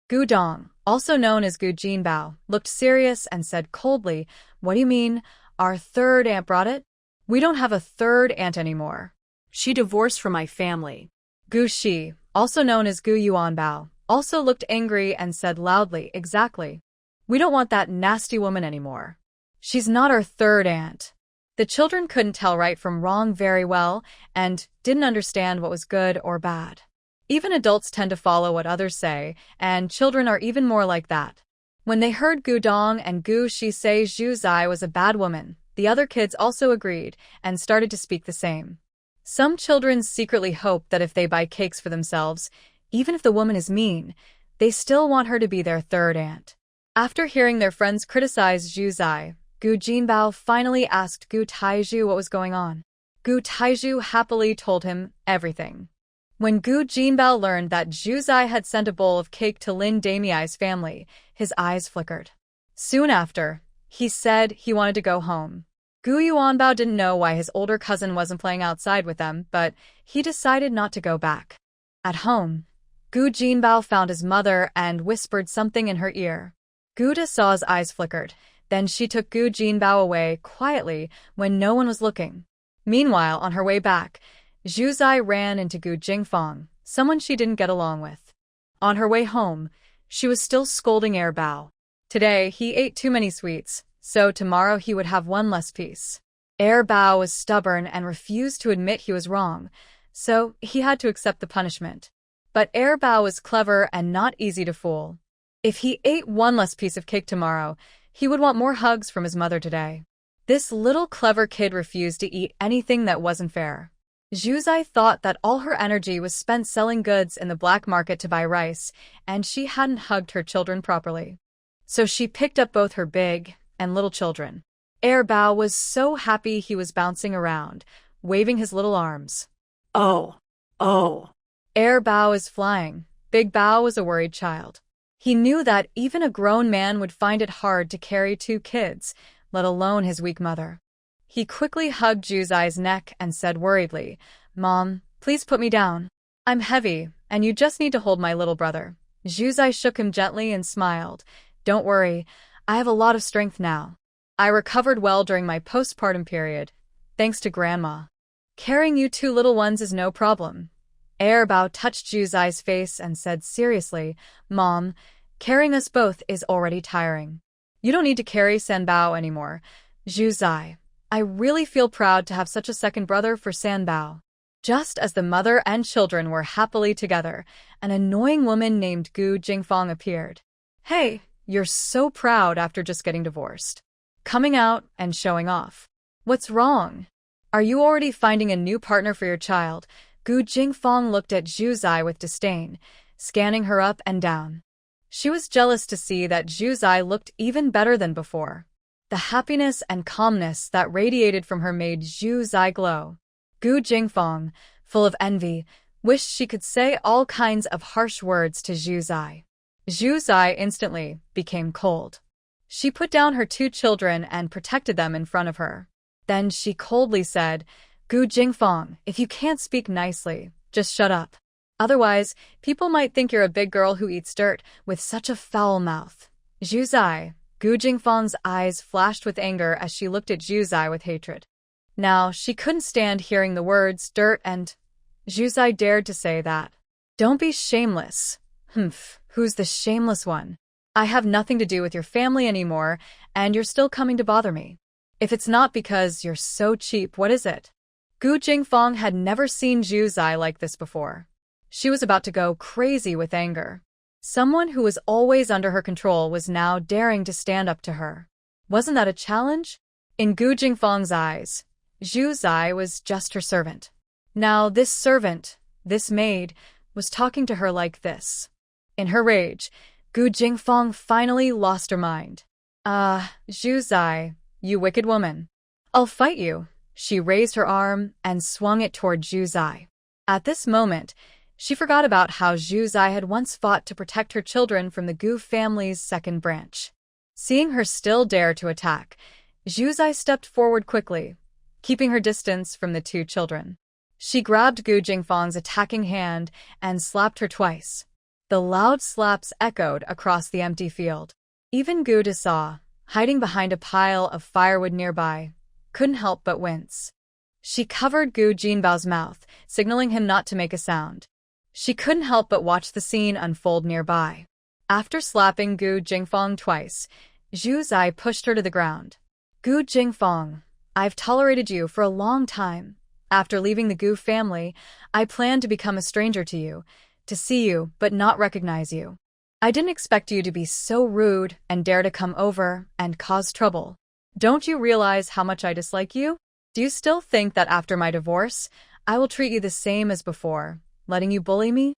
Gu Dong, also known as Gu Jinbao, looked serious and said coldly, "What do you mean? Our third aunt brought it? We don't have a third aunt anymore. She divorced from my family." Gu Shi, also known as Gu Yuanbao, also looked angry and said loudly, "Exactly. We don't want that nasty woman anymore. She's not our third aunt." The children couldn't tell right from wrong very well and didn't understand what was good or bad. Even adults tend to follow what others say, and children are even more like that. When they heard Gu Dong and Gu Shi say Zhu Zai was a bad woman, the other kids also agreed and started to speak the same. Some children secretly hope that if they buy cakes for themselves, even if the woman is mean, they still want her to be their third aunt. After hearing their friends criticize Zhu Zai, Gu Jinbao finally asked Gu Taizhu what was going on. Gu Taizhu happily told him everything. When Gu Jinbao learned that Zhu Zai had sent a bowl of cake to Lin Damiai's family, his eyes flickered. Soon after, he said he wanted to go home. Gu Yuanbao didn't know why his older cousin wasn't playing outside with them, but he decided not to go back. At home, Gu Jinbao found his mother and whispered something in her ear. Gu Dasaw's eyes flickered. Then she took Gu Jinbao away quietly when no one was looking. Meanwhile, on her way back, Zhu Zai ran into Gu Jingfang, someone she didn't get along with. On her way home, she was still scolding Air Bao. Today, he ate too many sweets, so tomorrow he would have one less piece. Air Bao was stubborn and refused to admit he was wrong, so he had to accept the punishment. But Air Bao was clever and not easy to fool. If he ate one less piece of cake tomorrow, he would want more hugs from his mother today. This little clever kid refused to eat anything that wasn't fair. Zhu Zai thought that all her energy was spent selling goods in the black market to buy rice, and she hadn't hugged her children properly. So she picked up both her big and little children. Air Bao was so happy he was bouncing around, waving his little arms. Oh, oh. Air Bao is flying. Big Bao was a worried child. He knew that even a grown man would find it hard to carry two kids, let alone his weak mother. He quickly hugged Zhu Zai's neck and said worriedly, "Mom, please put me down. I'm heavy, and you just need to hold my little brother." Zhu Zai shook him gently and smiled. "Don't worry, I have a lot of strength now. I recovered well during my postpartum period, thanks to Grandma. Carrying you two little ones is no problem." Air Bao touched Zhu Zai's face and said seriously, "Mom, carrying us both is already tiring. You don't need to carry San Bao anymore." Zhu Zai, I really feel proud to have such a second brother for San Bao. Just as the mother and children were happily together, an annoying woman named Gu Jingfang appeared. "Hey, you're so proud after just getting divorced. Coming out and showing off. What's wrong? Are you already finding a new partner for your child?" Gu Jingfang looked at Zhu Zai with disdain, scanning her up and down. She was jealous to see that Zhu Zai looked even better than before. The happiness and calmness that radiated from her made Zhu Zai glow. Gu Jingfang, full of envy, wished she could say all kinds of harsh words to Zhu Zai. Zhu Zai instantly became cold. She put down her two children and protected them in front of her. Then she coldly said, "Gu Jingfang, if you can't speak nicely, just shut up. Otherwise, people might think you're a big girl who eats dirt with such a foul mouth." Zhu Zai, Gu Jingfang's eyes flashed with anger as she looked at Zhu Zai with hatred. Now, she couldn't stand hearing the words dirt and Zhu Zai dared to say that. "Don't be shameless." "Humph, who's the shameless one? I have nothing to do with your family anymore, and you're still coming to bother me. If it's not because you're so cheap, what is it?" Gu Jingfang had never seen Zhu Zai like this before. She was about to go crazy with anger. Someone who was always under her control was now daring to stand up to her. Wasn't that a challenge? In Gu Jingfang's eyes, Zhu Zai was just her servant. Now this servant, this maid, was talking to her like this. In her rage, Gu Jingfang finally lost her mind. Zhu Zai, you wicked woman. I'll fight you." She raised her arm and swung it toward Zhu Zai. At this moment, she forgot about how Zhu Zai had once fought to protect her children from the Gu family's second branch. Seeing her still dare to attack, Zhu Zai stepped forward quickly, keeping her distance from the two children. She grabbed Gu Jingfang's attacking hand and slapped her twice. The loud slaps echoed across the empty field. Even Gu saw, hiding behind a pile of firewood nearby, couldn't help but wince. She covered Gu Jinbao's mouth, signaling him not to make a sound. She couldn't help but watch the scene unfold nearby. After slapping Gu Jingfong twice, Zhu Zai pushed her to the ground. Gu Jingfong, I've tolerated you for a long time. After leaving the Gu family, I planned to become a stranger to you, to see you but not recognize you. I didn't expect you to be so rude and dare to come over and cause trouble. Don't you realize how much I dislike you? Do you still think that after my divorce, I will treat you the same as before, letting you bully me?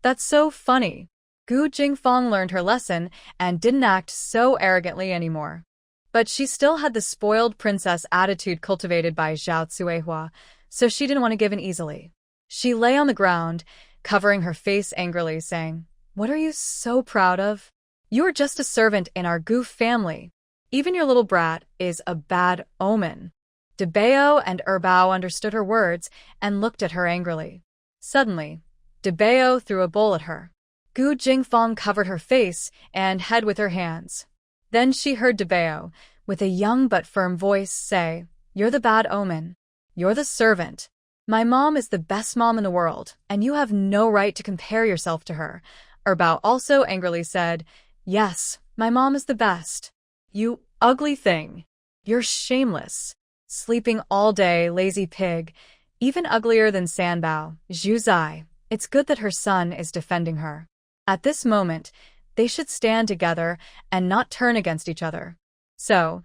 That's so funny. Gu Jingfong learned her lesson and didn't act so arrogantly anymore. But she still had the spoiled princess attitude cultivated by Zhao Cuihua, so she didn't want to give in easily. She lay on the ground, covering her face angrily, saying, "What are you so proud of? You are just a servant in our Gu family. Even your little brat is a bad omen." Debao and Erbao understood her words and looked at her angrily. Suddenly, Debao threw a bowl at her. Gu Jingfong covered her face and head with her hands. Then she heard Debao, with a young but firm voice, say, "You're the bad omen. You're the servant. My mom is the best mom in the world, and you have no right to compare yourself to her." Erbao also angrily said, "Yes, my mom is the best. You ugly thing. You're shameless. Sleeping all day, lazy pig. Even uglier than Sanbao, Zhu Zai. It's good that her son is defending her. At this moment, they should stand together and not turn against each other." So,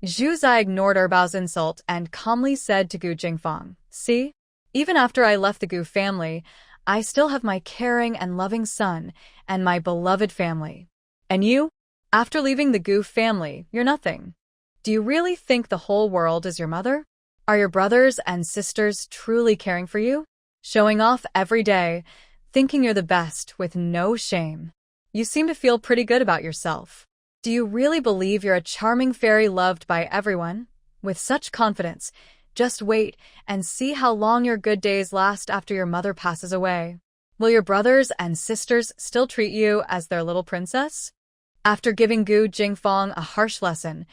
Zhu Zai ignored Erbao's insult and calmly said to Gu Jingfong, "See? Even after I left the Gu family, I still have my caring and loving son and my beloved family. And you? After leaving the Gu family, you're nothing. Do you really think the whole world is your mother? Are your brothers and sisters truly caring for you? Showing off every day, thinking you're the best with no shame. You seem to feel pretty good about yourself. Do you really believe you're a charming fairy loved by everyone? With such confidence, just wait and see how long your good days last after your mother passes away. Will your brothers and sisters still treat you as their little princess?" After giving Gu Jingfong a harsh lesson,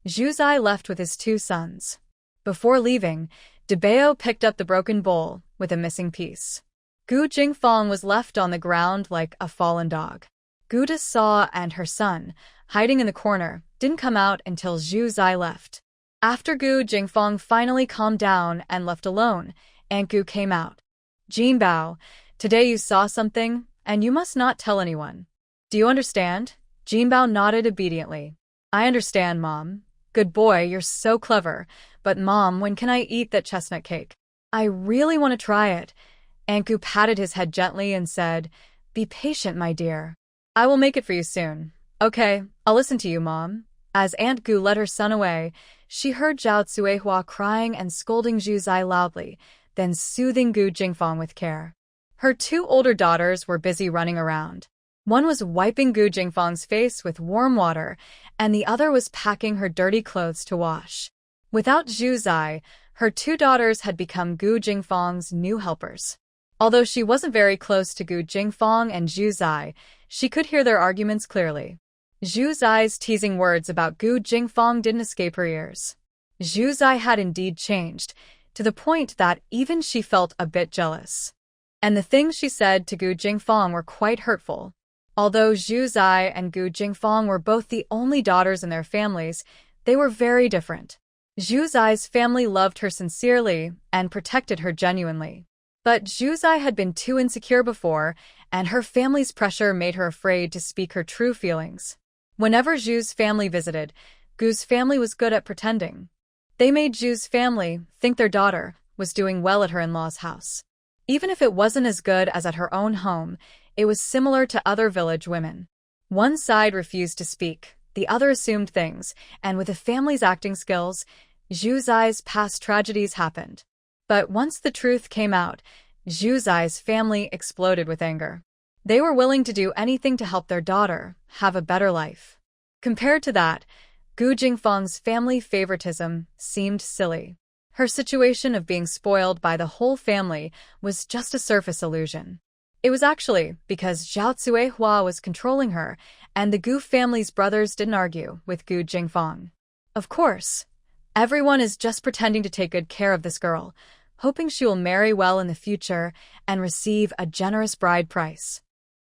Zhu Zai left with his two sons. Before leaving, Debao picked up the broken bowl with a missing piece. Gu Jingfong was left on the ground like a fallen dog. Gu Saw and her son, hiding in the corner, didn't come out until Zhu Zai left. After Gu Jingfong finally calmed down and left alone, Aunt Gu came out. "Jinbao, today you saw something, and you must not tell anyone. Do you understand?" Jinbao nodded obediently. "I understand, Mom. Good boy, you're so clever. But Mom, when can I eat that chestnut cake? I really want to try it." Aunt Gu patted his head gently and said, "Be patient, my dear. I will make it for you soon." "Okay, I'll listen to you, Mom." As Aunt Gu led her son away, she heard Zhao Cuihua crying and scolding Zhu Zai loudly, then soothing Gu Jingfong with care. Her two older daughters were busy running around. One was wiping Gu Jingfong's face with warm water, and the other was packing her dirty clothes to wash. Without Zhu Zai, her two daughters had become Gu Jingfong's new helpers. Although she wasn't very close to Gu Jingfong and Zhu Zai, she could hear their arguments clearly. Zhu Zai's teasing words about Gu Jingfong didn't escape her ears. Zhu Zai had indeed changed, to the point that even she felt a bit jealous. And the things she said to Gu Jingfong were quite hurtful. Although Zhu Zai and Gu Jingfong were both the only daughters in their families, they were very different. Zhu Zai's family loved her sincerely and protected her genuinely. But Zhu Zai had been too insecure before, and her family's pressure made her afraid to speak her true feelings. Whenever Zhu's family visited, Gu's family was good at pretending. They made Zhu's family think their daughter was doing well at her in-laws' house. Even if it wasn't as good as at her own home, it was similar to other village women. One side refused to speak, the other assumed things, and with the family's acting skills, Zhu Zai's past tragedies happened. But once the truth came out, Zhu Zai's family exploded with anger. They were willing to do anything to help their daughter have a better life. Compared to that, Gu Jingfong's family favoritism seemed silly. Her situation of being spoiled by the whole family was just a surface illusion. It was actually because Zhao Hua was controlling her, and the Gu family's brothers didn't argue with Gu Jingfang. Of course, everyone is just pretending to take good care of this girl, hoping she will marry well in the future and receive a generous bride price.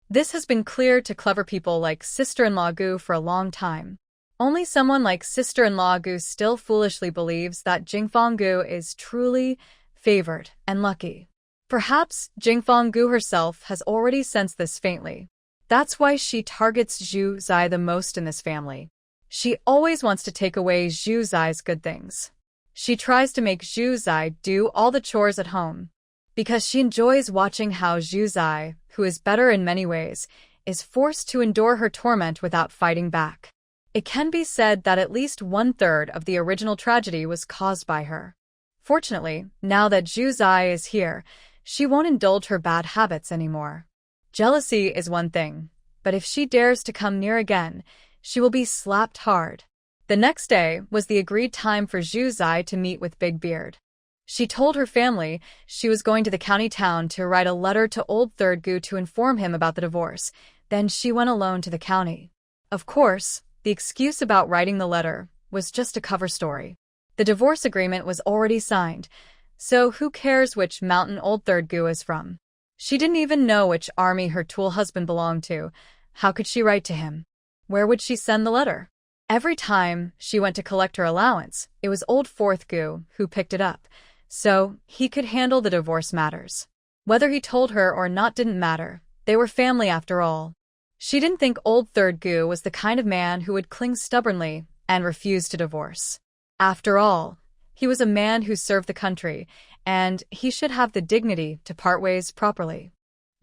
This has been clear to clever people like sister-in-law Gu for a long time. Only someone like sister-in-law Gu still foolishly believes that Jingfang Gu is truly favored and lucky. Perhaps Jingfang Gu herself has already sensed this faintly. That's why she targets Zhu Zai the most in this family. She always wants to take away Zhu Zai's good things. She tries to make Zhu Zai do all the chores at home, because she enjoys watching how Zhu Zai, who is better in many ways, is forced to endure her torment without fighting back. It can be said that at least 1/3 of the original tragedy was caused by her. Fortunately, now that Zhu Zai is here, she won't indulge her bad habits anymore. Jealousy is one thing, but if she dares to come near again, she will be slapped hard. The next day was the agreed time for Zhu Zai to meet with Big Beard. She told her family she was going to the county town to write a letter to old Third Gu to inform him about the divorce. Then she went alone to the county. Of course, the excuse about writing the letter was just a cover story. The divorce agreement was already signed, so who cares which mountain old Third Gu is from? She didn't even know which army her tool husband belonged to. How could she write to him? Where would she send the letter? Every time she went to collect her allowance, it was old Fourth Gu who picked it up, so he could handle the divorce matters. Whether he told her or not didn't matter. They were family after all. She didn't think old Third Gu was the kind of man who would cling stubbornly and refuse to divorce. After all, he was a man who served the country, and he should have the dignity to part ways properly.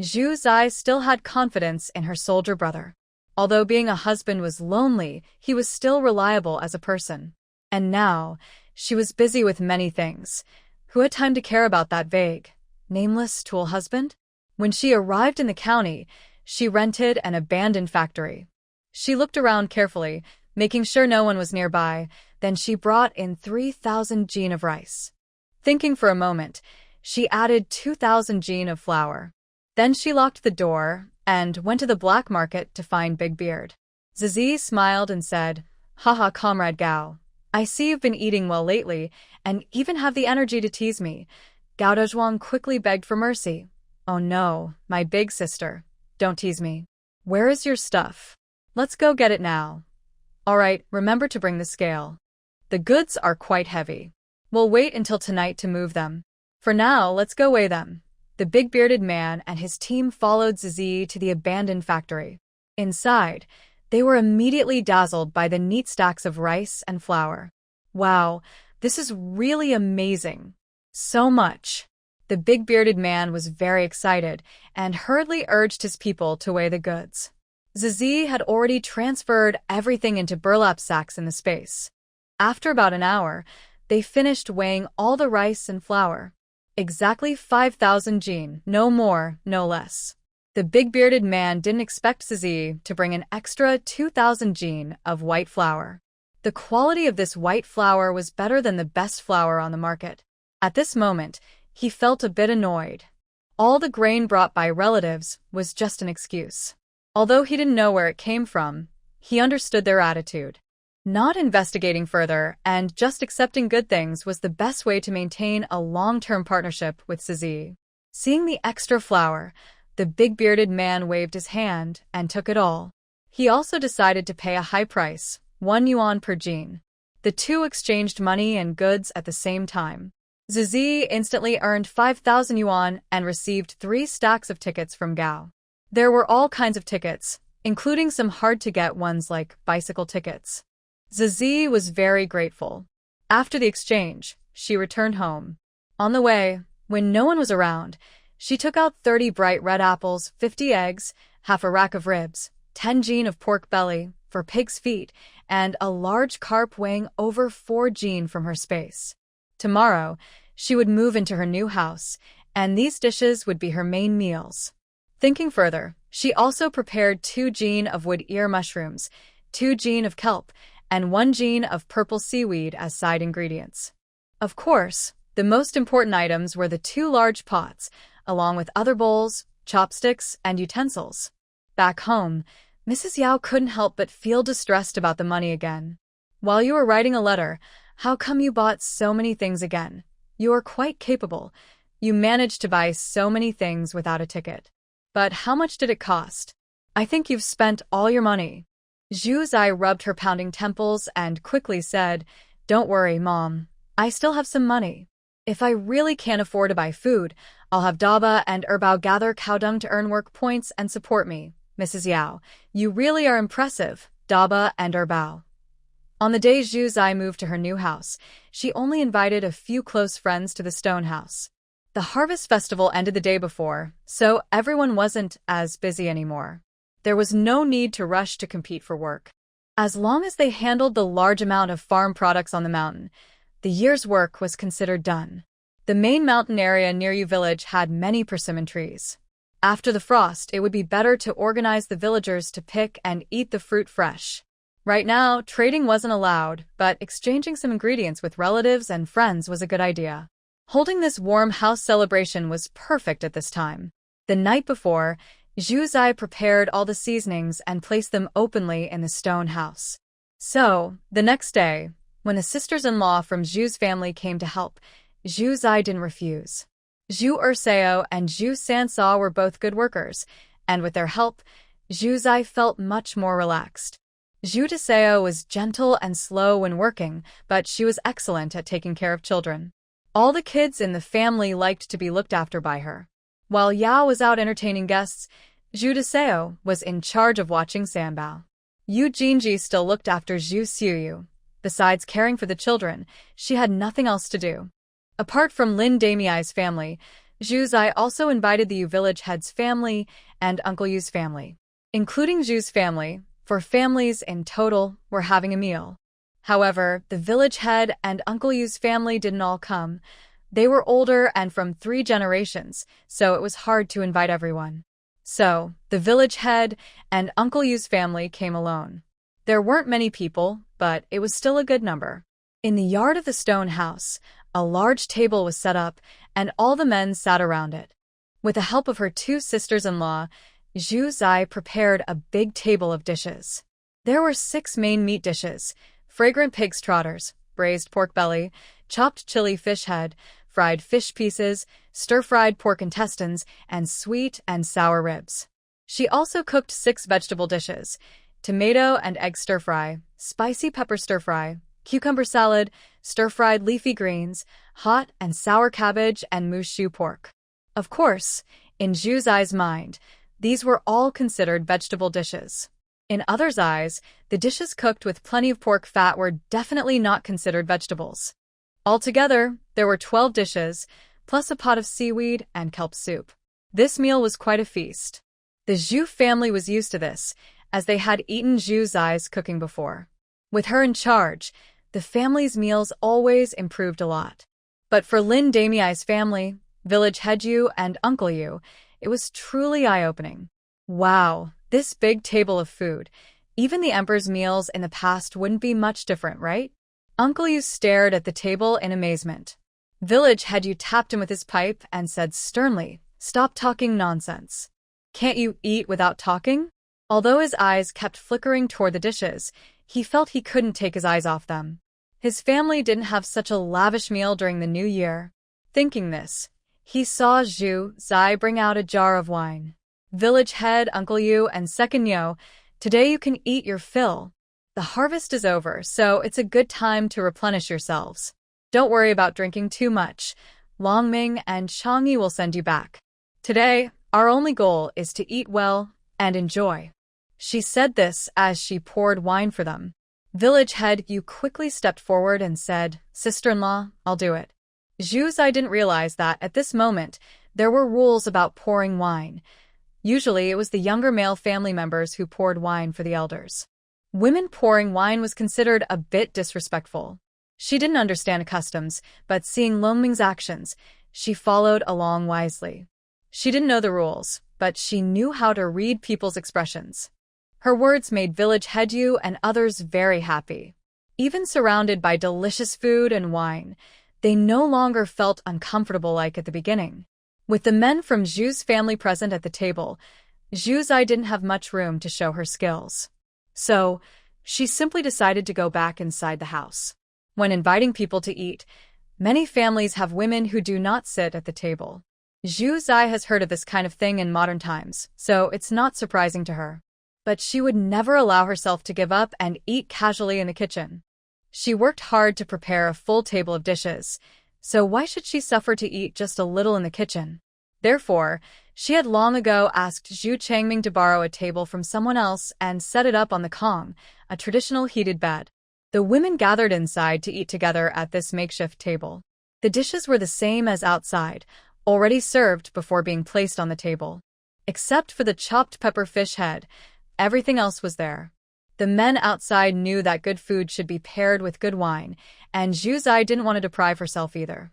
Zhu Zai still had confidence in her soldier brother. Although being a husband was lonely, he was still reliable as a person. And now, she was busy with many things. Who had time to care about that vague, nameless tool husband? When she arrived in the county, she rented an abandoned factory. She looked around carefully, making sure no one was nearby. Then she brought in 3,000 jin of rice. Thinking for a moment, she added 2,000 jin of flour. Then she locked the door and went to the black market to find Big Beard. Zizi smiled and said, "Haha, Comrade Gao. I see you've been eating well lately and even have the energy to tease me." Gao Dezhuang quickly begged for mercy. "Oh no, my big sister. Don't tease me. Where is your stuff? Let's go get it now." "All right, remember to bring the scale. The goods are quite heavy. We'll wait until tonight to move them. For now, let's go weigh them." The big-bearded man and his team followed Zizi to the abandoned factory. Inside, they were immediately dazzled by the neat stacks of rice and flour. "Wow, this is really amazing. So much." The big-bearded man was very excited and hurriedly urged his people to weigh the goods. Zizi had already transferred everything into burlap sacks in the space. After about an hour, they finished weighing all the rice and flour. Exactly 5,000 jin, no more, no less. The big-bearded man didn't expect Zizi to bring an extra 2,000 jin of white flour. The quality of this white flour was better than the best flour on the market. At this moment, he felt a bit annoyed. All the grain brought by relatives was just an excuse. Although he didn't know where it came from, he understood their attitude. Not investigating further and just accepting good things was the best way to maintain a long-term partnership with Zizi. Seeing the extra flour, the big-bearded man waved his hand and took it all. He also decided to pay a high price, 1 yuan per jin. The two exchanged money and goods at the same time. Zizi instantly earned 5,000 yuan and received 3 stacks of tickets from Gao. There were all kinds of tickets, including some hard-to-get ones like bicycle tickets. Zizi was very grateful. After the exchange, she returned home. On the way, when no one was around, she took out 30 bright red apples, 50 eggs, half a rack of ribs, 10 jin of pork belly for pig's feet, and a large carp weighing over 4 jin from her space. Tomorrow, she would move into her new house, and these dishes would be her main meals. Thinking further, she also prepared 2 jin of wood ear mushrooms, 2 jin of kelp, and 1 jin of purple seaweed as side ingredients. Of course, the most important items were the 2 large pots, along with other bowls, chopsticks, and utensils. Back home, Mrs. Yao couldn't help but feel distressed about the money again. While you were writing a letter, how come you bought so many things again? You are quite capable. You managed to buy so many things without a ticket. But how much did it cost? I think you've spent all your money. Zhu Zai rubbed her pounding temples and quickly said, "Don't worry, Mom. I still have some money. If I really can't afford to buy food, I'll have Daba and Erbao gather cow dung to earn work points and support me." Mrs. Yao, you really are impressive, Daba and Erbao. On the day Zhu Zai moved to her new house, she only invited a few close friends to the stone house. The harvest festival ended the day before, so everyone wasn't as busy anymore. There was no need to rush to compete for work. As long as they handled the large amount of farm products on the mountain, the year's work was considered done. The main mountain area near Yu village had many persimmon trees. After the frost, it would be better to organize the villagers to pick and eat the fruit fresh. Right now, trading wasn't allowed, but exchanging some ingredients with relatives and friends was a good idea. Holding this warm house celebration was perfect at this time. The night before, Zhu Zai prepared all the seasonings and placed them openly in the stone house. So, the next day, when the sisters-in-law from Zhu's family came to help, Zhu Zai didn't refuse. Zhu Erseo and Zhu Sansa were both good workers, and with their help, Zhu Zai felt much more relaxed. Zhu Deseo was gentle and slow when working, but she was excellent at taking care of children. All the kids in the family liked to be looked after by her. While Yao was out entertaining guests, Zhu Deseo was in charge of watching Sanbao. Yu Jinji still looked after Zhu Xiuyu. Besides caring for the children, she had nothing else to do. Apart from Lin Damiai's family, Zhu Zai also invited the Yu village head's family and Uncle Yu's family. Including Zhu's family, 4 families in total were having a meal. However, the village head and Uncle Yu's family didn't all come. They were older and from 3 generations, so it was hard to invite everyone. So, the village head and Uncle Yu's family came alone. There weren't many people, but it was still a good number. In the yard of the stone house, a large table was set up, and all the men sat around it. With the help of her 2 sisters-in-law, Zhu Zai prepared a big table of dishes. There were 6 main meat dishes: fragrant pig's trotters, braised pork belly, chopped chili fish head, fried fish pieces, stir-fried pork intestines, and sweet and sour ribs. She also cooked 6 vegetable dishes: tomato and egg stir-fry, spicy pepper stir-fry, cucumber salad, stir-fried leafy greens, hot and sour cabbage, and mushu pork. Of course, in Zhu Zai's mind, these were all considered vegetable dishes. In others' eyes, the dishes cooked with plenty of pork fat were definitely not considered vegetables. Altogether, there were 12 dishes, plus a pot of seaweed and kelp soup. This meal was quite a feast. The Zhu family was used to this, as they had eaten Zhu Zai's cooking before. With her in charge, the family's meals always improved a lot. But for Lin Damiai's family, village head Yu and Uncle Yu, it was truly eye-opening. Wow, this big table of food. Even the emperor's meals in the past wouldn't be much different, right? Uncle Yu stared at the table in amazement. Village head Yu tapped him with his pipe and said sternly, "Stop talking nonsense. Can't you eat without talking?" Although his eyes kept flickering toward the dishes, he felt he couldn't take his eyes off them. His family didn't have such a lavish meal during the new year. Thinking this, he saw Zhu Zai bring out a jar of wine. Village head Uncle Yu and second Yo, today you can eat your fill. The harvest is over, so it's a good time to replenish yourselves. Don't worry about drinking too much. Longming and Changyi will send you back. Today, our only goal is to eat well and enjoy. She said this as she poured wine for them. Village head Yu quickly stepped forward and said, "Sister-in-law, I'll do it." Zhu Zai didn't realize that at this moment, there were rules about pouring wine. Usually, it was the younger male family members who poured wine for the elders. Women pouring wine was considered a bit disrespectful. She didn't understand customs, but seeing Longming's actions, she followed along wisely. She didn't know the rules, but she knew how to read people's expressions. Her words made village head Yu and others very happy. Even surrounded by delicious food and wine, they no longer felt uncomfortable like at the beginning. With the men from Zhu's family present at the table, Zhu Zai didn't have much room to show her skills. So, she simply decided to go back inside the house. When inviting people to eat, many families have women who do not sit at the table. Zhu Zai has heard of this kind of thing in modern times, so it's not surprising to her. But she would never allow herself to give up and eat casually in the kitchen. She worked hard to prepare a full table of dishes, so why should she suffer to eat just a little in the kitchen? Therefore, she had long ago asked Zhu Changming to borrow a table from someone else and set it up on the kong, a traditional heated bed. The women gathered inside to eat together at this makeshift table. The dishes were the same as outside, already served before being placed on the table. Except for the chopped pepper fish head, everything else was there. The men outside knew that good food should be paired with good wine, and Zhu Zai didn't want to deprive herself either.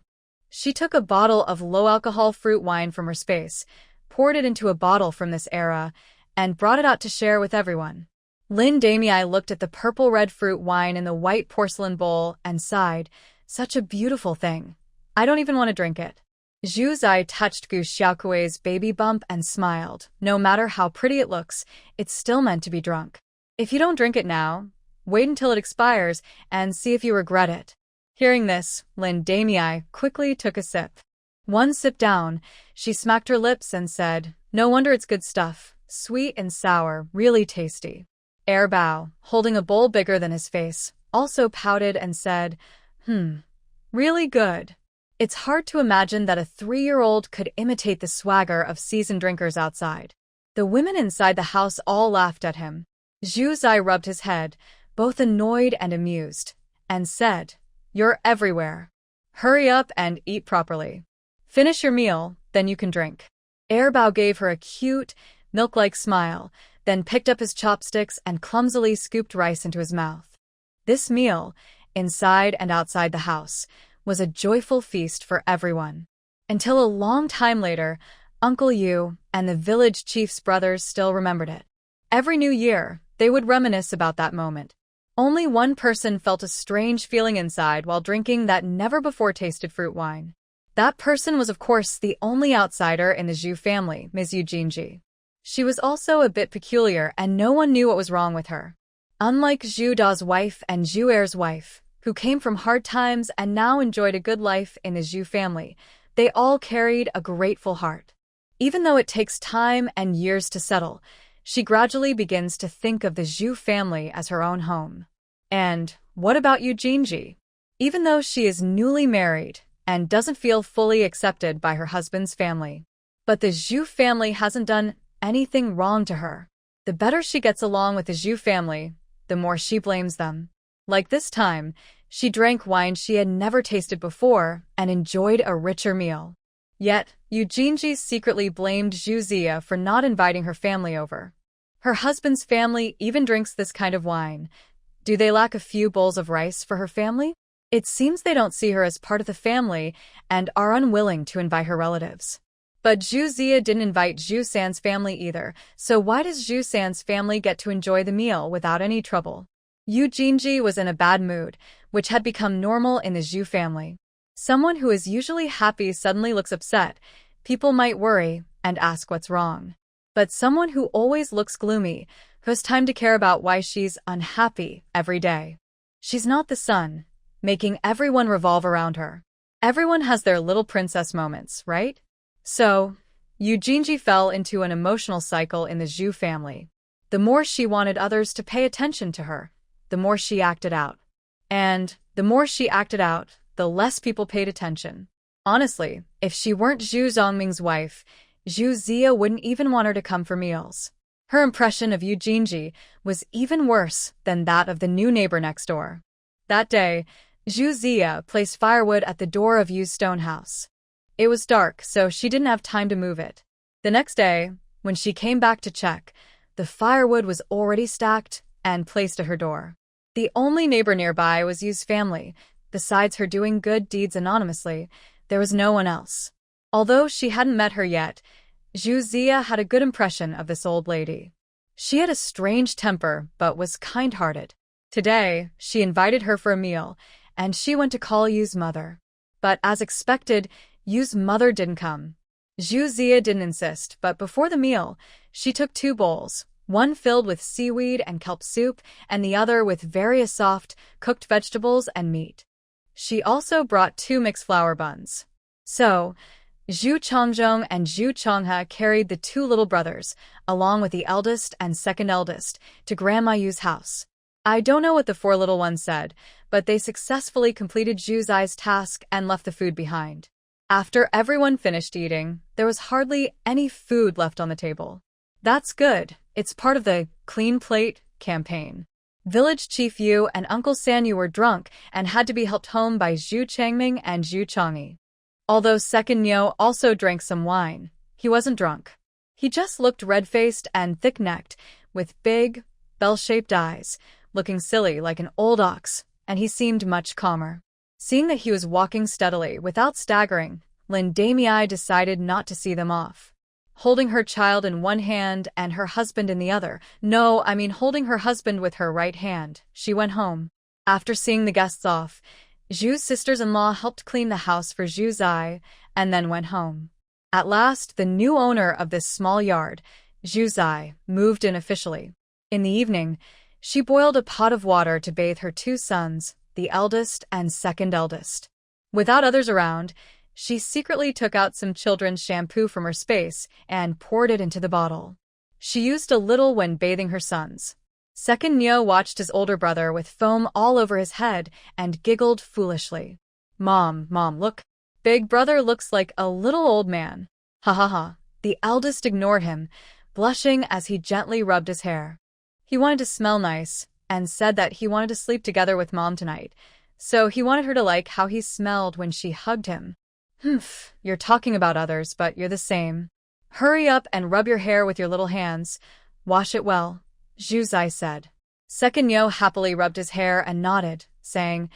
She took a bottle of low-alcohol fruit wine from her space, poured it into a bottle from this era, and brought it out to share with everyone. Lin Damei looked at the purple-red fruit wine in the white porcelain bowl and sighed, "Such a beautiful thing. I don't even want to drink it." Zhu Zai touched Gu Xiaokui's baby bump and smiled. No matter how pretty it looks, it's still meant to be drunk. If you don't drink it now, wait until it expires and see if you regret it. Hearing this, Lin Damei quickly took a sip. One sip down, she smacked her lips and said, "No wonder it's good stuff. Sweet and sour, really tasty." Bao, holding a bowl bigger than his face, also pouted and said, Really good." It's hard to imagine that a 3-year-old could imitate the swagger of seasoned drinkers outside. The women inside the house all laughed at him. Zhu Zai rubbed his head, both annoyed and amused, and said, "You're everywhere. Hurry up and eat properly. Finish your meal, then you can drink." Bao gave her a cute, milk-like smile, then picked up his chopsticks and clumsily scooped rice into his mouth. This meal, inside and outside the house, was a joyful feast for everyone. Until a long time later, Uncle Yu and the village chief's brothers still remembered it. Every New Year, they would reminisce about that moment. Only one person felt a strange feeling inside while drinking that never-before-tasted fruit wine. That person was, of course, the only outsider in the Zhu family, Ms. Yu Jinji. She was also a bit peculiar, and no one knew what was wrong with her. Unlike Zhu Da's wife and Zhu Er's wife, who came from hard times and now enjoyed a good life in the Zhu family, they all carried a grateful heart. Even though it takes time and years to settle, she gradually begins to think of the Zhu family as her own home. And what about Yu Jinji? Even though she is newly married and doesn't feel fully accepted by her husband's family, but the Zhu family hasn't done anything wrong to her. The better she gets along with the Zhu family, the more she blames them. Like this time, she drank wine she had never tasted before and enjoyed a richer meal. Yet, Yu Jinji secretly blamed Zhu Zia for not inviting her family over. Her husband's family even drinks this kind of wine. Do they lack a few bowls of rice for her family? It seems they don't see her as part of the family and are unwilling to invite her relatives. But Zhu Zia didn't invite Zhu San's family either, so why does Zhu San's family get to enjoy the meal without any trouble? Yu Jinji was in a bad mood, which had become normal in the Zhu family. Someone who is usually happy suddenly looks upset. People might worry and ask what's wrong. But someone who always looks gloomy, who has time to care about why she's unhappy every day. She's not the sun, making everyone revolve around her. Everyone has their little princess moments, right? So, Yu Jinji fell into an emotional cycle in the Zhu family. The more she wanted others to pay attention to her, the more she acted out. And the more she acted out, the less people paid attention. Honestly, if she weren't Zhu Zongming's wife, Zhu Zia wouldn't even want her to come for meals. Her impression of Yu Jinji was even worse than that of the new neighbor next door. That day, Zhu Zia placed firewood at the door of Yu's stone house. It was dark, so she didn't have time to move it. The next day, when she came back to check, the firewood was already stacked and placed at her door. The only neighbor nearby was Yu's family. Besides her doing good deeds anonymously, there was no one else. Although she hadn't met her yet, Zhu Zia had a good impression of this old lady. She had a strange temper but was kind-hearted. Today, she invited her for a meal, and she went to call Yu's mother. But as expected, Yu's mother didn't come. Zhu Zia didn't insist, but before the meal, she took 2 bowls, one filled with seaweed and kelp soup, and the other with various soft, cooked vegetables and meat. She also brought 2 mixed flour buns. So, Zhu Chongzhong and Zhu Chonghe carried the 2 little brothers, along with the eldest and second eldest, to Grandma Yu's house. I don't know what the 4 little ones said, but they successfully completed Zhu Zai's task and left the food behind. After everyone finished eating, there was hardly any food left on the table. That's good. It's part of the Clean Plate campaign. Village Chief Yu and Uncle Sanyu were drunk and had to be helped home by Zhu Changming and Zhu Changyi. Although Second Nyo also drank some wine, he wasn't drunk. He just looked red-faced and thick-necked, with big, bell-shaped eyes, looking silly like an old ox, and he seemed much calmer. Seeing that he was walking steadily without staggering, Lin Damei decided not to see them off. Holding her child in one hand and her husband in the other, holding her husband with her right hand, she went home. After seeing the guests off, Zhu's sisters-in-law helped clean the house for Zhu Zai and then went home. At last, the new owner of this small yard, Zhu Zai, moved in officially. In the evening, she boiled a pot of water to bathe her 2 sons, the eldest and second eldest. Without others around, she secretly took out some children's shampoo from her space and poured it into the bottle. She used a little when bathing her sons. Second Nyo watched his older brother with foam all over his head and giggled foolishly. Mom, look. Big brother looks like a little old man. Ha ha ha. The eldest ignored him, blushing as he gently rubbed his hair. He wanted to smell nice, and said that he wanted to sleep together with Mom tonight, so he wanted her to like how he smelled when she hugged him. Humph, you're talking about others, but you're the same. Hurry up and rub your hair with your little hands. Wash it well, Zhu Zai said. Second Nyo happily rubbed his hair and nodded, saying,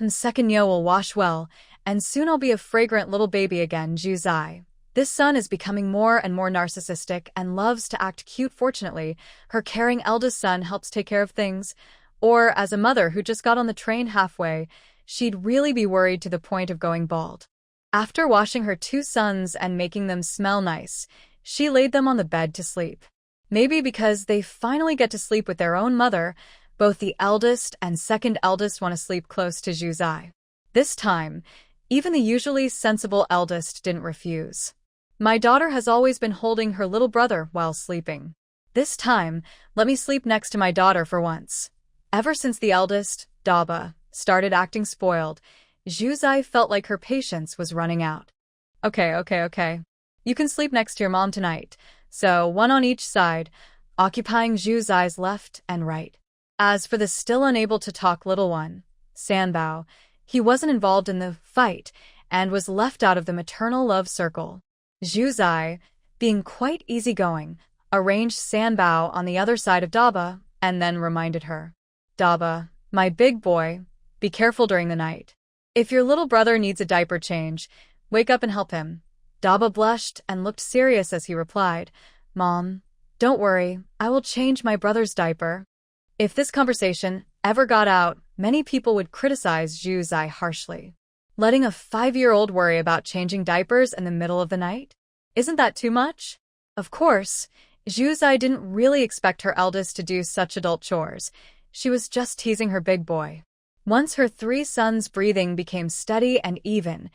Second Nyo will wash well, and soon I'll be a fragrant little baby again, Zhu Zai. This son is becoming more and more narcissistic and loves to act cute. Fortunately, her caring eldest son helps take care of things. Or, as a mother who just got on the train halfway, she'd really be worried to the point of going bald. After washing her 2 sons and making them smell nice, she laid them on the bed to sleep. Maybe because they finally get to sleep with their own mother, both the eldest and second eldest want to sleep close to Zhu Zai. This time, even the usually sensible eldest didn't refuse. My daughter has always been holding her little brother while sleeping. This time, let me sleep next to my daughter for once. Ever since the eldest, Daba, started acting spoiled, Zhu Zai felt like her patience was running out. Okay. You can sleep next to your mom tonight, so one on each side, occupying Zhu Zai's left and right. As for the still unable to talk little one, Sanbao, he wasn't involved in the fight and was left out of the maternal love circle. Zhu Zai, being quite easygoing, arranged Sanbao on the other side of Daba and then reminded her, Daba, my big boy, be careful during the night. If your little brother needs a diaper change, wake up and help him. Daba blushed and looked serious as he replied, Mom, don't worry, I will change my brother's diaper. If this conversation ever got out, many people would criticize Zhu Zai harshly. Letting a 5-year-old worry about changing diapers in the middle of the night? Isn't that too much? Of course, Zhu Zai didn't really expect her eldest to do such adult chores. She was just teasing her big boy. Once her 3 sons' breathing became steady and even,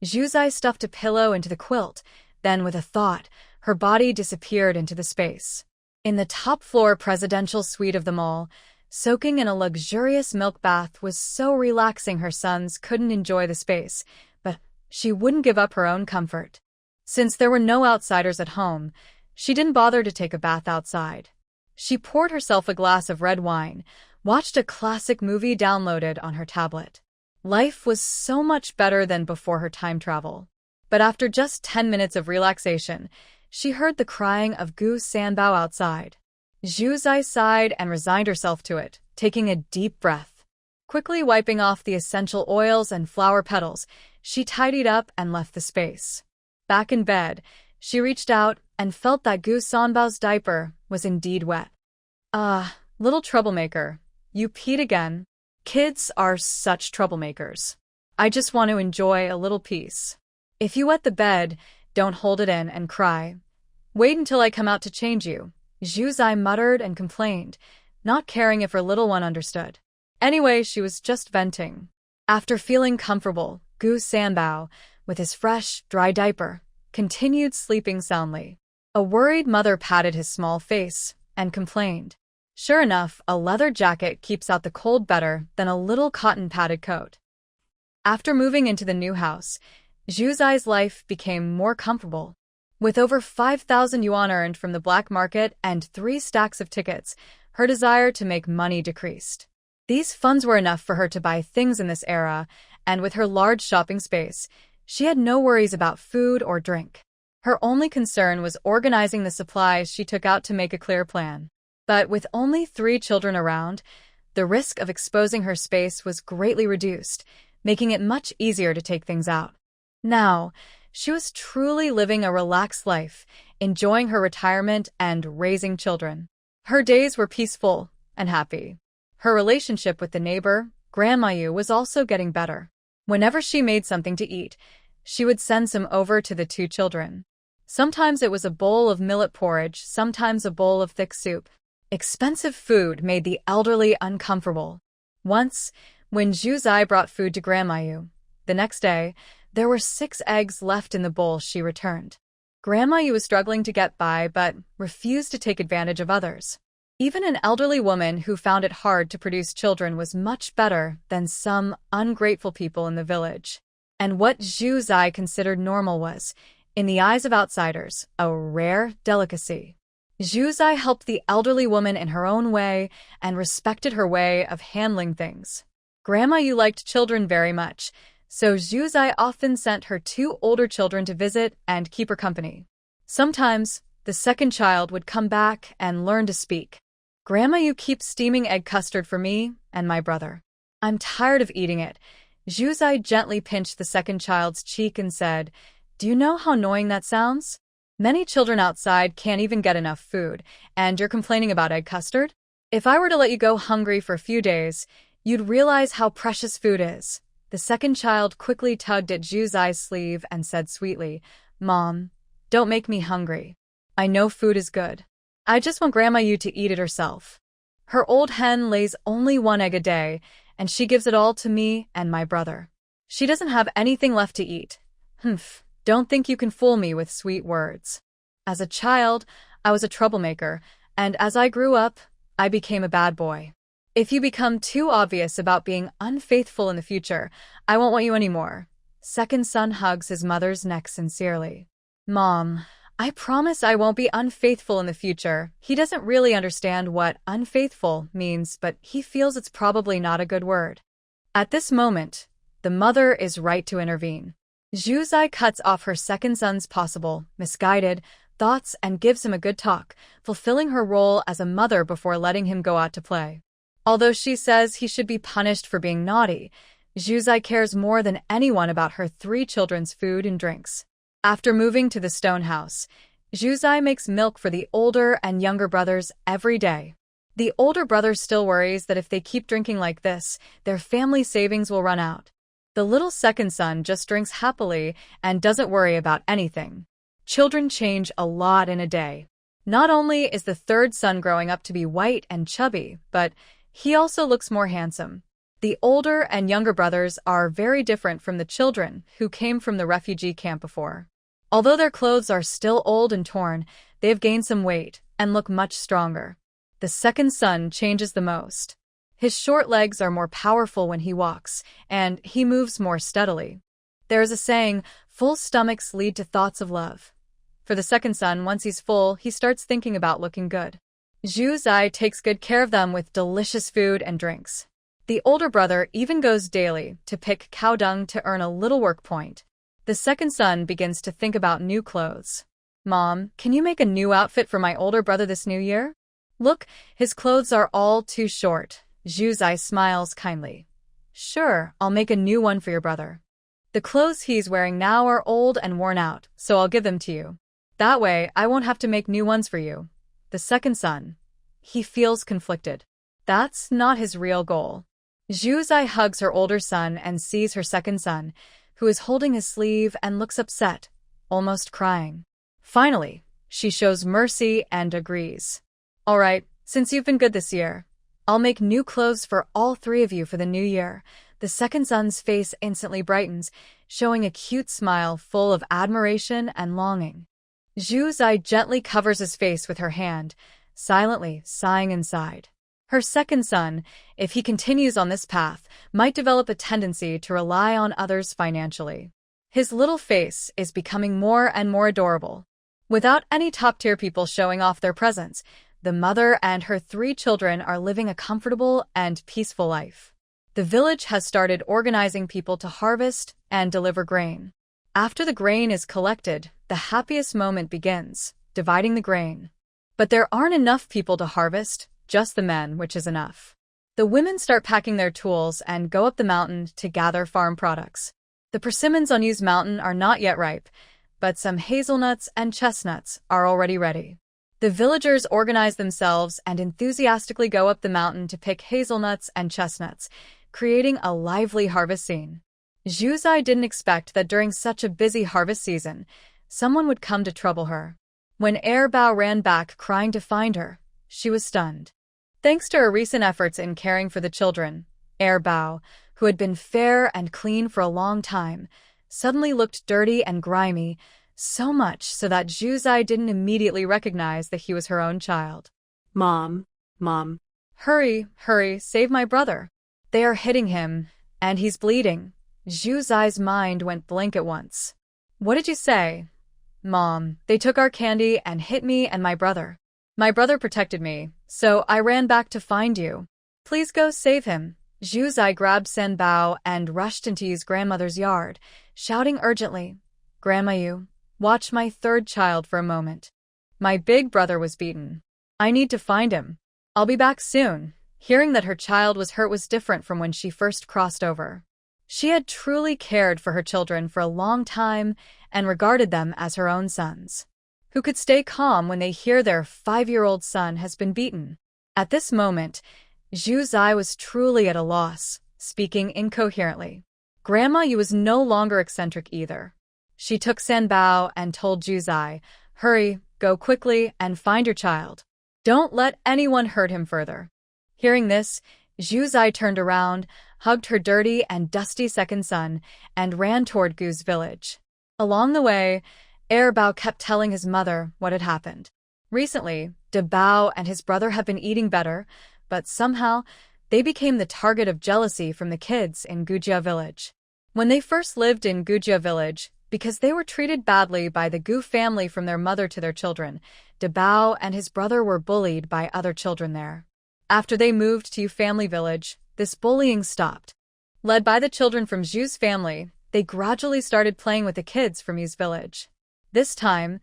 Zhu Zai stuffed a pillow into the quilt, then with a thought, her body disappeared into the space. In the top-floor presidential suite of the mall, soaking in a luxurious milk bath was so relaxing her sons couldn't enjoy the space, but she wouldn't give up her own comfort. Since there were no outsiders at home, she didn't bother to take a bath outside. She poured herself a glass of red wine, watched a classic movie downloaded on her tablet. Life was so much better than before her time travel. But after just 10 minutes of relaxation, she heard the crying of Gu Sanbao outside. Zhu Zai sighed and resigned herself to it, taking a deep breath. Quickly wiping off the essential oils and flower petals, she tidied up and left the space. Back in bed, she reached out and felt that Gu Sanbao's diaper was indeed wet. Little troublemaker, you peed again. Kids are such troublemakers. I just want to enjoy a little peace. If you wet the bed, Don't hold it in and cry. Wait until I come out to change you, Zhu Zai muttered and complained, not caring if her little one understood. Anyway, she was just venting. After feeling comfortable, Gu Sanbao, with his fresh, dry diaper, continued sleeping soundly. A worried mother patted his small face and complained. Sure enough, a leather jacket keeps out the cold better than a little cotton-padded coat. After moving into the new house, Zhu Zai's life became more comfortable. With over 5,000 yuan earned from the black market and 3 stacks of tickets, her desire to make money decreased. These funds were enough for her to buy things in this era, and with her large shopping space, she had no worries about food or drink. Her only concern was organizing the supplies she took out to make a clear plan. But with only 3 children around, the risk of exposing her space was greatly reduced, making it much easier to take things out. Now, she was truly living a relaxed life, enjoying her retirement and raising children. Her days were peaceful and happy. Her relationship with the neighbor, Grandma Yu, was also getting better. Whenever she made something to eat, she would send some over to the 2 children. Sometimes it was a bowl of millet porridge, sometimes a bowl of thick soup. Expensive food made the elderly uncomfortable. Once, when Zhu Zai brought food to Grandma Yu, the next day, there were 6 eggs left in the bowl she returned. Grandma Yu was struggling to get by but refused to take advantage of others. Even an elderly woman who found it hard to produce children was much better than some ungrateful people in the village. And what Zhu Zai considered normal was, in the eyes of outsiders, a rare delicacy. Zhu Zai helped the elderly woman in her own way and respected her way of handling things. Grandma Yu liked children very much, so Zhu Zai often sent her 2 older children to visit and keep her company. Sometimes, the second child would come back and learn to speak. Grandma Yu keeps steaming egg custard for me and my brother. I'm tired of eating it. Zhu Zai gently pinched the second child's cheek and said, Do you know how annoying that sounds? Many children outside can't even get enough food, and you're complaining about egg custard? If I were to let you go hungry for a few days, you'd realize how precious food is. The second child quickly tugged at Zhu Zai's sleeve and said sweetly, Mom, don't make me hungry. I know food is good. I just want Grandma Yu to eat it herself. Her old hen lays only 1 egg a day, and she gives it all to me and my brother. She doesn't have anything left to eat. Humph, don't think you can fool me with sweet words. As a child, I was a troublemaker, and as I grew up, I became a bad boy. If you become too obvious about being unfaithful in the future, I won't want you anymore. Second son hugs his mother's neck sincerely. Mom, I promise I won't be unfaithful in the future. He doesn't really understand what unfaithful means, but he feels it's probably not a good word. At this moment, the mother is right to intervene. Zhu Zai cuts off her second son's possible, misguided thoughts and gives him a good talk, fulfilling her role as a mother before letting him go out to play. Although she says he should be punished for being naughty, Zhu Zai cares more than anyone about her 3 children's food and drinks. After moving to the stone house, Zhu Zai makes milk for the older and younger brothers every day. The older brother still worries that if they keep drinking like this, their family savings will run out. The little second son just drinks happily and doesn't worry about anything. Children change a lot in a day. Not only is the third son growing up to be white and chubby, but he also looks more handsome. The older and younger brothers are very different from the children who came from the refugee camp before. Although their clothes are still old and torn, they have gained some weight and look much stronger. The second son changes the most. His short legs are more powerful when he walks, and he moves more steadily. There is a saying, full stomachs lead to thoughts of love. For the second son, once he's full, he starts thinking about looking good. Zhu Zai takes good care of them with delicious food and drinks. The older brother even goes daily to pick cow dung to earn a little work point. The second son begins to think about new clothes. Mom, can you make a new outfit for my older brother this new year? Look, his clothes are all too short. Zhu Zai smiles kindly. Sure, I'll make a new one for your brother. The clothes he's wearing now are old and worn out, so I'll give them to you. That way, I won't have to make new ones for you. The second son. He feels conflicted. That's not his real goal. Zhu Zai hugs her older son and sees her second son, who is holding his sleeve and looks upset. almost crying. Finally, she shows mercy and agrees. All right, since you've been good this year, I'll make new clothes for all three of you for the new year. The second son's face instantly brightens, showing a cute smile full of admiration and longing. Zhu Zai gently covers his face with her hand, silently sighing inside. Her second son, if he continues on this path, might develop a tendency to rely on others financially. His little face is becoming more and more adorable. Without any top-tier people showing off their presence, the mother and her 3 children are living a comfortable and peaceful life. The village has started organizing people to harvest and deliver grain. After the grain is collected, the happiest moment begins, dividing the grain. But there aren't enough people to harvest, just the men, which is enough. The women start packing their tools and go up the mountain to gather farm products. The persimmons on Yu's mountain are not yet ripe, but some hazelnuts and chestnuts are already ready. The villagers organize themselves and enthusiastically go up the mountain to pick hazelnuts and chestnuts, creating a lively harvest scene. Zhu Zai didn't expect that during such a busy harvest season, someone would come to trouble her. When Bao ran back crying to find her, she was stunned. Thanks to her recent efforts in caring for the children, Bao, who had been fair and clean for a long time, suddenly looked dirty and grimy, so much so that Zhu Zai didn't immediately recognize that he was her own child. Mom. Hurry, save my brother. They are hitting him, and he's bleeding. Zhu Zai's mind went blank at once. What did you say? Mom, they took our candy and hit me and my brother. My brother protected me, so I ran back to find you. Please go save him. Zhu Zai grabbed Bao and rushed into Yu's grandmother's yard, shouting urgently, Grandma Yu, watch my 3rd child for a moment. My big brother was beaten. I need to find him. I'll be back soon. Hearing that her child was hurt was different from when she first crossed over. She had truly cared for her children for a long time and regarded them as her own sons. Who could stay calm when they hear their 5-year-old son has been beaten? At this moment, Zhu Zai was truly at a loss, speaking incoherently. Grandma Yu was no longer eccentric either. She took Bao and told Zhu Zai, hurry, go quickly and find your child. Don't let anyone hurt him further. Hearing this, Zhu Zai turned around, hugged her dirty and dusty second son, and ran toward Gu's village. Along the way, Bao kept telling his mother what had happened. Recently, Bao and his brother have been eating better, but somehow they became the target of jealousy from the kids in Gujia village. When they first lived in Gujia village, because they were treated badly by the Gu family from their mother to their children, Bao and his brother were bullied by other children there. After they moved to Yu family village, this bullying stopped. Led by the children from Zhu's family, they gradually started playing with the kids from Yu's village. This time,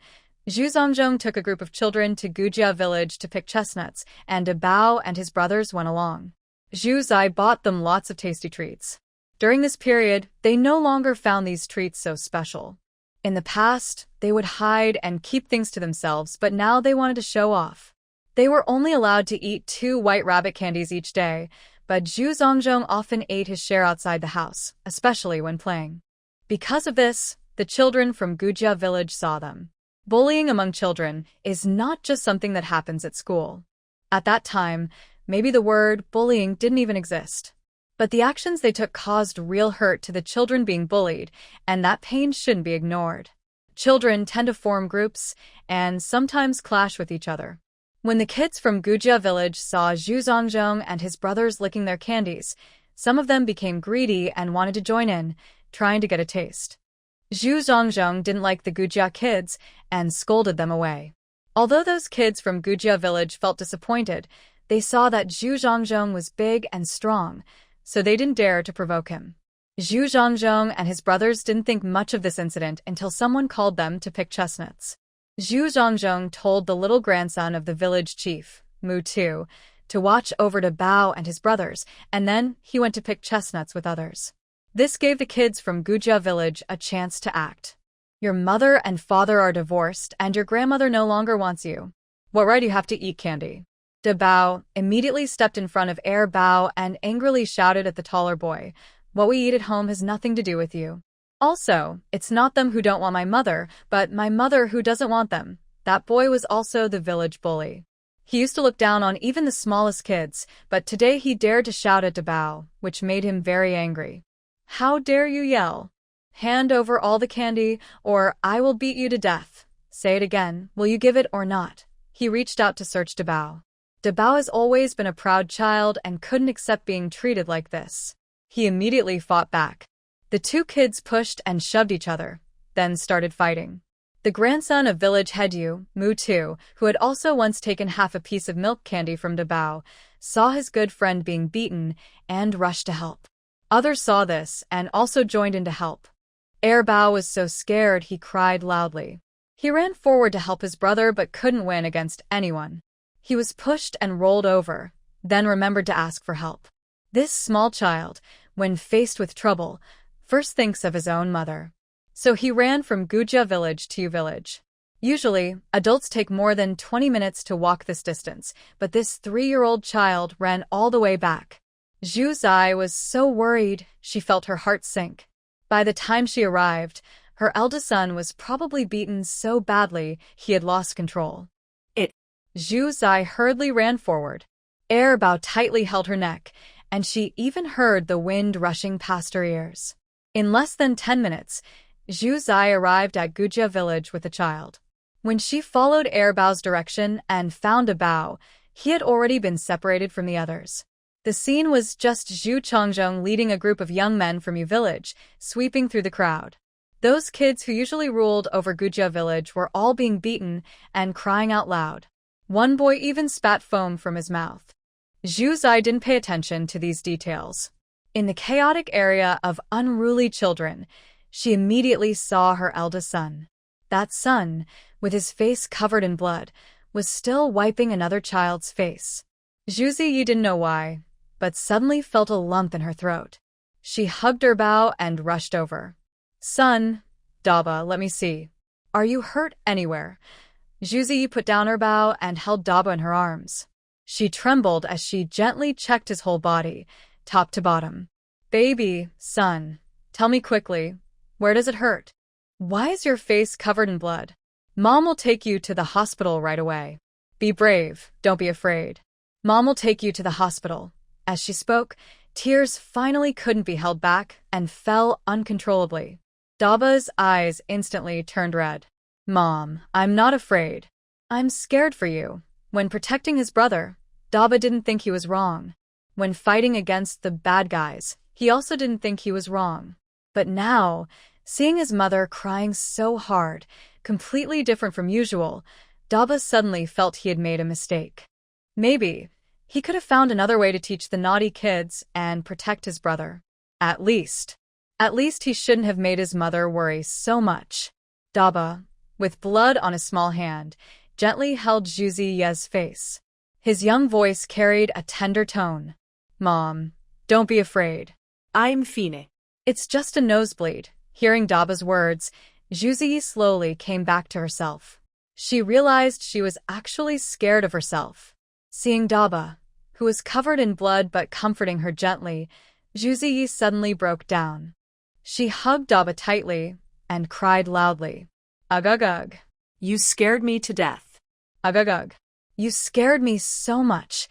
Zhu Zongzhong took a group of children to Gujia village to pick chestnuts, and Bao and his brothers went along. Zhu Zai bought them lots of tasty treats. During this period, they no longer found these treats so special. In the past, they would hide and keep things to themselves, but now they wanted to show off. They were only allowed to eat 2 white rabbit candies each day, but Zhu Zongzhong often ate his share outside the house, especially when playing. Because of this, the children from Gujia village saw them. Bullying among children is not just something that happens at school. At that time, maybe the word bullying didn't even exist. But the actions they took caused real hurt to the children being bullied, and that pain shouldn't be ignored. Children tend to form groups and sometimes clash with each other. When the kids from Gujia village saw Zhu Zongzhong and his brothers licking their candies, some of them became greedy and wanted to join in, trying to get a taste. Zhu Zongzhong didn't like the Gujia kids and scolded them away. Although those kids from Gujia village felt disappointed, they saw that Zhu Zongzhong was big and strong, so they didn't dare to provoke him. Zhu Zongzhong and his brothers didn't think much of this incident until someone called them to pick chestnuts. Zhu Zongzhong told the little grandson of the village chief, Mu Tu, to watch over Bao and his brothers, and then he went to pick chestnuts with others. This gave the kids from Gujia village a chance to act. Your mother and father are divorced, and your grandmother no longer wants you. What right do you have to eat candy? Bao immediately stepped in front of Bao and angrily shouted at the taller boy, What we eat at home has nothing to do with you. Also, it's not them who don't want my mother, but my mother who doesn't want them. That boy was also the village bully. He used to look down on even the smallest kids, but today he dared to shout at Dabao, which made him very angry. How dare you yell? Hand over all the candy, or I will beat you to death. Say it again, will you give it or not? He reached out to search Dabao. Dabao has always been a proud child and couldn't accept being treated like this. He immediately fought back. The two kids pushed and shoved each other, then started fighting. The grandson of village head Yu, Mu-tu, who had also once taken half a piece of milk candy from Dabao, saw his good friend being beaten and rushed to help. Others saw this and also joined in to help. Bao was so scared he cried loudly. He ran forward to help his brother but couldn't win against anyone. He was pushed and rolled over, then remembered to ask for help. This small child, when faced with trouble, first thinks of his own mother. So he ran from Gujia village to Yu village. Usually, adults take more than 20 minutes to walk this distance, but this 3-year-old child ran all the way back. Zhu Zai was so worried, she felt her heart sink. By the time she arrived, her eldest son was probably beaten so badly he had lost control. Zhu Zai hurriedly ran forward. Bao tightly held her neck, and she even heard the wind rushing past her ears. In less than 10 minutes, Zhu Zai arrived at Gujia village with the child. When she followed Bao's direction and found Bao, he had already been separated from the others. The scene was just Zhu Chongzhong leading a group of young men from Yu village, sweeping through the crowd. Those kids who usually ruled over Gujia village were all being beaten and crying out loud. One boy even spat foam from his mouth. Zhu Zai didn't pay attention to these details. In the chaotic area of unruly children, she immediately saw her eldest son. That son, with his face covered in blood, was still wiping another child's face. Zhu Ziyi didn't know why, but suddenly felt a lump in her throat. She hugged Bao and rushed over. Son, Daba, let me see. Are you hurt anywhere? Zhu Ziyi put down Bao and held Daba in her arms. She trembled as she gently checked his whole body, top to bottom. Baby, son, tell me quickly, where does it hurt? Why is your face covered in blood? Mom will take you to the hospital right away. Be brave, don't be afraid. Mom will take you to the hospital. As she spoke, tears finally couldn't be held back and fell uncontrollably. Daba's eyes instantly turned red. Mom, I'm not afraid. I'm scared for you. When protecting his brother, Daba didn't think he was wrong. When fighting against the bad guys, he also didn't think he was wrong. But now, seeing his mother crying so hard, completely different from usual, Daba suddenly felt he had made a mistake. Maybe he could have found another way to teach the naughty kids and protect his brother. At least he shouldn't have made his mother worry so much. Daba, with blood on his small hand, gently held Zhu Ziyi's face. His young voice carried a tender tone. Mom, don't be afraid. I'm fine. It's just a nosebleed. Hearing Daba's words, Zhu Ziyi slowly came back to herself. She realized she was actually scared of herself. Seeing Daba, who was covered in blood but comforting her gently, Zhu Ziyi suddenly broke down. She hugged Daba tightly and cried loudly. Ugh. You scared me to death. Ugh. You scared me so much.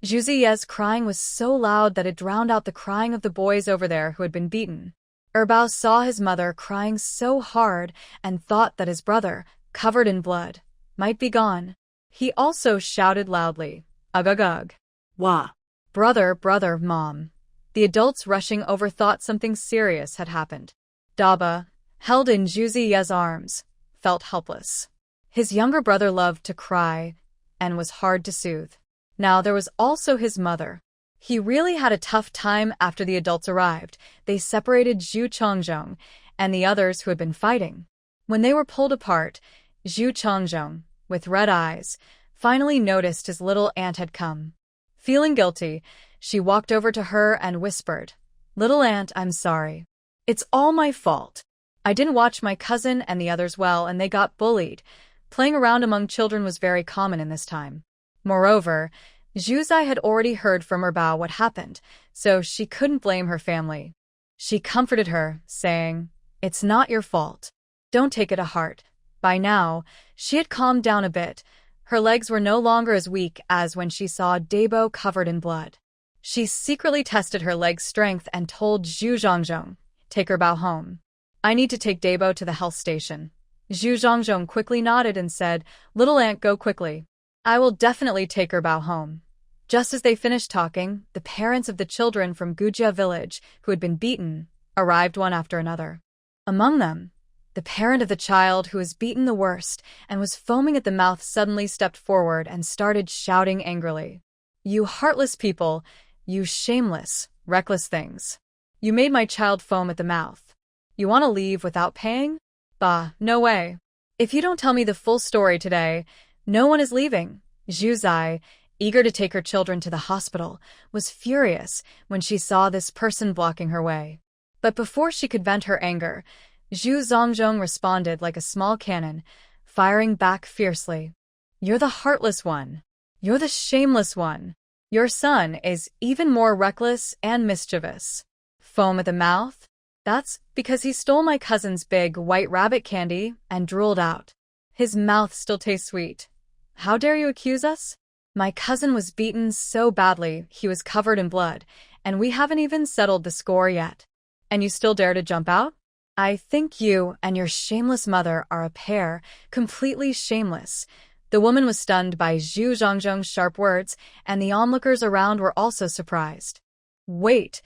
Zhu Ziyi's crying was so loud that it drowned out the crying of the boys over there who had been beaten. Bao saw his mother crying so hard and thought that his brother, covered in blood, might be gone. He also shouted loudly, Ugh. Wah. Brother, Mom. The adults rushing over thought something serious had happened. Daba, held in Zhu Ziyi's arms, felt helpless. His younger brother loved to cry and was hard to soothe. Now there was also his mother. He really had a tough time after the adults arrived. They separated Zhu Chongzhong and the others who had been fighting. When they were pulled apart, Zhu Chongzhong, with red eyes, finally noticed his little aunt had come. Feeling guilty, she walked over to her and whispered, Little aunt, I'm sorry. It's all my fault. I didn't watch my cousin and the others well and they got bullied. Playing around among children was very common in this time. Moreover, Zhu Zai had already heard from Bao what happened, so she couldn't blame her family. She comforted her, saying, It's not your fault. Don't take it to heart. By now, she had calmed down a bit. Her legs were no longer as weak as when she saw Dabo covered in blood. She secretly tested her leg's strength and told Zhu Zhongzhong, "Take her Bao home. I need to take Dabo to the health station." Zhu Zhongzhong quickly nodded and said, "Little aunt, go quickly. I will definitely take her Bao home." Just as they finished talking, the parents of the children from Gujia village, who had been beaten, arrived one after another. Among them, the parent of the child who was beaten the worst and was foaming at the mouth suddenly stepped forward and started shouting angrily. "You heartless people, you shameless, reckless things. You made my child foam at the mouth. You want to leave without paying? Bah, no way. If you don't tell me the full story today, no one is leaving." Zhu Zai, eager to take her children to the hospital, was furious when she saw this person blocking her way. But before she could vent her anger, Zhu Zongzhong responded like a small cannon, firing back fiercely. "You're the heartless one. You're the shameless one. Your son is even more reckless and mischievous. Foam at the mouth? That's because he stole my cousin's big white rabbit candy and drooled out. His mouth still tastes sweet. How dare you accuse us? My cousin was beaten so badly he was covered in blood, and we haven't even settled the score yet. And you still dare to jump out? I think you and your shameless mother are a pair, completely shameless." The woman was stunned by Zhu Zhongzhong's sharp words, and the onlookers around were also surprised. "Wait,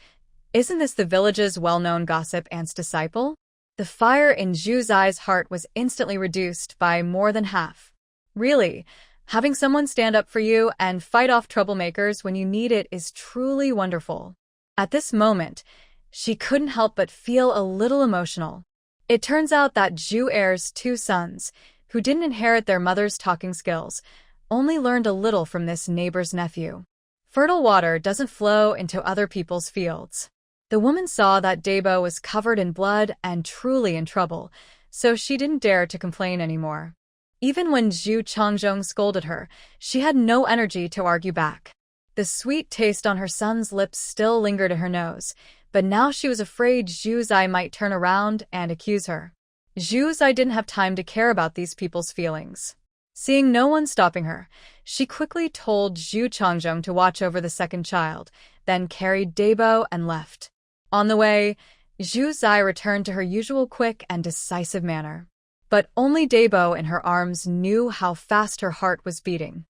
isn't this the village's well-known gossip aunt's disciple?" The fire in Zhu Zai's heart was instantly reduced by more than half. Really, having someone stand up for you and fight off troublemakers when you need it is truly wonderful. At this moment, she couldn't help but feel a little emotional. It turns out that Zhu Er's two sons, who didn't inherit their mother's talking skills, only learned a little from this neighbor's nephew. Fertile water doesn't flow into other people's fields. The woman saw that Dabo was covered in blood and truly in trouble, so she didn't dare to complain anymore. Even when Zhu Chongzhong scolded her, she had no energy to argue back. The sweet taste on her son's lips still lingered in her nose, but now she was afraid Zhu Zai might turn around and accuse her. Zhu Zai didn't have time to care about these people's feelings. Seeing no one stopping her, she quickly told Zhu Chongzhong to watch over the second child, then carried Dabo and left. On the way, Zhu Zai returned to her usual quick and decisive manner. But only Dabo in her arms knew how fast her heart was beating.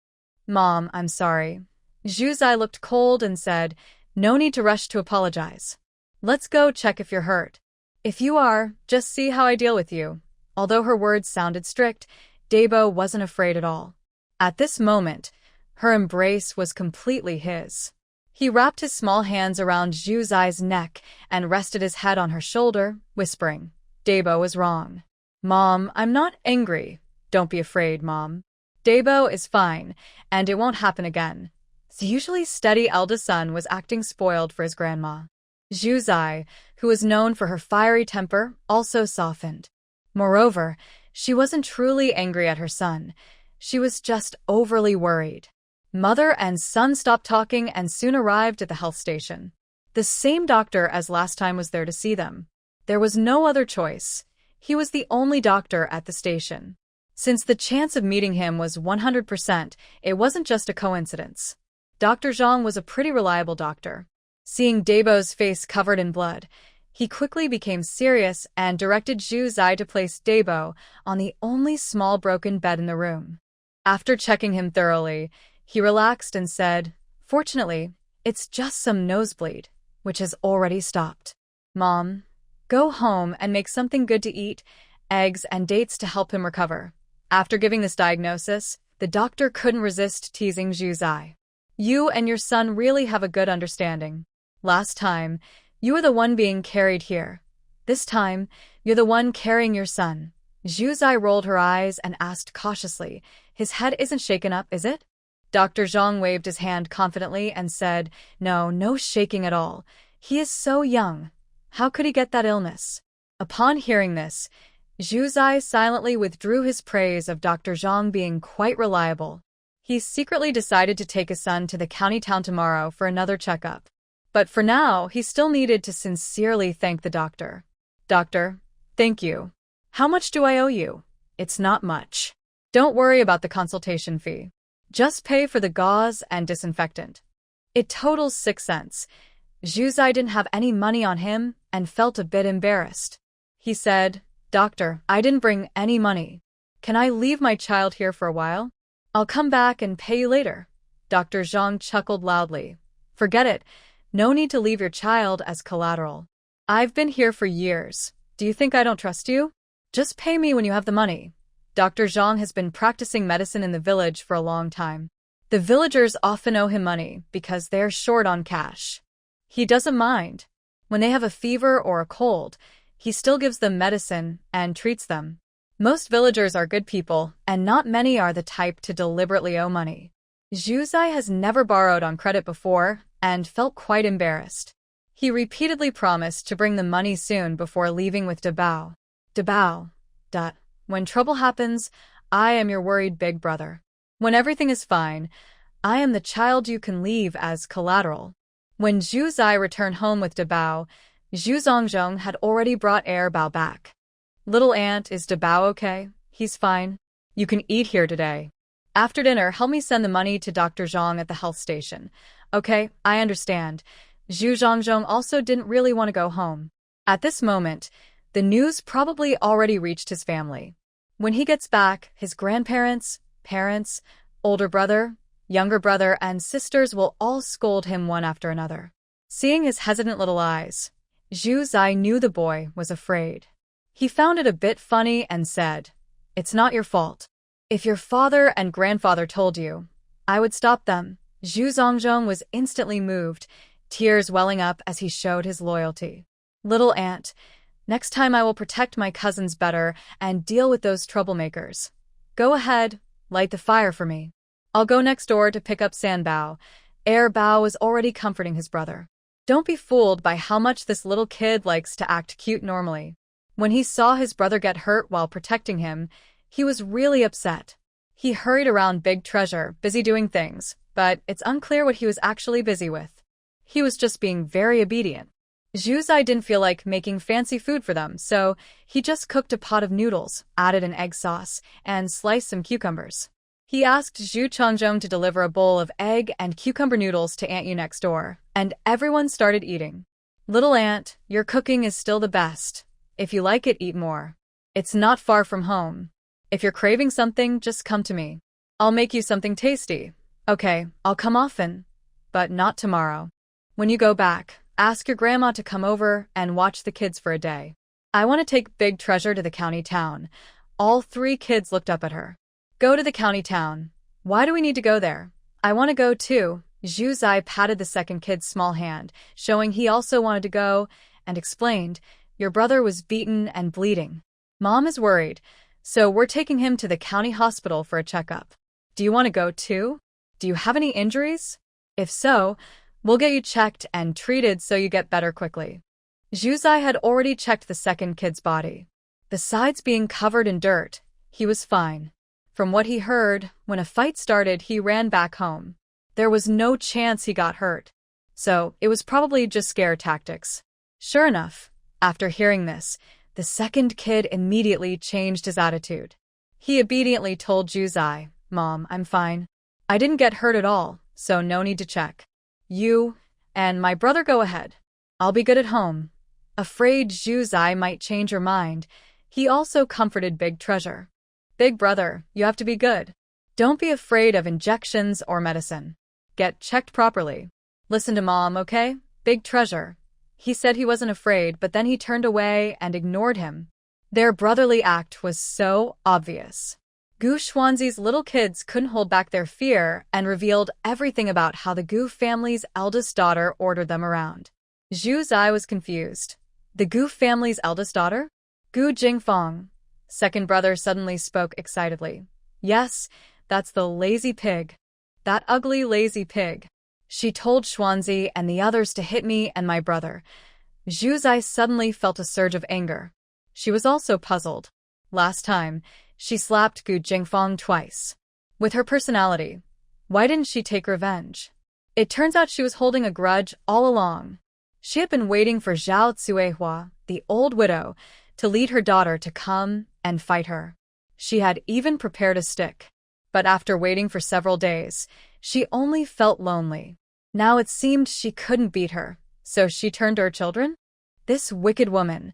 "Mom, I'm sorry." Zhu Zai looked cold and said, "No need to rush to apologize. Let's go check if you're hurt. If you are, just see how I deal with you." Although her words sounded strict, Dabo wasn't afraid at all. At this moment, her embrace was completely his. He wrapped his small hands around Zhu Zai's neck and rested his head on her shoulder, whispering, "Dabo is wrong." "Mom, I'm not angry. Don't be afraid, Mom. Dabo is fine, and it won't happen again." The usually steady eldest son was acting spoiled for his grandma. Zhu Zai, who was known for her fiery temper, also softened. Moreover, she wasn't truly angry at her son. She was just overly worried. Mother and son stopped talking and soon arrived at the health station. The same doctor as last time was there to see them. There was no other choice. He was the only doctor at the station. Since the chance of meeting him was 100%, it wasn't just a coincidence. Dr. Zhang was a pretty reliable doctor. Seeing Dabo's face covered in blood, he quickly became serious and directed Zhu Zai to place Dabo on the only small broken bed in the room. After checking him thoroughly, he relaxed and said, "Fortunately, it's just some nosebleed, which has already stopped. Mom, go home and make something good to eat, eggs and dates to help him recover." After giving this diagnosis, the doctor couldn't resist teasing Zhu Zai. "You and your son really have a good understanding. Last time, you were the one being carried here. This time, you're the one carrying your son." Zhu Zai rolled her eyes and asked cautiously, "His head isn't shaken up, is it?" Dr. Zhang waved his hand confidently and said, No shaking at all. He is so young. How could he get that illness?" Upon hearing this, Zhu Zai silently withdrew his praise of Dr. Zhang being quite reliable. He secretly decided to take his son to the county town tomorrow for another checkup. But for now, he still needed to sincerely thank the doctor. "Doctor, Thank you. How much do I owe you? It's not much. Don't worry about the consultation fee. Just pay for the gauze and disinfectant. It totals 6 cents. Zhu Zai didn't have any money on him and felt a bit embarrassed. He said, Doctor, I didn't bring any money. Can I leave my child here for a while? I'll come back and pay you later. Dr. Zhang chuckled loudly. Forget it. No need to leave your child as collateral. I've been here for years. Do you think I don't trust you? Just pay me when you have the money. Dr. Zhang has been practicing medicine in the village for a long time. The villagers often owe him money because they're short on cash. He doesn't mind. When they have a fever or a cold, he still gives them medicine and treats them. Most villagers are good people, and not many are the type to deliberately owe money. Zhu Zai has never borrowed on credit before and felt quite embarrassed. He repeatedly promised to bring the money soon before leaving with Dabao. Dabao. When trouble happens, I am your worried big brother. When everything is fine, I am the child you can leave as collateral. When Zhu Zai returned home with Dabao, Zhu Zongzhong had already brought Bao back. Little aunt, is Dabao okay? He's fine. You can eat here today. After dinner, help me send the money to Dr. Zhang at the health station. Okay, I understand. Zhu Zongzhong also didn't really want to go home. At this moment, the news probably already reached his family. When he gets back, his grandparents, parents, older brother, younger brother, and sisters will all scold him one after another. Seeing his hesitant little eyes, Zhu Zai knew the boy was afraid. He found it a bit funny and said, It's not your fault. If your father and grandfather told you, I would stop them. Zhu Zongzhong was instantly moved, tears welling up as he showed his loyalty. Little aunt, next time I will protect my cousins better and deal with those troublemakers. Go ahead, light the fire for me. I'll go next door to pick up Sanbao. Bao was already comforting his brother. Don't be fooled by how much this little kid likes to act cute normally. When he saw his brother get hurt while protecting him, he was really upset. He hurried around Big Treasure, busy doing things, but it's unclear what he was actually busy with. He was just being very obedient. Zhu Zai didn't feel like making fancy food for them, so he just cooked a pot of noodles, added an egg sauce, and sliced some cucumbers. He asked Zhu Chongzhong to deliver a bowl of egg and cucumber noodles to Aunt Yu next door, and everyone started eating. Little aunt, your cooking is still the best. If you like it, eat more. It's not far from home. If you're craving something, just come to me. I'll make you something tasty. Okay, I'll come often, but not tomorrow. When you go back, ask your grandma to come over and watch the kids for a day. I want to take Big Treasure to the county town. All 3 kids looked up at her. Go to the county town. Why do we need to go there? I want to go too. Zhu Zai patted the second kid's small hand, showing he also wanted to go, and explained, Your brother was beaten and bleeding. Mom is worried, so we're taking him to the county hospital for a checkup. Do you want to go too? Do you have any injuries? If so, we'll get you checked and treated so you get better quickly. Zhu Zai had already checked the second kid's body. Besides being covered in dirt, he was fine. From what he heard, when a fight started, he ran back home. There was no chance he got hurt. So, it was probably just scare tactics. Sure enough, after hearing this, the second kid immediately changed his attitude. He obediently told Zhu Zai, Mom, I'm fine. I didn't get hurt at all, so no need to check. You and my brother go ahead. I'll be good at home. Afraid Zhu Zai might change her mind, he also comforted Big Treasure. Big brother, you have to be good. Don't be afraid of injections or medicine. Get checked properly. Listen to Mom, okay? Big Treasure. He said he wasn't afraid, but then he turned away and ignored him. Their brotherly act was so obvious. Gu Xuanzi's little kids couldn't hold back their fear and revealed everything about how the Gu family's eldest daughter ordered them around. Zhu Zai was confused. The Gu family's eldest daughter? Gu Jingfang. Second brother suddenly spoke excitedly. Yes, that's the lazy pig. That ugly lazy pig. She told Xuanzi and the others to hit me and my brother. Zhu Zai suddenly felt a surge of anger. She was also puzzled. Last time, she slapped Gu Jingfang twice. With her personality, why didn't she take revenge? It turns out she was holding a grudge all along. She had been waiting for Zhao Cuehua, the old widow, to lead her daughter to come and fight her. She had even prepared a stick. But after waiting for several days, she only felt lonely. Now it seemed she couldn't beat her, so she turned to her children? This wicked woman.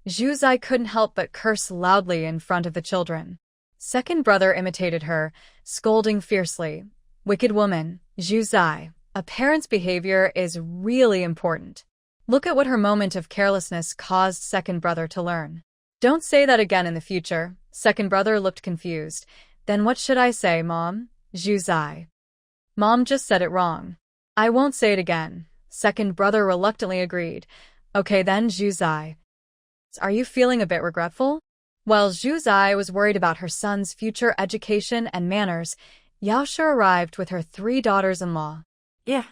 Zhu Zai couldn't help but curse loudly in front of the children. Second brother imitated her, scolding fiercely. Wicked woman, Zhu Zai. A parent's behavior is really important. Look at what her moment of carelessness caused second brother to learn. Don't say that again in the future. Second brother looked confused. Then what should I say, Mom? Zhu Zai. Mom just said it wrong. I won't say it again. Second brother reluctantly agreed. Okay then, Zhu Zai. Are you feeling a bit regretful? While Zhu Zai was worried about her son's future education and manners, Yao Shi arrived with her 3 daughters-in-law. Yeah,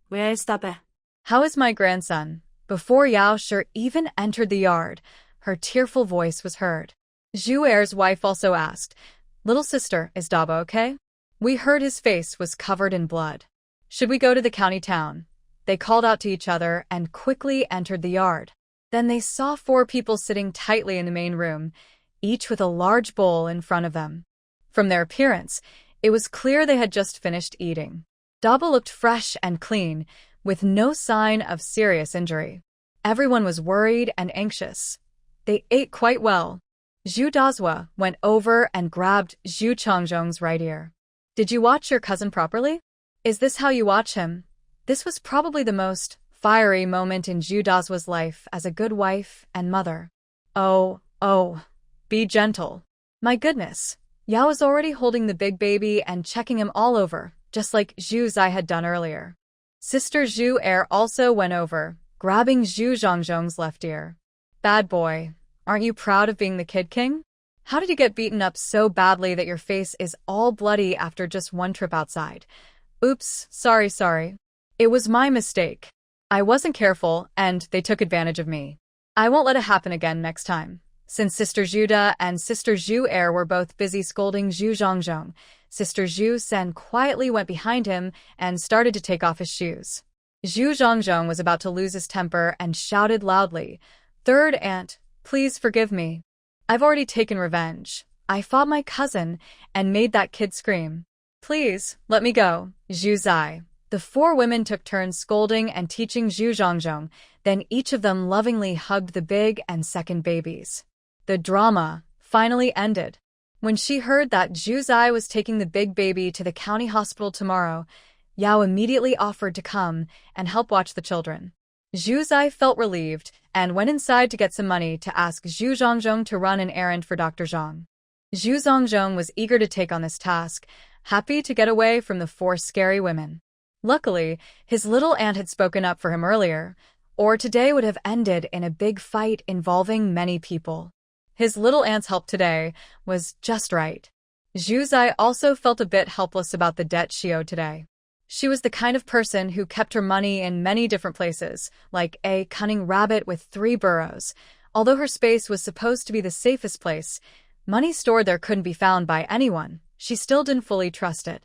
where is Tabe? How is my grandson? Before Yao Shi even entered the yard, her tearful voice was heard. Zhu Er's wife also asked, Little sister, is Dabo okay? We heard his face was covered in blood. Should we go to the county town? They called out to each other and quickly entered the yard. Then they saw 4 people sitting tightly in the main room, each with a large bowl in front of them. From their appearance, it was clear they had just finished eating. Dabo looked fresh and clean, with no sign of serious injury. Everyone was worried and anxious. They ate quite well. Zhu Dazhua went over and grabbed Zhu Changzhong's right ear. Did you watch your cousin properly? Is this how you watch him? This was probably the most fiery moment in Zhu Dazhua's life as a good wife and mother. Oh, be gentle. My goodness. Yao was already holding the big baby and checking him all over, just like Zhu Zai had done earlier. Sister Zhu Er also went over, grabbing Zhu Zhangzhong's left ear. Bad boy, aren't you proud of being the Kid King? How did you get beaten up so badly that your face is all bloody after just one trip outside? Oops, sorry. It was my mistake. I wasn't careful, and they took advantage of me. I won't let it happen again next time. Since Sister Zhuda and Sister Zhu Er were both busy scolding Zhu Zhangzhong, Sister Zhu Sen quietly went behind him and started to take off his shoes. Zhu Zhangzhong was about to lose his temper and shouted loudly, Third aunt, please forgive me. I've already taken revenge. I fought my cousin and made that kid scream. Please, let me go, Zhu Zai. The 4 women took turns scolding and teaching Zhu Zhangzhong, then each of them lovingly hugged the big and second babies. The drama finally ended. When she heard that Zhu Zai was taking the big baby to the county hospital tomorrow, Yao immediately offered to come and help watch the children. Zhu Zai felt relieved and went inside to get some money to ask Zhu Zhangzhong to run an errand for Dr. Zhang. Zhu Zhangzhong was eager to take on this task, happy to get away from the 4 scary women. Luckily, his little aunt had spoken up for him earlier, or today would have ended in a big fight involving many people. His little aunt's help today was just right. Zhu Zai also felt a bit helpless about the debt she owed today. She was the kind of person who kept her money in many different places, like a cunning rabbit with 3 burrows. Although her space was supposed to be the safest place, money stored there couldn't be found by anyone. She still didn't fully trust it.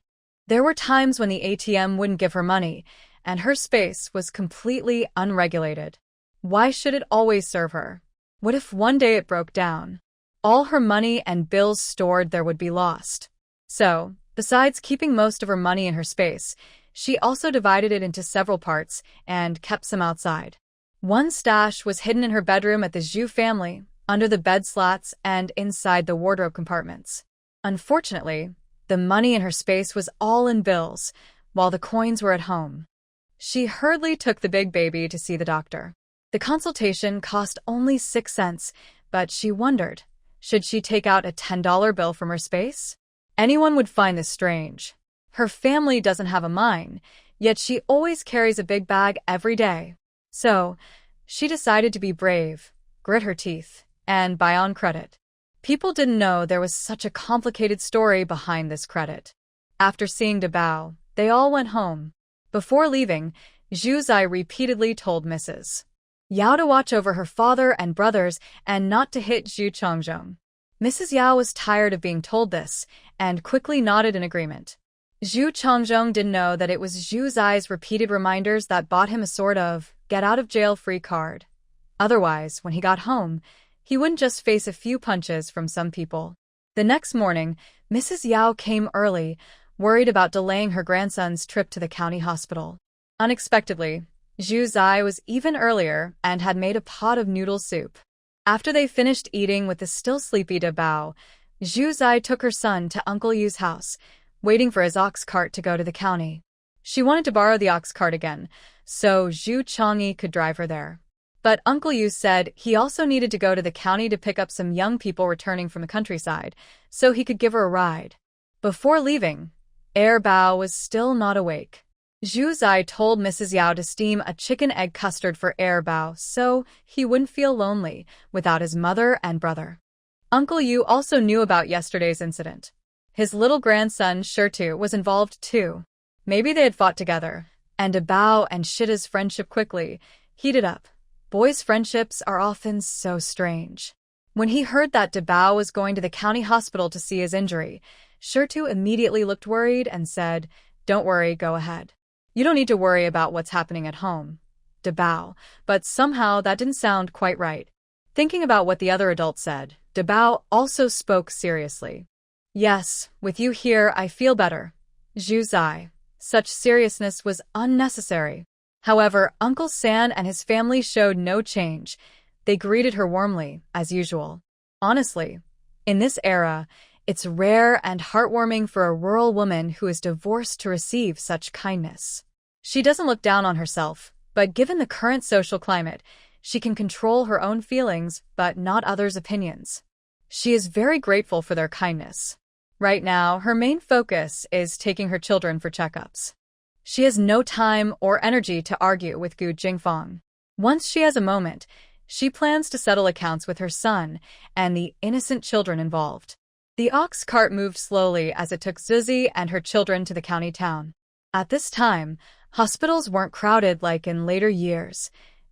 There were times when the ATM wouldn't give her money, and her space was completely unregulated. Why should it always serve her? What if one day it broke down? All her money and bills stored there would be lost. So, besides keeping most of her money in her space, she also divided it into several parts and kept some outside. One stash was hidden in her bedroom at the Zhu family, under the bed slats and inside the wardrobe compartments. Unfortunately, the money in her space was all in bills, while the coins were at home. She hurriedly took the big baby to see the doctor. The consultation cost only 6 cents, but she wondered, should she take out a $10 bill from her space? Anyone would find this strange. Her family doesn't have a mine, yet she always carries a big bag every day. So, she decided to be brave, grit her teeth, and buy on credit. People didn't know there was such a complicated story behind this credit. After seeing Dabao, they all went home. Before leaving, Zhu Zai repeatedly told Mrs. Yao to watch over her father and brothers and not to hit Zhu Changzhong. Mrs. Yao was tired of being told this and quickly nodded in agreement. Zhu Changzhong didn't know that it was Zhu Zai's repeated reminders that bought him a sort of get-out-of-jail-free card. Otherwise, when he got home, He wouldn't just face a few punches from some people. The next morning, Mrs. Yao came early, worried about delaying her grandson's trip to the county hospital. Unexpectedly, Zhu Zai was even earlier and had made a pot of noodle soup. After they finished eating with the still sleepy De Bao, Zhu Zai took her son to Uncle Yu's house, waiting for his ox cart to go to the county. She wanted to borrow the ox cart again, so Zhu Changyi could drive her there. But Uncle Yu said he also needed to go to the county to pick up some young people returning from the countryside, so he could give her a ride. Before leaving, Bao was still not awake. Zhu Zai told Mrs. Yao to steam a chicken egg custard for Bao so he wouldn't feel lonely without his mother and brother. Uncle Yu also knew about yesterday's incident. His little grandson, Shirtu, was involved too. Maybe they had fought together, and Bao and Shida's friendship quickly heated up. Boys' friendships are often so strange. When he heard that Bao was going to the county hospital to see his injury, Shirtu immediately looked worried and said, "Don't worry, go ahead. You don't need to worry about what's happening at home." Bao, but somehow that didn't sound quite right. Thinking about what the other adults said, Bao also spoke seriously. "Yes, with you here I feel better. Zhu Zai." Such seriousness was unnecessary. However, Uncle San and his family showed no change. They greeted her warmly, as usual. Honestly, in this era, it's rare and heartwarming for a rural woman who is divorced to receive such kindness. She doesn't look down on herself, but given the current social climate, she can control her own feelings but not others' opinions. She is very grateful for their kindness. Right now, her main focus is taking her children for checkups. She has no time or energy to argue with Gu Jingfang. Once she has a moment, she plans to settle accounts with her son and the innocent children involved. The ox cart moved slowly as it took Zuzi and her children to the county town. At this time, hospitals weren't crowded like in later years.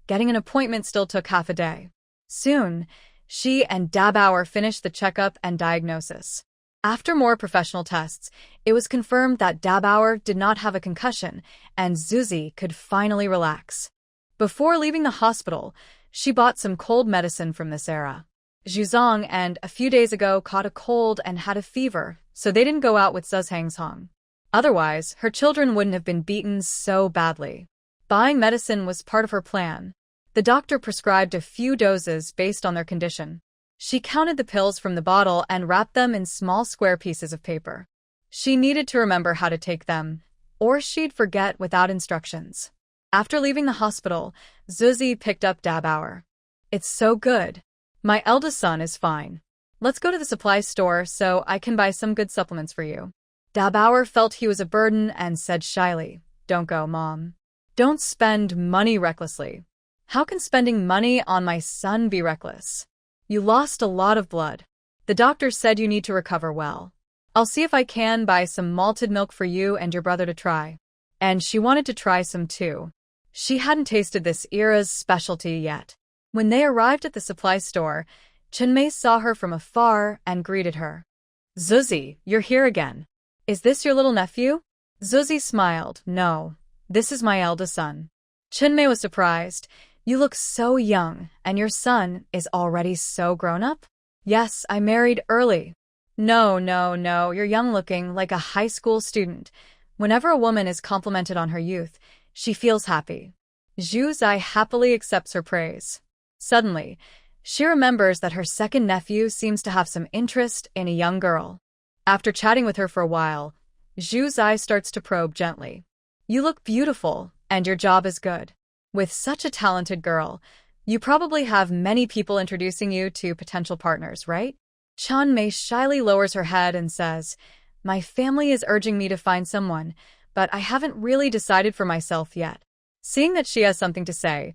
Getting an appointment still took half a day. Soon, she and Dabauer finished the checkup and diagnosis. After more professional tests, it was confirmed that Dabauer did not have a concussion, and Zuzi could finally relax. Before leaving the hospital, she bought some cold medicine from this era. Zhuzong and a few days ago caught a cold and had a fever, so they didn't go out with Zuzhangshong. Otherwise, her children wouldn't have been beaten so badly. Buying medicine was part of her plan. The doctor prescribed a few doses based on their condition. She counted the pills from the bottle and wrapped them in small square pieces of paper. She needed to remember how to take them, or she'd forget without instructions. After leaving the hospital, Zuzi picked up Dabauer. "It's so good. My eldest son is fine. Let's go to the supply store so I can buy some good supplements for you." Dabauer felt he was a burden and said shyly, "Don't go, Mom. Don't spend money recklessly." "How can spending money on my son be reckless? You lost a lot of blood. The doctor said you need to recover well. I'll see if I can buy some malted milk for you and your brother to try." And she wanted to try some too. She hadn't tasted this era's specialty yet. When they arrived at the supply store, Chenmei saw her from afar and greeted her. "Zuzi, you're here again. Is this your little nephew?" Zuzi smiled. "No, this is my eldest son." Chenmei was surprised. "You look so young, and your son is already so grown up?" "Yes, I married early." No, you're young looking like a high school student." Whenever a woman is complimented on her youth, she feels happy. Zhu Zai happily accepts her praise. Suddenly, she remembers that her second nephew seems to have some interest in a young girl. After chatting with her for a while, Zhu Zai starts to probe gently. "You look beautiful, and your job is good. With such a talented girl, you probably have many people introducing you to potential partners, right?" Chan Mei shyly lowers her head and says, "My family is urging me to find someone, but I haven't really decided for myself yet." Seeing that she has something to say,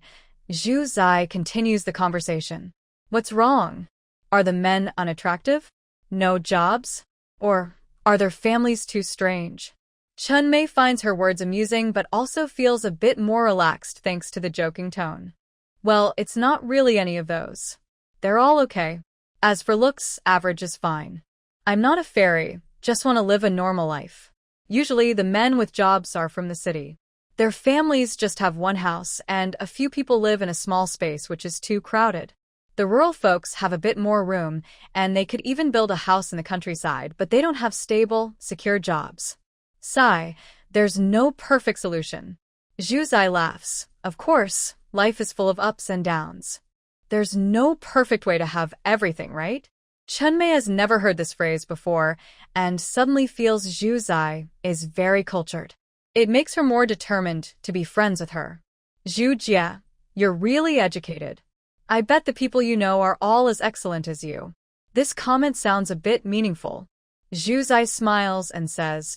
Zhu Zai continues the conversation. "What's wrong? Are the men unattractive? No jobs? Or are their families too strange?" Chun Mei finds her words amusing but also feels a bit more relaxed thanks to the joking tone. "Well, it's not really any of those. They're all okay. As for looks, average is fine. I'm not a fairy, just want to live a normal life. Usually the men with jobs are from the city. Their families just have one house and a few people live in a small space which is too crowded. The rural folks have a bit more room, and they could even build a house in the countryside, but they don't have stable, secure jobs. Sigh, there's no perfect solution. Zhu Zai laughs. Of course, life is full of ups and downs. There's no perfect way to have everything, right? Chunmei has never heard this phrase before, and suddenly feels Zhu Zai is very cultured. It makes her more determined to be friends with her. Zhu Jie, you're really educated. I bet the people you know are all as excellent as you. This comment sounds a bit meaningful. Zhu Zai smiles and says,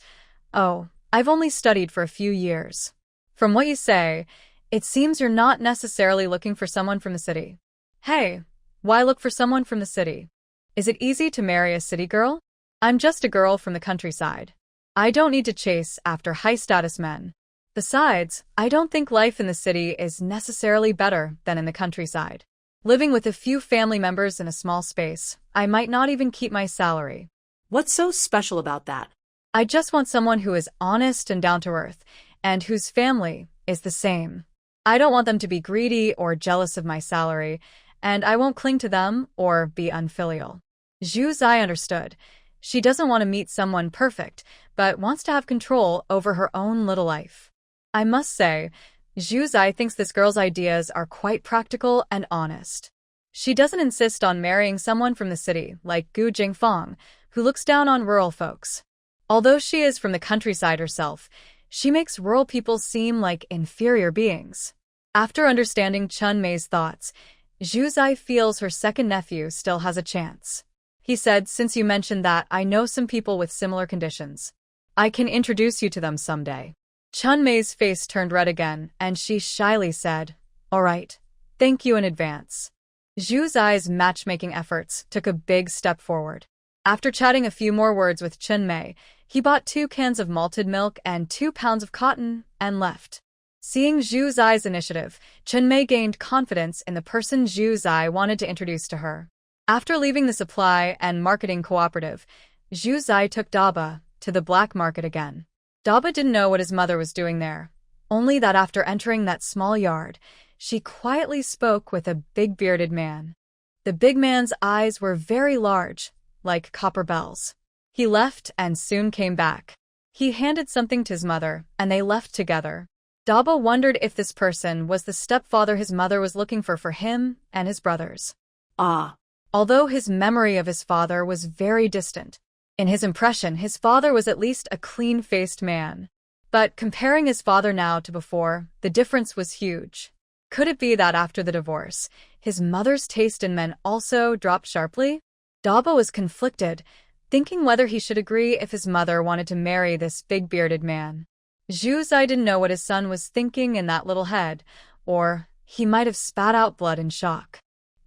Oh, I've only studied for a few years. From what you say, it seems you're not necessarily looking for someone from the city. Hey, why look for someone from the city? Is it easy to marry a city girl? I'm just a girl from the countryside. I don't need to chase after high-status men. Besides, I don't think life in the city is necessarily better than in the countryside. Living with a few family members in a small space, I might not even keep my salary. What's so special about that? I just want someone who is honest and down to earth, and whose family is the same. I don't want them to be greedy or jealous of my salary, and I won't cling to them or be unfilial. Zhu Zai understood. She doesn't want to meet someone perfect, but wants to have control over her own little life. I must say, Zhu Zai thinks this girl's ideas are quite practical and honest. She doesn't insist on marrying someone from the city, like Gu Jingfang, who looks down on rural folks. Although she is from the countryside herself, she makes rural people seem like inferior beings. After understanding Chunmei's thoughts, Zhu Zai feels her second nephew still has a chance. He said, Since you mentioned that, I know some people with similar conditions. I can introduce you to them someday. Chunmei's face turned red again, and she shyly said, All right, thank you in advance. Zhu Zai's matchmaking efforts took a big step forward. After chatting a few more words with Chunmei, he bought 2 cans of malted milk and 2 pounds of cotton and left. Seeing Zhu Zai's initiative, Chunmei gained confidence in the person Zhu Zai wanted to introduce to her. After leaving the supply and marketing cooperative, Zhu Zai took Daba to the black market again. Daba didn't know what his mother was doing there, only that after entering that small yard, she quietly spoke with a big bearded man. The big man's eyes were very large, like copper bells. He left and soon came back. He handed something to his mother, and they left together. Daba wondered if this person was the stepfather his mother was looking for him and his brothers. Although his memory of his father was very distant, in his impression, his father was at least a clean-faced man. But comparing his father now to before, the difference was huge. Could it be that after the divorce, his mother's taste in men also dropped sharply? Daba was conflicted, thinking whether he should agree if his mother wanted to marry this big-bearded man. Zhu Zai didn't know what his son was thinking in that little head, or he might have spat out blood in shock.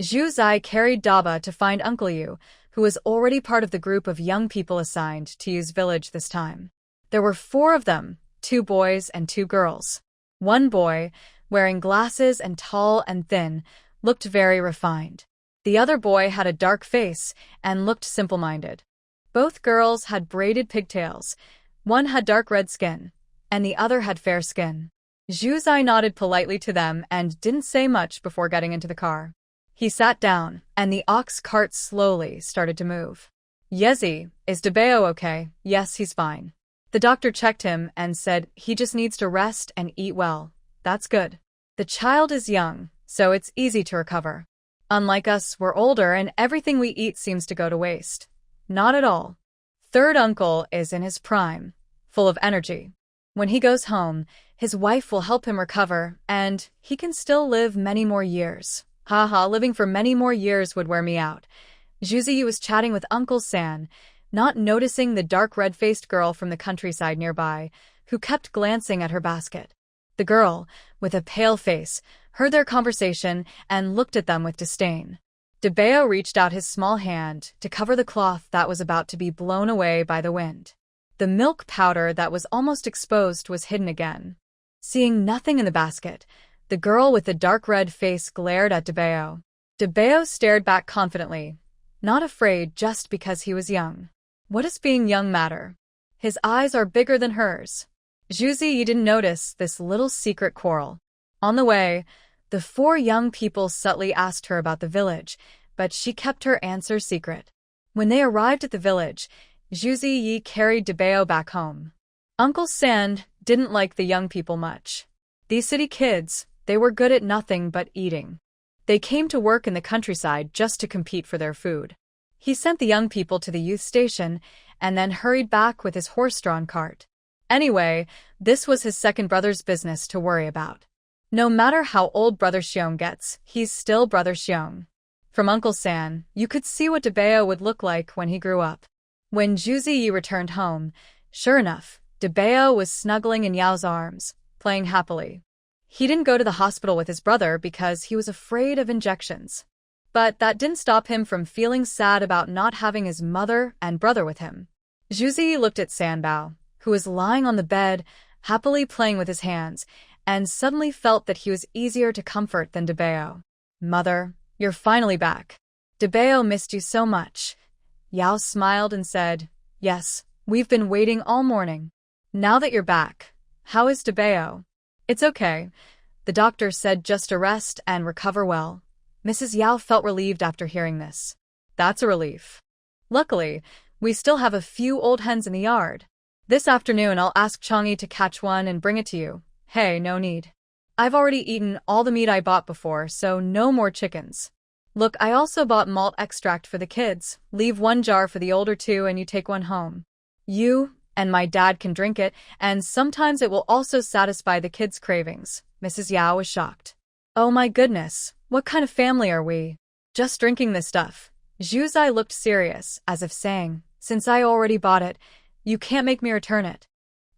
Zhu Zai carried Daba to find Uncle Yu, who was already part of the group of young people assigned to Yu's village this time. There were 4 of them, 2 boys and 2 girls. One boy, wearing glasses and tall and thin, looked very refined. The other boy had a dark face and looked simple-minded. Both girls had braided pigtails. One had dark red skin, and the other had fair skin. Zhu Zai nodded politely to them and didn't say much before getting into the car. He sat down, and the ox cart slowly started to move. Yezi, is Debeo okay? Yes, he's fine. The doctor checked him and said he just needs to rest and eat well. That's good. The child is young, so it's easy to recover. Unlike us, we're older and everything we eat seems to go to waste. Not at all. Third uncle is in his prime, full of energy. When he goes home, his wife will help him recover, and he can still live many more years. Haha, living for many more years would wear me out. Zhu Ziyu was chatting with Uncle San, not noticing the dark red-faced girl from the countryside nearby, who kept glancing at her basket. The girl, with a pale face, heard their conversation and looked at them with disdain. Debeo reached out his small hand to cover the cloth that was about to be blown away by the wind. The milk powder that was almost exposed was hidden again. Seeing nothing in the basket, the girl with the dark red face glared at Debeo. Debeo stared back confidently, not afraid just because he was young. What does being young matter? His eyes are bigger than hers. Zhu Ziyi didn't notice this little secret quarrel. On the way, The four young people subtly asked her about the village, but she kept her answer secret. When they arrived at the village, Zhu Ziyi carried Debeo back home. Uncle Sand didn't like the young people much. These city kids, they were good at nothing but eating. They came to work in the countryside just to compete for their food. He sent the young people to the youth station and then hurried back with his horse-drawn cart. Anyway, this was his second brother's business to worry about. No matter how old Brother Xiong gets, he's still Brother Xiong. From Uncle San, you could see what Debeo would look like when he grew up. When Zhu Ziyi returned home, sure enough, Debeo was snuggling in Yao's arms, playing happily. He didn't go to the hospital with his brother because he was afraid of injections. But that didn't stop him from feeling sad about not having his mother and brother with him. Zhu Ziyi looked at Sanbao, who was lying on the bed, happily playing with his hands, and suddenly felt that he was easier to comfort than Debeo. "Mother, you're finally back. Debeo missed you so much." Yao smiled and said, "Yes, we've been waiting all morning. Now that you're back, how is Debeo?" "It's okay. The doctor said just to rest and recover well." Mrs. Yao felt relieved after hearing this. "That's a relief. Luckily, we still have a few old hens in the yard. This afternoon I'll ask Chang'e to catch one and bring it to you." "Hey, no need. I've already eaten all the meat I bought before, so no more chickens. Look, I also bought malt extract for the kids. Leave one jar for the older two and you take one home. You and my dad can drink it, and sometimes it will also satisfy the kids' cravings." Mrs. Yao was shocked. "Oh my goodness, what kind of family are we? Just drinking this stuff?" Zhu Zai looked serious, as if saying, "Since I already bought it, you can't make me return it."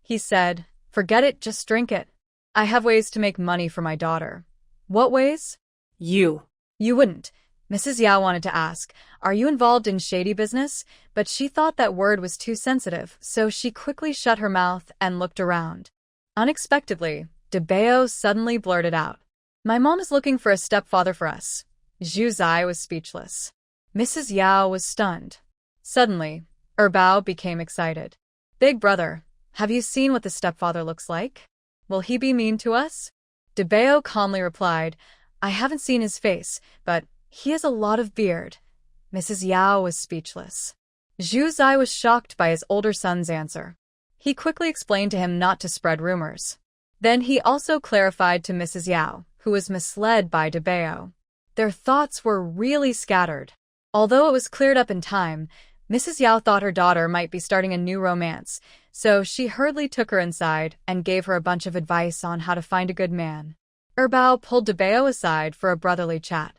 He said, "Forget it, just drink it. I have ways to make money for my daughter." "What ways?" You wouldn't." Mrs. Yao wanted to ask, "Are you involved in shady business?" But she thought that word was too sensitive, so she quickly shut her mouth and looked around. Unexpectedly, Debeo suddenly blurted out, "My mom is looking for a stepfather for us." Zhu Zai was speechless. Mrs. Yao was stunned. Suddenly, Bao became excited. "Big brother, have you seen what the stepfather looks like? Will he be mean to us?" Debeo calmly replied, "I haven't seen his face, but he has a lot of beard." Mrs. Yao was speechless. Zhu Zai was shocked by his older son's answer. He quickly explained to him not to spread rumors. Then he also clarified to Mrs. Yao, who was misled by Debeo. Their thoughts were really scattered. Although it was cleared up in time, Mrs. Yao thought her daughter might be starting a new romance, so she hurriedly took her inside and gave her a bunch of advice on how to find a good man. Bao pulled Debeo aside for a brotherly chat.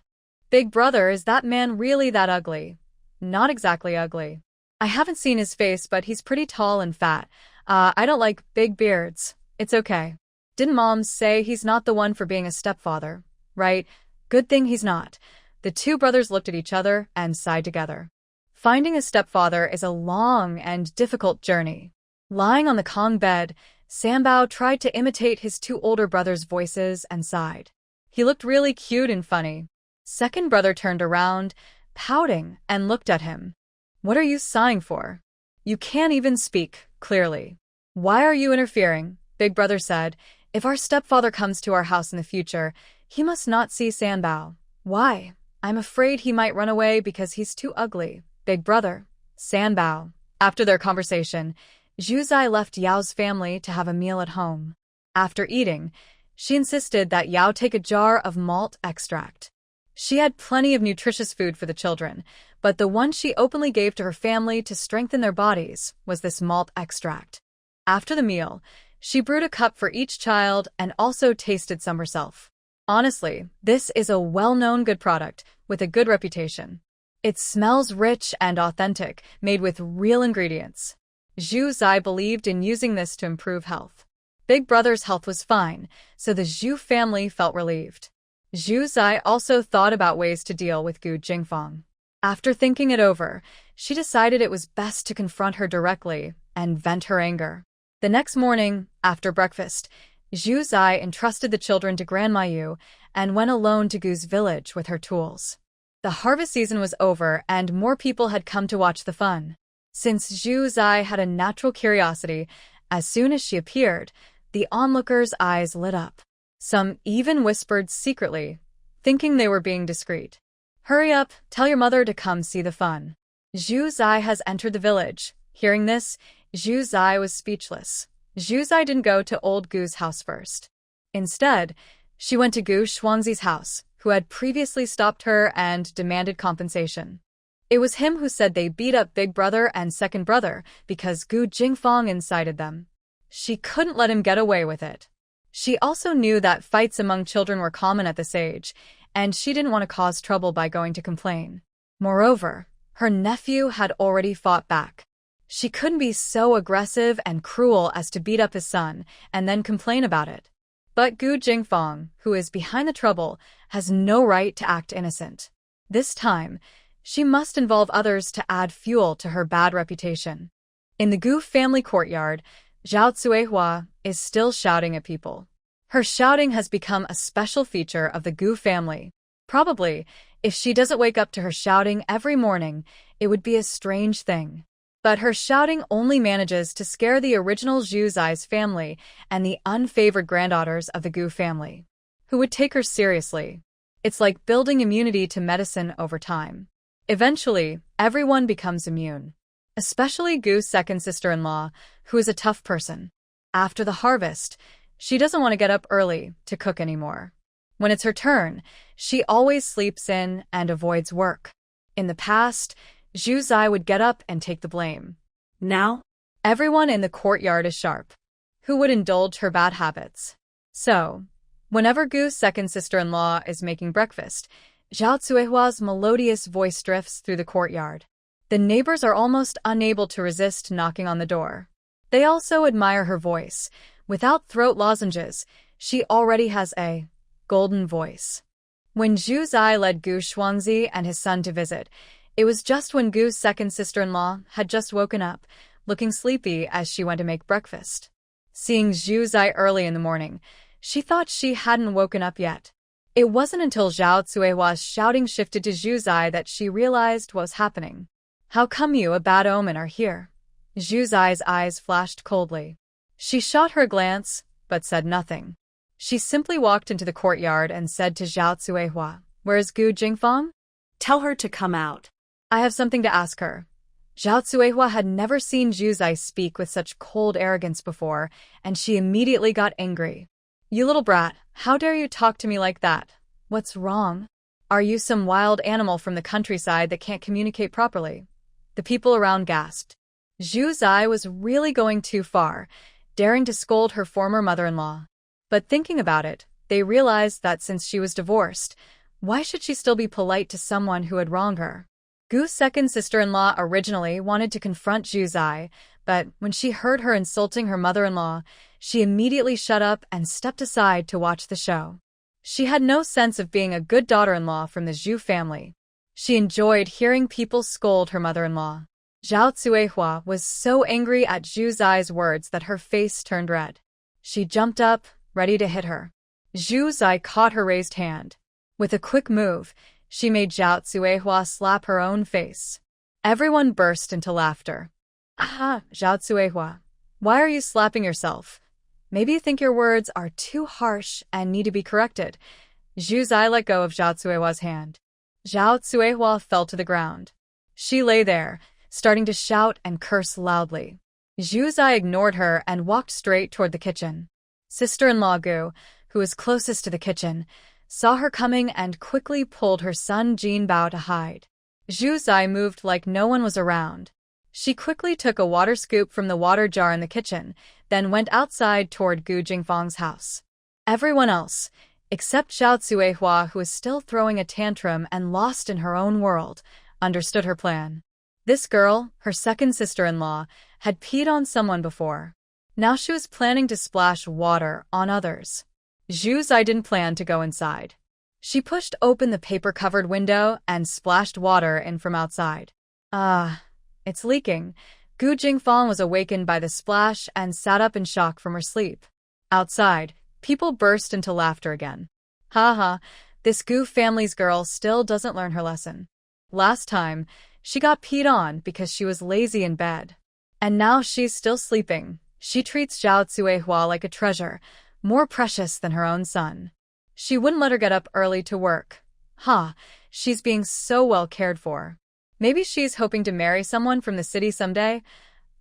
"Big brother, is that man really that ugly?" "Not exactly ugly. I haven't seen his face, but he's pretty tall and fat. I don't like big beards. It's okay. Didn't Mom say he's not the one for being a stepfather? Right? Good thing he's not." The two brothers looked at each other and sighed together. Finding a stepfather is a long and difficult journey. Lying on the Kong bed, Sanbao tried to imitate his two older brothers' voices and sighed. He looked really cute and funny. Second brother turned around, pouting, and looked at him. "What are you sighing for? You can't even speak clearly." "Why are you interfering?" Big brother said. "If our stepfather comes to our house in the future, he must not see Sanbao." "Why?" "I'm afraid he might run away because he's too ugly." "Big brother." Sanbao. After their conversation, Zhu Zai left Yao's family to have a meal at home. After eating, she insisted that Yao take a jar of malt extract. She had plenty of nutritious food for the children, but the one she openly gave to her family to strengthen their bodies was this malt extract. After the meal, she brewed a cup for each child and also tasted some herself. Honestly, this is a well-known good product with a good reputation. It smells rich and authentic, made with real ingredients. Zhu Zai believed in using this to improve health. Big brother's health was fine, so the Zhu family felt relieved. Zhu Zai also thought about ways to deal with Gu Jingfang. After thinking it over, she decided it was best to confront her directly and vent her anger. The next morning, after breakfast, Zhu Zai entrusted the children to Grandma Yu and went alone to Gu's village with her tools. The harvest season was over and more people had come to watch the fun. Since Zhu Zai had a natural curiosity, as soon as she appeared, the onlookers' eyes lit up. Some even whispered secretly, thinking they were being discreet. Hurry up, tell your mother to come see the fun. Zhu Zai has entered the village. Hearing this, Zhu Zai was speechless. Zhu Zai didn't go to old Gu's house first. Instead, she went to Gu Xuanzi's house, who had previously stopped her and demanded compensation. It was him who said they beat up big brother and second brother because Gu Jingfang incited them. She couldn't let him get away with it. She also knew that fights among children were common at this age, and she didn't want to cause trouble by going to complain. Moreover, her nephew had already fought back. She couldn't be so aggressive and cruel as to beat up his son and then complain about it. But Gu Jingfang, who is behind the trouble, has no right to act innocent. This time, she must involve others to add fuel to her bad reputation. In the Gu family courtyard, Zhao Cuihua is still shouting at people. Her shouting has become a special feature of the Gu family. Probably, if she doesn't wake up to her shouting every morning, it would be a strange thing. But her shouting only manages to scare the original Zhu Zai's family and the unfavored granddaughters of the Gu family, who would take her seriously. It's like building immunity to medicine over time. Eventually, everyone becomes immune. Especially Gu's second sister-in-law, who is a tough person. After the harvest, she doesn't want to get up early to cook anymore. When it's her turn, she always sleeps in and avoids work. In the past, Zhu Zai would get up and take the blame. Now, everyone in the courtyard is sharp. Who would indulge her bad habits? So, whenever Gu's second sister-in-law is making breakfast, Zhao Cuihua's melodious voice drifts through the courtyard. The neighbors are almost unable to resist knocking on the door. They also admire her voice. Without throat lozenges, she already has a golden voice. When Zhu Zai led Gu Xuanzi and his son to visit, it was just when Gu's second sister-in-law had just woken up, looking sleepy as she went to make breakfast. Seeing Zhu Zai early in the morning, she thought she hadn't woken up yet. It wasn't until Zhao Cuihua's shouting shifted to Zhu Zai that she realized what was happening. How come you, a bad omen, are here? Zhu Zai's eyes flashed coldly. She shot her a glance, but said nothing. She simply walked into the courtyard and said to Zhao Cuihua, "Where is Gu Jingfang? Tell her to come out. I have something to ask her." Zhao Cuihua had never seen Zhu Zai speak with such cold arrogance before, and she immediately got angry. "You little brat, how dare you talk to me like that? What's wrong? Are you some wild animal from the countryside that can't communicate properly?" The people around gasped. Zhu Zai was really going too far, daring to scold her former mother-in-law. But thinking about it, they realized that since she was divorced, why should she still be polite to someone who had wronged her? Gu's second sister-in-law originally wanted to confront Zhu Zai, but when she heard her insulting her mother-in-law, she immediately shut up and stepped aside to watch the show. She had no sense of being a good daughter-in-law from the Zhu family. She enjoyed hearing people scold her mother-in-law. Zhao Cuihua was so angry at Zhu Zai's words that her face turned red. She jumped up, ready to hit her. Zhu Zai caught her raised hand. With a quick move, she made Zhao Cuihua slap her own face. Everyone burst into laughter. "Ah, Zhao Cuihua, why are you slapping yourself? Maybe you think your words are too harsh and need to be corrected." Zhu Zai let go of Zhao Cuihua's hand. Zhao Cuihua fell to the ground. She lay there, starting to shout and curse loudly. Zhu Zai ignored her and walked straight toward the kitchen. Sister-in-law Gu, who was closest to the kitchen, saw her coming and quickly pulled her son Jin Bao to hide. Zhu Zai moved like no one was around. She quickly took a water scoop from the water jar in the kitchen, then went outside toward Gu Jingfang's house. Everyone else, except Zhao Cuihua, who was still throwing a tantrum and lost in her own world, understood her plan. This girl, her second sister-in-law, had peed on someone before. Now she was planning to splash water on others. Zhu Zai didn't plan to go inside. She pushed open the paper-covered window and splashed water in from outside. It's leaking. Gu Jingfang was awakened by the splash and sat up in shock from her sleep. Outside, people burst into laughter again. Ha, this Gu family's girl still doesn't learn her lesson. Last time, she got peed on because she was lazy in bed. And now she's still sleeping. She treats Zhao Cuihua like a treasure, more precious than her own son. She wouldn't let her get up early to work. She's being so well cared for. Maybe she's hoping to marry someone from the city someday.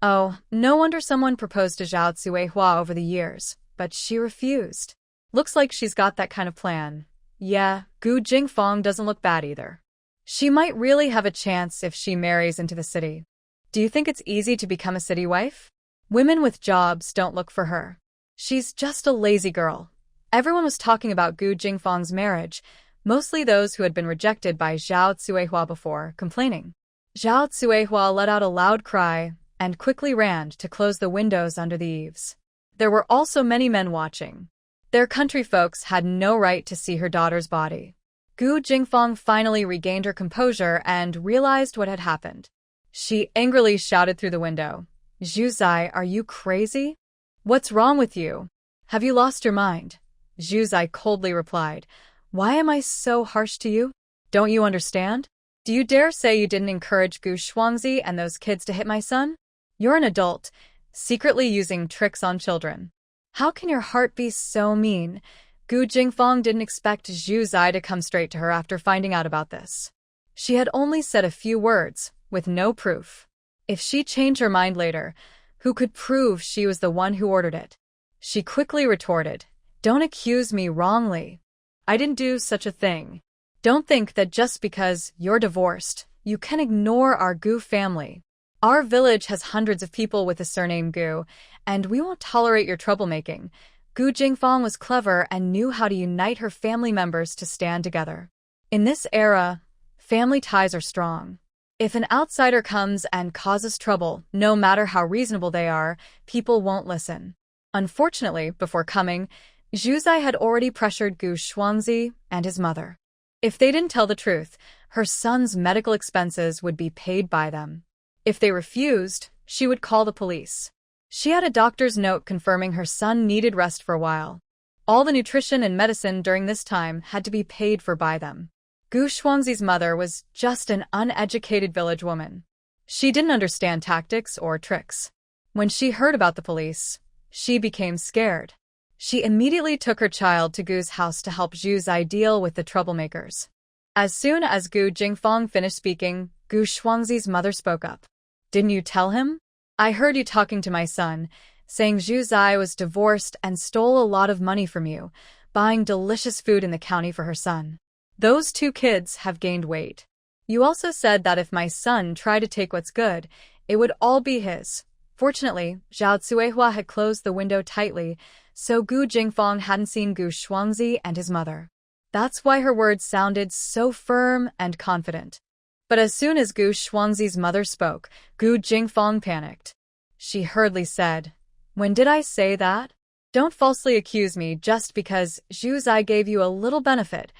Oh, no wonder someone proposed to Zhao Cuihua over the years, but she refused. Looks like she's got that kind of plan. Yeah, Gu Jingfeng doesn't look bad either. She might really have a chance if she marries into the city. Do you think it's easy to become a city wife? Women with jobs don't look for her. She's just a lazy girl. Everyone was talking about Gu Jingfeng's marriage, mostly those who had been rejected by Zhao Cuihua before, complaining. Zhao Cuihua let out a loud cry and quickly ran to close the windows under the eaves. There were also many men watching. Their country folks had no right to see her daughter's body. Gu Jingfeng finally regained her composure and realized what had happened. She angrily shouted through the window, "Zhu Zai, are you crazy? What's wrong with you? Have you lost your mind?" Zhu Zai coldly replied, "Why am I so harsh to you? Don't you understand? Do you dare say you didn't encourage Gu Shuangzi and those kids to hit my son? You're an adult, secretly using tricks on children. How can your heart be so mean?" Gu Jingfeng didn't expect Zhu Zai to come straight to her after finding out about this. She had only said a few words, with no proof. If she changed her mind later, who could prove she was the one who ordered it? She quickly retorted, "Don't accuse me wrongly. I didn't do such a thing. Don't think that just because you're divorced, you can ignore our Gu family. Our village has hundreds of people with the surname Gu, and we won't tolerate your troublemaking." Gu Jingfeng was clever and knew how to unite her family members to stand together. In this era, family ties are strong. If an outsider comes and causes trouble, no matter how reasonable they are, people won't listen. Unfortunately, before coming, Zhu Zai had already pressured Gu Shuangzi and his mother. If they didn't tell the truth, her son's medical expenses would be paid by them. If they refused, she would call the police. She had a doctor's note confirming her son needed rest for a while. All the nutrition and medicine during this time had to be paid for by them. Gu Shuangzi's mother was just an uneducated village woman. She didn't understand tactics or tricks. When she heard about the police, she became scared. She immediately took her child to Gu's house to help Zhu Zai deal with the troublemakers. As soon as Gu Jingfeng finished speaking, Gu Shuangzi's mother spoke up. "Didn't you tell him? I heard you talking to my son, saying Zhu Zai was divorced and stole a lot of money from you, buying delicious food in the county for her son. Those two kids have gained weight. You also said that if my son tried to take what's good, it would all be his." Fortunately, Zhao Cuihua had closed the window tightly, so Gu Jingfeng hadn't seen Gu Shuangzi and his mother. That's why her words sounded so firm and confident. But as soon as Gu Shuangzi's mother spoke, Gu Jingfeng panicked. She hurriedly said, "When did I say that? Don't falsely accuse me just because Zhu Zai gave you a little benefit."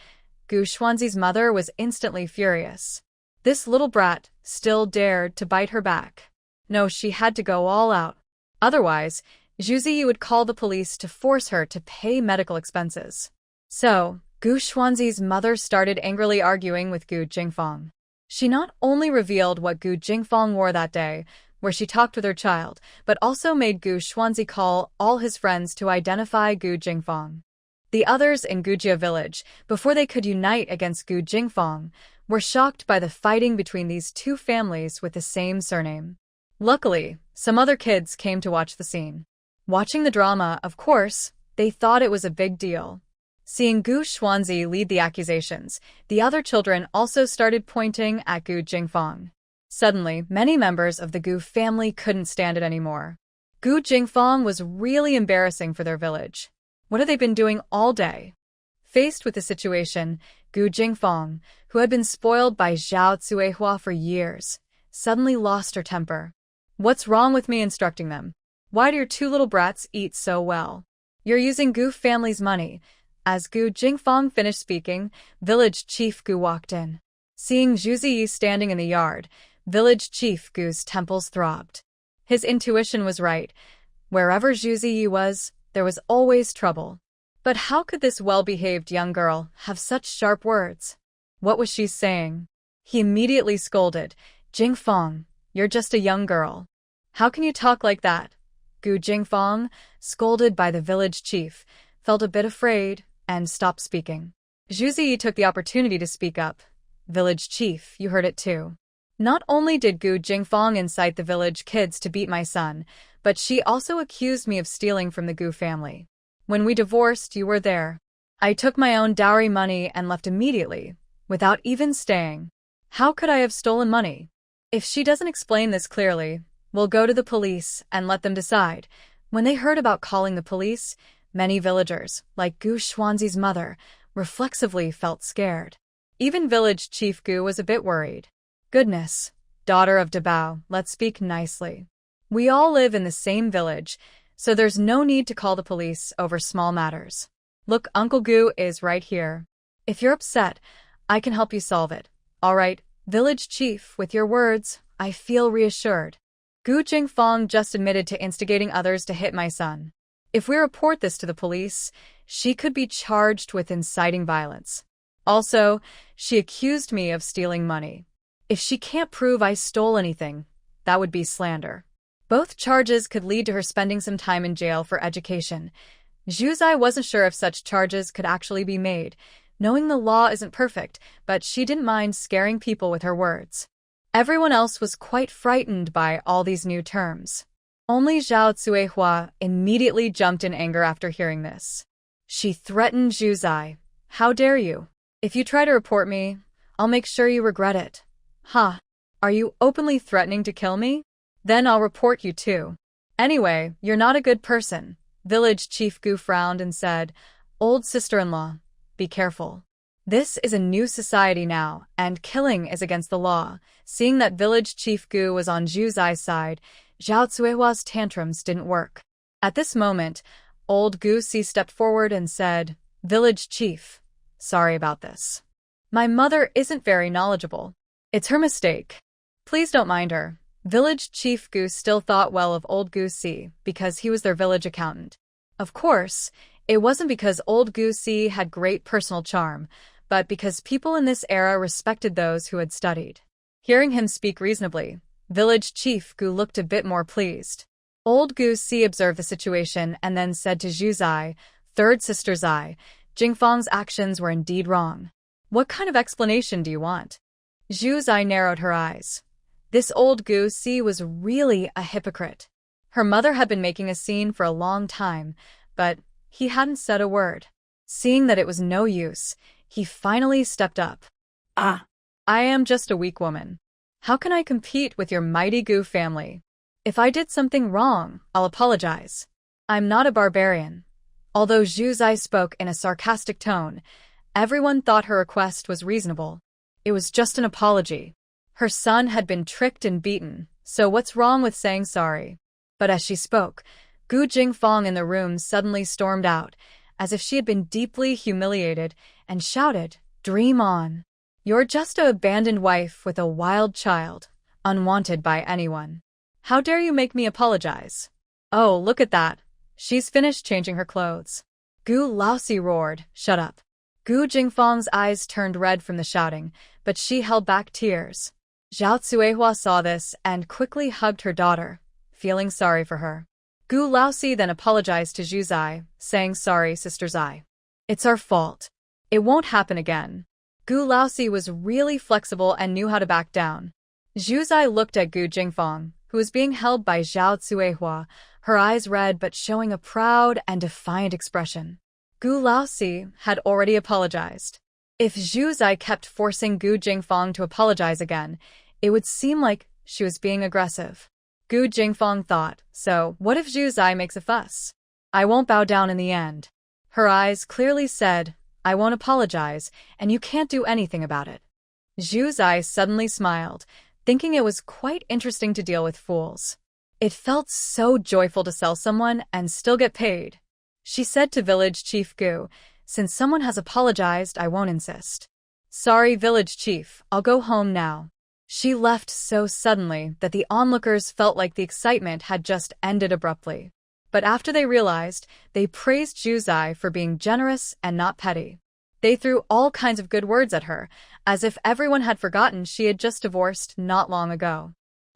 Gu Shuangzi's mother was instantly furious. This little brat still dared to bite her back. No, she had to go all out. Otherwise, Zhu Ziyi would call the police to force her to pay medical expenses. So, Gu Shuangzi's mother started angrily arguing with Gu Jingfeng. She not only revealed what Gu Jingfeng wore that day, where she talked with her child, but also made Gu Shuangzi call all his friends to identify Gu Jingfeng. The others in Gujia village, before they could unite against Gu Jingfeng, were shocked by the fighting between these two families with the same surname. Luckily, some other kids came to watch the scene. Watching the drama, of course, they thought it was a big deal. Seeing Gu Shuangzi lead the accusations, the other children also started pointing at Gu Jingfeng. Suddenly, many members of the Gu family couldn't stand it anymore. Gu Jingfeng was really embarrassing for their village. What had they been doing all day? Faced with the situation, Gu Jingfeng, who had been spoiled by Zhao Cuihua for years, suddenly lost her temper. "What's wrong with me instructing them? Why do your two little brats eat so well? You're using Gu family's money." As Gu Jingfeng finished speaking, village chief Gu walked in. Seeing Zhu Ziyi standing in the yard, village chief Gu's temples throbbed. His intuition was right. Wherever Zhu Ziyi was, there was always trouble. But how could this well-behaved young girl have such sharp words? What was she saying? He immediately scolded, "Jingfeng, you're just a young girl. How can you talk like that?" Gu Jingfeng, scolded by the village chief, felt a bit afraid, and stopped speaking. Zhu Ziyi took the opportunity to speak up. Village chief, you heard it too. Not only did Gu Jingfang incite the village kids to beat my son, but she also accused me of stealing from the Gu family. When we divorced, you were there. I took my own dowry money and left immediately, without even staying. How could I have stolen money? If she doesn't explain this clearly, we'll go to the police and let them decide. When they heard about calling the police, many villagers, like Gu Xuanzi's mother, reflexively felt scared. Even village chief Gu was a bit worried. Goodness, daughter of Dabao, let's speak nicely. We all live in the same village, so there's no need to call the police over small matters. Look, Uncle Gu is right here. If you're upset, I can help you solve it. All right, village chief, with your words, I feel reassured. Gu Jingfang just admitted to instigating others to hit my son. If we report this to the police, she could be charged with inciting violence. Also, she accused me of stealing money. If she can't prove I stole anything, that would be slander. Both charges could lead to her spending some time in jail for education. Zhu Zai wasn't sure if such charges could actually be made, knowing the law isn't perfect, but she didn't mind scaring people with her words. Everyone else was quite frightened by all these new terms. Only Zhao Cuihua immediately jumped in anger after hearing this. She threatened Zhu Zai. How dare you? If you try to report me, I'll make sure you regret it. Ha! Are you openly threatening to kill me? Then I'll report you too. Anyway, you're not a good person. Village Chief Gu frowned and said, Old sister-in-law, be careful. This is a new society now, and killing is against the law. Seeing that Village Chief Gu was on Zhu Zai's side, Zhao Cuihua's tantrums didn't work. At this moment, old Gu Si stepped forward and said, Village Chief, sorry about this. My mother isn't very knowledgeable. It's her mistake. Please don't mind her. Village Chief Gu still thought well of old Gu Si because he was their village accountant. Of course, it wasn't because old Gu Si had great personal charm, but because people in this era respected those who had studied. Hearing him speak reasonably, Village Chief Gu looked a bit more pleased. Old Gu Si observed the situation and then said to Zhu Zai, Third Sister Zai, Jingfang's actions were indeed wrong. What kind of explanation do you want? Zhu Zai narrowed her eyes. This old Gu Si was really a hypocrite. Her mother had been making a scene for a long time, but he hadn't said a word. Seeing that it was no use, he finally stepped up. I am just a weak woman. How can I compete with your mighty Gu family? If I did something wrong, I'll apologize. I'm not a barbarian. Although Zhu Zai spoke in a sarcastic tone, everyone thought her request was reasonable. It was just an apology. Her son had been tricked and beaten, so what's wrong with saying sorry? But as she spoke, Gu Jingfang in the room suddenly stormed out, as if she had been deeply humiliated, and shouted, Dream on. You're just an abandoned wife with a wild child, unwanted by anyone. How dare you make me apologize? Oh, look at that. She's finished changing her clothes. Gu Laosi roared, Shut up. Gu Jingfang's eyes turned red from the shouting, but she held back tears. Zhao Cuihua saw this and quickly hugged her daughter, feeling sorry for her. Gu Laosi then apologized to Zhu Zai, saying, Sorry, Sister Zai. It's our fault. It won't happen again. Gu Laosi was really flexible and knew how to back down. Zhu Zai looked at Gu Jingfang, who was being held by Zhao Cuihua, her eyes red but showing a proud and defiant expression. Gu Laosi had already apologized. If Zhu Zai kept forcing Gu Jingfang to apologize again, it would seem like she was being aggressive. Gu Jingfang thought, so what if Zhu Zai makes a fuss? I won't bow down in the end. Her eyes clearly said, I won't apologize, and you can't do anything about it. Zhu Zai suddenly smiled, thinking it was quite interesting to deal with fools. It felt so joyful to sell someone and still get paid. She said to Village Chief Gu, Since someone has apologized, I won't insist. Sorry, Village Chief, I'll go home now. She left so suddenly that the onlookers felt like the excitement had just ended abruptly. But after they realized, they praised Zhu Zai for being generous and not petty. They threw all kinds of good words at her, as if everyone had forgotten she had just divorced not long ago.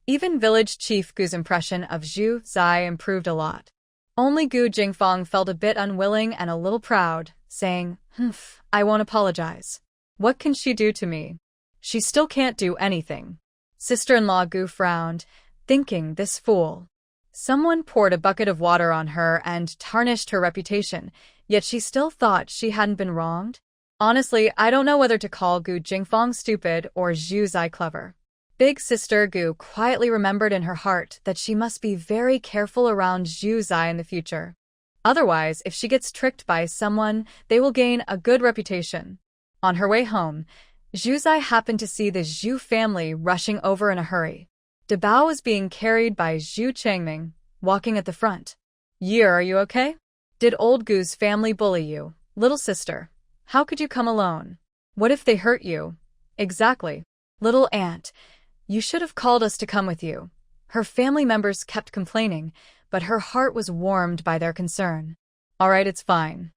Even Village Chief Gu's impression of Zhu Zai improved a lot. Only Gu Jingfang felt a bit unwilling and a little proud, saying, "Humph, I won't apologize. What can she do to me? She still can't do anything." Sister-in-law Gu frowned, thinking, this fool. Someone poured a bucket of water on her and tarnished her reputation, yet she still thought she hadn't been wronged. Honestly, I don't know whether to call Gu Jingfang stupid or Zhu Zai clever. Big sister Gu quietly remembered in her heart that she must be very careful around Zhu Zai in the future. Otherwise, if she gets tricked by someone, they will gain a good reputation. On her way home, Zhu Zai happened to see the Zhu family rushing over in a hurry. Dabao was being carried by Zhu Changming, walking at the front. "Yi, are you okay? Did old Gu's family bully you, little sister? How could you come alone? What if they hurt you?" "Exactly. Little aunt, you should have called us to come with you." Her family members kept complaining, but her heart was warmed by their concern. "All right, it's fine.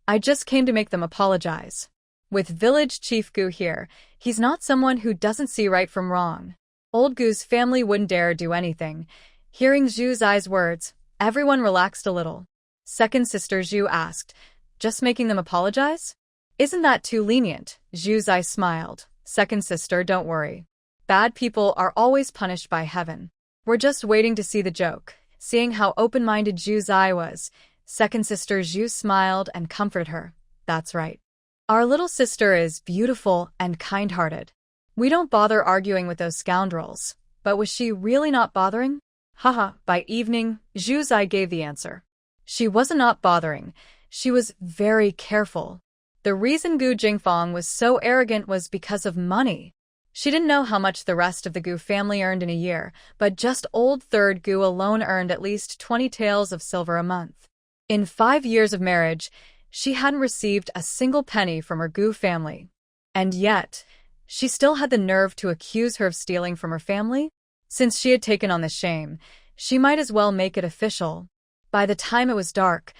I just came to make them apologize. With village chief Gu here, he's not someone who doesn't see right from wrong. Old Gu's family wouldn't dare do anything." Hearing Zhu Zai's words, everyone relaxed a little. Second sister Zhu asked, "Just making them apologize? Isn't that too lenient?" Zhu Zai smiled. "Second sister, don't worry. Bad people are always punished by heaven. We're just waiting to see the joke." Seeing how open-minded Zhu Zai was, second sister Zhu smiled and comforted her. "That's right. Our little sister is beautiful and kind-hearted. We don't bother arguing with those scoundrels." But was she really not bothering? Haha, by evening, Zhu Zai gave the answer. She wasn't not bothering. She was very careful. The reason Gu Jingfang was so arrogant was because of money. She didn't know how much the rest of the Gu family earned in a year, but just old third Gu alone earned at least 20 taels of silver a month. In 5 years of marriage, she hadn't received a single penny from her Gu family. And yet, she still had the nerve to accuse her of stealing from her family? Since she had taken on the shame, she might as well make it official. By the time it was dark,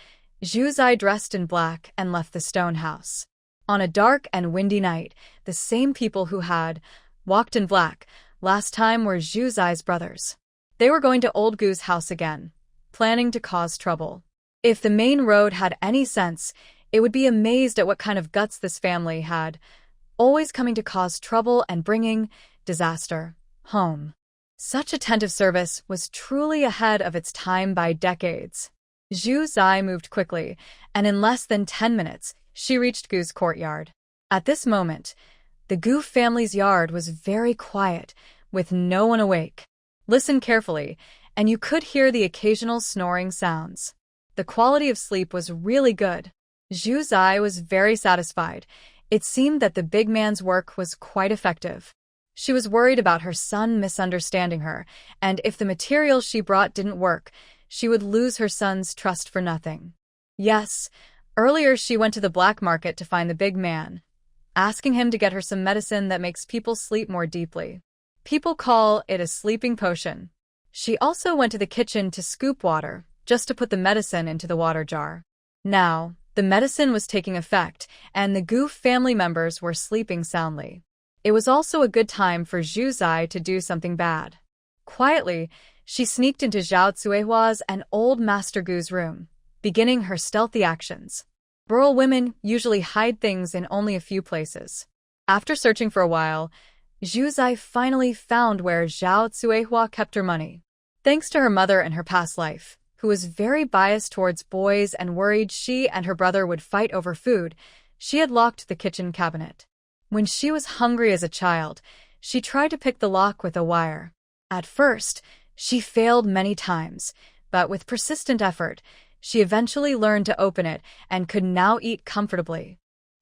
Zhu Zai dressed in black and left the stone house. On a dark and windy night, the same people who had walked in black last time were Zhu Zai's brothers. They were going to old Gu's house again, planning to cause trouble. If the main road had any sense, it would be amazed at what kind of guts this family had, always coming to cause trouble and bringing disaster home. Such attentive service was truly ahead of its time by decades. Zhu Zai moved quickly, and in less than 10 minutes, she reached Gu's courtyard. At this moment, the Gu family's yard was very quiet, with no one awake. Listen carefully, and you could hear the occasional snoring sounds. The quality of sleep was really good. Zhu Zai was very satisfied. It seemed that the big man's work was quite effective. She was worried about her son misunderstanding her, and if the material she brought didn't work, she would lose her son's trust for nothing. Yes, earlier she went to the black market to find the big man, asking him to get her some medicine that makes people sleep more deeply. People call it a sleeping potion. She also went to the kitchen to scoop water, just to put the medicine into the water jar. Now, the medicine was taking effect, and the Gu family members were sleeping soundly. It was also a good time for Zhu Zai to do something bad. Quietly, she sneaked into Zhao Cuihua's and old Master Gu's room, beginning her stealthy actions. Rural women usually hide things in only a few places. After searching for a while, Zhu Zai finally found where Zhao Cuihua kept her money. Thanks to her mother and her past life, who was very biased towards boys and worried she and her brother would fight over food, she had locked the kitchen cabinet. When she was hungry as a child, she tried to pick the lock with a wire. At first, she failed many times, but with persistent effort, she eventually learned to open it and could now eat comfortably.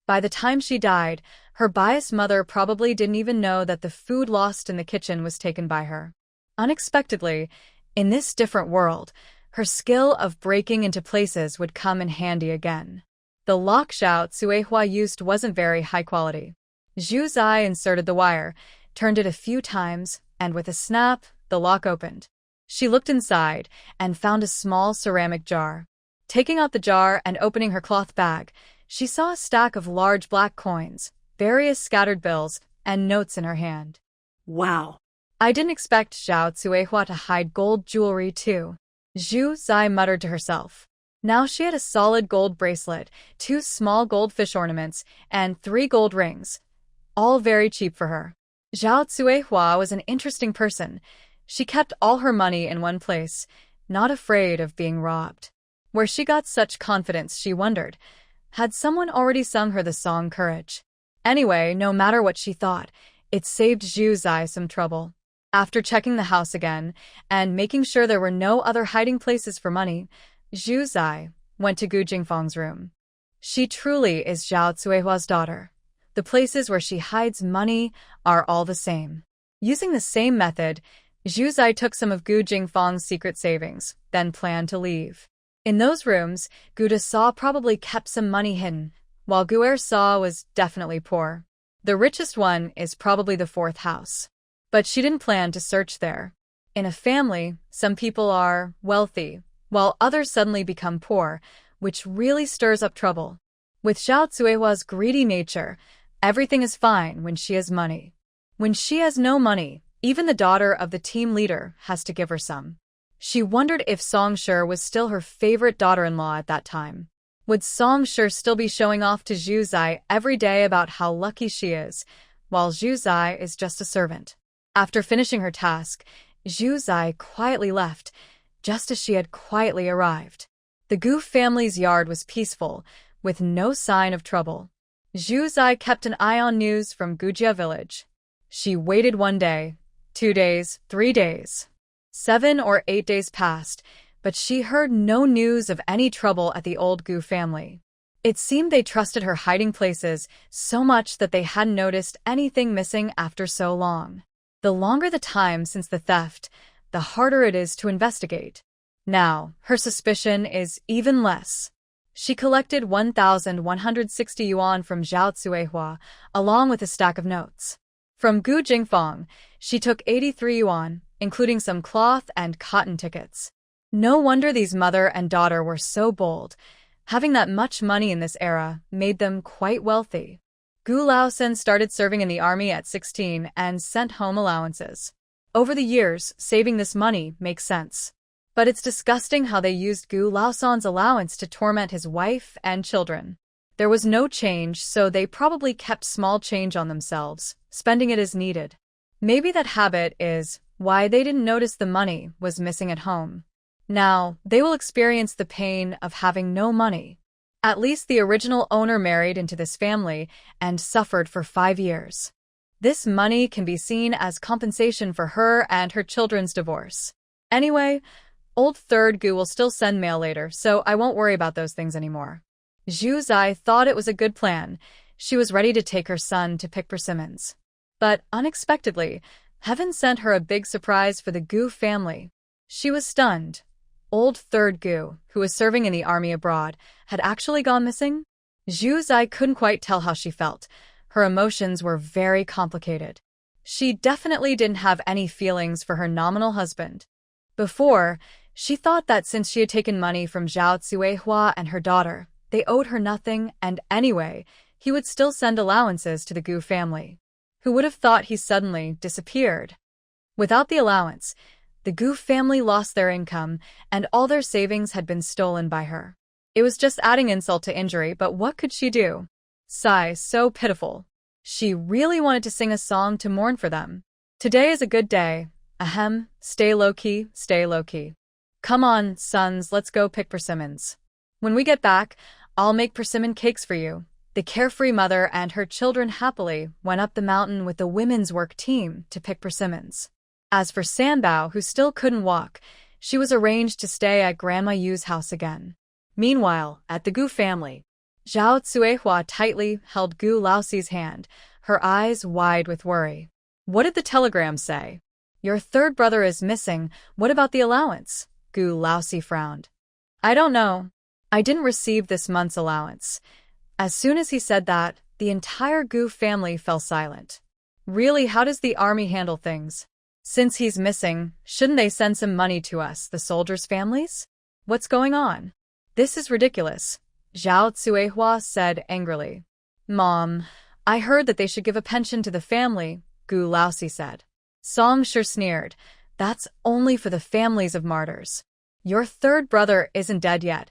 By the time she died, her biased mother probably didn't even know that the food lost in the kitchen was taken by her. Unexpectedly, in this different world, her skill of breaking into places would come in handy again. The lock Zhao Cuihua used wasn't very high quality. Zhu Zai inserted the wire, turned it a few times, and with a snap, the lock opened. She looked inside and found a small ceramic jar. Taking out the jar and opening her cloth bag, she saw a stack of large black coins, various scattered bills, and notes in her hand. Wow. I didn't expect Zhao Cuihua to hide gold jewelry too. Zhu Zai muttered to herself. Now she had a solid gold bracelet, 2 small gold fish ornaments, and 3 gold rings, all very cheap for her. Zhao Cuihua was an interesting person. She kept all her money in one place, not afraid of being robbed. Where she got such confidence, she wondered. Had someone already sung her the song Courage? Anyway, no matter what she thought, it saved Zhu Zai some trouble. After checking the house again and making sure there were no other hiding places for money, Zhu Zai went to Gu Jingfang's room. She truly is Zhao Cuihua's daughter. The places where she hides money are all the same. Using the same method, Zhu Zai took some of Gu Jingfang's secret savings, then planned to leave. In those rooms, Gu De Sa probably kept some money hidden, while Gu Er Sa was definitely poor. The richest one is probably the 4th house. But she didn't plan to search there. In a family, some people are wealthy, while others suddenly become poor, which really stirs up trouble. With Zhao Cuihua's greedy nature, everything is fine when she has money. When she has no money, even the daughter of the team leader has to give her some. She wondered if Song Shi was still her favorite daughter-in-law at that time. Would Song Shi still be showing off to Zhu Zai every day about how lucky she is, while Zhu Zai is just a servant? After finishing her task, Zhu Zai quietly left, just as she had quietly arrived. The Gu family's yard was peaceful, with no sign of trouble. Zhu Zai kept an eye on news from Gujia village. She waited 1 day, 2 days, 3 days. 7 or 8 days passed, but she heard no news of any trouble at the old Gu family. It seemed they trusted her hiding places so much that they hadn't noticed anything missing after so long. The longer the time since the theft, the harder it is to investigate. Now, her suspicion is even less. She collected 1,160 yuan from Zhao Cuihua, along with a stack of notes. From Gu Jingfang, she took 83 yuan, including some cloth and cotton tickets. No wonder these mother and daughter were so bold. Having that much money in this era made them quite wealthy. Gu Laosen started serving in the army at 16 and sent home allowances. Over the years, saving this money makes sense. But it's disgusting how they used Gu Laosen's allowance to torment his wife and children. There was no change, so they probably kept small change on themselves, spending it as needed. Maybe that habit is why they didn't notice the money was missing at home. Now, they will experience the pain of having no money. At least the original owner married into this family and suffered for 5 years. This money can be seen as compensation for her and her children's divorce. Anyway, old third Gu will still send mail later, so I won't worry about those things anymore. Zhu Zai thought it was a good plan. She was ready to take her son to pick persimmons. But unexpectedly, heaven sent her a big surprise for the Gu family. She was stunned. Old third Gu, who was serving in the army abroad, had actually gone missing? Zhu Zai couldn't quite tell how she felt. Her emotions were very complicated. She definitely didn't have any feelings for her nominal husband. Before, she thought that since she had taken money from Zhao Cuihua and her daughter, they owed her nothing, and anyway, he would still send allowances to the Gu family. Who would have thought he suddenly disappeared? Without the allowance, the Gu family lost their income, and all their savings had been stolen by her. It was just adding insult to injury, but what could she do? Sigh, so pitiful. She really wanted to sing a song to mourn for them. Today is a good day. Ahem, stay low-key, stay low-key. Come on, sons, let's go pick persimmons. When we get back, I'll make persimmon cakes for you. The carefree mother and her children happily went up the mountain with the women's work team to pick persimmons. As for Sanbao, who still couldn't walk, she was arranged to stay at Grandma Yu's house again. Meanwhile, at the Gu family, Zhao Cuihua tightly held Gu Laoxi's hand, her eyes wide with worry. What did the telegram say? Your third brother is missing. What about the allowance? Gu Laoxi frowned. I don't know. I didn't receive this month's allowance. As soon as he said that, the entire Gu family fell silent. Really, how does the army handle things? Since he's missing, shouldn't they send some money to us, the soldiers' families? What's going on? This is ridiculous, Zhao Cuihua said angrily. Mom, I heard that they should give a pension to the family, Gu Laoxi said. Song Shi sneered. That's only for the families of martyrs. Your third brother isn't dead yet.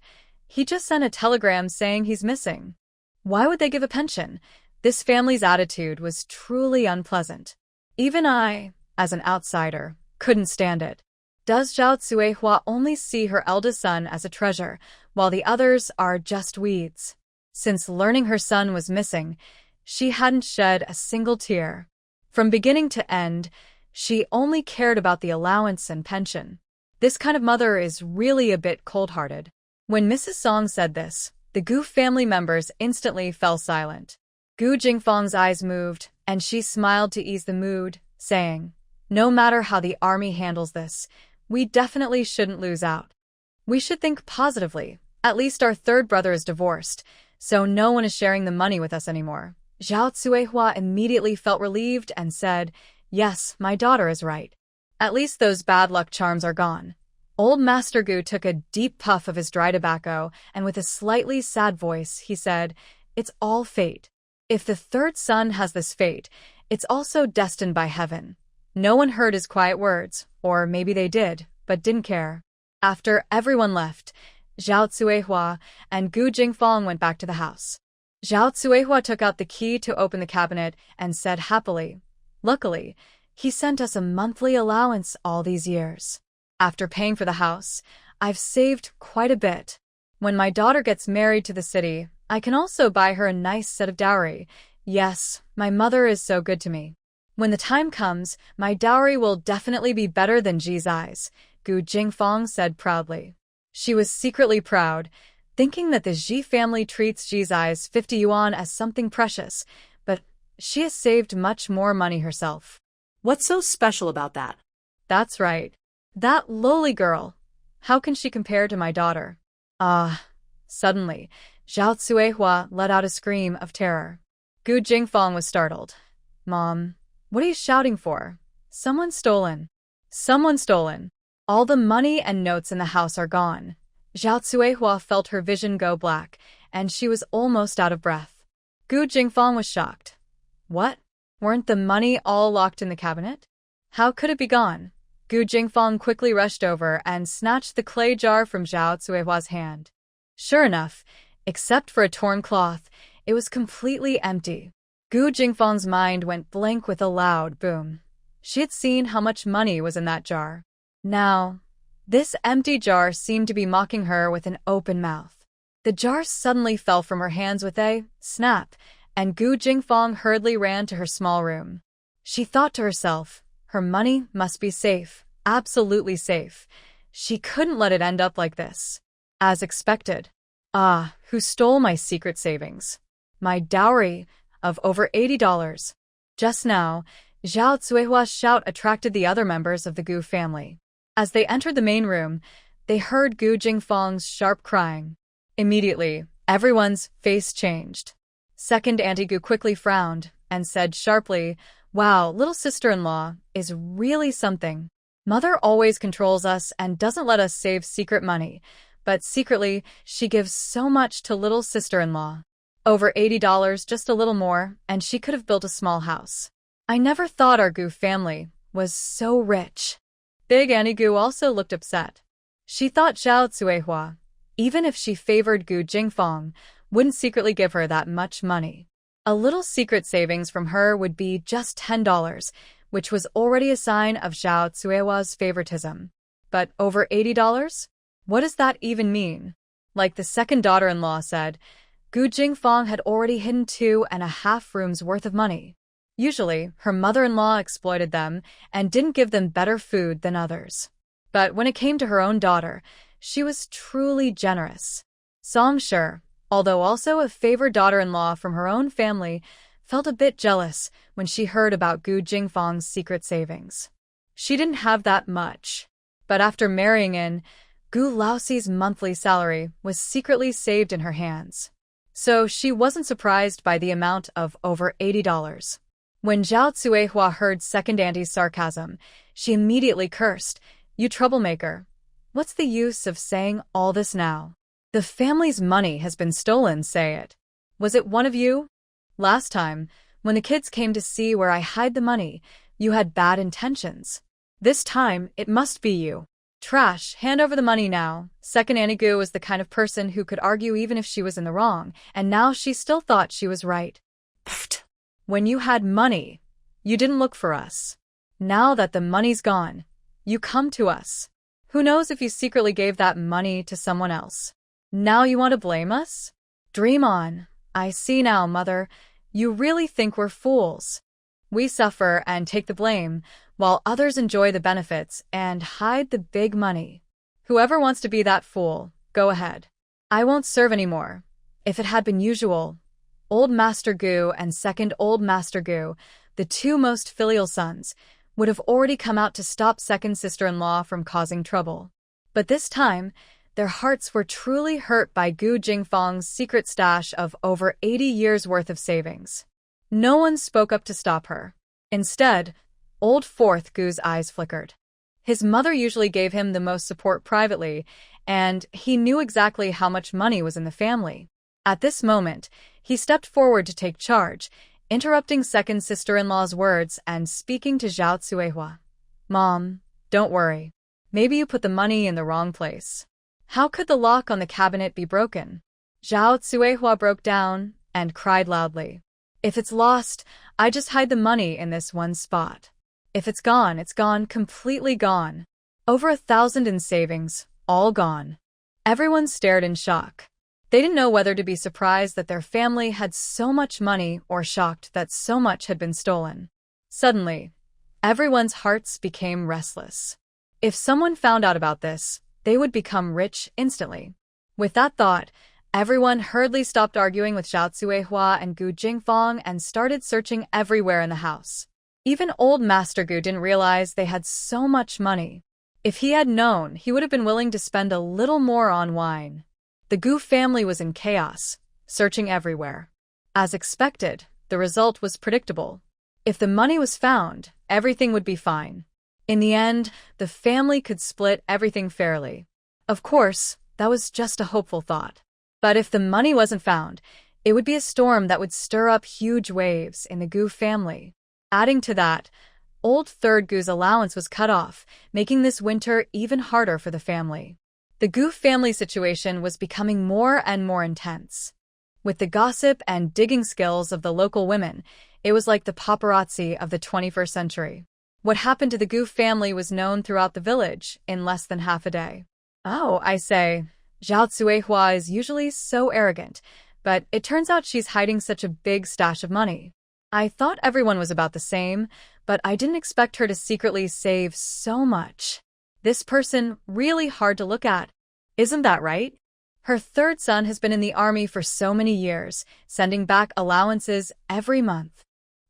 He just sent a telegram saying he's missing. Why would they give a pension? This family's attitude was truly unpleasant. Even I, as an outsider, couldn't stand it. Does Zhao Cuihua only see her eldest son as a treasure, while the others are just weeds? Since learning her son was missing, she hadn't shed a single tear. From beginning to end, she only cared about the allowance and pension. This kind of mother is really a bit cold-hearted. When Mrs. Song said this, the Gu family members instantly fell silent. Gu Jingfang's eyes moved, and she smiled to ease the mood, saying, "No matter how the army handles this, we definitely shouldn't lose out. We should think positively. At least our third brother is divorced, so no one is sharing the money with us anymore." Zhao Cuihua immediately felt relieved and said, "Yes, my daughter is right. At least those bad luck charms are gone." Old Master Gu took a deep puff of his dry tobacco, and with a slightly sad voice, he said, "It's all fate. If the third son has this fate, it's also destined by heaven." No one heard his quiet words, or maybe they did, but didn't care. After everyone left, Zhao Cuihua and Gu Jingfang went back to the house. Zhao Cuihua took out the key to open the cabinet and said happily, "Luckily, he sent us a monthly allowance all these years. After paying for the house, I've saved quite a bit. When my daughter gets married to the city, I can also buy her a nice set of dowry. Yes, my mother is so good to me. When the time comes, my dowry will definitely be better than Ji's eyes," Gu Jingfang said proudly. She was secretly proud, thinking that the Ji family treats Ji's eyes 50 yuan as something precious, but she has saved much more money herself. What's so special about that? That's right. That lowly girl. How can she compare to my daughter? Ah. Suddenly, Zhao Cuihua let out a scream of terror. Gu Jingfang was startled. "Mom, what are you shouting for? Someone's stolen. Someone stolen. All the money and notes in the house are gone." Zhao Cuihua felt her vision go black, and she was almost out of breath. Gu Jingfang was shocked. What? Weren't the money all locked in the cabinet? How could it be gone? Gu Jingfang quickly rushed over and snatched the clay jar from Zhao Cuihua's hand. Sure enough, except for a torn cloth, it was completely empty. Gu Jingfang's mind went blank with a loud boom. She had seen how much money was in that jar. Now, this empty jar seemed to be mocking her with an open mouth. The jar suddenly fell from her hands with a snap, and Gu Jingfang hurriedly ran to her small room. She thought to herself, her money must be safe, absolutely safe. She couldn't let it end up like this. As expected. Ah, who stole my secret savings? My dowry of over $80. Just now, Zhao Cuihua's shout attracted the other members of the Gu family. As they entered the main room, they heard Gu Jingfang's sharp crying. Immediately, everyone's face changed. Second Auntie Gu quickly frowned and said sharply, "Wow, little sister-in-law is really something. Mother always controls us and doesn't let us save secret money, but secretly, she gives so much to little sister-in-law. Over $80, just a little more, and she could have built a small house. I never thought our Gu family was so rich." Big Auntie Gu also looked upset. She thought Zhao Cuihua, even if she favored Gu Jingfang, wouldn't secretly give her that much money. A little secret savings from her would be just $10, which was already a sign of Zhao Cuihua's favoritism. But over $80? What does that even mean? Like the second daughter-in-law said, Gu Jingfang had already hidden 2.5 rooms worth of money. Usually, her mother-in-law exploited them and didn't give them better food than others. But when it came to her own daughter, she was truly generous. Song Shi, although also a favored daughter-in-law from her own family, felt a bit jealous when she heard about Gu Jingfang's secret savings. She didn't have that much. But after marrying in, Gu Laoxi's monthly salary was secretly saved in her hands. So she wasn't surprised by the amount of over $80. When Zhao Cuihua heard second auntie's sarcasm, she immediately cursed, "You troublemaker. What's the use of saying all this now? The family's money has been stolen, say it. Was it one of you? Last time, when the kids came to see where I hide the money, you had bad intentions. This time, it must be you." Trash, hand over the money now. Second Annie Gu was the kind of person who could argue even if she was in the wrong, and now she still thought she was right. Pfft. When you had money, you didn't look for us. Now that the money's gone, you come to us. Who knows if you secretly gave that money to someone else? Now you want to blame us? Dream on. I see now, mother. You really think we're fools. We suffer and take the blame, while others enjoy the benefits and hide the big money. Whoever wants to be that fool, go ahead. I won't serve anymore. If it had been usual, Old Master Gu and Second Old Master Gu, the two most filial sons, would have already come out to stop second sister-in-law from causing trouble. But this time, their hearts were truly hurt by Gu Jingfang's secret stash of over 80 years' worth of savings. No one spoke up to stop her. Instead, Old Fourth Gu's eyes flickered. His mother usually gave him the most support privately, and he knew exactly how much money was in the family. At this moment, he stepped forward to take charge, interrupting second sister-in-law's words and speaking to Zhao Cuihua. Mom, don't worry. Maybe you put the money in the wrong place. How could the lock on the cabinet be broken? Zhao Cuihua broke down and cried loudly. If it's lost, I just hide the money in this one spot. If it's gone, completely gone. Over 1,000 in savings, all gone. Everyone stared in shock. They didn't know whether to be surprised that their family had so much money or shocked that so much had been stolen. Suddenly, everyone's hearts became restless. If someone found out about this, they would become rich instantly. With that thought, everyone hurriedly stopped arguing with Zhao Cuihua and Gu Jingfang and started searching everywhere in the house. Even Old Master Gu didn't realize they had so much money. If he had known, he would have been willing to spend a little more on wine. The Gu family was in chaos, searching everywhere. As expected, the result was predictable. If the money was found, everything would be fine. In the end, the family could split everything fairly. Of course, that was just a hopeful thought. But if the money wasn't found, it would be a storm that would stir up huge waves in the Gu family. Adding to that, Old Third Gu's allowance was cut off, making this winter even harder for the family. The Gu family situation was becoming more and more intense. With the gossip and digging skills of the local women, it was like the paparazzi of the 21st century. What happened to the Gu family was known throughout the village in less than half a day. Oh, I say, Zhao Cuihua is usually so arrogant, but it turns out she's hiding such a big stash of money. I thought everyone was about the same, but I didn't expect her to secretly save so much. This person really hard to look at. Isn't that right? Her third son has been in the army for so many years, sending back allowances every month.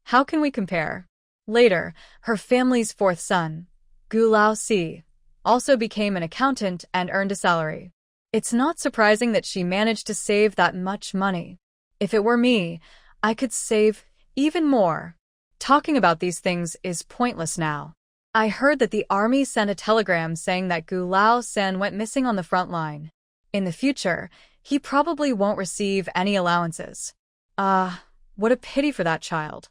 How can we compare? Later, her family's fourth son, Gu Laosi, also became an accountant and earned a salary. It's not surprising that she managed to save that much money. If it were me, I could save even more. Talking about these things is pointless now. I heard that the army sent a telegram saying that Gu Lao-sen went missing on the front line. In the future, he probably won't receive any allowances. What a pity for that child.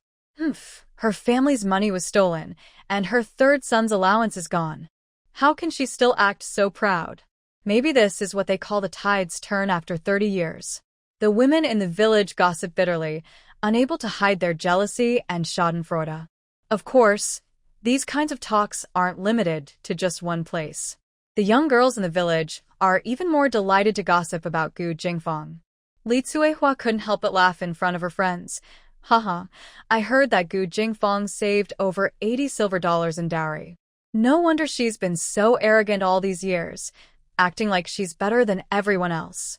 Her family's money was stolen, and her third son's allowance is gone. How can she still act so proud? Maybe this is what they call the tide's turn after 30 years. The women in the village gossiped bitterly, unable to hide their jealousy and schadenfreude. Of course, these kinds of talks aren't limited to just one place. The young girls in the village are even more delighted to gossip about Gu Jingfang. Li Cuihua couldn't help but laugh in front of her friends. Haha, I heard that Gu Jingfang saved over $80 silver in dowry. No wonder she's been so arrogant all these years, acting like she's better than everyone else.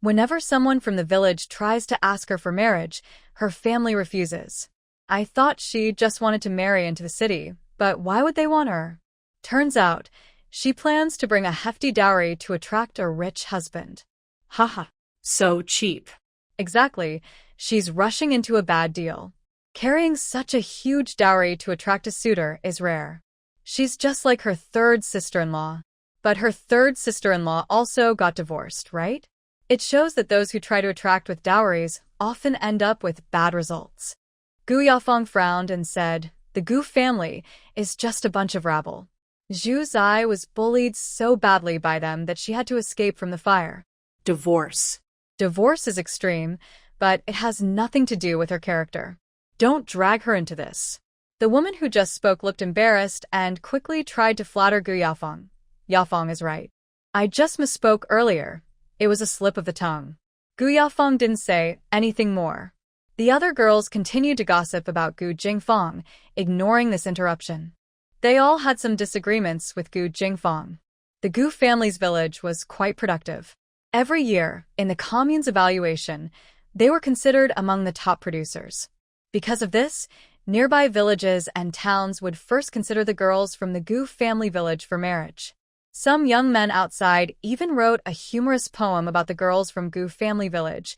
Whenever someone from the village tries to ask her for marriage, her family refuses. I thought she just wanted to marry into the city, but why would they want her? Turns out, she plans to bring a hefty dowry to attract a rich husband. Haha, so cheap. Exactly, she's rushing into a bad deal. Carrying such a huge dowry to attract a suitor is rare. She's just like her third sister-in-law. But her third sister-in-law also got divorced, right? It shows that those who try to attract with dowries often end up with bad results. Gu Yafeng frowned and said, "The Gu family is just a bunch of rabble." Zhu Zai was bullied so badly by them that she had to escape from the fire. Divorce. Divorce is extreme, but it has nothing to do with her character. Don't drag her into this. The woman who just spoke looked embarrassed and quickly tried to flatter Gu Yafeng. Yafeng is right. I just misspoke earlier. It was a slip of the tongue. Gu Yafeng didn't say anything more. The other girls continued to gossip about Gu Jingfeng, ignoring this interruption. They all had some disagreements with Gu Jingfeng. The Gu family's village was quite productive. Every year, in the commune's evaluation, they were considered among the top producers. Because of this, nearby villages and towns would first consider the girls from the Gu family village for marriage. Some young men outside even wrote a humorous poem about the girls from Gu family village.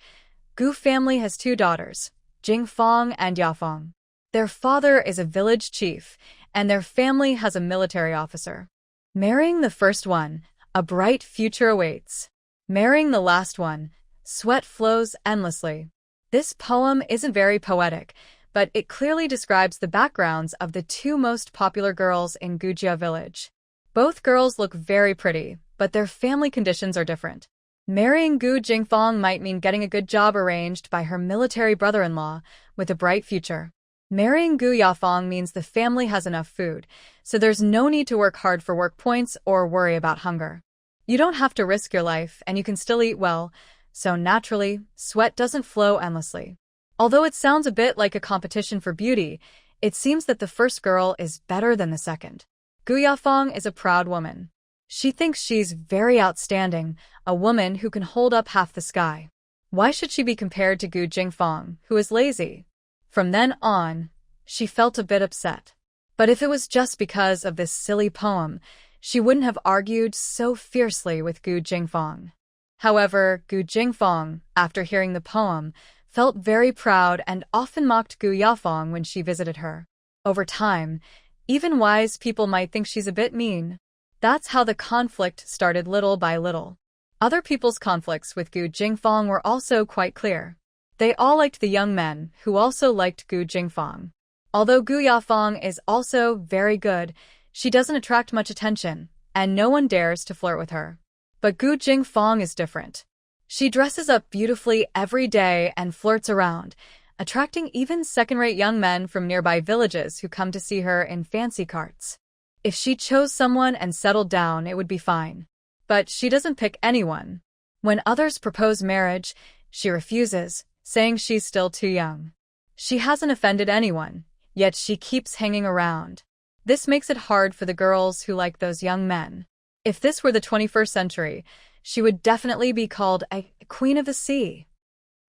Gu family has 2 daughters, Jingfeng and Yafeng. Their father is a village chief, and their family has a military officer. Marrying the first one, a bright future awaits. Marrying the last one, sweat flows endlessly. This poem isn't very poetic, but it clearly describes the backgrounds of the 2 most popular girls in Gujia village. Both girls look very pretty, but their family conditions are different. Marrying Gu Jingfeng might mean getting a good job arranged by her military brother-in-law with a bright future. Marrying Gu Yafeng means the family has enough food, so there's no need to work hard for work points or worry about hunger. You don't have to risk your life, and you can still eat well, so naturally, sweat doesn't flow endlessly. Although it sounds a bit like a competition for beauty, it seems that the first girl is better than the second. Gu Yafeng is a proud woman. She thinks she's very outstanding, a woman who can hold up half the sky. Why should she be compared to Gu Jingfeng, who is lazy? From then on, she felt a bit upset. But if it was just because of this silly poem, she wouldn't have argued so fiercely with Gu Jingfeng. However, Gu Jingfeng, after hearing the poem, felt very proud and often mocked Gu Yafeng when she visited her. Over time, even wise people might think she's a bit mean. That's how the conflict started little by little. Other people's conflicts with Gu Jingfeng were also quite clear. They all liked the young men, who also liked Gu Jingfeng. Although Gu Yafeng is also very good, she doesn't attract much attention, and no one dares to flirt with her. But Gu Jingfeng is different. She dresses up beautifully every day and flirts around, attracting even second-rate young men from nearby villages who come to see her in fancy carts. If she chose someone and settled down, it would be fine. But she doesn't pick anyone. When others propose marriage, she refuses, saying she's still too young. She hasn't offended anyone, yet she keeps hanging around. This makes it hard for the girls who like those young men. If this were the 21st century, she would definitely be called a queen of the sea.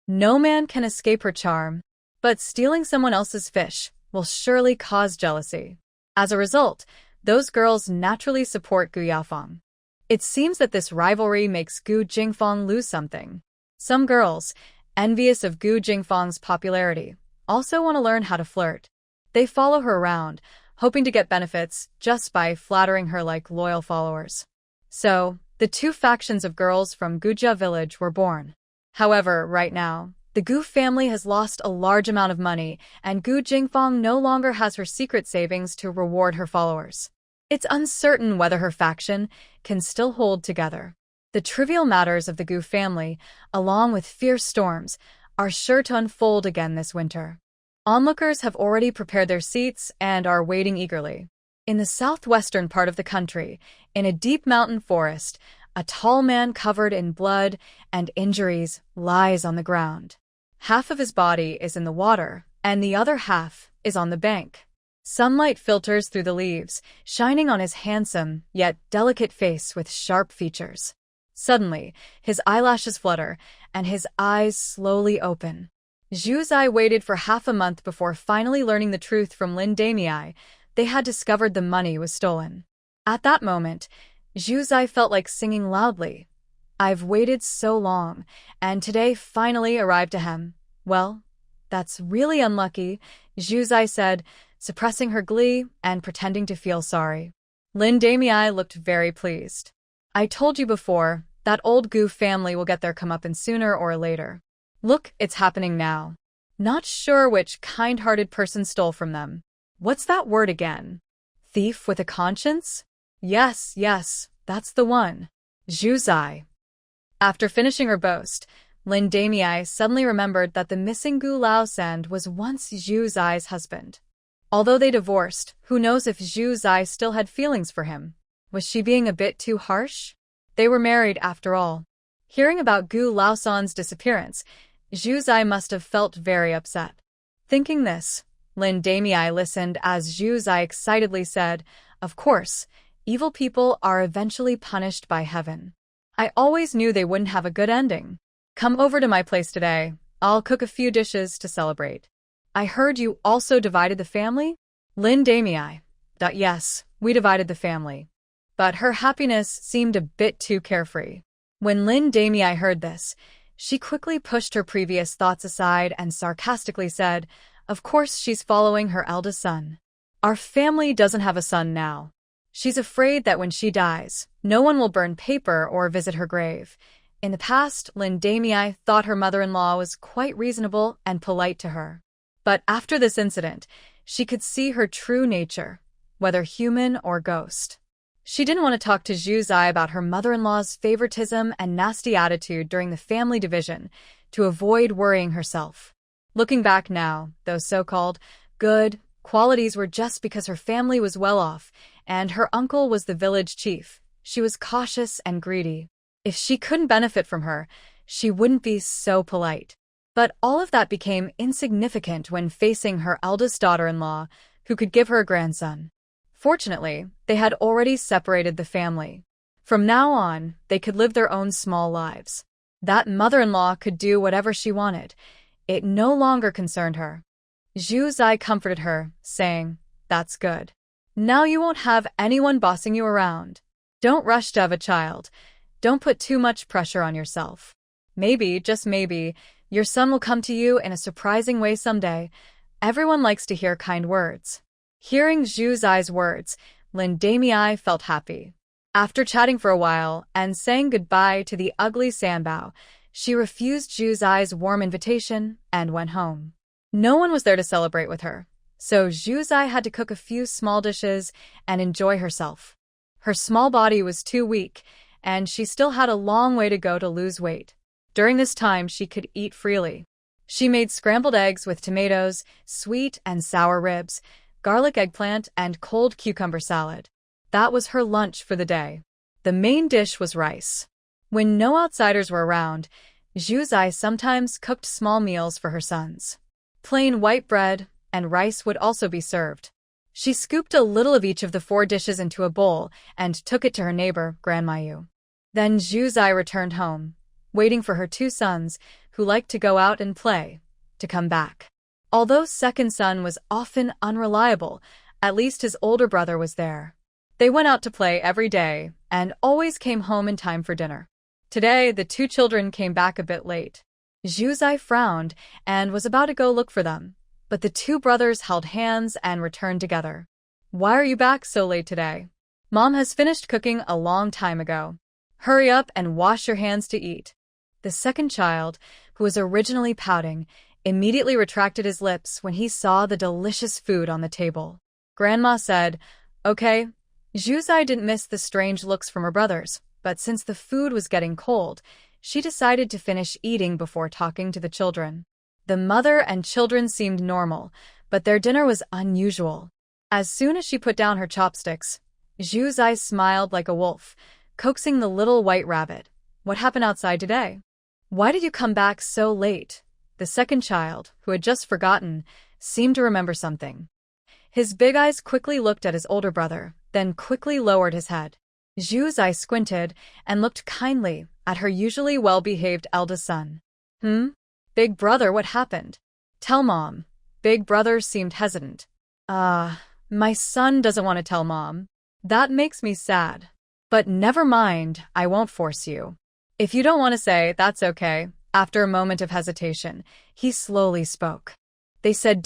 No man can escape her charm, but stealing someone else's fish will surely cause jealousy. As a result, those girls naturally support Gu Yafeng. It seems that this rivalry makes Gu Jingfeng lose something. Some girls, envious of Gu Jingfeng's popularity, also want to learn how to flirt. They follow her around, hoping to get benefits just by flattering her like loyal followers. So, the 2 factions of girls from Gujia village were born. However, right now, the Gu family has lost a large amount of money, and Gu Jingfeng no longer has her secret savings to reward her followers. It's uncertain whether her faction can still hold together. The trivial matters of the Gu family, along with fierce storms, are sure to unfold again this winter. Onlookers have already prepared their seats and are waiting eagerly. In the southwestern part of the country, in a deep mountain forest, a tall man covered in blood and injuries lies on the ground. Half of his body is in the water, and the other half is on the bank. Sunlight filters through the leaves, shining on his handsome yet delicate face with sharp features. Suddenly, his eyelashes flutter, and his eyes slowly open. Zhu Zai waited for half a month before finally learning the truth from Lin Damei. They had discovered the money was stolen. At that moment, Zhu Zai felt like singing loudly. I've waited so long, and today finally arrived to him. Well, that's really unlucky, Zhu Zai said, suppressing her glee and pretending to feel sorry. Lin Damei looked very pleased. I told you before, that old Gu family will get their comeuppance sooner or later. Look, it's happening now. Not sure which kind-hearted person stole from them. What's that word again? Thief with a conscience? Yes, yes, that's the one. Zhu Zai. After finishing her boast, Lin Damei suddenly remembered that the missing Gu Lao Sand was once Zhu Zai's husband. Although they divorced, who knows if Zhu Zai still had feelings for him? Was she being a bit too harsh? They were married after all. Hearing about Gu Laosan's disappearance, Zhu Zai must have felt very upset. Thinking this, Lin Damei listened as Zhu Zai excitedly said, "Of course, evil people are eventually punished by heaven. I always knew they wouldn't have a good ending. Come over to my place today. I'll cook a few dishes to celebrate. I heard you also divided the family?" Lin Damei. Yes, we divided the family. But her happiness seemed a bit too carefree. When Lin Damei heard this, she quickly pushed her previous thoughts aside and sarcastically said, "Of course she's following her eldest son. Our family doesn't have a son now. She's afraid that when she dies, no one will burn paper or visit her grave." In the past, Lin Damei thought her mother-in-law was quite reasonable and polite to her. But after this incident, she could see her true nature, whether human or ghost. She didn't want to talk to Zhu Zai about her mother-in-law's favoritism and nasty attitude during the family division to avoid worrying herself. Looking back now, those so-called good qualities were just because her family was well off and her uncle was the village chief. She was cautious and greedy. If she couldn't benefit from her, she wouldn't be so polite. But all of that became insignificant when facing her eldest daughter-in-law, who could give her a grandson. Fortunately, they had already separated the family. From now on, they could live their own small lives. That mother-in-law could do whatever she wanted. It no longer concerned her. Zhu Zai comforted her, saying, "That's good. Now you won't have anyone bossing you around. Don't rush to have a child. Don't put too much pressure on yourself. Maybe, just maybe, your son will come to you in a surprising way someday. Everyone likes to hear kind words." Hearing Zhu Zai's words, Lin Damei felt happy. After chatting for a while and saying goodbye to the ugly Sanbao, she refused Zhu Zai's warm invitation and went home. No one was there to celebrate with her, so Zhu Zai had to cook a few small dishes and enjoy herself. Her small body was too weak, and she still had a long way to go to lose weight. During this time, she could eat freely. She made scrambled eggs with tomatoes, sweet and sour ribs, garlic eggplant, and cold cucumber salad. That was her lunch for the day. The main dish was rice. When no outsiders were around, Zhu Zai sometimes cooked small meals for her sons. Plain white bread and rice would also be served. She scooped a little of each of the 4 dishes into a bowl and took it to her neighbor, Grandma Yu. Then Zhu Zai returned home, waiting for her 2 sons, who liked to go out and play, to come back. Although second son was often unreliable, at least his older brother was there. They went out to play every day and always came home in time for dinner. Today, the 2 children came back a bit late. Zhu Zai frowned and was about to go look for them, but the 2 brothers held hands and returned together. "Why are you back so late today? Mom has finished cooking a long time ago. Hurry up and wash your hands to eat." The second child, who was originally pouting, immediately retracted his lips when he saw the delicious food on the table. Grandma said, "Okay." Zhu Zai didn't miss the strange looks from her brothers, but since the food was getting cold, she decided to finish eating before talking to the children. The mother and children seemed normal, but their dinner was unusual. As soon as she put down her chopsticks, Zhu Zai smiled like a wolf, coaxing the little white rabbit. "What happened outside today? Why did you come back so late?" The second child, who had just forgotten, seemed to remember something. His big eyes quickly looked at his older brother, then quickly lowered his head. Zhu Zai squinted and looked kindly at her usually well-behaved eldest son. Big brother, what happened? Tell Mom." Big brother seemed hesitant. My son doesn't want to tell Mom. That makes me sad. But never mind, I won't force you. If you don't want to say, that's okay." After a moment of hesitation, he slowly spoke. "They said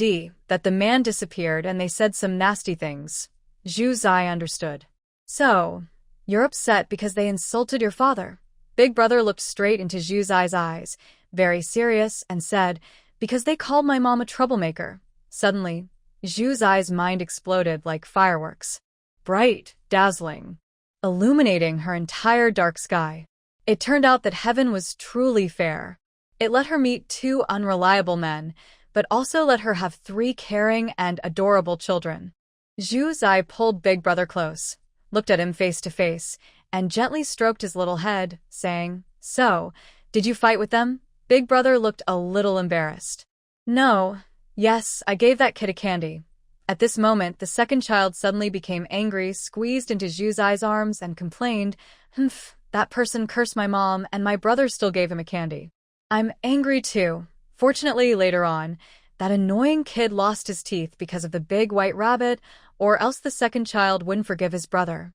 that the man disappeared and they said some nasty things." Zhu Zai understood. "So, you're upset because they insulted your father?" Big brother looked straight into Zhu Zai's eyes, very serious, and said, "Because they called my mom a troublemaker." Suddenly, Zhu Zai's mind exploded like fireworks. Bright, dazzling. illuminating her entire dark sky. It turned out that heaven was truly fair. It let her meet two unreliable men, but also let her have three caring and adorable children. Zhu Zai pulled Big Brother close, looked at him face to face, and gently stroked his little head, saying, "So, did you fight with them?" Big Brother looked a little embarrassed. "No. Yes, I gave that kid a candy." At this moment, the second child suddenly became angry, squeezed into Zhu Zai's arms, and complained, "Humph, that person cursed my mom, and my brother still gave him a candy. I'm angry too." Fortunately, later on, that annoying kid lost his teeth because of the big white rabbit, or else the second child wouldn't forgive his brother.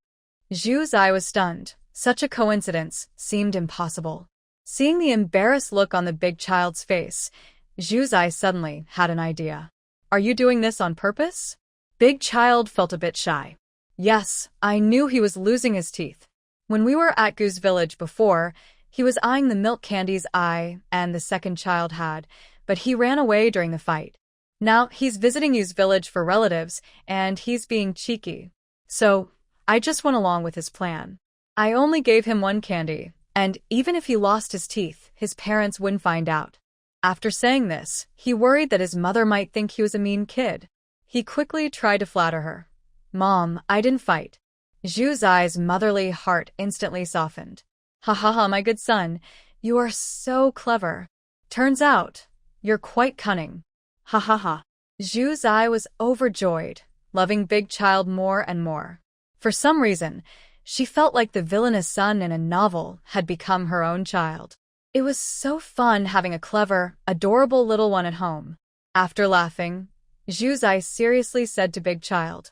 Zhu Zai was stunned. Such a coincidence seemed impossible. Seeing the embarrassed look on the big child's face, Zhu Zai suddenly had an idea. "Are you doing this on purpose?" Big child felt a bit shy. "Yes, I knew he was losing his teeth. When we were at Gu's village before, he was eyeing the milk candies I and the second child had, but he ran away during the fight. Now he's visiting Yu's village for relatives, and he's being cheeky. So I just went along with his plan. I only gave him one candy, and even if he lost his teeth, his parents wouldn't find out." After saying this, he worried that his mother might think he was a mean kid. He quickly tried to flatter her. "Mom, I didn't fight." Zhu Zai's motherly heart instantly softened. "Ha ha ha, my good son, you are so clever. Turns out, you're quite cunning." Ha ha ha. Zhu Zai was overjoyed, loving Big Child more and more. For some reason, she felt like the villainous son in a novel had become her own child. It was so fun having a clever, adorable little one at home. After laughing, Zhu Zai seriously said to Big Child,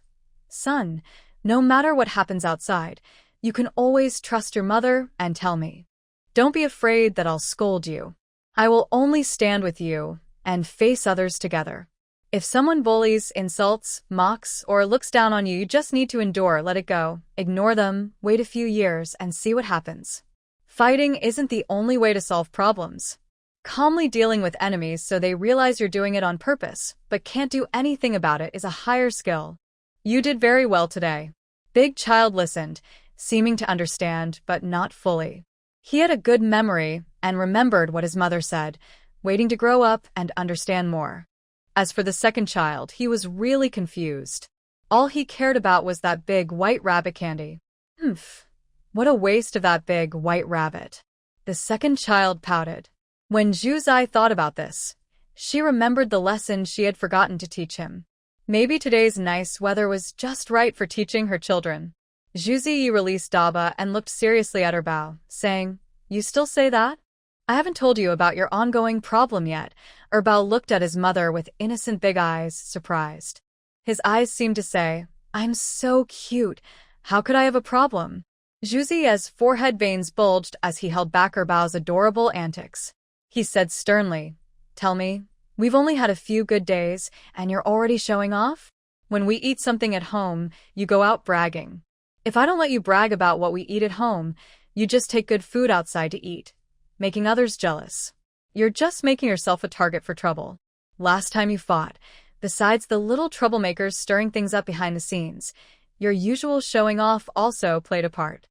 "Son, no matter what happens outside, you can always trust your mother and tell me. Don't be afraid that I'll scold you. I will only stand with you and face others together. If someone bullies, insults, mocks, or looks down on you, you just need to endure, let it go, ignore them, wait a few years, and see what happens. Fighting isn't the only way to solve problems. Calmly dealing with enemies so they realize you're doing it on purpose, but can't do anything about it is a higher skill. You did very well today." Big Child listened, seeming to understand, but not fully. He had a good memory and remembered what his mother said, waiting to grow up and understand more. As for the second child, he was really confused. All he cared about was that big white rabbit candy. Humph. What a waste of that big white rabbit. The second child pouted. When Zhu Zai thought about this, she remembered the lesson she had forgotten to teach him. Maybe today's nice weather was just right for teaching her children. Zhu Ziyi released Daba and looked seriously at her Bao, saying, "You still say that? I haven't told you about your ongoing problem yet." Bao looked at his mother with innocent big eyes, surprised. His eyes seemed to say, "I'm so cute. How could I have a problem?" Zhu Ziyi's forehead veins bulged as he held back Bao's adorable antics. He said sternly, "Tell me, we've only had a few good days, and you're already showing off? When we eat something at home, you go out bragging. If I don't let you brag about what we eat at home, you just take good food outside to eat, making others jealous. You're just making yourself a target for trouble. Last time you fought, besides the little troublemakers stirring things up behind the scenes, your usual showing off also played a part.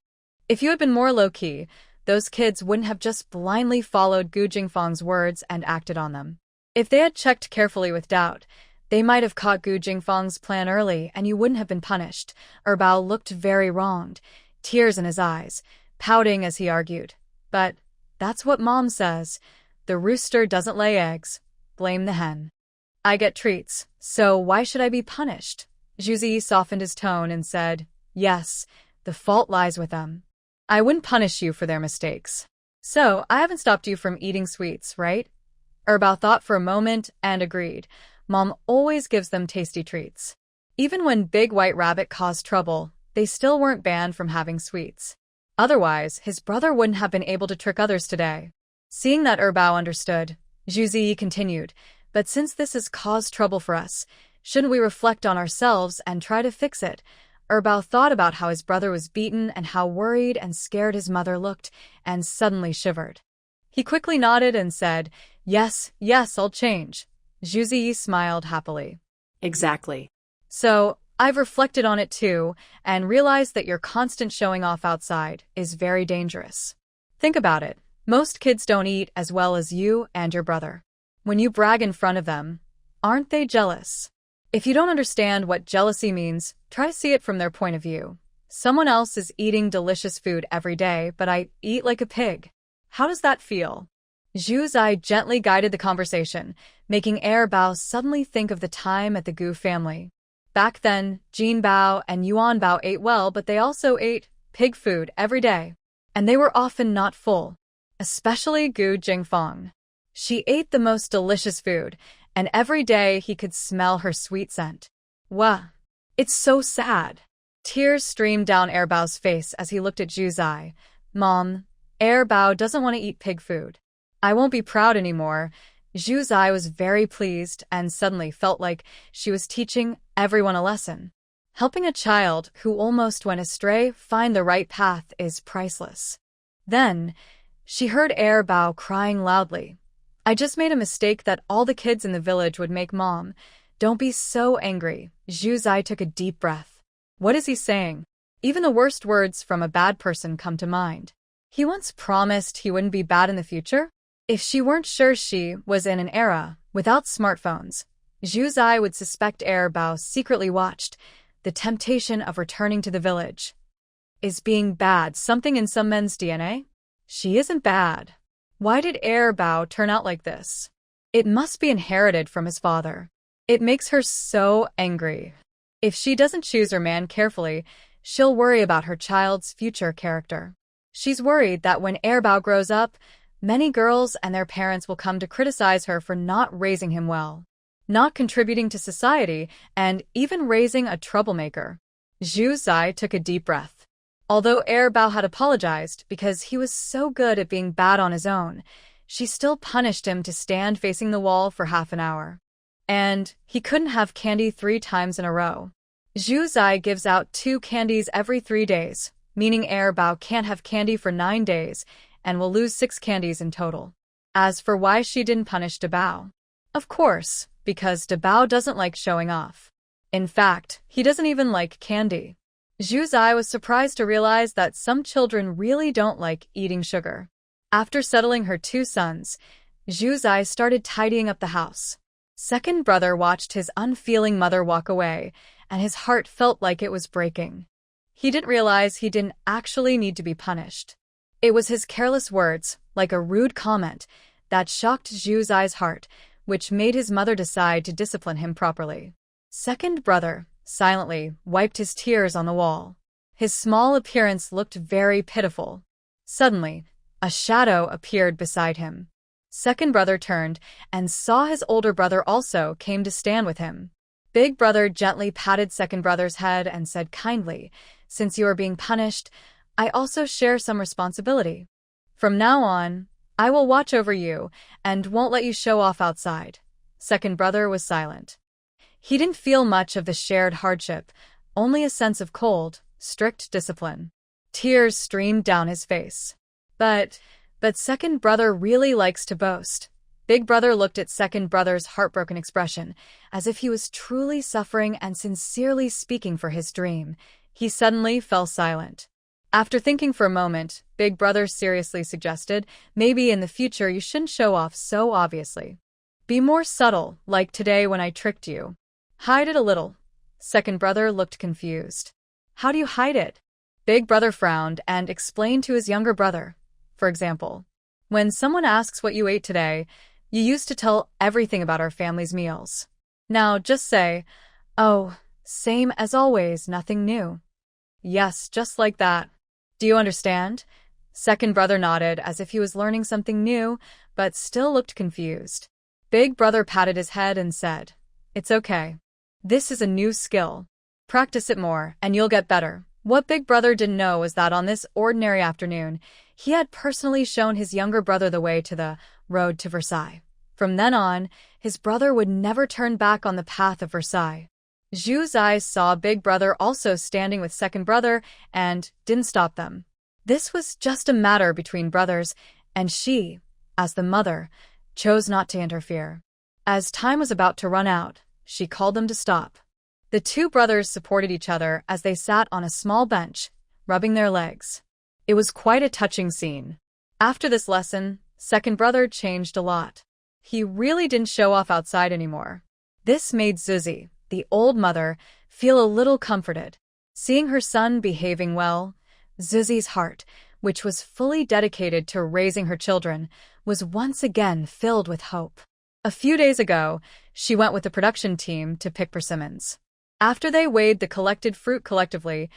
If you had been more low-key, those kids wouldn't have just blindly followed Gu Jingfang's words and acted on them. If they had checked carefully with doubt, they might have caught Gu Jingfang's plan early and you wouldn't have been punished." Bao looked very wronged, tears in his eyes, pouting as he argued. "But that's what Mom says. The rooster doesn't lay eggs. Blame the hen. I get treats, so why should I be punished?" Zhu Ziyi softened his tone and said, "Yes, the fault lies with them. I wouldn't punish you for their mistakes. So, I haven't stopped you from eating sweets, right?" Bao thought for a moment and agreed. Mom always gives them tasty treats. Even when Big White Rabbit caused trouble, they still weren't banned from having sweets. Otherwise, his brother wouldn't have been able to trick others today. Seeing that Bao understood, Zhu Ziyi continued, "But since this has caused trouble for us, shouldn't we reflect on ourselves and try to fix it?" Bao thought about how his brother was beaten and how worried and scared his mother looked, and suddenly shivered. He quickly nodded and said, Yes, I'll change." Zhu Ziyi smiled happily. Exactly. "So, I've reflected on it too, and realized that your constant showing off outside is very dangerous. Think about it. Most kids don't eat as well as you and your brother. When you brag in front of them, aren't they jealous? If you don't understand what jealousy means, try to see it from their point of view. Someone else is eating delicious food every day, but I eat like a pig. How does that feel? Zhu Zai gently guided the conversation, making Air Bao suddenly think of the time at the Gu family. Back then, Jin Bao and Yuan Bao ate well, but they also ate pig food every day. And they were often not full. Especially Gu Jingfang. She ate the most delicious food, and every day he could smell her sweet scent. Wah! It's so sad. Tears streamed down Air Bao's face as he looked at Zhu Zai. Mom, Air Bao doesn't want to eat pig food. I won't be proud anymore. Zhu Zai was very pleased and suddenly felt like she was teaching everyone a lesson. Helping a child who almost went astray find the right path is priceless. Then, she heard Air Bao crying loudly. I just made a mistake that all the kids in the village would make, Mom. Don't be so angry. Zhu Zai took a deep breath. What is he saying? Even the worst words from a bad person come to mind. He once promised he wouldn't be bad in the future? If she weren't sure she was in an era without smartphones, Zhu Zai would suspect Air Bao secretly watched the temptation of returning to the village. Is being bad something in some men's DNA? She isn't bad. Why did Air Bao turn out like this? It must be inherited from his father. It makes her so angry. If she doesn't choose her man carefully, she'll worry about her child's future character. She's worried that when Air Bao grows up, many girls and their parents will come to criticize her for not raising him well, not contributing to society, and even raising a troublemaker. Zhu Zai took a deep breath. Although Air Bao had apologized because he was so good at being bad on his own, she still punished him to stand facing the wall for half an hour. And he couldn't have candy 3 times in a row. Zhu Zai gives out 2 candies every 3 days, meaning Air Bao can't have candy for 9 days, and will lose 6 candies in total. As for why she didn't punish Dabao, of course, because Dabao doesn't like showing off. In fact, he doesn't even like candy. Zhu Zai was surprised to realize that some children really don't like eating sugar. After settling her 2 sons, Zhu Zai started tidying up the house. Second brother watched his unfeeling mother walk away, and his heart felt like it was breaking. He didn't realize he didn't actually need to be punished. It was his careless words, like a rude comment, that shocked Zhu Zai's heart, which made his mother decide to discipline him properly. Second brother silently wiped his tears on the wall. His small appearance looked very pitiful. Suddenly, a shadow appeared beside him. Second brother turned and saw his older brother also came to stand with him. Big brother gently patted second brother's head and said kindly, "Since you are being punished, I also share some responsibility. From now on, I will watch over you and won't let you show off outside." Second brother was silent. He didn't feel much of the shared hardship, only a sense of cold, strict discipline. Tears streamed down his face. But second brother really likes to boast. Big brother looked at second brother's heartbroken expression, as if he was truly suffering and sincerely speaking for his dream. He suddenly fell silent. After thinking for a moment, big brother seriously suggested, "Maybe in the future you shouldn't show off so obviously. Be more subtle, like today when I tricked you. Hide it a little." Second brother looked confused. "How do you hide it?" Big brother frowned and explained to his younger brother. "For example, when someone asks what you ate today, you used to tell everything about our family's meals. Now just say, 'Oh, same as always, nothing new.'" "Yes, just like that. Do you understand?" Second brother nodded as if he was learning something new, but still looked confused. Big brother patted his head and said, "It's okay. This is a new skill. Practice it more, and you'll get better." What Big Brother didn't know was that on this ordinary afternoon, he had personally shown his younger brother the way to the road to Versailles. From then on, his brother would never turn back on the path of Versailles. Zhu Zai saw Big Brother also standing with second brother and didn't stop them. This was just a matter between brothers, and she, as the mother, chose not to interfere. As time was about to run out, she called them to stop. The two brothers supported each other as they sat on a small bench, rubbing their legs. It was quite a touching scene. After this lesson, second brother changed a lot. He really didn't show off outside anymore. This made Zuzi, the old mother, feel a little comforted. Seeing her son behaving well, Zuzi's heart, which was fully dedicated to raising her children, was once again filled with hope. A few days ago, she went with the production team to pick persimmons. After they weighed the collected fruit collectively,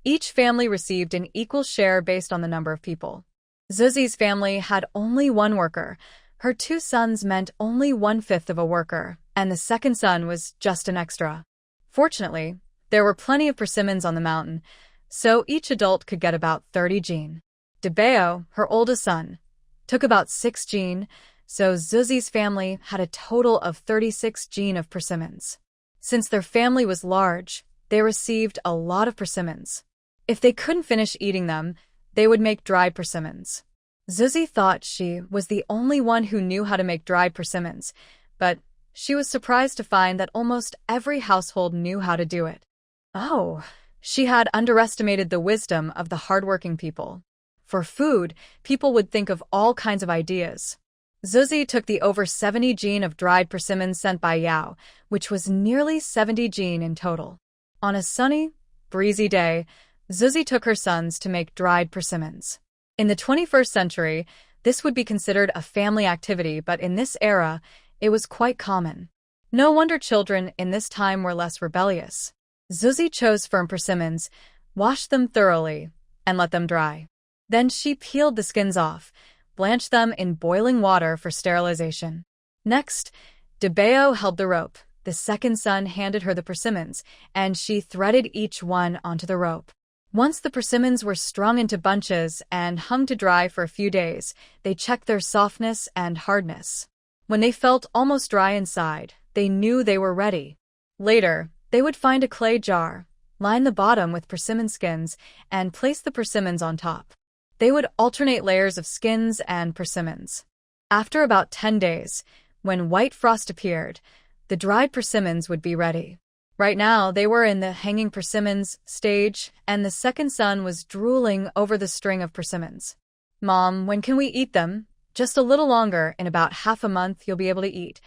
each family received an equal share based on the number of people. Zuzi's family had only one worker. Her two sons meant only 1/5 of a worker, and the second son was just an extra. Fortunately, there were plenty of persimmons on the mountain, so each adult could get about 30 jin. Debeo, her oldest son, took about 6 jin, so Zuzi's family had a total of 36 jin of persimmons. Since their family was large, they received a lot of persimmons. If they couldn't finish eating them, they would make dried persimmons. Zuzi thought she was the only one who knew how to make dried persimmons, but she was surprised to find that almost every household knew how to do it. Oh, she had underestimated the wisdom of the hardworking people. For food, people would think of all kinds of ideas. Zuzi took the over 70 jin of dried persimmons sent by Yao, which was nearly 70 jin in total. On a sunny, breezy day, Zuzi took her sons to make dried persimmons. In the 21st century, this would be considered a family activity, but in this era, it was quite common. No wonder children in this time were less rebellious. Zuzi chose firm persimmons, washed them thoroughly, and let them dry. Then she peeled the skins off, blanched them in boiling water for sterilization. Next, Debeo held the rope. The second son handed her the persimmons, and she threaded each one onto the rope. Once the persimmons were strung into bunches and hung to dry for a few days, they checked their softness and hardness. When they felt almost dry inside, they knew they were ready. Later, they would find a clay jar, line the bottom with persimmon skins, and place the persimmons on top. They would alternate layers of skins and persimmons. After about 10 days, when white frost appeared, the dried persimmons would be ready. Right now, they were in the hanging persimmons stage, and the second son was drooling over the string of persimmons. "Mom, when can we eat them?" "Just a little longer. In about half a month, you'll be able to eat."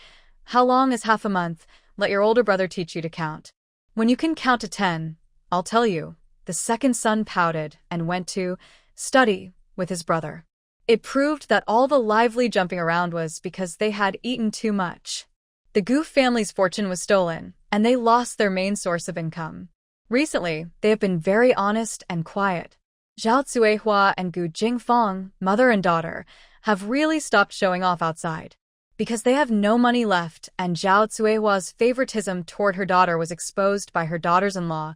"How long is half a month?" "Let your older brother teach you to count." "When you can count to 10, I'll tell you." The second son pouted and went to study with his brother. It proved that all the lively jumping around was because they had eaten too much. The Gu family's fortune was stolen, and they lost their main source of income. Recently, they have been very honest and quiet. Zhao Cuihua and Gu Jingfang, mother and daughter, have really stopped showing off outside. Because they have no money left, and Zhao Cuihua's favoritism toward her daughter was exposed by her daughters-in-law,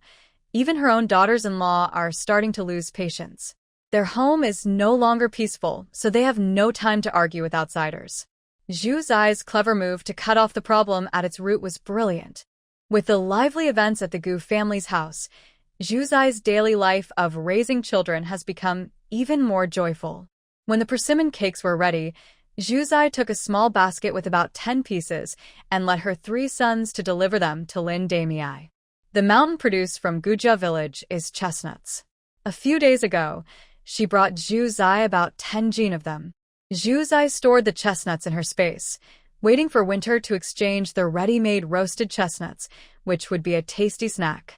even her own daughters-in-law are starting to lose patience. Their home is no longer peaceful, so they have no time to argue with outsiders. Zhu Zai's clever move to cut off the problem at its root was brilliant. With the lively events at the Gu family's house, Zhu Zai's daily life of raising children has become even more joyful. When the persimmon cakes were ready, Zhu Zai took a small basket with about 10 pieces and led her 3 sons to deliver them to Lin Damei. The mountain produced from Gujia village is chestnuts. A few days ago, she brought Zhu Zai about 10 jin of them. Zhu Zai stored the chestnuts in her space, waiting for winter to exchange the ready-made roasted chestnuts, which would be a tasty snack.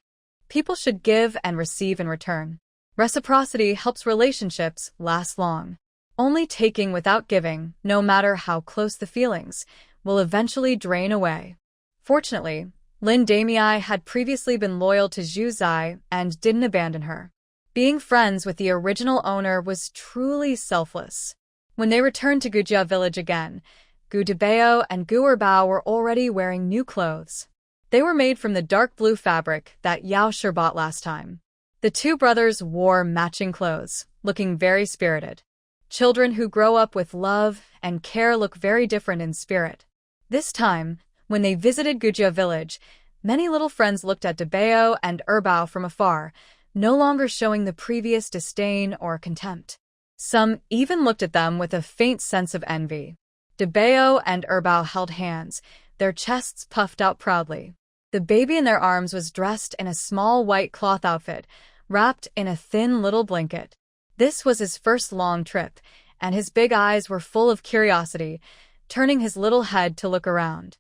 People should give and receive in return. Reciprocity helps relationships last long. Only taking without giving, no matter how close the feelings, will eventually drain away. Fortunately, Lin Damei had previously been loyal to Zhu Zai and didn't abandon her. Being friends with the original owner was truly selfless. When they returned to Gujia village again, Gu Debeo and Gu Erbao were already wearing new clothes. They were made from the dark blue fabric that Yao Shi bought last time. The two brothers wore matching clothes, looking very spirited. Children who grow up with love and care look very different in spirit. This time, when they visited Gujia village, many little friends looked at Debeo and Erbao from afar, no longer showing the previous disdain or contempt. Some even looked at them with a faint sense of envy. Debeo and Erbao held hands, their chests puffed out proudly. The baby in their arms was dressed in a small white cloth outfit, wrapped in a thin little blanket. This was his first long trip, and his big eyes were full of curiosity, turning his little head to look around.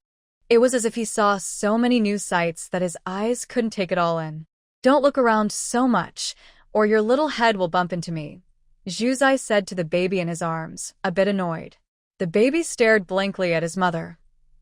It was as if he saw so many new sights that his eyes couldn't take it all in. "Don't look around so much, or your little head will bump into me," Zhuzai said to the baby in his arms, a bit annoyed. The baby stared blankly at his mother.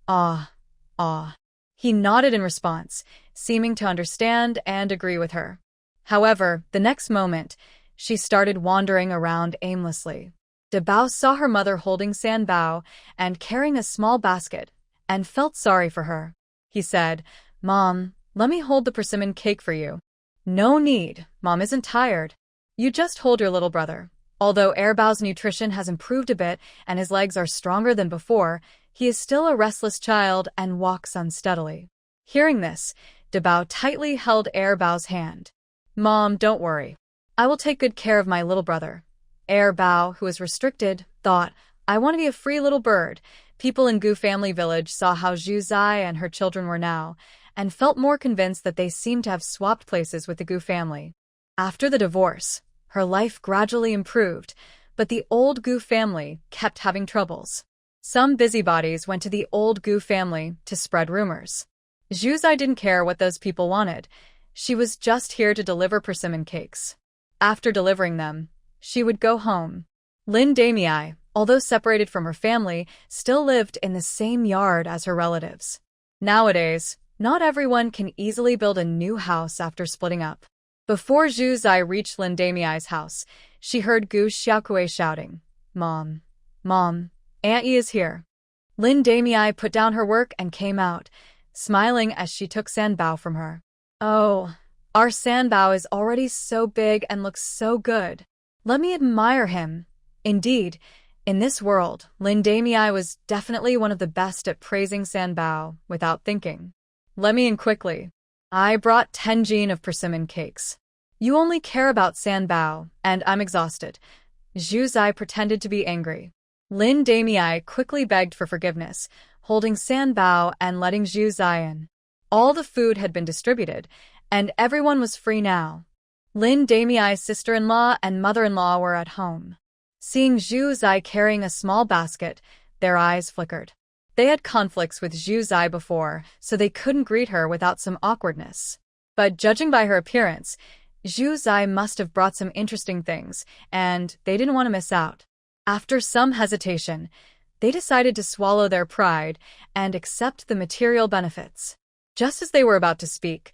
"Ah, ah." He nodded in response, seeming to understand and agree with her. However, the next moment, she started wandering around aimlessly. Dabao saw her mother holding Sanbao and carrying a small basket, and felt sorry for her. He said, "Mom, let me hold the persimmon cake for you." "No need, Mom isn't tired. You just hold your little brother." Although Airbao's nutrition has improved a bit and his legs are stronger than before, he is still a restless child and walks unsteadily. Hearing this, Dabao tightly held Airbao's hand. "Mom, don't worry. I will take good care of my little brother." Airbao, who was restricted, thought, "I want to be a free little bird." People in Gu family village saw how Zhuzai and her children were now, and felt more convinced that they seemed to have swapped places with the Gu family. After the divorce, her life gradually improved, but the old Gu family kept having troubles. Some busybodies went to the old Gu family to spread rumors. Zhuzai didn't care what those people wanted. She was just here to deliver persimmon cakes. After delivering them, she would go home. Lin Damei, although separated from her family, still lived in the same yard as her relatives. Nowadays, not everyone can easily build a new house after splitting up. Before Zhuzai reached Lin Damei's house, she heard Gu Xiaokui shouting, "Mom, Mom, Aunt Yi is here." Lin Damei put down her work and came out, smiling as she took Sanbao from her. "Oh, our Sanbao is already so big and looks so good. Let me admire him." Indeed, in this world, Lin Damei was definitely one of the best at praising Sanbao without thinking. "Let me in quickly. I brought 10 jin of persimmon cakes. You only care about Sanbao, and I'm exhausted." Zhuzai pretended to be angry. Lin Damei quickly begged for forgiveness, holding Sanbao and letting Zhuzai in. All the food had been distributed, and everyone was free now. Lin Damei's sister-in-law and mother-in-law were at home. Seeing Zhuzai carrying a small basket, their eyes flickered. They had conflicts with Zhuzai before, so they couldn't greet her without some awkwardness. But judging by her appearance, Zhuzai must have brought some interesting things, and they didn't want to miss out. After some hesitation, they decided to swallow their pride and accept the material benefits. Just as they were about to speak,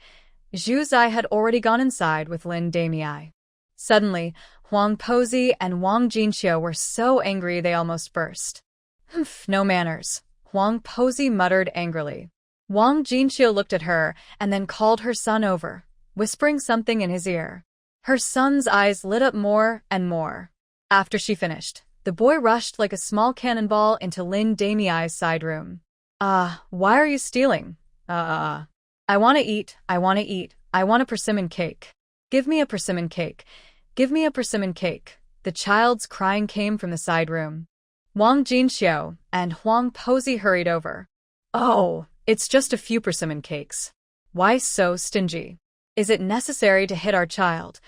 Zhuzai had already gone inside with Lin Damei. Suddenly, Huang Pozi and Wang Jinxiu were so angry they almost burst. "Humph, no manners," Huang Pozi muttered angrily. Wang Jinxiu looked at her and then called her son over, whispering something in his ear. Her son's eyes lit up more and more. After she finished, the boy rushed like a small cannonball into Lin Damei's side room. Why are you stealing?" I want to eat, I want to eat, I want a persimmon cake. Give me a persimmon cake. Give me a persimmon cake." The child's crying came from the side room. Wang Jinxiu and Huang Pozi hurried over. "Oh, it's just a few persimmon cakes. Why so stingy? Is it necessary to hit our child?"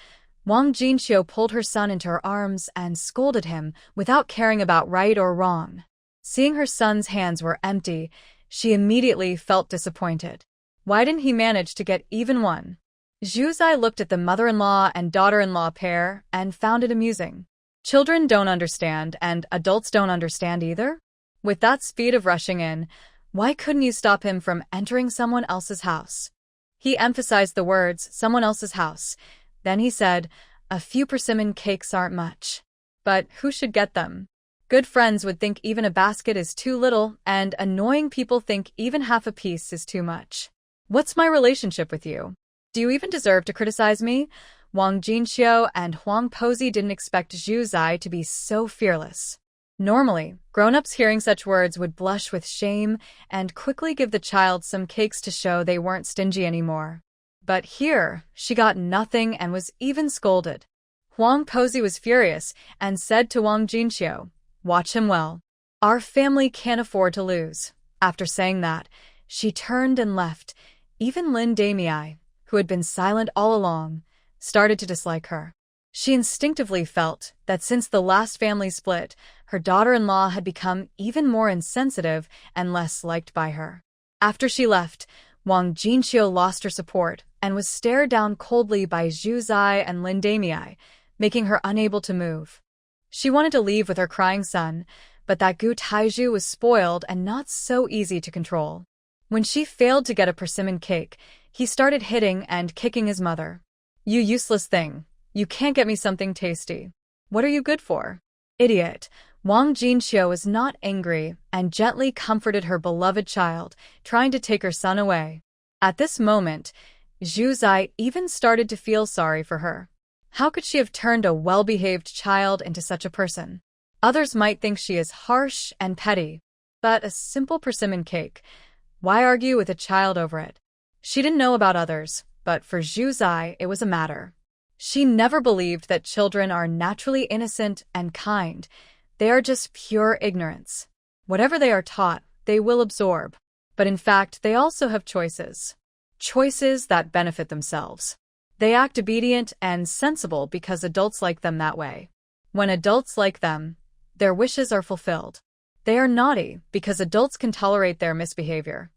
Wang Jinxiu pulled her son into her arms and scolded him without caring about right or wrong. Seeing her son's hands were empty, she immediately felt disappointed. Why didn't he manage to get even one? Zhuzai looked at the mother-in-law and daughter-in-law pair and found it amusing. Children don't understand, and adults don't understand either. With that speed of rushing in, why couldn't you stop him from entering someone else's house? He emphasized the words, "someone else's house." Then he said, "A few persimmon cakes aren't much. But who should get them? Good friends would think even a basket is too little, and annoying people think even half a piece is too much. What's my relationship with you? Do you even deserve to criticize me?" Wang Jinxiu and Huang Pozi didn't expect Zhuzai to be so fearless. Normally, grown-ups hearing such words would blush with shame and quickly give the child some cakes to show they weren't stingy anymore. But here, she got nothing and was even scolded. Huang Pozi was furious and said to Wang Jinxiu, "Watch him well. Our family can't afford to lose." After saying that, she turned and left, Even Lin Damei, who had been silent all along, started to dislike her. She instinctively felt that since the last family split, her daughter-in-law had become even more insensitive and less liked by her. After she left, Wang Jinxiu lost her support and was stared down coldly by Zhu Zai and Lin Damei, making her unable to move. She wanted to leave with her crying son, but that Gu Taizhu was spoiled and not so easy to control. When she failed to get a persimmon cake, he started hitting and kicking his mother. "You useless thing. You can't get me something tasty. What are you good for?" "Idiot." Wang Jinxiu was not angry and gently comforted her beloved child, trying to take her son away. At this moment, Zhu Zai even started to feel sorry for her. How could she have turned a well-behaved child into such a person? Others might think she is harsh and petty, but a simple persimmon cake. Why argue with a child over it? She didn't know about others, but for Zhu Zai it was a matter. She never believed that children are naturally innocent and kind. They are just pure ignorance. Whatever they are taught, they will absorb. But in fact, they also have choices. Choices that benefit themselves. They act obedient and sensible because adults like them that way. When adults like them, their wishes are fulfilled. They are naughty because adults can tolerate their misbehavior.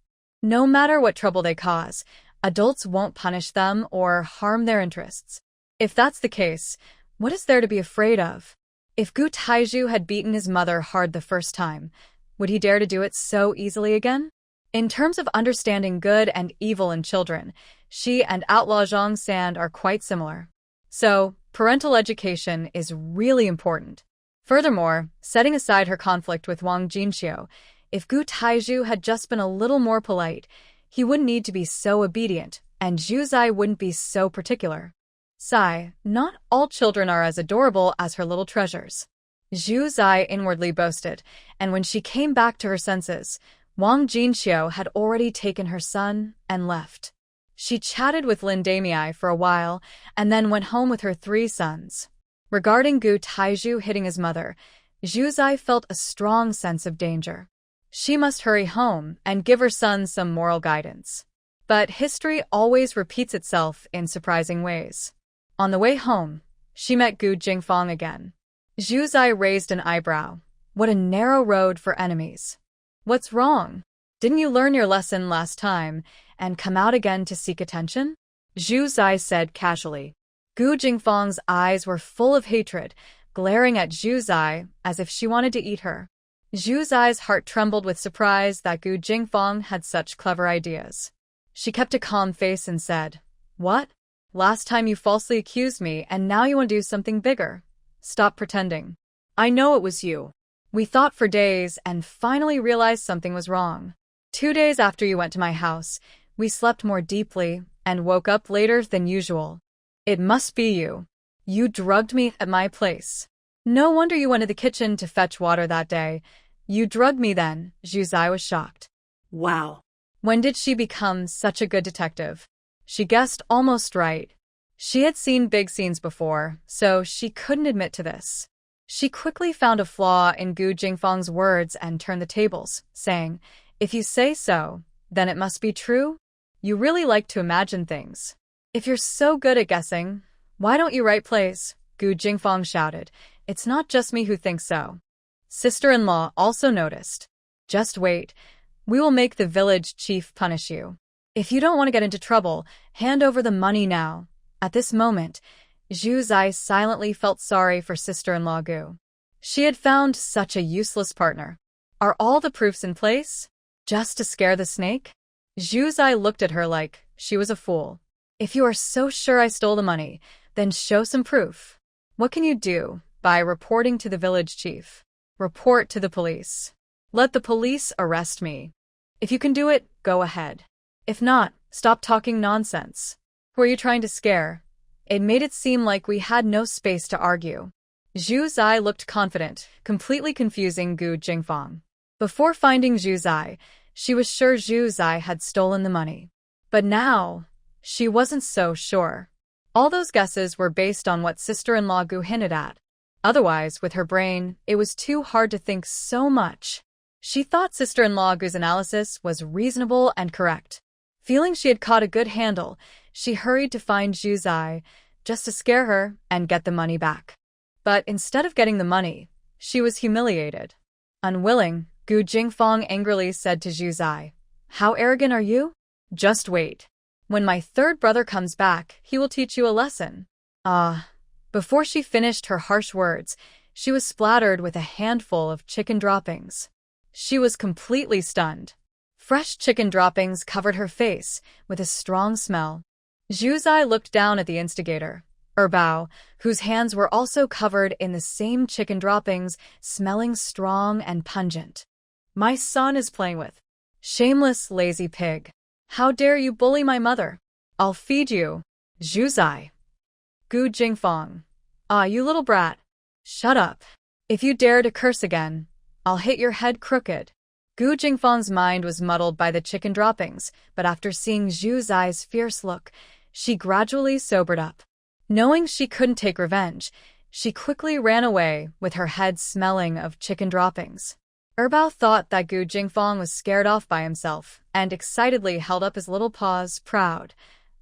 No matter what trouble they cause, adults won't punish them or harm their interests. If that's the case, what is there to be afraid of? If Gu Taizhu had beaten his mother hard the first time, would he dare to do it so easily again? In terms of understanding good and evil in children, she and outlaw Zhang Sand are quite similar. So, parental education is really important. Furthermore, setting aside her conflict with Wang Jinxiu, if Gu Taizhu had just been a little more polite, he wouldn't need to be so obedient, and Zhu Zai wouldn't be so particular. Sigh, not all children are as adorable as her little treasures. Zhu Zai inwardly boasted, and when she came back to her senses, Wang Jinxiu had already taken her son and left. She chatted with Lin Damei for a while and then went home with her 3 sons. Regarding Gu Taizhu hitting his mother, Zhu Zai felt a strong sense of danger. She must hurry home and give her son some moral guidance. But history always repeats itself in surprising ways. On the way home, she met Gu Jingfang again. Zhu Zai raised an eyebrow. What a narrow road for enemies. "What's wrong? Didn't you learn your lesson last time and come out again to seek attention?" Zhu Zai said casually. Gu Jingfang's eyes were full of hatred, glaring at Zhu Zai as if she wanted to eat her. Zhu Zai's heart trembled with surprise that Gu Jingfang had such clever ideas. She kept a calm face and said, "What? Last time you falsely accused me and now you want to do something bigger. Stop pretending. I know it was you. We thought for days and finally realized something was wrong. 2 days after you went to my house, we slept more deeply and woke up later than usual. It must be you. You drugged me at my place. No wonder you went to the kitchen to fetch water that day. You drugged me then." Zhu Zai was shocked. Wow. When did she become such a good detective? She guessed almost right. She had seen big scenes before, so she couldn't admit to this. She quickly found a flaw in Gu Jingfang's words and turned the tables, saying, "If you say so, then it must be true? You really like to imagine things. If you're so good at guessing, why don't you write plays?" Gu Jingfang shouted. "It's not just me who thinks so." Sister-in-law also noticed. "Just wait. We will make the village chief punish you. If you don't want to get into trouble, hand over the money now." At this moment, Zhu Zai silently felt sorry for sister-in-law Gu. She had found such a useless partner. Are all the proofs in place? Just to scare the snake? Zhu Zai looked at her like she was a fool. "If you are so sure I stole the money, then show some proof. What can you do? By reporting to the village chief. Report to the police. Let the police arrest me. If you can do it, go ahead. If not, stop talking nonsense. Who are you trying to scare?" It made it seem like we had no space to argue. Zhu Zai looked confident, completely confusing Gu Jingfang. Before finding Zhu Zai, she was sure Zhu Zai had stolen the money. But now, she wasn't so sure. All those guesses were based on what sister-in-law Gu hinted at. Otherwise, with her brain, it was too hard to think so much. She thought sister-in-law Gu's analysis was reasonable and correct. Feeling she had caught a good handle, she hurried to find Zhu Zai, just to scare her and get the money back. But instead of getting the money, she was humiliated. Unwilling, Gu Jingfang angrily said to Zhu Zai, "How arrogant are you? Just wait. When my third brother comes back, he will teach you a lesson." Before she finished her harsh words, she was splattered with a handful of chicken droppings. She was completely stunned. Fresh chicken droppings covered her face with a strong smell. Zhu Zai looked down at the instigator, Bao, whose hands were also covered in the same chicken droppings, smelling strong and pungent. "My son is playing with. Shameless, lazy pig. How dare you bully my mother? I'll feed you." Zhu Zai. Gu Jingfang. You little brat. Shut up. If you dare to curse again, I'll hit your head crooked." Gu Jingfang's mind was muddled by the chicken droppings, but after seeing Zhu Zai's fierce look, she gradually sobered up. Knowing she couldn't take revenge, she quickly ran away with her head smelling of chicken droppings. Bao thought that Gu Jingfang was scared off by himself and excitedly held up his little paws, proud.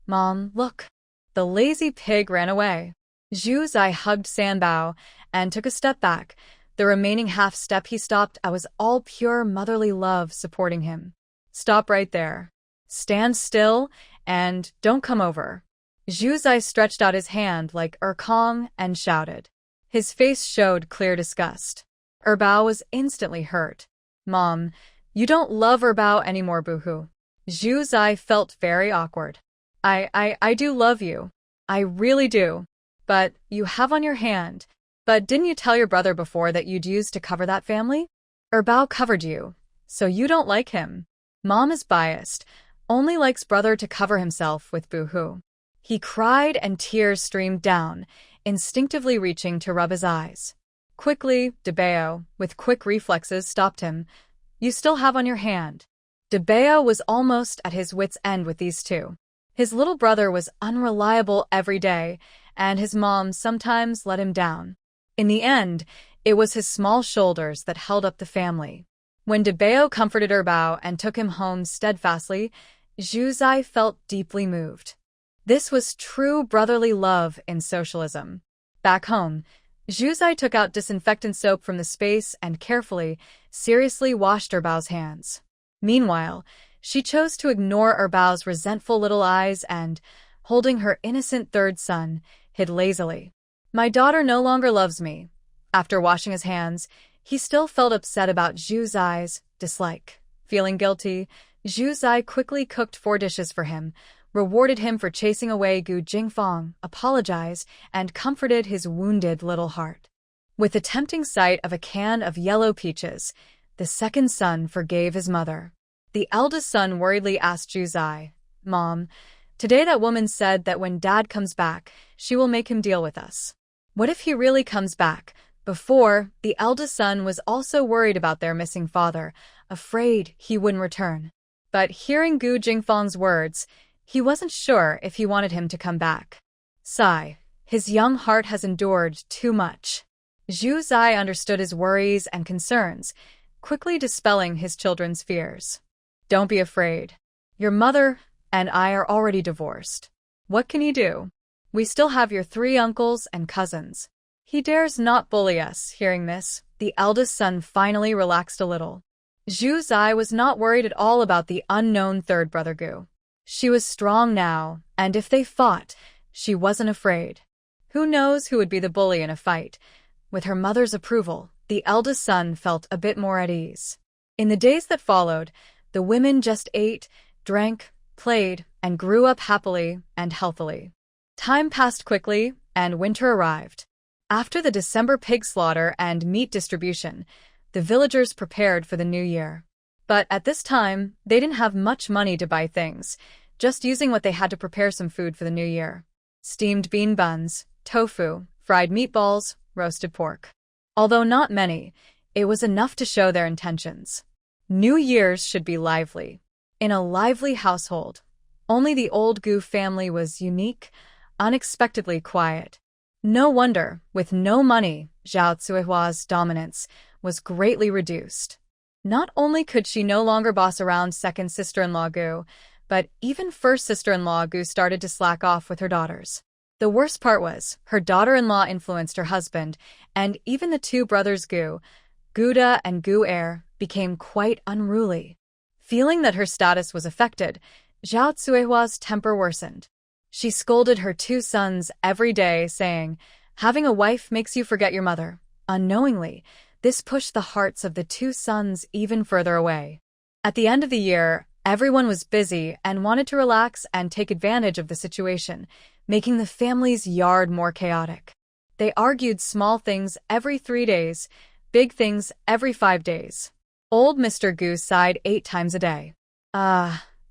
"Mom, look." The lazy pig ran away. Zhu Zai hugged Sanbao and took a step back. The remaining half step he stopped, I was all pure motherly love supporting him. "Stop right there. Stand still and don't come over." Zhu Zai stretched out his hand like Kong and shouted. His face showed clear disgust. Bao was instantly hurt. "Mom, you don't love Bao anymore, boohoo." Zhu Zai felt very awkward. I do love you. I really do. But you have on your hand. But didn't you tell your brother before that you'd use to cover that family? Bao covered you, so you don't like him. Mom is biased, only likes brother to cover himself with boohoo." He cried and tears streamed down, instinctively reaching to rub his eyes. Quickly, Bao, with quick reflexes, stopped him. "You still have on your hand." Bao was almost at his wit's end with these two. His little brother was unreliable every day, and his mom sometimes let him down. In the end, it was his small shoulders that held up the family. When Bao comforted Bao and took him home steadfastly, Zhu Zai felt deeply moved. This was true brotherly love in socialism. Back home, Zhu Zai took out disinfectant soap from the space and carefully, seriously washed Bao's hands. Meanwhile, she chose to ignore Bao's resentful little eyes and, holding her innocent third son, hid lazily. "My daughter no longer loves me." After washing his hands, he still felt upset about Zhu Zai's dislike. Feeling guilty, Zhu Zai quickly cooked 4 dishes for him, rewarded him for chasing away Gu Jingfang, apologized, and comforted his wounded little heart. With the tempting sight of a can of yellow peaches, the second son forgave his mother. The eldest son worriedly asked Zhu Zai, "Mom, today that woman said that when Dad comes back, she will make him deal with us. What if he really comes back?" Before, the eldest son was also worried about their missing father, afraid he wouldn't return. But hearing Gu Jingfang's words, he wasn't sure if he wanted him to come back. Sigh, his young heart has endured too much. Zhu Zai understood his worries and concerns, quickly dispelling his children's fears. "Don't be afraid. Your mother and I are already divorced. What can you do? We still have your 3 uncles and cousins. He dares not bully us." Hearing this, the eldest son finally relaxed a little. Zhu Zai was not worried at all about the unknown third brother Gu. She was strong now, and if they fought, she wasn't afraid. Who knows who would be the bully in a fight? With her mother's approval, the eldest son felt a bit more at ease. In the days that followed, the women just ate, drank, played, and grew up happily and healthily. Time passed quickly, and winter arrived. After the December pig slaughter and meat distribution, the villagers prepared for the new year. But at this time, they didn't have much money to buy things, just using what they had to prepare some food for the new year. Steamed bean buns, tofu, fried meatballs, roasted pork. Although not many, it was enough to show their intentions. New Year's should be lively. In a lively household, only the old Gu family was unique, unexpectedly quiet. No wonder, with no money, Zhao Cuihua's dominance was greatly reduced. Not only could she no longer boss around second sister-in-law Gu, but even first sister-in-law Gu started to slack off with her daughters. The worst part was, her daughter-in-law influenced her husband, and even the two brothers Guda and Gu-er, became quite unruly. Feeling that her status was affected, Zhao Cuihua's temper worsened. She scolded her two sons every day, saying, "Having a wife makes you forget your mother." Unknowingly, this pushed the hearts of the two sons even further away. At the end of the year, everyone was busy and wanted to relax and take advantage of the situation, making the family's yard more chaotic. They argued small things every 3 days, big things every 5 days. Old Mr. Gu sighed 8 times a day.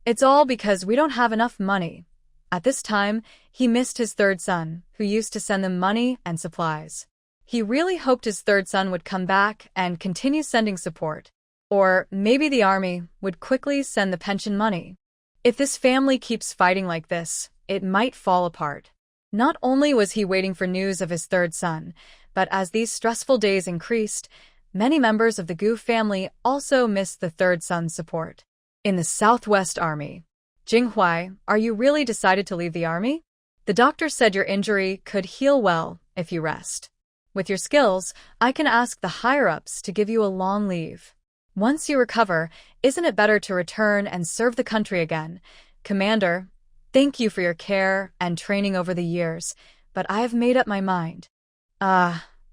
It's all because we don't have enough money. At this time, he missed his third son, who used to send them money and supplies. He really hoped his third son would come back and continue sending support. Or maybe the army would quickly send the pension money. If this family keeps fighting like this, it might fall apart. Not only was he waiting for news of his third son, but as these stressful days increased, many members of the Gu family also missed the third son's support. In the Southwest Army, Jinghuai, are you really decided to leave the army? The doctor said your injury could heal well if you rest. With your skills, I can ask the higher-ups to give you a long leave. Once you recover, isn't it better to return and serve the country again? Commander, thank you for your care and training over the years, but I have made up my mind.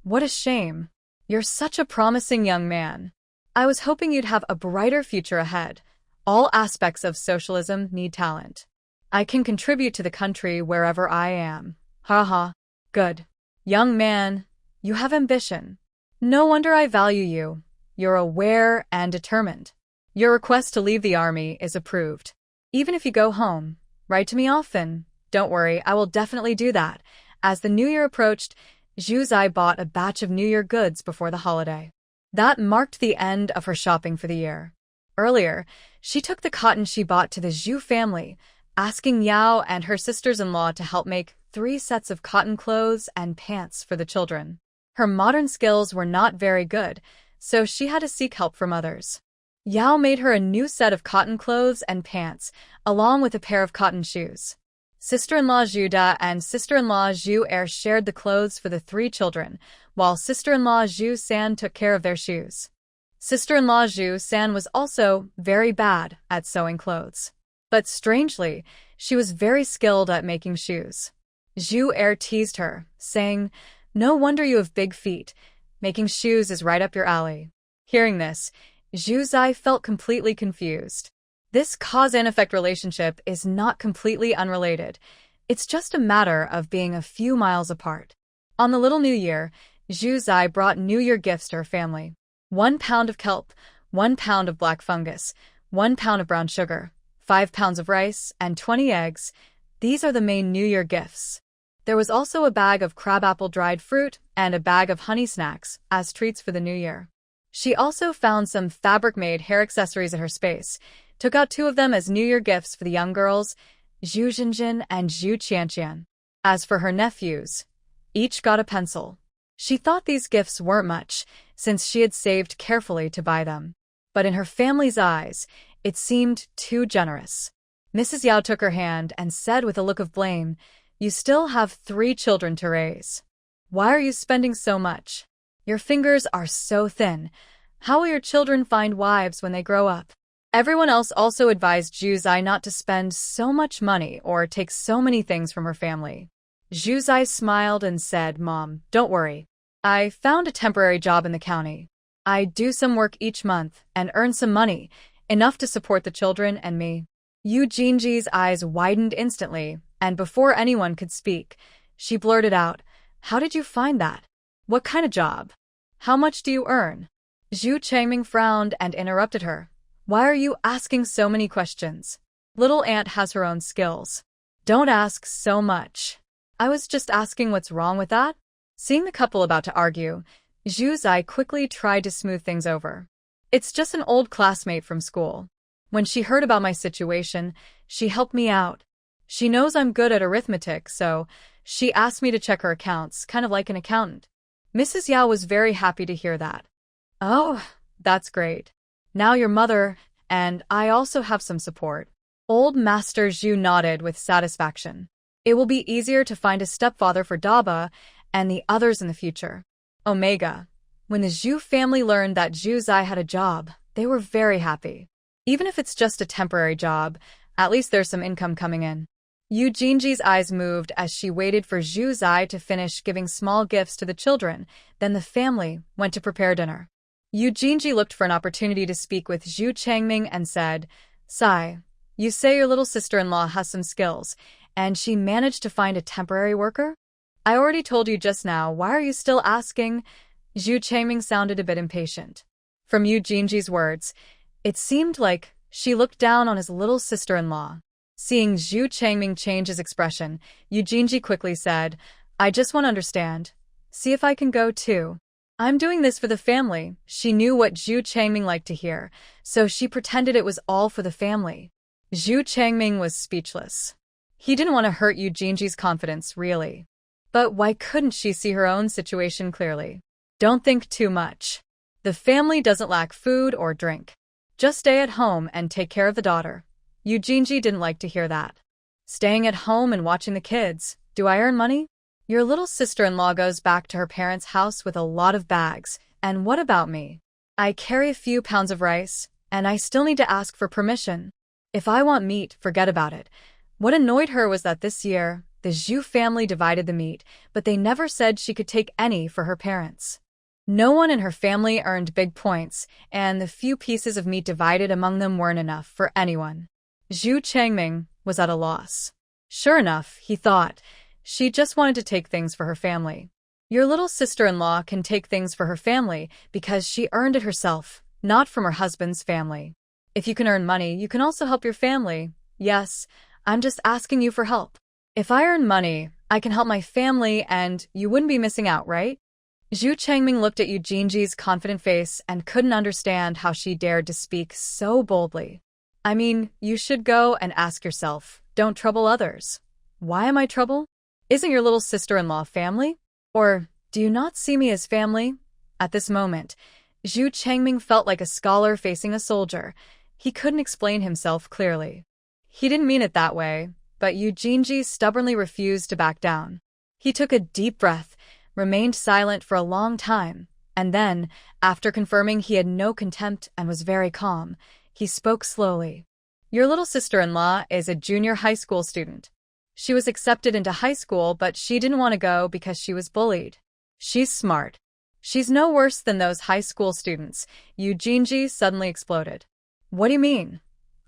What a shame. You're such a promising young man. I was hoping you'd have a brighter future ahead. All aspects of socialism need talent. I can contribute to the country wherever I am. Haha. Good. Young man, you have ambition. No wonder I value you. You're aware and determined. Your request to leave the army is approved. Even if you go home, write to me often. Don't worry, I will definitely do that. As the new year approached, Zhu Zai bought a batch of New Year goods before the holiday. That marked the end of her shopping for the year. Earlier, she took the cotton she bought to the Zhu family, asking Yao and her sisters-in-law to help make 3 sets of cotton clothes and pants for the children. Her modern skills were not very good, so she had to seek help from others. Yao made her a new set of cotton clothes and pants, along with a pair of cotton shoes. Sister-in-law Zhu Da and sister-in-law Zhu Er shared the clothes for the 3 children, while sister-in-law Zhu San took care of their shoes. Sister-in-law Zhu San was also very bad at sewing clothes. But strangely, she was very skilled at making shoes. Zhu Er teased her, saying, "No wonder you have big feet. Making shoes is right up your alley." Hearing this, Zhu Zai felt completely confused. This cause and effect relationship is not completely unrelated. It's just a matter of being a few miles apart. On the Little New Year, Zhu Zai brought New Year gifts to her family. 1 pound of kelp, 1 pound of black fungus, 1 pound of brown sugar, 5 pounds of rice, and 20 eggs. These are the main New Year gifts. There was also a bag of crabapple dried fruit and a bag of honey snacks as treats for the new year. She also found some fabric-made hair accessories at her space, took out 2 of them as New Year gifts for the young girls, Zhu Jinjin and Zhu Qianqian. As for her nephews, each got a pencil. She thought these gifts weren't much, since she had saved carefully to buy them. But in her family's eyes, it seemed too generous. Mrs. Yao took her hand and said with a look of blame, "You still have 3 children to raise. Why are you spending so much? Your fingers are so thin. How will your children find wives when they grow up?" Everyone else also advised Zhu Zai not to spend so much money or take so many things from her family. Zhu Zai smiled and said, "Mom, don't worry. I found a temporary job in the county. I do some work each month and earn some money, enough to support the children and me." Yu Jinji's eyes widened instantly, and before anyone could speak, she blurted out, "How did you find that? What kind of job? How much do you earn?" Zhu Changming frowned and interrupted her. "Why are you asking so many questions? Little Aunt has her own skills. Don't ask so much. I was just asking what's wrong with that." Seeing the couple about to argue, Zhu Zai quickly tried to smooth things over. "It's just an old classmate from school. When she heard about my situation, she helped me out. She knows I'm good at arithmetic, so she asked me to check her accounts, kind of like an accountant." Mrs. Yao was very happy to hear that. "Oh, that's great. Now your mother and I also have some support." Old Master Zhu nodded with satisfaction. It will be easier to find a stepfather for Daba and the others in the future. Omega. When the Zhu family learned that Zhu Zai had a job, they were very happy. Even if it's just a temporary job, at least there's some income coming in. Yu Jinji's eyes moved as she waited for Zhu Zai to finish giving small gifts to the children, then the family went to prepare dinner. Yu Jinji looked for an opportunity to speak with Zhu Changming and said, "Sai, you say your little sister-in-law has some skills, and she managed to find a temporary worker? I already told you just now, why are you still asking?" Zhu Changming sounded a bit impatient. From Yu Jinji's words, it seemed like she looked down on his little sister-in-law. Seeing Zhu Changming change his expression, Yu Jinji quickly said, "I just want to understand. See if I can go too. I'm doing this for the family." She knew what Zhu Changming liked to hear, so she pretended it was all for the family. Zhu Changming was speechless. He didn't want to hurt Yu Jinji's confidence, really. But why couldn't she see her own situation clearly? Don't think too much. The family doesn't lack food or drink. Just stay at home and take care of the daughter. Yu Jinji didn't like to hear that. Staying at home and watching the kids. Do I earn money? Your little sister-in-law goes back to her parents' house with a lot of bags. And what about me? I carry a few pounds of rice, and I still need to ask for permission. If I want meat, forget about it. What annoyed her was that this year, the Zhu family divided the meat, but they never said she could take any for her parents. No one in her family earned big points, and the few pieces of meat divided among them weren't enough for anyone. Zhu Changming was at a loss. Sure enough, he thought, she just wanted to take things for her family. Your little sister-in-law can take things for her family because she earned it herself, not from her husband's family. If you can earn money, you can also help your family. Yes, I'm just asking you for help. If I earn money, I can help my family and you wouldn't be missing out, right? Zhu Changming looked at Yu Jinji's confident face and couldn't understand how she dared to speak so boldly. I mean, you should go and ask yourself, don't trouble others. Why am I trouble? Isn't your little sister-in-law family? Or do you not see me as family? At this moment, Zhu Changming felt like a scholar facing a soldier. He couldn't explain himself clearly. He didn't mean it that way, but Yu Jinji stubbornly refused to back down. He took a deep breath, remained silent for a long time, and then, after confirming he had no contempt and was very calm, he spoke slowly. Your little sister-in-law is a junior high school student. She was accepted into high school, but she didn't want to go because she was bullied. She's smart. She's no worse than those high school students. Yu Jinji suddenly exploded. What do you mean?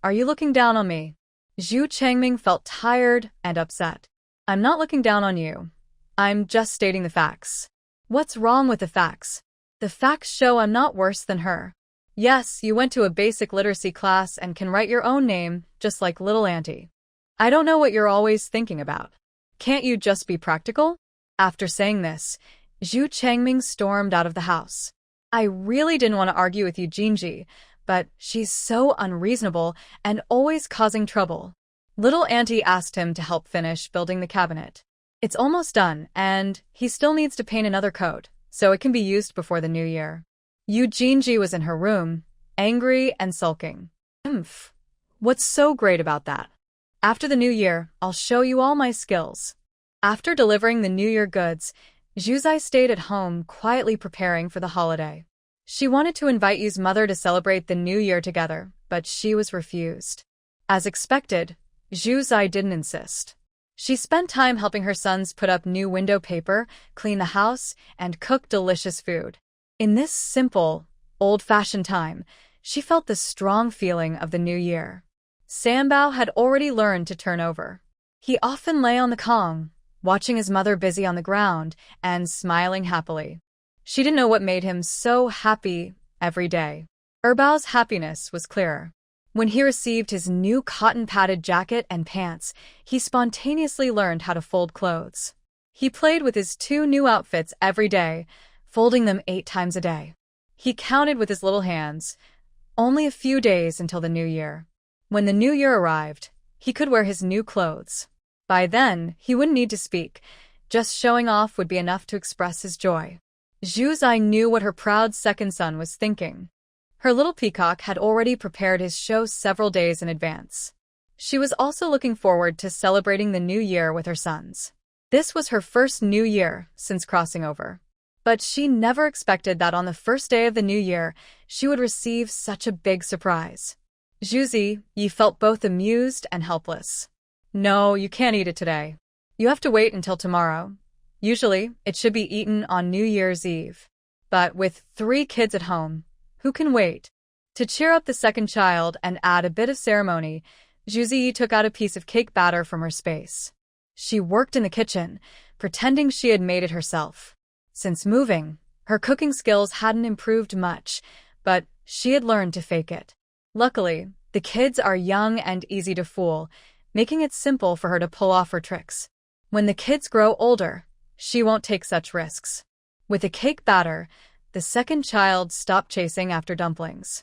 Are you looking down on me? Zhu Changming felt tired and upset. I'm not looking down on you. I'm just stating the facts. What's wrong with the facts? The facts show I'm not worse than her. Yes, you went to a basic literacy class and can write your own name, just like little auntie. I don't know what you're always thinking about. Can't you just be practical? After saying this, Zhu Changming stormed out of the house. I really didn't want to argue with Yu Jinji, but she's so unreasonable and always causing trouble. Little auntie asked him to help finish building the cabinet. It's almost done, and he still needs to paint another coat, so it can be used before the new year. Yu Jinji was in her room, angry and sulking. What's so great about that? After the new year, I'll show you all my skills. After delivering the New Year goods, Zhu Zai stayed at home quietly preparing for the holiday. She wanted to invite Yu's mother to celebrate the New Year together, but she was refused. As expected, Zhu Zai didn't insist. She spent time helping her sons put up new window paper, clean the house, and cook delicious food. In this simple, old-fashioned time, she felt the strong feeling of the new year. Sambao had already learned to turn over. He often lay on the kong, watching his mother busy on the ground and smiling happily. She didn't know what made him so happy every day. Erbao's happiness was clearer. When he received his new cotton-padded jacket and pants, he spontaneously learned how to fold clothes. He played with his 2 new outfits every day, folding them 8 times a day. He counted with his little hands. Only a few days until the new year. When the new year arrived, he could wear his new clothes. By then, he wouldn't need to speak. Just showing off would be enough to express his joy. Zhu Zai knew what her proud second son was thinking. Her little peacock had already prepared his show several days in advance. She was also looking forward to celebrating the new year with her sons. This was her first new year since crossing over. But she never expected that on the first day of the new year, she would receive such a big surprise. Zhu Yi felt both amused and helpless. No, you can't eat it today. You have to wait until tomorrow. Usually, it should be eaten on New Year's Eve. But with 3 kids at home, who can wait? To cheer up the second child and add a bit of ceremony, Zhu Yi took out a piece of cake batter from her space. She worked in the kitchen, pretending she had made it herself. Since moving, her cooking skills hadn't improved much, but she had learned to fake it. Luckily, the kids are young and easy to fool, making it simple for her to pull off her tricks. When the kids grow older, she won't take such risks. With the cake batter, the second child stopped chasing after dumplings.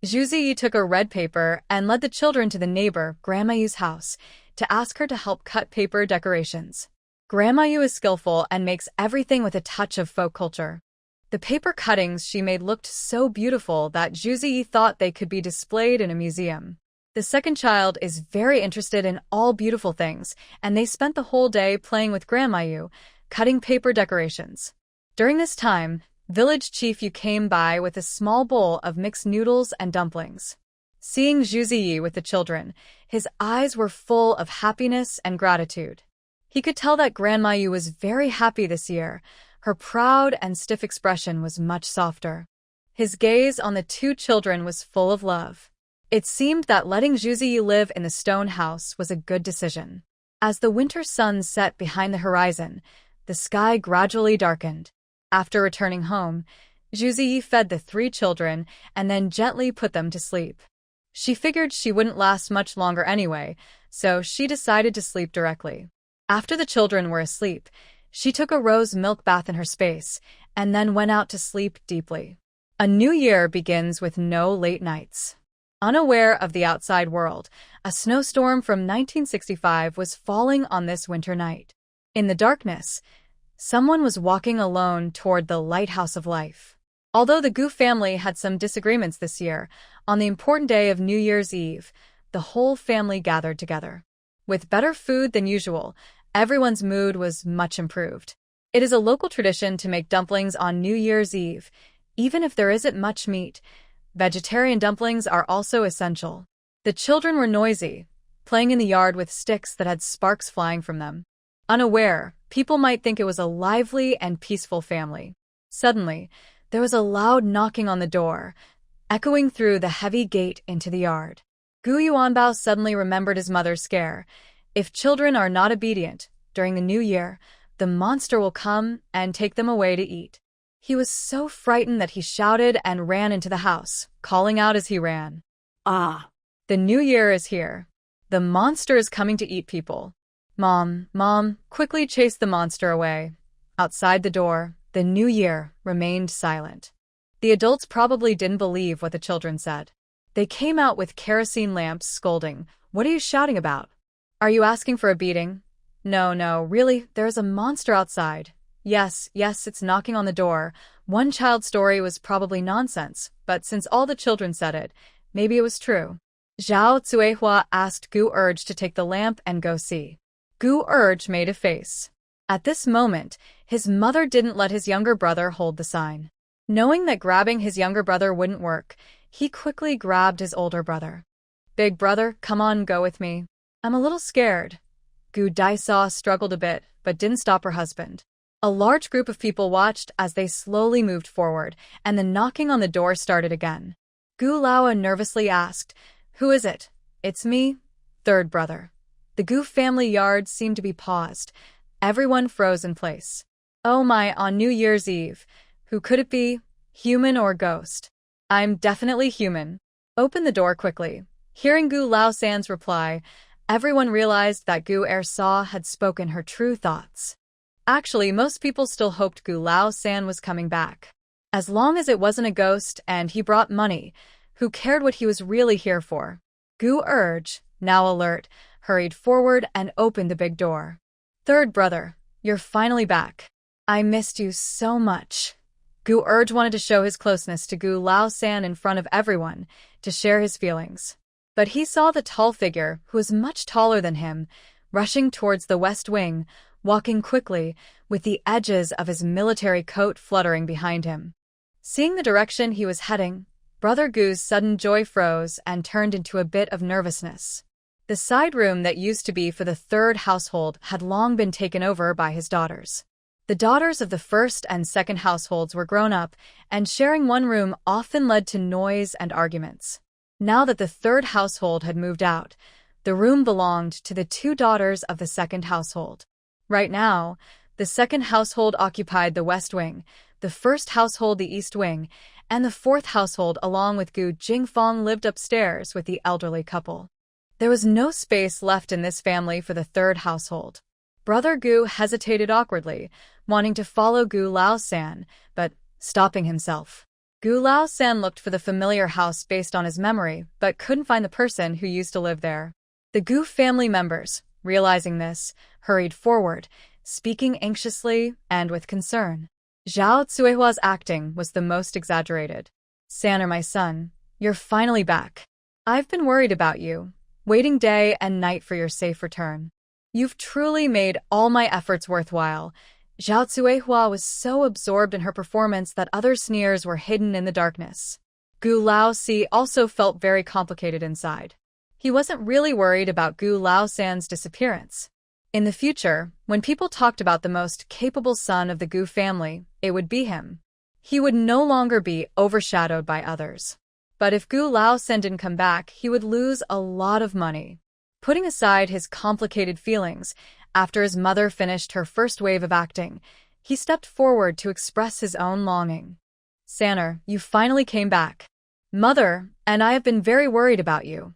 Zhu Yi took a red paper and led the children to the neighbor, Grandma Yu's house, to ask her to help cut paper decorations. Grandma Yu is skillful and makes everything with a touch of folk culture. The paper cuttings she made looked so beautiful that Zhu Yi thought they could be displayed in a museum. The second child is very interested in all beautiful things, and they spent the whole day playing with Grandma Yu, cutting paper decorations. During this time, Village Chief Yu came by with a small bowl of mixed noodles and dumplings. Seeing Zhu Yi with the children, his eyes were full of happiness and gratitude. He could tell that Grandma Yu was very happy this year. Her proud and stiff expression was much softer. His gaze on the 2 children was full of love. It seemed that letting Zhu Yi live in the stone house was a good decision. As the winter sun set behind the horizon, the sky gradually darkened. After returning home, Zhu Yi fed the 3 children and then gently put them to sleep. She figured she wouldn't last much longer anyway, so she decided to sleep directly. After the children were asleep, she took a rose milk bath in her space and then went out to sleep deeply. A new year begins with no late nights. Unaware of the outside world, a snowstorm from 1965 was falling on this winter night. In the darkness, someone was walking alone toward the lighthouse of life. Although the Gu family had some disagreements this year, on the important day of New Year's Eve, the whole family gathered together. With better food than usual, everyone's mood was much improved. It is a local tradition to make dumplings on New Year's Eve. Even if there isn't much meat, vegetarian dumplings are also essential. The children were noisy, playing in the yard with sticks that had sparks flying from them. Unaware, people might think it was a lively and peaceful family. Suddenly, there was a loud knocking on the door, echoing through the heavy gate into the yard. Gu Yuanbao suddenly remembered his mother's scare. If children are not obedient during the new year, the monster will come and take them away to eat. He was so frightened that he shouted and ran into the house, calling out as he ran. Ah, The new year is here. The monster is coming to eat people. Mom, quickly chase the monster away. Outside the door, the new year remained silent. The adults probably didn't believe what the children said. They came out with kerosene lamps scolding. What are you shouting about? Are you asking for a beating? No, really, there's a monster outside. Yes, it's knocking on the door. One child's story was probably nonsense, but since all the children said it, maybe it was true. Zhao Cuihua asked Gu Urge to take the lamp and go see. Gu Urge made a face. At this moment, his mother didn't let his younger brother hold the sign. Knowing that grabbing his younger brother wouldn't work, he quickly grabbed his older brother. Big brother, come on, go with me. I'm a little scared. Gu Daisao struggled a bit, but didn't stop her husband. A large group of people watched as they slowly moved forward, and the knocking on the door started again. Gu Laoa nervously asked, "Who is it?" "It's me, third brother." The Gu family yard seemed to be paused. Everyone froze in place. Oh my, on New Year's Eve. Who could it be? Human or ghost? I'm definitely human. Open the door quickly. Hearing Gu Lao San's reply, everyone realized that Gu Ersa had spoken her true thoughts. Actually, most people still hoped Gu Lao San was coming back. As long as it wasn't a ghost and he brought money, who cared what he was really here for? Gu Urge, now alert, hurried forward and opened the big door. Third brother, you're finally back. I missed you so much. Gu Urge wanted to show his closeness to Gu Lao San in front of everyone, to share his feelings. But he saw the tall figure, who was much taller than him, rushing towards the west wing, walking quickly, with the edges of his military coat fluttering behind him. Seeing the direction he was heading, Brother Gu's sudden joy froze and turned into a bit of nervousness. The side room that used to be for the third household had long been taken over by his daughters. The daughters of the first and second households were grown up, and sharing one room often led to noise and arguments. Now that the third household had moved out, the room belonged to the two daughters of the second household. Right now, the second household occupied the west wing, the first household the east wing, and the fourth household along with Gu Jingfang lived upstairs with the elderly couple. There was no space left in this family for the third household. Brother Gu hesitated awkwardly, wanting to follow Gu Lao-san, but stopping himself. Gu Lao-san looked for the familiar house based on his memory, but couldn't find the person who used to live there. The Gu family members, realizing this, hurried forward, speaking anxiously and with concern. Zhao Cuihua's acting was the most exaggerated. "Sanner, my son, you're finally back. I've been worried about you, waiting day and night for your safe return. You've truly made all my efforts worthwhile." Zhao Cuihua was so absorbed in her performance that other sneers were hidden in the darkness. Gu Lao-si also felt very complicated inside. He wasn't really worried about Gu Lao-san's disappearance. In the future, when people talked about the most capable son of the Gu family, it would be him. He would no longer be overshadowed by others. But if Gu Lao-san didn't come back, he would lose a lot of money. Putting aside his complicated feelings, after his mother finished her first wave of acting, he stepped forward to express his own longing. "Sanner, you finally came back. Mother and I have been very worried about you."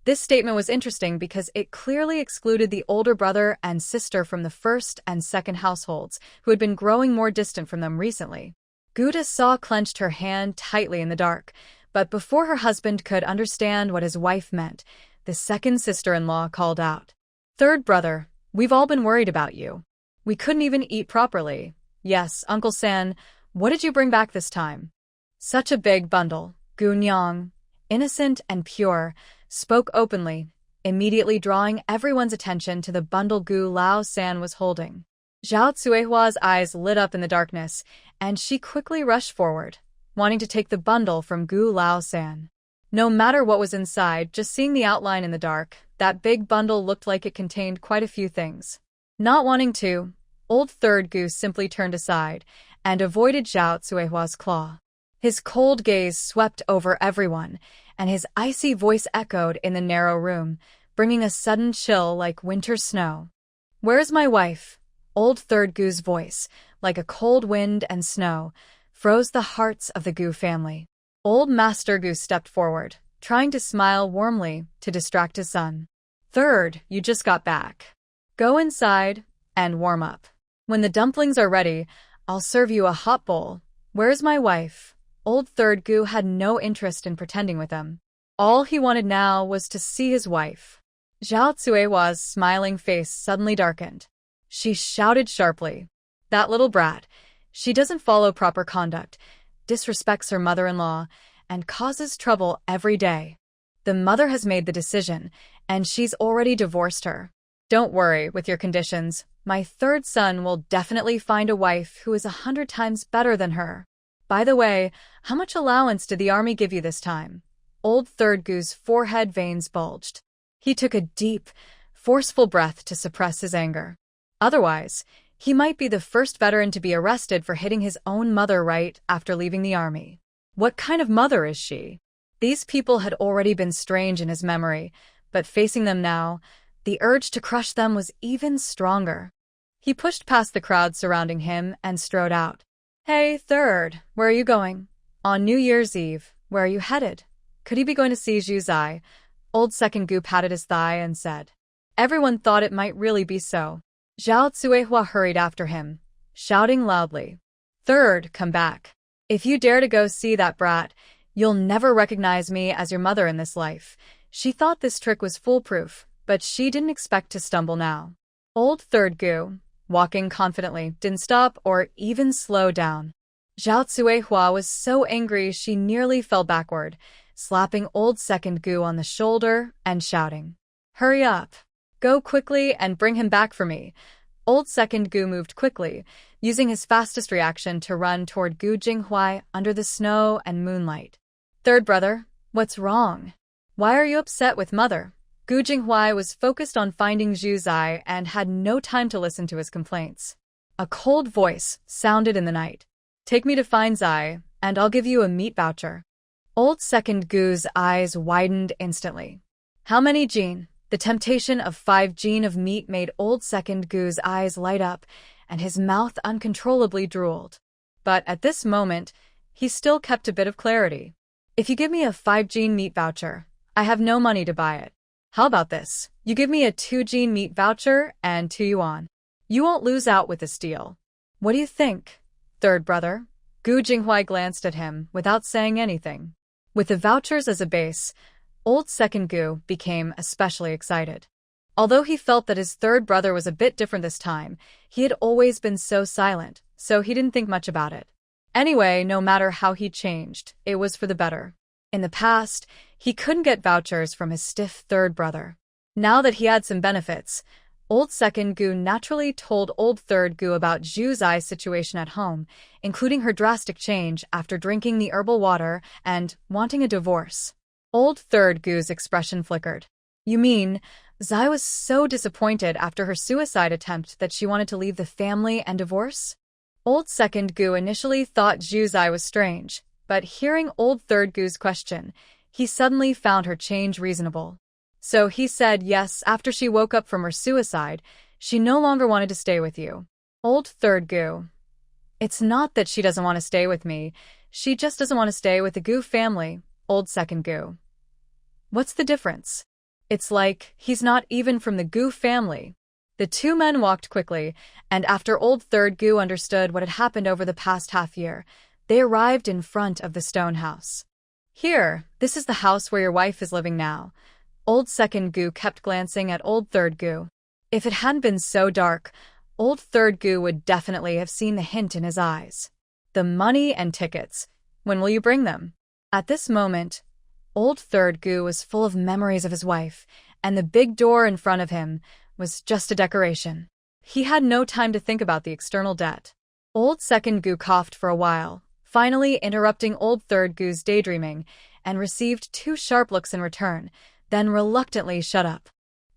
This statement was interesting because it clearly excluded the older brother and sister from the first and second households, who had been growing more distant from them recently. Guda Saw clenched her hand tightly in the dark, but before her husband could understand what his wife meant, the second sister-in-law called out, "Third brother, we've all been worried about you. We couldn't even eat properly. Yes, Uncle San, what did you bring back this time?" Such a big bundle. Gu Nyang, innocent and pure, spoke openly, immediately drawing everyone's attention to the bundle Gu Lao-san was holding. Zhao Cuihua's eyes lit up in the darkness, and she quickly rushed forward, wanting to take the bundle from Gu Lao-san. No matter what was inside, just seeing the outline in the dark, that big bundle looked like it contained quite a few things. Not wanting to, old third Gu simply turned aside and avoided Zhao Cuihua's claw. His cold gaze swept over everyone, and his icy voice echoed in the narrow room, bringing a sudden chill like winter snow. "Where's my wife?" Old third Gu's voice, like a cold wind and snow, froze the hearts of the Gu family. Old Master Gu stepped forward, trying to smile warmly to distract his son. "Third, you just got back. Go inside and warm up. When the dumplings are ready, I'll serve you a hot bowl. Where's my wife?" Old third Gu had no interest in pretending with them. All he wanted now was to see his wife. Zhao Cuihua's smiling face suddenly darkened. She shouted sharply, "That little brat! She doesn't follow proper conduct, disrespects her mother-in-law, and causes trouble every day. The mother has made the decision, and she's already divorced her. Don't worry with your conditions. My third son will definitely find a wife who is 100 times better than her. By the way, how much allowance did the army give you this time?" Old third Gu's forehead veins bulged. He took a deep, forceful breath to suppress his anger. Otherwise, he might be the first veteran to be arrested for hitting his own mother right after leaving the army. What kind of mother is she? These people had already been strange in his memory, but facing them now, the urge to crush them was even stronger. He pushed past the crowd surrounding him and strode out. "Hey, third, where are you going? On New Year's Eve, where are you headed? Could he be going to see Zhu Zai?" Old second Gu patted his thigh and said. Everyone thought it might really be so. Zhao Cuihua hurried after him, shouting loudly, "Third, come back. If you dare to go see that brat, you'll never recognize me as your mother in this life." She thought this trick was foolproof, but she didn't expect to stumble now. Old third Gu, walking confidently, didn't stop or even slow down. Zhao Cuihua was so angry she nearly fell backward, slapping old second Gu on the shoulder and shouting, "Hurry up! Go quickly and bring him back for me." Old second Gu moved quickly, using his fastest reaction to run toward Gu Jinghuai under the snow and moonlight. "Third brother, what's wrong? Why are you upset with mother?" Gu Jinghuai was focused on finding Zhu Zai and had no time to listen to his complaints. A cold voice sounded in the night. "Take me to find Zai, and I'll give you a meat voucher." Old second Gu's eyes widened instantly. "How many jin?" The temptation of 5 jin of meat made old second Gu's eyes light up, and his mouth uncontrollably drooled. But at this moment, he still kept a bit of clarity. "If you give me a 5 jin meat voucher, I have no money to buy it. How about this? You give me a 2 jin meat voucher and 2 yuan. You won't lose out with this deal. What do you think, third brother?" Gu Jinghuai glanced at him without saying anything. With the vouchers as a base, old second Gu became especially excited. Although he felt that his third brother was a bit different this time, he had always been so silent, so he didn't think much about it. Anyway, no matter how he changed, it was for the better. In the past, he couldn't get vouchers from his stiff third brother. Now that he had some benefits, old second Gu naturally told old third Gu about Zhu Zai's situation at home, including her drastic change after drinking the herbal water and wanting a divorce. Old third Gu's expression flickered. "You mean, Zai was so disappointed after her suicide attempt that she wanted to leave the family and divorce?" Old second Gu initially thought Zhu Zai was strange, but hearing old third Gu's question, he suddenly found her change reasonable. So he said yes, after she woke up from her suicide, she no longer wanted to stay with you. Old third Gu: "It's not that she doesn't want to stay with me, she just doesn't want to stay with the Gu family." Old second Gu: "What's the difference? It's like he's not even from the Gu family." The two men walked quickly, and after old third Gu understood what had happened over the past half year, they arrived in front of the stone house. "Here, this is the house where your wife is living now." Old second Gu kept glancing at old third Gu. If it hadn't been so dark, old third Gu would definitely have seen the hint in his eyes. "The money and tickets. When will you bring them?" At this moment, old third Gu was full of memories of his wife, and the big door in front of him was just a decoration. He had no time to think about the external debt. Old second Gu coughed for a while, finally interrupting old third Gu's daydreaming, and received 2 sharp looks in return, then reluctantly shut up.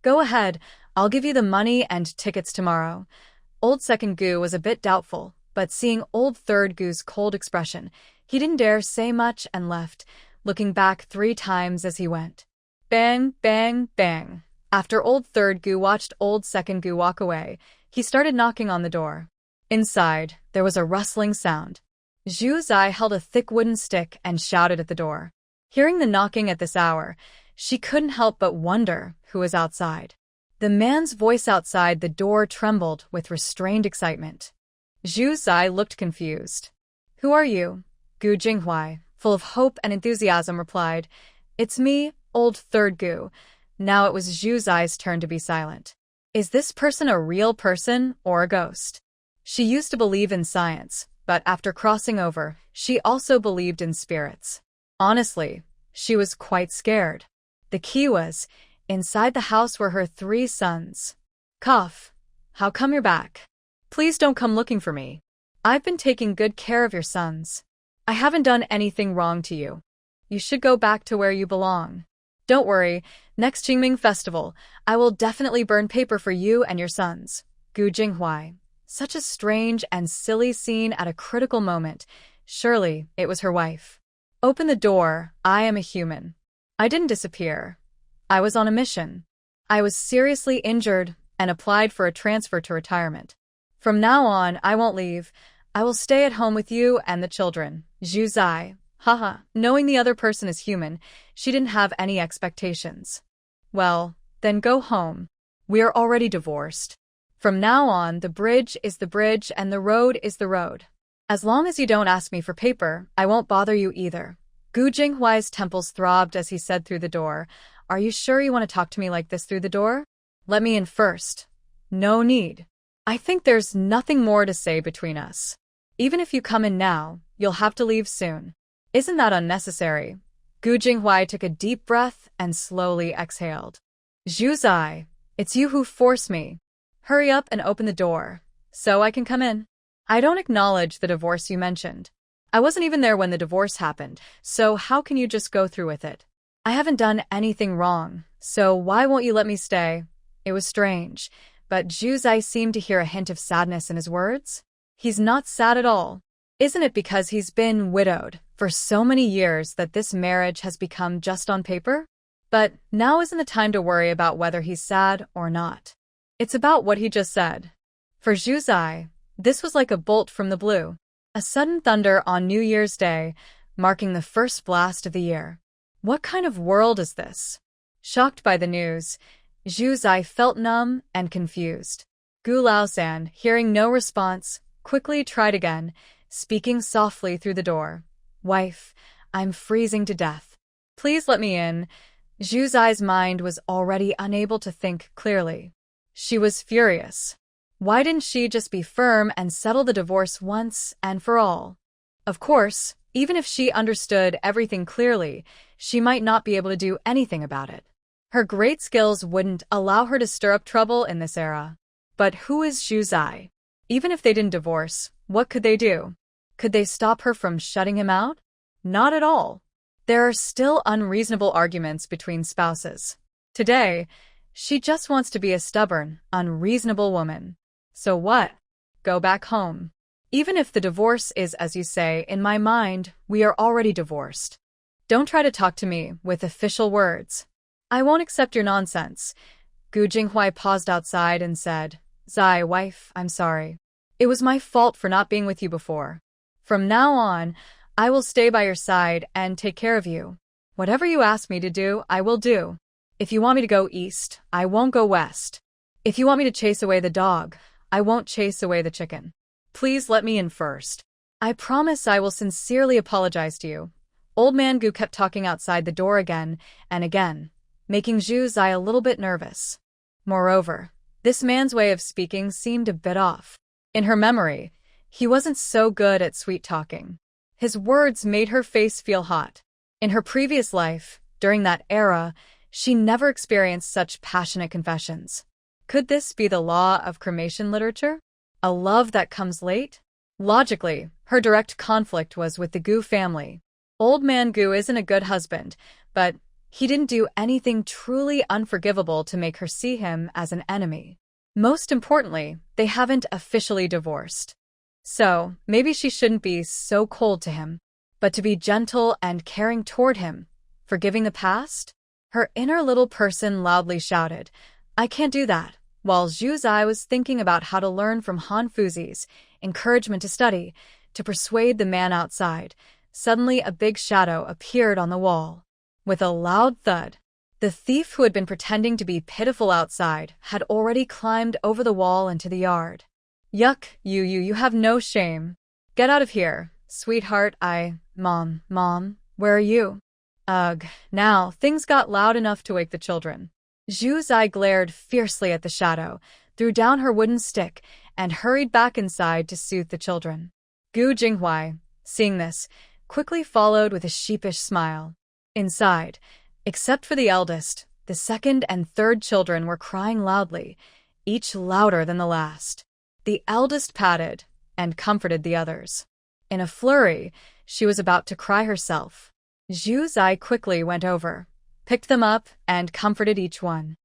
"Go ahead, I'll give you the money and tickets tomorrow." Old second Gu was a bit doubtful, but seeing old third Gu's cold expression, he didn't dare say much and left, looking back 3 times as he went. Bang, bang, bang. After old third Gu watched old second Gu walk away, he started knocking on the door. Inside, there was a rustling sound. Zhu Zai held a thick wooden stick and shouted at the door. Hearing the knocking at this hour, she couldn't help but wonder who was outside. The man's voice outside the door trembled with restrained excitement. Zhu Zai looked confused. "Who are you?" Gu Jinghuai, full of hope and enthusiasm, replied. "It's me, old third Gu." Now it was Zhu Zai's turn to be silent. Is this person a real person or a ghost? She used to believe in science, but after crossing over, she also believed in spirits. Honestly, she was quite scared. The key was, inside the house were her 3 sons. "Cough. How come you're back? Please don't come looking for me. I've been taking good care of your sons. I haven't done anything wrong to you. You should go back to where you belong. Don't worry, next Qingming festival, I will definitely burn paper for you and your sons." Gu Jinghuai. Such a strange and silly scene at a critical moment. Surely it was her wife. "Open the door, I am a human. I didn't disappear. I was on a mission. I was seriously injured and applied for a transfer to retirement. From now on, I won't leave. I will stay at home with you and the children." Zhu Zai. Haha, knowing the other person is human, she didn't have any expectations. "Well, then go home. We're already divorced. From now on, the bridge is the bridge and the road is the road. As long as you don't ask me for paper, I won't bother you either." Gu Jinghuai's temples throbbed as he said through the door, "Are you sure you want to talk to me like this through the door? Let me in first." "No need. I think there's nothing more to say between us. Even if you come in now, you'll have to leave soon." "Isn't that unnecessary?" Gu Jinghui took a deep breath and slowly exhaled. Zhu Zai, it's you who forced me. Hurry up and open the door, so I can come in. I don't acknowledge the divorce you mentioned. I wasn't even there when the divorce happened, so how can you just go through with it? I haven't done anything wrong, so why won't you let me stay? It was strange, but Zhu Zai seemed to hear a hint of sadness in his words. He's not sad at all. Isn't it because he's been widowed for so many years that this marriage has become just on paper? But now isn't the time to worry about whether he's sad or not. It's about what he just said. For Zhu Zai, this was like a bolt from the blue. A sudden thunder on New Year's Day, marking the first blast of the year. What kind of world is this? Shocked by the news, Zhu Zai felt numb and confused. Gu Laosan, hearing no response, quickly tried again, speaking softly through the door. Wife, I'm freezing to death. Please let me in. Zhu Zai's mind was already unable to think clearly. She was furious. Why didn't she just be firm and settle the divorce once and for all? Of course, even if she understood everything clearly, she might not be able to do anything about it. Her great skills wouldn't allow her to stir up trouble in this era. But who is Zhu Zai? Even if they didn't divorce, what could they do? Could they stop her from shutting him out? Not at all. There are still unreasonable arguments between spouses. Today, she just wants to be a stubborn, unreasonable woman. So what? Go back home. Even if the divorce is as you say, in my mind, we are already divorced. Don't try to talk to me with official words. I won't accept your nonsense. Gu Jinghui paused outside and said, Zai, wife, I'm sorry. It was my fault for not being with you before. From now on, I will stay by your side and take care of you. Whatever you ask me to do, I will do. If you want me to go east, I won't go west. If you want me to chase away the dog, I won't chase away the chicken. Please let me in first. I promise I will sincerely apologize to you. Old man Gu kept talking outside the door again and again, making Zhu Zai a little bit nervous. Moreover, this man's way of speaking seemed a bit off. In her memory, he wasn't so good at sweet-talking. His words made her face feel hot. In her previous life, during that era, she never experienced such passionate confessions. Could this be the law of cremation literature? A love that comes late? Logically, her direct conflict was with the Gu family. Old man Gu isn't a good husband, but he didn't do anything truly unforgivable to make her see him as an enemy. Most importantly, they haven't officially divorced. So, maybe she shouldn't be so cold to him, but to be gentle and caring toward him, forgiving the past? Her inner little person loudly shouted, I can't do that, while Zhu Zai was thinking about how to learn from Han Fuzi's encouragement to study, to persuade the man outside. Suddenly a big shadow appeared on the wall. With a loud thud, the thief who had been pretending to be pitiful outside had already climbed over the wall into the yard. Yuck, you have no shame. Get out of here, sweetheart. Mom, where are you? Ugh, now things got loud enough to wake the children. Zhu Zai glared fiercely at the shadow, threw down her wooden stick, and hurried back inside to soothe the children. Gu Jinghui, seeing this, quickly followed with a sheepish smile. Inside, except for the eldest, the second and third children were crying loudly, each louder than the last. The eldest patted and comforted the others. In a flurry, she was about to cry herself. Zhu Zai quickly went over, picked them up, and comforted each one.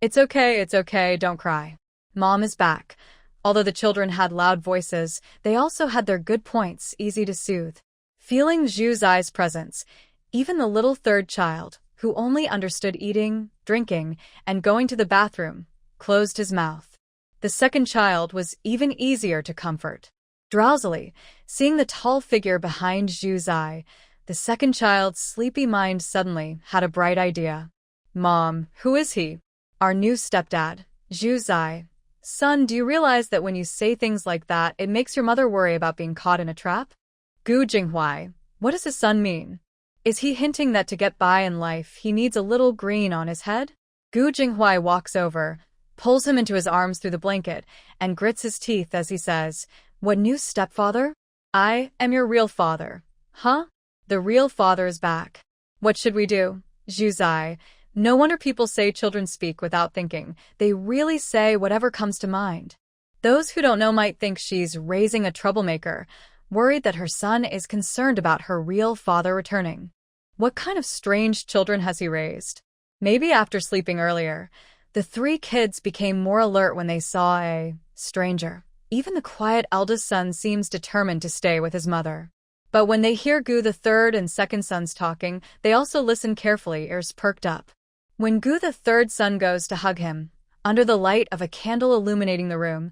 It's okay, don't cry. Mom is back. Although the children had loud voices, they also had their good points easy to soothe. Feeling Zhu Zai's presence, even the little third child, who only understood eating, drinking, and going to the bathroom, closed his mouth. The second child was even easier to comfort. Drowsily, seeing the tall figure behind Zhu Zai, the second child's sleepy mind suddenly had a bright idea. Mom, who is he? Our new stepdad, Zhu Zai. Son, do you realize that when you say things like that, it makes your mother worry about being caught in a trap? Gu Jinghui, what does his son mean? Is he hinting that to get by in life, he needs a little green on his head? Gu Jinghui walks over, pulls him into his arms through the blanket, and grits his teeth as he says, What new stepfather? I am your real father. Huh? The real father is back. What should we do? Zhu Zai. No wonder people say children speak without thinking. They really say whatever comes to mind. Those who don't know might think she's raising a troublemaker, worried that her son is concerned about her real father returning. What kind of strange children has he raised? Maybe after sleeping earlier, the three kids became more alert when they saw a stranger. Even the quiet eldest son seems determined to stay with his mother. But when they hear Gu the third and second sons talking, they also listen carefully, ears perked up. When Gu the third son goes to hug him, under the light of a candle illuminating the room,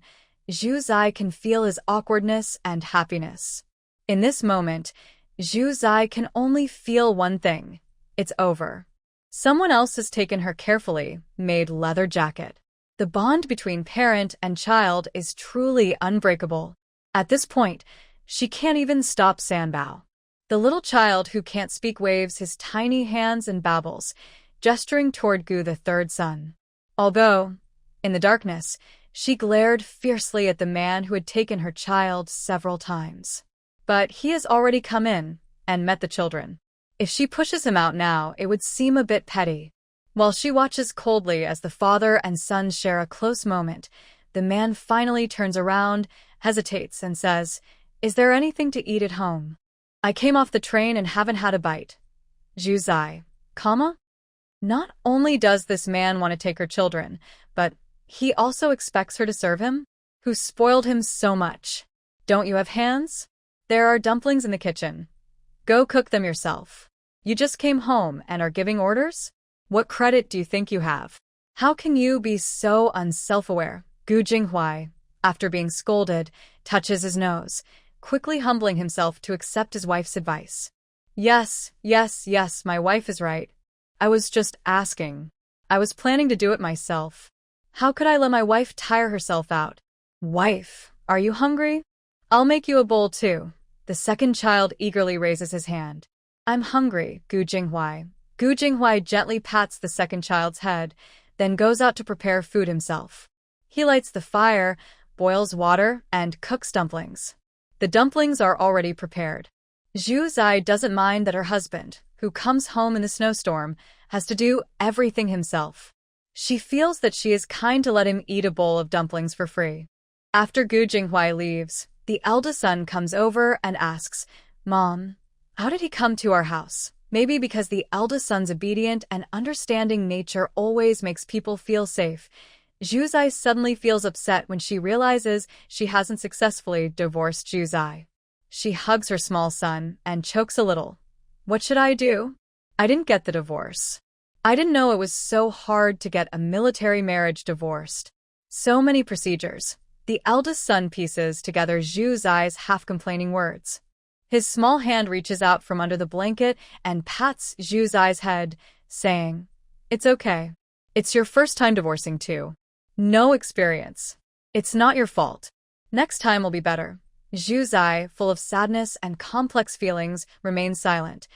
Zhu Zai can feel his awkwardness and happiness. In this moment, Zhu Zai can only feel one thing. It's over. Someone else has taken her carefully made leather jacket. The bond between parent and child is truly unbreakable. At this point, she can't even stop Sanbao. The little child who can't speak waves his tiny hands and babbles, gesturing toward Gu the third son. Although, in the darkness, she glared fiercely at the man who had taken her child several times. But he has already come in and met the children. If she pushes him out now, it would seem a bit petty. While she watches coldly as the father and son share a close moment, the man finally turns around, hesitates, and says, "Is there anything to eat at home? I came off the train and haven't had a bite." Zhu Zai, comma? Not only does this man want to take her children, but he also expects her to serve him? Who spoiled him so much? Don't you have hands? There are dumplings in the kitchen. Go cook them yourself. You just came home and are giving orders? What credit do you think you have? How can you be so unself-aware? Gu Jinghuai, after being scolded, touches his nose, quickly humbling himself to accept his wife's advice. Yes, my wife is right. I was just asking. I was planning to do it myself. How could I let my wife tire herself out? Wife, are you hungry? I'll make you a bowl too. The second child eagerly raises his hand. I'm hungry, Gu Jinghuai. Gu Jinghuai gently pats the second child's head, then goes out to prepare food himself. He lights the fire, boils water, and cooks dumplings. The dumplings are already prepared. Zhu Zai doesn't mind that her husband, who comes home in the snowstorm, has to do everything himself. She feels that she is kind to let him eat a bowl of dumplings for free. After Gu Jinghuai leaves, the eldest son comes over and asks, "Mom, how did he come to our house?" Maybe because the eldest son's obedient and understanding nature always makes people feel safe. Zhu Zai suddenly feels upset when she realizes she hasn't successfully divorced Zhu Zai. She hugs her small son and chokes a little. What should I do? I didn't get the divorce. I didn't know it was so hard to get a military marriage divorced. So many procedures. The eldest son pieces together Zhu Zai's half-complaining words. His small hand reaches out from under the blanket and pats Zhu Zai's head, saying, "It's okay. It's your first time divorcing too. No experience. It's not your fault. Next time will be better." Zhu Zai, full of sadness and complex feelings, remains silent.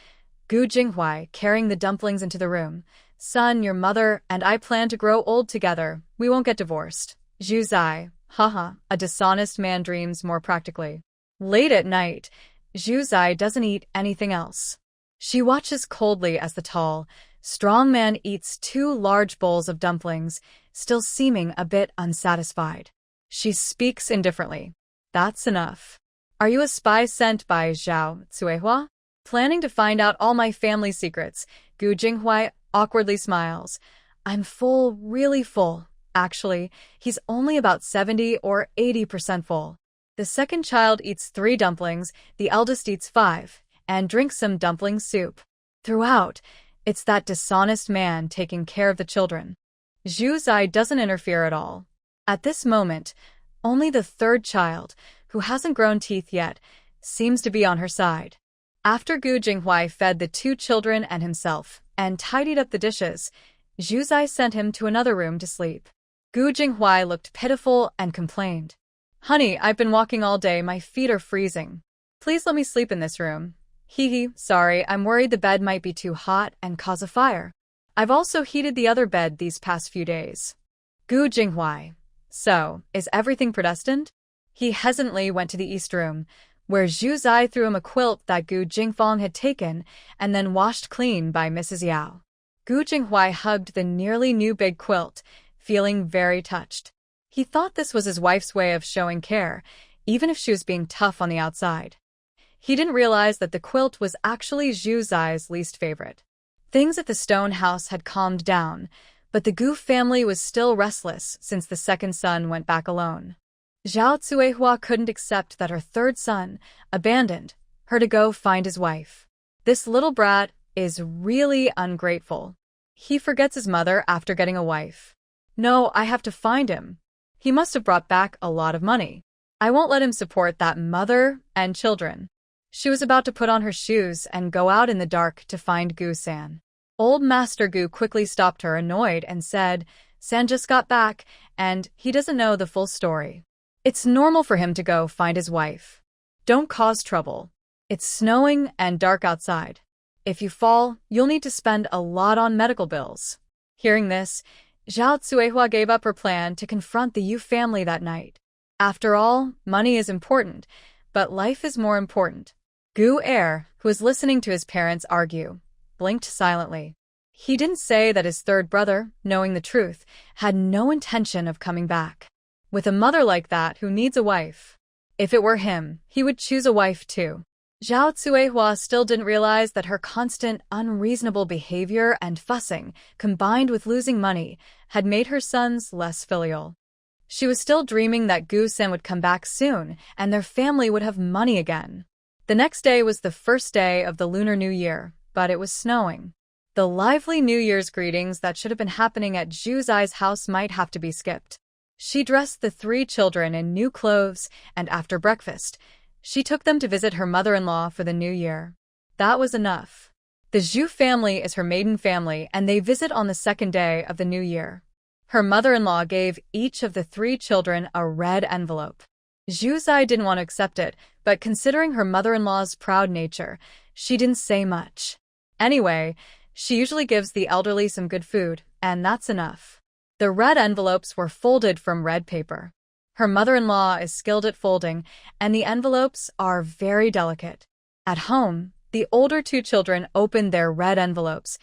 Gu Jinghuai, carrying the dumplings into the room. "Son, your mother and I plan to grow old together. We won't get divorced." Zhu Zai, haha, a dishonest man dreams more practically. Late at night, Zhu Zai doesn't eat anything else. She watches coldly as the tall, strong man eats 2 large bowls of dumplings, still seeming a bit unsatisfied. She speaks indifferently. "That's enough. Are you a spy sent by Zhao Cuihua? Planning to find out all my family secrets?" Gu Jinghuai awkwardly smiles. "I'm full, really full. Actually, he's only about 70 or 80% full." The second child eats 3 dumplings, the eldest eats 5, and drinks some dumpling soup. Throughout, it's that dishonest man taking care of the children. Zhu Zai doesn't interfere at all. At this moment, only the third child, who hasn't grown teeth yet, seems to be on her side. After Gu Jinghuai fed the 2 children and himself, and tidied up the dishes, Zhu Zai sent him to another room to sleep. Gu Jinghuai looked pitiful and complained. "Honey, I've been walking all day, my feet are freezing. Please let me sleep in this room." "Hee, sorry, I'm worried the bed might be too hot and cause a fire. I've also heated the other bed these past few days." Gu Jinghuai, "So, is everything predestined?" He hesitantly went to the east room, where Zhu Zai threw him a quilt that Gu Jingfang had taken and then washed clean by Mrs. Yao. Gu Jinghuai hugged the nearly new big quilt, feeling very touched. He thought this was his wife's way of showing care, even if she was being tough on the outside. He didn't realize that the quilt was actually Zhu Zai's least favorite. Things at the stone house had calmed down, but the Gu family was still restless since the second son went back alone. Zhao Cuihua couldn't accept that her third son abandoned her to go find his wife. This little brat is really ungrateful. He forgets his mother after getting a wife. No, I have to find him. He must have brought back a lot of money. I won't let him support that mother and children. She was about to put on her shoes and go out in the dark to find Gu-san. Old Master Gu quickly stopped her, annoyed, and said, "San just got back, and he doesn't know the full story. It's normal for him to go find his wife. Don't cause trouble. It's snowing and dark outside. If you fall, you'll need to spend a lot on medical bills." Hearing this, Zhao Cuihua gave up her plan to confront the Yu family that night. After all, money is important, but life is more important. Gu Er, who was listening to his parents argue, blinked silently. He didn't say that his third brother, knowing the truth, had no intention of coming back. With a mother like that who needs a wife, if it were him, he would choose a wife too. Zhao Cuihua still didn't realize that her constant, unreasonable behavior and fussing, combined with losing money, had made her sons less filial. She was still dreaming that Gu-sen would come back soon and their family would have money again. The next day was the first day of the Lunar New Year, but it was snowing. The lively New Year's greetings that should have been happening at Zhu Zai's house might have to be skipped. She dressed the three children in new clothes, and after breakfast, she took them to visit her mother-in-law for the new year. That was enough. The Zhu family is her maiden family, and they visit on the second day of the new year. Her mother-in-law gave each of the three children a red envelope. Zhu Zai didn't want to accept it, but considering her mother-in-law's proud nature, she didn't say much. Anyway, she usually gives the elderly some good food, and that's enough. The red envelopes were folded from red paper. Her mother-in-law is skilled at folding, and the envelopes are very delicate. At home, the older two children opened their red envelopes,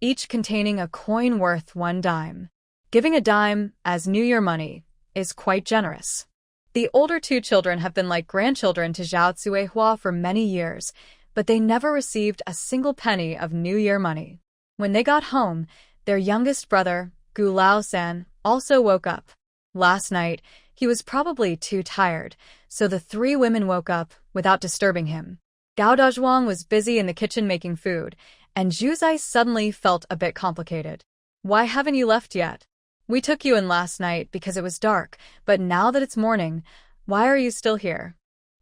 each containing a coin worth 1 dime. Giving a dime as New Year money is quite generous. The older two children have been like grandchildren to Zhao Cuihua for many years, but they never received a single penny of New Year money. When they got home, their youngest brother, Gu Lao-san, also woke up. Last night, he was probably too tired, so the three women woke up without disturbing him. Gao Dazhuang was busy in the kitchen making food, and Zhu Zai suddenly felt a bit complicated. "Why haven't you left yet? We took you in last night because it was dark, but now that it's morning, why are you still here?"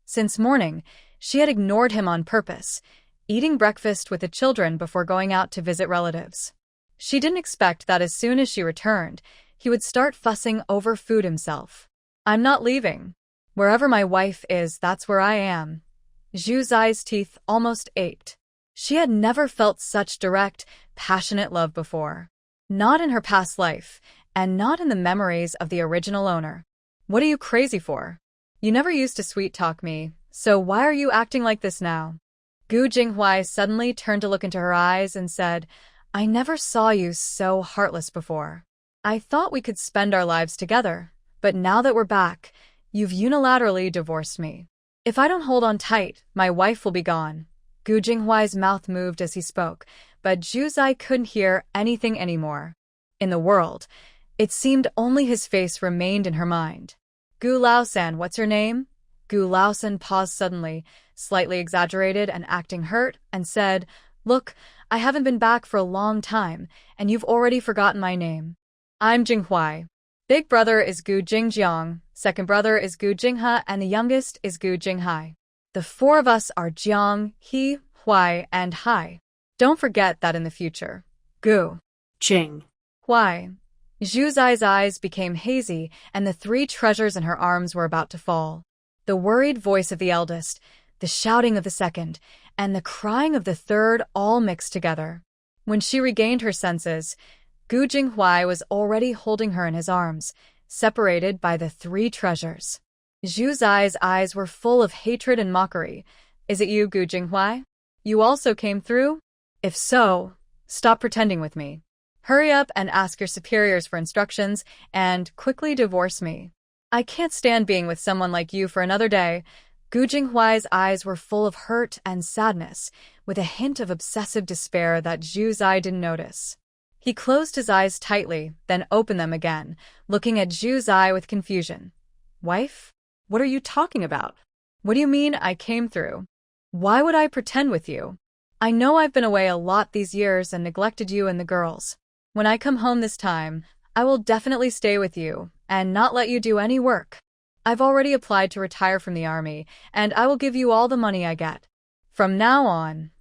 Since morning, she had ignored him on purpose, eating breakfast with the children before going out to visit relatives. She didn't expect that as soon as she returned, he would start fussing over food himself. "I'm not leaving. Wherever my wife is, that's where I am." Zhu Zai's teeth almost ached. She had never felt such direct, passionate love before. Not in her past life, and not in the memories of the original owner. "What are you crazy for? You never used to sweet-talk me, so why are you acting like this now?" Gu Jinghuai suddenly turned to look into her eyes and said, "I never saw you so heartless before. I thought we could spend our lives together, but now that we're back, you've unilaterally divorced me. If I don't hold on tight, my wife will be gone." Gu Jinghuai's mouth moved as he spoke, but Zhu Zai couldn't hear anything anymore. In the world, it seemed only his face remained in her mind. "Gu Lao-san, what's your name?" Gu Lao-san paused suddenly, slightly exaggerated and acting hurt, and said, "Look, I haven't been back for a long time, and you've already forgotten my name. I'm Jinghuai. Big brother is Gu Jingjiang, second brother is Gu Jinghe, and the youngest is Gu Jinghai. The four of us are Jiang, He, Huai, and Hai. Don't forget that in the future. Gu. Jing. Huai." Zhu Zai's eyes became hazy, and the three treasures in her arms were about to fall. The worried voice of the eldest, the shouting of the second, and the crying of the third all mixed together. When she regained her senses, Gu Jinghuai was already holding her in his arms, separated by the three treasures. Zhu Zai's eyes were full of hatred and mockery. Is it you, Gu Jinghuai? You also came through? If so, stop pretending with me. Hurry up and ask your superiors for instructions, and quickly divorce me. I can't stand being with someone like you for another day. Gu Jinghuai's eyes were full of hurt and sadness, with a hint of obsessive despair that Zhu Zai didn't notice. He closed his eyes tightly, then opened them again, looking at Zhu Zai with confusion. Wife? What are you talking about? What do you mean I came through? Why would I pretend with you? I know I've been away a lot these years and neglected you and the girls. When I come home this time, I will definitely stay with you and not let you do any work. I've already applied to retire from the army, and I will give you all the money I get. From now on,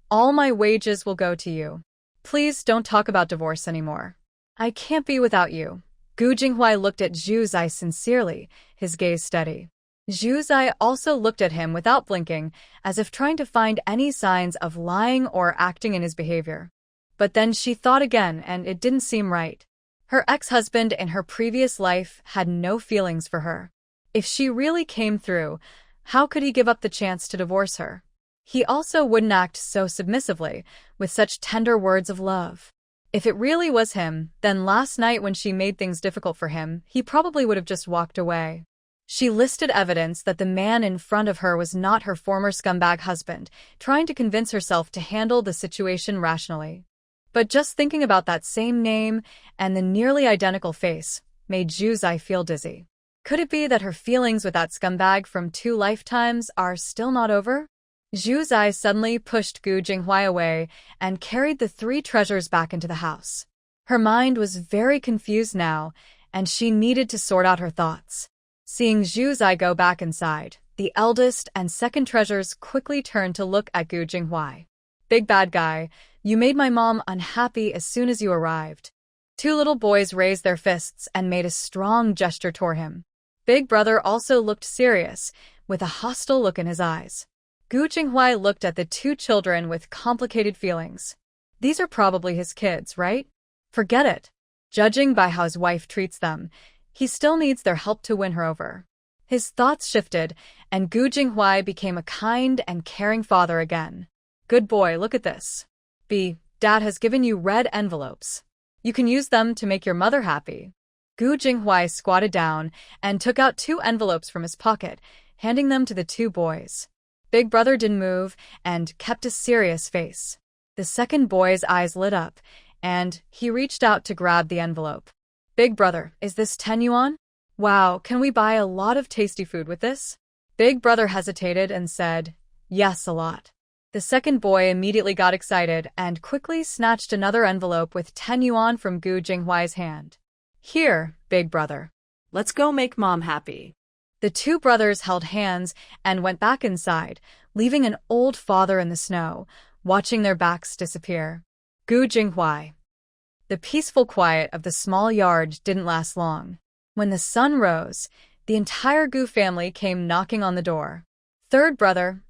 all my wages will go to you. Please don't talk about divorce anymore. I can't be without you. Gu Jinghuai looked at Zhu Zai sincerely, his gaze steady. Zhu Zai also looked at him without blinking, as if trying to find any signs of lying or acting in his behavior. But then she thought again, and it didn't seem right. Her ex-husband in her previous life had no feelings for her. If she really came through, how could he give up the chance to divorce her? He also wouldn't act so submissively, with such tender words of love. If it really was him, then last night when she made things difficult for him, he probably would have just walked away. She listed evidence that the man in front of her was not her former scumbag husband, trying to convince herself to handle the situation rationally. But just thinking about that same name and the nearly identical face made Zhu Zai feel dizzy. Could it be that her feelings with that scumbag from 2 lifetimes are still not over? Zhu Zai suddenly pushed Gu Jinghuai away and carried the 3 treasures back into the house. Her mind was very confused now, and she needed to sort out her thoughts. Seeing Zhu Zai go back inside, the eldest and second treasures quickly turned to look at Gu Jinghuai. Big bad guy, you made my mom unhappy as soon as you arrived. 2 little boys raised their fists and made a strong gesture toward him. Big brother also looked serious, with a hostile look in his eyes. Gu Jinghuai looked at the 2 children with complicated feelings. These are probably his kids, right? Forget it. Judging by how his wife treats them, he still needs their help to win her over. His thoughts shifted, and Gu Jinghuai became a kind and caring father again. Good boy, look at this. Dad has given you red envelopes. You can use them to make your mother happy. Gu Jinghuai squatted down and took out 2 envelopes from his pocket, handing them to the 2 boys. Big brother didn't move and kept a serious face. The second boy's eyes lit up, and he reached out to grab the envelope. Big brother, is this 10 yuan? Wow, can we buy a lot of tasty food with this? Big brother hesitated and said, yes, a lot. The second boy immediately got excited and quickly snatched another envelope with 10 yuan from Gu Jinghuai's hand. Here, big brother. Let's go make mom happy. The 2 brothers held hands and went back inside, leaving an old father in the snow, watching their backs disappear. Gu Jinghuai. The peaceful quiet of the small yard didn't last long. When the sun rose, the entire Gu family came knocking on the door. Third brother,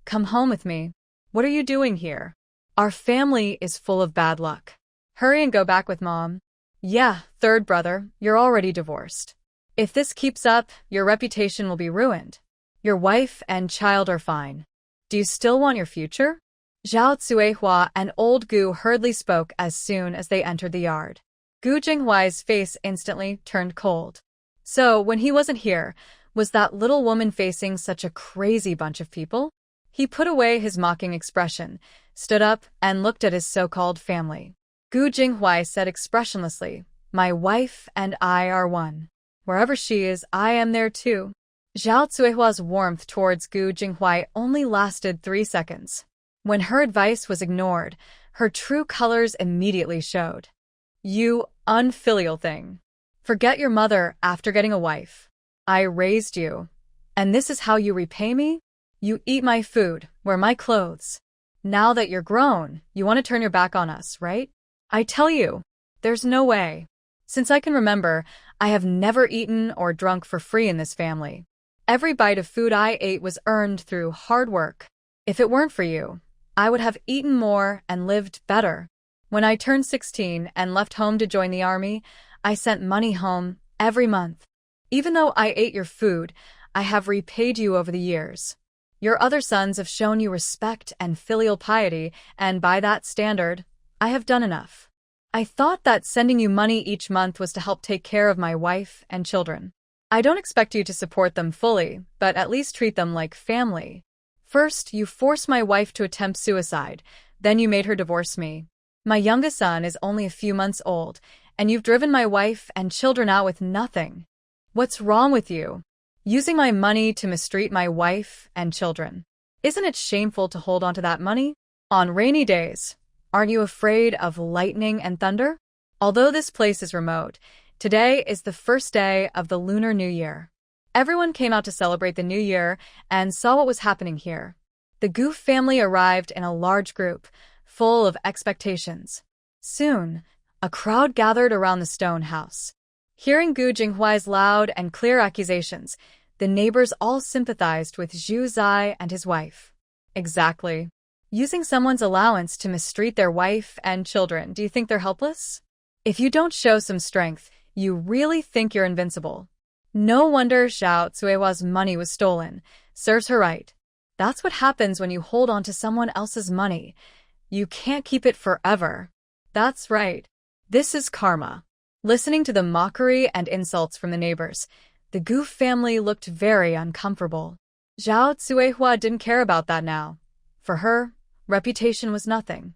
come home with me. What are you doing here? Our family is full of bad luck. Hurry and go back with mom. Yeah, third brother, you're already divorced. If this keeps up, your reputation will be ruined. Your wife and child are fine. Do you still want your future? Zhao Cuihua and old Gu hurriedly spoke as soon as they entered the yard. Gu Jinghuai's face instantly turned cold. So, when he wasn't here, was that little woman facing such a crazy bunch of people? He put away his mocking expression, stood up, and looked at his so-called family. Gu Jinghuai said expressionlessly, my wife and I are one. Wherever she is, I am there too. Zhao Cuihua's warmth towards Gu Jinghuai only lasted 3 seconds. When her advice was ignored, her true colors immediately showed. You unfilial thing. Forget your mother after getting a wife. I raised you. And this is how you repay me? You eat my food, wear my clothes. Now that you're grown, you want to turn your back on us, right? I tell you, there's no way. Since I can remember, I have never eaten or drunk for free in this family. Every bite of food I ate was earned through hard work. If it weren't for you, I would have eaten more and lived better. When I turned 16 and left home to join the army, I sent money home every month. Even though I ate your food, I have repaid you over the years. Your other sons have shown you respect and filial piety, and by that standard, I have done enough. I thought that sending you money each month was to help take care of my wife and children. I don't expect you to support them fully, but at least treat them like family. First, you forced my wife to attempt suicide, then you made her divorce me. My youngest son is only a few months old, and you've driven my wife and children out with nothing. What's wrong with you? Using my money to mistreat my wife and children. Isn't it shameful to hold on to that money? On rainy days, aren't you afraid of lightning and thunder? Although this place is remote, today is the first day of the Lunar New Year. Everyone came out to celebrate the New Year and saw what was happening here. The Goof family arrived in a large group, full of expectations. Soon, a crowd gathered around the stone house. Hearing Gu Jinghuai's loud and clear accusations, the neighbors all sympathized with Zhu Zai and his wife. Exactly. Using someone's allowance to mistreat their wife and children, do you think they're helpless? If you don't show some strength, you really think you're invincible. No wonder Xiao Cuihua's money was stolen. Serves her right. That's what happens when you hold on to someone else's money. You can't keep it forever. That's right. This is karma. Listening to the mockery and insults from the neighbors, the Goof family looked very uncomfortable. Zhao Cuihua didn't care about that now. For her, reputation was nothing.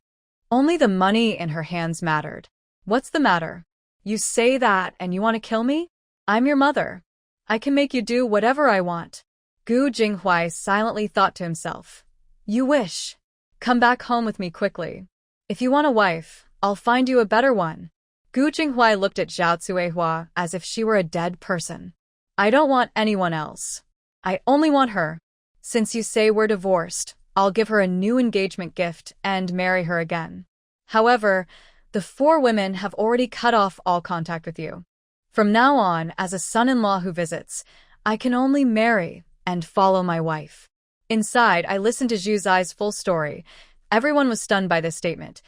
Only the money in her hands mattered. What's the matter? You say that and you want to kill me? I'm your mother. I can make you do whatever I want. Gu Jinghuai silently thought to himself. You wish. Come back home with me quickly. If you want a wife, I'll find you a better one. Gu Jinghuai looked at Zhao Cuihua as if she were a dead person. I don't want anyone else. I only want her. Since you say we're divorced, I'll give her a new engagement gift and marry her again. However, the 4 women have already cut off all contact with you. From now on, as a son-in-law who visits, I can only marry and follow my wife. Inside, I listened to Zhu Zai's full story. Everyone was stunned by this statement.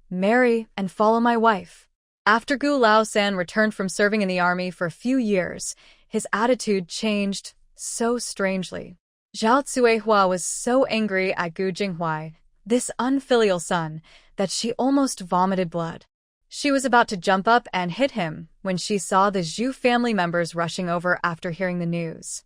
Marry and follow my wife. After Gu Laosan returned from serving in the army for a few years, his attitude changed so strangely. Zhao Cuihua was so angry at Gu Jinghuai, this unfilial son, that she almost vomited blood. She was about to jump up and hit him when she saw the Zhu family members rushing over after hearing the news.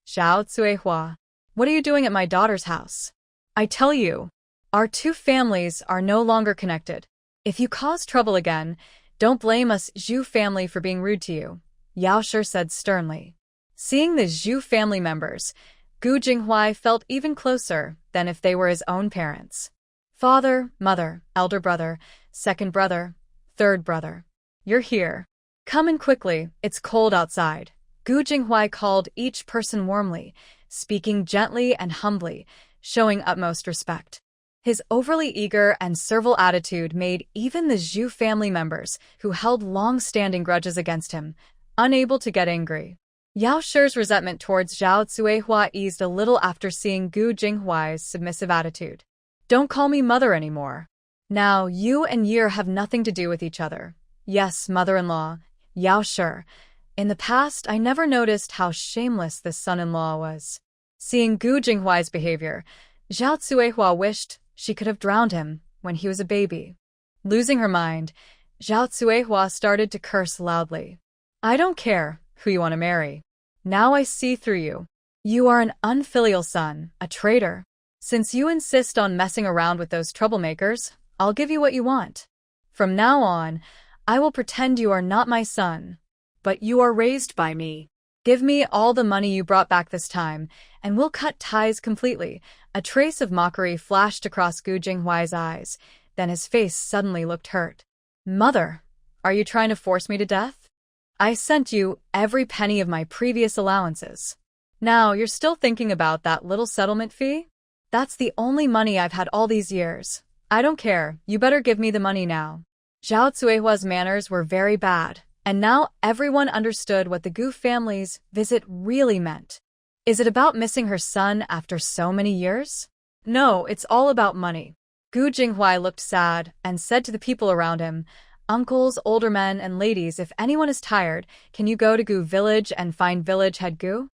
Zhao Cuihua, what are you doing at my daughter's house? I tell you, our 2 families are no longer connected. If you cause trouble again, don't blame us Zhu family for being rude to you, Yao Shi said sternly. Seeing the Zhu family members, Gu Jinghuai felt even closer than if they were his own parents. Father, mother, elder brother, second brother, third brother. You're here. Come in quickly, it's cold outside. Gu Jinghuai called each person warmly, speaking gently and humbly, showing utmost respect. His overly eager and servile attitude made even the Zhu family members, who held long-standing grudges against him, unable to get angry. Yao Shi's resentment towards Zhao Cuihua eased a little after seeing Gu Jinghuai's submissive attitude. Don't call me mother anymore. Now, you and Year have nothing to do with each other. Yes, mother-in-law, Yao Shi. In the past, I never noticed how shameless this son-in-law was. Seeing Gu Jinghuai's behavior, Zhao Cuihua wished she could have drowned him when he was a baby. Losing her mind, Zhao Cuihua started to curse loudly. I don't care who you want to marry. Now I see through you. You are an unfilial son, a traitor. Since you insist on messing around with those troublemakers, I'll give you what you want. From now on, I will pretend you are not my son, but you are raised by me. Give me all the money you brought back this time, and we'll cut ties completely. A trace of mockery flashed across Gu Jinghuai's eyes, then his face suddenly looked hurt. Mother, are you trying to force me to death? I sent you every penny of my previous allowances. Now you're still thinking about that little settlement fee? That's the only money I've had all these years. I don't care, you better give me the money now. Zhao Cuihua's manners were very bad, and now everyone understood what the Gu family's visit really meant. Is it about missing her son after so many years? No, it's all about money. Gu Jinghuai looked sad and said to the people around him, Uncles, older men, and ladies, if anyone is tired, can you go to Gu village and find village head Gu?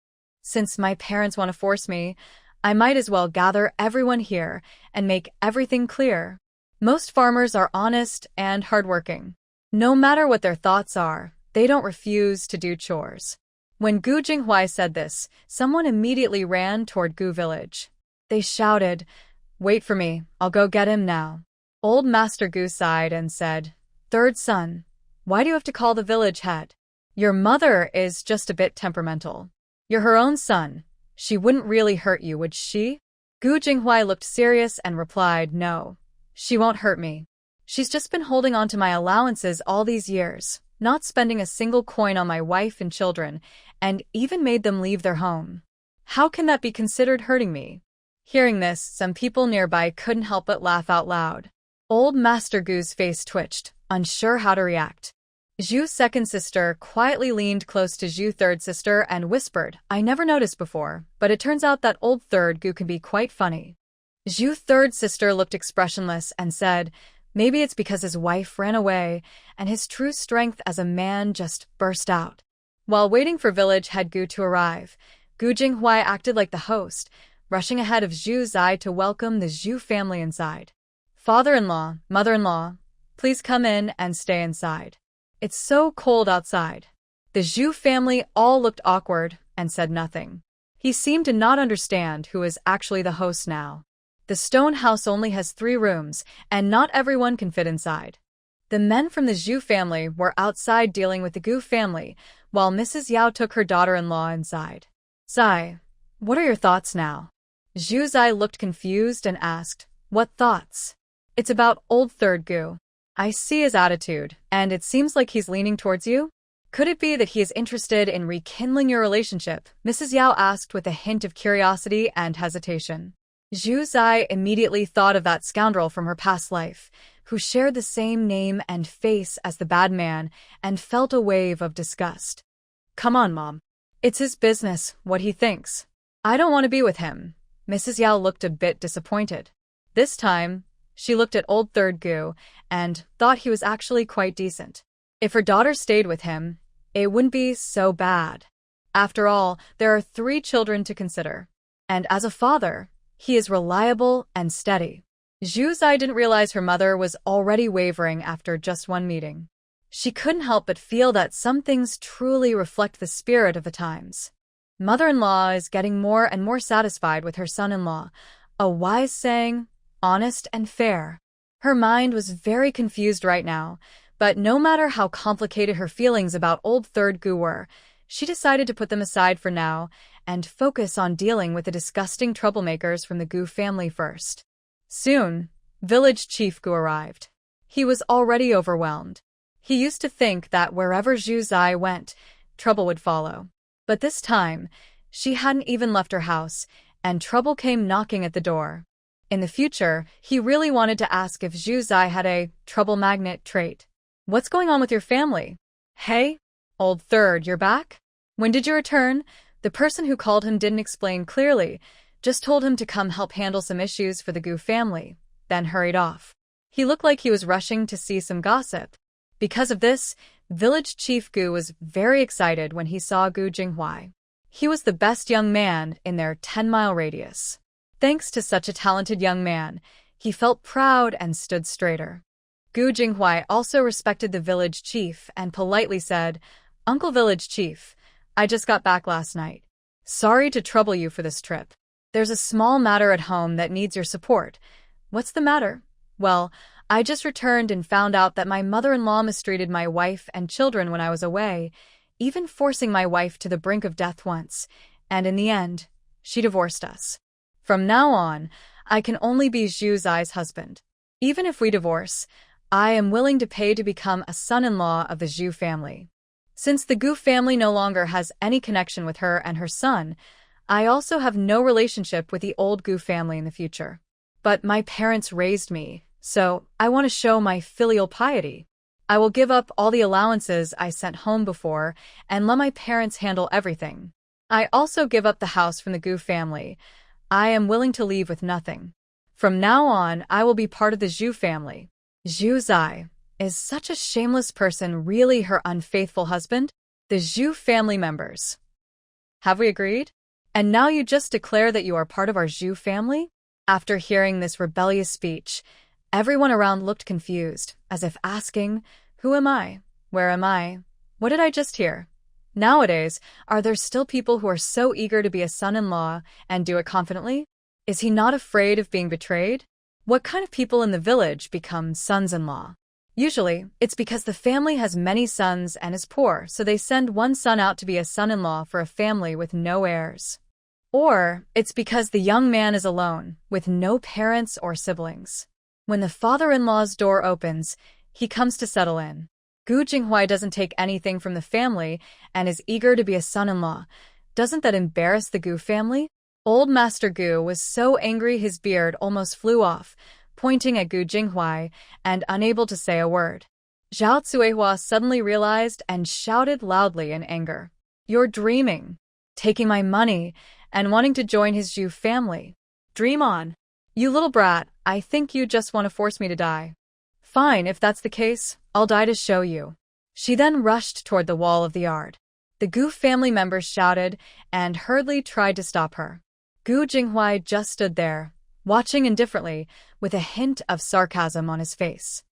Since my parents want to force me, I might as well gather everyone here and make everything clear. Most farmers are honest and hardworking. No matter what their thoughts are, they don't refuse to do chores. When Gu Jinghuai said this, someone immediately ran toward Gu village. They shouted, "Wait for me, I'll go get him now." Old Master Gu sighed and said, "Third son, why do you have to call the village head? Your mother is just a bit temperamental. You're her own son. She wouldn't really hurt you, would she?" Gu Jinghuai looked serious and replied, "No, she won't hurt me. She's just been holding on to my allowances all these years, not spending a single coin on my wife and children, and even made them leave their home. How can that be considered hurting me?" Hearing this, some people nearby couldn't help but laugh out loud. Old Master Gu's face twitched, unsure how to react. Zhu's second sister quietly leaned close to Zhu's third sister and whispered, "I never noticed before, but it turns out that old third Gu can be quite funny." Zhu's third sister looked expressionless and said, "Maybe it's because his wife ran away and his true strength as a man just burst out." While waiting for village head Gu to arrive, Gu Jinghuai acted like the host, rushing ahead of Zhu Zai to welcome the Zhu family inside. "Father-in-law, mother-in-law, please come in and stay inside. It's so cold outside." The Zhu family all looked awkward and said nothing. He seemed to not understand who is actually the host now. The stone house only has 3 rooms, and not everyone can fit inside. The men from the Zhu family were outside dealing with the Gu family, while Mrs. Yao took her daughter-in-law inside. "Zai, what are your thoughts now?" Zhu Zai looked confused and asked, "What thoughts?" "It's about old third Gu. I see his attitude, and it seems like he's leaning towards you. Could it be that he is interested in rekindling your relationship?" Mrs. Yao asked with a hint of curiosity and hesitation. Zhu Zai immediately thought of that scoundrel from her past life, who shared the same name and face as the bad man, and felt a wave of disgust. "Come on, Mom. It's his business, what he thinks. I don't want to be with him." Mrs. Yao looked a bit disappointed. This time, she looked at old third Gu and thought he was actually quite decent. If her daughter stayed with him, it wouldn't be so bad. After all, there are 3 children to consider. And as a father, he is reliable and steady. Zhu Zai didn't realize her mother was already wavering after just one meeting. She couldn't help but feel that some things truly reflect the spirit of the times. Mother-in-law is getting more and more satisfied with her son-in-law, a wise saying, honest and fair. Her mind was very confused right now, but no matter how complicated her feelings about old third Gu were, she decided to put them aside for now and focus on dealing with the disgusting troublemakers from the Gu family first. Soon, village chief Gu arrived. He was already overwhelmed. He used to think that wherever Zhu Zai went, trouble would follow. But this time, she hadn't even left her house, and trouble came knocking at the door. In the future, he really wanted to ask if Zhu Zai had a trouble magnet trait. "What's going on with your family?" "Hey, old third, you're back? When did you return?" The person who called him didn't explain clearly, just told him to come help handle some issues for the Gu family, then hurried off. He looked like he was rushing to see some gossip. Because of this, village chief Gu was very excited when he saw Gu Jinghuai. He was the best young man in their 10-mile radius. Thanks to such a talented young man, he felt proud and stood straighter. Gu Jinghuai also respected the village chief and politely said, "Uncle Village Chief, I just got back last night. Sorry to trouble you for this trip. There's a small matter at home that needs your support." "What's the matter?" "Well, I just returned and found out that my mother-in-law mistreated my wife and children when I was away, even forcing my wife to the brink of death once, and in the end, she divorced us. From now on, I can only be Zhu Zai's husband. Even if we divorce, I am willing to pay to become a son-in-law of the Zhu family. Since the Gu family no longer has any connection with her and her son, I also have no relationship with the old Gu family in the future. But my parents raised me, so I want to show my filial piety. I will give up all the allowances I sent home before and let my parents handle everything. I also give up the house from the Gu family. I am willing to leave with nothing. From now on, I will be part of the Zhu family." Zhu Zai, Is such a shameless person really her unfaithful husband? The Zhu family members. Have we agreed? And now you just declare that you are part of our Zhu family? After hearing this rebellious speech, everyone around looked confused, as if asking, who am I? Where am I? What did I just hear? Nowadays, are there still people who are so eager to be a son-in-law and do it confidently? Is he not afraid of being betrayed? What kind of people in the village become sons-in-law? Usually, it's because the family has many sons and is poor, so they send one son out to be a son-in-law for a family with no heirs. Or, it's because the young man is alone, with no parents or siblings. When the father-in-law's door opens, he comes to settle in. Gu Jinghuai doesn't take anything from the family and is eager to be a son-in-law. Doesn't that embarrass the Gu family? Old Master Gu was so angry his beard almost flew off, pointing at Gu Jinghuai and unable to say a word. Zhao Cuihua suddenly realized and shouted loudly in anger. You're dreaming, taking my money, and wanting to join his Zhu family. Dream on. You little brat, I think you just want to force me to die. Fine, if that's the case, I'll die to show you. She then rushed toward the wall of the yard. The Gu family members shouted and hurriedly tried to stop her. Gu Jinghuai just stood there, watching indifferently, with a hint of sarcasm on his face.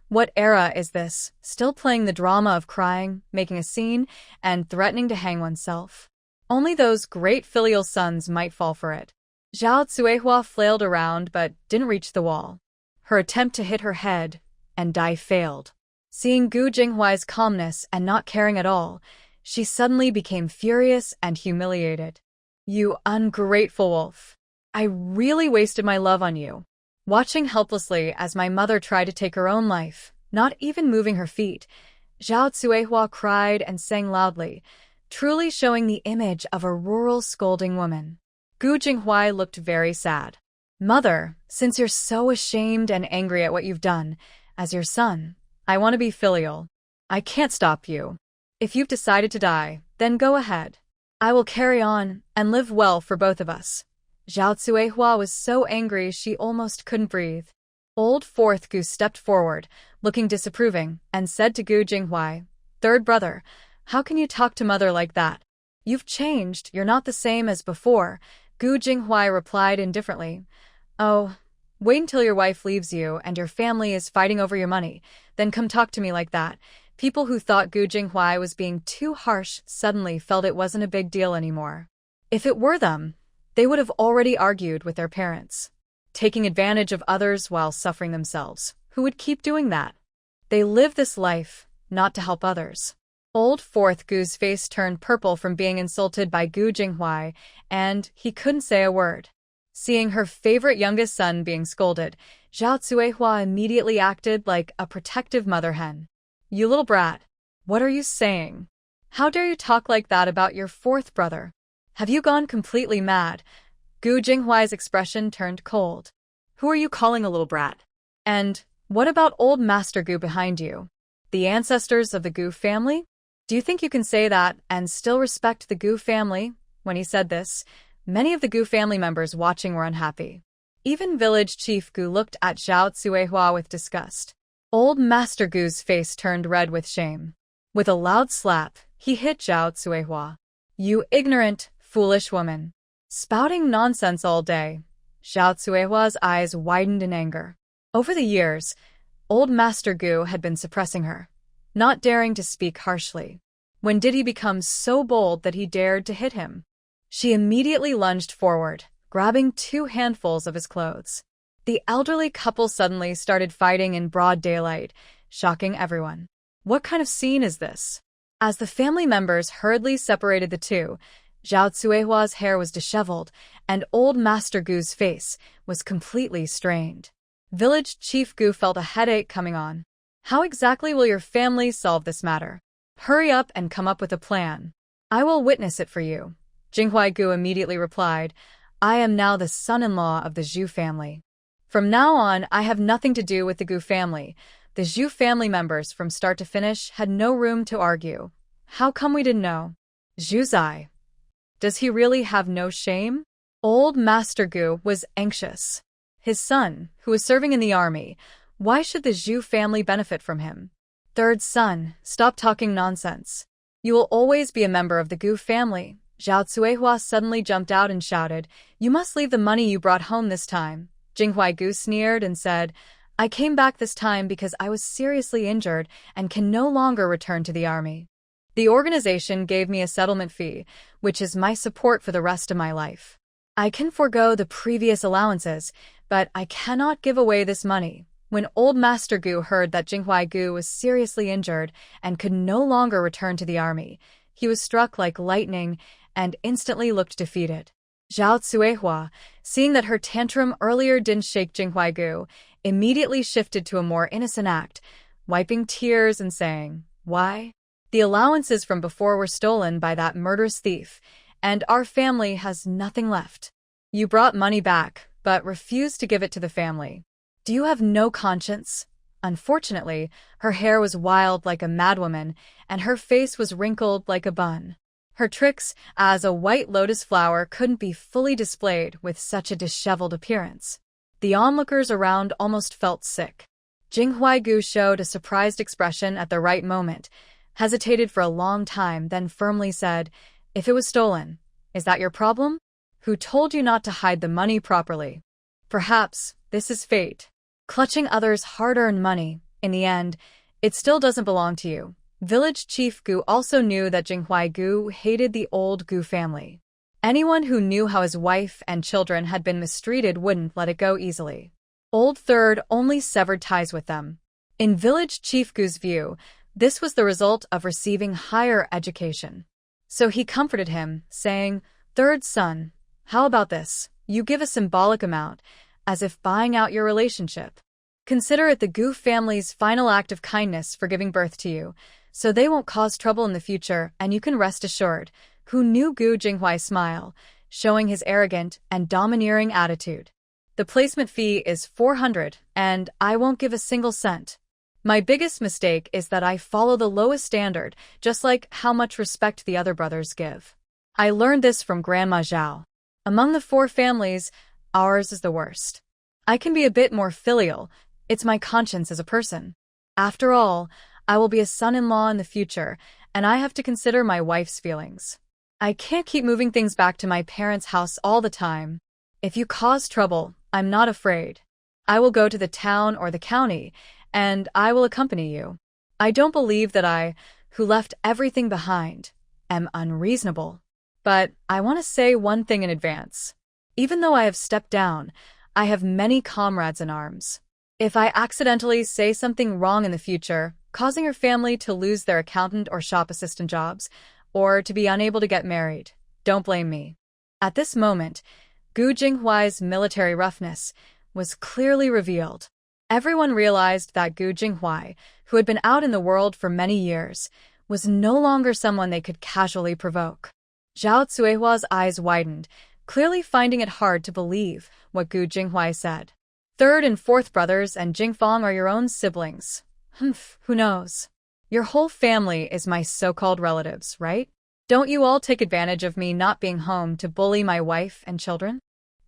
What era is this? Still playing the drama of crying, making a scene, and threatening to hang oneself? Only those great filial sons might fall for it. Zhao Cuihua flailed around but didn't reach the wall. Her attempt to hit her head and die failed. Seeing Gu Jinghuai's calmness and not caring at all, she suddenly became furious and humiliated. You ungrateful wolf. I really wasted my love on you. Watching helplessly as my mother tried to take her own life, not even moving her feet, Zhao Cuihua cried and sang loudly, truly showing the image of a rural scolding woman. Gu Jinghuai looked very sad. Mother, since you're so ashamed and angry at what you've done, as your son, I want to be filial. I can't stop you. If you've decided to die, then go ahead. I will carry on and live well for both of us. Zhao Cuihua was so angry she almost couldn't breathe. Old Fourth Gu stepped forward, looking disapproving, and said to Gu Jinghuai, Third brother, how can you talk to mother like that? You've changed, you're not the same as before. Gu Jinghuai replied indifferently, Oh, wait until your wife leaves you and your family is fighting over your money, then come talk to me like that. People who thought Gu Jinghuai was being too harsh suddenly felt it wasn't a big deal anymore. If it were them, they would have already argued with their parents. Taking advantage of others while suffering themselves, who would keep doing that? They live this life, not to help others. Old Fourth Gu's face turned purple from being insulted by Gu Jinghuai, and he couldn't say a word. Seeing her favorite youngest son being scolded, Zhao Cuihua immediately acted like a protective mother hen. You little brat, what are you saying? How dare you talk like that about your fourth brother? Have you gone completely mad? Gu Jinghuai's expression turned cold. Who are you calling a little brat? And what about old Master Gu behind you? The ancestors of the Gu family? Do you think you can say that and still respect the Gu family? When he said this, many of the Gu family members watching were unhappy. Even village chief Gu looked at Zhao Cuihua with disgust. Old Master Gu's face turned red with shame. With a loud slap, he hit Zhao Cuihua. You ignorant, foolish woman. Spouting nonsense all day. Zhao Cuihua's eyes widened in anger. Over the years, old Master Gu had been suppressing her, not daring to speak harshly. When did he become so bold that he dared to hit him? She immediately lunged forward, grabbing 2 handfuls of his clothes. The elderly couple suddenly started fighting in broad daylight, shocking everyone. What kind of scene is this? As the family members hurriedly separated the two, Zhao Cuihua's hair was disheveled, and old Master Gu's face was completely strained. Village Chief Gu felt a headache coming on. How exactly will your family solve this matter? Hurry up and come up with a plan. I will witness it for you. Jinghuai Gu immediately replied, I am now the son-in-law of the Zhu family. From now on, I have nothing to do with the Gu family. The Zhu family members from start to finish had no room to argue. How come we didn't know? Zhu Zai. Does he really have no shame? Old Master Gu was anxious. His son, who was serving in the army, Why should the Zhu family benefit from him? Third son, stop talking nonsense. You will always be a member of the Gu family. Zhao Cuihua suddenly jumped out and shouted, "You must leave the money you brought home this time." Jinghuai Gu sneered and said, "I came back this time because I was seriously injured and can no longer return to the army. The organization gave me a settlement fee, which is my support for the rest of my life. I can forego the previous allowances, but I cannot give away this money." When old Master Gu heard that Jinghuai Gu was seriously injured and could no longer return to the army, he was struck like lightning and instantly looked defeated. Zhao Cuihua, seeing that her tantrum earlier didn't shake Jinghuai Gu, immediately shifted to a more innocent act, wiping tears and saying, "Why? The allowances from before were stolen by that murderous thief, and our family has nothing left. You brought money back, but refused to give it to the family. Do you have no conscience?" Unfortunately, her hair was wild like a madwoman, and her face was wrinkled like a bun. Her tricks as a white lotus flower couldn't be fully displayed with such a disheveled appearance. The onlookers around almost felt sick. Jinghuai Gu showed a surprised expression at the right moment, hesitated for a long time, then firmly said, "If it was stolen, is that your problem? Who told you not to hide the money properly? Perhaps this is fate. Clutching others' hard-earned money, in the end, it still doesn't belong to you." Village Chief Gu also knew that Jinghuai Gu hated the old Gu family. Anyone who knew how his wife and children had been mistreated wouldn't let it go easily. Old Third only severed ties with them. In Village Chief Gu's view, this was the result of receiving higher education. So he comforted him, saying, "Third son, how about this? You give a symbolic amount, as if buying out your relationship. Consider it the Gu family's final act of kindness for giving birth to you, so they won't cause trouble in the future, and you can rest assured." Who knew Gu Jinghuai smile, showing his arrogant and domineering attitude. "The placement fee is 400, and I won't give a single cent. My biggest mistake is that I follow the lowest standard, just like how much respect the other brothers give. I learned this from Grandma Zhao. Among the 4 families, ours is the worst. I can be a bit more filial. It's my conscience as a person. After all, I will be a son-in-law in the future, and I have to consider my wife's feelings. I can't keep moving things back to my parents' house all the time. If you cause trouble, I'm not afraid. I will go to the town or the county, and I will accompany you. I don't believe that I, who left everything behind, am unreasonable. But I want to say one thing in advance. Even though I have stepped down, I have many comrades in arms. If I accidentally say something wrong in the future, causing your family to lose their accountant or shop assistant jobs, or to be unable to get married, don't blame me." At this moment, Gu Jinghuai's military roughness was clearly revealed. Everyone realized that Gu Jinghuai, who had been out in the world for many years, was no longer someone they could casually provoke. Zhao Cuihua's eyes widened, clearly finding it hard to believe what Gu Jinghuai said. "Third and fourth brothers and Jingfang are your own siblings. Who knows? Your whole family is my so-called relatives, right? Don't you all take advantage of me not being home to bully my wife and children?"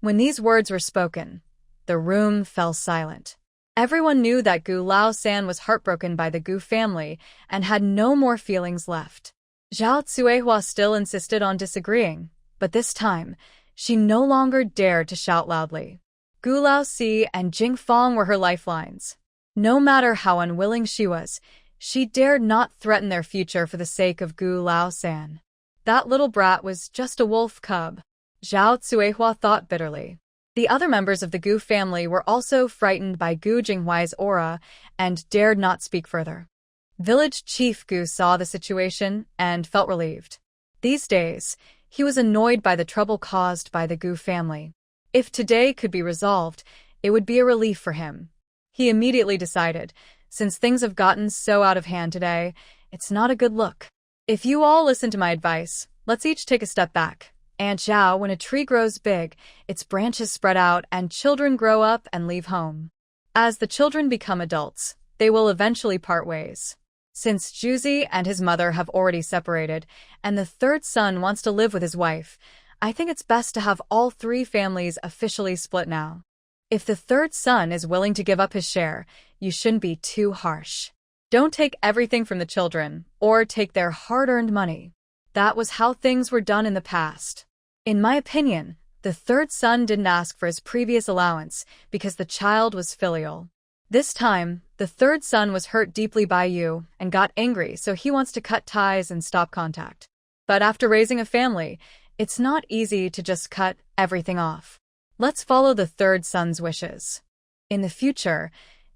When these words were spoken, the room fell silent. Everyone knew that Gu Lao-san was heartbroken by the Gu family and had no more feelings left. Zhao Cuihua still insisted on disagreeing, but this time, she no longer dared to shout loudly. Gu Lao-si and Jingfang were her lifelines. No matter how unwilling she was, she dared not threaten their future for the sake of Gu Lao-san. That little brat was just a wolf cub, Zhao Cuihua thought bitterly. The other members of the Gu family were also frightened by Gu Jinghuai's aura and dared not speak further. Village Chief Gu saw the situation and felt relieved. These days, he was annoyed by the trouble caused by the Gu family. If today could be resolved, it would be a relief for him. He immediately decided, since things have gotten so out of hand today, it's not a good look. If you all listen to my advice, let's each take a step back. Aunt Zhao, when a tree grows big, its branches spread out and children grow up and leave home. As the children become adults, they will eventually part ways. Since Juzi and his mother have already separated, and the third son wants to live with his wife, I think it's best to have all 3 families officially split now. If the third son is willing to give up his share, you shouldn't be too harsh. Don't take everything from the children, or take their hard-earned money. That was how things were done in the past. In my opinion, the third son didn't ask for his previous allowance because the child was filial. This time, the third son was hurt deeply by you and got angry, so he wants to cut ties and stop contact. But after raising a family, it's not easy to just cut everything off. Let's follow the third son's wishes. In the future,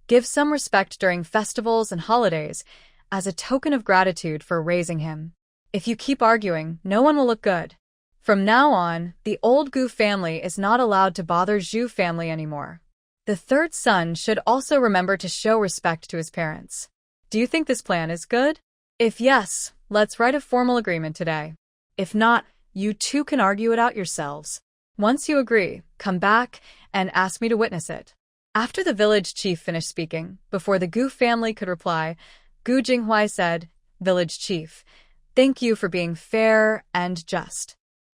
give some respect during festivals and holidays as a token of gratitude for raising him. If you keep arguing, no one will look good. From now on, the old Gu family is not allowed to bother Zhu family anymore. The third son should also remember to show respect to his parents. Do you think this plan is good? If yes, let's write a formal agreement today. If not, you two can argue it out yourselves. Once you agree, come back and ask me to witness it. After the village chief finished speaking, before the Gu family could reply, Gu Jinghuai said, "Village chief, thank you for being fair and just.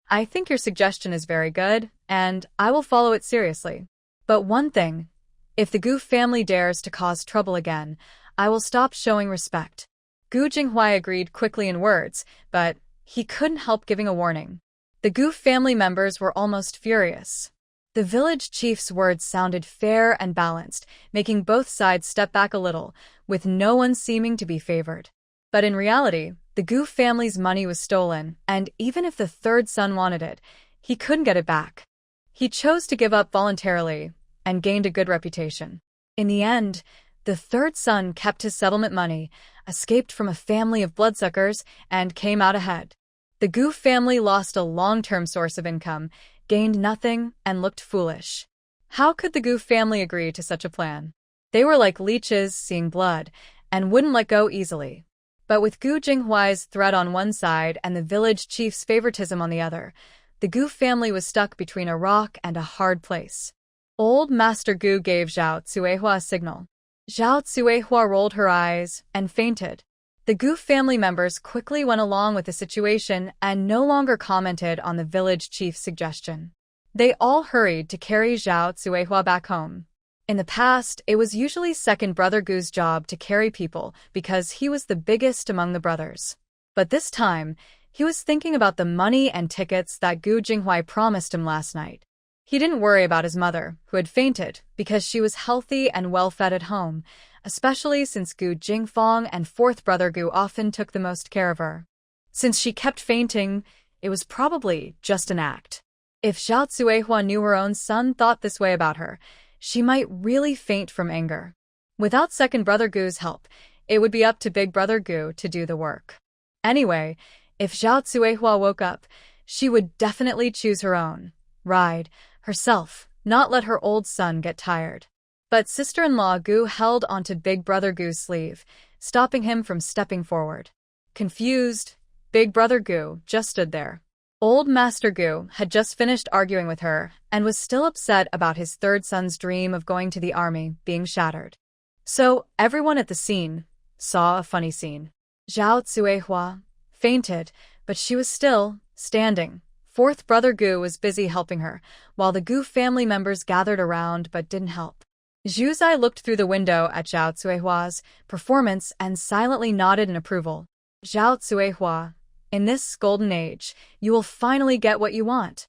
I think your suggestion is very good, and I will follow it seriously. But one thing, if the Gu family dares to cause trouble again, I will stop showing respect." Gu Jinghuai agreed quickly in words, but he couldn't help giving a warning. The Gu family members were almost furious. The village chief's words sounded fair and balanced, making both sides step back a little, with no one seeming to be favored. But in reality, the Gu family's money was stolen, and even if the third son wanted it, he couldn't get it back. He chose to give up voluntarily and gained a good reputation. In the end, the third son kept his settlement money, escaped from a family of bloodsuckers, and came out ahead. The Gu family lost a long-term source of income, gained nothing, and looked foolish. How could the Gu family agree to such a plan? They were like leeches seeing blood, and wouldn't let go easily. But with Gu Jinghuai's threat on one side and the village chief's favoritism on the other, the Gu family was stuck between a rock and a hard place. Old Master Gu gave Zhao Cuihua a signal. Zhao Cuihua rolled her eyes and fainted. The Gu family members quickly went along with the situation and no longer commented on the village chief's suggestion. They all hurried to carry Zhao Cuihua back home. In the past, it was usually second brother Gu's job to carry people because he was the biggest among the brothers. But this time, he was thinking about the money and tickets that Gu Jinghuai promised him last night. He didn't worry about his mother, who had fainted, because she was healthy and well-fed at home, especially since Gu Jingfang and fourth brother Gu often took the most care of her. Since she kept fainting, it was probably just an act. If Zhao Cuihua knew her own son thought this way about her, she might really faint from anger. Without second brother Gu's help, it would be up to big brother Gu to do the work. Anyway, if Zhao Cuihua woke up, she would definitely choose her own ride herself, not let her old son get tired. But sister-in-law Gu held onto big brother Gu's sleeve, stopping him from stepping forward. Confused, big brother Gu just stood there. Old Master Gu had just finished arguing with her and was still upset about his third son's dream of going to the army being shattered. So everyone at the scene saw a funny scene. Zhao Cuihua fainted, but she was still standing. Fourth brother Gu was busy helping her, while the Gu family members gathered around but didn't help. Zhu Zai looked through the window at Zhao Cuihua's performance and silently nodded in approval. Zhao Cuihua, in this golden age, you will finally get what you want.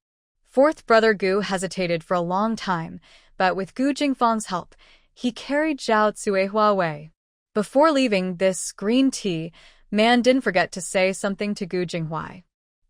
Fourth brother Gu hesitated for a long time, but with Gu Jingfang's help, he carried Zhao Cuihua away. Before leaving this green tea, man didn't forget to say something to Gu Jinghuai.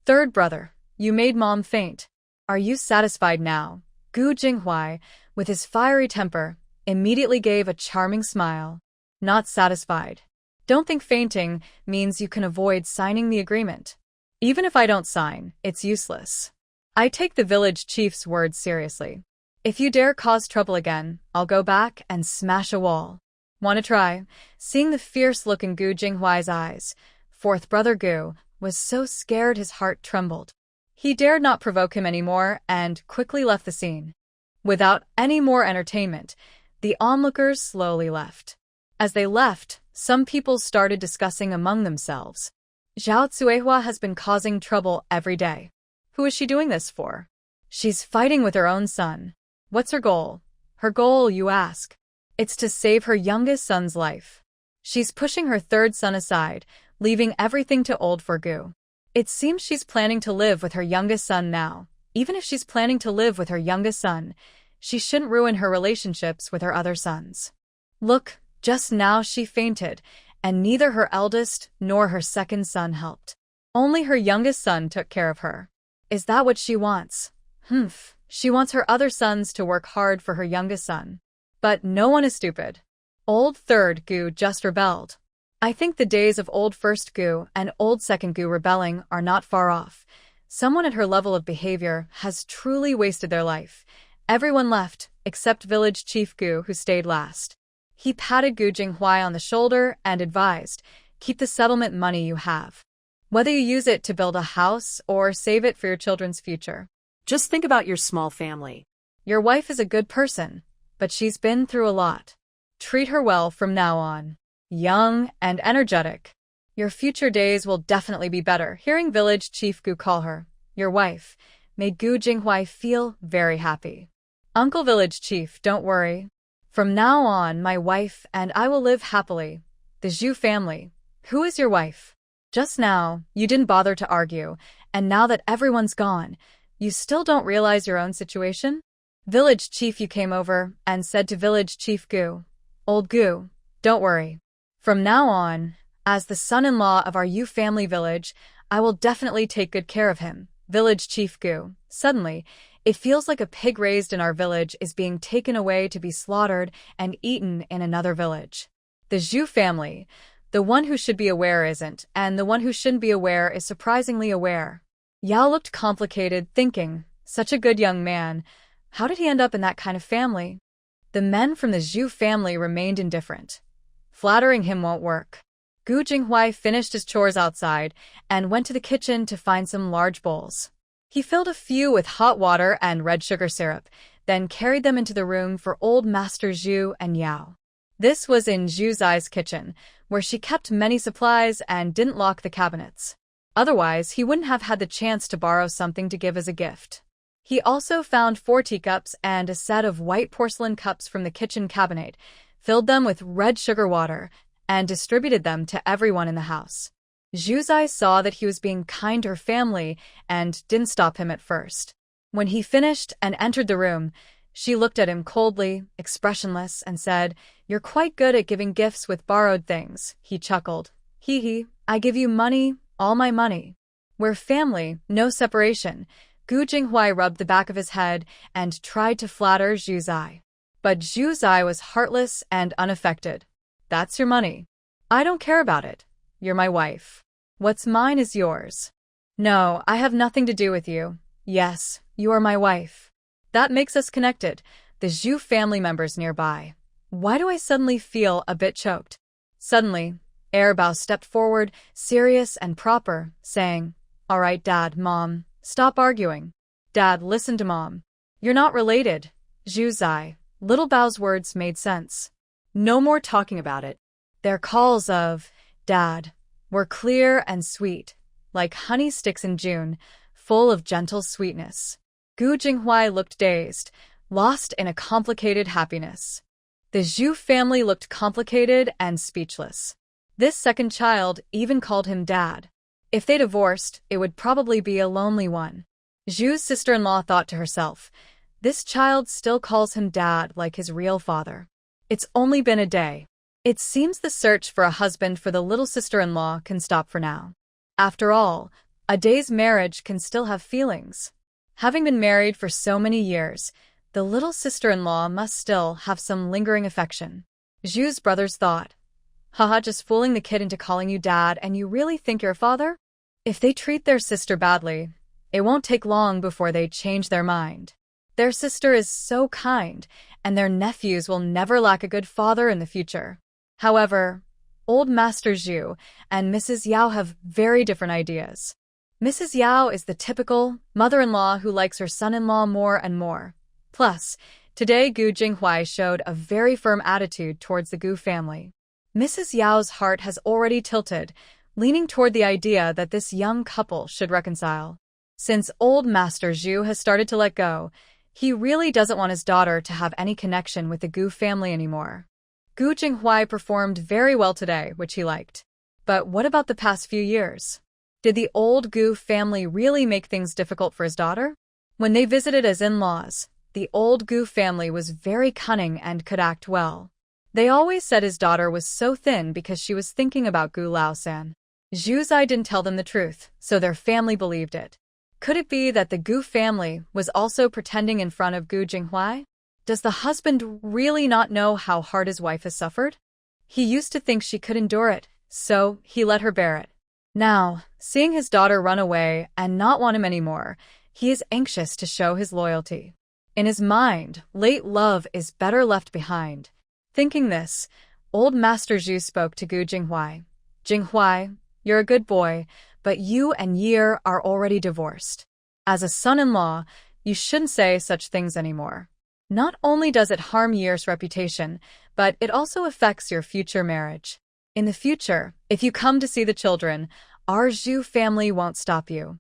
Third brother, you made mom faint. Are you satisfied now? Gu Jinghuai, with his fiery temper, immediately gave a charming smile. Not satisfied. Don't think fainting means you can avoid signing the agreement. Even if I don't sign, it's useless. I take the village chief's words seriously. If you dare cause trouble again, I'll go back and smash a wall. Want to try? Seeing the fierce look in Gu Jinghuai's eyes, fourth brother Gu was so scared his heart trembled. He dared not provoke him anymore and quickly left the scene. Without any more entertainment, the onlookers slowly left. As they left, some people started discussing among themselves. Zhao Cuihua has been causing trouble every day. Who is she doing this for? She's fighting with her own son. What's her goal? Her goal, you ask? It's to save her youngest son's life. She's pushing her third son aside, leaving everything to old for Gu. It seems she's planning to live with her youngest son now. Even if she's planning to live with her youngest son, she shouldn't ruin her relationships with her other sons. Look, just now she fainted, and neither her eldest nor her second son helped. Only her youngest son took care of her. Is that what she wants? She wants her other sons to work hard for her youngest son. But no one is stupid. Old third Gu just rebelled. I think the days of old first Gu and old second Gu rebelling are not far off. Someone at her level of behavior has truly wasted their life. Everyone left, except village chief Gu, who stayed last. He patted Gu Jinghuai on the shoulder and advised, keep the settlement money you have. Whether you use it to build a house or save it for your children's future. Just think about your small family. Your wife is a good person, but she's been through a lot. Treat her well from now on. Young and energetic. Your future days will definitely be better. Hearing village chief Gu call her, your wife, made Gu Jinghuai feel very happy. Uncle village chief, don't worry. From now on, my wife and I will live happily. The Zhu family. Who is your wife? Just now, you didn't bother to argue, and now that everyone's gone, you still don't realize your own situation? Village chief, you came over and said to village chief Gu, old Gu, don't worry. From now on, as the son-in-law of our Yu family village, I will definitely take good care of him. Village chief Gu. Suddenly, it feels like a pig raised in our village is being taken away to be slaughtered and eaten in another village. The Zhu family, the one who should be aware isn't, and the one who shouldn't be aware is surprisingly aware. Yao looked complicated, thinking, such a good young man, how did he end up in that kind of family? The men from the Zhu family remained indifferent. Flattering him won't work. Gu Jinghuai finished his chores outside and went to the kitchen to find some large bowls. He filled a few with hot water and red sugar syrup, then carried them into the room for old Master Zhu and Yao. This was in Zhu Zai's kitchen, where she kept many supplies and didn't lock the cabinets. Otherwise, he wouldn't have had the chance to borrow something to give as a gift. He also found 4 teacups and a set of white porcelain cups from the kitchen cabinet, filled them with red sugar water, and distributed them to everyone in the house. Zhu Zai saw that he was being kind to her family and didn't stop him at first. When he finished and entered the room, she looked at him coldly, expressionless, and said, "You're quite good at giving gifts with borrowed things." He chuckled. "Hee, I give you money, all my money. We're family, no separation." Gu Jinghuai rubbed the back of his head and tried to flatter Zhu Zai. But Zhu Zai was heartless and unaffected. "That's your money. I don't care about it. You're my wife. What's mine is yours. No, I have nothing to do with you. Yes, you are my wife. That makes us connected." The Zhu family members nearby. Why do I suddenly feel a bit choked? Suddenly, Airbao stepped forward, serious and proper, saying, "All right, Dad, Mom, stop arguing. Dad, listen to Mom. You're not related." Zhu Zai. Little Bao's words made sense. No more talking about it. Their calls of, "Dad," were clear and sweet, like honey sticks in June, full of gentle sweetness. Gu Jinghuai looked dazed, lost in a complicated happiness. The Zhu family looked complicated and speechless. This second child even called him Dad. If they divorced, it would probably be a lonely one. Zhu's sister-in-law thought to herself, this child still calls him Dad like his real father. It's only been a day. It seems the search for a husband for the little sister-in-law can stop for now. After all, a day's marriage can still have feelings. Having been married for so many years, the little sister-in-law must still have some lingering affection. Zhu's brothers thought, haha, just fooling the kid into calling you Dad, and you really think you're a father? If they treat their sister badly, it won't take long before they change their mind. Their sister is so kind, and their nephews will never lack a good father in the future. However, old Master Zhu and Mrs. Yao have very different ideas. Mrs. Yao is the typical mother-in-law who likes her son-in-law more and more. Plus, today Gu Jinghuai showed a very firm attitude towards the Gu family. Mrs. Yao's heart has already tilted, leaning toward the idea that this young couple should reconcile. Since old Master Zhu has started to let go, He really doesn't want his daughter to have any connection with the Gu family anymore. Gu Jinghuai performed very well today, which he liked. But what about the past few years? Did the old Gu family really make things difficult for his daughter? When they visited as in-laws, the old Gu family was very cunning and could act well. They always said his daughter was so thin because she was thinking about Gu Laosan. Zhu Zai didn't tell them the truth, so their family believed it. Could it be that the Gu family was also pretending in front of Gu Jinghuai? Does the husband really not know how hard his wife has suffered? He used to think she could endure it, so he let her bear it. Now, seeing his daughter run away and not want him anymore, he is anxious to show his loyalty. In his mind, late love is better left behind. Thinking this, old Master Zhu spoke to Gu Jinghuai. Jinghuai, you're a good boy, but you and Year are already divorced. As a son-in-law, you shouldn't say such things anymore. Not only does it harm Year's reputation, but it also affects your future marriage. In the future, if you come to see the children, our Zhu family won't stop you.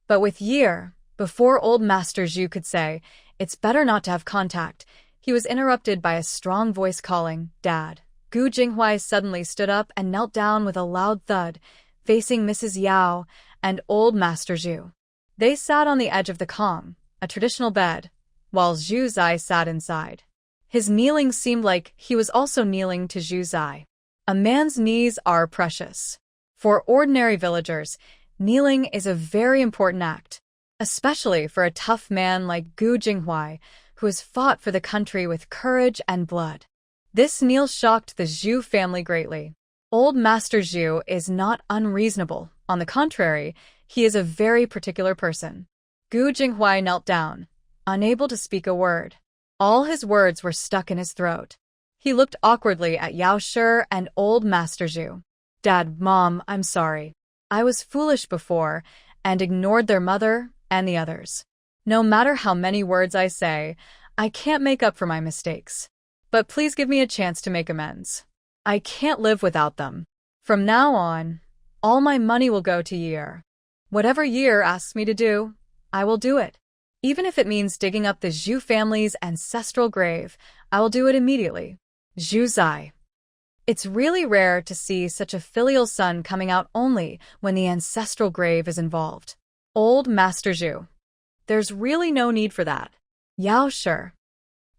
But with Year, before old Master Zhu could say, it's better not to have contact, he was interrupted by a strong voice calling, Dad. Gu Jinghuai suddenly stood up and knelt down with a loud thud, facing Mrs. Yao and old Master Zhu. They sat on the edge of the kong, a traditional bed, while Zhu Zai sat inside. His kneeling seemed like he was also kneeling to Zhu Zai. A man's knees are precious. For ordinary villagers, kneeling is a very important act, especially for a tough man like Gu Jinghuai, who has fought for the country with courage and blood. This kneel shocked the Zhu family greatly. Old Master Zhu is not unreasonable. On the contrary, he is a very particular person. Gu Jinghuai knelt down, unable to speak a word. All his words were stuck in his throat. He looked awkwardly at Yao Shi and old Master Zhu. Dad, Mom, I'm sorry. I was foolish before and ignored their mother and the others. No matter how many words I say, I can't make up for my mistakes. But please give me a chance to make amends. I can't live without them. From now on, all my money will go to Year. Whatever Year asks me to do, I will do it. Even if it means digging up the Zhu family's ancestral grave, I will do it immediately. Zhu Zai. It's really rare to see such a filial son coming out only when the ancestral grave is involved. Old Master Zhu. There's really no need for that. Yao Shi.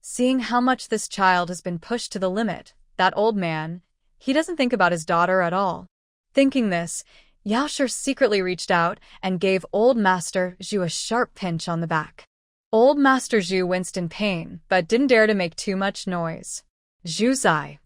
Seeing how much this child has been pushed to the limit, that old man, he doesn't think about his daughter at all. Thinking this, Yao Shi secretly reached out and gave old Master Zhu a sharp pinch on the back. Old Master Zhu winced in pain, but didn't dare to make too much noise. Zhu Zai.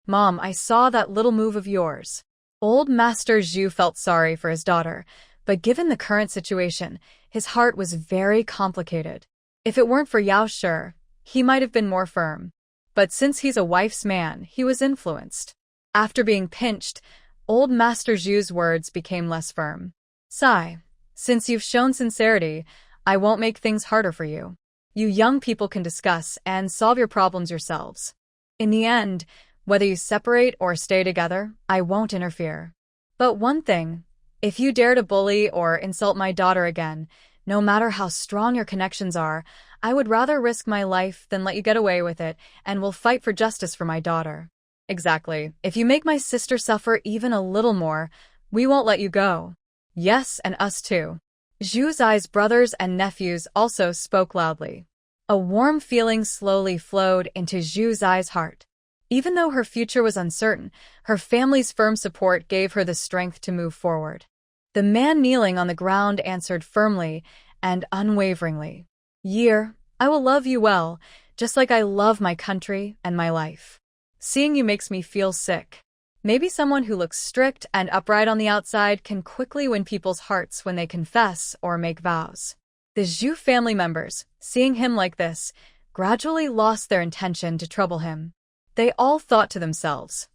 Mom, I saw that little move of yours. Old Master Zhu felt sorry for his daughter, but given the current situation, his heart was very complicated. If it weren't for Yao Shi, he might have been more firm. But since he's a wife's man, he was influenced. After being pinched, old Master Zhu's words became less firm. Sai, since you've shown sincerity, I won't make things harder for you. You young people can discuss and solve your problems yourselves. In the end, whether you separate or stay together, I won't interfere. But one thing, if you dare to bully or insult my daughter again, no matter how strong your connections are, I would rather risk my life than let you get away with it, and will fight for justice for my daughter. Exactly. If you make my sister suffer even a little more, we won't let you go. Yes, and us too. Zhu Zai's brothers and nephews also spoke loudly. A warm feeling slowly flowed into Zhu Zai's heart. Even though her future was uncertain, her family's firm support gave her the strength to move forward. The man kneeling on the ground answered firmly and unwaveringly. Year, I will love you well, just like I love my country and my life. Seeing you makes me feel sick. Maybe someone who looks strict and upright on the outside can quickly win people's hearts when they confess or make vows. The Zhu family members, seeing him like this, gradually lost their intention to trouble him. They all thought to themselves,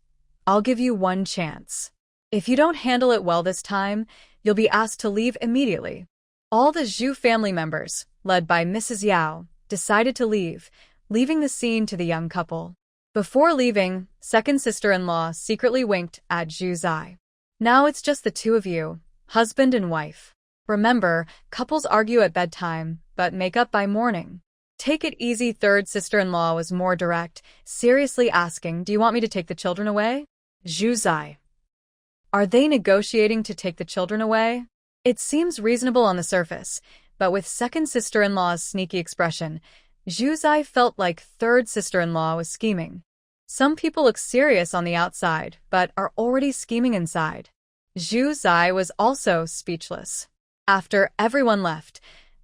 I'll give you one chance. If you don't handle it well this time, you'll be asked to leave immediately. All the Zhu family members, led by Mrs. Yao, decided to leave, leaving the scene to the young couple. Before leaving, second sister-in-law secretly winked at Zhu Zai. Now it's just the two of you, husband and wife. Remember, couples argue at bedtime, but make up by morning. Take it easy. Third sister-in-law was more direct, seriously asking, do you want me to take the children away? Zhu Zai. Are they negotiating to take the children away? It seems reasonable on the surface, but with second sister-in-law's sneaky expression, Zhu Zai felt like third sister-in-law was scheming. Some people look serious on the outside, but are already scheming inside. Zhu Zai was also speechless. After everyone left,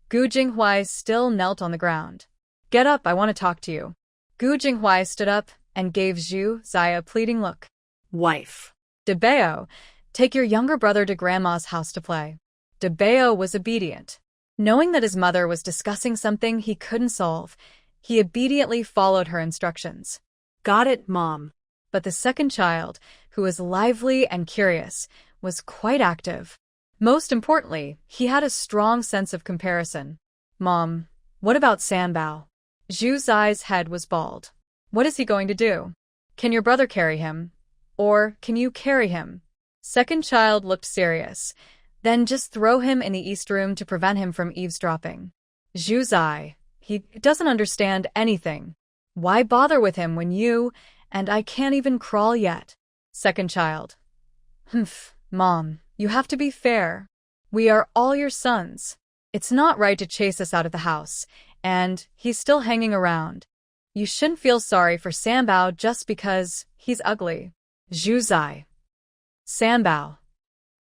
Gu Jinghuai still knelt on the ground. Get up, I want to talk to you. Gu Jinghuai stood up and gave Zhu Zai a pleading look. Wife. De Bao, take your younger brother to Grandma's house to play. De Bao was obedient. Knowing that his mother was discussing something he couldn't solve, he obediently followed her instructions. Got it, Mom. But the second child, who was lively and curious, was quite active. Most importantly, he had a strong sense of comparison. Mom, what about Sanbao? Zhu Zai's head was bald. What is he going to do? Can your brother carry him? Or can you carry him? Second child looked serious. Then just throw him in the east room to prevent him from eavesdropping. Zhu Zai, he doesn't understand anything. Why bother with him when you and I can't even crawl yet? Second child. Mom, you have to be fair. We are all your sons. It's not right to chase us out of the house, and he's still hanging around. You shouldn't feel sorry for Sanbao just because he's ugly. Zhu Zai. Sanbao.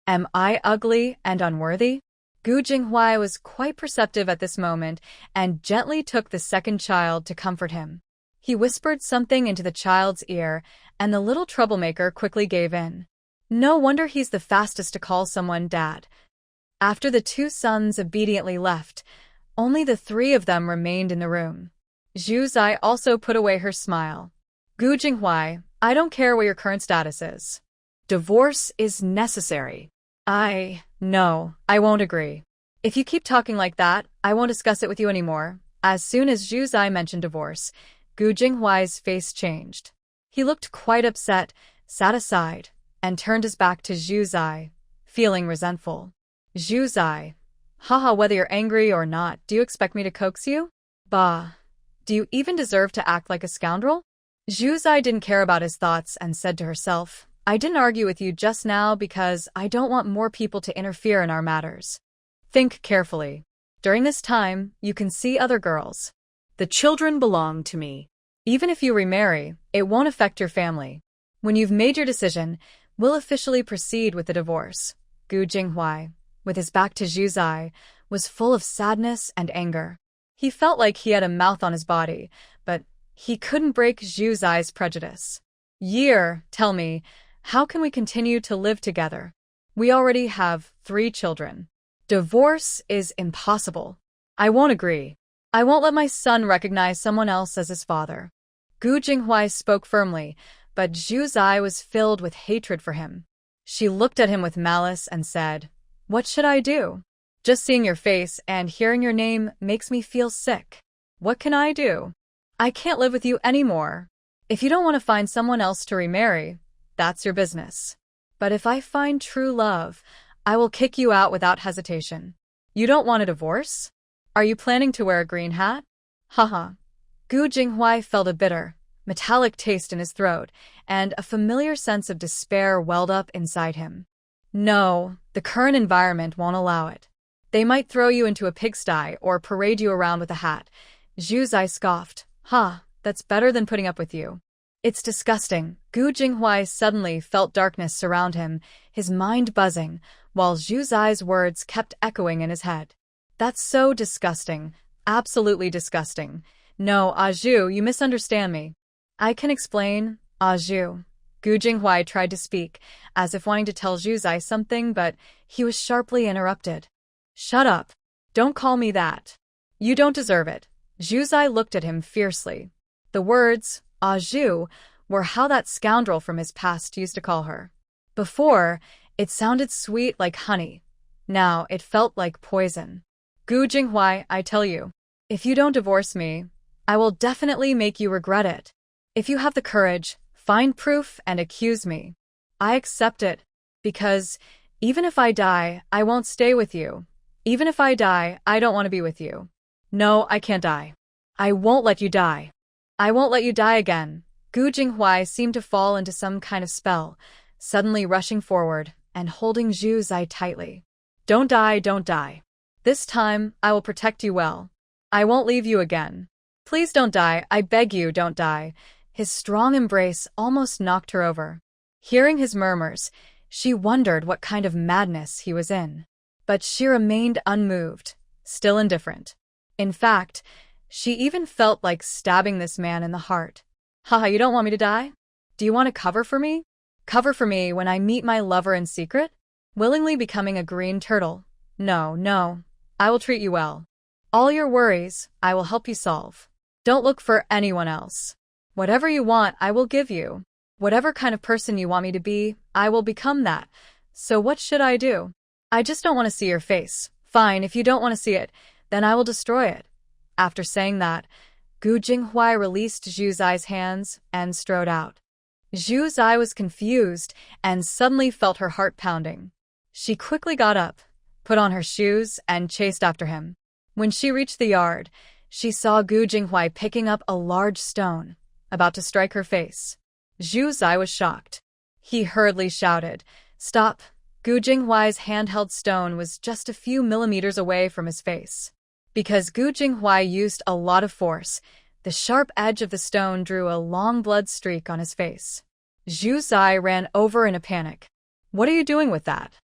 Am I ugly and unworthy? Gu Jinghuai was quite perceptive at this moment and gently took the second child to comfort him. He whispered something into the child's ear, and the little troublemaker quickly gave in. No wonder he's the fastest to call someone dad. After the two sons obediently left, only the three of them remained in the room. Zhu Zai also put away her smile. Gu Jinghuai, I don't care what your current status is. Divorce is necessary. No, I won't agree. If you keep talking like that, I won't discuss it with you anymore. As soon as Zhu Zai mentioned divorce, Gu Jinghuai's face changed. He looked quite upset, sat aside, and turned his back to Zhu Zai, feeling resentful. Zhu Zai. Haha, whether you're angry or not, do you expect me to coax you? Bah. Do you even deserve to act like a scoundrel? Zhu Zai didn't care about his thoughts and said to herself, I didn't argue with you just now because I don't want more people to interfere in our matters. Think carefully. During this time, you can see other girls. The children belong to me. Even if you remarry, it won't affect your family. When you've made your decision, we'll officially proceed with the divorce. Gu Jinghuai, with his back to Zhu Zai, was full of sadness and anger. He felt like he had a mouth on his body, but he couldn't break Zhu Zai's prejudice. Tell me, how can we continue to live together? We already have 3 children. Divorce is impossible. I won't agree. I won't let my son recognize someone else as his father. Gu Jinghuai spoke firmly, but Zhu Zai was filled with hatred for him. She looked at him with malice and said, What should I do? Just seeing your face and hearing your name makes me feel sick. What can I do? I can't live with you anymore. If you don't want to find someone else to remarry, that's your business. But if I find true love, I will kick you out without hesitation. You don't want a divorce? Are you planning to wear a green hat? Haha. Gu Jinghuai felt a bitter, metallic taste in his throat, and a familiar sense of despair welled up inside him. No, the current environment won't allow it. They might throw you into a pigsty or parade you around with a hat. Zhu Zai scoffed. That's better than putting up with you. It's disgusting. Gu Jinghuai suddenly felt darkness surround him, his mind buzzing, while Zhu Zai's words kept echoing in his head. That's so disgusting. Absolutely disgusting. No, Zhu, you misunderstand me. I can explain, Zhu. Gu Jinghuai tried to speak, as if wanting to tell Zhu Zai something, but he was sharply interrupted. Shut up. Don't call me that. You don't deserve it. Zhu Zai looked at him fiercely. The words, Zhu, were how that scoundrel from his past used to call her. Before, it sounded sweet like honey. Now it felt like poison. Gu Jinghuai, I tell you, if you don't divorce me, I will definitely make you regret it. If you have the courage, find proof and accuse me. I accept it, because even if I die, I won't stay with you. Even if I die, I don't want to be with you. No, I can't die. I won't let you die. I won't let you die again. Gu Jinghuai seemed to fall into some kind of spell, suddenly rushing forward and holding Zhu Zai tightly. Don't die, don't die. This time, I will protect you well. I won't leave you again. Please don't die, I beg you, don't die. His strong embrace almost knocked her over. Hearing his murmurs, she wondered what kind of madness he was in. But she remained unmoved, still indifferent. In fact, she even felt like stabbing this man in the heart. Haha, you don't want me to die? Do you want to cover for me? Cover for me when I meet my lover in secret? Willingly becoming a green turtle. No, no. I will treat you well. All your worries, I will help you solve. Don't look for anyone else. Whatever you want, I will give you. Whatever kind of person you want me to be, I will become that. So what should I do? I just don't want to see your face. Fine, if you don't want to see it, then I will destroy it. After saying that, Gu Jinghuai released Zhu Zai's hands and strode out. Zhu Zai was confused and suddenly felt her heart pounding. She quickly got up, put on her shoes, and chased after him. When she reached the yard, she saw Gu Jinghuai picking up a large stone, about to strike her face. Zhu Zai was shocked. He hurriedly shouted, "Stop!" Gu Jinghuai's handheld stone was just a few millimeters away from his face. Because Gu Jinghuai used a lot of force, the sharp edge of the stone drew a long blood streak on his face. Zhu Zai ran over in a panic. "What are you doing with that?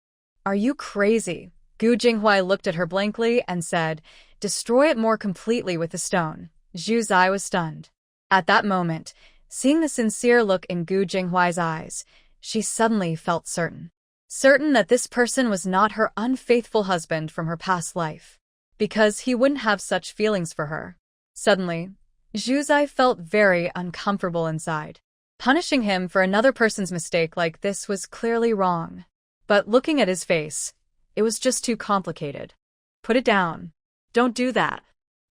Are you crazy?" Gu Jinghuai looked at her blankly and said, "Destroy it more completely with the stone." Zhu Zai was stunned. At that moment, seeing the sincere look in Gu Jinghuai's eyes, she suddenly felt certain. Certain that this person was not her unfaithful husband from her past life, because he wouldn't have such feelings for her. Suddenly, Zhu Zai felt very uncomfortable inside. Punishing him for another person's mistake like this was clearly wrong. But looking at his face, it was just too complicated. "Put it down. Don't do that.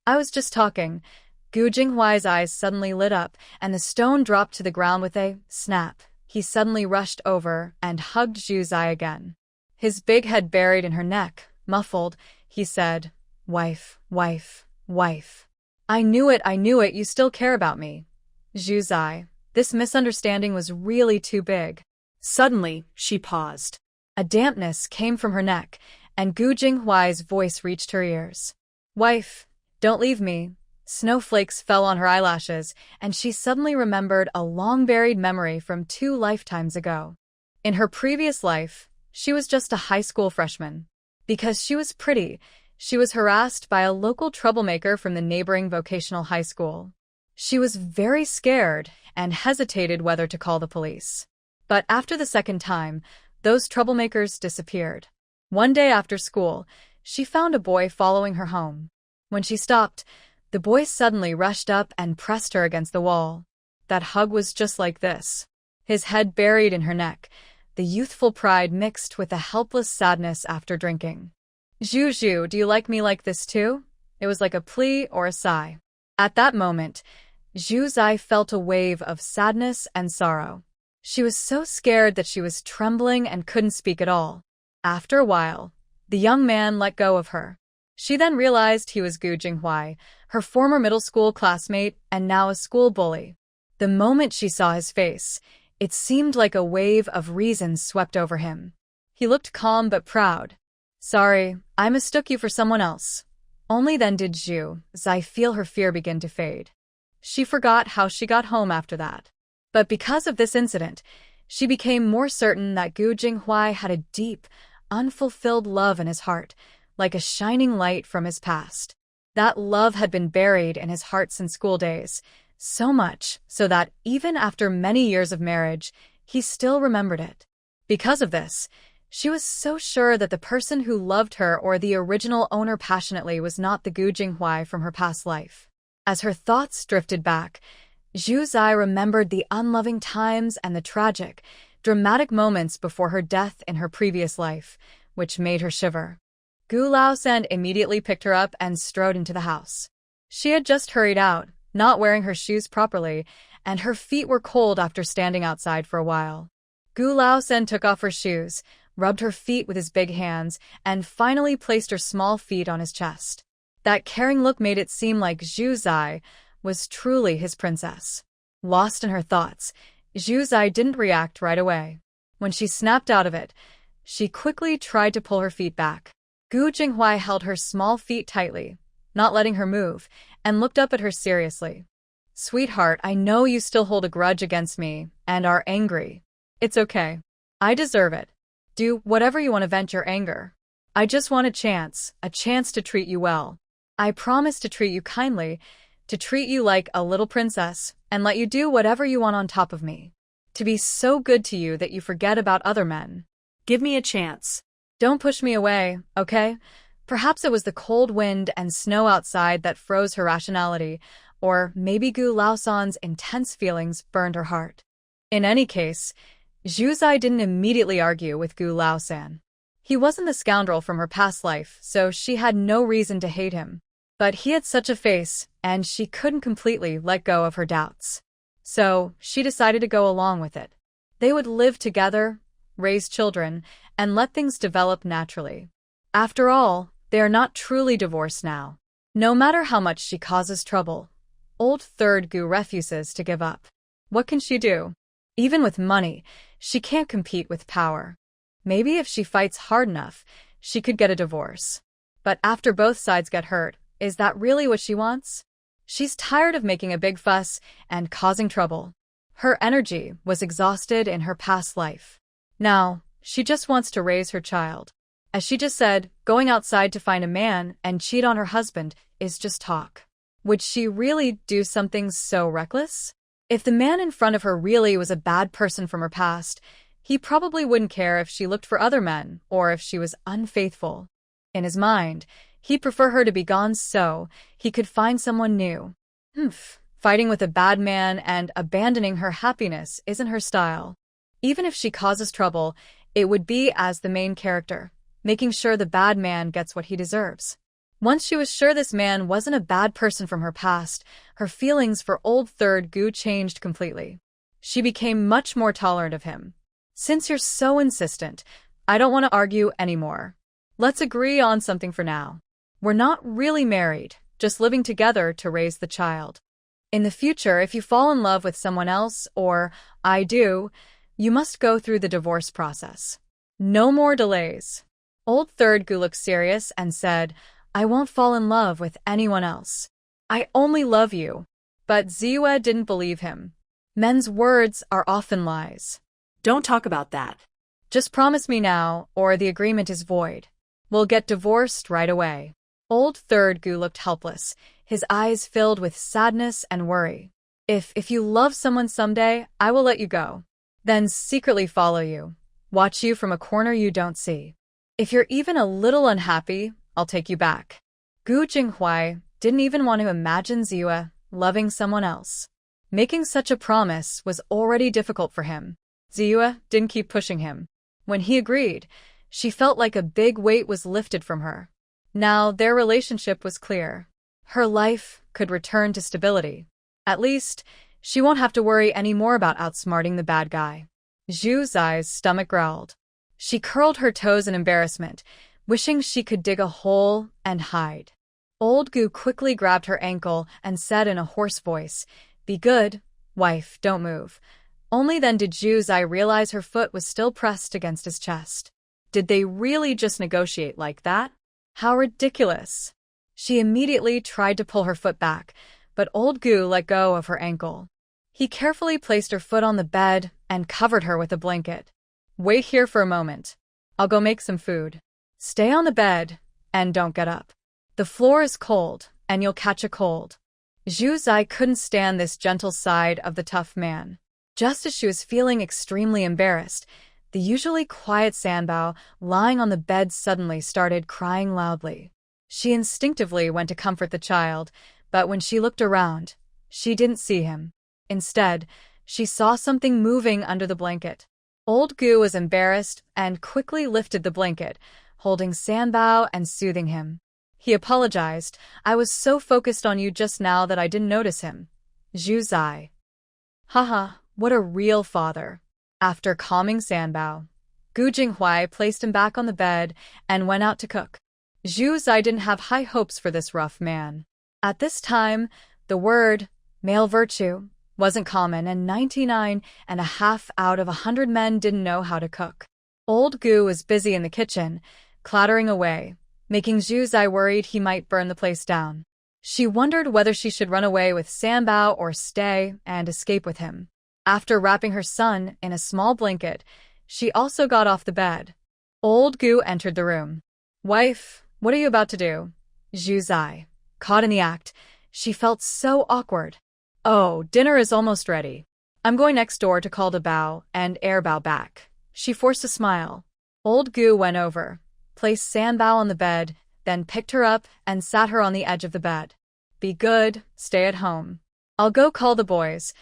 I was just talking." Gu Jinghuai's eyes suddenly lit up, and the stone dropped to the ground with a snap. He suddenly rushed over and hugged Zhu Zai again. His big head buried in her neck, muffled, he said, "Wife, wife, wife. I knew it, you still care about me." Zhu Zai, this misunderstanding was really too big. Suddenly, she paused. A dampness came from her neck, and Gu Jinghuai's voice reached her ears. "Wife, don't leave me." Snowflakes fell on her eyelashes, and she suddenly remembered a long-buried memory from 2 lifetimes ago. In her previous life, she was just a high school freshman. Because she was pretty, she was harassed by a local troublemaker from the neighboring vocational high school. She was very scared and hesitated whether to call the police. But after the second time, those troublemakers disappeared. One day after school, she found a boy following her home. When she stopped, the boy suddenly rushed up and pressed her against the wall. That hug was just like this. His head buried in her neck, the youthful pride mixed with a helpless sadness after drinking. "Zhu Zhu, do you like me like this too?" It was like a plea or a sigh. At that moment, Zhu Zai felt a wave of sadness and sorrow. She was so scared that she was trembling and couldn't speak at all. After a while, the young man let go of her. She then realized he was Gu Jinghuai, her former middle school classmate and now a school bully. The moment she saw his face, it seemed like a wave of reason swept over him. He looked calm but proud. "Sorry, I mistook you for someone else." Only then did Zhu Zai feel her fear begin to fade. She forgot how she got home after that. But because of this incident, she became more certain that Gu Jinghuai had a deep, unfulfilled love in his heart, like a shining light from his past. That love had been buried in his heart since school days, so much so that even after many years of marriage, he still remembered it. Because of this, she was so sure that the person who loved her or the original owner passionately was not the Gu Jinghuai from her past life. As her thoughts drifted back, Zhu Zai remembered the unloving times and the tragic, dramatic moments before her death in her previous life, which made her shiver. Gu Laosan immediately picked her up and strode into the house. She had just hurried out, not wearing her shoes properly, and her feet were cold after standing outside for a while. Gu Laosan took off her shoes, rubbed her feet with his big hands, and finally placed her small feet on his chest. That caring look made it seem like Zhu Zai was truly his princess. Lost in her thoughts, Zhu Zai didn't react right away. When she snapped out of it, she quickly tried to pull her feet back. Gu Jinghui held her small feet tightly, not letting her move, and looked up at her seriously. Sweetheart, I know you still hold a grudge against me and are angry. It's okay. I deserve it. Do whatever you want to vent your anger. I just want a chance to treat you well. I promise to treat you kindly, to treat you like a little princess, and let you do whatever you want on top of me. To be so good to you that you forget about other men. Give me a chance. Don't push me away, okay? Perhaps it was the cold wind and snow outside that froze her rationality, or maybe Gu Laosan's intense feelings burned her heart. In any case, Zhu Zai didn't immediately argue with Gu Laosan. He wasn't the scoundrel from her past life, so she had no reason to hate him. But he had such a face, and she couldn't completely let go of her doubts. So, she decided to go along with it. They would live together, raise children, and let things develop naturally. After all, they are not truly divorced now. No matter how much she causes trouble, old third Gu refuses to give up. What can she do? Even with money, she can't compete with power. Maybe if she fights hard enough, she could get a divorce. But after both sides get hurt, is that really what she wants? She's tired of making a big fuss and causing trouble. Her energy was exhausted in her past life. Now, she just wants to raise her child. As she just said, going outside to find a man and cheat on her husband is just talk. Would she really do something so reckless? If the man in front of her really was a bad person from her past, he probably wouldn't care if she looked for other men or if she was unfaithful. In his mind, he'd prefer her to be gone so he could find someone new. Fighting with a bad man and abandoning her happiness isn't her style. Even if she causes trouble, it would be as the main character, making sure the bad man gets what he deserves. Once she was sure this man wasn't a bad person from her past, her feelings for old third Gu changed completely. She became much more tolerant of him. Since you're so insistent, I don't want to argue anymore. Let's agree on something for now. We're not really married, just living together to raise the child. In the future, if you fall in love with someone else, or I do, you must go through the divorce process. No more delays. Old third Gu looked serious and said, I won't fall in love with anyone else. I only love you. But Ziwe didn't believe him. Men's words are often lies. Don't talk about that. Just promise me now, or the agreement is void. We'll get divorced right away. Old third Gu looked helpless, his eyes filled with sadness and worry. If you love someone someday, I will let you go. Then secretly follow you, watch you from a corner you don't see. If you're even a little unhappy, I'll take you back. Gu Jinghui didn't even want to imagine Ziwe loving someone else. Making such a promise was already difficult for him. Ziwe didn't keep pushing him. When he agreed, she felt like a big weight was lifted from her. Now their relationship was clear. Her life could return to stability. At least, she won't have to worry anymore about outsmarting the bad guy. Zhu Zai's stomach growled. She curled her toes in embarrassment, wishing she could dig a hole and hide. Old Gu quickly grabbed her ankle and said in a hoarse voice, Be good, wife, don't move. Only then did Zhu Zai realize her foot was still pressed against his chest. Did they really just negotiate like that? How ridiculous. She immediately tried to pull her foot back, but old Gu let go of her ankle. He carefully placed her foot on the bed and covered her with a blanket. Wait here for a moment. I'll go make some food. Stay on the bed and don't get up. The floor is cold and you'll catch a cold. Zhu Zai couldn't stand this gentle side of the tough man. Just as she was feeling extremely embarrassed, the usually quiet Sanbao lying on the bed suddenly started crying loudly. She instinctively went to comfort the child, but when she looked around, she didn't see him. Instead, she saw something moving under the blanket. Old Gu was embarrassed and quickly lifted the blanket, holding Sanbao and soothing him. He apologized. I was so focused on you just now that I didn't notice him. Zhu Zai. Haha, what a real father. After calming Sanbao, Gu Jinghui placed him back on the bed and went out to cook. Zhu Zai didn't have high hopes for this rough man. At this time, the word male virtue wasn't common, and 99.5 out of 100 men didn't know how to cook. Old Gu was busy in the kitchen, clattering away, making Zhu Zai worried he might burn the place down. She wondered whether she should run away with Sanbao or stay and escape with him. After wrapping her son in a small blanket, she also got off the bed. Old Gu entered the room. "Wife, what are you about to do?" Zhu Zai, caught in the act, she felt so awkward. "Oh, dinner is almost ready. I'm going next door to call the Bao and Air Bao back." She forced a smile. Old Gu went over, placed Sanbao on the bed, then picked her up and sat her on the edge of the bed. "Be good, stay at home. I'll go call the boys."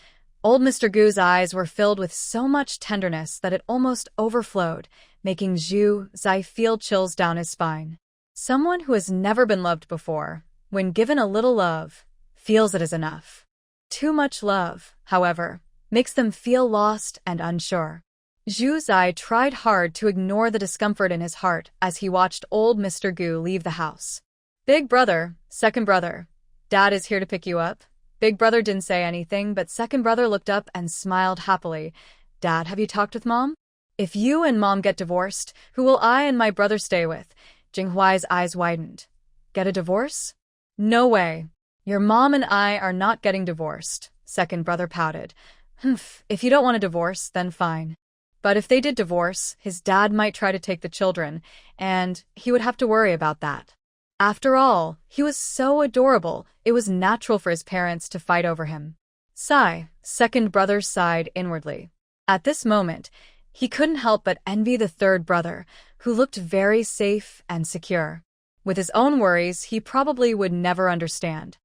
Old Mr. Gu's eyes were filled with so much tenderness that it almost overflowed, making Zhu Zai feel chills down his spine. Someone who has never been loved before, when given a little love, feels it is enough. Too much love, however, makes them feel lost and unsure. Zhu Zai tried hard to ignore the discomfort in his heart as he watched old Mr. Gu leave the house. "Big brother, second brother, Dad is here to pick you up." Big brother didn't say anything, but second brother looked up and smiled happily. "Dad, have you talked with Mom? If you and Mom get divorced, who will I and my brother stay with?" Jinghuai's eyes widened. "Get a divorce? No way. Your mom and I are not getting divorced," second brother pouted. "Humph, if you don't want a divorce, then fine. But if they did divorce, his dad might try to take the children, and he would have to worry about that. After all, he was so adorable, it was natural for his parents to fight over him." Sigh, second brother sighed inwardly. At this moment, he couldn't help but envy the third brother, who looked very safe and secure. With his own worries, he probably would never understand.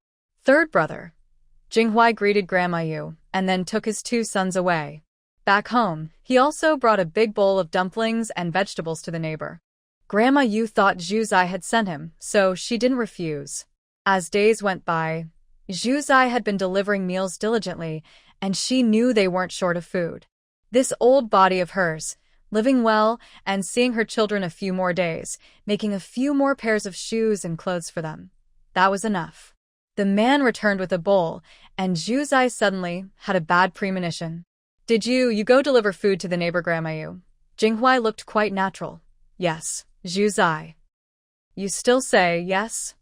Third brother. Jinghuai greeted Grandma Yu, and then took his two sons away. Back home, he also brought a big bowl of dumplings and vegetables to the neighbor. Grandma Yu thought Zhu Zai had sent him, so she didn't refuse. As days went by, Zhu Zai had been delivering meals diligently, and she knew they weren't short of food. This old body of hers, living well and seeing her children a few more days, making a few more pairs of shoes and clothes for them. That was enough. The man returned with a bowl, and Zhu Zai suddenly had a bad premonition. "Did you go deliver food to the neighbor, Grandma Yu?" Jinghuai looked quite natural. "Yes." Zhu Zai. "You still say yes?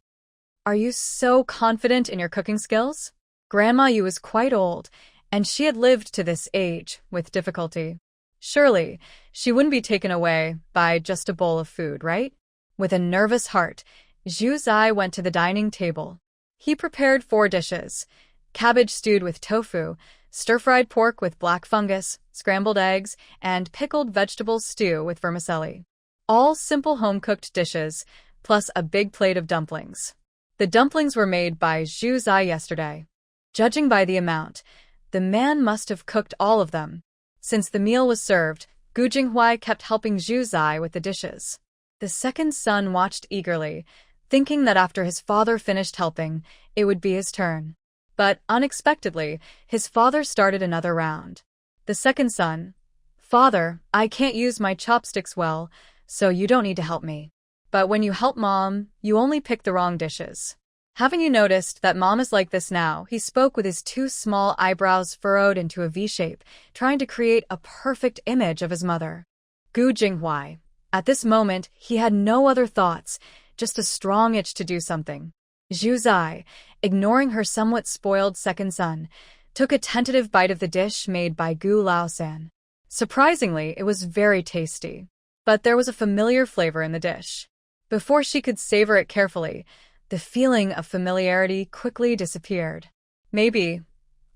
Are you so confident in your cooking skills?" Grandma Yu was quite old, and she had lived to this age with difficulty. Surely, she wouldn't be taken away by just a bowl of food, right? With a nervous heart, Zhu Zai went to the dining table. He prepared 4 dishes: cabbage stewed with tofu, stir-fried pork with black fungus, scrambled eggs, and pickled vegetable stew with vermicelli. All simple home-cooked dishes, plus a big plate of dumplings. The dumplings were made by Zhu Zai yesterday. Judging by the amount, the man must have cooked all of them. Since the meal was served, Gu Jinghuai kept helping Zhu Zai with the dishes. The second son watched eagerly, thinking that after his father finished helping, it would be his turn. But unexpectedly, his father started another round. The second son, "Father, I can't use my chopsticks well, so you don't need to help me. But when you help Mom, you only pick the wrong dishes. Haven't you noticed that Mom is like this now?" He spoke with his 2 small eyebrows furrowed into a V shape, trying to create a perfect image of his mother. Gu Jinghuai. At this moment, he had no other thoughts, just a strong itch to do something. Zhu Zai, ignoring her somewhat spoiled second son, took a tentative bite of the dish made by Gu Laosan. Surprisingly, it was very tasty. But there was a familiar flavor in the dish. Before she could savor it carefully, the feeling of familiarity quickly disappeared. Maybe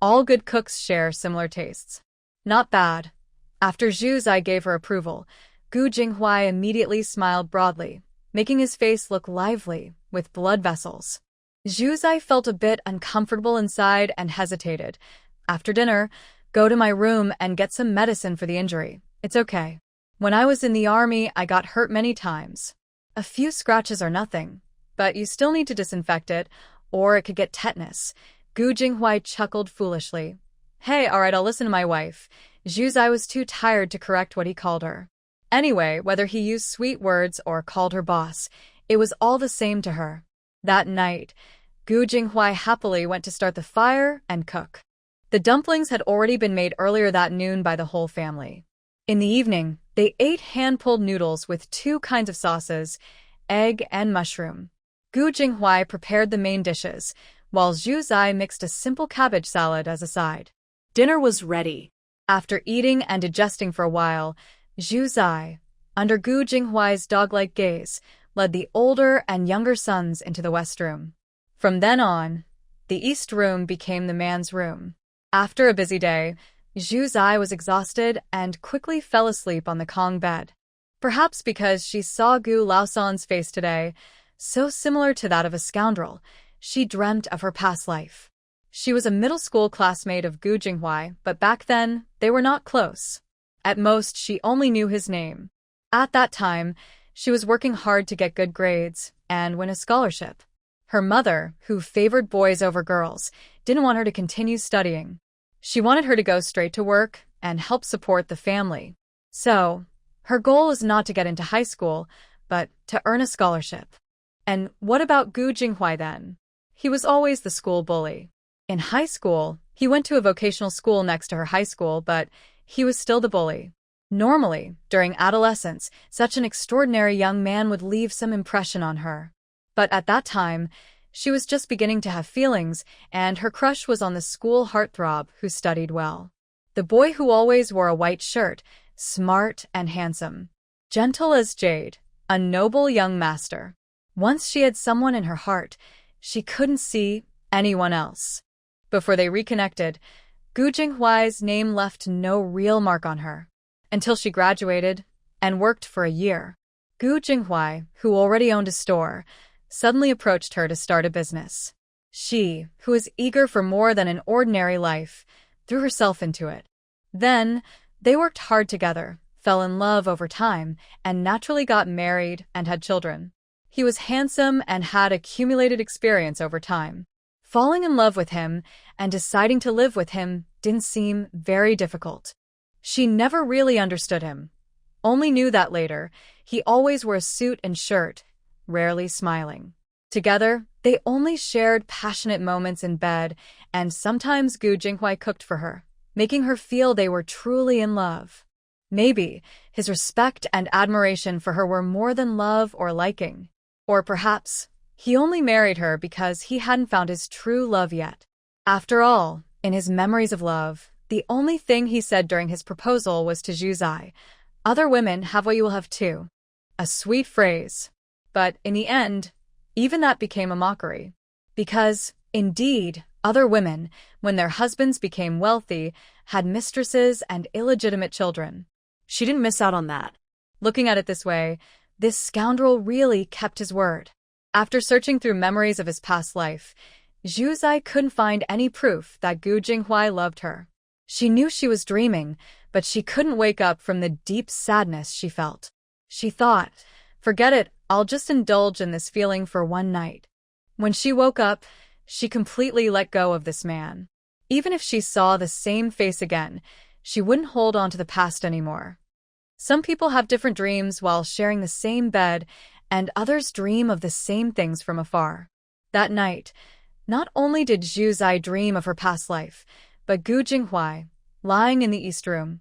all good cooks share similar tastes. Not bad. After Zhu Zai gave her approval, Gu Jinghuai immediately smiled broadly, making his face look lively, with blood vessels. Zhu Zai felt a bit uncomfortable inside and hesitated. "After dinner, go to my room and get some medicine for the injury. It's okay. When I was in the army, I got hurt many times. A few scratches are nothing, but you still need to disinfect it, or it could get tetanus." Gu Jinghuai chuckled foolishly. "Hey, alright, I'll listen to my wife." Zhu Zai was too tired to correct what he called her. Anyway, whether he used sweet words or called her boss, It was all the same to her. That night, Gu Jinghui happily went to start the fire and cook. The dumplings had already been made earlier that noon by the whole family. In the evening, they ate hand-pulled noodles with 2 kinds of sauces, egg and mushroom. Gu Jinghui prepared the main dishes, while Zhu Zai mixed a simple cabbage salad as a side. Dinner was ready. After eating and digesting for a while, Zhu Zai, under Gu Jinghui's dog-like gaze, led the older and younger sons into the west room. From then on, the east room became the man's room. After a busy day, Zhu Zai was exhausted and quickly fell asleep on the Kong bed. Perhaps because she saw Gu Laosan's face today, so similar to that of a scoundrel, she dreamt of her past life. She was a middle school classmate of Gu Jinghui, but back then, they were not close. At most, she only knew his name. At that time, she was working hard to get good grades and win a scholarship. Her mother, who favored boys over girls, didn't want her to continue studying. She wanted her to go straight to work and help support the family. So, her goal was not to get into high school, but to earn a scholarship. And what about Gu Jinghui then? He was always the school bully. In high school, he went to a vocational school next to her high school, but he was still the bully. Normally, during adolescence, such an extraordinary young man would leave some impression on her. But at that time, she was just beginning to have feelings, and her crush was on the school heartthrob who studied well. The boy who always wore a white shirt, smart and handsome. Gentle as jade, a noble young master. Once she had someone in her heart, she couldn't see anyone else. Before they reconnected, Gu Jinghui's name left no real mark on her. Until she graduated and worked for a year. Gu Jinghui, who already owned a store, suddenly approached her to start a business. She, who was eager for more than an ordinary life, threw herself into it. Then, they worked hard together, fell in love over time, and naturally got married and had children. He was handsome and had accumulated experience over time. Falling in love with him and deciding to live with him didn't seem very difficult. She never really understood him. Only knew that later, he always wore a suit and shirt, rarely smiling. Together, they only shared passionate moments in bed, and sometimes Gu Jinghui cooked for her, making her feel they were truly in love. Maybe his respect and admiration for her were more than love or liking. Or perhaps he only married her because he hadn't found his true love yet. After all, in his memories of love, the only thing he said during his proposal was to Zhu Zai, "Other women have what you will have too." A sweet phrase. But in the end, even that became a mockery. Because, indeed, other women, when their husbands became wealthy, had mistresses and illegitimate children. She didn't miss out on that. Looking at it this way, this scoundrel really kept his word. After searching through memories of his past life, Zhu Zai couldn't find any proof that Gu Jinghui loved her. She knew she was dreaming, but she couldn't wake up from the deep sadness she felt. She thought, forget it, I'll just indulge in this feeling for one night. When she woke up, she completely let go of this man. Even if she saw the same face again, she wouldn't hold on to the past anymore. Some people have different dreams while sharing the same bed, and others dream of the same things from afar. That night, not only did Zhu Zai dream of her past life, but Gu Jinghui, lying in the east room,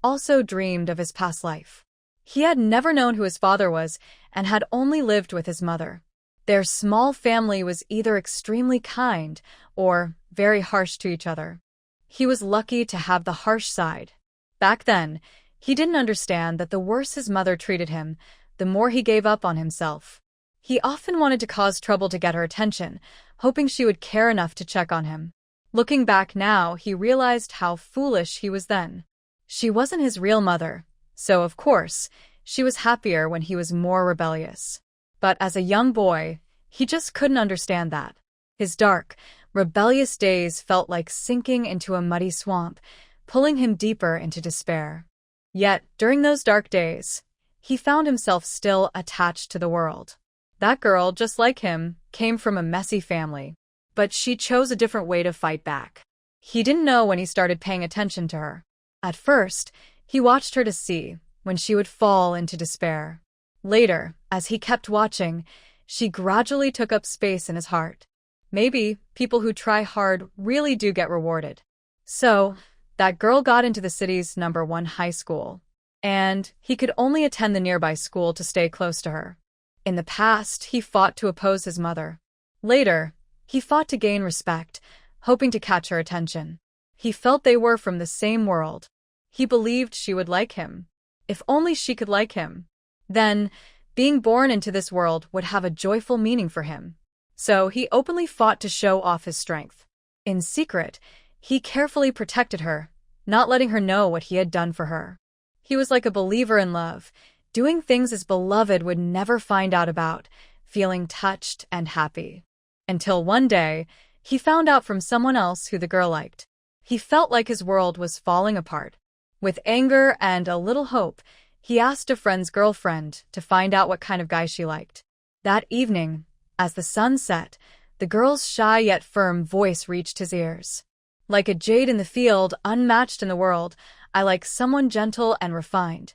also dreamed of his past life. He had never known who his father was and had only lived with his mother. Their small family was either extremely kind or very harsh to each other. He was lucky to have the harsh side. Back then, he didn't understand that the worse his mother treated him, the more he gave up on himself. He often wanted to cause trouble to get her attention, hoping she would care enough to check on him. Looking back now, he realized how foolish he was then. She wasn't his real mother, so of course, she was happier when he was more rebellious. But as a young boy, he just couldn't understand that. His dark, rebellious days felt like sinking into a muddy swamp, pulling him deeper into despair. Yet, during those dark days, he found himself still attached to the world. That girl, just like him, came from a messy family. But she chose a different way to fight back. He didn't know when he started paying attention to her. At first, he watched her to see when she would fall into despair. Later, as he kept watching, she gradually took up space in his heart. Maybe people who try hard really do get rewarded. So, that girl got into the city's #1 high school, and he could only attend the nearby school to stay close to her. In the past, he fought to oppose his mother. Later, he fought to gain respect, hoping to catch her attention. He felt they were from the same world. He believed she would like him. If only she could like him. Then, being born into this world would have a joyful meaning for him. So he openly fought to show off his strength. In secret, he carefully protected her, not letting her know what he had done for her. He was like a believer in love, doing things his beloved would never find out about, feeling touched and happy. Until one day, he found out from someone else who the girl liked. He felt like his world was falling apart. With anger and a little hope, he asked a friend's girlfriend to find out what kind of guy she liked. That evening, as the sun set, the girl's shy yet firm voice reached his ears. Like a jade in the field, unmatched in the world, I like someone gentle and refined.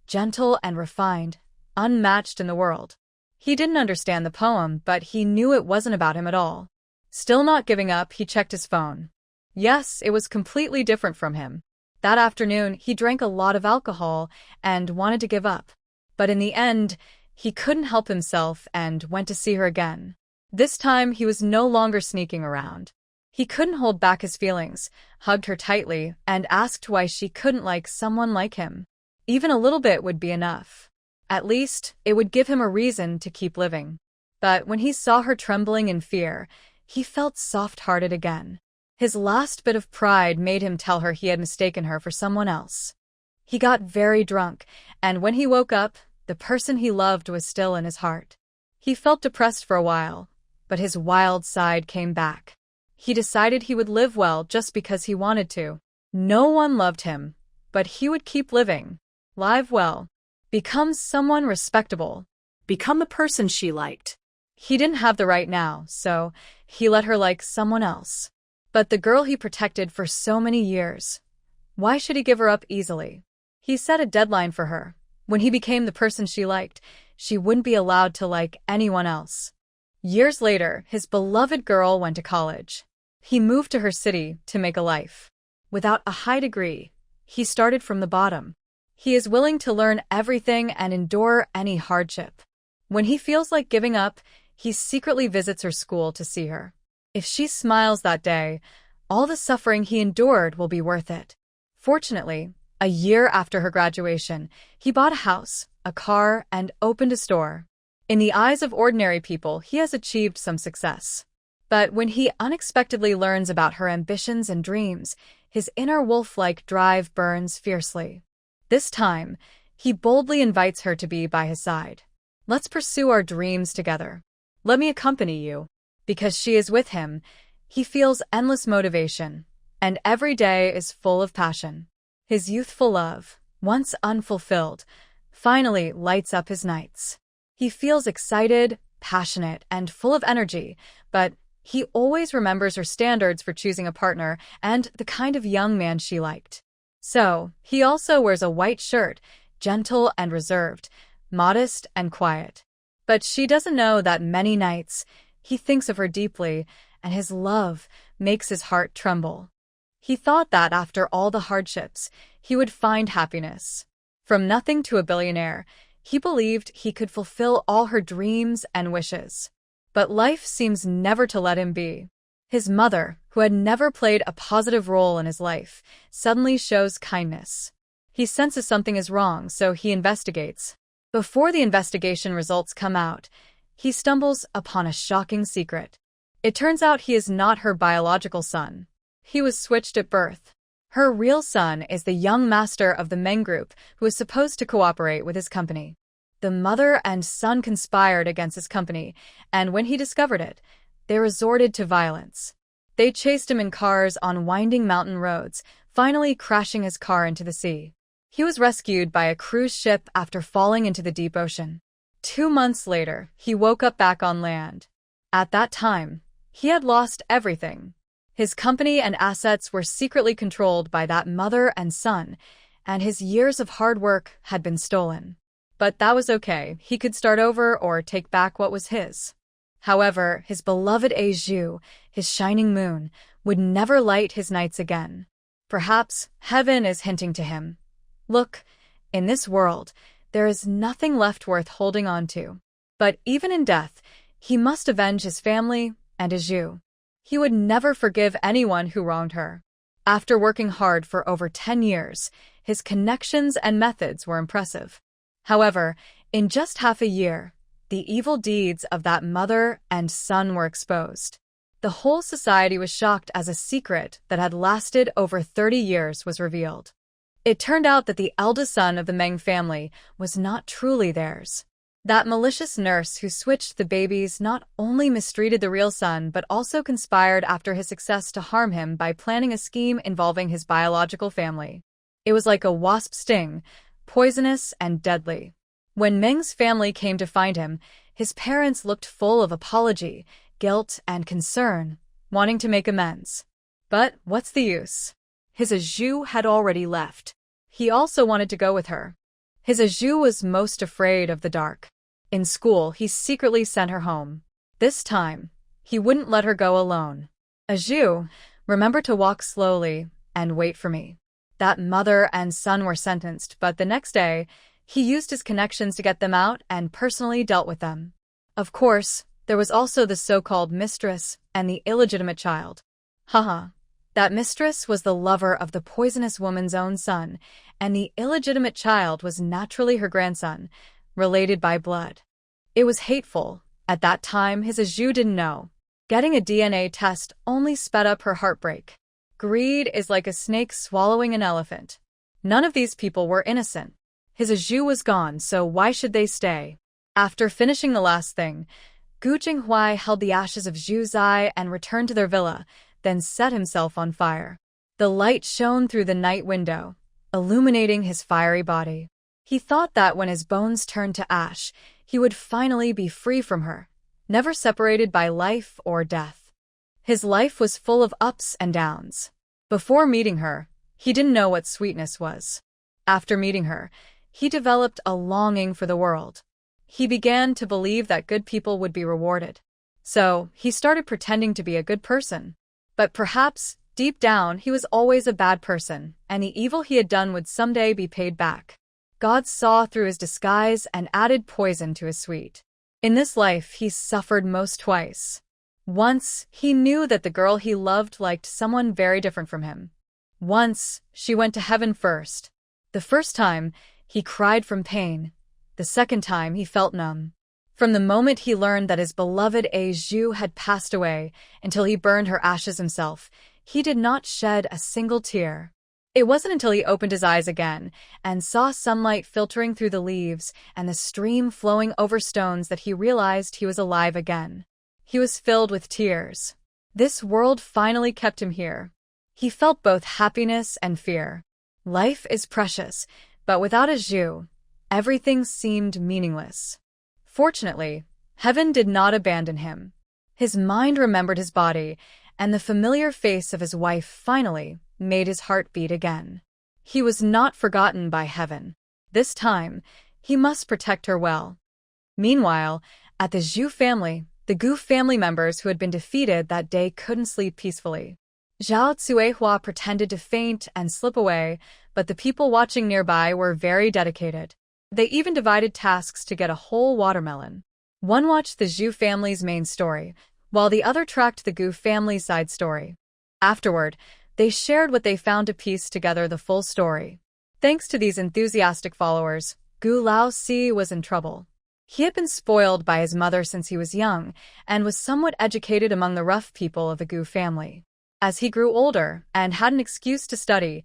Gentle and refined, unmatched in the world. He didn't understand the poem, but he knew it wasn't about him at all. Still not giving up, he checked his phone. Yes, it was completely different from him. That afternoon, he drank a lot of alcohol and wanted to give up. But in the end, he couldn't help himself and went to see her again. This time, he was no longer sneaking around. He couldn't hold back his feelings, hugged her tightly, and asked why she couldn't like someone like him. Even a little bit would be enough. At least, it would give him a reason to keep living. But when he saw her trembling in fear, he felt soft-hearted again. His last bit of pride made him tell her he had mistaken her for someone else. He got very drunk, and when he woke up, the person he loved was still in his heart. He felt depressed for a while, but his wild side came back. He decided he would live well just because he wanted to. No one loved him, but he would keep living. Live well. Become someone respectable. Become the person she liked. He didn't have the right now, so he let her like someone else. But the girl he protected for so many years, why should he give her up easily? He set a deadline for her. When he became the person she liked, she wouldn't be allowed to like anyone else. Years later, his beloved girl went to college. He moved to her city to make a life. Without a high degree, he started from the bottom. He is willing to learn everything and endure any hardship. When he feels like giving up, he secretly visits her school to see her. If she smiles that day, all the suffering he endured will be worth it. Fortunately, a year after her graduation, he bought a house, a car, and opened a store. In the eyes of ordinary people, he has achieved some success. But when he unexpectedly learns about her ambitions and dreams, his inner wolf-like drive burns fiercely. This time, he boldly invites her to be by his side. Let's pursue our dreams together. Let me accompany you. Because she is with him, he feels endless motivation, and every day is full of passion. His youthful love, once unfulfilled, finally lights up his nights. He feels excited, passionate, and full of energy, but he always remembers her standards for choosing a partner and the kind of young man she liked. So, he also wears a white shirt, gentle and reserved, modest and quiet. But she doesn't know that many nights, he thinks of her deeply, and his love makes his heart tremble. He thought that after all the hardships, he would find happiness. From nothing to a billionaire, he believed he could fulfill all her dreams and wishes. But life seems never to let him be. His mother, who had never played a positive role in his life, suddenly shows kindness. He senses something is wrong, so he investigates. Before the investigation results come out, he stumbles upon a shocking secret. It turns out he is not her biological son. He was switched at birth. Her real son is the young master of the Meng Group who is supposed to cooperate with his company. The mother and son conspired against his company, and when he discovered it, they resorted to violence. They chased him in cars on winding mountain roads, finally crashing his car into the sea. He was rescued by a cruise ship after falling into the deep ocean. 2 months later, he woke up back on land. At that time, he had lost everything. His company and assets were secretly controlled by that mother and son, and his years of hard work had been stolen. But that was okay. He could start over or take back what was his. However, his beloved Aizhu, his shining moon, would never light his nights again. Perhaps heaven is hinting to him, look, in this world, there is nothing left worth holding on to. But even in death, he must avenge his family and Aizhu. He would never forgive anyone who wronged her. After working hard for over 10 years, his connections and methods were impressive. However, in just half a year, the evil deeds of that mother and son were exposed. The whole society was shocked as a secret that had lasted over 30 years was revealed. It turned out that the eldest son of the Meng family was not truly theirs. That malicious nurse who switched the babies not only mistreated the real son but also conspired after his success to harm him by planning a scheme involving his biological family. It was like a wasp sting, poisonous and deadly. When Meng's family came to find him, his parents looked full of apology, guilt, and concern, wanting to make amends. But what's the use? His Aizhu had already left. He also wanted to go with her. His Aizhu was most afraid of the dark. In school, he secretly sent her home. This time, he wouldn't let her go alone. Aizhu, remember to walk slowly and wait for me. That mother and son were sentenced, but the next day, he used his connections to get them out and personally dealt with them. Of course, there was also the so-called mistress and the illegitimate child. Haha. That mistress was the lover of the poisonous woman's own son, and the illegitimate child was naturally her grandson, related by blood. It was hateful. At that time, his Aizhu didn't know. Getting a DNA test only sped up her heartbreak. Greed is like a snake swallowing an elephant. None of these people were innocent. His Aizhu was gone, so why should they stay? After finishing the last thing, Gu Jinghuai held the ashes of Zhu Zai and returned to their villa, then set himself on fire. The light shone through the night window, illuminating his fiery body. He thought that when his bones turned to ash, he would finally be free from her, never separated by life or death. His life was full of ups and downs. Before meeting her, he didn't know what sweetness was. After meeting her, he developed a longing for the world. He began to believe that good people would be rewarded. So, he started pretending to be a good person. But perhaps, deep down, he was always a bad person, and the evil he had done would someday be paid back. God saw through his disguise and added poison to his sweet. In this life, he suffered most twice. Once, he knew that the girl he loved liked someone very different from him. Once, she went to heaven first. The first time, he cried from pain. The second time, he felt numb. From the moment he learned that his beloved Aizhu had passed away until he burned her ashes himself, he did not shed a single tear. It wasn't until he opened his eyes again and saw sunlight filtering through the leaves and the stream flowing over stones that he realized he was alive again. He was filled with tears. This world finally kept him here. He felt both happiness and fear. Life is precious, but without Aizhu, everything seemed meaningless. Fortunately, heaven did not abandon him. His mind remembered his body, and the familiar face of his wife finally made his heart beat again. He was not forgotten by heaven. This time, he must protect her well. Meanwhile, at the Zhu family, the Gu family members who had been defeated that day couldn't sleep peacefully. Zhao Cuihua pretended to faint and slip away, but the people watching nearby were very dedicated. They even divided tasks to get a whole watermelon. One watched the Zhu family's main story, while the other tracked the Gu family's side story. Afterward, they shared what they found to piece together the full story. Thanks to these enthusiastic followers, Gu Laozi was in trouble. He had been spoiled by his mother since he was young, and was somewhat educated among the rough people of the Gu family. As he grew older and had an excuse to study,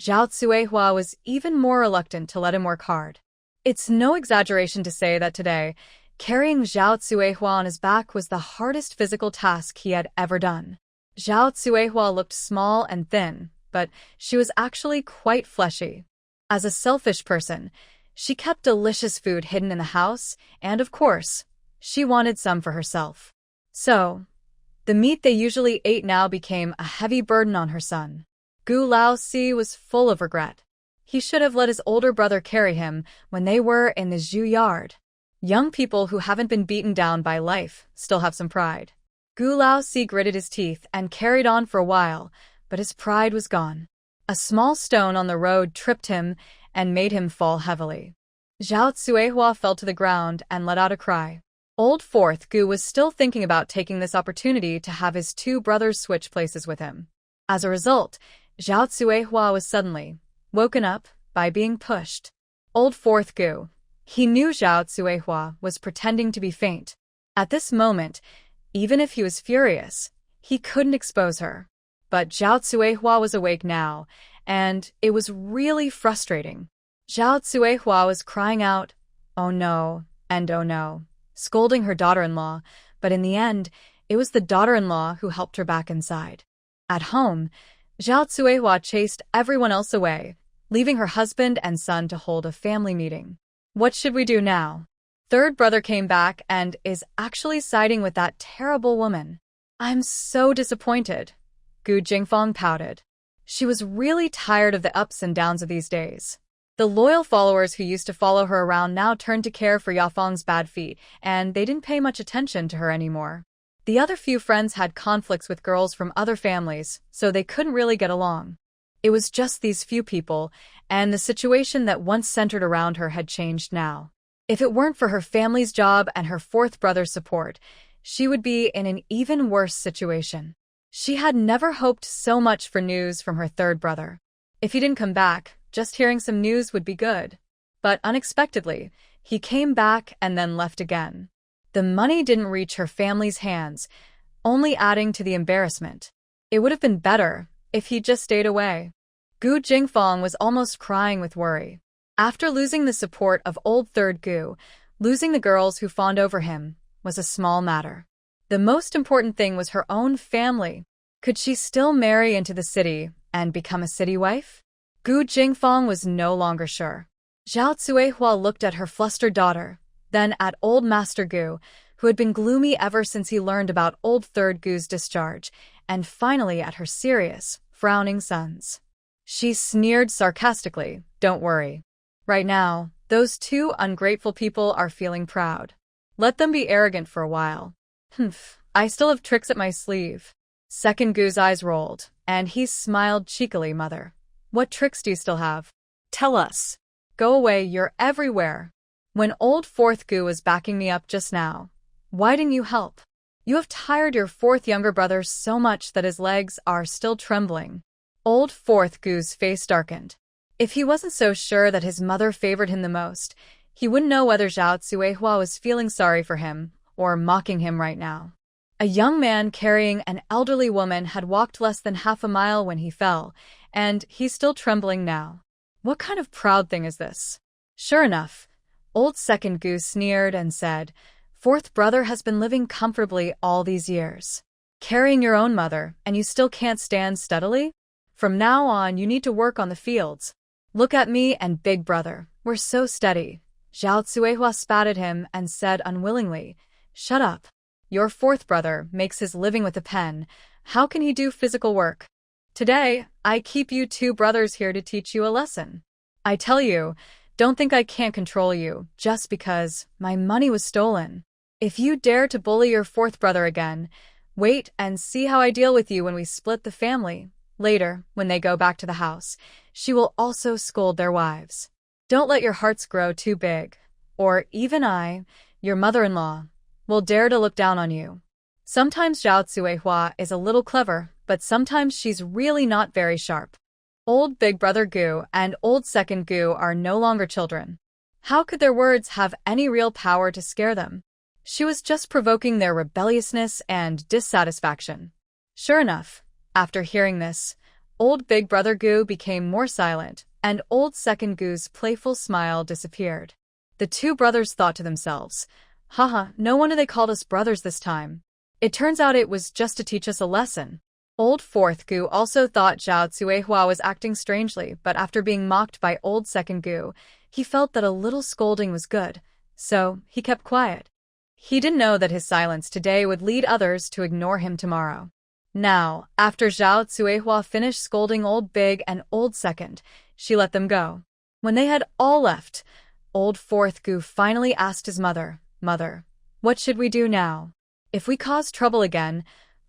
Zhao Cuihua was even more reluctant to let him work hard. It's no exaggeration to say that today, carrying Zhao Cuihua on his back was the hardest physical task he had ever done. Zhao Cuihua looked small and thin, but she was actually quite fleshy. As a selfish person, she kept delicious food hidden in the house, and of course, she wanted some for herself. So, the meat they usually ate now became a heavy burden on her son. Gu Laozi was full of regret. He should have let his older brother carry him when they were in the zoo yard. Young people who haven't been beaten down by life still have some pride. Gu Laozi gritted his teeth and carried on for a while, but his pride was gone. A small stone on the road tripped him and made him fall heavily. Zhao Cuihua fell to the ground and let out a cry. Old Fourth Gu was still thinking about taking this opportunity to have his two brothers switch places with him. As a result, Zhao Cuihua was suddenly woken up by being pushed. Old Fourth Gu. He knew Zhao Cuihua was pretending to be faint. At this moment, even if he was furious, he couldn't expose her. But Zhao Cuihua was awake now, and it was really frustrating. Zhao Cuihua was crying out, "Oh no, and oh no," scolding her daughter-in-law, but in the end, it was the daughter-in-law who helped her back inside. At home, Zhao Cuihua chased everyone else away, leaving her husband and son to hold a family meeting. What should we do now? Third brother came back and is actually siding with that terrible woman. I'm so disappointed. Gu Jingfang pouted. She was really tired of the ups and downs of these days. The loyal followers who used to follow her around now turned to care for Yafeng's bad feet, and they didn't pay much attention to her anymore. The other few friends had conflicts with girls from other families, so they couldn't really get along. It was just these few people, and the situation that once centered around her had changed now. If it weren't for her family's job and her fourth brother's support, she would be in an even worse situation. She had never hoped so much for news from her third brother. If he didn't come back, just hearing some news would be good. But unexpectedly, he came back and then left again. The money didn't reach her family's hands, only adding to the embarrassment. It would have been better if he just stayed away. Gu Jingfang was almost crying with worry. After losing the support of old third Gu, losing the girls who fawned over him was a small matter. The most important thing was her own family. Could she still marry into the city and become a city wife? Gu Jingfang was no longer sure. Zhao Cuihua looked at her flustered daughter, then at old Master Gu, who had been gloomy ever since he learned about old third Gu's discharge, and finally at her serious, frowning sons. She sneered sarcastically, "Don't worry. Right now, those two ungrateful people are feeling proud. Let them be arrogant for a while. Humph, I still have tricks up my sleeve." Second Gu's eyes rolled, and he smiled cheekily. "Mother, what tricks do you still have? Tell us." "Go away, you're everywhere. When old fourth Gu was backing me up just now, why didn't you help? You have tired your fourth younger brother so much that his legs are still trembling." Old fourth Gu's face darkened. If he wasn't so sure that his mother favored him the most, he wouldn't know whether Zhao Cuihua was feeling sorry for him or mocking him right now. A young man carrying an elderly woman had walked less than half a mile when he fell, and he's still trembling now. What kind of proud thing is this? Sure enough, old second Gu sneered and said, "Fourth brother has been living comfortably all these years. Carrying your own mother, and you still can't stand steadily? From now on, you need to work on the fields. Look at me and big brother, we're so steady." Zhao Cuihua spat at him and said unwillingly, "Shut up. Your fourth brother makes his living with a pen. How can he do physical work? Today, I keep you two brothers here to teach you a lesson. I tell you, don't think I can't control you just because my money was stolen. If you dare to bully your fourth brother again, wait and see how I deal with you when we split the family. Later, when they go back to the house, she will also scold their wives. Don't let your hearts grow too big, or even I, your mother-in-law, will dare to look down on you." Sometimes Zhao Cuihua is a little clever, but sometimes she's really not very sharp. Old big brother Gu and old second Gu are no longer children. How could their words have any real power to scare them? She was just provoking their rebelliousness and dissatisfaction. Sure enough, after hearing this, old big brother Gu became more silent, and old second Gu's playful smile disappeared. The two brothers thought to themselves, "Haha, no wonder they called us brothers this time. It turns out it was just to teach us a lesson." Old fourth Gu also thought Zhao Cuihua was acting strangely, but after being mocked by old second Gu, he felt that a little scolding was good, so he kept quiet. He didn't know that his silence today would lead others to ignore him tomorrow. Now, after Zhao Cuihua finished scolding old big and old second, She let them go. When they had all left, old fourth Gu finally asked his mother, "Mother, what should we do now? If we cause trouble again,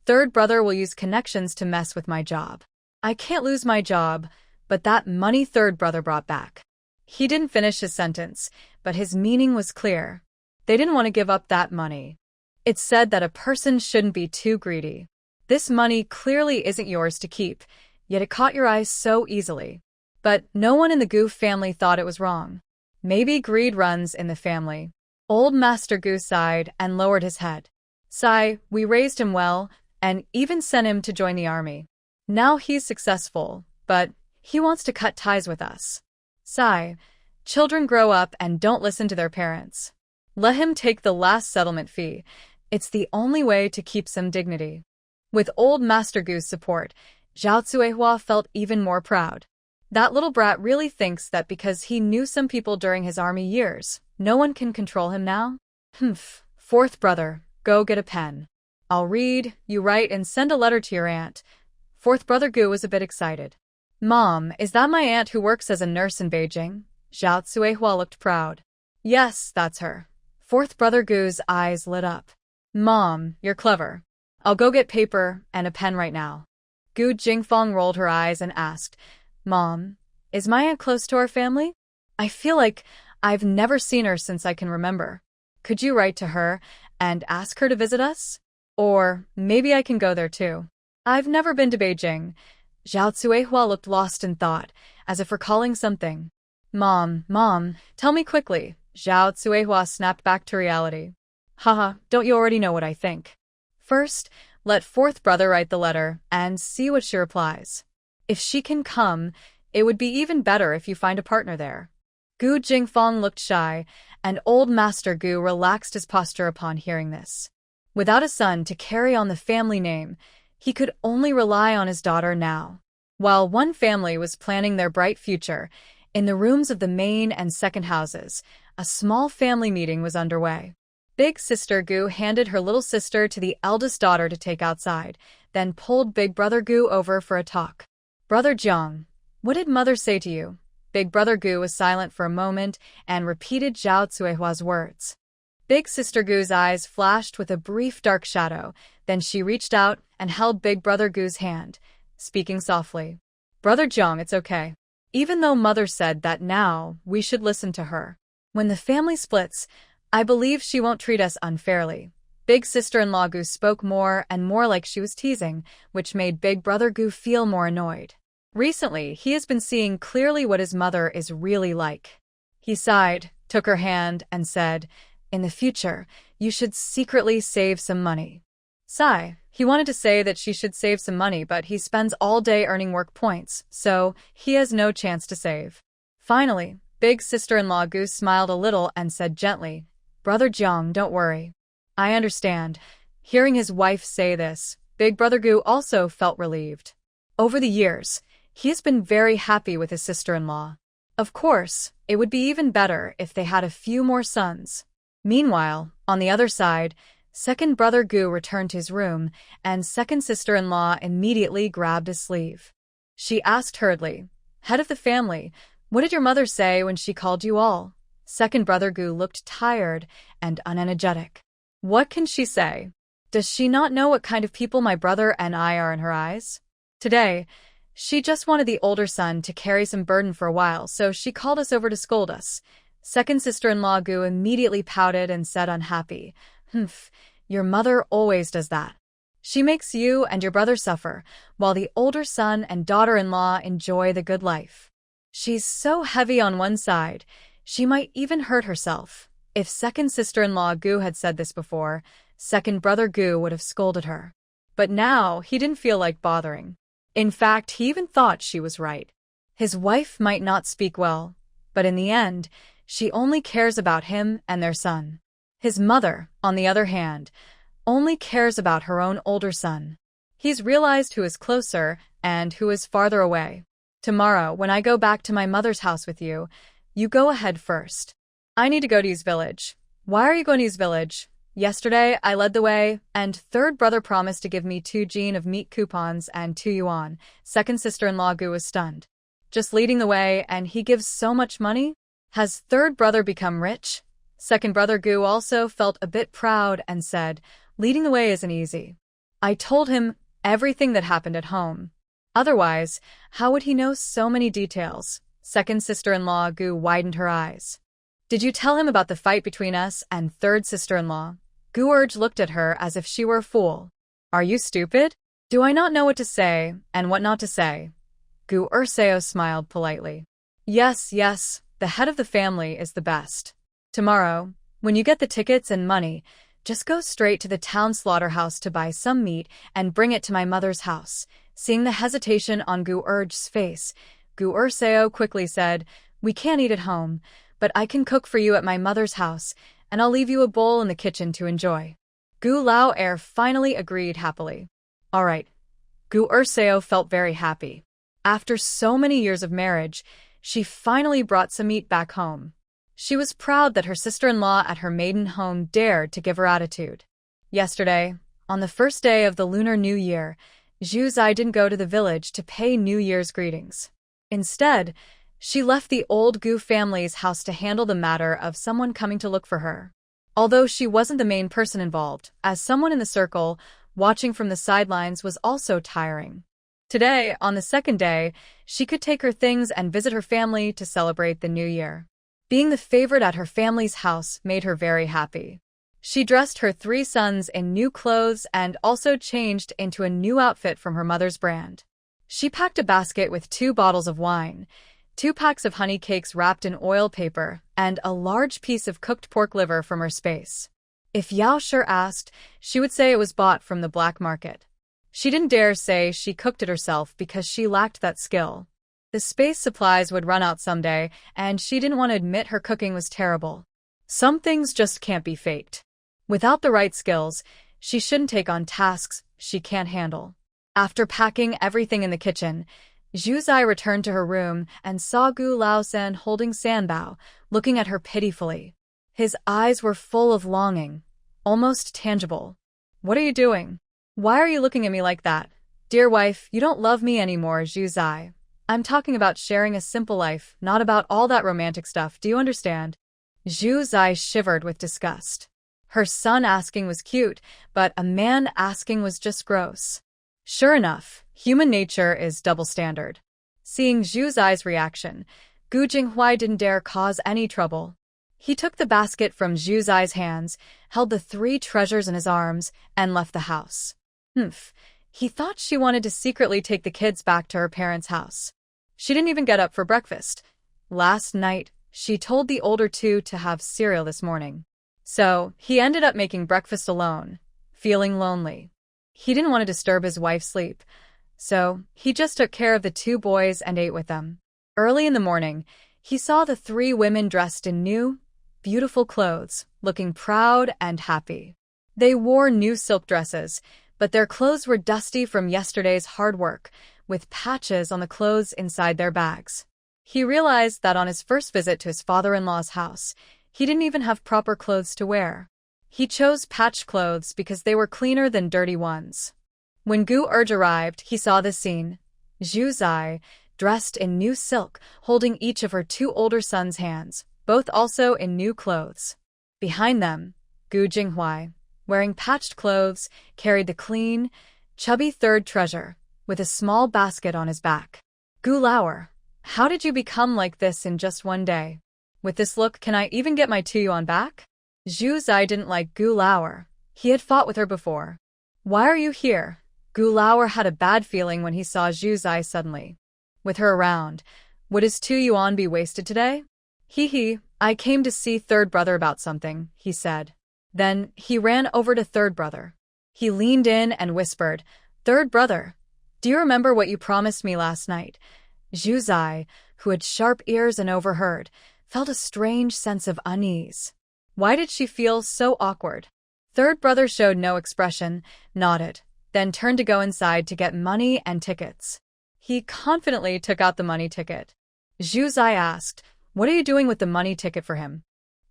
third brother will use connections to mess with my job. I can't lose my job, but that money third brother brought back." He didn't finish his sentence, but his meaning was clear. They didn't want to give up that money. It's said that a person shouldn't be too greedy. This money clearly isn't yours to keep, yet it caught your eyes so easily. But no one in the Gu family thought it was wrong. Maybe greed runs in the family. Old Master Gu sighed and lowered his head. "Sai, we raised him well, and even sent him to join the army. Now he's successful, but he wants to cut ties with us. Sai, children grow up and don't listen to their parents. Let him take the last settlement fee. It's the only way to keep some dignity." With old Master Gu's support, Zhao Cuihua felt even more proud. That little brat really thinks that because he knew some people during his army years, no one can control him now? Humph. Fourth brother, go get a pen. I'll read, you write, and send a letter to your aunt. Fourth brother Gu was a bit excited. "Mom, is that my aunt who works as a nurse in Beijing?" Zhao Cuihua looked proud. "Yes, that's her." Fourth brother Gu's eyes lit up. "Mom, you're clever. I'll go get paper and a pen right now." Gu Jingfang rolled her eyes and asked, "Mom, is my aunt close to our family? I feel like I've never seen her since I can remember. Could you write to her and ask her to visit us? Or maybe I can go there too. I've never been to Beijing." Zhao Cuihua looked lost in thought, as if recalling something. Mom, tell me quickly." Zhao Cuihua snapped back to reality. "Haha, don't you already know what I think? First, let fourth brother write the letter and see what she replies. If she can come, it would be even better if you find a partner there." Gu Jingfang looked shy, and old Master Gu relaxed his posture upon hearing this. Without a son to carry on the family name, he could only rely on his daughter now. While one family was planning their bright future, in the rooms of the main and second houses, a small family meeting was underway. Big sister Gu handed her little sister to the eldest daughter to take outside, then pulled big brother Gu over for a talk. "Brother Jiang, what did mother say to you?" Big brother Gu was silent for a moment and repeated Zhao Cuihua's words. Big sister Gu's eyes flashed with a brief dark shadow, then she reached out and held big brother Gu's hand, speaking softly. "Brother Jiang, it's okay. Even though mother said that now we should listen to her. When the family splits, I believe she won't treat us unfairly." Big sister-in-law Gu spoke more and more like she was teasing, which made big brother Gu feel more annoyed. Recently, he has been seeing clearly what his mother is really like. He sighed, took her hand, and said, "In the future, you should secretly save some money." Sigh. He wanted to say that she should save some money, but he spends all day earning work points, so he has no chance to save. Finally, big sister-in-law Gu smiled a little and said gently, "Brother Jiang, don't worry. I understand." Hearing his wife say this, big brother Gu also felt relieved. Over the years, he has been very happy with his sister-in-law. Of course, it would be even better if they had a few more sons. Meanwhile, on the other side, second brother Gu returned to his room, and second sister-in-law immediately grabbed his sleeve. She asked hurriedly, "Head of the family, what did your mother say when she called you all?" Second brother Gu looked tired and unenergetic. "What can she say? Does she not know what kind of people my brother and I are in her eyes? Today, she just wanted the older son to carry some burden for a while, so she called us over to scold us." Second sister-in-law Gu immediately pouted and said unhappy, "Humph, your mother always does that. She makes you and your brother suffer, while the older son and daughter-in-law enjoy the good life. She's so heavy on one side, she might even hurt herself." If second sister-in-law Gu had said this before, second brother Gu would have scolded her. But now he didn't feel like bothering. In fact, he even thought she was right. His wife might not speak well, but in the end, she only cares about him and their son. His mother, on the other hand, only cares about her own older son. He's realized who is closer and who is farther away. "Tomorrow, when I go back to my mother's house with you, you go ahead first. I need to go to Yu's village." "Why are you going to Yu's village?" "Yesterday, I led the way, and third brother promised to give me 2 jin of meat coupons and 2 yuan." Second sister-in-law Gu was stunned. Just leading the way, and he gives so much money? Has third brother become rich? Second brother Gu also felt a bit proud and said, leading the way isn't easy. I told him everything that happened at home. Otherwise, how would he know so many details? Second sister-in-law Gu widened her eyes. Did you tell him about the fight between us and third sister-in-law? Gu looked at her as if she were a fool. Are you stupid? Do I not know what to say and what not to say? Gu Seo smiled politely. Yes, the head of the family is the best. Tomorrow, when you get the tickets and money, just go straight to the town slaughterhouse to buy some meat and bring it to my mother's house. Seeing the hesitation on Gu Urge's face, Gu Seo quickly said, we can't eat at home, but I can cook for you at my mother's house, and I'll leave you a bowl in the kitchen to enjoy. Gu Lao finally agreed happily. All right. Gu Seo felt very happy. After so many years of marriage, she finally brought some meat back home. She was proud that her sister-in-law at her maiden home dared to give her attitude. Yesterday, on the first day of the Lunar New Year, Zhu Zai didn't go to the village to pay New Year's greetings. Instead, she left the old Gu family's house to handle the matter of someone coming to look for her. Although she wasn't the main person involved, as someone in the circle, watching from the sidelines was also tiring. Today, on the second day, she could take her things and visit her family to celebrate the new year. Being the favorite at her family's house made her very happy. She dressed her 3 sons in new clothes and also changed into a new outfit from her mother's brand. She packed a basket with 2 bottles of wine, 2 packs of honey cakes wrapped in oil paper, and a large piece of cooked pork liver from her space. If Yao Shi asked, she would say it was bought from the black market. She didn't dare say she cooked it herself because she lacked that skill. The space supplies would run out someday, and she didn't want to admit her cooking was terrible. Some things just can't be faked. Without the right skills, she shouldn't take on tasks she can't handle. After packing everything in the kitchen, Zhu Zai returned to her room and saw Gu Laosan holding Sanbao, looking at her pitifully. His eyes were full of longing, almost tangible. What are you doing? Why are you looking at me like that? Dear wife, you don't love me anymore, Zhu Zai. I'm talking about sharing a simple life, not about all that romantic stuff, do you understand? Zhu Zai shivered with disgust. Her son asking was cute, but a man asking was just gross. Sure enough, human nature is double standard. Seeing Zhu Zai's reaction, Gu Jinghuai didn't dare cause any trouble. He took the basket from Zhu Zai's hands, held the 3 treasures in his arms, and left the house. He thought she wanted to secretly take the kids back to her parents' house. She didn't even get up for breakfast. Last night, she told the older 2 to have cereal this morning. So, he ended up making breakfast alone, feeling lonely. He didn't want to disturb his wife's sleep, so he just took care of the 2 boys and ate with them. Early in the morning, he saw the 3 women dressed in new, beautiful clothes, looking proud and happy. They wore new silk dresses, but their clothes were dusty from yesterday's hard work, with patches on the clothes inside their bags. He realized that on his first visit to his father-in-law's house, he didn't even have proper clothes to wear. He chose patched clothes because they were cleaner than dirty ones. When Gu Urge arrived, he saw this scene. Zhu Zai, dressed in new silk, holding each of her 2 older sons' hands, both also in new clothes. Behind them, Gu Jinghuai, wearing patched clothes, carried the clean, chubby 3rd treasure, with a small basket on his back. Gu Lao, how did you become like this in just one day? With this look, can I even get my 2 yuan back? Zhu Zai didn't like Gu Lao. He had fought with her before. Why are you here? Gu Lao had a bad feeling when he saw Zhu Zai suddenly. With her around, would his 2 yuan be wasted today? I came to see third brother about something, he said. Then, he ran over to third brother. He leaned in and whispered, Third brother, do you remember what you promised me last night? Zhu Zai, who had sharp ears and overheard, felt a strange sense of unease. Why did she feel so awkward? Third brother showed no expression, nodded, then turned to go inside to get money and tickets. He confidently took out the money ticket. Zhu Zai asked, What are you doing with the money ticket for him?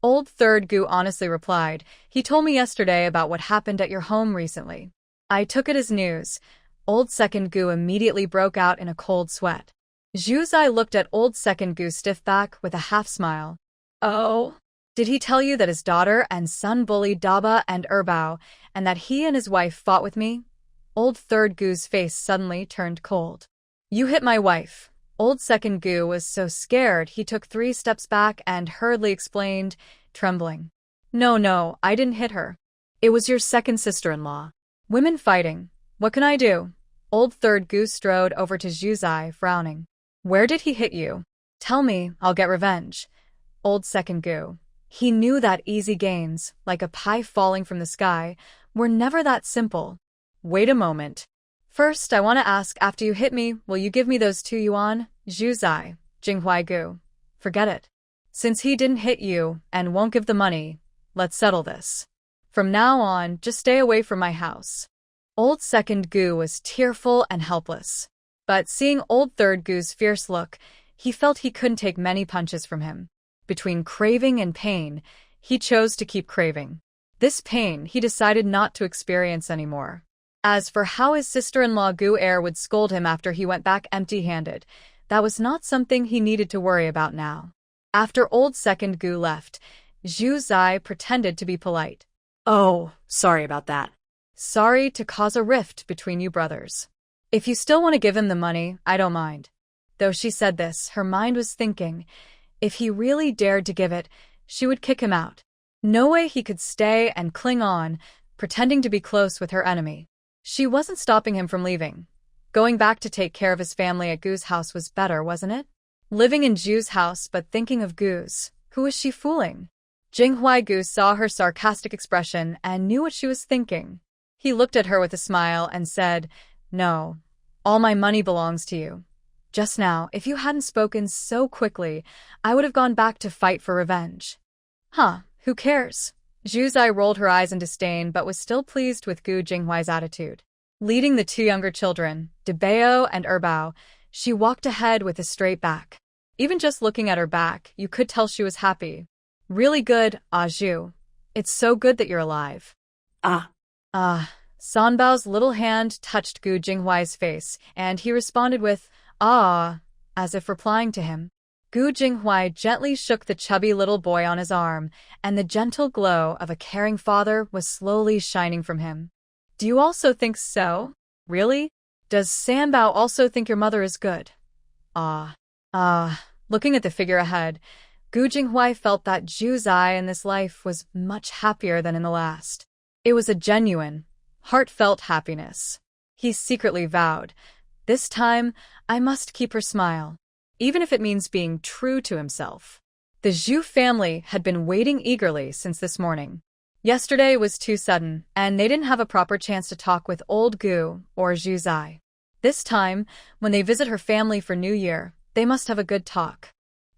Old Third Gu honestly replied, He told me yesterday about what happened at your home recently. I took it as news. Old Second Gu immediately broke out in a cold sweat. Zhu Zai looked at old second Gu stiff back with a half smile. Oh, did he tell you that his daughter and son bullied Daba and Erbao, and that he and his wife fought with me? Old third Gu's face suddenly turned cold. You hit my wife. Old second Gu was so scared he took 3 steps back and hurriedly explained, trembling. No, I didn't hit her. It was your second sister-in-law. Women fighting. What can I do? Old third Gu strode over to Zhu Zai, frowning. Where did he hit you? Tell me, I'll get revenge. Old second Gu. He knew that easy gains, like a pie falling from the sky, were never that simple. Wait a moment. First, I want to ask, after you hit me, will you give me those 2 yuan? Zhu Zai, Jinghuai Gu. Forget it. Since he didn't hit you and won't give the money, let's settle this. From now on, just stay away from my house. Old second Gu was tearful and helpless. But seeing old third Gu's fierce look, he felt he couldn't take many punches from him. Between craving and pain, he chose to keep craving. This pain he decided not to experience anymore. As for how his sister-in-law Gu Er would scold him after he went back empty-handed, that was not something he needed to worry about now. After old second Gu left, Zhu Zai pretended to be polite. Oh, sorry about that. Sorry to cause a rift between you brothers. If you still want to give him the money, I don't mind. Though she said this, her mind was thinking, if he really dared to give it, she would kick him out. No way he could stay and cling on, pretending to be close with her enemy. She wasn't stopping him from leaving. Going back to take care of his family at Gu's house was better, wasn't it? Living in Zhu's house but thinking of Gu's. Who was she fooling? Jinghuai Gu saw her sarcastic expression and knew what she was thinking. He looked at her with a smile and said, No, all my money belongs to you. Just now, if you hadn't spoken so quickly, I would have gone back to fight for revenge. Huh, who cares? Zhu Zai rolled her eyes in disdain but was still pleased with Gu Jinghuai's attitude. Leading the 2 younger children, Debao and Erbao, she walked ahead with a straight back. Even just looking at her back, you could tell she was happy. Really good, Zhu. It's so good that you're alive. Sanbao's little hand touched Gu Jinghuai's face, and he responded with, as if replying to him. Gu Jinghuai gently shook the chubby little boy on his arm, and the gentle glow of a caring father was slowly shining from him. Do you also think so? Really? Does Sanbao also think your mother is good? Looking at the figure ahead, Gu Jinghuai felt that Zhu Zai in this life was much happier than in the last. It was a genuine, heartfelt happiness. He secretly vowed, this time I must keep her smile, even if it means being true to himself. The Zhu family had been waiting eagerly since this morning. Yesterday was too sudden, and they didn't have a proper chance to talk with old Gu or Zhu Zai. This time, when they visit her family for New Year, they must have a good talk.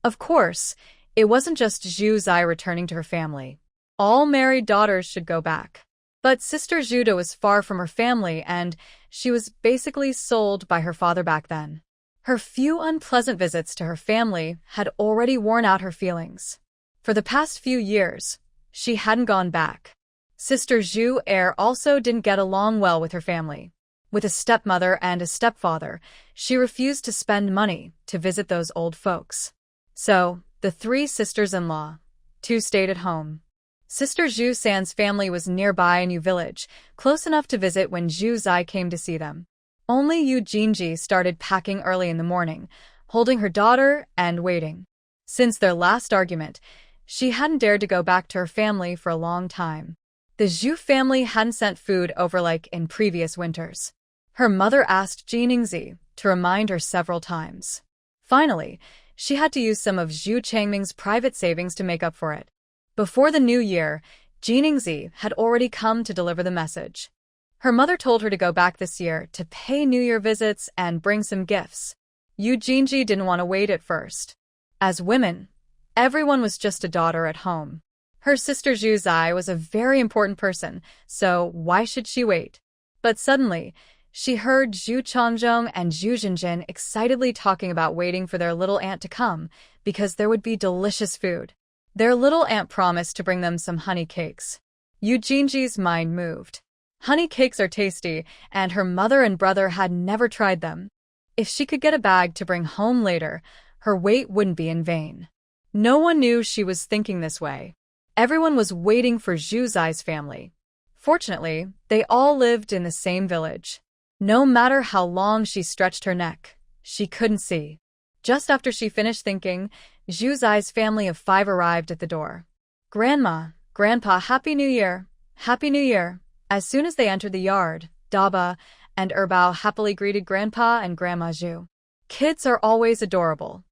Of course, it wasn't just Zhu Zai returning to her family. All married daughters should go back. But Sister Zhuda was far from her family, and she was basically sold by her father back then. Her few unpleasant visits to her family had already worn out her feelings. For the past few years, she hadn't gone back. Sister Zhu Er also didn't get along well with her family. With a stepmother and a stepfather, she refused to spend money to visit those old folks. So, the 3 sisters-in-law, 2 stayed at home. Sister Zhu San's family was nearby a new village, close enough to visit when Zhu Zai came to see them. Only Yu Jinji started packing early in the morning, holding her daughter and waiting. Since their last argument, she hadn't dared to go back to her family for a long time. The Zhu family hadn't sent food over like in previous winters. Her mother asked Jiningzi to remind her several times. Finally, she had to use some of Zhu Changming's private savings to make up for it. Before the new year, Jiningzi had already come to deliver the message. Her mother told her to go back this year to pay New Year visits and bring some gifts. Yu Jinji didn't want to wait at first. As women, everyone was just a daughter at home. Her sister Zhu Zai was a very important person, so why should she wait? But suddenly, she heard Zhu Changzhong and Zhu Zhenjin excitedly talking about waiting for their little aunt to come because there would be delicious food. Their little aunt promised to bring them some honey cakes. Yu Jinji's mind moved. Honey cakes are tasty, and her mother and brother had never tried them. If she could get a bag to bring home later, her wait wouldn't be in vain. No one knew she was thinking this way. Everyone was waiting for Zhu Zai's family. Fortunately, they all lived in the same village. No matter how long she stretched her neck, she couldn't see. Just after she finished thinking, Zhu Zai's family of 5 arrived at the door. "Grandma, Grandpa, Happy New Year! Happy New Year!" As soon as they entered the yard, Daba and Erbao happily greeted Grandpa and Grandma Zhu. Kids are always adorable.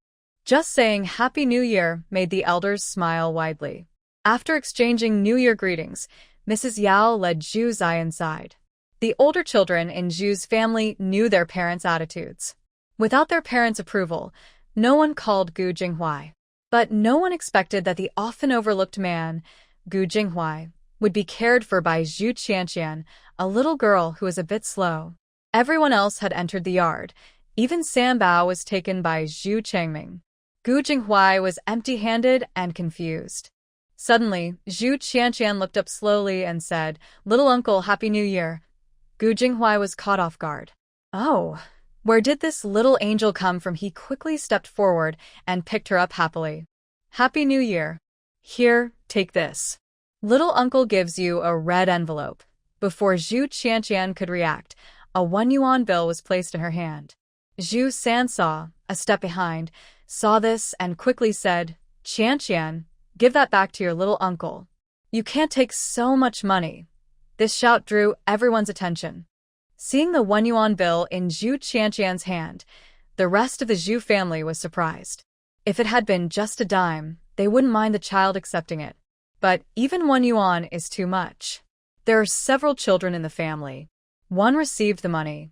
Just saying Happy New Year made the elders smile widely. After exchanging New Year greetings, Mrs. Yao led Zhu Zai inside. The older children in Zhu's family knew their parents' attitudes. Without their parents' approval, no one called Gu Jinghuai. But no one expected that the often overlooked man, Gu Jinghuai, would be cared for by Zhu Qianqian, a little girl who was a bit slow. Everyone else had entered the yard. Even Sam Bao was taken by Zhu Changming. Gu Jinghuai was empty-handed and confused. Suddenly, Zhu Qianqian looked up slowly and said, "Little uncle, Happy New Year." Gu Jinghuai was caught off guard. Oh, where did this little angel come from? He quickly stepped forward and picked her up happily. "Happy New Year. Here, take this." Little uncle gives you a red envelope. Before Zhu Qianqian could react, a 1 yuan bill was placed in her hand. Zhu Sansa, a step behind, saw this and quickly said, "Qianqian, give that back to your little uncle. You can't take so much money." This shout drew everyone's attention. Seeing the 1 yuan bill in Zhu Qianqian's hand, the rest of the Zhu family was surprised. If it had been just a dime, they wouldn't mind the child accepting it. But even 1 yuan is too much. There are several children in the family. One received the money,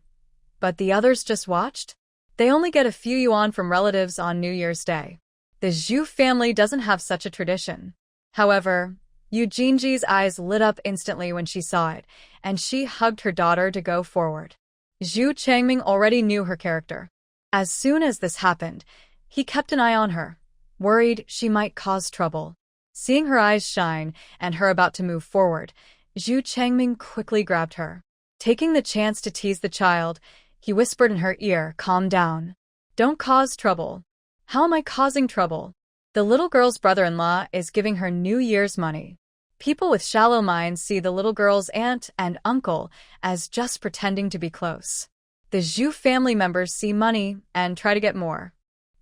but the others just watched? They only get a few yuan from relatives on New Year's Day. The Zhu family doesn't have such a tradition. However, Yu Jinji's eyes lit up instantly when she saw it, and she hugged her daughter to go forward. Zhu Changming already knew her character. As soon as this happened, he kept an eye on her, worried she might cause trouble. Seeing her eyes shine and her about to move forward, Zhu Changming quickly grabbed her. Taking the chance to tease the child, he whispered in her ear, "Calm down. Don't cause trouble." "How am I causing trouble?" The little girl's brother-in-law is giving her New Year's money. People with shallow minds see the little girl's aunt and uncle as just pretending to be close. The Zhu family members see money and try to get more.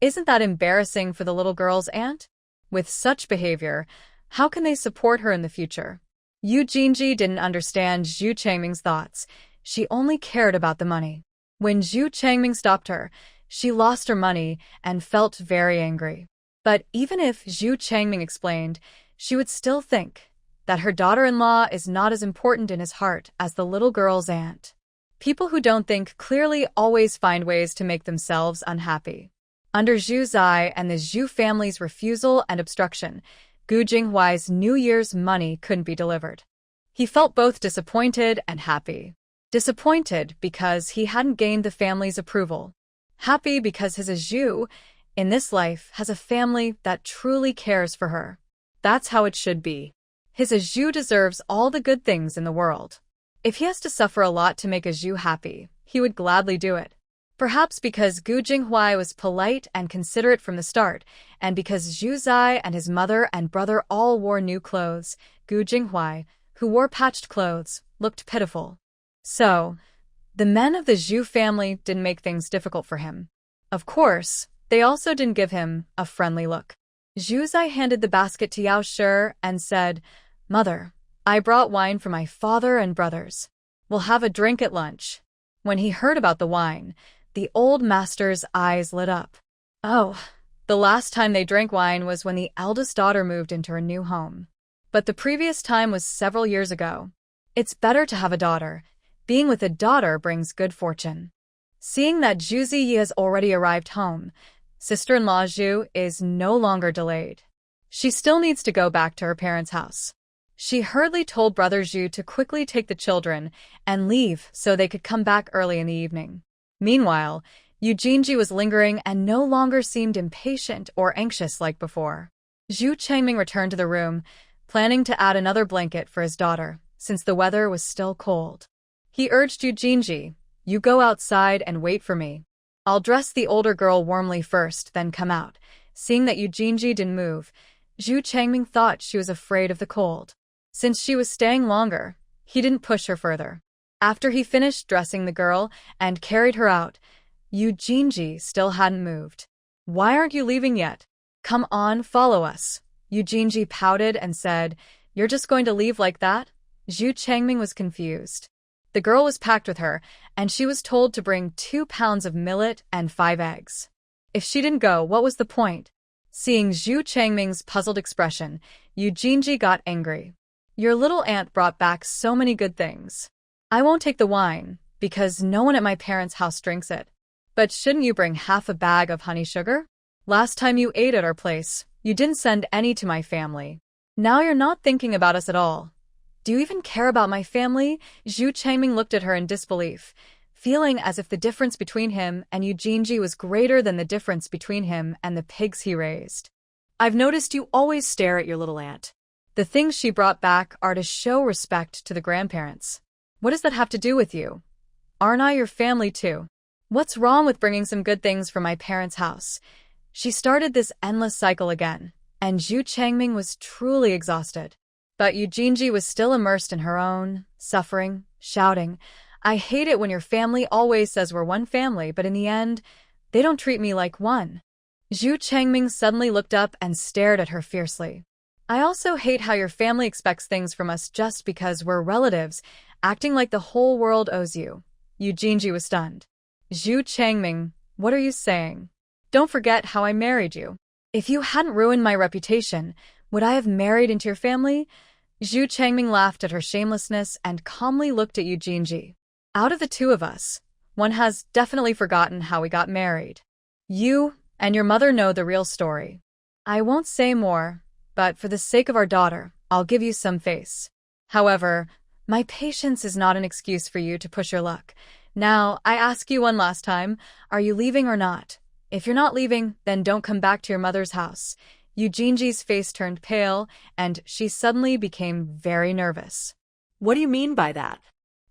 Isn't that embarrassing for the little girl's aunt? With such behavior, how can they support her in the future? Yu Jinji didn't understand Zhu Changming's thoughts. She only cared about the money. When Zhu Changming stopped her, she lost her money and felt very angry. But even if Zhu Changming explained, she would still think that her daughter-in-law is not as important in his heart as the little girl's aunt. People who don't think clearly always find ways to make themselves unhappy. Under Zhu Zai and the Zhu family's refusal and obstruction, Gu Jinghuai's New Year's money couldn't be delivered. He felt both disappointed and happy. Disappointed because he hadn't gained the family's approval. Happy because his Zhu, in this life, has a family that truly cares for her. That's how it should be. His Zhu deserves all the good things in the world. If he has to suffer a lot to make Zhu happy, he would gladly do it. Perhaps because Gu Jinghuai was polite and considerate from the start, and because Zhu Zai and his mother and brother all wore new clothes, Gu Jinghuai, who wore patched clothes, looked pitiful. So, the men of the Zhu family didn't make things difficult for him. Of course, they also didn't give him a friendly look. Zhu Zai handed the basket to Yao Shi and said, "Mother, I brought wine for my father and brothers. We'll have a drink at lunch." When he heard about the wine, the old master's eyes lit up. Oh, the last time they drank wine was when the eldest daughter moved into her new home. But the previous time was several years ago. It's better to have a daughter. Being with a daughter brings good fortune. Seeing that Zhu Ziyi has already arrived home, sister-in-law Zhu is no longer delayed. She still needs to go back to her parents' house. She hurriedly told brother Zhu to quickly take the children and leave so they could come back early in the evening. Meanwhile, Yu Jinji was lingering and no longer seemed impatient or anxious like before. Zhu Changming returned to the room, planning to add another blanket for his daughter, since the weather was still cold. He urged Yu Jinji, "You go outside and wait for me. I'll dress the older girl warmly first, then come out. Seeing that Yu Jinji didn't move, Zhu Changming thought she was afraid of the cold. Since she was staying longer, he didn't push her further. After he finished dressing the girl and carried her out, Yu Jinji still hadn't moved. Why aren't you leaving yet? Come on, follow us. Yu Jinji pouted and said, You're just going to leave like that? Zhu Changming was confused. The girl was packed with her, and she was told to bring 2 pounds of millet and 5 eggs. If she didn't go, what was the point? Seeing Zhu Changming's puzzled expression, Yu Jinji got angry. Your little aunt brought back so many good things. I won't take the wine, because no one at my parents' house drinks it. But shouldn't you bring half a bag of honey sugar? Last time you ate at our place, you didn't send any to my family. Now you're not thinking about us at all. Do you even care about my family? Zhu Changming looked at her in disbelief, feeling as if the difference between him and Yu Jinji was greater than the difference between him and the pigs he raised. I've noticed you always stare at your little aunt. The things she brought back are to show respect to the grandparents. What does that have to do with you? Aren't I your family too? What's wrong with bringing some good things from my parents' house? She started this endless cycle again, and Zhu Changming was truly exhausted. But Yu Jinji was still immersed in her own suffering, shouting, I hate it when your family always says we're one family, but in the end, they don't treat me like one. Zhu Changming suddenly looked up and stared at her fiercely. I also hate how your family expects things from us just because we're relatives, acting like the whole world owes you. Yu Jinji was stunned. Zhu Changming, what are you saying? Don't forget how I married you. If you hadn't ruined my reputation, would I have married into your family? Zhu Changming laughed at her shamelessness and calmly looked at Yu Jinji. Out of the two of us, one has definitely forgotten how we got married. You and your mother know the real story. I won't say more, but for the sake of our daughter, I'll give you some face. However, my patience is not an excuse for you to push your luck. Now, I ask you one last time, are you leaving or not? If you're not leaving, then don't come back to your mother's house. Yu Jinji's face turned pale, and she suddenly became very nervous. What do you mean by that?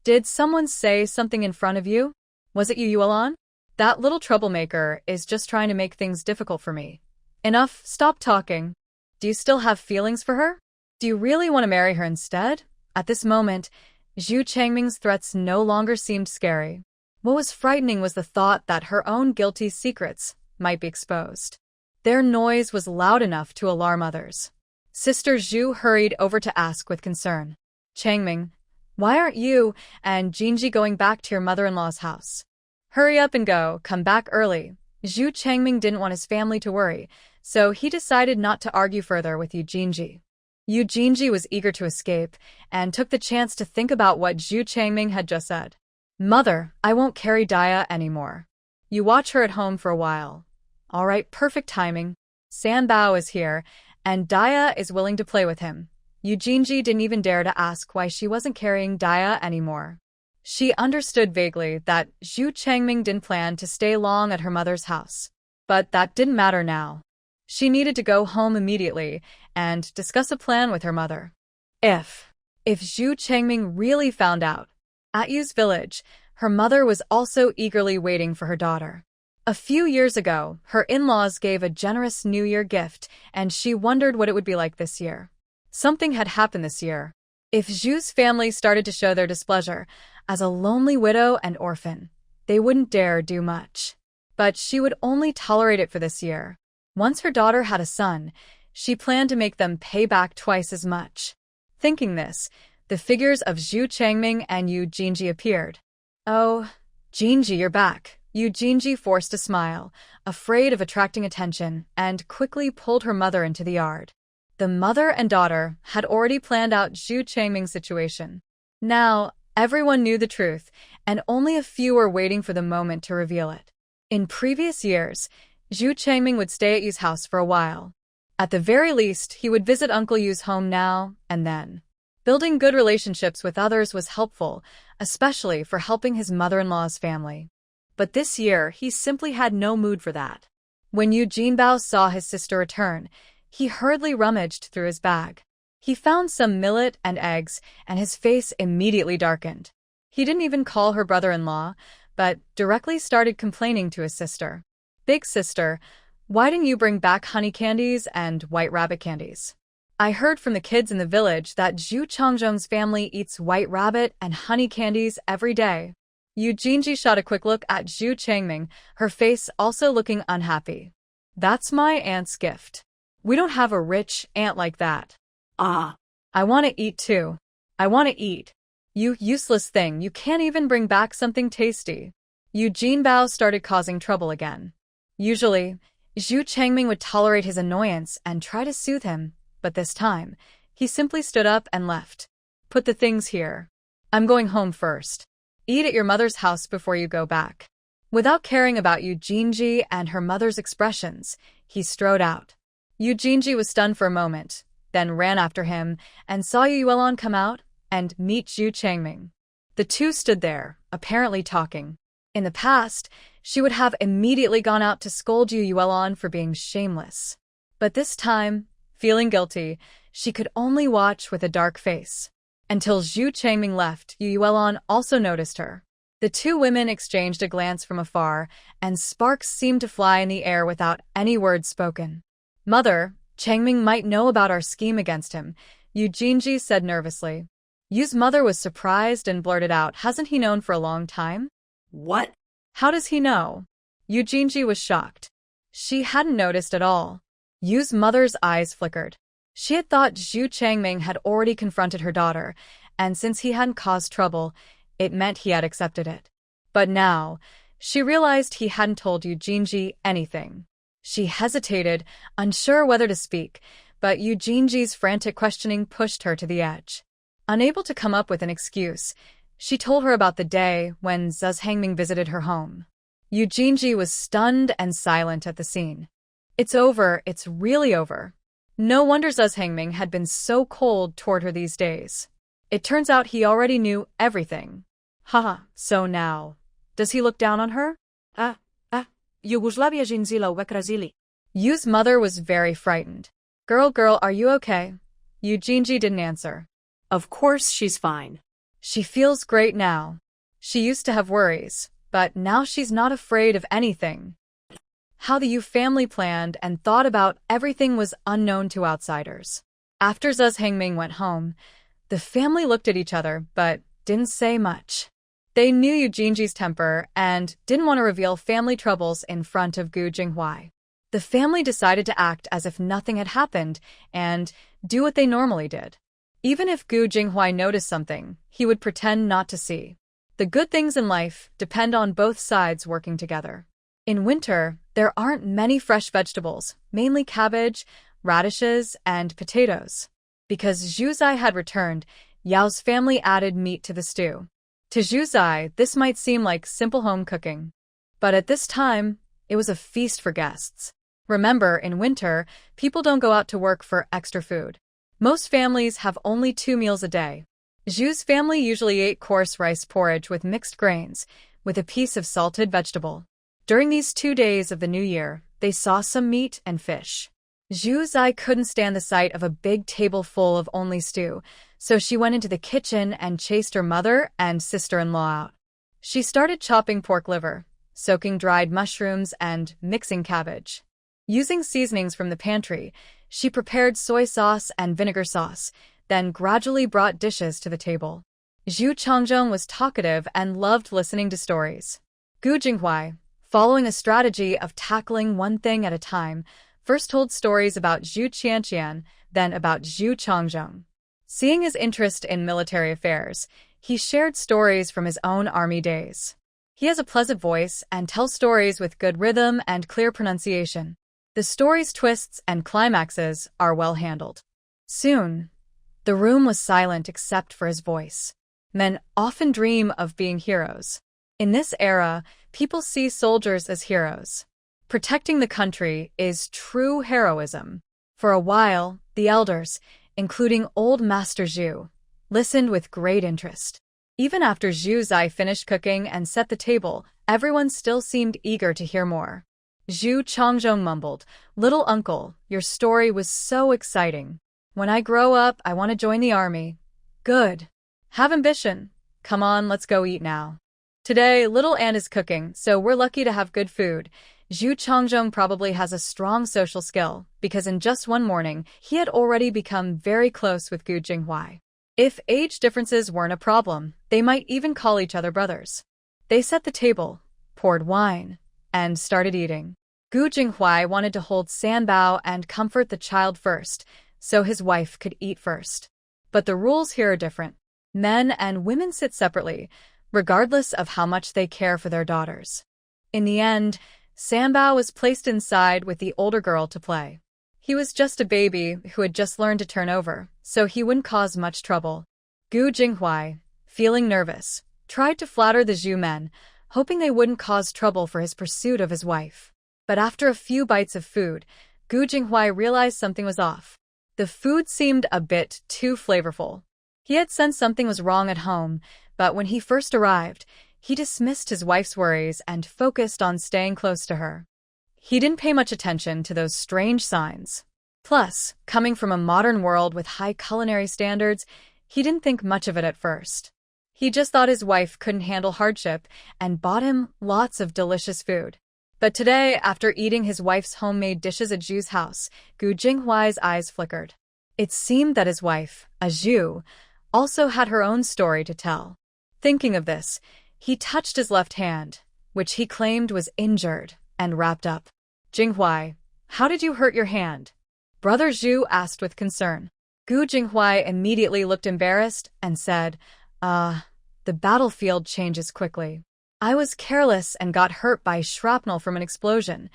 Did someone say something in front of you? Was it you, Yuan? That little troublemaker is just trying to make things difficult for me. Enough, stop talking. Do you still have feelings for her? Do you really want to marry her instead? At this moment, Zhu Changming's threats no longer seemed scary. What was frightening was the thought that her own guilty secrets might be exposed. Their noise was loud enough to alarm others. Sister Zhu hurried over to ask with concern. Changming, why aren't you and Jinji going back to your mother-in-law's house? Hurry up and go, come back early. Zhu Changming didn't want his family to worry, so he decided not to argue further with Yu Jinji. Yu Jinji was eager to escape and took the chance to think about what Zhu Changming had just said. Mother, I won't carry Daya anymore. You watch her at home for a while. All right, perfect timing. San Bao is here, and Daya is willing to play with him. Yu Jinji didn't even dare to ask why she wasn't carrying Daya anymore. She understood vaguely that Zhu Changming didn't plan to stay long at her mother's house. But that didn't matter now. She needed to go home immediately and discuss a plan with her mother. If Zhu Changming really found out, at Yu's village, her mother was also eagerly waiting for her daughter. A few years ago, her in-laws gave a generous New Year gift, and she wondered what it would be like this year. Something had happened this year. If Zhu's family started to show their displeasure, as a lonely widow and orphan, they wouldn't dare do much. But she would only tolerate it for this year. Once her daughter had a son, she planned to make them pay back twice as much. Thinking this, the figures of Zhu Changming and Yu Jinji appeared. Oh, Jinji, you're back. Yu Jinji forced a smile, afraid of attracting attention, and quickly pulled her mother into the yard. The mother and daughter had already planned out Zhu Changming's situation. Now, everyone knew the truth, and only a few were waiting for the moment to reveal it. In previous years, Zhu Changming would stay at Yu's house for a while. At the very least, he would visit Uncle Yu's home now and then. Building good relationships with others was helpful, especially for helping his mother-in-law's family. But this year, he simply had no mood for that. When Yu Jinbao saw his sister return, he hurriedly rummaged through his bag. He found some millet and eggs, and his face immediately darkened. He didn't even call her brother-in-law, but directly started complaining to his sister. Big sister, why didn't you bring back honey candies and white rabbit candies? I heard from the kids in the village that Zhu Changzheng's family eats white rabbit and honey candies every day. Yu Jinji shot a quick look at Zhu Changming, her face also looking unhappy. That's my aunt's gift. We don't have a rich aunt like that. Ah. I want to eat too. I want to eat. You useless thing, you can't even bring back something tasty. Yu Jinbao started causing trouble again. Usually, Zhu Changming would tolerate his annoyance and try to soothe him, but this time, he simply stood up and left. Put the things here. I'm going home first. Eat at your mother's house before you go back. Without caring about Yu Jinji and her mother's expressions, he strode out. Yu Jinji was stunned for a moment, then ran after him and saw Yu Yuelon come out and meet Zhu Changming. The two stood there, apparently talking. In the past, she would have immediately gone out to scold Yu Yuelon for being shameless. But this time, feeling guilty, she could only watch with a dark face. Until Zhu Changming left, Yu Yuelon also noticed her. The two women exchanged a glance from afar, and sparks seemed to fly in the air without any words spoken. Mother, Changming might know about our scheme against him, Yu Jinji said nervously. Yu's mother was surprised and blurted out, hasn't he known for a long time? What? How does he know? Yu Jinji was shocked. She hadn't noticed at all. Yu's mother's eyes flickered. She had thought Zhu Changming had already confronted her daughter, and since he hadn't caused trouble, it meant he had accepted it. But now, she realized he hadn't told Yu Jinji anything. She hesitated, unsure whether to speak, but Yu Jinji's frantic questioning pushed her to the edge. Unable to come up with an excuse, she told her about the day when Zuz Hangming visited her home. Yu Jinji was stunned and silent at the scene. It's over, it's really over. No wonder Zuz Hangming had been so cold toward her these days. It turns out he already knew everything. Haha, so now, does he look down on her? Yugoslavia Jinzila Wekrazili. Yu's mother was very frightened. Girl, are you okay? Yu Jinji didn't answer. Of course she's fine. She feels great now. She used to have worries, but now she's not afraid of anything. How the Yu family planned and thought about everything was unknown to outsiders. After Zuz Hangming went home, the family looked at each other but didn't say much. They knew Yu Jinji's temper and didn't want to reveal family troubles in front of Gu Jinghuai. The family decided to act as if nothing had happened and do what they normally did. Even if Gu Jinghuai noticed something, he would pretend not to see. The good things in life depend on both sides working together. In winter, there aren't many fresh vegetables, mainly cabbage, radishes, and potatoes. Because Zhu Zai had returned, Yao's family added meat to the stew. To Zhu Zai, this might seem like simple home cooking. But at this time, it was a feast for guests. Remember, in winter, people don't go out to work for extra food. Most families have only 2 meals a day. Zhu's family usually ate coarse rice porridge with mixed grains, with a piece of salted vegetable. During these 2 days of the new year, they saw some meat and fish. Zhu Zai couldn't stand the sight of a big table full of only stew, so she went into the kitchen and chased her mother and sister-in-law out. She started chopping pork liver, soaking dried mushrooms, and mixing cabbage. Using seasonings from the pantry, she prepared soy sauce and vinegar sauce, then gradually brought dishes to the table. Zhu Changzheng was talkative and loved listening to stories. Gu Jinghuai, following a strategy of tackling one thing at a time, first told stories about Zhu Qianqian, then about Zhu Changzheng. Seeing his interest in military affairs, he shared stories from his own army days. He has a pleasant voice and tells stories with good rhythm and clear pronunciation. The story's twists and climaxes are well handled. Soon, the room was silent except for his voice. Men often dream of being heroes. In this era, people see soldiers as heroes. Protecting the country is true heroism. For a while, the elders, including old Master Zhu, listened with great interest. Even after Zhu Zai finished cooking and set the table, everyone still seemed eager to hear more. Zhu Changzheng mumbled, "Little uncle, your story was so exciting. When I grow up, I want to join the army." Good. Have ambition. Come on, let's go eat now. Today, little Anne is cooking, so we're lucky to have good food. Zhu Chongjong probably has a strong social skill, because in just one morning, he had already become very close with Gu Jinghuai. If age differences weren't a problem, they might even call each other brothers. They set the table, poured wine, and started eating. Gu Jinghuai wanted to hold Sanbao and comfort the child first, so his wife could eat first. But the rules here are different. Men and women sit separately, regardless of how much they care for their daughters. In the end, Sanbao was placed inside with the older girl to play. He was just a baby who had just learned to turn over, so he wouldn't cause much trouble. Gu Jinghuai, feeling nervous, tried to flatter the Zhu men, hoping they wouldn't cause trouble for his pursuit of his wife. But after a few bites of food, Gu Jinghuai realized something was off. The food seemed a bit too flavorful. He had sensed something was wrong at home, but when he first arrived, he dismissed his wife's worries and focused on staying close to her. He didn't pay much attention to those strange signs. Plus, coming from a modern world with high culinary standards, he didn't think much of it at first. He just thought his wife couldn't handle hardship and bought him lots of delicious food. But today, after eating his wife's homemade dishes at Zhu's house, Gu Jinghuai's eyes flickered. It seemed that his wife, a Zhu, also had her own story to tell. Thinking of this, he touched his left hand, which he claimed was injured, and wrapped up. Jinghuai, how did you hurt your hand? Brother Zhu asked with concern. Gu Jinghuai immediately looked embarrassed and said, the battlefield changes quickly. I was careless and got hurt by shrapnel from an explosion.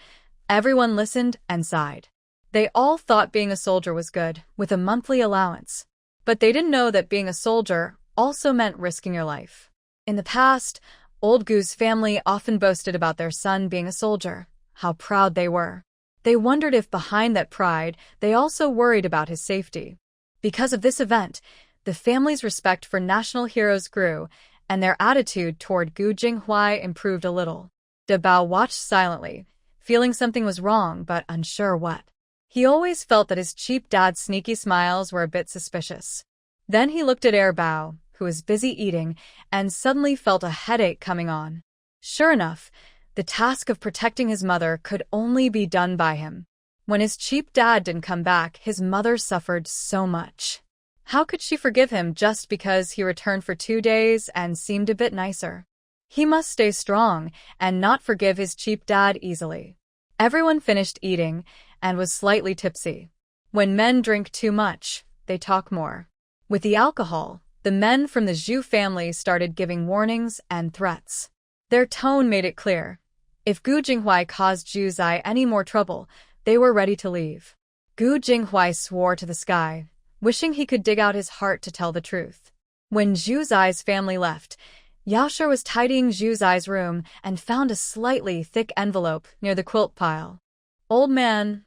Everyone listened and sighed. They all thought being a soldier was good, with a monthly allowance. But they didn't know that being a soldier also meant risking your life. In the past, old Gu's family often boasted about their son being a soldier, how proud they were. They wondered if behind that pride, they also worried about his safety. Because of this event, the family's respect for national heroes grew, and their attitude toward Gu Jinghuai improved a little. De Bao watched silently, feeling something was wrong but unsure what. He always felt that his cheap dad's sneaky smiles were a bit suspicious. Then he looked at Bao, who was busy eating, and suddenly felt a headache coming on. Sure enough, the task of protecting his mother could only be done by him. When his cheap dad didn't come back, his mother suffered so much. How could she forgive him just because he returned for 2 days and seemed a bit nicer? He must stay strong and not forgive his cheap dad easily. Everyone finished eating and was slightly tipsy. When men drink too much, they talk more. With the alcohol, the men from the Zhu family started giving warnings and threats. Their tone made it clear. If Gu Jinghuai caused Zhu Zai any more trouble, they were ready to leave. Gu Jinghuai swore to the sky, wishing he could dig out his heart to tell the truth. When Zhu Zai's family left, Yaoshe was tidying Zhu Zai's room and found a slightly thick envelope near the quilt pile. Old man,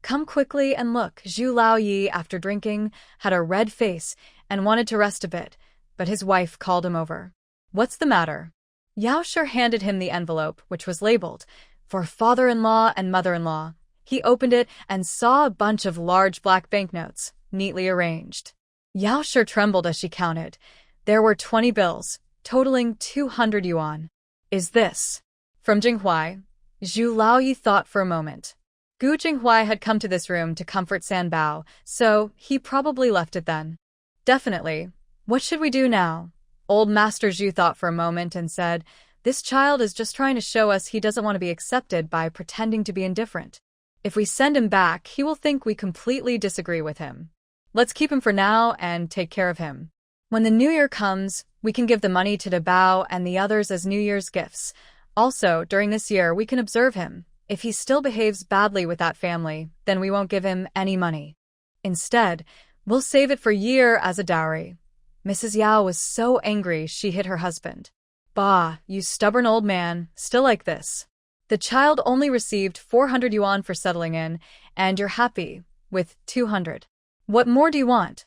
come quickly and look. Zhu Laoyi, after drinking, had a red face and wanted to rest a bit, but his wife called him over. What's the matter? Yaoshe handed him the envelope, which was labeled, for father-in-law and mother-in-law. He opened it and saw a bunch of large black banknotes, neatly arranged. Yaoshe trembled as she counted. There were 20 bills, totaling 200 yuan. Is this from Jinghuai? Zhu Laoyi thought for a moment. Gu Jinghuai had come to this room to comfort Sanbao, so he probably left it then. Definitely. What should we do now? Old Master Zhu thought for a moment and said, this child is just trying to show us he doesn't want to be accepted by pretending to be indifferent. If we send him back, he will think we completely disagree with him. Let's keep him for now and take care of him. When the New Year comes, we can give the money to De Bao and the others as New Year's gifts. Also, during this year, we can observe him. If he still behaves badly with that family, then we won't give him any money. Instead, we'll save it for a year as a dowry. Mrs. Yao was so angry she hit her husband. Bah, you stubborn old man, still like this. The child only received 400 yuan for settling in, and you're happy with 200. What more do you want?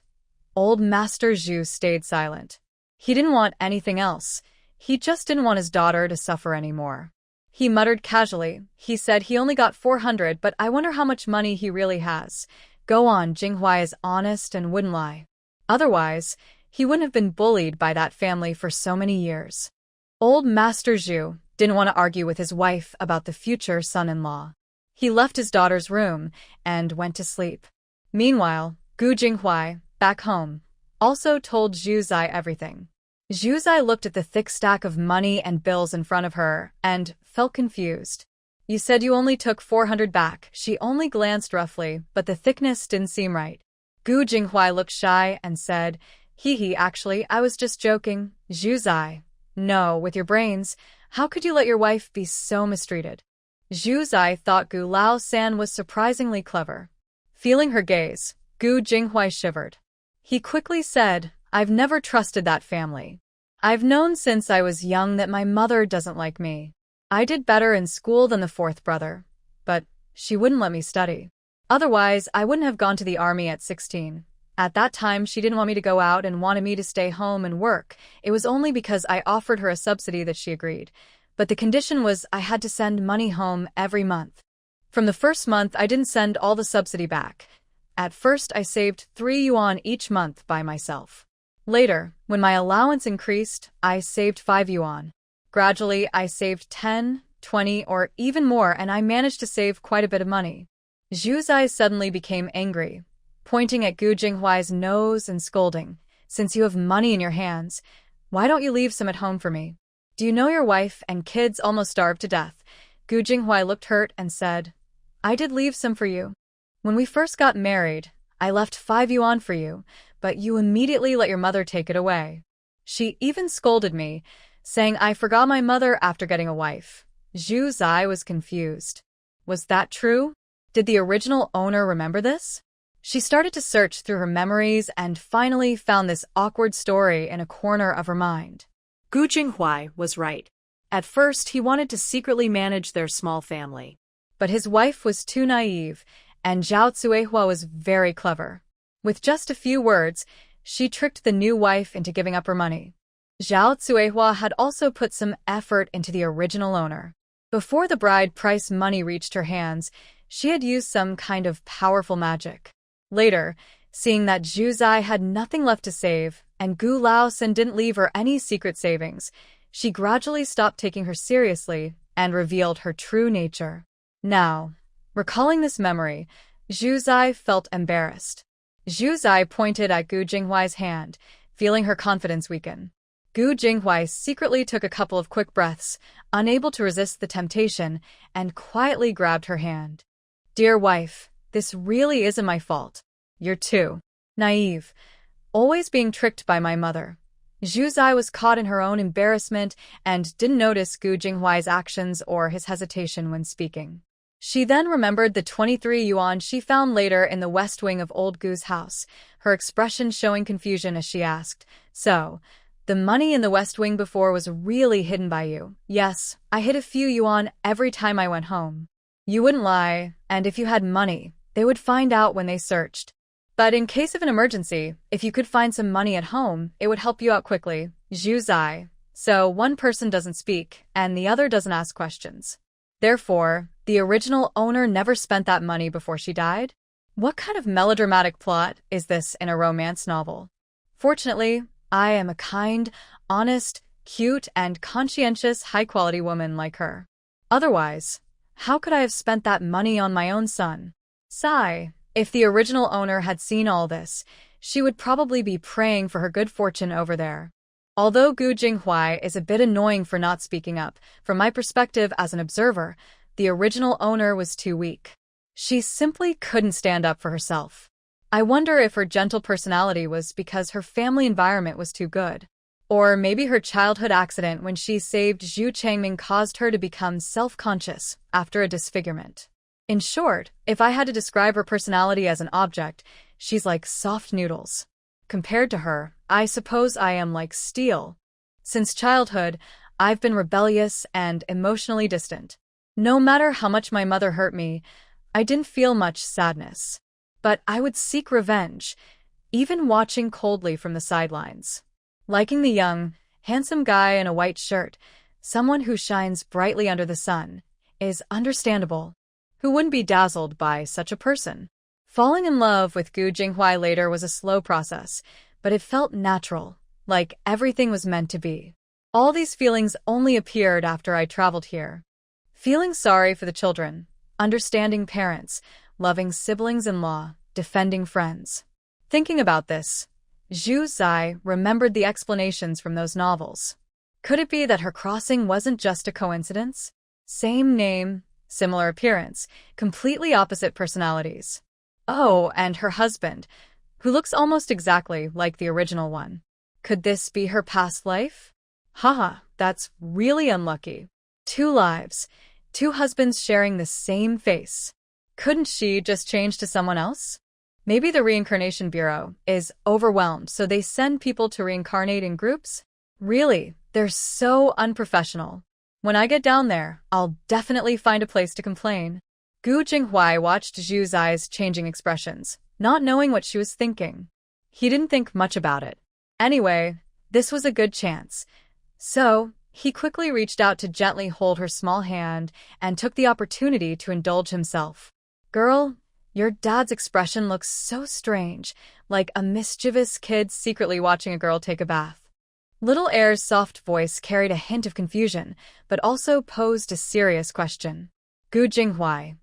Old Master Zhu stayed silent. He didn't want anything else. He just didn't want his daughter to suffer anymore. He muttered casually. He said he only got 400, but I wonder how much money he really has. Go on, Jinghuai is honest and wouldn't lie. Otherwise, he wouldn't have been bullied by that family for so many years. Old Master Zhu didn't want to argue with his wife about the future son-in-law. He left his daughter's room and went to sleep. Meanwhile, Gu Jinghuai, back home, also told Zhu Zai everything. Zhu Zai looked at the thick stack of money and bills in front of her and felt confused. You said you only took 400 back. She only glanced roughly, but the thickness didn't seem right. Gu Jinghuai looked shy and said, Hee, actually, I was just joking. Zhu Zai. No, with your brains, how could you let your wife be so mistreated? Zhu Zai thought Gu Lao-san was surprisingly clever. Feeling her gaze, Gu Jinghuai shivered. He quickly said, I've never trusted that family. I've known since I was young that my mother doesn't like me. I did better in school than the fourth brother, but she wouldn't let me study. Otherwise, I wouldn't have gone to the army at 16. At that time, she didn't want me to go out and wanted me to stay home and work. It was only because I offered her a subsidy that she agreed. But the condition was I had to send money home every month. From the first month, I didn't send all the subsidy back. At first, I saved 3 yuan each month by myself. Later, when my allowance increased, I saved 5 yuan. Gradually, I saved 10, 20, or even more, and I managed to save quite a bit of money. Zhu Zai suddenly became angry, pointing at Gu Jinghuai's nose and scolding, Since you have money in your hands, why don't you leave some at home for me? Do you know your wife and kids almost starved to death? Gu Jinghuai looked hurt and said, I did leave some for you. When we first got married, I left 5 yuan for you, but you immediately let your mother take it away. She even scolded me, saying I forgot my mother after getting a wife. Zhu Zai was confused. Was that true? Did the original owner remember this? She started to search through her memories and finally found this awkward story in a corner of her mind. Gu Jinghuai was right. At first, he wanted to secretly manage their small family. But his wife was too naive, and Zhao Cuihua was very clever. With just a few words, she tricked the new wife into giving up her money. Zhao Cuihua had also put some effort into the original owner. Before the bride price money reached her hands, she had used some kind of powerful magic. Later, seeing that Zhu Zai had nothing left to save, and Gu Laosan didn't leave her any secret savings, she gradually stopped taking her seriously and revealed her true nature. Now, recalling this memory, Zhu Zai felt embarrassed. Zhu Zai pointed at Gu Jinghuai's hand, feeling her confidence weaken. Gu Jinghuai secretly took a couple of quick breaths, unable to resist the temptation, and quietly grabbed her hand. Dear wife, this really isn't my fault. You're too naive, always being tricked by my mother. Zhu Zai was caught in her own embarrassment and didn't notice Gu Jinghuai's actions or his hesitation when speaking. She then remembered the 23 yuan she found later in the west wing of old Gu's house, her expression showing confusion as she asked, So, the money in the west wing before was really hidden by you? Yes, I hid a few yuan every time I went home. You wouldn't lie, and if you had money, they would find out when they searched. But in case of an emergency, if you could find some money at home, it would help you out quickly. Zhu Zai. So one person doesn't speak, and the other doesn't ask questions. Therefore, the original owner never spent that money before she died? What kind of melodramatic plot is this in a romance novel? Fortunately, I am a kind, honest, cute, and conscientious high-quality woman like her. Otherwise, how could I have spent that money on my own son? Sigh. If the original owner had seen all this, she would probably be praying for her good fortune over there. Although Gu Jinghuai is a bit annoying for not speaking up, from my perspective as an observer, the original owner was too weak. She simply couldn't stand up for herself. I wonder if her gentle personality was because her family environment was too good. Or maybe her childhood accident when she saved Zhu Changming caused her to become self-conscious after a disfigurement. In short, if I had to describe her personality as an object, she's like soft noodles. Compared to her, I suppose I am like steel. Since childhood, I've been rebellious and emotionally distant. No matter how much my mother hurt me, I didn't feel much sadness. But I would seek revenge, even watching coldly from the sidelines. Liking the young, handsome guy in a white shirt, someone who shines brightly under the sun, is understandable. Who wouldn't be dazzled by such a person? Falling in love with Gu Jinghuai later was a slow process, but it felt natural, like everything was meant to be. All these feelings only appeared after I traveled here. Feeling sorry for the children, understanding parents, loving siblings-in-law, defending friends. Thinking about this, Zhu Zai remembered the explanations from those novels. Could it be that her crossing wasn't just a coincidence? Same name, similar appearance, completely opposite personalities. Oh, and her husband, who looks almost exactly like the original one. Could this be her past life? Haha, that's really unlucky. 2 lives, 2 husbands sharing the same face. Couldn't she just change to someone else? Maybe the Reincarnation Bureau is overwhelmed, so they send people to reincarnate in groups? Really, they're so unprofessional. When I get down there, I'll definitely find a place to complain. Gu Jinghuai watched Zhu Zai's changing expressions, not knowing what she was thinking. He didn't think much about it. Anyway, this was a good chance. So, he quickly reached out to gently hold her small hand and took the opportunity to indulge himself. Girl, your dad's expression looks so strange, like a mischievous kid secretly watching a girl take a bath. Little Air's soft voice carried a hint of confusion, but also posed a serious question. Gu Jinghuai,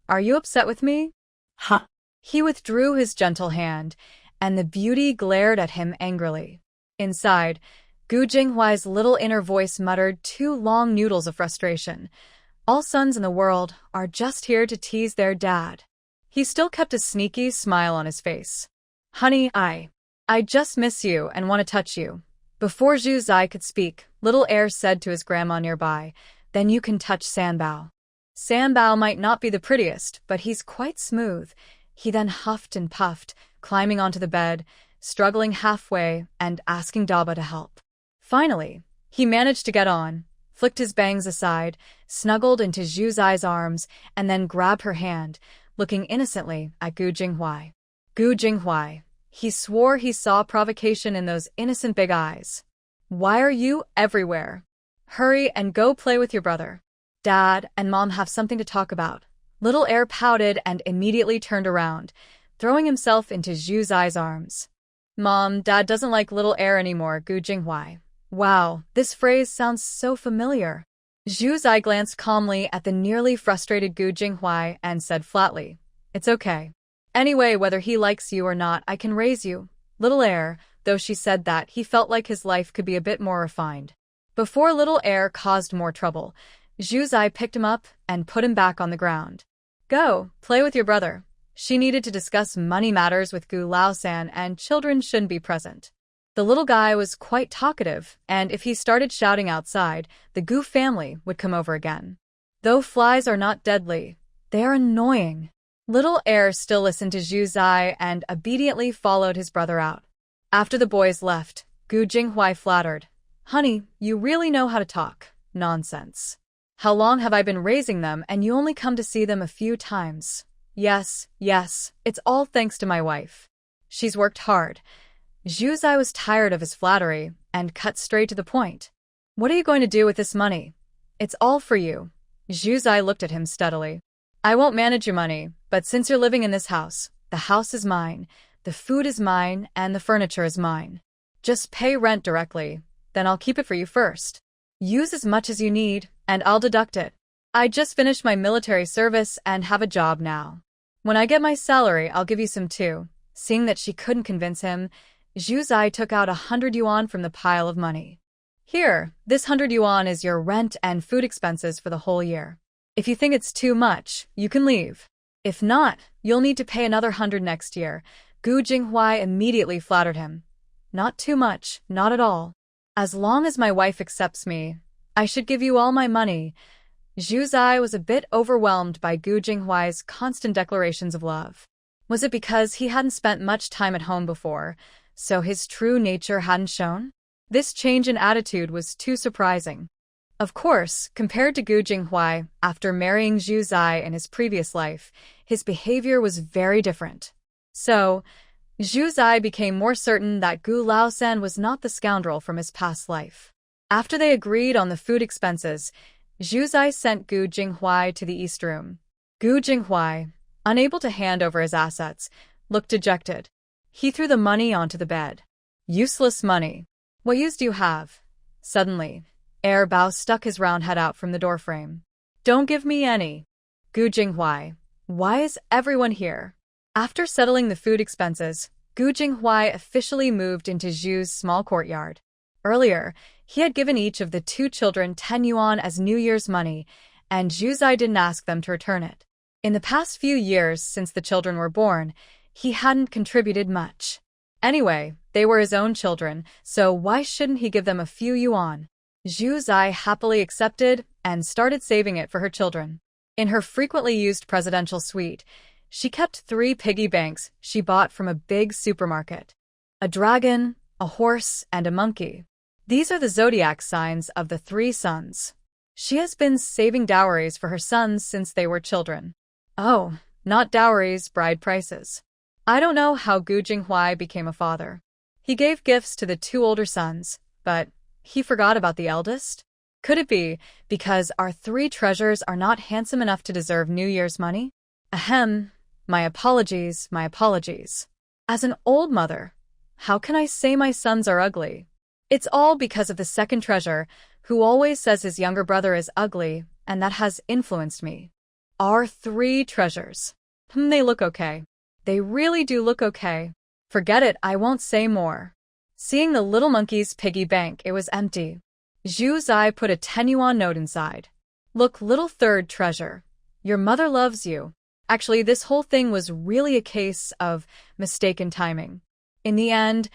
are you upset with me? Huh. He withdrew his gentle hand, and the beauty glared at him angrily. Inside, Gu Jinghuai's little inner voice muttered 2 long noodles of frustration. All sons in the world are just here to tease their dad. He still kept a sneaky smile on his face. Honey, I just miss you and want to touch you. Before Zhu Zai could speak, Little Air said to his grandma nearby, then you can touch Sanbao. Sanbao might not be the prettiest, but he's quite smooth. He then huffed and puffed, climbing onto the bed, struggling halfway, and asking Daba to help. Finally, he managed to get on, flicked his bangs aside, snuggled into Zhu Zai's arms, and then grabbed her hand, looking innocently at Gu Jinghuai. Gu Jinghuai. He swore he saw provocation in those innocent big eyes. Why are you everywhere? Hurry and go play with your brother. Dad and Mom have something to talk about. Little Air pouted and immediately turned around, throwing himself into Zhu Zai's arms. Mom, Dad doesn't like Little Air anymore, Gu Jinghuai. Wow, this phrase sounds so familiar. Zhu Zai glanced calmly at the nearly frustrated Gu Jinghuai and said flatly, it's okay. Anyway, whether he likes you or not, I can raise you. Little Air, though she said that, he felt like his life could be a bit more refined. Before Little Air caused more trouble, Zhu Zai picked him up and put him back on the ground. Go, play with your brother. She needed to discuss money matters with Gu Laosan, and children shouldn't be present. The little guy was quite talkative, and if he started shouting outside, the Gu family would come over again. Though flies are not deadly, they are annoying. Little Air still listened to Zhu Zai and obediently followed his brother out. After the boys left, Gu Jinghuai flattered, Honey, you really know how to talk. Nonsense. How long have I been raising them and you only come to see them a few times? Yes, it's all thanks to my wife. She's worked hard. Zhu Zai was tired of his flattery and cut straight to the point. What are you going to do with this money? It's all for you. Zhu Zai looked at him steadily. I won't manage your money, but since you're living in this house, the house is mine, the food is mine, and the furniture is mine. Just pay rent directly, then I'll keep it for you first. Use as much as you need, and I'll deduct it. I just finished my military service and have a job now. When I get my salary, I'll give you some too. Seeing that she couldn't convince him, Zhu Zai took out 100 yuan from the pile of money. Here, this 100 yuan is your rent and food expenses for the whole year. If you think it's too much, you can leave. If not, you'll need to pay another 100 next year. Gu Jinghuai immediately flattered him. Not too much, not at all. As long as my wife accepts me, I should give you all my money. Zhu Zai was a bit overwhelmed by Gu Jinghuai's constant declarations of love. Was it because he hadn't spent much time at home before, so his true nature hadn't shown? This change in attitude was too surprising. Of course, compared to Gu Jinghuai, after marrying Zhu Zai in his previous life, his behavior was very different. So, Zhu Zai became more certain that Gu Laosan was not the scoundrel from his past life. After they agreed on the food expenses, Zhu Zai sent Gu Jinghuai to the East Room. Gu Jinghuai, unable to hand over his assets, looked dejected. He threw the money onto the bed. Useless money. What use do you have? Suddenly, Bao stuck his round head out from the doorframe. Don't give me any. Gu Jinghuai, why is everyone here? After settling the food expenses, Gu Jinghuai officially moved into Zhu's small courtyard. Earlier, he had given each of the two children 10 yuan as New Year's money, and Zhu Zai didn't ask them to return it. In the past few years since the children were born, he hadn't contributed much. Anyway, they were his own children, so why shouldn't he give them a few yuan? Zhu Zai happily accepted and started saving it for her children. In her frequently used presidential suite, she kept 3 piggy banks she bought from a big supermarket. A dragon, a horse, and a monkey. These are the zodiac signs of the 3 sons. She has been saving dowries for her sons since they were children. Oh, not dowries, bride prices. I don't know how Gu Jinghuai became a father. He gave gifts to the 2 older sons, but he forgot about the eldest? Could it be because our 3 treasures are not handsome enough to deserve New Year's money? Ahem, my apologies, my apologies. As an old mother, how can I say my sons are ugly? It's all because of the second treasure, who always says his younger brother is ugly, and that has influenced me. Our 3 treasures. They look okay. They really do look okay. Forget it, I won't say more. Seeing the little monkey's piggy bank, it was empty. Zhu Zai put a 10 yuan note inside. Look, little third treasure. Your mother loves you. Actually, this whole thing was really a case of mistaken timing. In the end,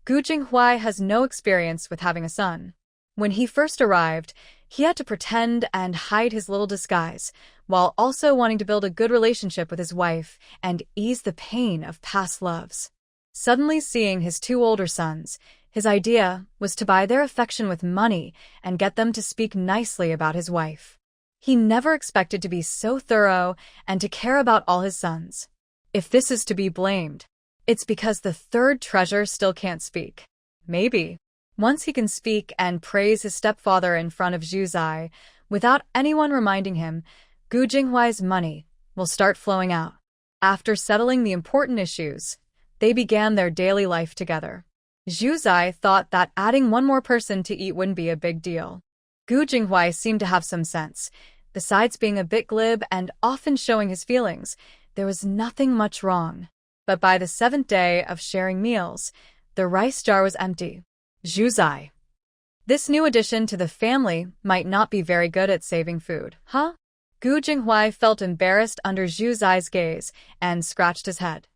Gu Jinghuai has no experience with having a son. When he first arrived, he had to pretend and hide his little disguise, while also wanting to build a good relationship with his wife and ease the pain of past loves. Suddenly seeing his 2 older sons, his idea was to buy their affection with money and get them to speak nicely about his wife. He never expected to be so thorough and to care about all his sons. If this is to be blamed, it's because the third treasure still can't speak. Maybe. Once he can speak and praise his stepfather in front of Zhu Zai, without anyone reminding him, Gu Jinghuai's money will start flowing out. After settling the important issues, they began their daily life together. Zhu Zai thought that adding 1 more person to eat wouldn't be a big deal. Gu Jinghuai seemed to have some sense. Besides being a bit glib and often showing his feelings, there was nothing much wrong. But by the 7th day of sharing meals, the rice jar was empty. Zhu Zai. This new addition to the family might not be very good at saving food, huh? Gu Jinghuai felt embarrassed under Zhu Zai's gaze and scratched his head.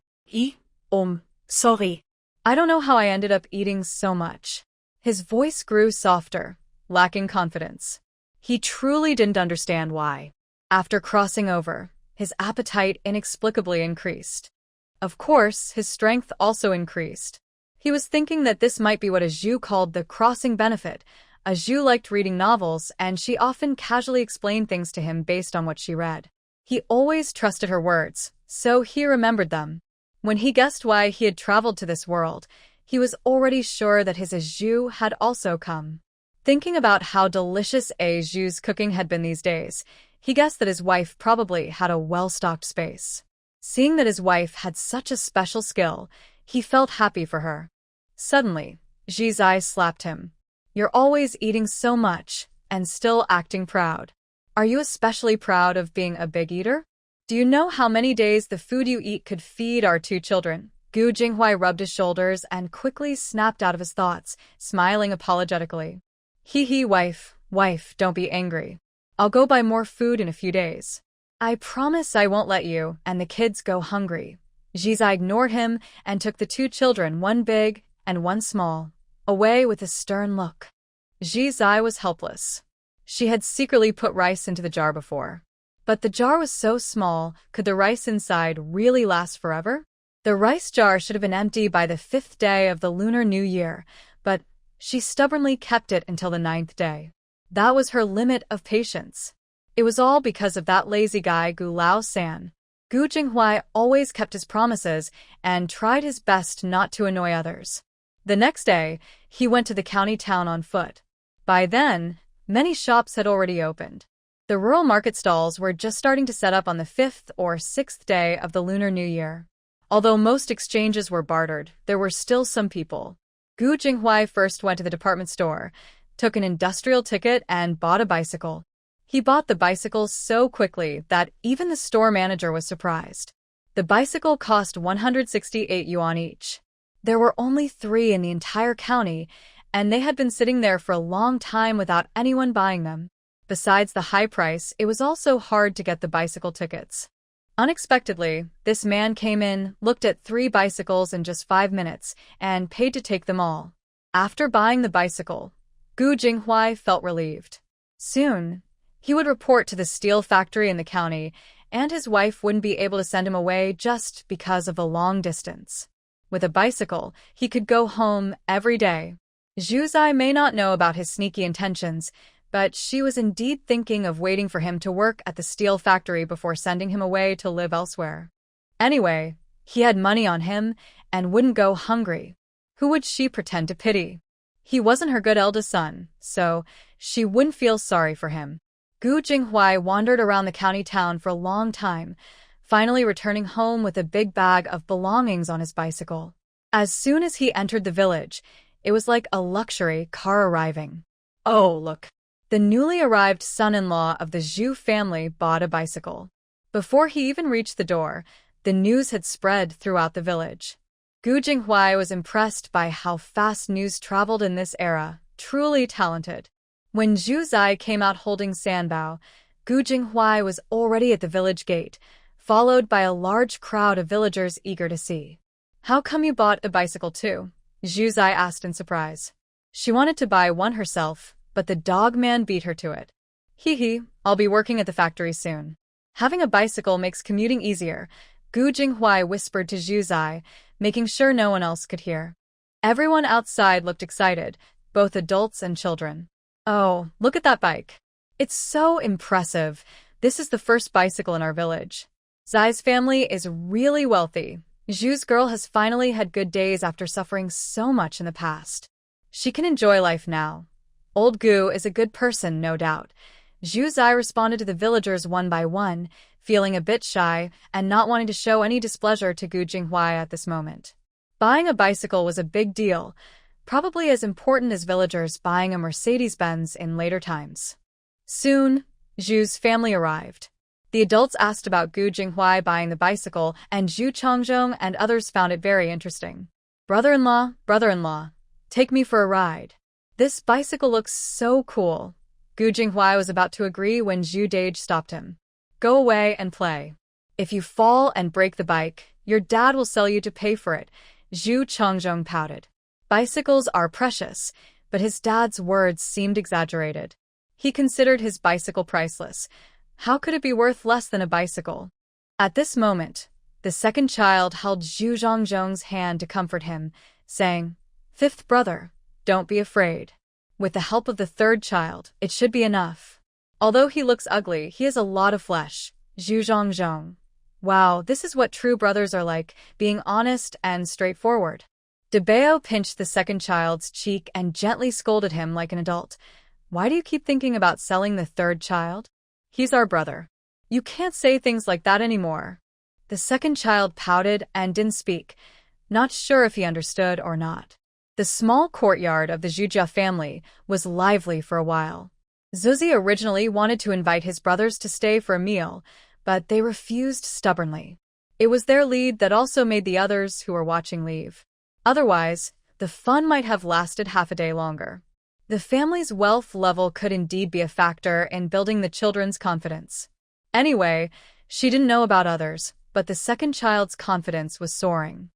Sorry. I don't know how I ended up eating so much. His voice grew softer, lacking confidence. He truly didn't understand why. After crossing over, his appetite inexplicably increased. Of course, his strength also increased. He was thinking that this might be what a Zhu called the crossing benefit. A Zhu liked reading novels, and she often casually explained things to him based on what she read. He always trusted her words, so he remembered them. When he guessed why he had traveled to this world, he was already sure that his Zhu had also come. Thinking about how delicious Zhu's cooking had been these days, he guessed that his wife probably had a well-stocked space. Seeing that his wife had such a special skill, he felt happy for her. Suddenly, Zhu Zai slapped him. You're always eating so much, and still acting proud. Are you especially proud of being a big eater? Do you know how many days the food you eat could feed our 2 children? Gu Jinghuai rubbed his shoulders and quickly snapped out of his thoughts, smiling apologetically. Wife, don't be angry. I'll go buy more food in a few days. I promise I won't let you and the kids go hungry. Zhu Zai ignored him and took the 2 children, 1 big and 1 small, away with a stern look. Zhu Zai was helpless. She had secretly put rice into the jar before. But the jar was so small, could the rice inside really last forever? The rice jar should have been empty by the 5th day of the Lunar New Year, but she stubbornly kept it until the 9th day. That was her limit of patience. It was all because of that lazy guy Gu Lao San. Gu Jinghuai always kept his promises and tried his best not to annoy others. The next day, he went to the county town on foot. By then, many shops had already opened. The rural market stalls were just starting to set up on the 5th or 6th day of the Lunar New Year. Although most exchanges were bartered, there were still some people. Gu Jinghuai first went to the department store, took an industrial ticket, and bought a bicycle. He bought the bicycle so quickly that even the store manager was surprised. The bicycle cost 168 yuan each. There were only 3 in the entire county, and they had been sitting there for a long time without anyone buying them. Besides the high price, it was also hard to get the bicycle tickets. Unexpectedly, this man came in, looked at 3 bicycles in just 5 minutes, and paid to take them all. After buying the bicycle, Gu Jinghuai felt relieved. Soon, he would report to the steel factory in the county, and his wife wouldn't be able to send him away just because of the long distance. With a bicycle, he could go home every day. Zhu Zai may not know about his sneaky intentions, but she was indeed thinking of waiting for him to work at the steel factory before sending him away to live elsewhere. Anyway, he had money on him and wouldn't go hungry. Who would she pretend to pity? He wasn't her good eldest son, so she wouldn't feel sorry for him. Gu Jinghuai wandered around the county town for a long time, finally returning home with a big bag of belongings on his bicycle. As soon as he entered the village, it was like a luxury car arriving. Oh, look! The newly arrived son-in-law of the Zhu family bought a bicycle. Before he even reached the door, the news had spread throughout the village. Gu Jinghuai was impressed by how fast news traveled in this era, truly talented. When Zhu Zai came out holding Sanbao, Gu Jinghuai was already at the village gate, followed by a large crowd of villagers eager to see. How come you bought a bicycle too? Zhu Zai asked in surprise. She wanted to buy one herself, but the dog man beat her to it. Hee, I'll be working at the factory soon. Having a bicycle makes commuting easier, Gu Jinghuai whispered to Zhu Zai, making sure no one else could hear. Everyone outside looked excited, both adults and children. Oh, look at that bike. It's so impressive. This is the first bicycle in our village. Zai's family is really wealthy. Zhu's girl has finally had good days after suffering so much in the past. She can enjoy life now. Old Gu is a good person, no doubt. Zhu Zai responded to the villagers one by one, feeling a bit shy and not wanting to show any displeasure to Gu Jinghuai at this moment. Buying a bicycle was a big deal, probably as important as villagers buying a Mercedes-Benz in later times. Soon, Zhu's family arrived. The adults asked about Gu Jinghuai buying the bicycle, and Zhu Chongzhong and others found it very interesting. Brother-in-law, take me for a ride. This bicycle looks so cool. Gu Jinghuai was about to agree when Zhu Dage stopped him. Go away and play. If you fall and break the bike, your dad will sell you to pay for it, Zhu Chongzhong pouted. Bicycles are precious, but his dad's words seemed exaggerated. He considered his bicycle priceless. How could it be worth less than a bicycle? At this moment, the second child held Zhu Zhongzhong's hand to comfort him, saying, "Fifth brother, don't be afraid. With the help of the third child, it should be enough. Although he looks ugly, he has a lot of flesh." Zhu Zhongzhong. Wow, this is what true brothers are like, being honest and straightforward. De Bao pinched the second child's cheek and gently scolded him like an adult. Why do you keep thinking about selling the third child? He's our brother. You can't say things like that anymore. The second child pouted and didn't speak, not sure if he understood or not. The small courtyard of the Zhujia family was lively for a while. Zuzi originally wanted to invite his brothers to stay for a meal, but they refused stubbornly. It was their lead that also made the others who were watching leave. Otherwise, the fun might have lasted half a day longer. The family's wealth level could indeed be a factor in building the children's confidence. Anyway, she didn't know about others, but the second child's confidence was soaring.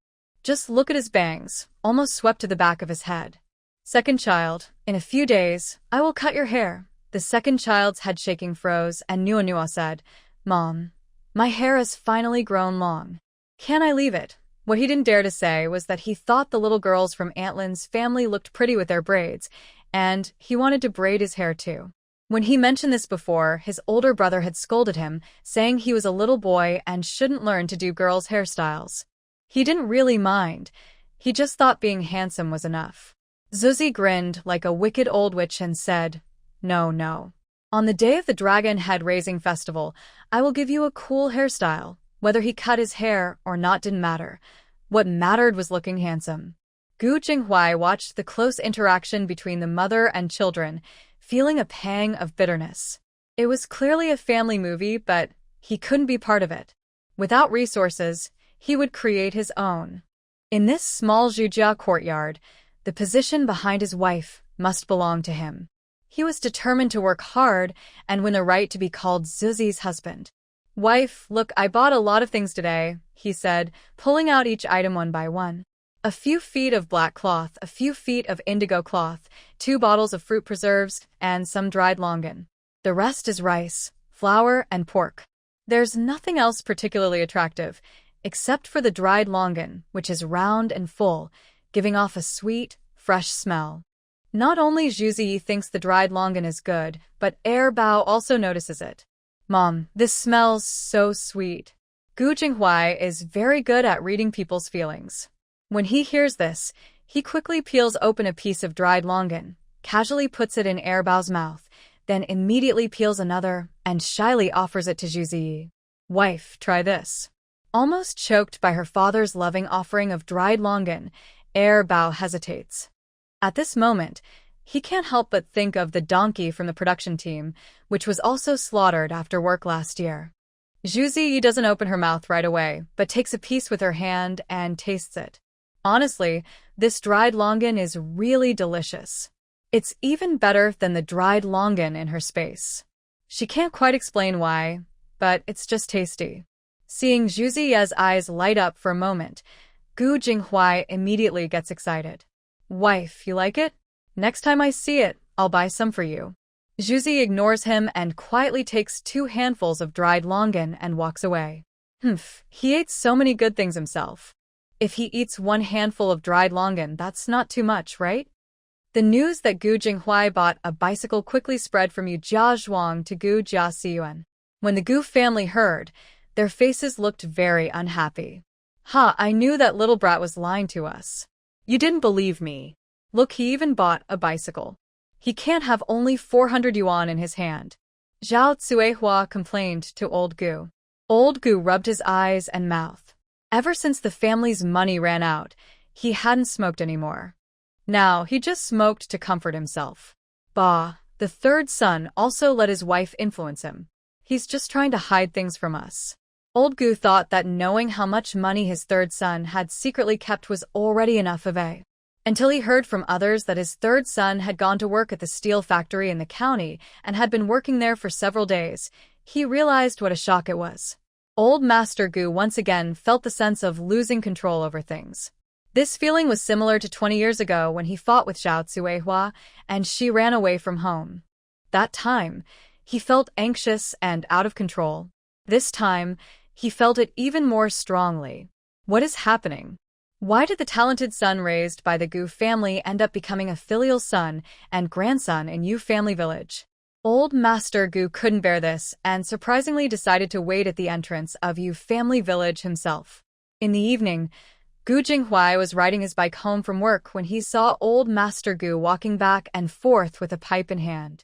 Just look at his bangs, almost swept to the back of his head. Second child, in a few days, I will cut your hair. The second child's head-shaking froze, and Nua said, Mom, my hair has finally grown long. Can I leave it? What he didn't dare to say was that he thought the little girls from Aunt Lin's family looked pretty with their braids, and he wanted to braid his hair too. When he mentioned this before, his older brother had scolded him, saying he was a little boy and shouldn't learn to do girls' hairstyles. He didn't really mind. He just thought being handsome was enough. Zuzi grinned like a wicked old witch and said, No. On the day of the Dragon Head Raising Festival, I will give you a cool hairstyle. Whether he cut his hair or not didn't matter. What mattered was looking handsome. Gu Jinghuai watched the close interaction between the mother and children, feeling a pang of bitterness. It was clearly a family movie, but he couldn't be part of it. Without resources, he would create his own. In this small Zhujia courtyard, the position behind his wife must belong to him. He was determined to work hard and win the right to be called Zuzi's husband. "Wife, look, I bought a lot of things today," he said, pulling out each item one by one. A few feet of black cloth, a few feet of indigo cloth, 2 bottles of fruit preserves, and some dried longan. The rest is rice, flour, and pork. There's nothing else particularly attractive, except for the dried longan, which is round and full, giving off a sweet, fresh smell. Not only Zhu Ziyi thinks the dried longan is good, but Bao also notices it. "Mom, this smells so sweet." Gu Jinghuai is very good at reading people's feelings. When he hears this, he quickly peels open a piece of dried longan, casually puts it in Bao's mouth, then immediately peels another and shyly offers it to Zhu Ziyi. "Wife, try this." Almost choked by her father's loving offering of dried longan, Bao hesitates. At this moment, he can't help but think of the donkey from the production team, which was also slaughtered after work last year. Zhu Ziyi doesn't open her mouth right away, but takes a piece with her hand and tastes it. Honestly, this dried longan is really delicious. It's even better than the dried longan in her space. She can't quite explain why, but it's just tasty. Seeing Zhu Ziyi's eyes light up for a moment, Gu Jinghuai immediately gets excited. "Wife, you like it? Next time I see it, I'll buy some for you." Zhu Ziyi ignores him and quietly takes 2 handfuls of dried longan and walks away. He ate so many good things himself. If he eats 1 handful of dried longan, that's not too much, right? The news that Gu Jinghuai bought a bicycle quickly spread from Yu Jiazhuang to Gu Jiasiyuan. When the Gu family heard, their faces looked very unhappy. I knew that little brat was lying to us." "You didn't believe me." "Look, he even bought a bicycle. He can't have only 400 yuan in his hand." Zhao Cuihua complained to old Gu. Old Gu rubbed his eyes and mouth. Ever since the family's money ran out, he hadn't smoked anymore. Now, he just smoked to comfort himself. The 3rd son also let his wife influence him. "He's just trying to hide things from us." Old Gu thought that knowing how much money his 3rd son had secretly kept was already enough of a. Until he heard from others that his 3rd son had gone to work at the steel factory in the county and had been working there for several days, he realized what a shock it was. Old Master Gu once again felt the sense of losing control over things. This feeling was similar to 20 years ago when he fought with Zhao Cuihua and she ran away from home. That time, he felt anxious and out of control. This time, he felt it even more strongly. What is happening? Why did the talented son raised by the Gu family end up becoming a filial son and grandson in Yu family village? Old Master Gu couldn't bear this and surprisingly decided to wait at the entrance of Yu family village himself. In the evening, Gu Jinghuai was riding his bike home from work when he saw old Master Gu walking back and forth with a pipe in hand.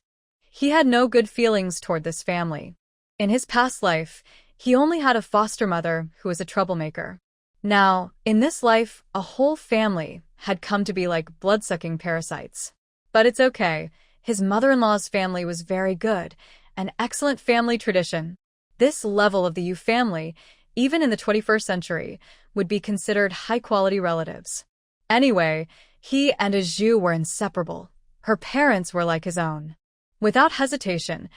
He had no good feelings toward this family. In his past life, he only had a foster mother who was a troublemaker. Now, in this life, a whole family had come to be like blood-sucking parasites. But it's okay. His mother-in-law's family was very good, an excellent family tradition. This level of the Yu family, even in the 21st century, would be considered high-quality relatives. Anyway, he and Zhu were inseparable. Her parents were like his own. Without hesitation,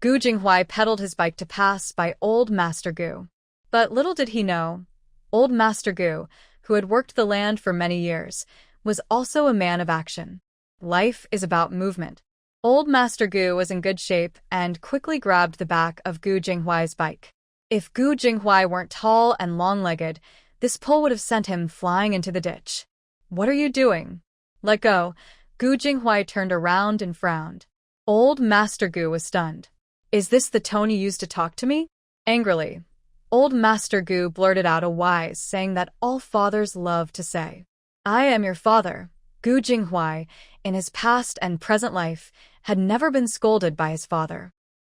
Gu Jinghuai pedaled his bike to pass by old Master Gu. But little did he know, old Master Gu, who had worked the land for many years, was also a man of action. Life is about movement. Old Master Gu was in good shape and quickly grabbed the back of Gu Jinghuai's bike. If Gu Jinghuai weren't tall and long-legged, this pole would have sent him flying into the ditch. "What are you doing?" "Let go." Gu Jinghuai turned around and frowned. Old Master Gu was stunned. "Is this the tone you used to talk to me?" Angrily, old Master Gu blurted out a wise saying that all fathers love to say. "I am your father." Gu Jinghuai, in his past and present life, had never been scolded by his father.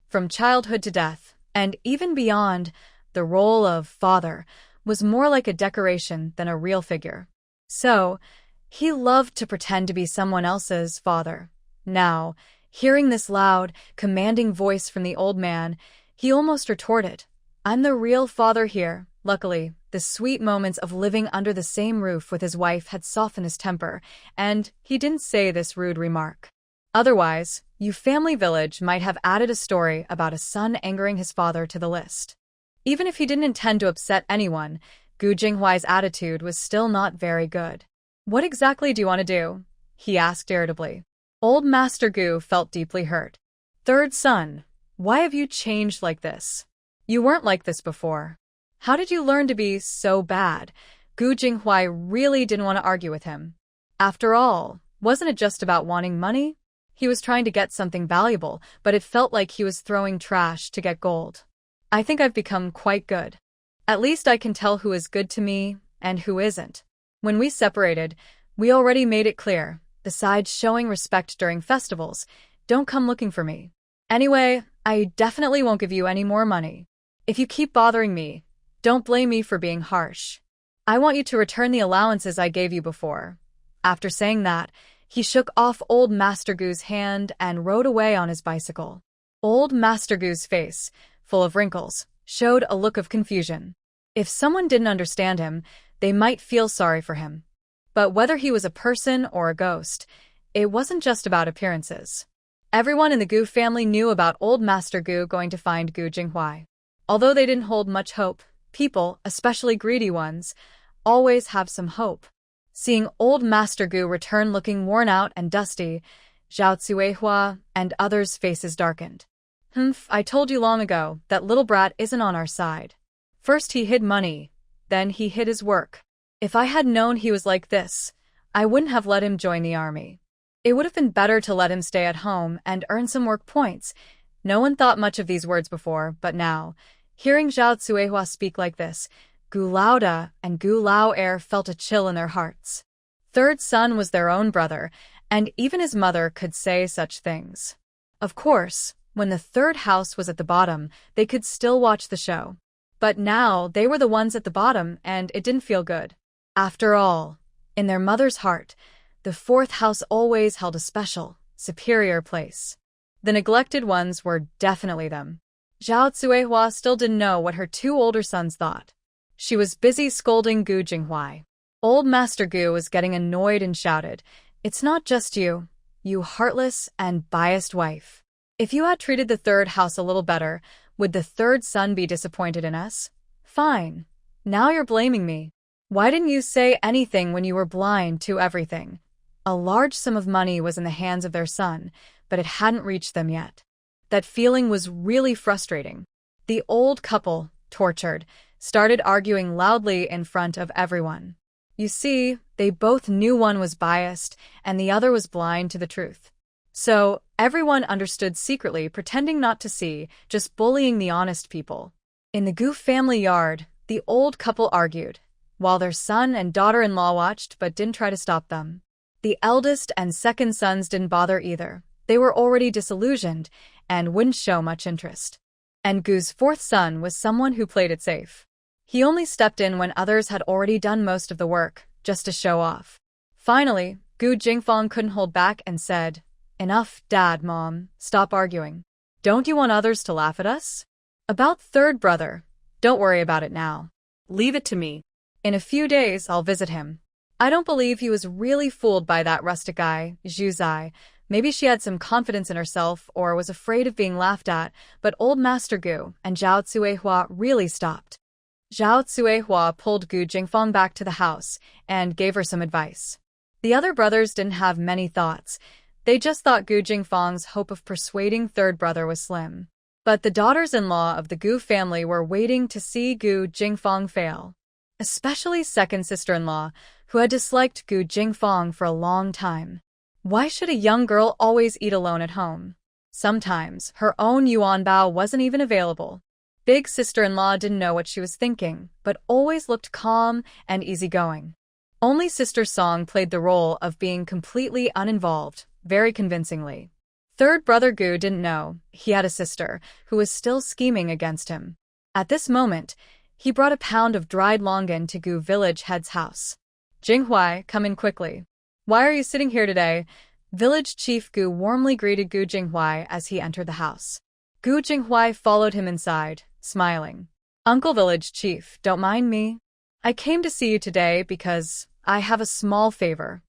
From childhood to death, and even beyond, the role of father was more like a decoration than a real figure. So, He loved to pretend to be someone else's father. Now, hearing this loud, commanding voice from the old man, he almost retorted, "I'm the real father here." Luckily, the sweet moments of living under the same roof with his wife had softened his temper, and he didn't say this rude remark. Otherwise, Yu Family Village might have added a story about a son angering his father to the list. Even if he didn't intend to upset anyone, Gu Jinghuai's attitude was still not very good. "What exactly do you want to do?" he asked irritably. Old Master Gu felt deeply hurt. "Third son, why have you changed like this? You weren't like this before. How did you learn to be so bad?" Gu Jinghuai really didn't want to argue with him. After all, wasn't it just about wanting money? He was trying to get something valuable, but it felt like he was throwing trash to get gold. "I think I've become quite good. At least I can tell who is good to me and who isn't. When we separated, we already made it clear. Besides showing respect during festivals, don't come looking for me. Anyway, I definitely won't give you any more money. If you keep bothering me, don't blame me for being harsh. I want you to return the allowances I gave you before." After saying that, he shook off Old Master Gu's hand and rode away on his bicycle. Old Master Gu's face, full of wrinkles, showed a look of confusion. If someone didn't understand him, they might feel sorry for him. But whether he was a person or a ghost, it wasn't just about appearances. Everyone in the Gu family knew about Old Master Gu going to find Gu Jinghuai. Although they didn't hold much hope, people, especially greedy ones, always have some hope. Seeing Old Master Gu return looking worn out and dusty, Zhao Cuihua and others' faces darkened. I told you long ago that little brat isn't on our side. First he hid money, then he hid his work. If I had known he was like this, I wouldn't have let him join the army. It would have been better to let him stay at home and earn some work points." No one thought much of these words before, but now, hearing Zhao Cuihua speak like this, Gu Laoda and Gu Lao Er felt a chill in their hearts. Third son was their own brother, and even his mother could say such things. Of course, when the third house was at the bottom, they could still watch the show. But now they were the ones at the bottom, and it didn't feel good. After all, in their mother's heart, the fourth house always held a special, superior place. The neglected ones were definitely them. Zhao Cuihua still didn't know what her two older sons thought. She was busy scolding Gu Jinghuai. Old Master Gu was getting annoyed and shouted, "It's not just you, you heartless and biased wife. If you had treated the third house a little better, would the third son be disappointed in us? Fine. Now you're blaming me. Why didn't you say anything when you were blind to everything?" A large sum of money was in the hands of their son, but it hadn't reached them yet. That feeling was really frustrating. The old couple, tortured, started arguing loudly in front of everyone. You see, they both knew one was biased and the other was blind to the truth. So, everyone understood secretly, pretending not to see, just bullying the honest people. In the Gu family yard, the old couple argued, while their son and daughter-in-law watched but didn't try to stop them. The eldest and second sons didn't bother either. They were already disillusioned and wouldn't show much interest. And Gu's fourth son was someone who played it safe. He only stepped in when others had already done most of the work, just to show off. Finally, Gu Jingfang couldn't hold back and said, "Enough, Dad, Mom, stop arguing. Don't you want others to laugh at us? About third brother, don't worry about it now. Leave it to me. In a few days I'll visit him. I don't believe he was really fooled by that rustic guy, Zhu Zai. Maybe she had some confidence in herself or was afraid of being laughed at, but Old Master Gu and Zhao Cuihua really stopped. Zhao Cuihua pulled Gu Jingfang back to the house and gave her some advice. The other brothers didn't have many thoughts. They just thought Gu Jingfang's hope of persuading third brother was slim. But the daughters-in-law of the Gu family were waiting to see Gu Jingfang fail. Especially second sister-in-law, who had disliked Gu Jingfang for a long time. Why should a young girl always eat alone at home? Sometimes her own yuan bao wasn't even available. Big sister-in-law didn't know what she was thinking, but always looked calm and easygoing. Only Sister Song played the role of being completely uninvolved, very convincingly. Third brother Gu didn't know he had a sister who was still scheming against him. At this moment, he brought a pound of dried longan to Gu village head's house. "Jinghuai, come in quickly." Why are you sitting here today? Village Chief Gu warmly greeted Gu Jinghuai as he entered the house. Gu Jinghuai followed him inside, smiling. Uncle Village Chief, don't mind me. I came to see you today because I have a small favor.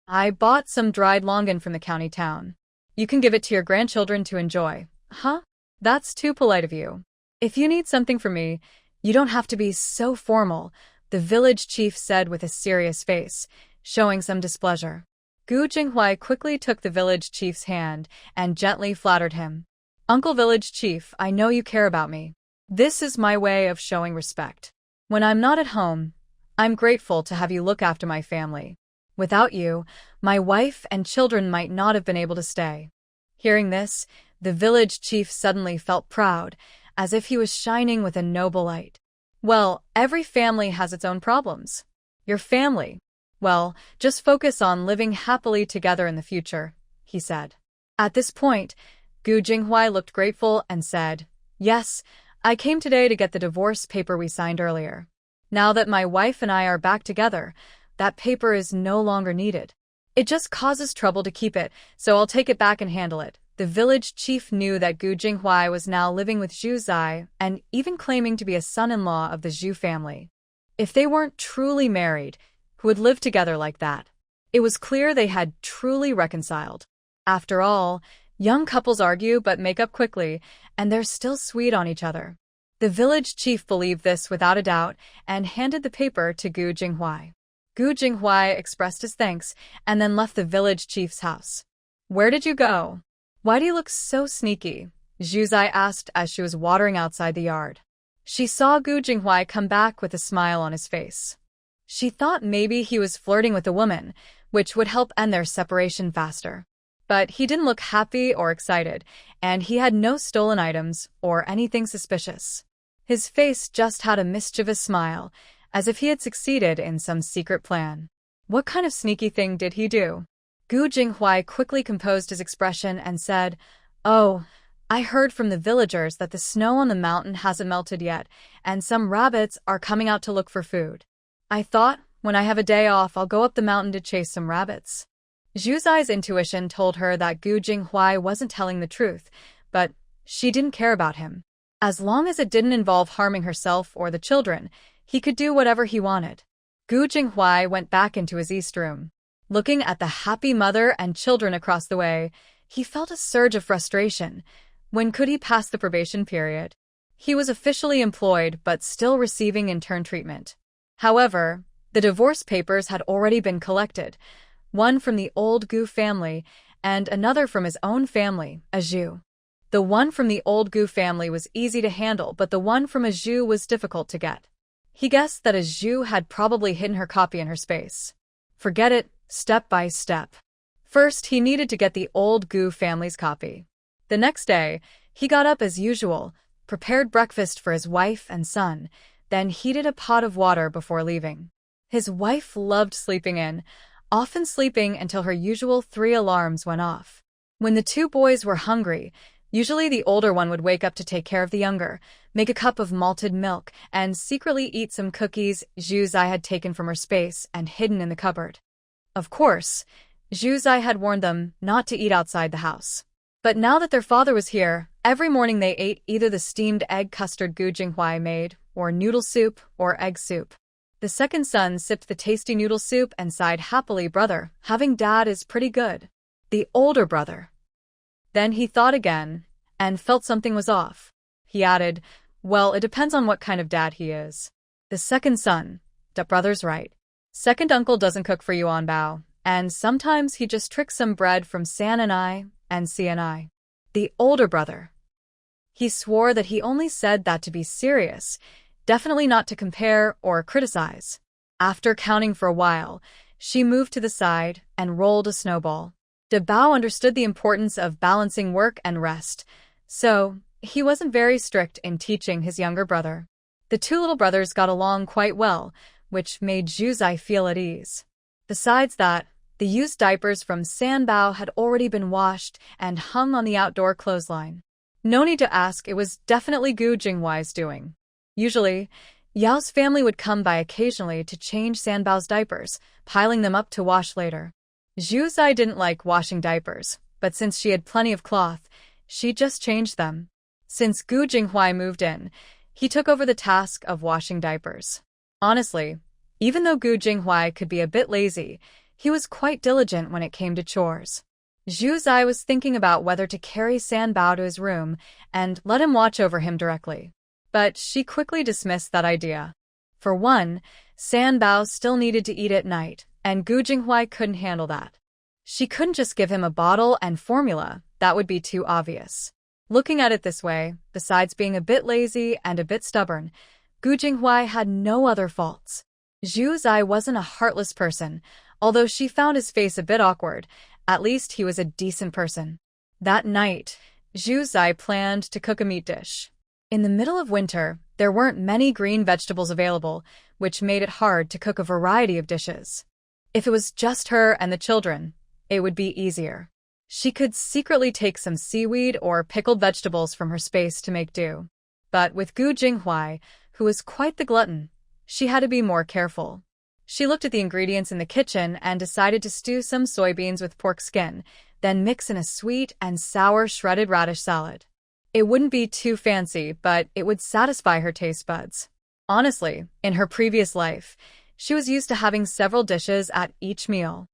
I bought some dried longan from the county town. You can give it to your grandchildren to enjoy. Huh? That's too polite of you. If you need something from me, you don't have to be so formal, the village chief said with a serious face, showing some displeasure. Gu Jinghuai quickly took the village chief's hand and gently flattered him. Uncle Village Chief, I know you care about me. This is my way of showing respect. When I'm not at home, I'm grateful to have you look after my family. Without you, my wife and children might not have been able to stay. Hearing this, the village chief suddenly felt proud, as if he was shining with a noble light. Well, every family has its own problems. Your family. Well, just focus on living happily together in the future, he said. At this point, Gu Jinghuai looked grateful and said, Yes, I came today to get the divorce paper we signed earlier. Now that my wife and I are back together, that paper is no longer needed. It just causes trouble to keep it, so I'll take it back and handle it. The village chief knew that Gu Jinghuai was now living with Zhu Zai and even claiming to be a son-in-law of the Zhu family. If they weren't truly married, who would live together like that? It was clear they had truly reconciled. After all, young couples argue but make up quickly, and they're still sweet on each other. The village chief believed this without a doubt and handed the paper to Gu Jinghuai. Gu Jinghuai expressed his thanks and then left the village chief's house. Where did you go? Why do you look so sneaky? Zhu Zai asked as she was watering outside the yard. She saw Gu Jinghuai come back with a smile on his face. She thought maybe he was flirting with a woman, which would help end their separation faster. But he didn't look happy or excited, and he had no stolen items or anything suspicious. His face just had a mischievous smile, as if he had succeeded in some secret plan. What kind of sneaky thing did he do? Gu Jinghuai quickly composed his expression and said, Oh, I heard from the villagers that the snow on the mountain hasn't melted yet, and some rabbits are coming out to look for food. I thought, when I have a day off, I'll go up the mountain to chase some rabbits. Zhu Zai's intuition told her that Gu Jinghuai wasn't telling the truth, but she didn't care about him. As long as it didn't involve harming herself or the children, he could do whatever he wanted. Gu Jinghuai went back into his east room. Looking at the happy mother and children across the way, he felt a surge of frustration. When could he pass the probation period? He was officially employed but still receiving intern treatment. However, the divorce papers had already been collected, one from the old Gu family and another from his own family, a Zhu. The one from the old Gu family was easy to handle, but the one from a Zhu was difficult to get. He guessed that a Zhu had probably hidden her copy in her space. Forget it, step by step. First, he needed to get the old Gu family's copy. The next day, he got up as usual, prepared breakfast for his wife and son, then heated a pot of water before leaving. His wife loved sleeping in, often sleeping until her usual 3 alarms went off. When the 2 boys were hungry, usually the older one would wake up to take care of the younger, make a cup of malted milk, and secretly eat some cookies Zhu Zai had taken from her space and hidden in the cupboard. Of course, Zhu Zai had warned them not to eat outside the house. But now that their father was here, every morning they ate either the steamed egg custard Gu Jinghuai made, or noodle soup, or egg soup. The second son sipped the tasty noodle soup and sighed happily, brother, having dad is pretty good. The older brother. Then he thought again, and felt something was off. He added, well, it depends on what kind of dad he is. The second son, that brother's right. Second uncle doesn't cook for you on Bao, and sometimes he just tricks some bread from San and I, and C and I. The older brother. He swore that he only said that to be serious, definitely not to compare or criticize. After counting for a while, she moved to the side and rolled a snowball. De Bao understood the importance of balancing work and rest, so he wasn't very strict in teaching his younger brother. The 2 little brothers got along quite well, which made Zhu Zai feel at ease. Besides that, the used diapers from Sanbao had already been washed and hung on the outdoor clothesline. No need to ask, it was definitely Gu Jinghuai's doing. Usually, Yao's family would come by occasionally to change Sanbao's diapers, piling them up to wash later. Zhu Zai didn't like washing diapers, but since she had plenty of cloth, she just changed them. Since Gu Jinghuai moved in, he took over the task of washing diapers. Honestly, even though Gu Jinghuai could be a bit lazy, he was quite diligent when it came to chores. Zhu Zai was thinking about whether to carry San Bao to his room and let him watch over him directly. But she quickly dismissed that idea. For one, San Bao still needed to eat at night, and Gu Jinghuai couldn't handle that. She couldn't just give him a bottle and formula, that would be too obvious. Looking at it this way, besides being a bit lazy and a bit stubborn, Gu Jinghuai had no other faults. Zhu Zai wasn't a heartless person, although she found his face a bit awkward. At least he was a decent person. That night, Zhu Zai planned to cook a meat dish. In the middle of winter, there weren't many green vegetables available, which made it hard to cook a variety of dishes. If it was just her and the children, it would be easier. She could secretly take some seaweed or pickled vegetables from her space to make do. But with Gu Jinghuai, who was quite the glutton, she had to be more careful. She looked at the ingredients in the kitchen and decided to stew some soybeans with pork skin, then mix in a sweet and sour shredded radish salad. It wouldn't be too fancy, but it would satisfy her taste buds. Honestly, in her previous life, she was used to having several dishes at each meal.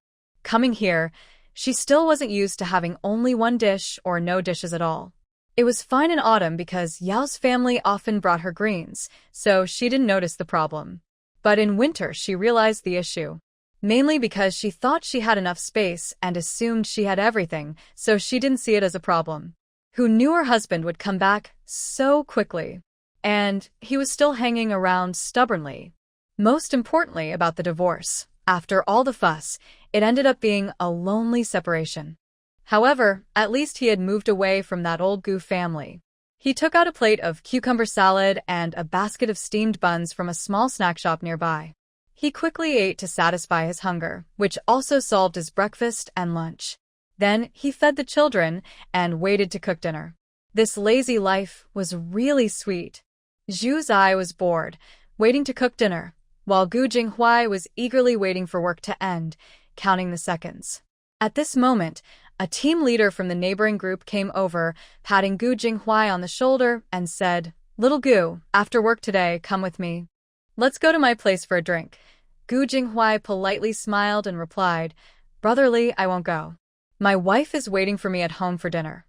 Coming here, she still wasn't used to having only one dish or no dishes at all. It was fine in autumn because Yao's family often brought her greens, so she didn't notice the problem. But in winter she realized the issue. Mainly because she thought she had enough space and assumed she had everything, so she didn't see it as a problem. Who knew her husband would come back so quickly? And he was still hanging around stubbornly. Most importantly about the divorce, after all the fuss, it ended up being a lonely separation. However, at least he had moved away from that old Gu family. He took out a plate of cucumber salad and a basket of steamed buns from a small snack shop nearby. He quickly ate to satisfy his hunger, which also solved his breakfast and lunch. Then he fed the children and waited to cook dinner. This lazy life was really sweet. Zhu Zai was bored, waiting to cook dinner, while Gu Jinghuai was eagerly waiting for work to end, counting the seconds. At this moment, a team leader from the neighboring group came over, patting Gu Jinghuai on the shoulder, and said, "Little Gu, after work today, come with me. Let's go to my place for a drink." Gu Jinghuai politely smiled and replied, "Brotherly, I won't go. My wife is waiting for me at home for dinner."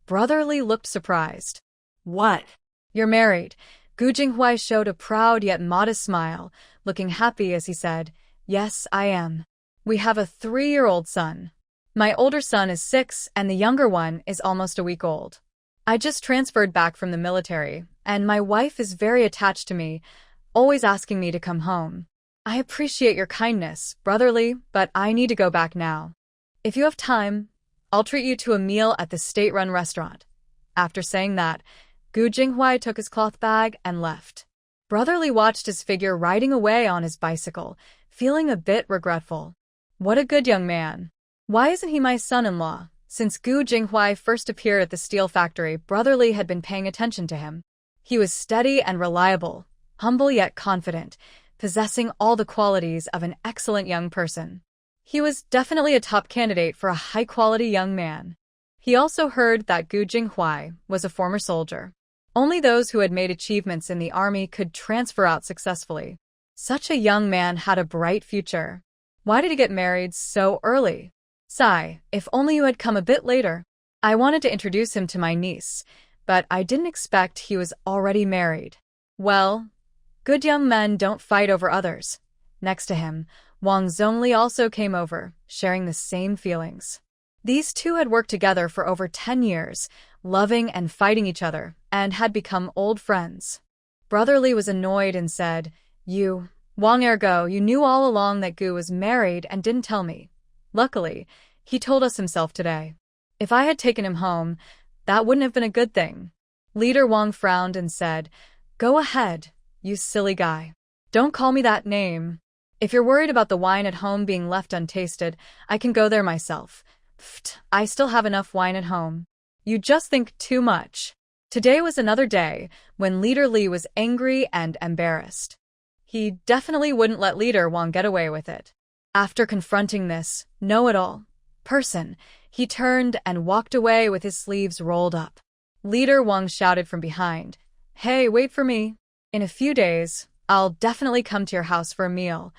Brotherly looked surprised. What? "You're married." Gu Jinghuai showed a proud yet modest smile, looking happy as he said, "Yes, I am. We have a 3-year-old son. My older son is 6 and the younger one is almost a week old. I just transferred back from the military, and my wife is very attached to me, always asking me to come home. I appreciate your kindness, brotherly, but I need to go back now. If you have time, I'll treat you to a meal at the state-run restaurant." After saying that, Gu Jinghuai took his cloth bag and left. Brotherly watched his figure riding away on his bicycle, feeling a bit regretful. What a good young man. Why isn't he my son-in-law? Since Gu Jinghuai first appeared at the steel factory, Brotherly had been paying attention to him. He was steady and reliable, humble yet confident, possessing all the qualities of an excellent young person. He was definitely a top candidate for a high-quality young man. He also heard that Gu Jinghuai was a former soldier. Only those who had made achievements in the army could transfer out successfully. Such a young man had a bright future. Why did he get married so early? Sigh, if only you had come a bit later. I wanted to introduce him to my niece, but I didn't expect he was already married. Well, good young men don't fight over others. Next to him, Wang Zhongli also came over, sharing the same feelings. These two had worked together for over 10 years, loving and fighting each other, and had become old friends. Brotherly was annoyed and said, "You, Wang ergo, you knew all along that Gu was married and didn't tell me. Luckily, he told us himself today. If I had taken him home, that wouldn't have been a good thing." Leader Wang frowned and said, "Go ahead, you silly guy. Don't call me that name. If you're worried about the wine at home being left untasted, I can go there myself. Pfft, I still have enough wine at home. You just think too much." Today was another day when Leader Li was angry and embarrassed. He definitely wouldn't let Leader Wang get away with it. After confronting this know-it-all person, he turned and walked away with his sleeves rolled up. Leader Wang shouted from behind, "Hey, wait for me. In a few days, I'll definitely come to your house for a meal."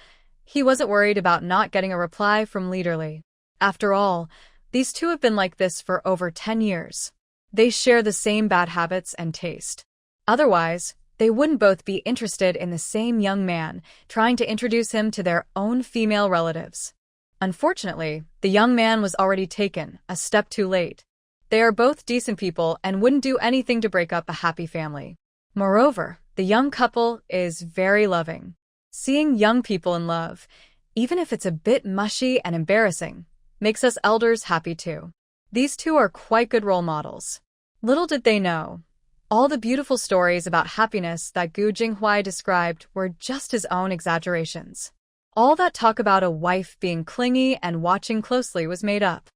He wasn't worried about not getting a reply from Leader Li. After all, these two have been like this for over 10 years. They share the same bad habits and taste. Otherwise, they wouldn't both be interested in the same young man, trying to introduce him to their own female relatives. Unfortunately, the young man was already taken, a step too late. They are both decent people and wouldn't do anything to break up a happy family. Moreover, the young couple is very loving. Seeing young people in love, even if it's a bit mushy and embarrassing, makes us elders happy too. These two are quite good role models. Little did they know, all the beautiful stories about happiness that Gu Jinghuai described were just his own exaggerations. All that talk about a wife being clingy and watching closely was made up.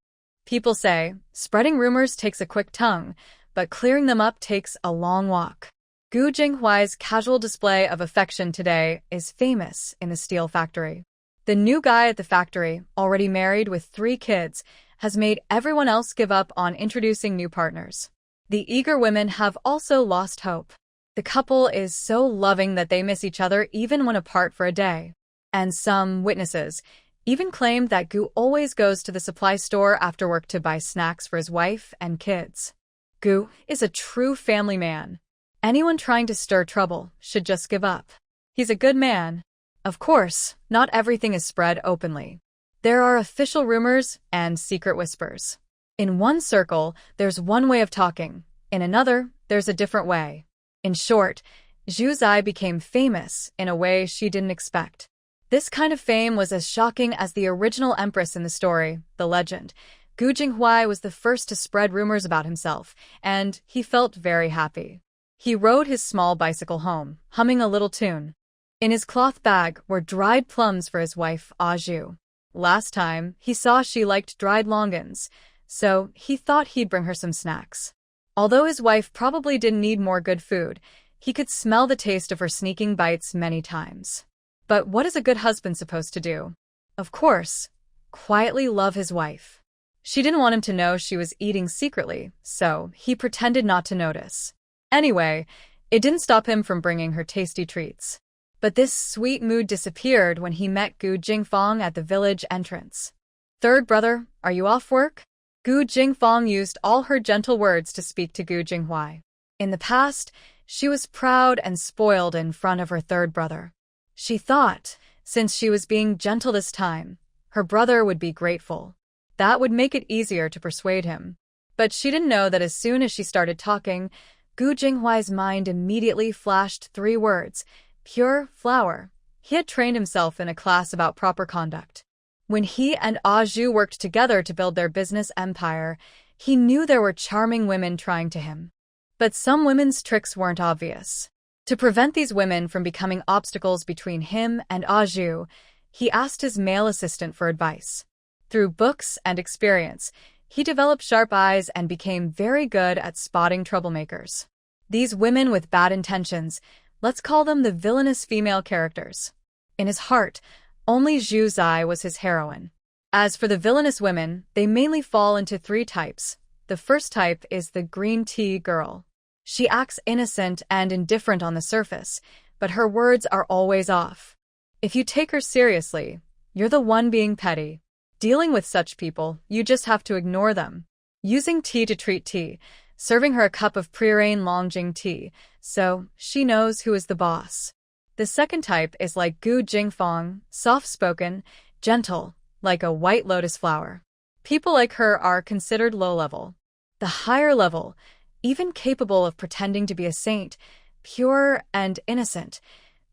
People say, spreading rumors takes a quick tongue, but clearing them up takes a long walk. Gu Jinghuai's casual display of affection today is famous in the steel factory. The new guy at the factory, already married with 3 kids, has made everyone else give up on introducing new partners. The eager women have also lost hope. The couple is so loving that they miss each other even when apart for a day. And some witnesses even claimed that Gu always goes to the supply store after work to buy snacks for his wife and kids. Gu is a true family man. Anyone trying to stir trouble should just give up. He's a good man. Of course, not everything is spread openly. There are official rumors and secret whispers. In one circle, there's one way of talking. In another, there's a different way. In short, Zhu Zai became famous in a way she didn't expect. This kind of fame was as shocking as the original empress in the story, the legend. Gu Jinghuai was the first to spread rumors about himself, and he felt very happy. He rode his small bicycle home, humming a little tune. In his cloth bag were dried plums for his wife, Ah Zhu. Last time, he saw she liked dried longans, so he thought he'd bring her some snacks. Although his wife probably didn't need more good food, he could smell the taste of her sneaking bites many times. But what is a good husband supposed to do? Of course, quietly love his wife. She didn't want him to know she was eating secretly, so he pretended not to notice. Anyway, it didn't stop him from bringing her tasty treats. But this sweet mood disappeared when he met Gu Jingfang at the village entrance. "Third brother, are you off work?" Gu Jingfang used all her gentle words to speak to Gu Jinghuai. In the past, she was proud and spoiled in front of her third brother. She thought, since she was being gentle this time, her brother would be grateful. That would make it easier to persuade him. But she didn't know that as soon as she started talking, Gu Jinghuai's mind immediately flashed 3 words: pure flower. He had trained himself in a class about proper conduct. When he and Ah Zhu worked together to build their business empire, he knew there were charming women trying to him. But some women's tricks weren't obvious. To prevent these women from becoming obstacles between him and Ah Zhu, he asked his male assistant for advice. Through books and experience, he developed sharp eyes and became very good at spotting troublemakers. These women with bad intentions, let's call them the villainous female characters. In his heart, only Zhu Zai was his heroine. As for the villainous women, they mainly fall into 3 types. The first type is the green tea girl. She acts innocent and indifferent on the surface, but her words are always off. If you take her seriously, you're the one being petty. Dealing with such people, you just have to ignore them. Using tea to treat tea, serving her a cup of Prirain Longjing tea, so she knows who is the boss. The second type is like Gu Jingfang, soft-spoken, gentle, like a white lotus flower. People like her are considered low-level. The higher level, even capable of pretending to be a saint, pure and innocent.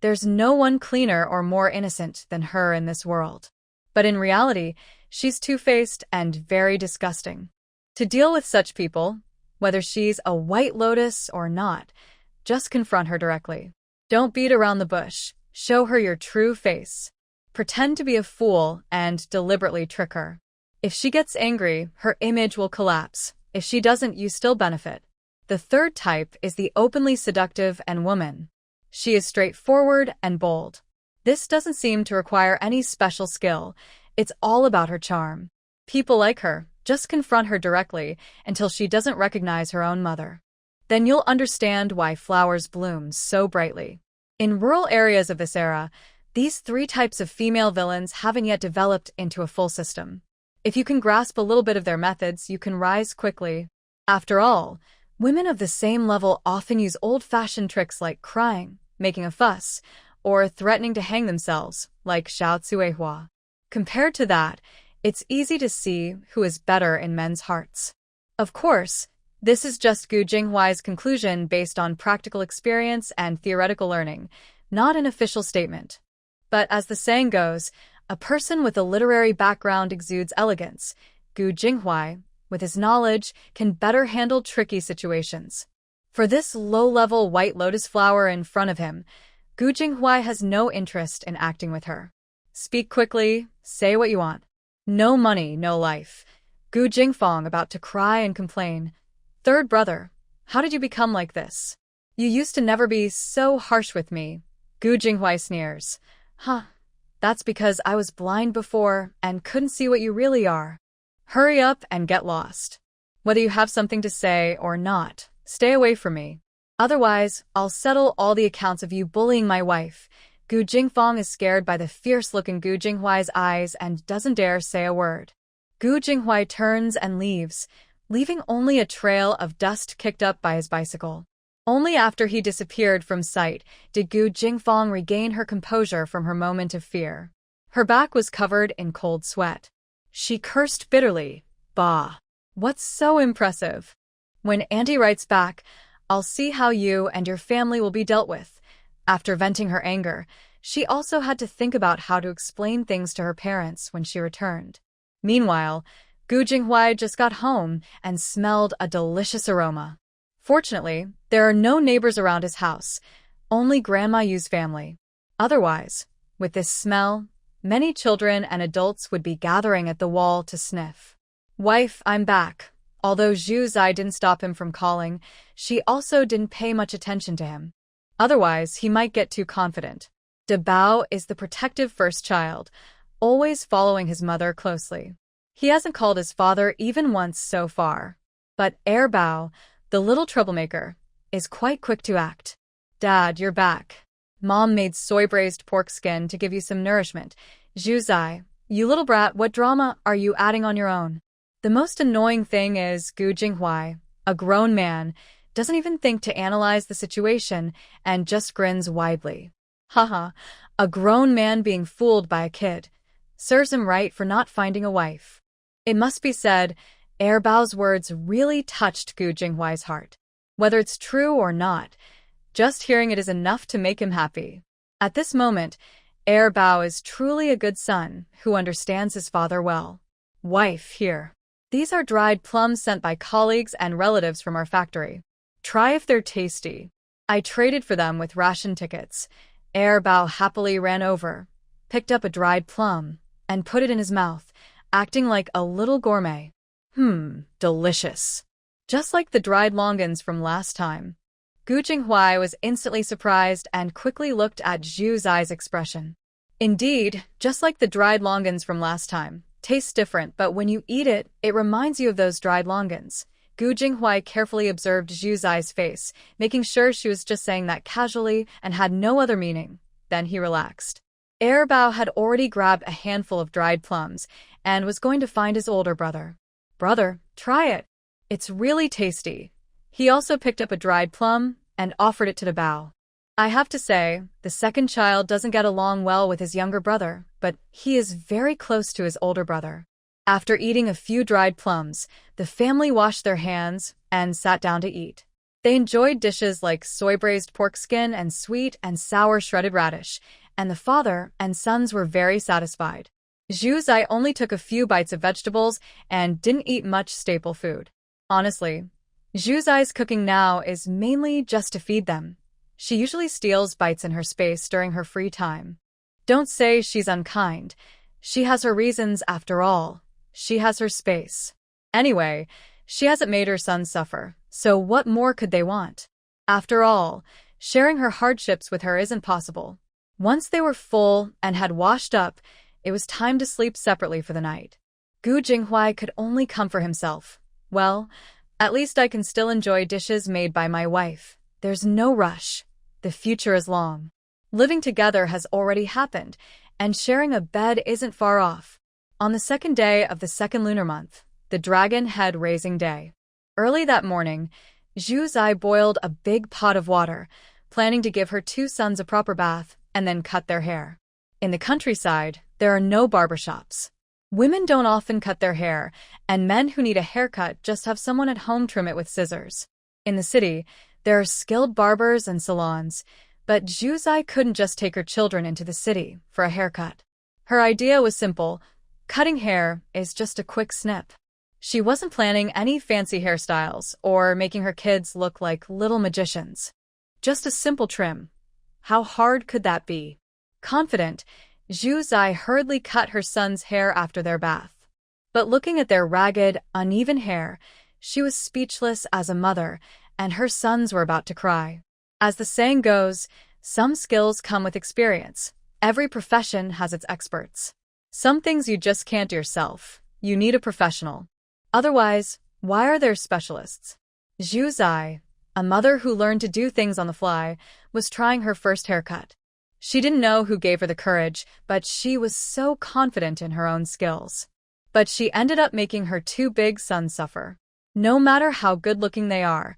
There's no one cleaner or more innocent than her in this world. But in reality, she's two-faced and very disgusting. To deal with such people, whether she's a white lotus or not, just confront her directly. Don't beat around the bush. Show her your true face. Pretend to be a fool and deliberately trick her. If she gets angry, her image will collapse. If she doesn't, you still benefit. The third type is the openly seductive and woman. She is straightforward and bold. This doesn't seem to require any special skill. It's all about her charm. People like her just confront her directly until she doesn't recognize her own mother. Then you'll understand why flowers bloom so brightly. In rural areas of this era, these three types of female villains haven't yet developed into a full system. If you can grasp a little bit of their methods, you can rise quickly. After all, women of the same level often use old-fashioned tricks like crying, making a fuss, or threatening to hang themselves, like Xiao Cuihua. Compared to that, it's easy to see who is better in men's hearts. Of course, this is just Gu Jinghuai's conclusion based on practical experience and theoretical learning, not an official statement. But as the saying goes, a person with a literary background exudes elegance. Gu Jinghuai, with his knowledge, can better handle tricky situations. For this low-level white lotus flower in front of him, Gu Jinghuai has no interest in acting with her. Speak quickly, say what you want. No money, no life. Gu Jingfong about to cry and complain. Third brother, how did you become like this? You used to never be so harsh with me. Gu Jinghuai sneers. Huh, that's because I was blind before and couldn't see what you really are. Hurry up and get lost. Whether you have something to say or not, stay away from me. Otherwise, I'll settle all the accounts of you bullying my wife. Gu Jingfong is scared by the fierce look in Gu Jinghuai's eyes and doesn't dare say a word. Gu Jinghuai turns and leaves, leaving only a trail of dust kicked up by his bicycle. Only after he disappeared from sight did Gu Jingfong regain her composure from her moment of fear. Her back was covered in cold sweat. She cursed bitterly. Bah! What's so impressive? When Auntie writes back, I'll see how you and your family will be dealt with. After venting her anger, she also had to think about how to explain things to her parents when she returned. Meanwhile, Gu Jinghuai just got home and smelled a delicious aroma. Fortunately, there are no neighbors around his house, only Grandma Yu's family. Otherwise, with this smell, many children and adults would be gathering at the wall to sniff. Wife, I'm back. Although Zhu Zai didn't stop him from calling, she also didn't pay much attention to him. Otherwise, he might get too confident. De Bao is the protective first child, always following his mother closely. He hasn't called his father even once so far. But Air Bao, the little troublemaker, is quite quick to act. Dad, you're back. Mom made soy-braised pork skin to give you some nourishment. Zhu Zai, you little brat, what drama are you adding on your own? The most annoying thing is Gu Jinghuai, a grown man, doesn't even think to analyze the situation and just grins widely. Haha, a grown man being fooled by a kid. Serves him right for not finding a wife. It must be said, Air Bao's words really touched Gu Jinghuai's heart. Whether it's true or not, just hearing it is enough to make him happy. At this moment, Air Bao is truly a good son who understands his father well. Wife, here. These are dried plums sent by colleagues and relatives from our factory. Try if they're tasty. I traded for them with ration tickets. Air Bao happily ran over, picked up a dried plum, and put it in his mouth, acting like a little gourmet. Delicious. Just like the dried longans from last time. Gu Jinghuai was instantly surprised and quickly looked at Zhu Zai's expression. Indeed, just like the dried longans from last time. Tastes different, but when you eat it, it reminds you of those dried longans. Gu Jinghuai carefully observed Zhu Zai's face, making sure she was just saying that casually and had no other meaning. Then he relaxed. Air Bao had already grabbed a handful of dried plums and was going to find his older brother. Brother, try it. It's really tasty. He also picked up a dried plum and offered it to the Bao. I have to say, the second child doesn't get along well with his younger brother, but he is very close to his older brother. After eating a few dried plums, the family washed their hands and sat down to eat. They enjoyed dishes like soy-braised pork skin and sweet and sour shredded radish, and the father and sons were very satisfied. Zhu Zai only took a few bites of vegetables and didn't eat much staple food. Honestly, Zhu Zai's cooking now is mainly just to feed them. She usually steals bites in her space during her free time. Don't say she's unkind. She has her reasons after all. She has her space. Anyway, she hasn't made her son suffer, so what more could they want? After all, sharing her hardships with her isn't possible. Once they were full and had washed up, it was time to sleep separately for the night. Gu Jinghuai could only comfort himself. Well, at least I can still enjoy dishes made by my wife. There's no rush. The future is long. Living together has already happened, and sharing a bed isn't far off. On the second day of the second lunar month, the dragon head raising day. Early that morning, Zhu Zai boiled a big pot of water, planning to give her two sons a proper bath and then cut their hair. In the countryside, there are no barbershops. Women don't often cut their hair, and men who need a haircut just have someone at home trim it with scissors. In the city, there are skilled barbers and salons, but Zhu Zai couldn't just take her children into the city for a haircut. Her idea was simple: cutting hair is just a quick snip. She wasn't planning any fancy hairstyles or making her kids look like little magicians. Just a simple trim. How hard could that be? Confident, Zhu Zai hurriedly cut her son's hair after their bath. But looking at their ragged, uneven hair, she was speechless as a mother, and her sons were about to cry. As the saying goes, some skills come with experience. Every profession has its experts. Some things you just can't do yourself. You need a professional. Otherwise, why are there specialists? Zhu Zai, a mother who learned to do things on the fly, was trying her first haircut. She didn't know who gave her the courage, but she was so confident in her own skills. But she ended up making her two big sons suffer. No matter how good-looking they are,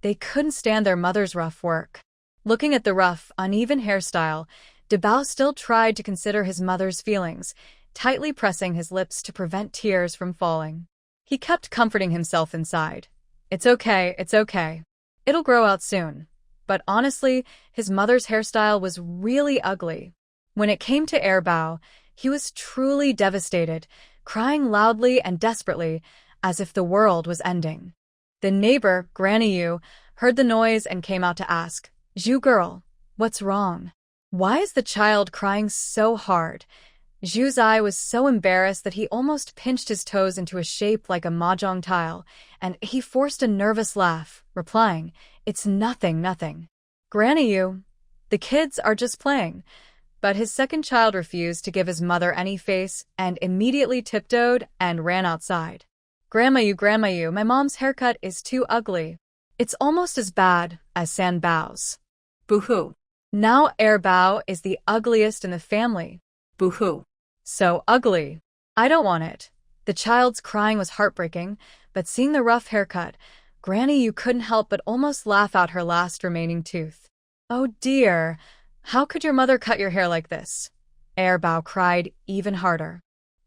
they couldn't stand their mother's rough work. Looking at the rough, uneven hairstyle, Debao still tried to consider his mother's feelings, tightly pressing his lips to prevent tears from falling. He kept comforting himself inside. It's okay, it's okay. It'll grow out soon. But honestly, his mother's hairstyle was really ugly. When it came to Bao, he was truly devastated, crying loudly and desperately, as if the world was ending. The neighbor, Granny Yu, heard the noise and came out to ask, "Zhu girl, what's wrong? Why is the child crying so hard?" Zhu Zai was so embarrassed that he almost pinched his toes into a shape like a mahjong tile, and he forced a nervous laugh, replying, "It's nothing, nothing. Granny Yu, the kids are just playing." But his second child refused to give his mother any face and immediately tiptoed and ran outside. Grandma Yu, my mom's haircut is too ugly. It's almost as bad as San Bao's." Boo-hoo. Now Bao is the ugliest in the family. Boo-hoo. So ugly. I don't want it. The child's crying was heartbreaking, but seeing the rough haircut, Granny Yu couldn't help but almost laugh out her last remaining tooth. "Oh dear, how could your mother cut your hair like this?" Bao cried even harder.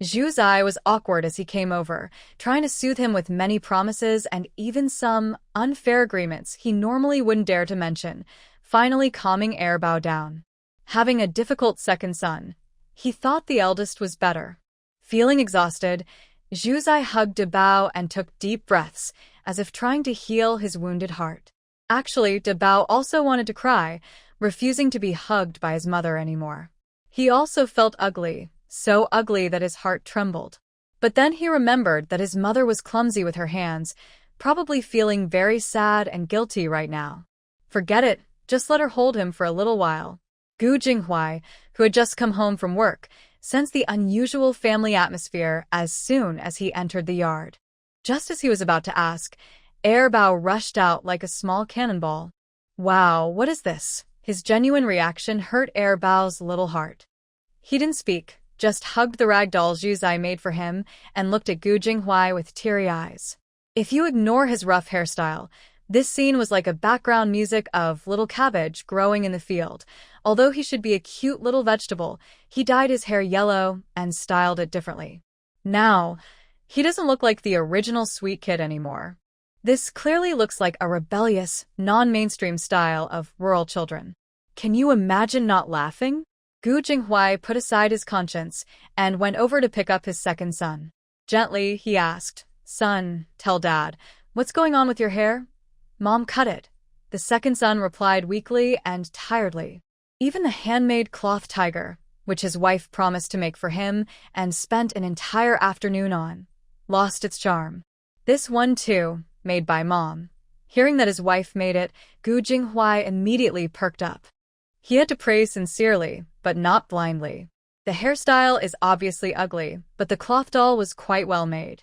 Zhu Zai was awkward as he came over, trying to soothe him with many promises and even some unfair agreements he normally wouldn't dare to mention, finally calming Bao down. Having a difficult second son, he thought the eldest was better. Feeling exhausted, Zhu Zai hugged Debao and took deep breaths, as if trying to heal his wounded heart. Actually, Debao also wanted to cry, refusing to be hugged by his mother anymore. He also felt ugly, so ugly that his heart trembled. But then he remembered that his mother was clumsy with her hands, probably feeling very sad and guilty right now. Forget it, just let her hold him for a little while. Gu Jinghuai, who had just come home from work, sensed the unusual family atmosphere as soon as he entered the yard. Just as he was about to ask, Bao rushed out like a small cannonball. "Wow, what is this?" His genuine reaction hurt Bao's little heart. He didn't speak, just hugged the rag doll Zhu Zai made for him and looked at Gu Jinghuai with teary eyes. If you ignore his rough hairstyle, this scene was like a background music of little cabbage growing in the field. Although he should be a cute little vegetable, he dyed his hair yellow and styled it differently. Now, he doesn't look like the original sweet kid anymore. This clearly looks like a rebellious, non-mainstream style of rural children. Can you imagine not laughing? Gu Jinghuai put aside his conscience and went over to pick up his second son. Gently, he asked, "Son, tell Dad, what's going on with your hair?" "Mom cut it," the second son replied weakly and tiredly. Even the handmade cloth tiger, which his wife promised to make for him and spent an entire afternoon on, lost its charm. This one, too, made by Mom. Hearing that his wife made it, Gu Jinghuai immediately perked up. He had to pray sincerely, but not blindly. The hairstyle is obviously ugly, but the cloth doll was quite well made.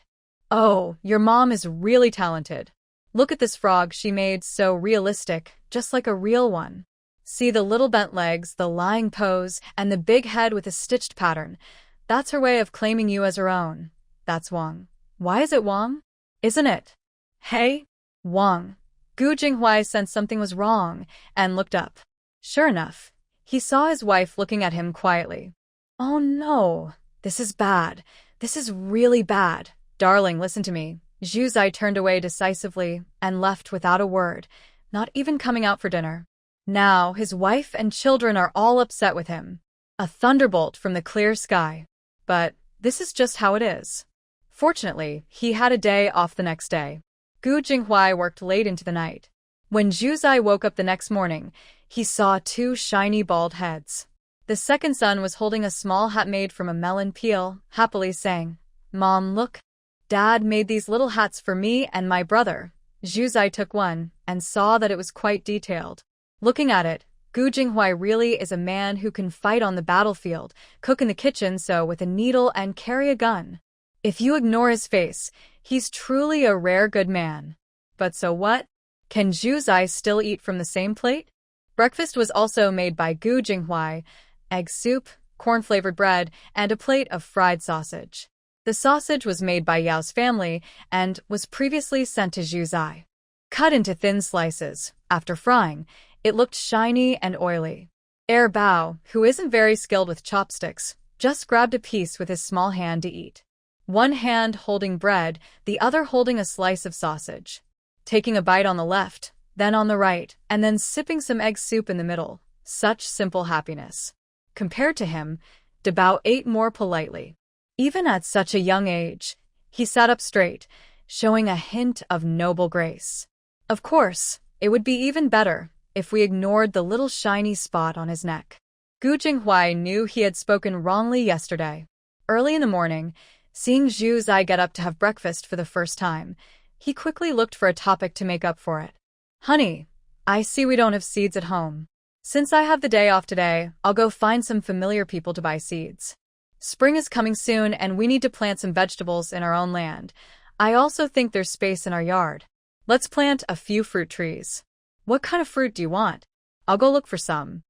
Oh, your mom is really talented. Look at this frog she made, so realistic, just like a real one. See the little bent legs, the lying pose, and the big head with a stitched pattern. That's her way of claiming you as her own. That's Wang. Why is it Wang? Isn't it? Hey? Wang. Gu Jinghuai sensed something was wrong and looked up. Sure enough, he saw his wife looking at him quietly. Oh no, this is bad. This is really bad. Darling, listen to me. Zhu Zai turned away decisively and left without a word, not even coming out for dinner. Now his wife and children are all upset with him. A thunderbolt from the clear sky. But this is just how it is. Fortunately, he had a day off the next day. Gu Jinghuai worked late into the night. When Zhu Zai woke up the next morning, he saw two shiny bald heads. The second son was holding a small hat made from a melon peel, happily saying, "Mom, look. Dad made these little hats for me and my brother." Zhu Zai took one and saw that it was quite detailed. Looking at it, Gu Jinghuai really is a man who can fight on the battlefield, cook in the kitchen sew with a needle and carry a gun. If you ignore his face, he's truly a rare good man. But so what? Can Zhu Zai still eat from the same plate? Breakfast was also made by Gu Jinghuai: egg soup, corn-flavored bread, and a plate of fried sausage. The sausage was made by Yao's family and was previously sent to Zhu Zai. Cut into thin slices, after frying, it looked shiny and oily. Bao, who isn't very skilled with chopsticks, just grabbed a piece with his small hand to eat. One hand holding bread, the other holding a slice of sausage. Taking a bite on the left, then on the right, and then sipping some egg soup in the middle. Such simple happiness. Compared to him, Bao ate more politely. Even at such a young age, he sat up straight, showing a hint of noble grace. Of course, it would be even better if we ignored the little shiny spot on his neck. Gu Jinghuai knew he had spoken wrongly yesterday. Early in the morning, seeing Zhu Zai get up to have breakfast for the first time, he quickly looked for a topic to make up for it. "Honey, I see we don't have seeds at home. Since I have the day off today, I'll go find some familiar people to buy seeds. Spring is coming soon and we need to plant some vegetables in our own land. I also think there's space in our yard. Let's plant a few fruit trees. What kind of fruit do you want? I'll go look for some.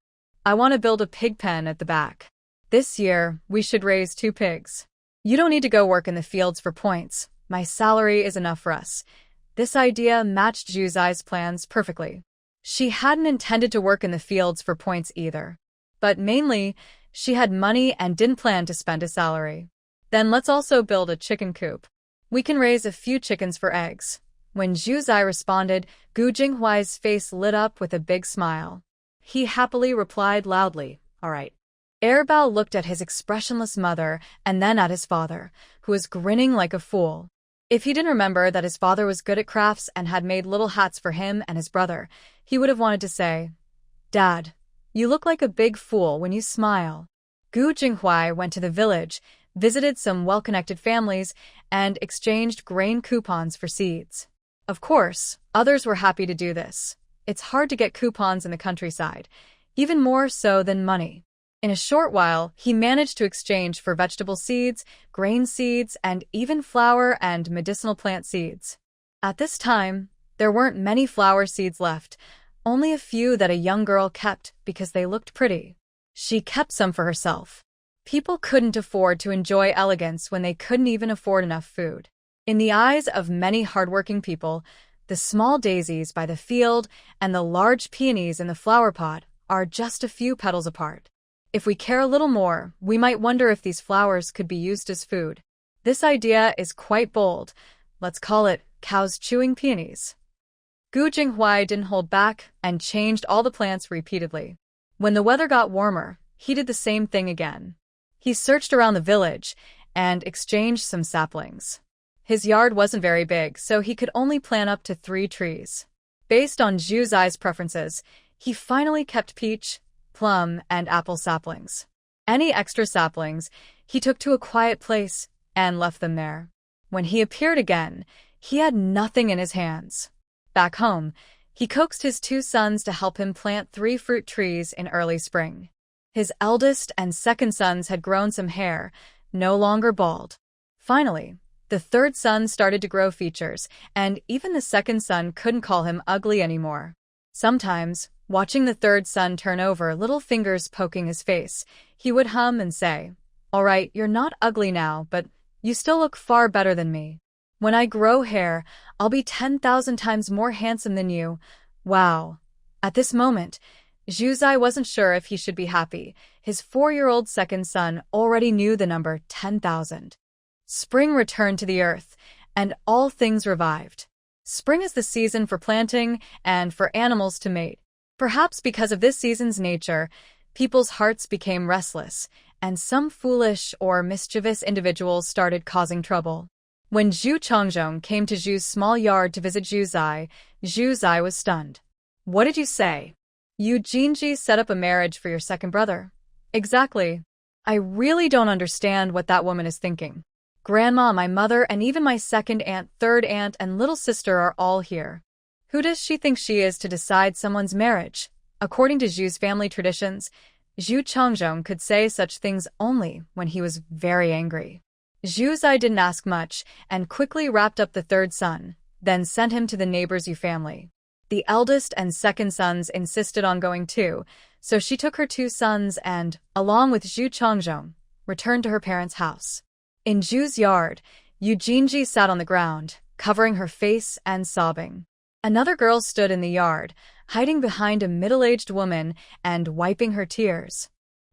I want to build a pig pen at the back. This year, we should raise 2 pigs. You don't need to go work in the fields for points. My salary is enough for us." This idea matched Zhu Zai's plans perfectly. She hadn't intended to work in the fields for points either. But mainly, she had money and didn't plan to spend a salary. Then let's also build a chicken coop. We can raise a few chickens for eggs. When Zhu Zai responded, Gu Jinghuai's face lit up with a big smile. He happily replied loudly, "All right." Bao looked at his expressionless mother and then at his father, who was grinning like a fool. If he didn't remember that his father was good at crafts and had made little hats for him and his brother, he would have wanted to say, "Dad, you look like a big fool when you smile." Gu Jinghuai went to the village, visited some well-connected families, and exchanged grain coupons for seeds. Of course, others were happy to do this. It's hard to get coupons in the countryside, even more so than money. In a short while, he managed to exchange for vegetable seeds, grain seeds, and even flower and medicinal plant seeds. At this time, there weren't many flower seeds left, only a few that a young girl kept because they looked pretty. She kept some for herself. People couldn't afford to enjoy elegance when they couldn't even afford enough food. In the eyes of many hardworking people, the small daisies by the field and the large peonies in the flower pot are just a few petals apart. If we care a little more, we might wonder if these flowers could be used as food. This idea is quite bold. Let's call it cows chewing peonies. Gu Jinghuai didn't hold back and changed all the plants repeatedly. When the weather got warmer, he did the same thing again. He searched around the village and exchanged some saplings. His yard wasn't very big, so he could only plant up to 3 trees. Based on Zhu Zai's preferences, he finally kept peach, plum, and apple saplings. Any extra saplings, he took to a quiet place and left them there. When he appeared again, he had nothing in his hands. Back home, he coaxed his 2 sons to help him plant 3 fruit trees in early spring. His eldest and second sons had grown some hair, no longer bald. Finally, the third son started to grow features, and even the second son couldn't call him ugly anymore. Sometimes, watching the third son turn over, little fingers poking his face, he would hum and say, "All right, you're not ugly now, but you still look far better than me. When I grow hair, I'll be 10,000 times more handsome than you. Wow." At this moment, Zhuzai wasn't sure if he should be happy. His 4-year-old second son already knew the number 10,000. Spring returned to the earth, and all things revived. Spring is the season for planting and for animals to mate. Perhaps because of this season's nature, people's hearts became restless, and some foolish or mischievous individuals started causing trouble. When Zhu Chongzhong came to Zhu's small yard to visit Zhuzai, Zhuzai was stunned. "What did you say? You Jinji set up a marriage for your second brother?" "Exactly. I really don't understand what that woman is thinking. Grandma, my mother, and even my second aunt, third aunt, and little sister are all here. Who does she think she is to decide someone's marriage?" According to Zhu's family traditions, Zhu Chongzhong could say such things only when he was very angry. Zhuzai didn't ask much and quickly wrapped up the third son, then sent him to the neighbor's Yu family. The eldest and second sons insisted on going too, so she took her 2 sons and, along with Zhu Chongzhong, returned to her parents' house. In Zhu's yard, Yu Jinji sat on the ground, covering her face and sobbing. Another girl stood in the yard, hiding behind a middle-aged woman and wiping her tears.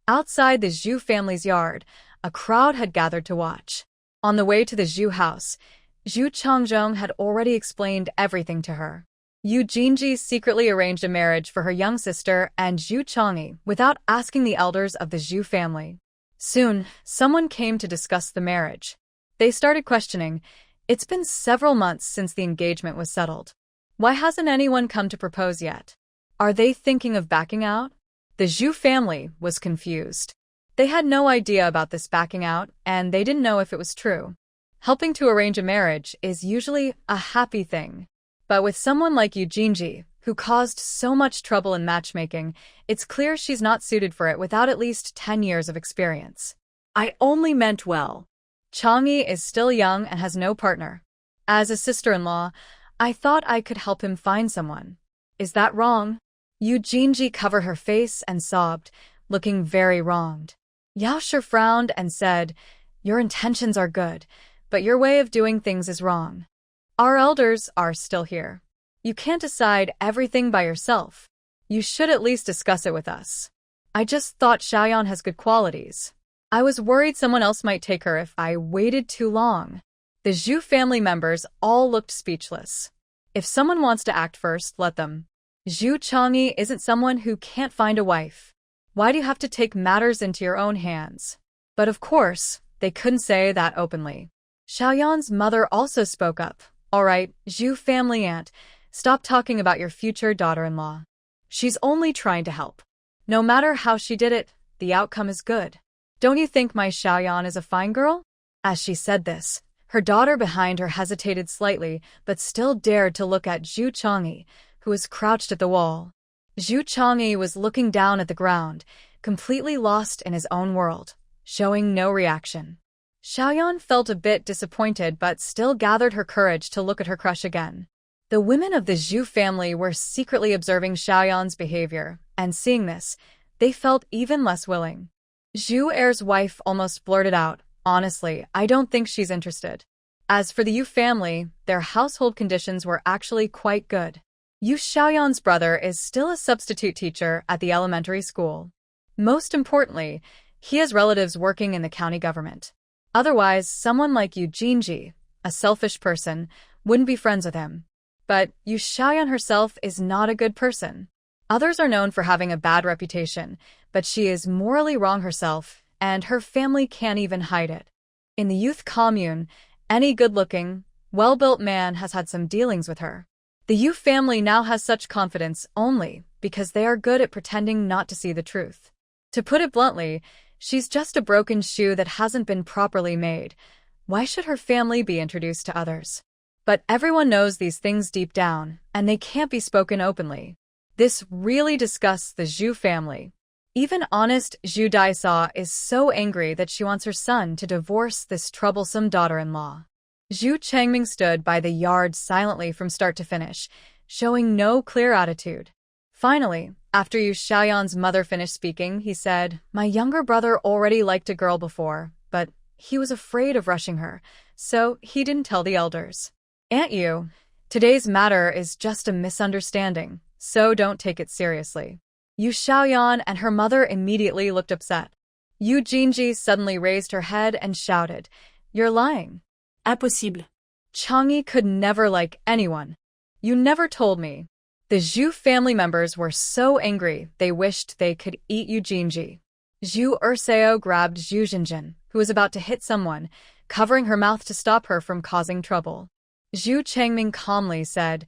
Outside the Zhu family's yard, a crowd had gathered to watch. On the way to the Zhu house, Zhu Chongzhong had already explained everything to her. Yu Jinji secretly arranged a marriage for her young sister and Zhu Changyi without asking the elders of the Zhu family. Soon, someone came to discuss the marriage. They started questioning, "It's been several months since the engagement was settled. Why hasn't anyone come to propose yet? Are they thinking of backing out?" The Zhu family was confused. They had no idea about this backing out, and they didn't know if it was true. Helping to arrange a marriage is usually a happy thing. But with someone like Yu Jinji, who caused so much trouble in matchmaking, it's clear she's not suited for it without at least 10 years of experience. "I only meant well." Changyi is still young and has no partner. As a sister-in-law, I thought I could help him find someone. Is that wrong? Yu Jinji covered her face and sobbed, looking very wronged. Yao Shi frowned and said, "Your intentions are good, but your way of doing things is wrong. Our elders are still here. You can't decide everything by yourself. You should at least discuss it with us. I just thought Xiaoyan has good qualities. I was worried someone else might take her if I waited too long." The Zhu family members all looked speechless. If someone wants to act first, let them. Zhu Changyi isn't someone who can't find a wife. Why do you have to take matters into your own hands? But of course, they couldn't say that openly. Xiaoyan's mother also spoke up. "All right, Zhu family aunt, stop talking about your future daughter-in-law. She's only trying to help. No matter how she did it, the outcome is good. Don't you think my Xiaoyan is a fine girl?" As she said this, her daughter behind her hesitated slightly but still dared to look at Zhu Changyi, who was crouched at the wall. Zhu Changyi was looking down at the ground, completely lost in his own world, showing no reaction. Xiaoyan felt a bit disappointed but still gathered her courage to look at her crush again. The women of the Zhu family were secretly observing Xiaoyan's behavior, and seeing this, they felt even less willing. Zhu Er's wife almost blurted out, "Honestly, I don't think she's interested." As for the Yu family, their household conditions were actually quite good. Yu Xiaoyan's brother is still a substitute teacher at the elementary school. Most importantly, he has relatives working in the county government. Otherwise, someone like Yu Jinji, a selfish person, wouldn't be friends with him. But Yu Xiaoyan herself is not a good person. Others are known for having a bad reputation, but she is morally wrong herself, and her family can't even hide it. In the youth commune, any good-looking, well-built man has had some dealings with her. The Yu family now has such confidence only because they are good at pretending not to see the truth. To put it bluntly, she's just a broken shoe that hasn't been properly made. Why should her family be introduced to others? But everyone knows these things deep down, and they can't be spoken openly. This really disgusts the Zhu family. Even honest Zhu Daisa is so angry that she wants her son to divorce this troublesome daughter-in-law. Zhu Changming stood by the yard silently from start to finish, showing no clear attitude. Finally, after Yu Xiaoyan's mother finished speaking, he said, "My younger brother already liked a girl before, but he was afraid of rushing her, so he didn't tell the elders. Aunt Yu, today's matter is just a misunderstanding, so don't take it seriously." Yu Xiaoyan and her mother immediately looked upset. Yu Jinji suddenly raised her head and shouted, "You're lying." Impossible. Chang'e could never like anyone. You never told me. The Zhu family members were so angry they wished they could eat Yu Jinji. Zhu Erseo grabbed Zhu Jinjin, who was about to hit someone, covering her mouth to stop her from causing trouble. Zhu Changming calmly said,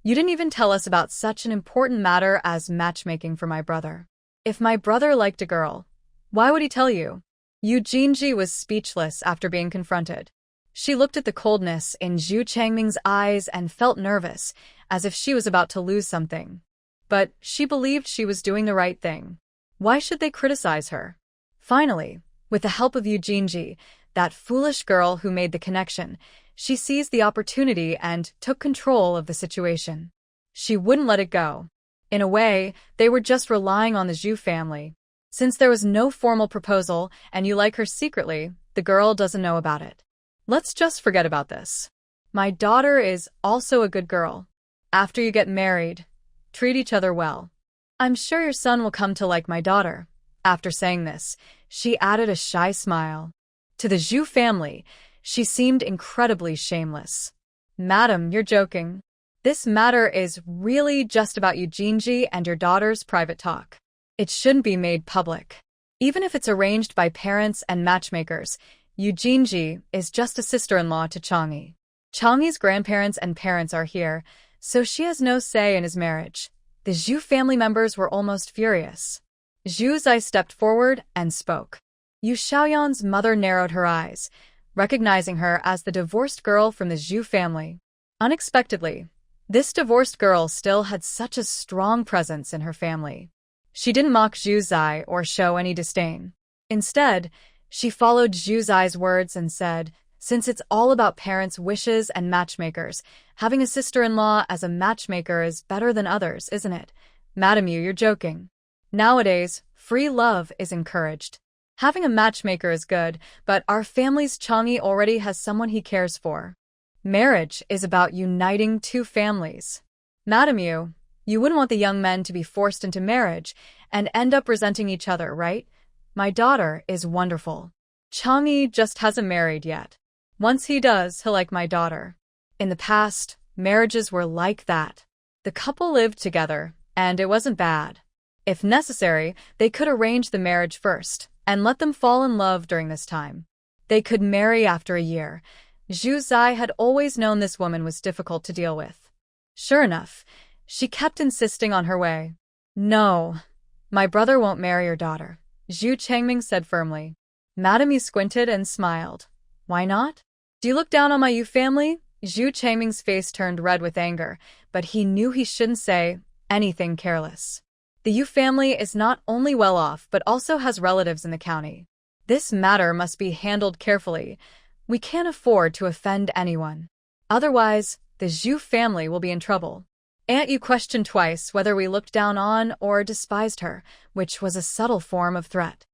"You didn't even tell us about such an important matter as matchmaking for my brother. If my brother liked a girl, why would he tell you?" Yu Jinji was speechless after being confronted. She looked at the coldness in Zhu Changming's eyes and felt nervous, as if she was about to lose something. But she believed she was doing the right thing. Why should they criticize her? Finally, with the help of Yu Jinji, that foolish girl who made the connection, she seized the opportunity and took control of the situation. She wouldn't let it go. In a way, they were just relying on the Zhu family. Since there was no formal proposal and you like her secretly, the girl doesn't know about it. Let's just forget about this. My daughter is also a good girl. After you get married, treat each other well. I'm sure your son will come to like my daughter." After saying this, she added a shy smile. To the Zhu family, she seemed incredibly shameless. "Madam, you're joking. This matter is really just about Yu Jinji and your daughter's private talk. It shouldn't be made public. Even if it's arranged by parents and matchmakers, Yu Jinji is just a sister-in-law to Chang'e. Chang'e's grandparents and parents are here, so she has no say in his marriage." The Zhu family members were almost furious. Zhu Zai stepped forward and spoke. Yu Xiaoyan's mother narrowed her eyes, recognizing her as the divorced girl from the Zhu family. Unexpectedly, this divorced girl still had such a strong presence in her family. She didn't mock Zhu Zai or show any disdain. Instead, she followed Zhu Zai's words and said, "Since it's all about parents' wishes and matchmakers, having a sister-in-law as a matchmaker is better than others, isn't it? Madam Yu, you're joking. Nowadays, free love is encouraged. Having a matchmaker is good, but our family's Chang'e already has someone he cares for. Marriage is about uniting two families. Madam Yu, you wouldn't want the young men to be forced into marriage and end up resenting each other, right? My daughter is wonderful. Chang'e just hasn't married yet. Once he does, he'll like my daughter." In the past, marriages were like that. The couple lived together, and it wasn't bad. If necessary, they could arrange the marriage first and let them fall in love during this time. They could marry after a year. Zhu Zai had always known this woman was difficult to deal with. Sure enough, she kept insisting on her way. "No, my brother won't marry your daughter," Zhu Changming said firmly. Madam Yu squinted and smiled. "Why not? Do you look down on my Yu family?" Zhu Changming's face turned red with anger, but he knew he shouldn't say anything careless. The Yu family is not only well off but also has relatives in the county. This matter must be handled carefully. We can't afford to offend anyone. Otherwise, the Zhu family will be in trouble. Aunt Yu questioned twice whether we looked down on or despised her, which was a subtle form of threat.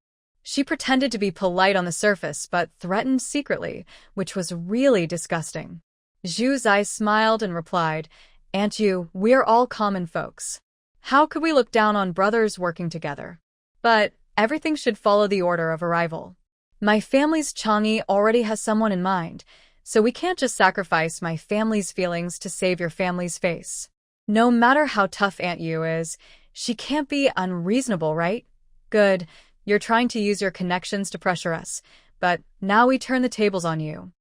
She pretended to be polite on the surface but threatened secretly, which was really disgusting. Zhu Zai smiled and replied, "Aunt Yu, we're all common folks. How could we look down on brothers working together? But everything should follow the order of arrival. My family's Chang'e already has someone in mind, so we can't just sacrifice my family's feelings to save your family's face. No matter how tough Aunt Yu is, she can't be unreasonable, right? Good, you're trying to use your connections to pressure us, but now we turn the tables on you."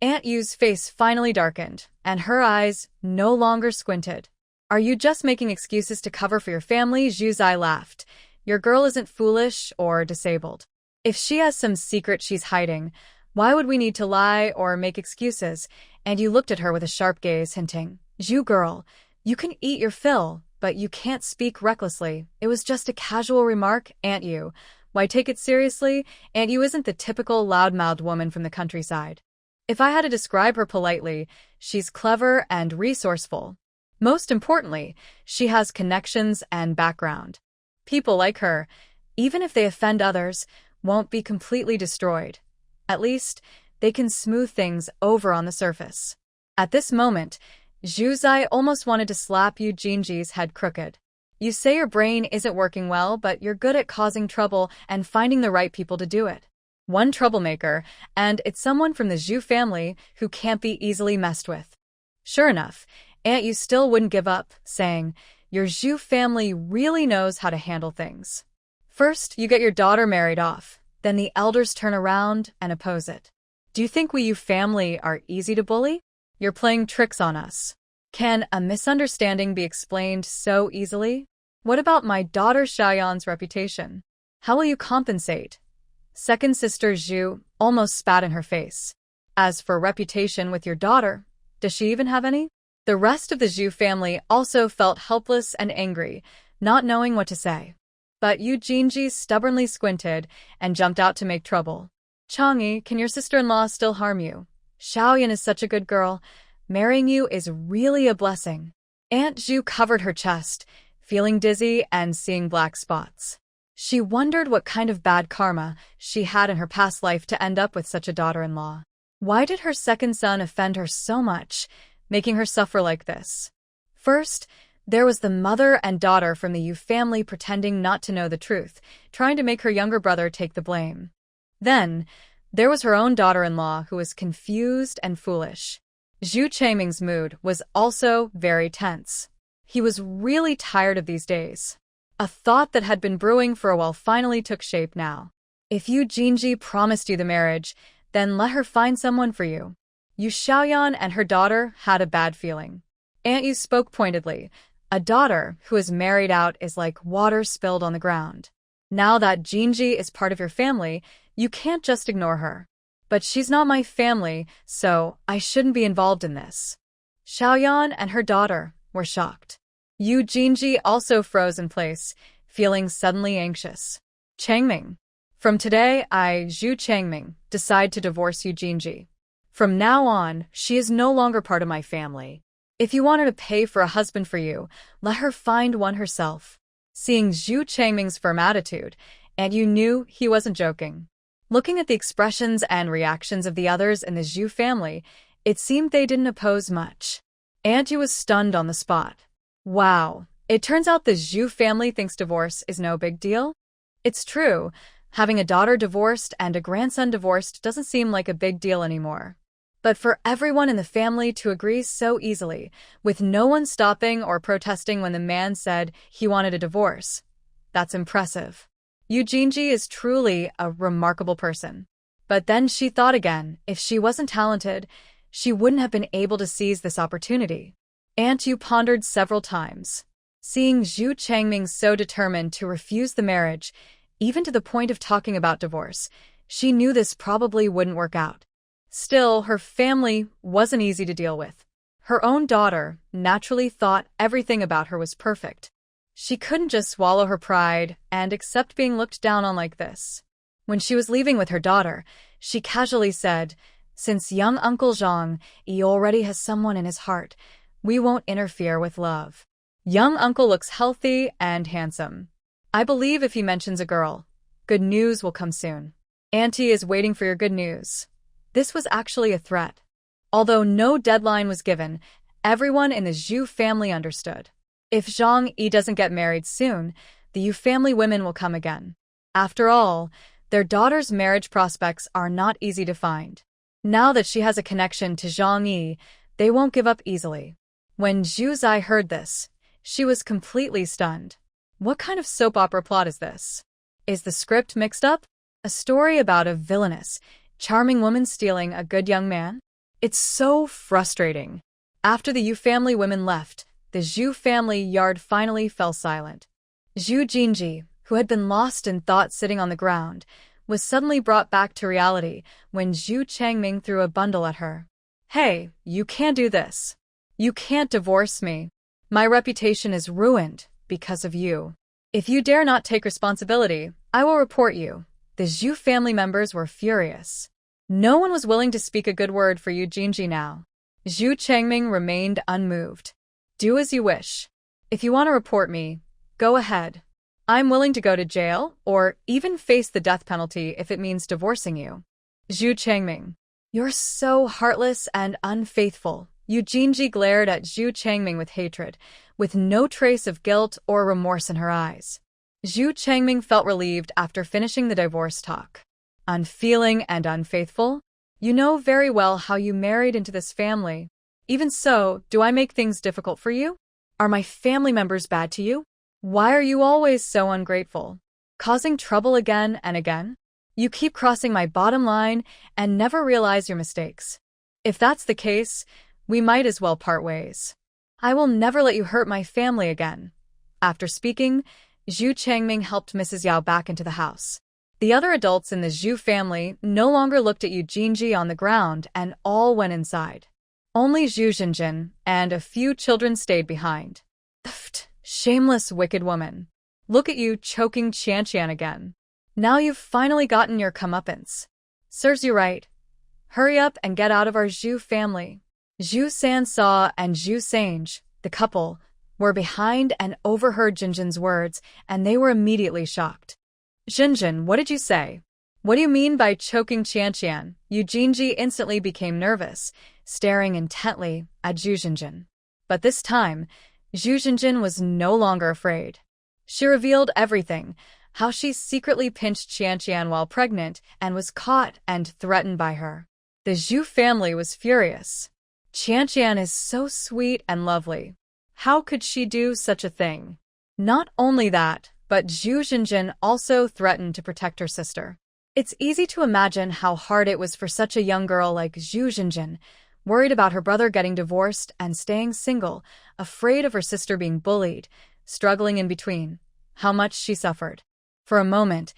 Aunt Yu's face finally darkened, and her eyes no longer squinted. "Are you just making excuses to cover for your family?" Zhu Zai laughed. "Your girl isn't foolish or disabled. If she has some secret she's hiding, why would we need to lie or make excuses?" And you looked at her with a sharp gaze, hinting, "Zhu girl, you can eat your fill. but you can't speak recklessly. It was just a casual remark, Aunt Yu. Why take it seriously? Aunt Yu isn't the typical loud-mouthed woman from the countryside. If I had to describe her politely, she's clever and resourceful. Most importantly, she has connections and background. People like her, even if they offend others, won't be completely destroyed. At least, they can smooth things over on the surface. At this moment, Zhu Zai almost wanted to slap Yu Jinji's head crooked. You say your brain isn't working well, but you're good at causing trouble and finding the right people to do it. One troublemaker, and it's someone from the Zhu family who can't be easily messed with. Sure enough, Aunt Yu still wouldn't give up, saying, your Zhu family really knows how to handle things. First, you get your daughter married off, then the elders turn around and oppose it. Do you think we Yu family are easy to bully? You're playing tricks on us. Can a misunderstanding be explained so easily? What about my daughter Xiaoyan's reputation? How will you compensate? Second sister Zhu almost spat in her face. As for reputation with your daughter, does she even have any? The rest of the Zhu family also felt helpless and angry, not knowing what to say. But Yu Jinji stubbornly squinted and jumped out to make trouble. Chang'e, can your sister-in-law still harm you? Xiaoyan is such a good girl. Marrying you is really a blessing. Aunt Zhu covered her chest, feeling dizzy and seeing black spots. She wondered what kind of bad karma she had in her past life to end up with such a daughter-in-law. Why did her second son offend her so much, making her suffer like this? First, there was the mother and daughter from the Yu family pretending not to know the truth, trying to make her younger brother take the blame. Then, there was her own daughter-in-law who was confused and foolish. Zhu Changming's mood was also very tense. He was really tired of these days. A thought that had been brewing for a while finally took shape now. If Yu Jinji promised you the marriage, then let her find someone for you. Yu Xiaoyan and her daughter had a bad feeling. Aunt Yu spoke pointedly. A daughter who is married out is like water spilled on the ground. Now that Jinji is part of your family, you can't just ignore her. But she's not my family, so I shouldn't be involved in this. Xiaoyan and her daughter were shocked. Yu Jinji also froze in place, feeling suddenly anxious. Changming. From today, I, Zhu Changming, decide to divorce Yu Jinji. From now on, she is no longer part of my family. If you want her to pay for a husband for you, let her find one herself. Seeing Zhu Changming's firm attitude, Aunt Yu knew he wasn't joking. Looking at the expressions and reactions of the others in the Zhu family, it seemed they didn't oppose much. Aunt Yu was stunned on the spot. Wow, it turns out the Zhu family thinks divorce is no big deal? It's true, having a daughter divorced and a grandson divorced doesn't seem like a big deal anymore. But for everyone in the family to agree so easily, with no one stopping or protesting when the man said he wanted a divorce, that's impressive. Yu Jinji is truly a remarkable person. But then she thought again, if she wasn't talented, she wouldn't have been able to seize this opportunity. Aunt Yu pondered several times. Seeing Zhu Changming so determined to refuse the marriage, even to the point of talking about divorce, she knew this probably wouldn't work out. Still, her family wasn't easy to deal with. Her own daughter naturally thought everything about her was perfect. She couldn't just swallow her pride and accept being looked down on like this. When she was leaving with her daughter, she casually said, "Since young Uncle Zhang, he already has someone in his heart, we won't interfere with love. Young uncle looks healthy and handsome. I believe if he mentions a girl, good news will come soon. Auntie is waiting for your good news." This was actually a threat. Although no deadline was given, everyone in the Zhu family understood. If Zhang Yi doesn't get married soon, the Yu family women will come again. After all, their daughter's marriage prospects are not easy to find. Now that she has a connection to Zhang Yi, they won't give up easily. When Zhu Zai heard this, she was completely stunned. What kind of soap opera plot is this? Is the script mixed up? A story about a villainous, charming woman stealing a good young man? It's so frustrating. After the Yu family women left, the Zhu family yard finally fell silent. Zhu Jinji, who had been lost in thought sitting on the ground, was suddenly brought back to reality when Zhu Changming threw a bundle at her. "Hey, you can't do this. You can't divorce me. My reputation is ruined because of you. If you dare not take responsibility, I will report you." The Zhu family members were furious. No one was willing to speak a good word for Yu Jinji now. Zhu Changming remained unmoved. "Do as you wish. If you want to report me, go ahead. I'm willing to go to jail or even face the death penalty if it means divorcing you." Zhu Changming. "You're so heartless and unfaithful." Yu Jinji glared at Zhu Changming with hatred, with no trace of guilt or remorse in her eyes. Zhu Changming felt relieved after finishing the divorce talk. "Unfeeling and unfaithful? You know very well how you married into this family. Even so, do I make things difficult for you? Are my family members bad to you? Why are you always so ungrateful? Causing trouble again and again? You keep crossing my bottom line and never realize your mistakes. If that's the case, we might as well part ways. I will never let you hurt my family again." After speaking, Zhu Changming helped Mrs. Yao back into the house. The other adults in the Zhu family no longer looked at Yu Jinji on the ground and all went inside. Only Zhu Jinjin and a few children stayed behind. "Pfft, shameless wicked woman. Look at you choking Qianqian again. Now you've finally gotten your comeuppance. Serves you right. Hurry up and get out of our Zhu family." Zhu Sansa and Zhu Sange, the couple, were behind and overheard Jinjin's words, and they were immediately shocked. "Jinjin, what did you say? What do you mean by choking Qianqian?" Yu Jinji instantly became nervous, staring intently at Zhu Jinjin. But this time, Zhu Jinjin was no longer afraid. She revealed everything, how she secretly pinched Qianqian while pregnant and was caught and threatened by her. The Zhu family was furious. "Qianqian is so sweet and lovely. How could she do such a thing?" Not only that, but Zhu Jinjin also threatened to protect her sister. It's easy to imagine how hard it was for such a young girl like Zhu Jinjin, worried about her brother getting divorced and staying single, afraid of her sister being bullied, struggling in between. How much she suffered. For a moment,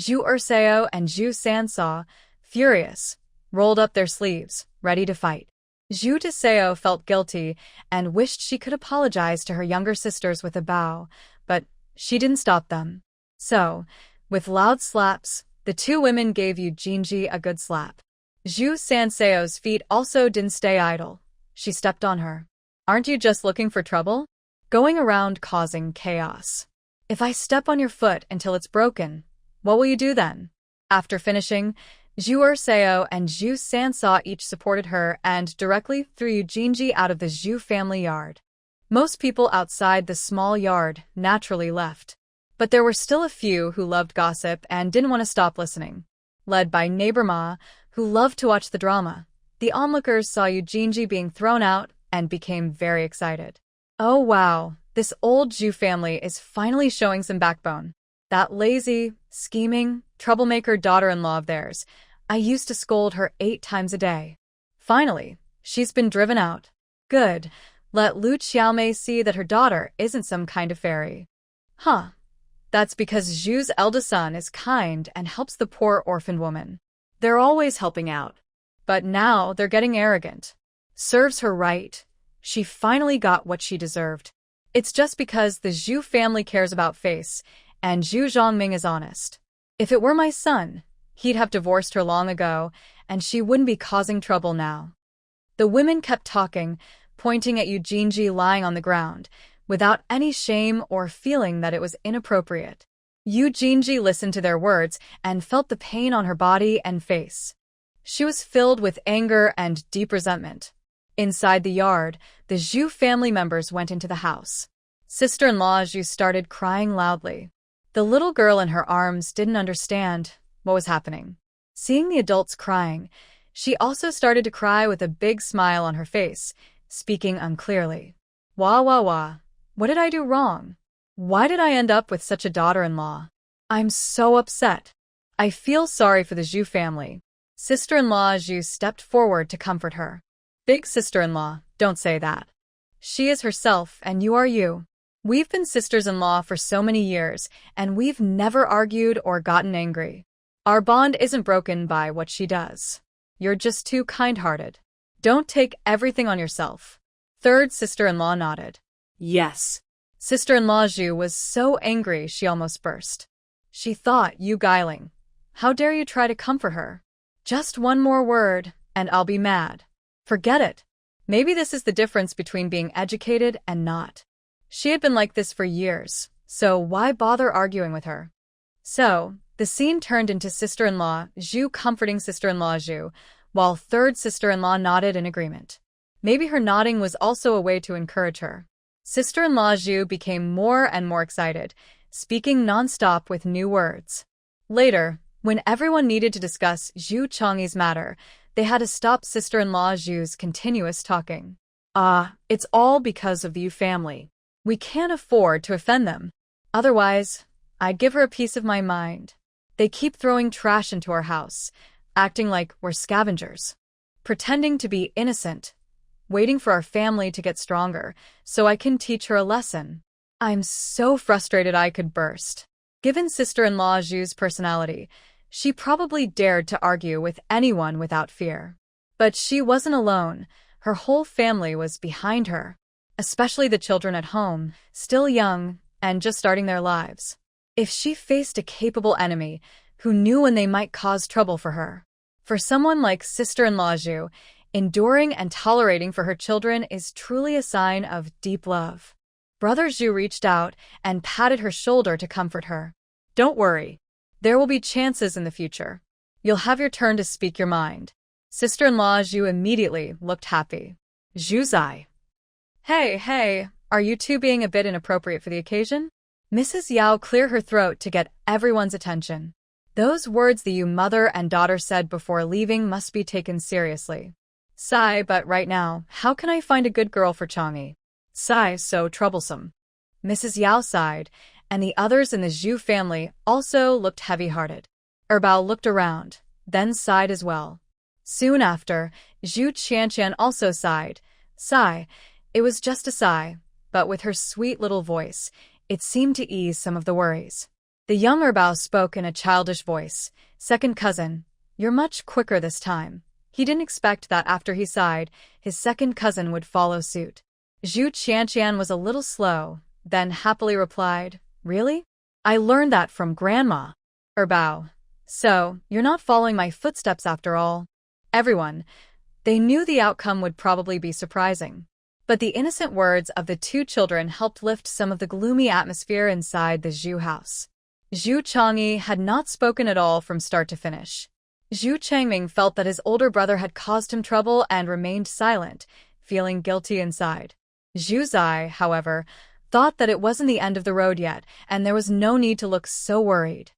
Zhu Erseo and Zhu Sansa, furious, rolled up their sleeves, ready to fight. Zhu Deseo felt guilty and wished she could apologize to her younger sisters with a bow, but she didn't stop them. So, with loud slaps, the two women gave Yu Jinji a good slap. Zhu Sanseo's feet also didn't stay idle. She stepped on her. "Aren't you just looking for trouble? Going around causing chaos. If I step on your foot until it's broken, what will you do then?" After finishing, Zhu Erseo and Zhu Sansa each supported her and directly threw Yu Jinji out of the Zhu family yard. Most people outside the small yard naturally left. But there were still a few who loved gossip and didn't want to stop listening. Led by neighbor Ma, who loved to watch the drama, the onlookers saw Yu Jinji being thrown out and became very excited. "Oh wow, this old Zhu family is finally showing some backbone. That lazy, scheming, troublemaker daughter-in-law of theirs, I used to scold her 8 times a day. Finally, she's been driven out. Good. Let Lu Xiaomei see that her daughter isn't some kind of fairy." Huh. That's because Zhu's eldest son is kind and helps the poor orphaned woman. They're always helping out. But now they're getting arrogant. Serves her right. She finally got what she deserved. It's just because the Zhu family cares about face, and Zhu Zhongming is honest. If it were my son, he'd have divorced her long ago, and she wouldn't be causing trouble now. The women kept talking, pointing at Yu Jinji lying on the ground, without any shame or feeling that it was inappropriate. Yu Jinji listened to their words and felt the pain on her body and face. She was filled with anger and deep resentment. Inside the yard, the Zhu family members went into the house. Sister-in-law Zhu started crying loudly. The little girl in her arms didn't understand what was happening. Seeing the adults crying, she also started to cry with a big smile on her face, speaking unclearly. "Wah wah wah. What did I do wrong? Why did I end up with such a daughter-in-law? I'm so upset. I feel sorry for the Zhu family." Sister-in-law Zhu stepped forward to comfort her. "Big sister-in-law, don't say that. She is herself and you are you. We've been sisters-in-law for so many years, and we've never argued or gotten angry. Our bond isn't broken by what she does. You're just too kind-hearted. Don't take everything on yourself." Third sister-in-law nodded. Yes. Sister-in-law Zhu was so angry she almost burst. She thought, you guiling. How dare you try to comfort her? Just one more word, and I'll be mad. Forget it. Maybe this is the difference between being educated and not. She had been like this for years, so why bother arguing with her? So, the scene turned into sister-in-law Zhu comforting sister-in-law Zhu, while third sister-in-law nodded in agreement. Maybe her nodding was also a way to encourage her. Sister-in-law Zhu became more and more excited, speaking non-stop with new words. Later, when everyone needed to discuss Zhu Changyi's matter, they had to stop sister-in-law Zhu's continuous talking. It's all because of the Yu family. We can't afford to offend them. Otherwise, I'd give her a piece of my mind. They keep throwing trash into our house, acting like we're scavengers, pretending to be innocent, waiting for our family to get stronger so I can teach her a lesson. I'm so frustrated I could burst. Given sister-in-law Zhu's personality, she probably dared to argue with anyone without fear. But she wasn't alone. Her whole family was behind her, especially the children at home, still young and just starting their lives. If she faced a capable enemy who knew when they might cause trouble for her. For someone like sister-in-law Zhu, enduring and tolerating for her children is truly a sign of deep love. Brother Zhu reached out and patted her shoulder to comfort her. Don't worry. There will be chances in the future. You'll have your turn to speak your mind. Sister-in-law Zhu immediately looked happy. Zhu Zai. Hey, are you two being a bit inappropriate for the occasion? Mrs. Yao cleared her throat to get everyone's attention. Those words the Yu mother and daughter said before leaving must be taken seriously. Sigh, but right now, how can I find a good girl for Changyi? Sigh, so troublesome. Mrs. Yao sighed, and the others in the Zhu family also looked heavy-hearted. Erbao looked around, then sighed as well. Soon after, Zhu Qianqian also sighed. Sigh, it was just a sigh, but with her sweet little voice, it seemed to ease some of the worries. The young Erbao spoke in a childish voice. Second cousin, you're much quicker this time. He didn't expect that after he sighed, his second cousin would follow suit. Zhu Qianqian was a little slow, then happily replied, Really? I learned that from Grandma. Erbao. So, you're not following my footsteps after all. Everyone. They knew the outcome would probably be surprising. But the innocent words of the two children helped lift some of the gloomy atmosphere inside the Zhu house. Zhu Changyi had not spoken at all from start to finish. Zhu Changming felt that his older brother had caused him trouble and remained silent, feeling guilty inside. Zhu Zai, however, thought that it wasn't the end of the road yet, and there was no need to look so worried.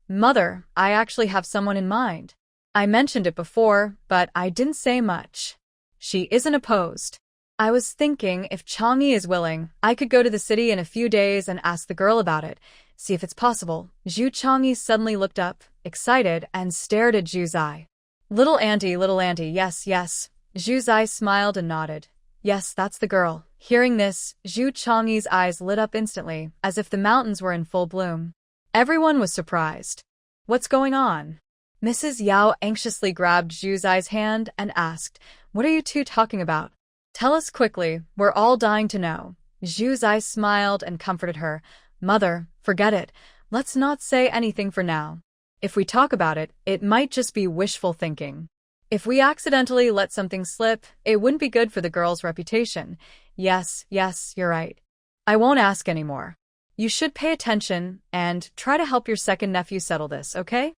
Mother, I actually have someone in mind. I mentioned it before, but I didn't say much. She isn't opposed. I was thinking if Changyi is willing, I could go to the city in a few days and ask the girl about it, see if it's possible. Zhu Changyi suddenly looked up, excited, and stared at Zhu Zai. Little auntie, yes. Zhu Zai smiled and nodded. Yes, that's the girl. Hearing this, Zhu Changyi's eyes lit up instantly, as if the mountains were in full bloom. Everyone was surprised. What's going on? Mrs. Yao anxiously grabbed Zhu Zai's hand and asked, What are you two talking about? Tell us quickly, we're all dying to know. Zhu Zai smiled and comforted her. Mother, forget it. Let's not say anything for now. If we talk about it, it might just be wishful thinking. If we accidentally let something slip, it wouldn't be good for the girl's reputation. Yes, you're right. I won't ask anymore. You should pay attention and try to help your second nephew settle this, okay?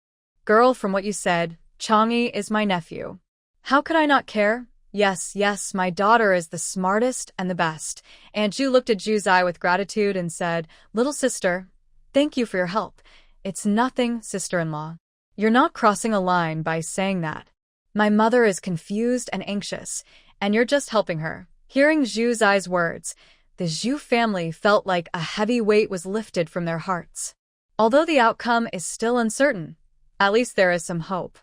Girl, from what you said, Changyi is my nephew. How could I not care? Yes, my daughter is the smartest and the best. Aunt Zhu looked at Zhu Zai with gratitude and said, Little sister, thank you for your help. It's nothing, sister-in-law. You're not crossing a line by saying that. My mother is confused and anxious, and you're just helping her. Hearing Zhu Zai's words, the Zhu family felt like a heavy weight was lifted from their hearts. Although the outcome is still uncertain, at least there is some hope.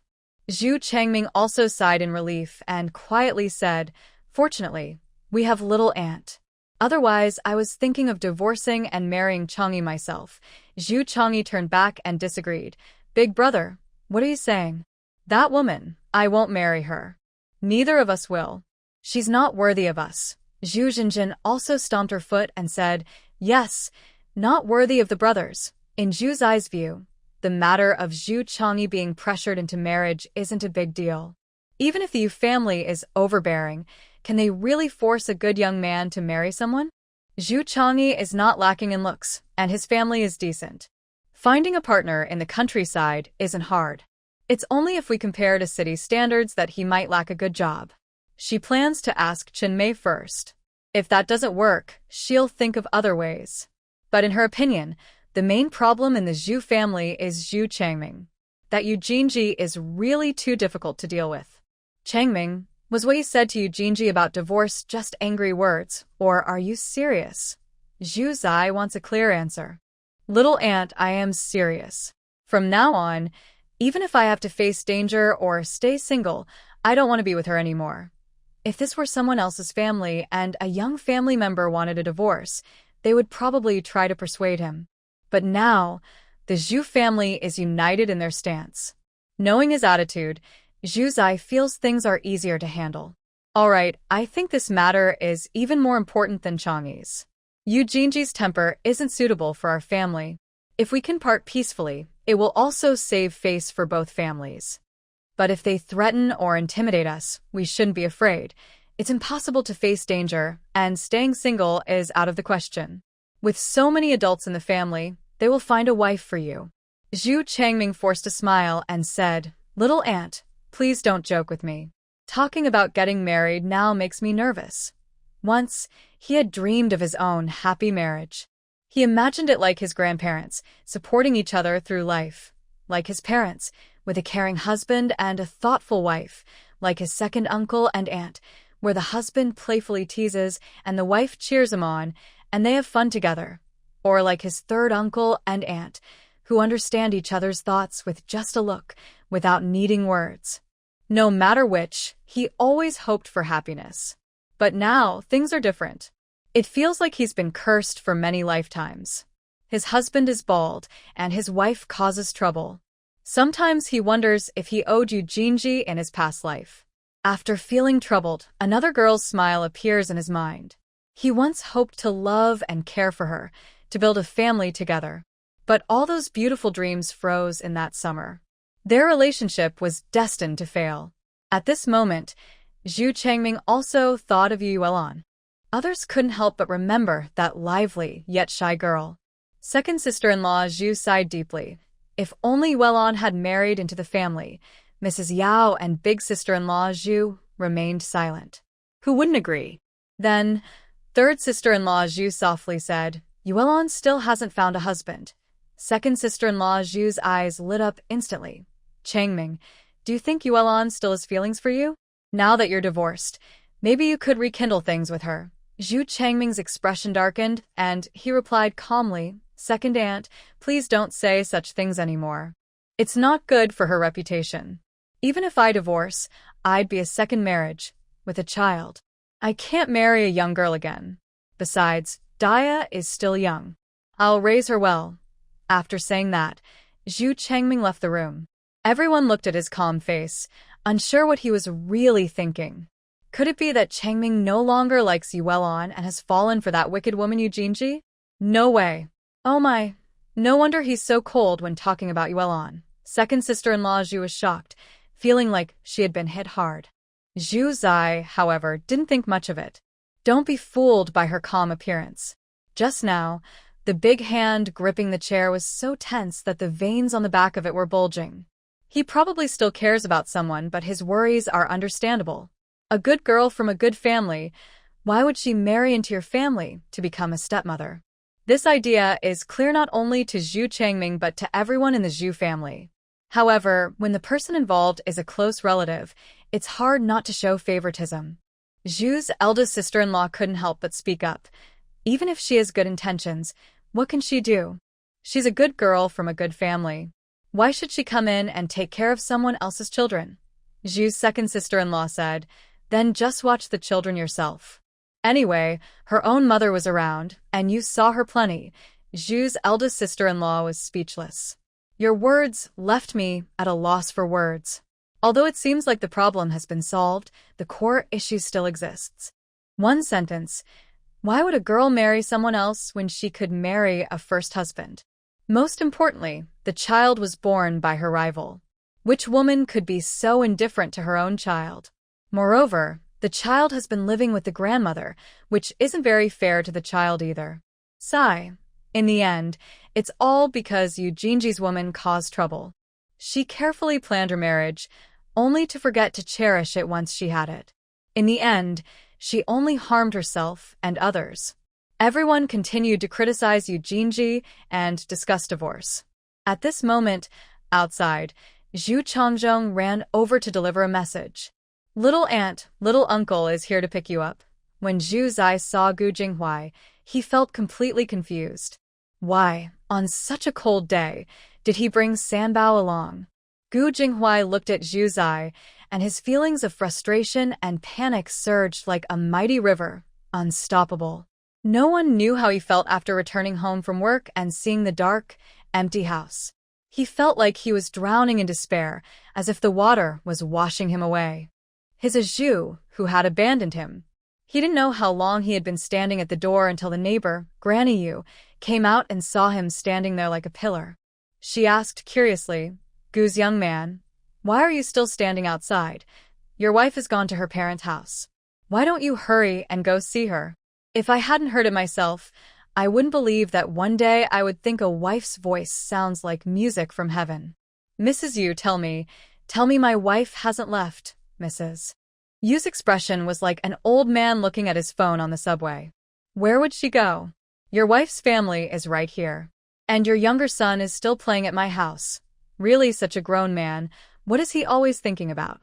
Zhu Changming also sighed in relief and quietly said, Fortunately, we have little aunt. Otherwise, I was thinking of divorcing and marrying Changyi myself. Zhu Changyi turned back and disagreed. Big brother, what are you saying? That woman, I won't marry her. Neither of us will. She's not worthy of us. Zhu Jinjin also stomped her foot and said, "Yes, not worthy of the brothers." In Zhu's eyes view, the matter of Zhu Changyi being pressured into marriage isn't a big deal. Even if the Yu family is overbearing, can they really force a good young man to marry someone? Zhu Changyi is not lacking in looks, and his family is decent. Finding a partner in the countryside isn't hard. It's only if we compare to city standards that he might lack a good job. She plans to ask Chinmei first. If that doesn't work, she'll think of other ways. But in her opinion, the main problem in the Zhu family is Zhu Changming. That Yu Jinji is really too difficult to deal with. Changming, was what you said to Yu Jinji about divorce just angry words, or are you serious? Zhu Zai wants a clear answer. Little aunt, I am serious. From now on, even if I have to face danger or stay single, I don't want to be with her anymore. If this were someone else's family and a young family member wanted a divorce, they would probably try to persuade him. But now, the Zhu family is united in their stance. Knowing his attitude, Zhu Zai feels things are easier to handle. Alright, I think this matter is even more important than Changyi's. Yu Jinji's temper isn't suitable for our family. If we can part peacefully, it will also save face for both families. But if they threaten or intimidate us, we shouldn't be afraid. It's impossible to face danger, and staying single is out of the question. With so many adults in the family, they will find a wife for you. Zhu Changming forced a smile and said, Little aunt, please don't joke with me. Talking about getting married now makes me nervous. Once, he had dreamed of his own happy marriage. He imagined it like his grandparents, supporting each other through life. Like his parents, with a caring husband and a thoughtful wife. Like his second uncle and aunt, where the husband playfully teases and the wife cheers him on, and they have fun together. Or like his third uncle and aunt, who understand each other's thoughts with just a look, without needing words. No matter which, he always hoped for happiness. But now, things are different. It feels like he's been cursed for many lifetimes. His husband is bald, and his wife causes trouble. Sometimes he wonders if he owed Yu Jinji in his past life. After feeling troubled, another girl's smile appears in his mind. He once hoped to love and care for her, to build a family together. But all those beautiful dreams froze in that summer. Their relationship was destined to fail. At this moment, Zhu Changming also thought of Yu Yuelan. Others couldn't help but remember that lively yet shy girl. Second sister-in-law Zhu sighed deeply. If only Yuelan had married into the family. Mrs. Yao and big sister-in-law Zhu remained silent. Who wouldn't agree? Then, third sister-in-law Zhu softly said, Yuelan still hasn't found a husband. Second sister-in-law Zhu's eyes lit up instantly. Changming, do you think Yuelan still has feelings for you? Now that you're divorced, maybe you could rekindle things with her. Zhu Changming's expression darkened, and he replied calmly, Second aunt, please don't say such things anymore. It's not good for her reputation. Even if I divorce, I'd be a second marriage, with a child. I can't marry a young girl again. Besides, Daya is still young. I'll raise her well. After saying that, Zhu Changming left the room. Everyone looked at his calm face, unsure what he was really thinking. Could it be that Changming no longer likes Yuelan and has fallen for that wicked woman Yu Jinji? No way. Oh my. No wonder he's so cold when talking about Yuelan. Second sister-in-law Zhu was shocked, feeling like she had been hit hard. Zhu Zai, however, didn't think much of it. Don't be fooled by her calm appearance. Just now, the big hand gripping the chair was so tense that the veins on the back of it were bulging. He probably still cares about someone, but his worries are understandable. A good girl from a good family, why would she marry into your family to become a stepmother? This idea is clear not only to Zhu Changming but to everyone in the Zhu family. However, when the person involved is a close relative, it's hard not to show favoritism. Zhu's eldest sister-in-law couldn't help but speak up. Even if she has good intentions, what can she do? She's a good girl from a good family. Why should she come in and take care of someone else's children? Zhu's second sister-in-law said, Then just watch the children yourself. Anyway, her own mother was around, and you saw her plenty. Zhu's eldest sister-in-law was speechless. Your words left me at a loss for words. Although it seems like the problem has been solved, the core issue still exists. One sentence. Why would a girl marry someone else when she could marry a first husband? Most importantly, the child was born by her rival. Which woman could be so indifferent to her own child? Moreover, the child has been living with the grandmother, which isn't very fair to the child either. Sigh. In the end, it's all because Eugeni's woman caused trouble. She carefully planned her marriage, only to forget to cherish it once she had it. In the end, she only harmed herself and others. Everyone continued to criticize Eugenie and discuss divorce. At this moment, outside, Zhu Changzhong ran over to deliver a message. Little aunt, little uncle is here to pick you up. When Zhu Zai saw Gu Jinghuai, he felt completely confused. Why, on such a cold day, did he bring Sanbao along? Gu Jinghuai looked at Zhu Zai, and his feelings of frustration and panic surged like a mighty river, unstoppable. No one knew how he felt after returning home from work and seeing the dark, empty house. He felt like he was drowning in despair, as if the water was washing him away. His Zhu, who had abandoned him. He didn't know how long he had been standing at the door until the neighbor, Granny Yu, came out and saw him standing there like a pillar. She asked curiously, Gu's young man, why are you still standing outside? Your wife has gone to her parents' house. Why don't you hurry and go see her? If I hadn't heard it myself, I wouldn't believe that one day I would think a wife's voice sounds like music from heaven. Mrs. Yu, tell me my wife hasn't left, Mrs. Yu's expression was like an old man looking at his phone on the subway. Where would she go? Your wife's family is right here. And your younger son is still playing at my house. Really such a grown man, what is he always thinking about?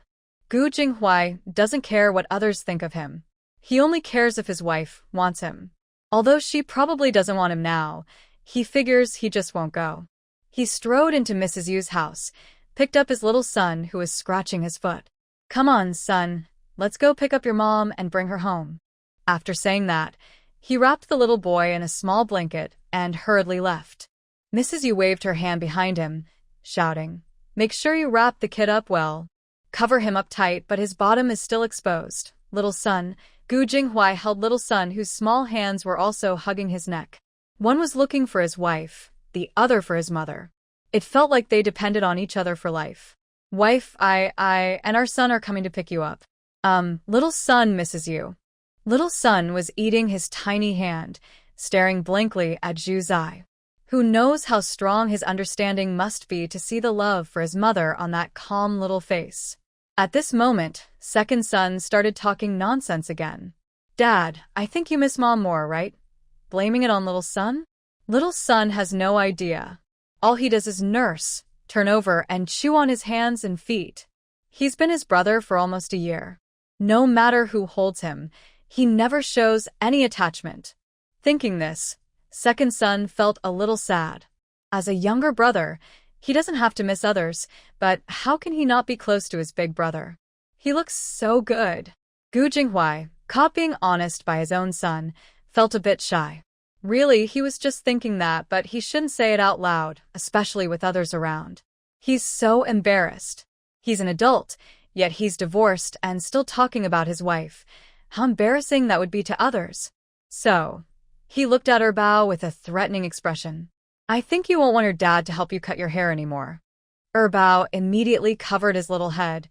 Gu Jinghuai doesn't care what others think of him. He only cares if his wife wants him. Although she probably doesn't want him now, he figures he just won't go. He strode into Mrs. Yu's house, picked up his little son who was scratching his foot. Come on, son, let's go pick up your mom and bring her home. After saying that, he wrapped the little boy in a small blanket and hurriedly left. Mrs. Yu waved her hand behind him, shouting, Make sure you wrap the kid up well. Cover him up tight, but his bottom is still exposed. Little son. Gu Jinghuai held little son whose small hands were also hugging his neck. One was looking for his wife, the other for his mother. It felt like they depended on each other for life. Wife, I and our son are coming to pick you up. Little son, Mrs. Yu. Little son was eating his tiny hand, staring blankly at Zhu Zai. Who knows how strong his understanding must be to see the love for his mother on that calm little face. At this moment, second son started talking nonsense again. Dad, I think you miss mom more, right? Blaming it on little son? Little son has no idea. All he does is nurse, turn over, and chew on his hands and feet. He's been his brother for almost a year. No matter who holds him, he never shows any attachment. Thinking this, second son felt a little sad. As a younger brother, he doesn't have to miss others, but how can he not be close to his big brother? He looks so good. Gu Jinghuai, caught being honest by his own son, felt a bit shy. Really, he was just thinking that, but he shouldn't say it out loud, especially with others around. He's so embarrassed. He's an adult, yet he's divorced and still talking about his wife. How embarrassing that would be to others. So, he looked at Bao with a threatening expression. I think you won't want your dad to help you cut your hair anymore. Bao immediately covered his little head,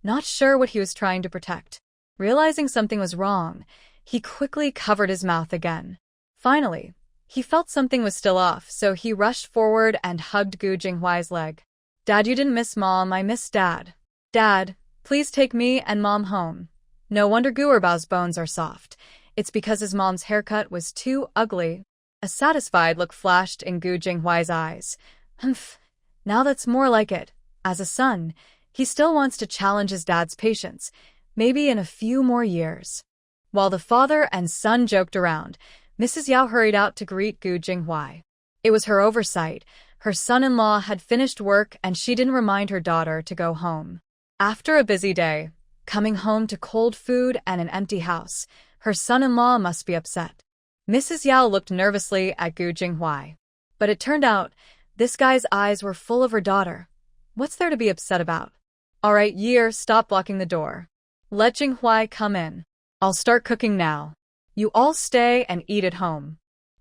not sure what he was trying to protect. Realizing something was wrong, he quickly covered his mouth again. Finally, he felt something was still off, so he rushed forward and hugged Gu Jinghuai's leg. Dad, you didn't miss Mom, I miss Dad. Dad, please take me and Mom home. No wonder Gu Bao's bones are soft. It's because his mom's haircut was too ugly. A satisfied look flashed in Gu Jinghuai's eyes. Humph, now that's more like it. As a son, he still wants to challenge his dad's patience, maybe in a few more years. While the father and son joked around, Mrs. Yao hurried out to greet Gu Jinghuai. It was her oversight. Her son-in-law had finished work and she didn't remind her daughter to go home. After a busy day, coming home to cold food and an empty house, her son-in-law must be upset. Mrs. Yao looked nervously at Gu Jinghuai. But it turned out, this guy's eyes were full of her daughter. What's there to be upset about? All right, Year, stop blocking the door. Let Jinghuai come in. I'll start cooking now. You all stay and eat at home.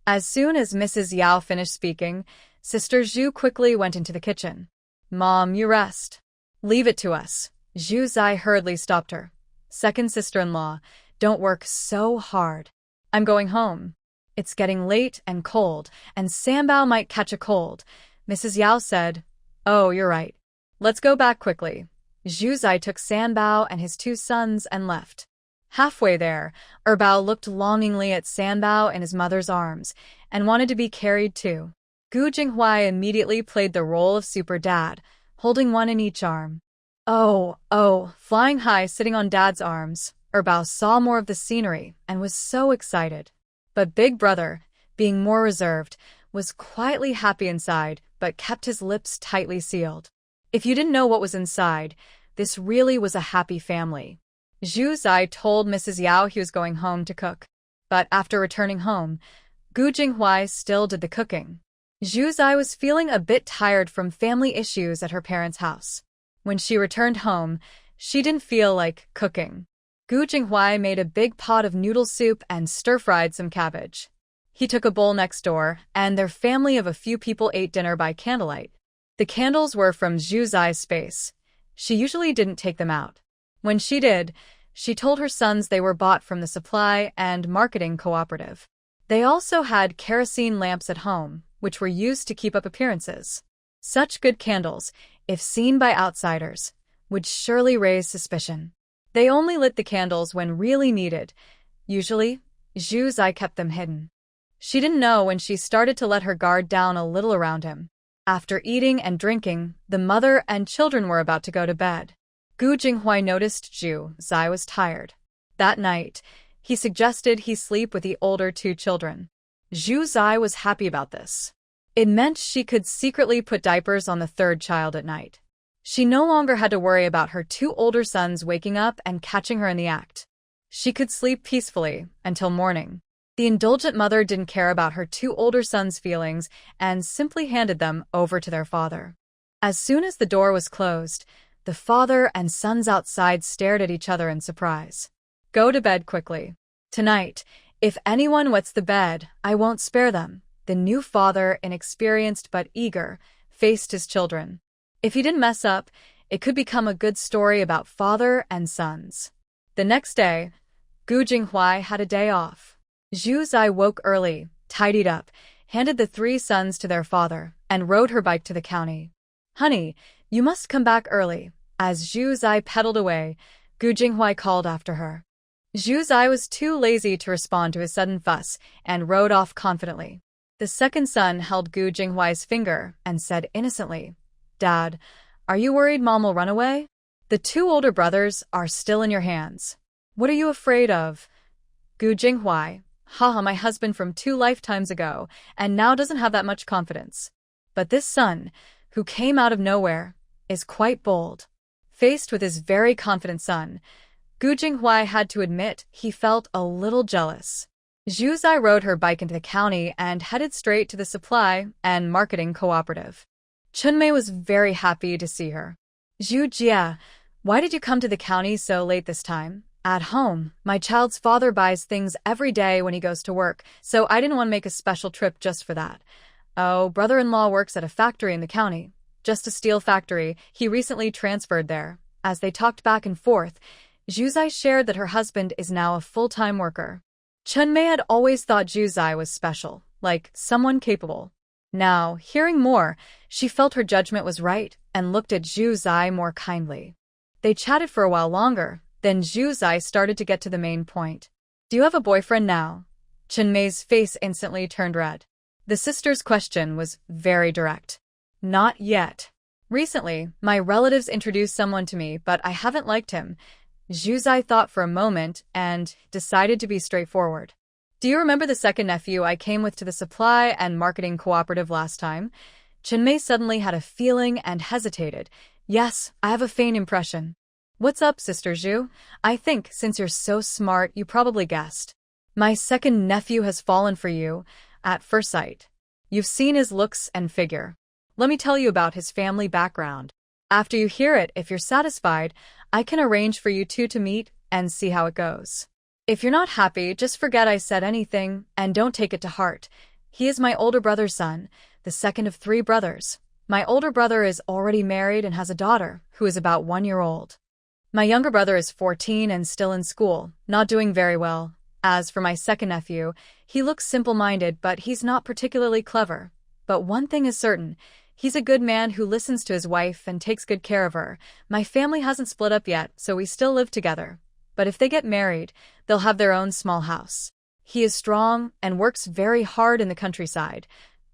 As soon as Mrs. Yao finished speaking, Sister Zhu quickly went into the kitchen. Mom, you rest. Leave it to us. Zhu Zai hurriedly stopped her. Second sister-in-law, don't work so hard. I'm going home. It's getting late and cold, and Sanbao might catch a cold. Mrs. Yao said, Oh, you're right. Let's go back quickly. Zhu Zai took Sanbao and his two sons and left. Halfway there, Bao looked longingly at Sanbao in his mother's arms and wanted to be carried too. Gu Jinghuai immediately played the role of super dad, holding one in each arm. Oh, flying high sitting on dad's arms, Bao saw more of the scenery and was so excited. But Big Brother, being more reserved, was quietly happy inside but kept his lips tightly sealed. If you didn't know what was inside, this really was a happy family. Zhu Zai told Mrs. Yao he was going home to cook. But after returning home, Gu Jinghuai still did the cooking. Zhu Zai was feeling a bit tired from family issues at her parents' house. When she returned home, she didn't feel like cooking. Gu Jinghuai made a big pot of noodle soup and stir-fried some cabbage. He took a bowl next door, and their family of a few people ate dinner by candlelight. The candles were from Zhu Zai's space. She usually didn't take them out. When she did, she told her sons they were bought from the supply and marketing cooperative. They also had kerosene lamps at home, which were used to keep up appearances. Such good candles, if seen by outsiders, would surely raise suspicion. They only lit the candles when really needed. Usually, Zhu Zai kept them hidden. She didn't know when she started to let her guard down a little around him. After eating and drinking, the mother and children were about to go to bed. Gu Jinghuai noticed Zhu Zai was tired. That night, he suggested he sleep with the older two children. Zhu Zai was happy about this. It meant she could secretly put diapers on the third child at night. She no longer had to worry about her two older sons waking up and catching her in the act. She could sleep peacefully until morning. The indulgent mother didn't care about her two older sons' feelings and simply handed them over to their father. As soon as the door was closed, the father and sons outside stared at each other in surprise. Go to bed quickly. Tonight, if anyone wets the bed, I won't spare them. The new father, inexperienced but eager, faced his children. If he didn't mess up, it could become a good story about father and sons. The next day, Gu Jinghuai had a day off. Zhu Zai woke early, tidied up, handed the three sons to their father, and rode her bike to the county. Honey, you must come back early. As Zhu Zai pedaled away, Gu Jinghuai called after her. Zhu Zai was too lazy to respond to his sudden fuss and rode off confidently. The second son held Gu Jinghuai's finger and said innocently, Dad, are you worried Mom will run away? The two older brothers are still in your hands. What are you afraid of? Gu Jinghuai, haha, my husband from 2 lifetimes ago, and now doesn't have that much confidence. But this son, who came out of nowhere, is quite bold. Faced with his very confident son, Gu Jinghuai had to admit he felt a little jealous. Zhu Zai rode her bike into the county and headed straight to the supply and marketing cooperative. Chunmei was very happy to see her. Zhu Jia, why did you come to the county so late this time? At home, my child's father buys things every day when he goes to work, so I didn't want to make a special trip just for that. Oh, brother-in-law works at a factory in the county. Just a steel factory, he recently transferred there. As they talked back and forth, Zhu Zai shared that her husband is now a full-time worker. Chunmei had always thought Zhu Zai was special, like someone capable. Now, hearing more, she felt her judgment was right and looked at Zhu Zai more kindly. They chatted for a while longer, then Zhu Zai started to get to the main point. Do you have a boyfriend now? Chunmei's face instantly turned red. The sister's question was very direct. Not yet. Recently, my relatives introduced someone to me, but I haven't liked him. Zhu Zai thought for a moment and decided to be straightforward. Do you remember the second nephew I came with to the supply and marketing cooperative last time? Chunmei suddenly had a feeling and hesitated. Yes, I have a faint impression. What's up, Sister Zhu? I think, since you're so smart, you probably guessed. My second nephew has fallen for you, at first sight. You've seen his looks and figure. Let me tell you about his family background. After you hear it, if you're satisfied, I can arrange for you two to meet and see how it goes. If you're not happy, just forget I said anything and don't take it to heart. He is my older brother's son, the second of 3 brothers. My older brother is already married and has a daughter, who is about 1 year old. My younger brother is 14 and still in school, not doing very well. As for my second nephew, he looks simple-minded, but he's not particularly clever. But one thing is certain, he's a good man who listens to his wife and takes good care of her. My family hasn't split up yet, so we still live together. But if they get married, they'll have their own small house. He is strong and works very hard in the countryside.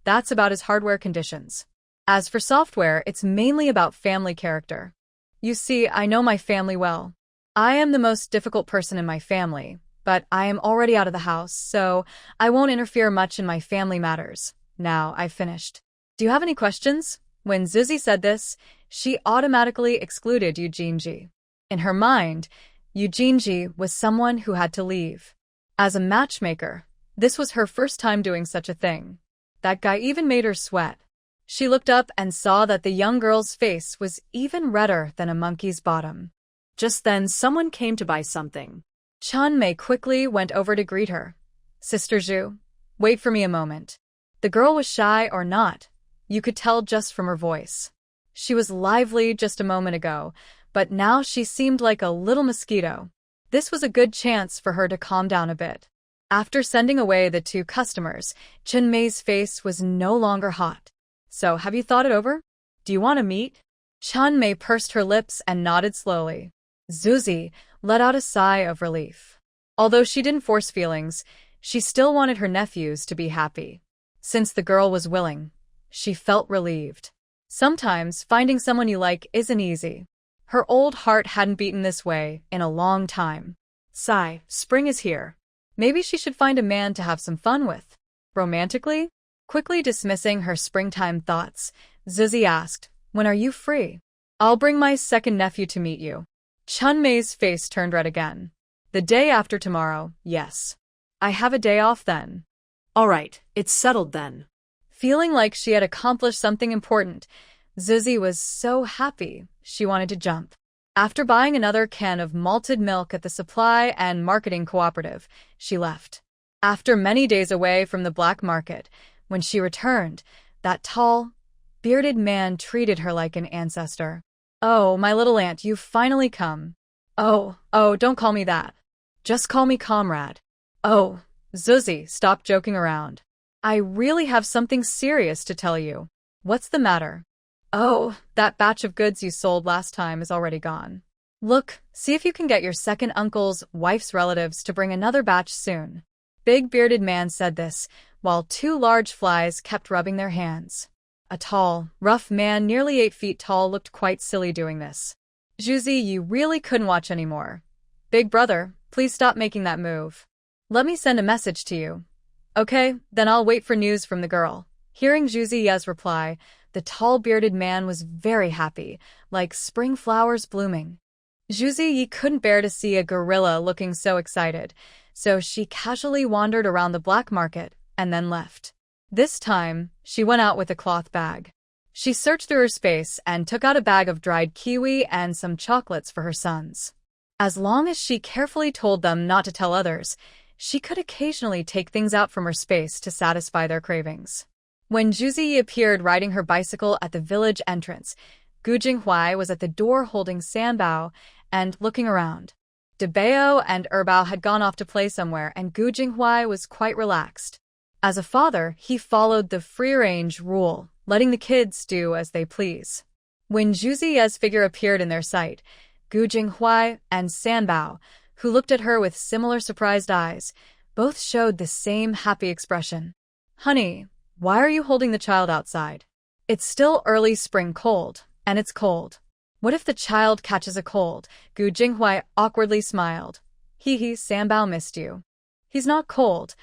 That's about his hardware conditions. As for software, it's mainly about family character. You see, I know my family well. I am the most difficult person in my family, but I am already out of the house, so I won't interfere much in my family matters. Now I've finished. Do you have any questions? When Zuzi said this, she automatically excluded Eugene Ji. In her mind, Eugene Ji was someone who had to leave. As a matchmaker, this was her first time doing such a thing. That guy even made her sweat. She looked up and saw that the young girl's face was even redder than a monkey's bottom. Just then, someone came to buy something. Chun Mei quickly went over to greet her. Sister Zhu, wait for me a moment. The girl was shy or not. You could tell just from her voice. She was lively just a moment ago, but now she seemed like a little mosquito. This was a good chance for her to calm down a bit. After sending away the 2 customers, Chun Mei's face was no longer hot. So, have you thought it over? Do you want to meet? Chun Mei pursed her lips and nodded slowly. Zuzi let out a sigh of relief. Although she didn't force feelings, she still wanted her nephews to be happy. Since the girl was willing, she felt relieved. Sometimes finding someone you like isn't easy. Her old heart hadn't beaten this way in a long time. Sigh, spring is here. Maybe she should find a man to have some fun with. Romantically? Quickly dismissing her springtime thoughts, Zuzi asked, when are you free? I'll bring my second nephew to meet you. Chun Mei's face turned red again. The day after tomorrow, yes. I have a day off then. All right, it's settled then. Feeling like she had accomplished something important, Zuzi was so happy she wanted to jump. After buying another can of malted milk at the supply and marketing cooperative, she left. After many days away from the black market, when she returned, that tall, bearded man treated her like an ancestor. Oh, my little aunt, you've finally come. Oh, don't call me that. Just call me comrade. Oh, Zuzi, stop joking around. I really have something serious to tell you. What's the matter? Oh, that batch of goods you sold last time is already gone. Look, see if you can get your second uncle's wife's relatives to bring another batch soon. Big bearded man said this, while 2 large flies kept rubbing their hands. A tall, rough man nearly 8 feet tall looked quite silly doing this. Zuzi, you really couldn't watch anymore. Big brother, please stop making that move. Let me send a message to you. Okay, then I'll wait for news from the girl. Hearing Zuzi Ye's reply, the tall bearded man was very happy, like spring flowers blooming. Zuzi Yi couldn't bear to see a gorilla looking so excited, so she casually wandered around the black market and then left. This time, she went out with a cloth bag. She searched through her space and took out a bag of dried kiwi and some chocolates for her sons. As long as she carefully told them not to tell others, she could occasionally take things out from her space to satisfy their cravings. When Zuzi Yi appeared riding her bicycle at the village entrance, Gu Jinghuai was at the door holding Sanbao and looking around. Debao and Erbao had gone off to play somewhere, and Gu Jinghuai was quite relaxed. As a father, he followed the free-range rule, letting the kids do as they please. When Zuzi Ye's figure appeared in their sight, Gu Jinghuai and Sanbao, who looked at her with similar surprised eyes, both showed the same happy expression. Honey, why are you holding the child outside? It's still early spring cold, and it's cold. What if the child catches a cold? Gu Jinghuai awkwardly smiled. Hee, Sanbao missed you. He's not cold.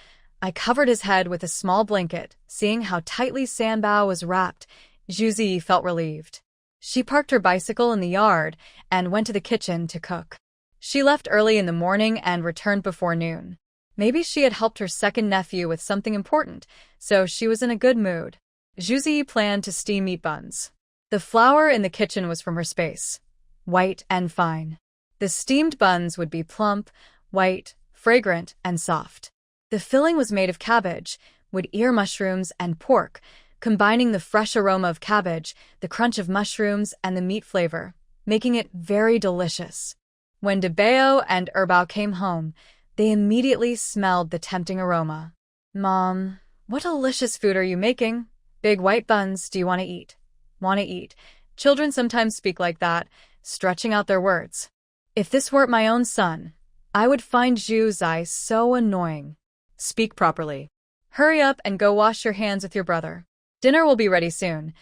I covered his head with a small blanket. Seeing how tightly Sanbao was wrapped, Zuzi felt relieved. She parked her bicycle in the yard and went to the kitchen to cook. She left early in the morning and returned before noon. Maybe she had helped her second nephew with something important, so she was in a good mood. Zuzi planned to steam meat buns. The flour in the kitchen was from her space, white and fine. The steamed buns would be plump, white, fragrant and soft. The filling was made of cabbage, wood ear mushrooms, and pork, combining the fresh aroma of cabbage, the crunch of mushrooms, and the meat flavor, making it very delicious. When Debeo and Erbao came home, they immediately smelled the tempting aroma. "Mom, what delicious food are you making? Big white buns, do you want to eat?" "Want to eat." Children sometimes speak like that, stretching out their words. If this weren't my own son, I would find Zhu Zai so annoying. Speak properly. Hurry up and go wash your hands with your brother. Dinner will be ready soon.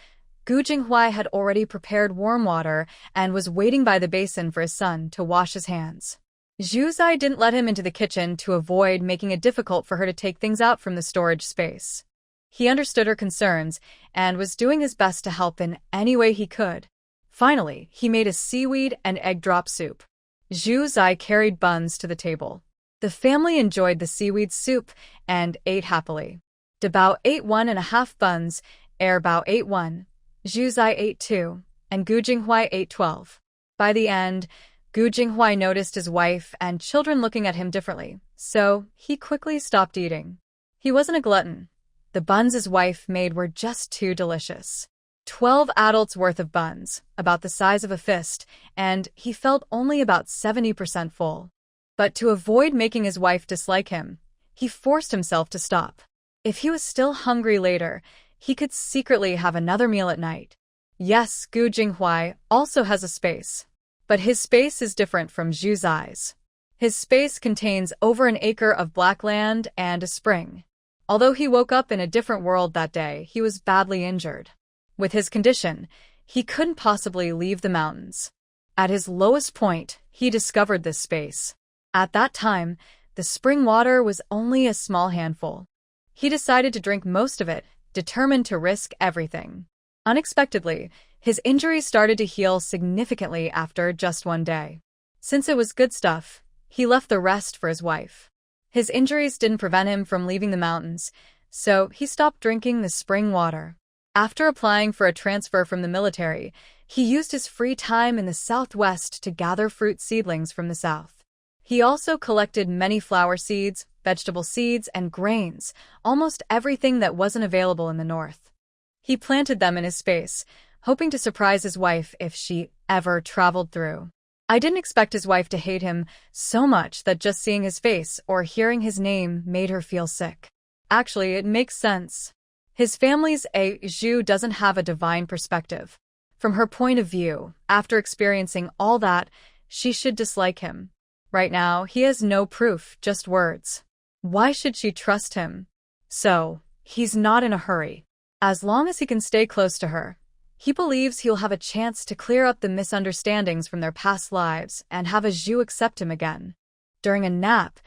Gu Jinghuai had already prepared warm water and was waiting by the basin for his son to wash his hands. Zhu Zai didn't let him into the kitchen to avoid making it difficult for her to take things out from the storage space. He understood her concerns and was doing his best to help in any way he could. Finally, he made a seaweed and egg drop soup. Zhu Zai carried buns to the table. The family enjoyed the seaweed soup and ate happily. Debao ate 1.5 buns, Erbao ate 1, Zhu Zai ate 2, and Gu Jinghuai ate 12. By the end, Gu Jinghuai noticed his wife and children looking at him differently, so he quickly stopped eating. He wasn't a glutton. The buns his wife made were just too delicious. 12 adults worth of buns, about the size of a fist, and he felt only about 70% full. But to avoid making his wife dislike him, he forced himself to stop. If he was still hungry later, he could secretly have another meal at night. Yes, Gu Jinghuai also has a space, but his space is different from Zhu Zai's. His space contains over an acre of black land and a spring. Although he woke up in a different world that day, he was badly injured. With his condition, he couldn't possibly leave the mountains. At his lowest point, he discovered this space. At that time, the spring water was only a small handful. He decided to drink most of it, determined to risk everything. Unexpectedly, his injury started to heal significantly after just one day. Since it was good stuff, he left the rest for his wife. His injuries didn't prevent him from leaving the mountains, so he stopped drinking the spring water. After applying for a transfer from the military, he used his free time in the southwest to gather fruit seedlings from the south. He also collected many flower seeds, vegetable seeds, and grains, almost everything that wasn't available in the north. He planted them in his space, hoping to surprise his wife if she ever traveled through. I didn't expect his wife to hate him so much that just seeing his face or hearing his name made her feel sick. Actually, it makes sense. His family's Zhu doesn't have a divine perspective. From her point of view, after experiencing all that, she should dislike him. Right now, he has no proof, just words. Why should she trust him? So, he's not in a hurry. As long as he can stay close to her, he believes he'll have a chance to clear up the misunderstandings from their past lives and have a Zhu accept him again. During a nap,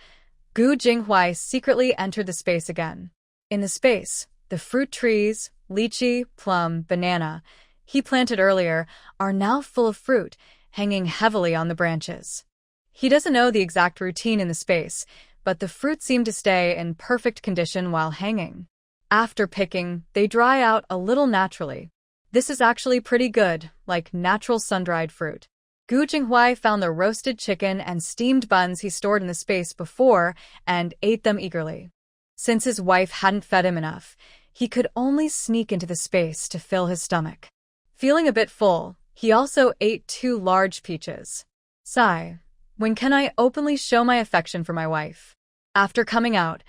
Gu Jinghuai secretly entered the space again. In the space, the fruit trees, lychee, plum, banana, he planted earlier, are now full of fruit, hanging heavily on the branches. He doesn't know the exact routine in the space, but the fruit seem to stay in perfect condition while hanging. After picking, they dry out a little naturally. This is actually pretty good, like natural sun-dried fruit. Gu Jinghuai found the roasted chicken and steamed buns he stored in the space before and ate them eagerly. Since his wife hadn't fed him enough, he could only sneak into the space to fill his stomach. Feeling a bit full, he also ate 2 large peaches. Sigh. When can I openly show my affection for my wife? After coming out,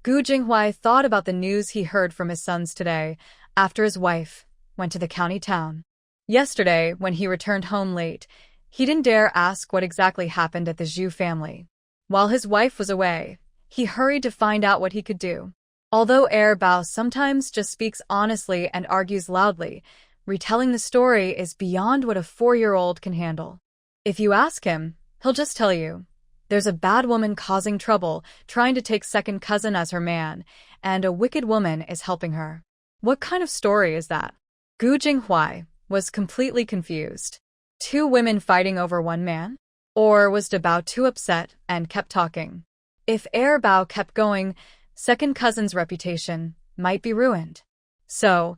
Gu Jinghuai thought about the news he heard from his sons today, after his wife went to the county town. Yesterday, when he returned home late, he didn't dare ask what exactly happened at the Zhu family. While his wife was away, he hurried to find out what he could do. Although Bao sometimes just speaks honestly and argues loudly, retelling the story is beyond what a 4-year-old can handle. If you ask him, he'll just tell you, there's a bad woman causing trouble, trying to take second cousin as her man, and a wicked woman is helping her. What kind of story is that? Gu Jinghuai was completely confused. 2 women fighting over 1 man? Or was Bao too upset and kept talking? If Bao kept going, second cousin's reputation might be ruined. So,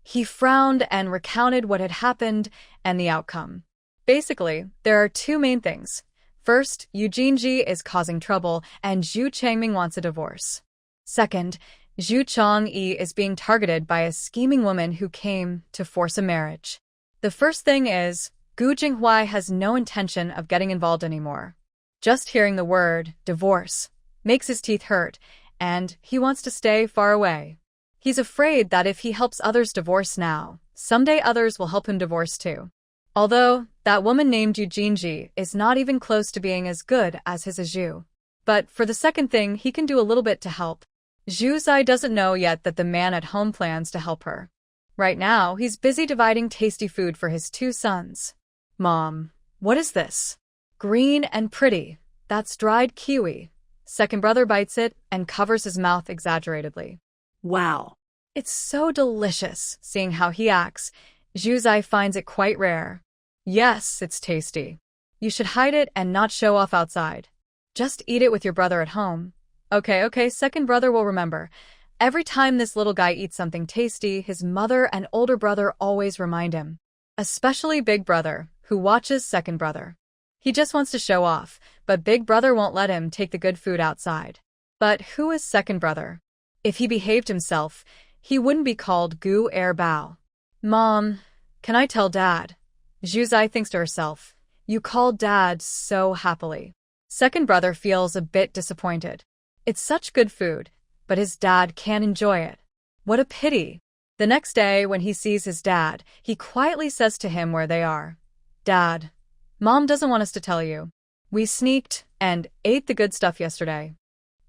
he frowned and recounted what had happened and the outcome. Basically, there are 2 main things. First, Yu Jinji is causing trouble, and Zhu Changming wants a divorce. Second, Zhu Changyi is being targeted by a scheming woman who came to force a marriage. The first thing is, Gu Jinghuai has no intention of getting involved anymore. Just hearing the word, divorce, makes his teeth hurt, and he wants to stay far away. He's afraid that if he helps others divorce now, someday others will help him divorce too. Although, that woman named Yu Jinji is not even close to being as good as his Zhu. But for the second thing, he can do a little bit to help. Zhu Zai doesn't know yet that the man at home plans to help her. Right now, he's busy dividing tasty food for his 2 sons. Mom, what is this? Green and pretty. That's dried kiwi. Second brother bites it and covers his mouth exaggeratedly. Wow. It's so delicious. Seeing how he acts, Zhu Zai finds it quite rare. Yes, it's tasty. You should hide it and not show off outside. Just eat it with your brother at home. Okay, second brother will remember. Every time this little guy eats something tasty, his mother and older brother always remind him. Especially big brother, who watches second brother. He just wants to show off, but big brother won't let him take the good food outside. But who is second brother? If he behaved himself, he wouldn't be called Gu Er Bao. Mom, can I tell Dad? Zhu Zai thinks to herself, you called Dad so happily. Second brother feels a bit disappointed. It's such good food, but his dad can't enjoy it. What a pity. The next day, when he sees his dad, he quietly says to him where they are. Dad, Mom doesn't want us to tell you. We sneaked and ate the good stuff yesterday.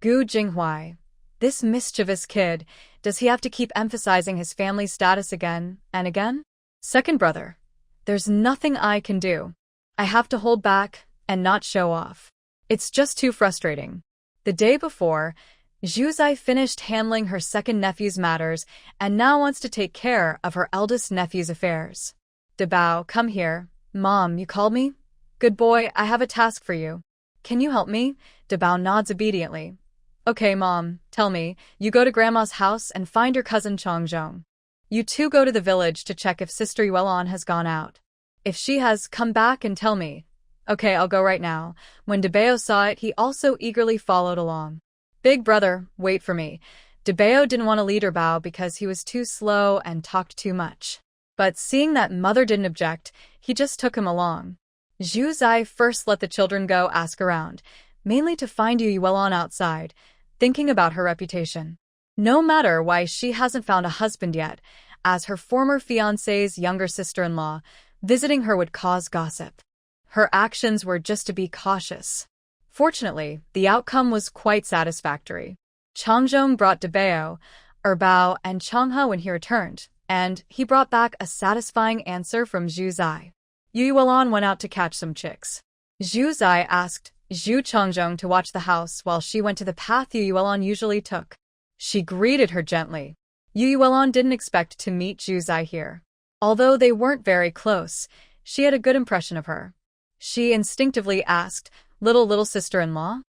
Gu Jinghuai. This mischievous kid, does he have to keep emphasizing his family status again and again? Second brother. There's nothing I can do. I have to hold back and not show off. It's just too frustrating. The day before, Zhu Zai finished handling her second nephew's matters and now wants to take care of her eldest nephew's affairs. Dabao, come here. Mom, you called me? Good boy, I have a task for you. Can you help me? Dabao nods obediently. Okay, Mom, tell me. You go to Grandma's house and find your cousin Changzhong. You two go to the village to check if Sister Yuelon has gone out. If she has, come back and tell me. Okay, I'll go right now. When Dabao saw it, he also eagerly followed along. Big brother, wait for me. Dabao didn't want to lead her Bao because he was too slow and talked too much. But seeing that mother didn't object, he just took him along. Zhu Zai first let the children go ask around, mainly to find Yu Yuelon outside, thinking about her reputation. No matter why she hasn't found a husband yet, as her former fiancé's younger sister-in-law, visiting her would cause gossip. Her actions were just to be cautious. Fortunately, the outcome was quite satisfactory. Changzhong brought Dabao, Erbao, and Changhe when he returned, and he brought back a satisfying answer from Zhu Zai. Yu Yuelon went out to catch some chicks. Zhu Zai asked Zhu Changzhong to watch the house while she went to the path Yu Yuelon usually took. She greeted her gently. Yu Yuelon didn't expect to meet Zhu Zai here. Although they weren't very close, she had a good impression of her. She instinctively asked, little sister-in-law?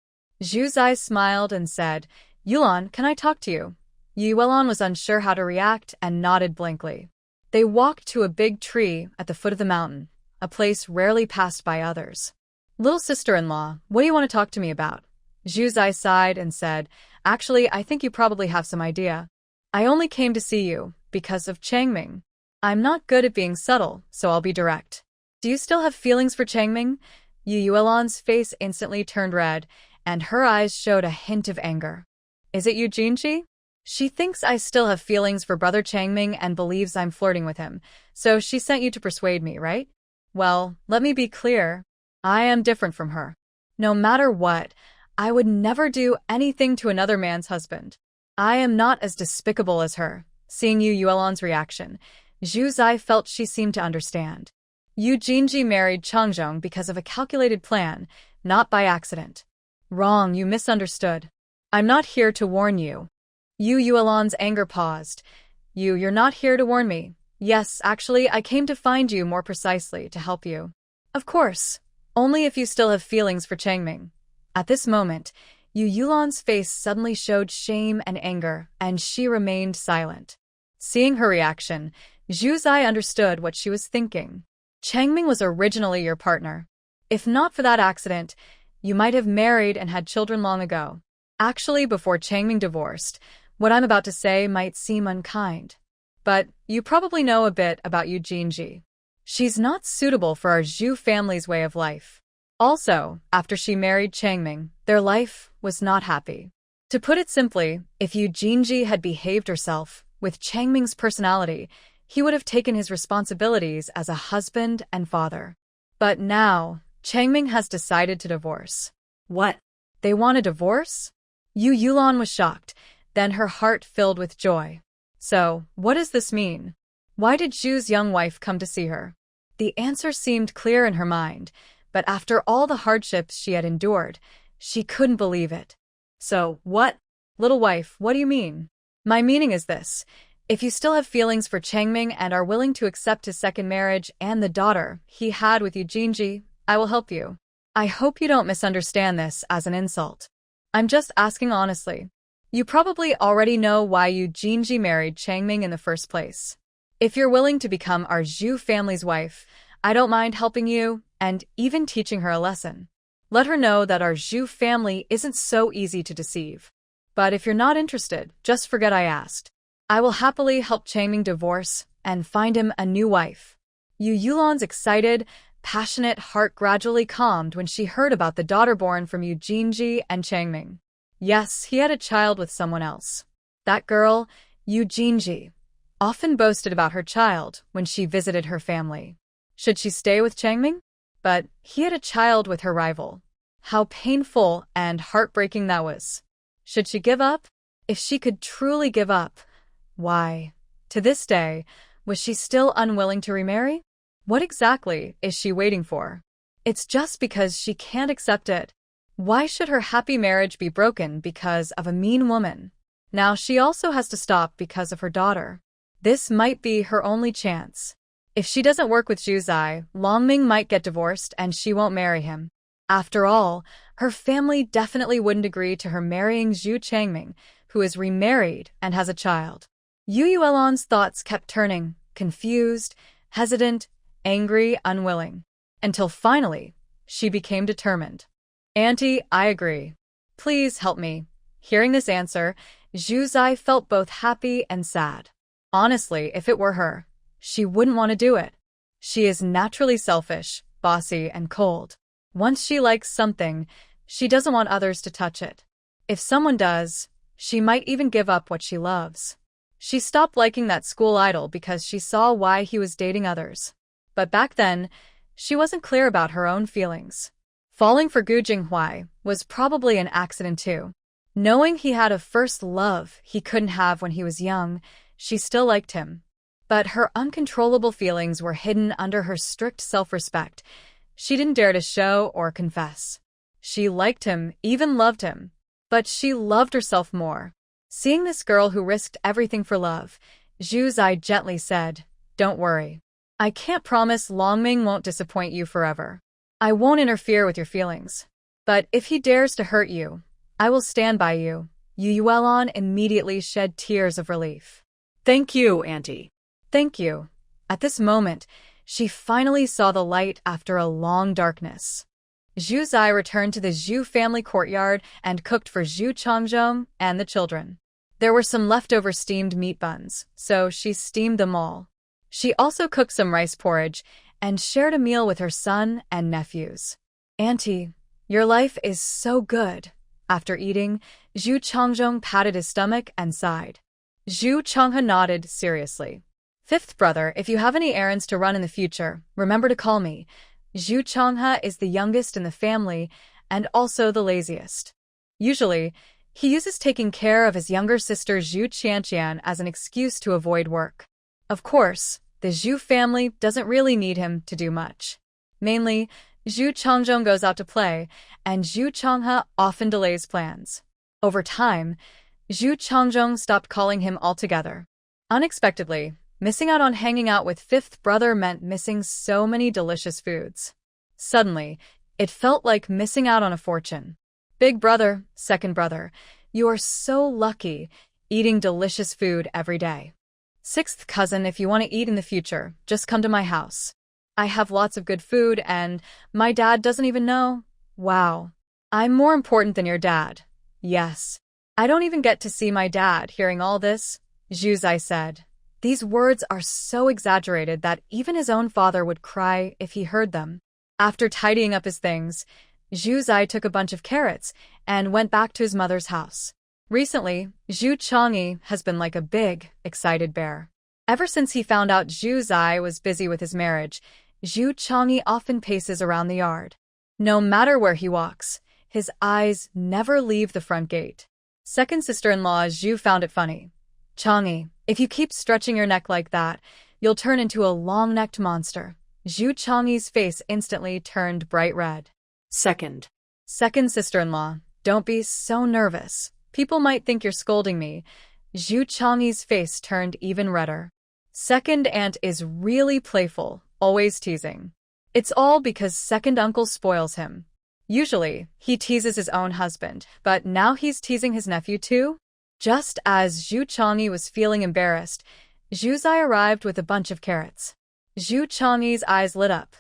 Zhu Zai smiled and said, Yuelon, can I talk to you? Yu Yuelon was unsure how to react and nodded blankly. They walked to a big tree at the foot of the mountain, a place rarely passed by others. Little sister-in-law, what do you want to talk to me about? Zhu Zai sighed and said, actually, I think you probably have some idea. I only came to see you because of Changming. I'm not good at being subtle, so I'll be direct. Do you still have feelings for Changming? Yu Yuelon's face instantly turned red, and her eyes showed a hint of anger. Is it Yu Jinji? She thinks I still have feelings for brother Changming and believes I'm flirting with him, so she sent you to persuade me, right? Well, let me be clear. I am different from her. No matter what, I would never do anything to another man's husband. I am not as despicable as her. Seeing Yu Yuelon's reaction, Zhu Zai felt she seemed to understand. Yu Jinji married Changzhong because of a calculated plan, not by accident. Wrong, you misunderstood. I'm not here to warn you. Yu Yuelon's anger paused. You're not here to warn me. Yes, actually, I came to find you more precisely to help you. Of course, only if you still have feelings for Changming. At this moment, Yu Yuelon's face suddenly showed shame and anger, and she remained silent. Seeing her reaction, Zhu Zai understood what she was thinking. Changming was originally your partner. If not for that accident, You might have married and had children long ago. Actually, before Changming divorced, what I'm about to say might seem unkind. But you probably know a bit about Yu Jinji. She's not suitable for our Zhu family's way of life. Also, after she married Changming, their life was not happy. To put it simply, if Yu Jinji had behaved herself with Changming's personality, he would have taken his responsibilities as a husband and father. But now, Changming has decided to divorce. What? They want a divorce? Yu Yulan was shocked, then her heart filled with joy. So, what does this mean? Why did Zhu's young wife come to see her? The answer seemed clear in her mind, but after all the hardships she had endured, she couldn't believe it. So, what? Little wife, what do you mean? My meaning is this. If you still have feelings for Changming and are willing to accept his second marriage and the daughter he had with Yu Jinji, I will help you. I hope you don't misunderstand this as an insult. I'm just asking honestly. You probably already know why Yu Jinji married Changming in the first place. If you're willing to become our Zhu family's wife, I don't mind helping you and even teaching her a lesson. Let her know that our Zhu family isn't so easy to deceive. But if you're not interested, just forget I asked. I will happily help Changming divorce and find him a new wife. Yu Yulan's excited, passionate heart gradually calmed when she heard about the daughter born from Yu Jinji and Changming. Yes, he had a child with someone else. That girl, Yu Jinji, often boasted about her child when she visited her family. Should she stay with Changming? But he had a child with her rival. How painful and heartbreaking that was. Should she give up? If she could truly give up, why, to this day, was she still unwilling to remarry? What exactly is she waiting for? It's just because she can't accept it. Why should her happy marriage be broken because of a mean woman? Now she also has to stop because of her daughter. This might be her only chance. If she doesn't work with Zhu Zai, Longming might get divorced and she won't marry him. After all, her family definitely wouldn't agree to her marrying Zhu Changming, who is remarried and has a child. Yu Yuelan's thoughts kept turning, confused, hesitant, angry, unwilling, until finally, she became determined. Auntie, I agree. Please help me. Hearing this answer, Zhu Zai felt both happy and sad. Honestly, if it were her, she wouldn't want to do it. She is naturally selfish, bossy, and cold. Once she likes something, she doesn't want others to touch it. If someone does, she might even give up what she loves. She stopped liking that school idol because she saw why he was dating others. But back then, she wasn't clear about her own feelings. Falling for Gu Jinghuai was probably an accident too. Knowing he had a first love he couldn't have when he was young, she still liked him. But her uncontrollable feelings were hidden under her strict self-respect. She didn't dare to show or confess. She liked him, even loved him. But she loved herself more. Seeing this girl who risked everything for love, Zhu Zai gently said, "Don't worry. I can't promise Longming won't disappoint you forever. I won't interfere with your feelings. But if he dares to hurt you, I will stand by you." Yu Yuelan immediately shed tears of relief. Thank you, Auntie. Thank you. At this moment, she finally saw the light after a long darkness. Zhu Zai returned to the Zhu family courtyard and cooked for Zhu Changzhong and the children. There were some leftover steamed meat buns, so she steamed them all. She also cooked some rice porridge and shared a meal with her son and nephews. Auntie, your life is so good. After eating, Zhu Changzhong patted his stomach and sighed. Zhu Changhe nodded seriously. Fifth brother, if you have any errands to run in the future, remember to call me. Zhu Changhe is the youngest in the family and also the laziest. Usually, he uses taking care of his younger sister Zhu Qianqian as an excuse to avoid work. Of course, the Zhu family doesn't really need him to do much. Mainly, Zhu Changzhong goes out to play, and Zhu Changhe often delays plans. Over time, Zhu Changzhong stopped calling him altogether. Unexpectedly, missing out on hanging out with fifth brother meant missing so many delicious foods. Suddenly, it felt like missing out on a fortune. Big brother, second brother, you are so lucky, eating delicious food every day. Sixth cousin, if you want to eat in the future, just come to my house. I have lots of good food and my dad doesn't even know. Wow. I'm more important than your dad. Yes. I don't even get to see my dad. Hearing all this, Zhu Zai said. These words are so exaggerated that even his own father would cry if he heard them. After tidying up his things, Zhu Zai took a bunch of carrots and went back to his mother's house. Recently, Zhu Chang'e has been like a big, excited bear. Ever since he found out Zhu Zai was busy with his marriage, Zhu Chang'e often paces around the yard. No matter where he walks, his eyes never leave the front gate. Second sister-in-law Zhu found it funny. Chang'e, if you keep stretching your neck like that, you'll turn into a long-necked monster. Zhu Chang'e's face instantly turned bright red. Second sister-in-law, don't be so nervous. People might think you're scolding me. Zhu Chang'e's face turned even redder. Second aunt is really playful, always teasing. It's all because second uncle spoils him. Usually, he teases his own husband, but now he's teasing his nephew too? Just as Zhu Chang'e was feeling embarrassed, Zhu Zai arrived with a bunch of carrots. Zhu Chang'e's eyes lit up.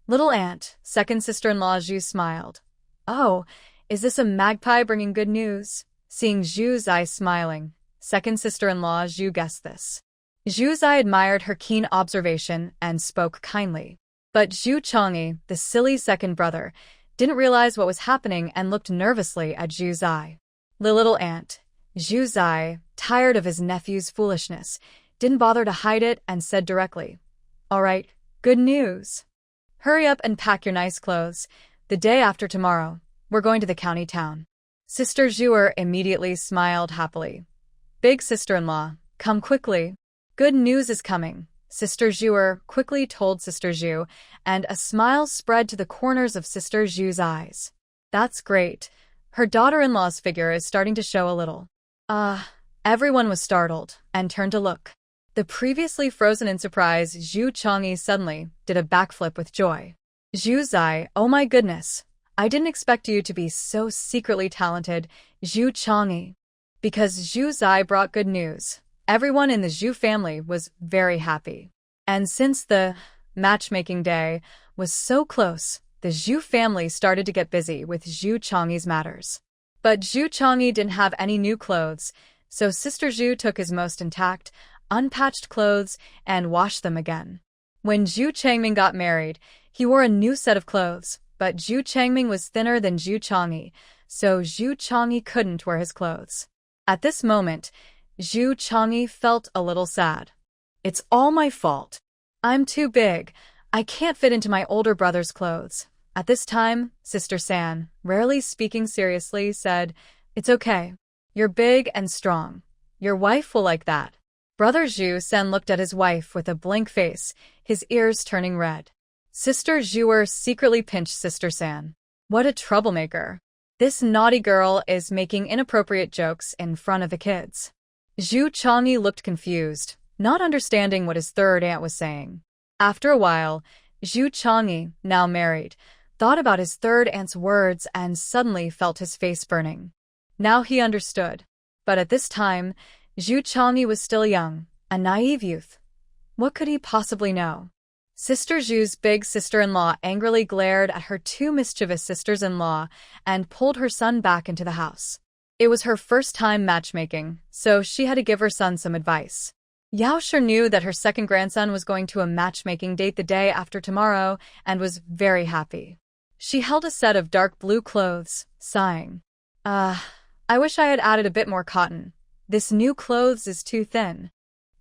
Little aunt, second sister-in-law Zhu smiled. Oh, is this a magpie bringing good news? Seeing Zhu Zai smiling, second sister-in-law Zhu guessed this. Zhu Zai admired her keen observation and spoke kindly. But Zhu Chang'e, the silly second brother, didn't realize what was happening and looked nervously at Zhu Zai. The little aunt, Zhu Zai, tired of his nephew's foolishness, didn't bother to hide it and said directly, All right, good news. Hurry up and pack your nice clothes. The day after tomorrow, we're going to the county town. Sister Zhuer immediately smiled happily. Big sister-in-law, come quickly. Good news is coming, Sister Zhuer quickly told Sister Zhu, and a smile spread to the corners of Sister Zhu's eyes. That's great. Her daughter-in-law's figure is starting to show a little. Everyone was startled and turned to look. The previously frozen in surprise Zhu Chang'e suddenly did a backflip with joy. Zhu Zai, oh my goodness. I didn't expect you to be so secretly talented, Zhu Chang'e. Because Zhu Zai brought good news, everyone in the Zhu family was very happy. And since the matchmaking day was so close, the Zhu family started to get busy with Zhu Chang'e's matters. But Zhu Chang'e didn't have any new clothes, so Sister Zhu took his most intact, unpatched clothes and washed them again. When Zhu Changming got married, he wore a new set of clothes. But Zhu Changming was thinner than Zhu Chang'e, so Zhu Chang'e couldn't wear his clothes. At this moment, Zhu Chang'e felt a little sad. It's all my fault. I'm too big. I can't fit into my older brother's clothes. At this time, Sister San, rarely speaking seriously, said, It's okay. You're big and strong. Your wife will like that. Brother Zhu Sen looked at his wife with a blank face, his ears turning red. Sister Zhuer secretly pinched Sister San. What a troublemaker. This naughty girl is making inappropriate jokes in front of the kids. Zhu Chang'e looked confused, not understanding what his third aunt was saying. After a while, Zhu Chang'e, now married, thought about his third aunt's words and suddenly felt his face burning. Now he understood. But at this time, Zhu Chang'e was still young, a naive youth. What could he possibly know? Sister Zhu's big sister-in-law angrily glared at her two mischievous sisters-in-law and pulled her son back into the house. It was her first time matchmaking, so she had to give her son some advice. Yao sure knew that her second grandson was going to a matchmaking date the day after tomorrow and was very happy. She held a set of dark blue clothes, sighing. I wish I had added a bit more cotton. This new clothes is too thin.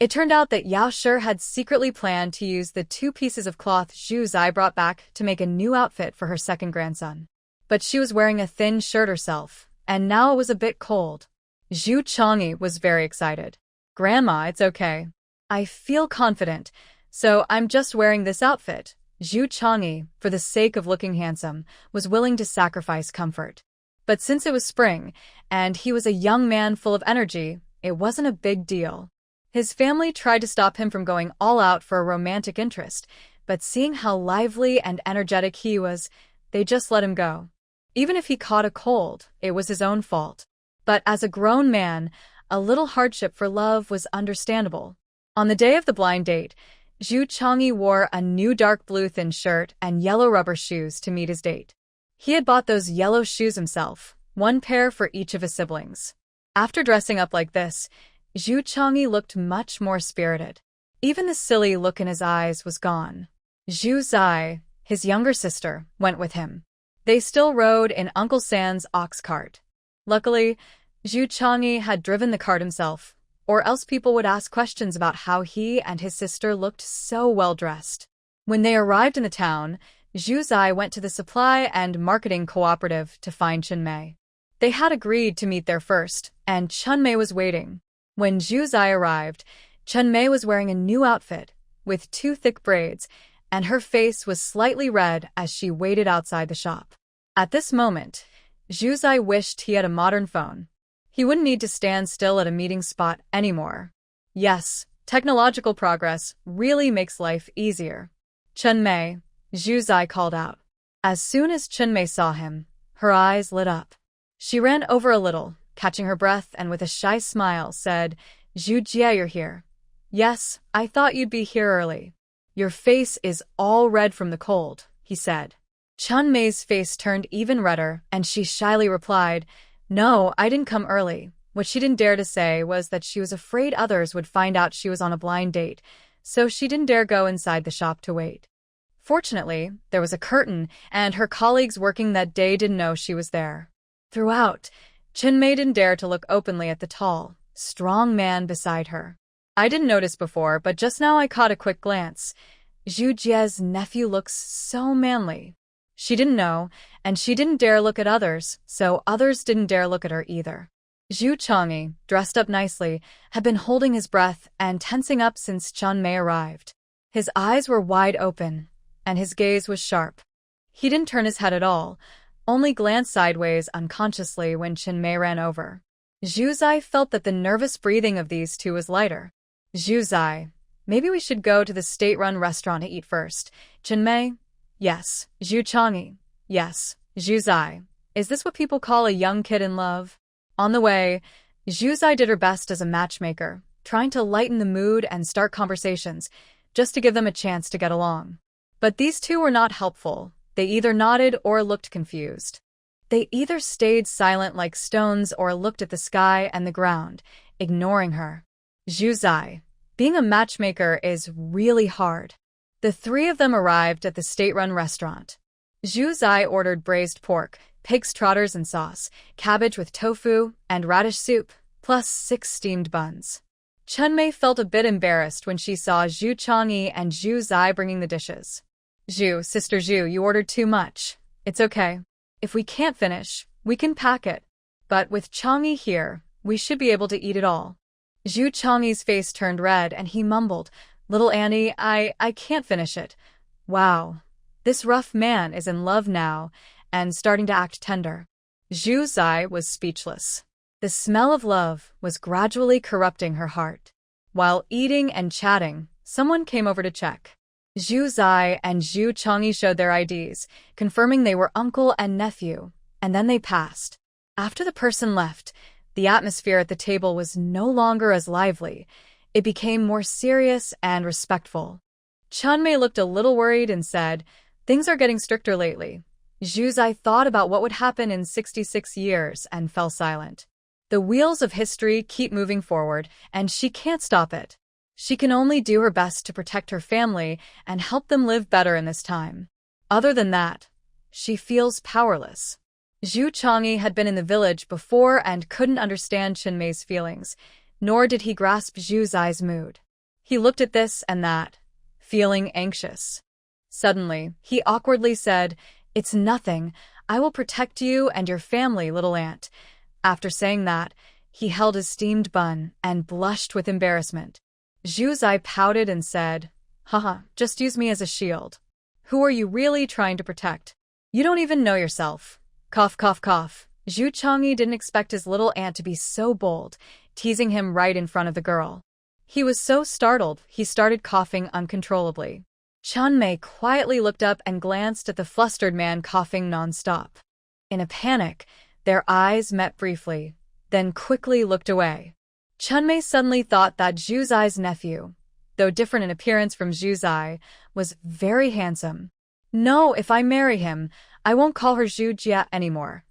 It turned out that Yao Shi had secretly planned to use the 2 pieces of cloth Zhu Zai brought back to make a new outfit for her second grandson. But she was wearing a thin shirt herself, and now it was a bit cold. Zhu Chang'e was very excited. Grandma, it's okay. I feel confident, so I'm just wearing this outfit. Zhu Chang'e, for the sake of looking handsome, was willing to sacrifice comfort. But since it was spring, and he was a young man full of energy, it wasn't a big deal. His family tried to stop him from going all out for a romantic interest, but seeing how lively and energetic he was, they just let him go. Even if he caught a cold, it was his own fault. But as a grown man, a little hardship for love was understandable. On the day of the blind date, Zhu Chang'e wore a new dark blue thin shirt and yellow rubber shoes to meet his date. He had bought those yellow shoes himself, one pair for each of his siblings. After dressing up like this, Zhu Changyi looked much more spirited. Even the silly look in his eyes was gone. Zhu Zai, his younger sister, went with him. They still rode in Uncle San's ox cart. Luckily, Zhu Changyi had driven the cart himself, or else people would ask questions about how he and his sister looked so well dressed. When they arrived in the town, Zhu Zai went to the supply and marketing cooperative to find Chunmei. They had agreed to meet there first, and Chunmei was waiting. When Zhu Zai arrived, Chunmei was wearing a new outfit, with 2 thick braids, and her face was slightly red as she waited outside the shop. At this moment, Zhu Zai wished he had a modern phone. He wouldn't need to stand still at a meeting spot anymore. Yes, technological progress really makes life easier. Chunmei, Zhu Zai called out. As soon as Chunmei saw him, her eyes lit up. She ran over a little, catching her breath, and with a shy smile said, "Zhu Jie, you're here." "Yes, I thought you'd be here early." "Your face is all red from the cold," he said. Chunmei's face turned even redder, and she shyly replied, "No, I didn't come early." What she didn't dare to say was that she was afraid others would find out she was on a blind date, so she didn't dare go inside the shop to wait. Fortunately, there was a curtain, and her colleagues working that day didn't know she was there. Throughout, Chunmei didn't dare to look openly at the tall, strong man beside her. "I didn't notice before, but just now I caught a quick glance. Zhu Jie's nephew looks so manly." She didn't know, and she didn't dare look at others, so others didn't dare look at her either. Zhu Changyi, dressed up nicely, had been holding his breath and tensing up since Chunmei arrived. His eyes were wide open, and his gaze was sharp. He didn't turn his head at all, only glanced sideways unconsciously when Chunmei ran over. Zhu Zai felt that the nervous breathing of these two was lighter. "Zhu Zai, maybe we should go to the state-run restaurant to eat first." "Chunmei?" "Yes." "Zhu Changyi?" "Yes." "Zhu Zai, is this what people call a young kid in love?" On the way, Zhu Zai did her best as a matchmaker, trying to lighten the mood and start conversations, just to give them a chance to get along. But these two were not helpful. They either nodded or looked confused. They either stayed silent like stones or looked at the sky and the ground, ignoring her. Zhu Zai, being a matchmaker is really hard. The 3 of them arrived at the state-run restaurant. Zhu Zai ordered braised pork, pig's trotters and sauce, cabbage with tofu, and radish soup, plus 6 steamed buns. Chunmei felt a bit embarrassed when she saw Zhu Changyi and Zhu Zai bringing the dishes. Sister Zhu, you ordered too much. It's okay. If we can't finish, we can pack it. But with Changyi here, we should be able to eat it all." Zhu Changyi's face turned red and he mumbled, "Little Annie, I can't finish it." Wow. This rough man is in love now and starting to act tender. Zhu Zai was speechless. The smell of love was gradually corrupting her heart. While eating and chatting, someone came over to check. Zhu Zai and Zhu Changyi showed their IDs, confirming they were uncle and nephew, and then they passed. After the person left, the atmosphere at the table was no longer as lively. It became more serious and respectful. Chunmei looked a little worried and said, "Things are getting stricter lately." Zhu Zai thought about what would happen in 66 years and fell silent. The wheels of history keep moving forward, and she can't stop it. She can only do her best to protect her family and help them live better in this time. Other than that, she feels powerless. Zhu Changyi had been in the village before and couldn't understand Chunmei's feelings, nor did he grasp Zhu Zai's mood. He looked at this and that, feeling anxious. Suddenly, he awkwardly said, "It's nothing. I will protect you and your family, little aunt." After saying that, he held his steamed bun and blushed with embarrassment. Zhu Zai pouted and said, "Haha, just use me as a shield. Who are you really trying to protect? You don't even know yourself." Cough, cough, cough. Zhu Changyi didn't expect his little aunt to be so bold, teasing him right in front of the girl. He was so startled, he started coughing uncontrollably. Chunmei quietly looked up and glanced at the flustered man coughing non-stop. In a panic, their eyes met briefly, then quickly looked away. Chunmei suddenly thought that Zhu Zai's nephew, though different in appearance from Zhu Zai, was very handsome. No, if I marry him, I won't call her Zhu Jia anymore.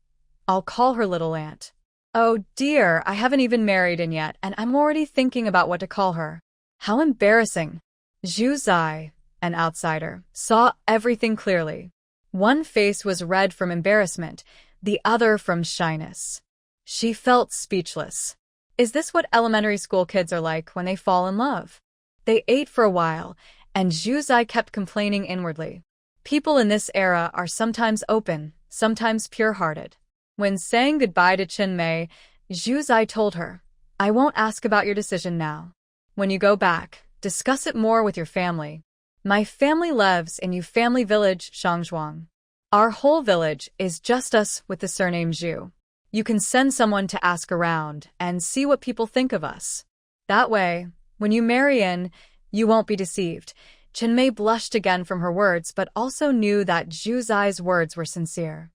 I'll call her little aunt. Oh dear, I haven't even married in yet, and I'm already thinking about what to call her. How embarrassing. Zhu Zai, an outsider, saw everything clearly. One face was red from embarrassment, the other from shyness. She felt speechless. Is this what elementary school kids are like when they fall in love? They ate for a while, and Zhu Zai kept complaining inwardly. People in this era are sometimes open, sometimes pure-hearted. When saying goodbye to Chen Mei, Zhu Zai told her, I won't ask about your decision now. When you go back, discuss it more with your family. My family lives in Yu family village, Shangzhuang. Our whole village is just us with the surname Zhu. You can send someone to ask around and see what people think of us. That way, when you marry in, you won't be deceived. Chen Mei blushed again from her words, but also knew that Zhu Zai's words were sincere.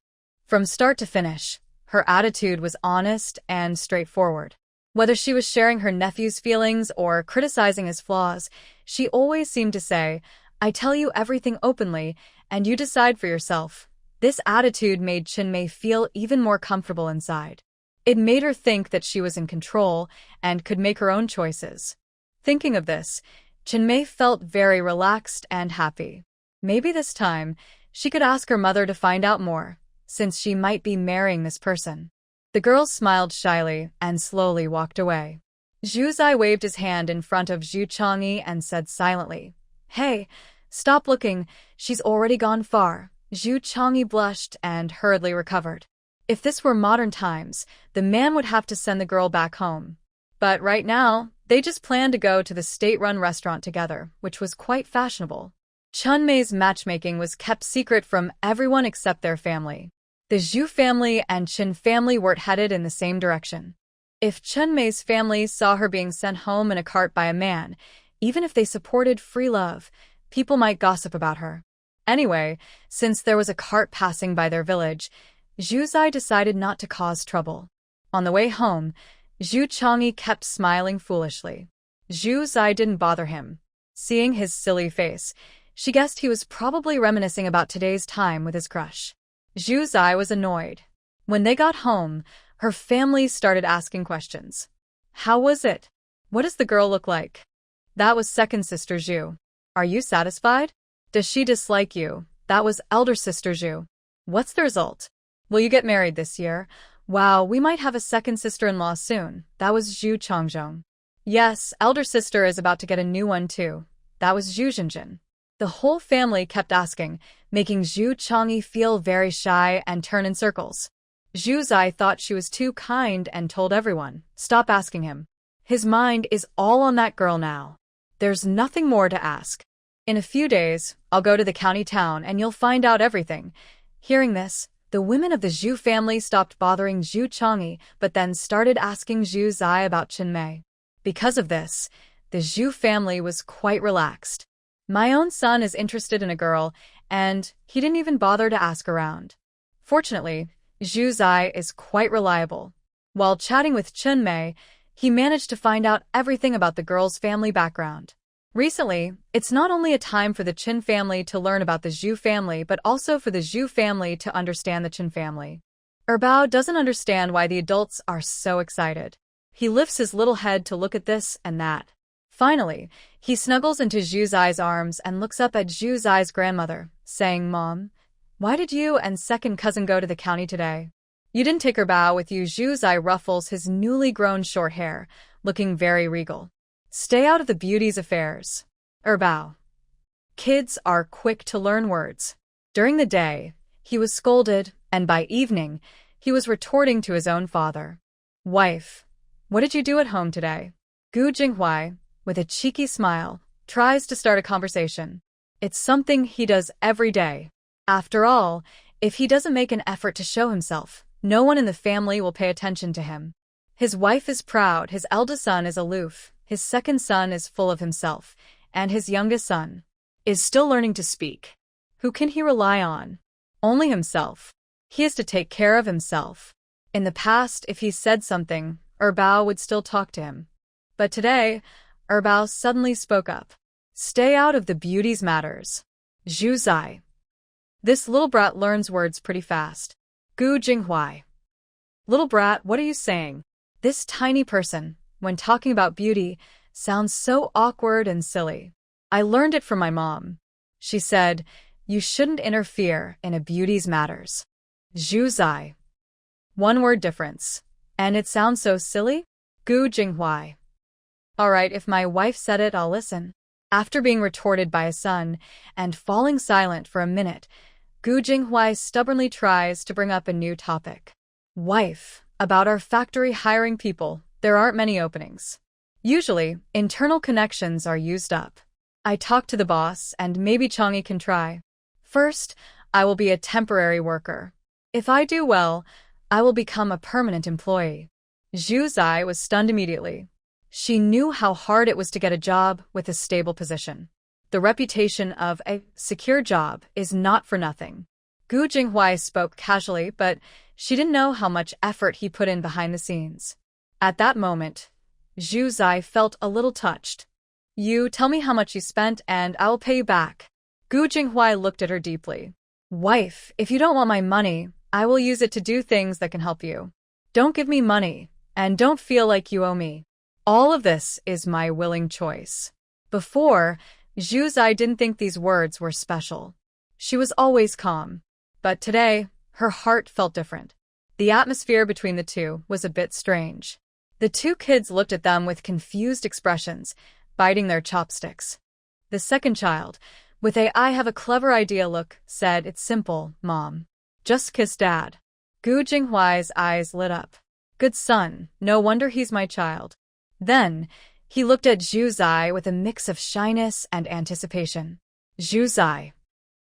From start to finish, her attitude was honest and straightforward. Whether she was sharing her nephew's feelings or criticizing his flaws, she always seemed to say, I tell you everything openly, and you decide for yourself. This attitude made Chen Mei feel even more comfortable inside. It made her think that she was in control and could make her own choices. Thinking of this, Chen Mei felt very relaxed and happy. Maybe this time, she could ask her mother to find out more, since she might be marrying this person. The girl smiled shyly and slowly walked away. Zhu Zai waved his hand in front of Zhu Changyi and said silently, Hey, stop looking, she's already gone far. Zhu Changyi blushed and hurriedly recovered. If this were modern times, the man would have to send the girl back home. But right now, they just planned to go to the state-run restaurant together, which was quite fashionable. Chen Mei's matchmaking was kept secret from everyone except their family. The Zhu family and Chen family were headed in the same direction. If Chen Mei's family saw her being sent home in a cart by a man, even if they supported free love, people might gossip about her. Anyway, since there was a cart passing by their village, Zhu Zai decided not to cause trouble. On the way home, Zhu Changyi kept smiling foolishly. Zhu Zai didn't bother him. Seeing his silly face, she guessed he was probably reminiscing about today's time with his crush. Zhu Zai was annoyed. When they got home, her family started asking questions. How was it? What does the girl look like? That was second sister Zhu. Are you satisfied? Does she dislike you? That was elder sister Zhu. What's the result? Will you get married this year? Wow, we might have a second sister-in-law soon. That was Zhu Changzhong. Yes, elder sister is about to get a new one too. That was Zhu Zhenjin. The whole family kept asking, making Zhu Changyi feel very shy and turn in circles. Zhu Zai thought she was too kind and told everyone, stop asking him. His mind is all on that girl now. There's nothing more to ask. In a few days, I'll go to the county town and you'll find out everything. Hearing this, the women of the Zhu family stopped bothering Zhu Changyi, but then started asking Zhu Zai about Chen Mei. Because of this, the Zhu family was quite relaxed. My own son is interested in a girl, and he didn't even bother to ask around. Fortunately, Zhu Zai is quite reliable. While chatting with Chen Mei, he managed to find out everything about the girl's family background. Recently, it's not only a time for the Chen family to learn about the Zhu family, but also for the Zhu family to understand the Chen family. Bao doesn't understand why the adults are so excited. He lifts his little head to look at this and that. Finally, he snuggles into Zhu Zai's arms and looks up at Zhu Zai's grandmother, saying, Mom, why did you and second cousin go to the county today? You didn't take her Bao with you. Zhu Zai ruffles his newly grown short hair, looking very regal. Stay out of the beauty's affairs. Bao. Kids are quick to learn words. During the day, he was scolded, and by evening, he was retorting to his own father. Wife, what did you do at home today? Gu Jinghuai, with a cheeky smile, tries to start a conversation. It's something he does every day. After all, if he doesn't make an effort to show himself, no one in the family will pay attention to him. His wife is proud, his eldest son is aloof, his second son is full of himself, and his youngest son is still learning to speak. Who can he rely on? Only himself. He has to take care of himself. In the past, if he said something, Bao would still talk to him. But today, Bao suddenly spoke up. Stay out of the beauty's matters. Zhu Zai. This little brat learns words pretty fast. Gu Jinghuai. Little brat, what are you saying? This tiny person, when talking about beauty, sounds so awkward and silly. I learned it from my mom. She said, you shouldn't interfere in a beauty's matters. Zhu Zai. One word difference. And it sounds so silly? Gu Jinghuai. Alright, if my wife said it, I'll listen. After being retorted by a son and falling silent for a minute, Gu Jinghuai stubbornly tries to bring up a new topic. Wife, about our factory hiring people, there aren't many openings. Usually, internal connections are used up. I talked to the boss and maybe Chang'e can try. First, I will be a temporary worker. If I do well, I will become a permanent employee. Zhu Zai was stunned immediately. She knew how hard it was to get a job with a stable position. The reputation of a secure job is not for nothing. Gu Jinghuai spoke casually, but she didn't know how much effort he put in behind the scenes. At that moment, Zhu Zai felt a little touched. You tell me how much you spent and I will pay you back. Gu Jinghuai looked at her deeply. Wife, if you don't want my money, I will use it to do things that can help you. Don't give me money, and don't feel like you owe me. All of this is my willing choice. Before, Zhu Zai didn't think these words were special. She was always calm. But today, her heart felt different. The atmosphere between the two was a bit strange. The two kids looked at them with confused expressions, biting their chopsticks. The second child, with a I have a clever idea look, said, it's simple, Mom. Just kiss Dad. Gu Jinghuai's eyes lit up. Good son, no wonder he's my child. Then, he looked at Zhu Zai with a mix of shyness and anticipation. Zhu Zai.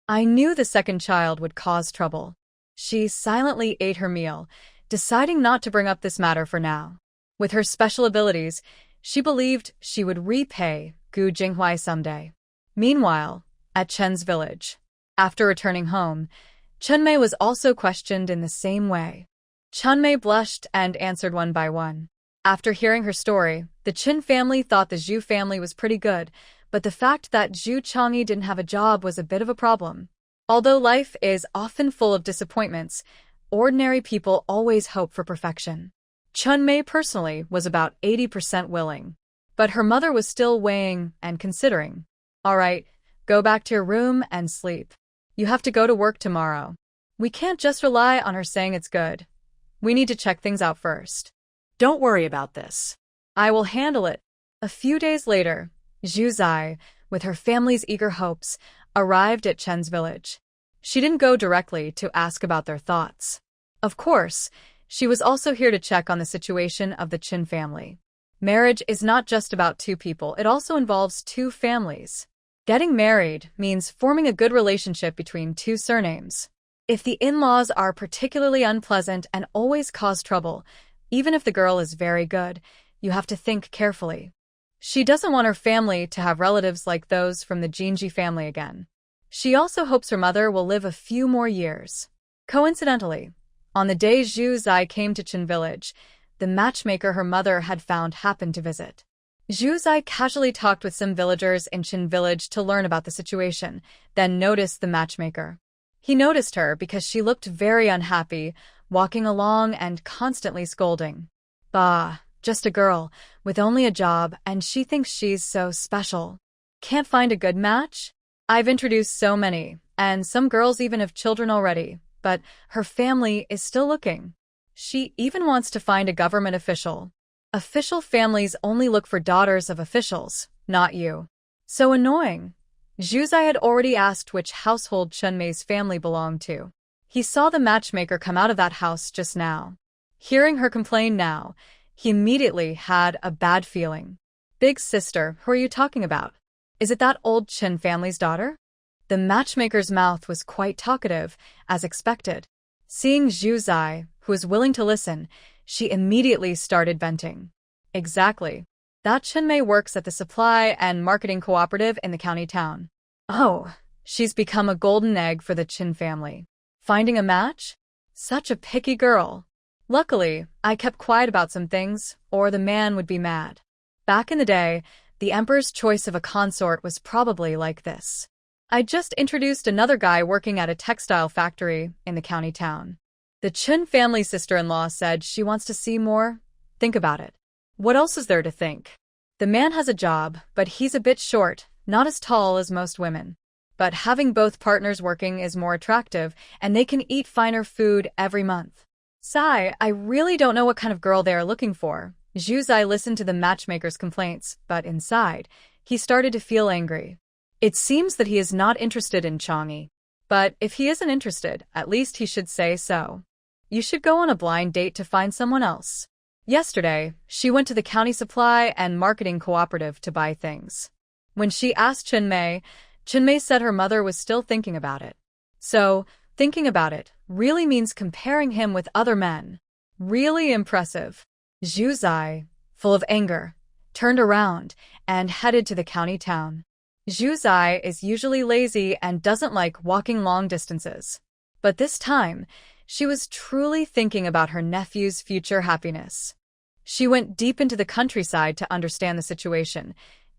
I knew the second child would cause trouble. She silently ate her meal, deciding not to bring up this matter for now. With her special abilities, she believed she would repay Gu Jinghuai someday. Meanwhile, at Chen's village, after returning home, Chunmei was also questioned in the same way. Chunmei blushed and answered one by one. After hearing her story, the Qin family thought the Zhu family was pretty good, but the fact that Zhu Chang'e didn't have a job was a bit of a problem. Although life is often full of disappointments, ordinary people always hope for perfection. Chunmei personally was about 80% willing. But her mother was still weighing and considering. All right, go back to your room and sleep. You have to go to work tomorrow. We can't just rely on her saying it's good. We need to check things out first. Don't worry about this. I will handle it. A few days later, Zhu Zai, with her family's eager hopes, arrived at Chen's village. She didn't go directly to ask about their thoughts. Of course, she was also here to check on the situation of the Qin family. Marriage is not just about two people, it also involves two families. Getting married means forming a good relationship between two surnames. If the in-laws are particularly unpleasant and always cause trouble, even if the girl is very good, you have to think carefully. She doesn't want her family to have relatives like those from the Jinji family again. She also hopes her mother will live a few more years. Coincidentally, on the day Zhu Zai came to Qin village, the matchmaker her mother had found happened to visit. Zhu Zai casually talked with some villagers in Qin village to learn about the situation, then noticed the matchmaker. He noticed her because she looked very unhappy, walking along and constantly scolding. Bah, just a girl, with only a job, and she thinks she's so special. Can't find a good match? I've introduced so many, and some girls even have children already, but her family is still looking. She even wants to find a government official. Official families only look for daughters of officials, not you. So annoying. Zhu Zai had already asked which household Chunmei's family belonged to. He saw the matchmaker come out of that house just now. Hearing her complain now, he immediately had a bad feeling. Big sister, who are you talking about? Is it that old Qin family's daughter? The matchmaker's mouth was quite talkative, as expected. Seeing Zhu Zai, who was willing to listen, she immediately started venting. Exactly. That Chunmei works at the supply and marketing cooperative in the county town. Oh, she's become a golden egg for the Qin family. Finding a match? Such a picky girl. Luckily, I kept quiet about some things, or the man would be mad. Back in the day, the emperor's choice of a consort was probably like this. I just introduced another guy working at a textile factory in the county town. The Chun family sister-in-law said she wants to see more. Think about it. What else is there to think? The man has a job, but he's a bit short, not as tall as most women. But having both partners working is more attractive, and they can eat finer food every month. Sigh, I really don't know what kind of girl they are looking for. Zhu Zai listened to the matchmaker's complaints, but inside, he started to feel angry. It seems that he is not interested in Chang'e. But if he isn't interested, at least he should say so. You should go on a blind date to find someone else. Yesterday, she went to the county supply and marketing cooperative to buy things. When she asked Chinmei said her mother was still thinking about it. So, thinking about it really means comparing him with other men. Really impressive. Zhu Zai, full of anger, turned around and headed to the county town. Zhu Zai is usually lazy and doesn't like walking long distances. But this time, she was truly thinking about her nephew's future happiness. She went deep into the countryside to understand the situation,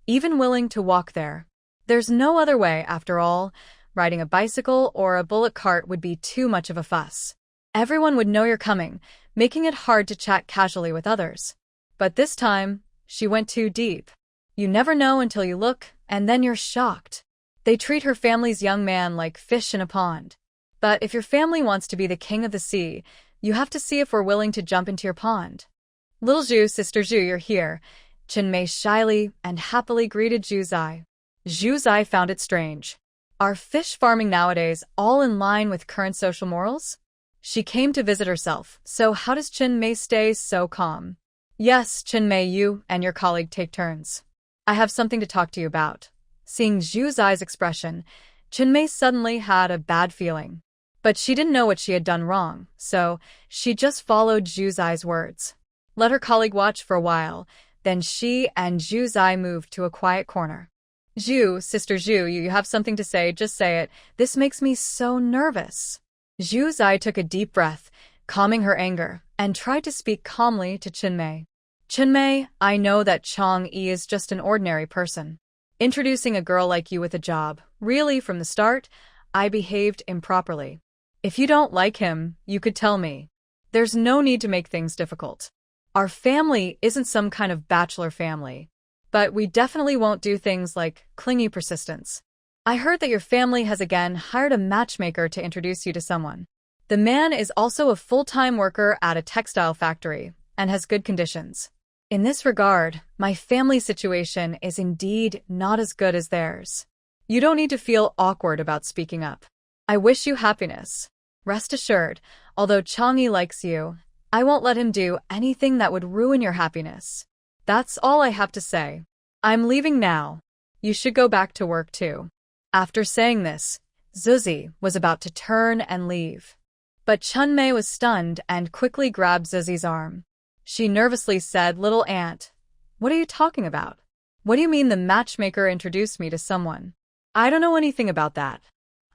even willing to walk there. There's no other way, after all. Riding a bicycle or a bullock cart would be too much of a fuss. Everyone would know you're coming, making it hard to chat casually with others. But this time, she went too deep. You never know until you look, and then you're shocked. They treat her family's young man like fish in a pond. But if your family wants to be the king of the sea, you have to see if we're willing to jump into your pond. Little Zhu, Sister Zhu, you're here. Chinmei shyly and happily greeted Zhu Zai. Zhu Zai found it strange. Are fish farming nowadays all in line with current social morals? She came to visit herself, so how does Chinmei stay so calm? Yes, Chinmei, you and your colleague take turns. I have something to talk to you about. Seeing Zhu Zai's expression, Chinmei suddenly had a bad feeling. But she didn't know what she had done wrong, so she just followed Zhu Zai's words. Let her colleague watch for a while, then she and Zhu Zai moved to a quiet corner. Zhu, Sister Zhu, you have something to say, just say it. This makes me so nervous. Zhu Zai took a deep breath, calming her anger, and tried to speak calmly to Chinmei. Chinmei, I know that Chang'e is just an ordinary person. Introducing a girl like you with a job, really from the start, I behaved improperly. If you don't like him, you could tell me. There's no need to make things difficult. Our family isn't some kind of bachelor family. But we definitely won't do things like clingy persistence. I heard that your family has again hired a matchmaker to introduce you to someone. The man is also a full-time worker at a textile factory and has good conditions. In this regard, my family situation is indeed not as good as theirs. You don't need to feel awkward about speaking up. I wish you happiness. Rest assured, although Chang'e likes you, I won't let him do anything that would ruin your happiness. That's all I have to say. I'm leaving now. You should go back to work too. After saying this, Zuzi was about to turn and leave. But Chinmei was stunned and quickly grabbed Zuzi's arm. She nervously said, Little aunt, what are you talking about? What do you mean the matchmaker introduced me to someone? I don't know anything about that.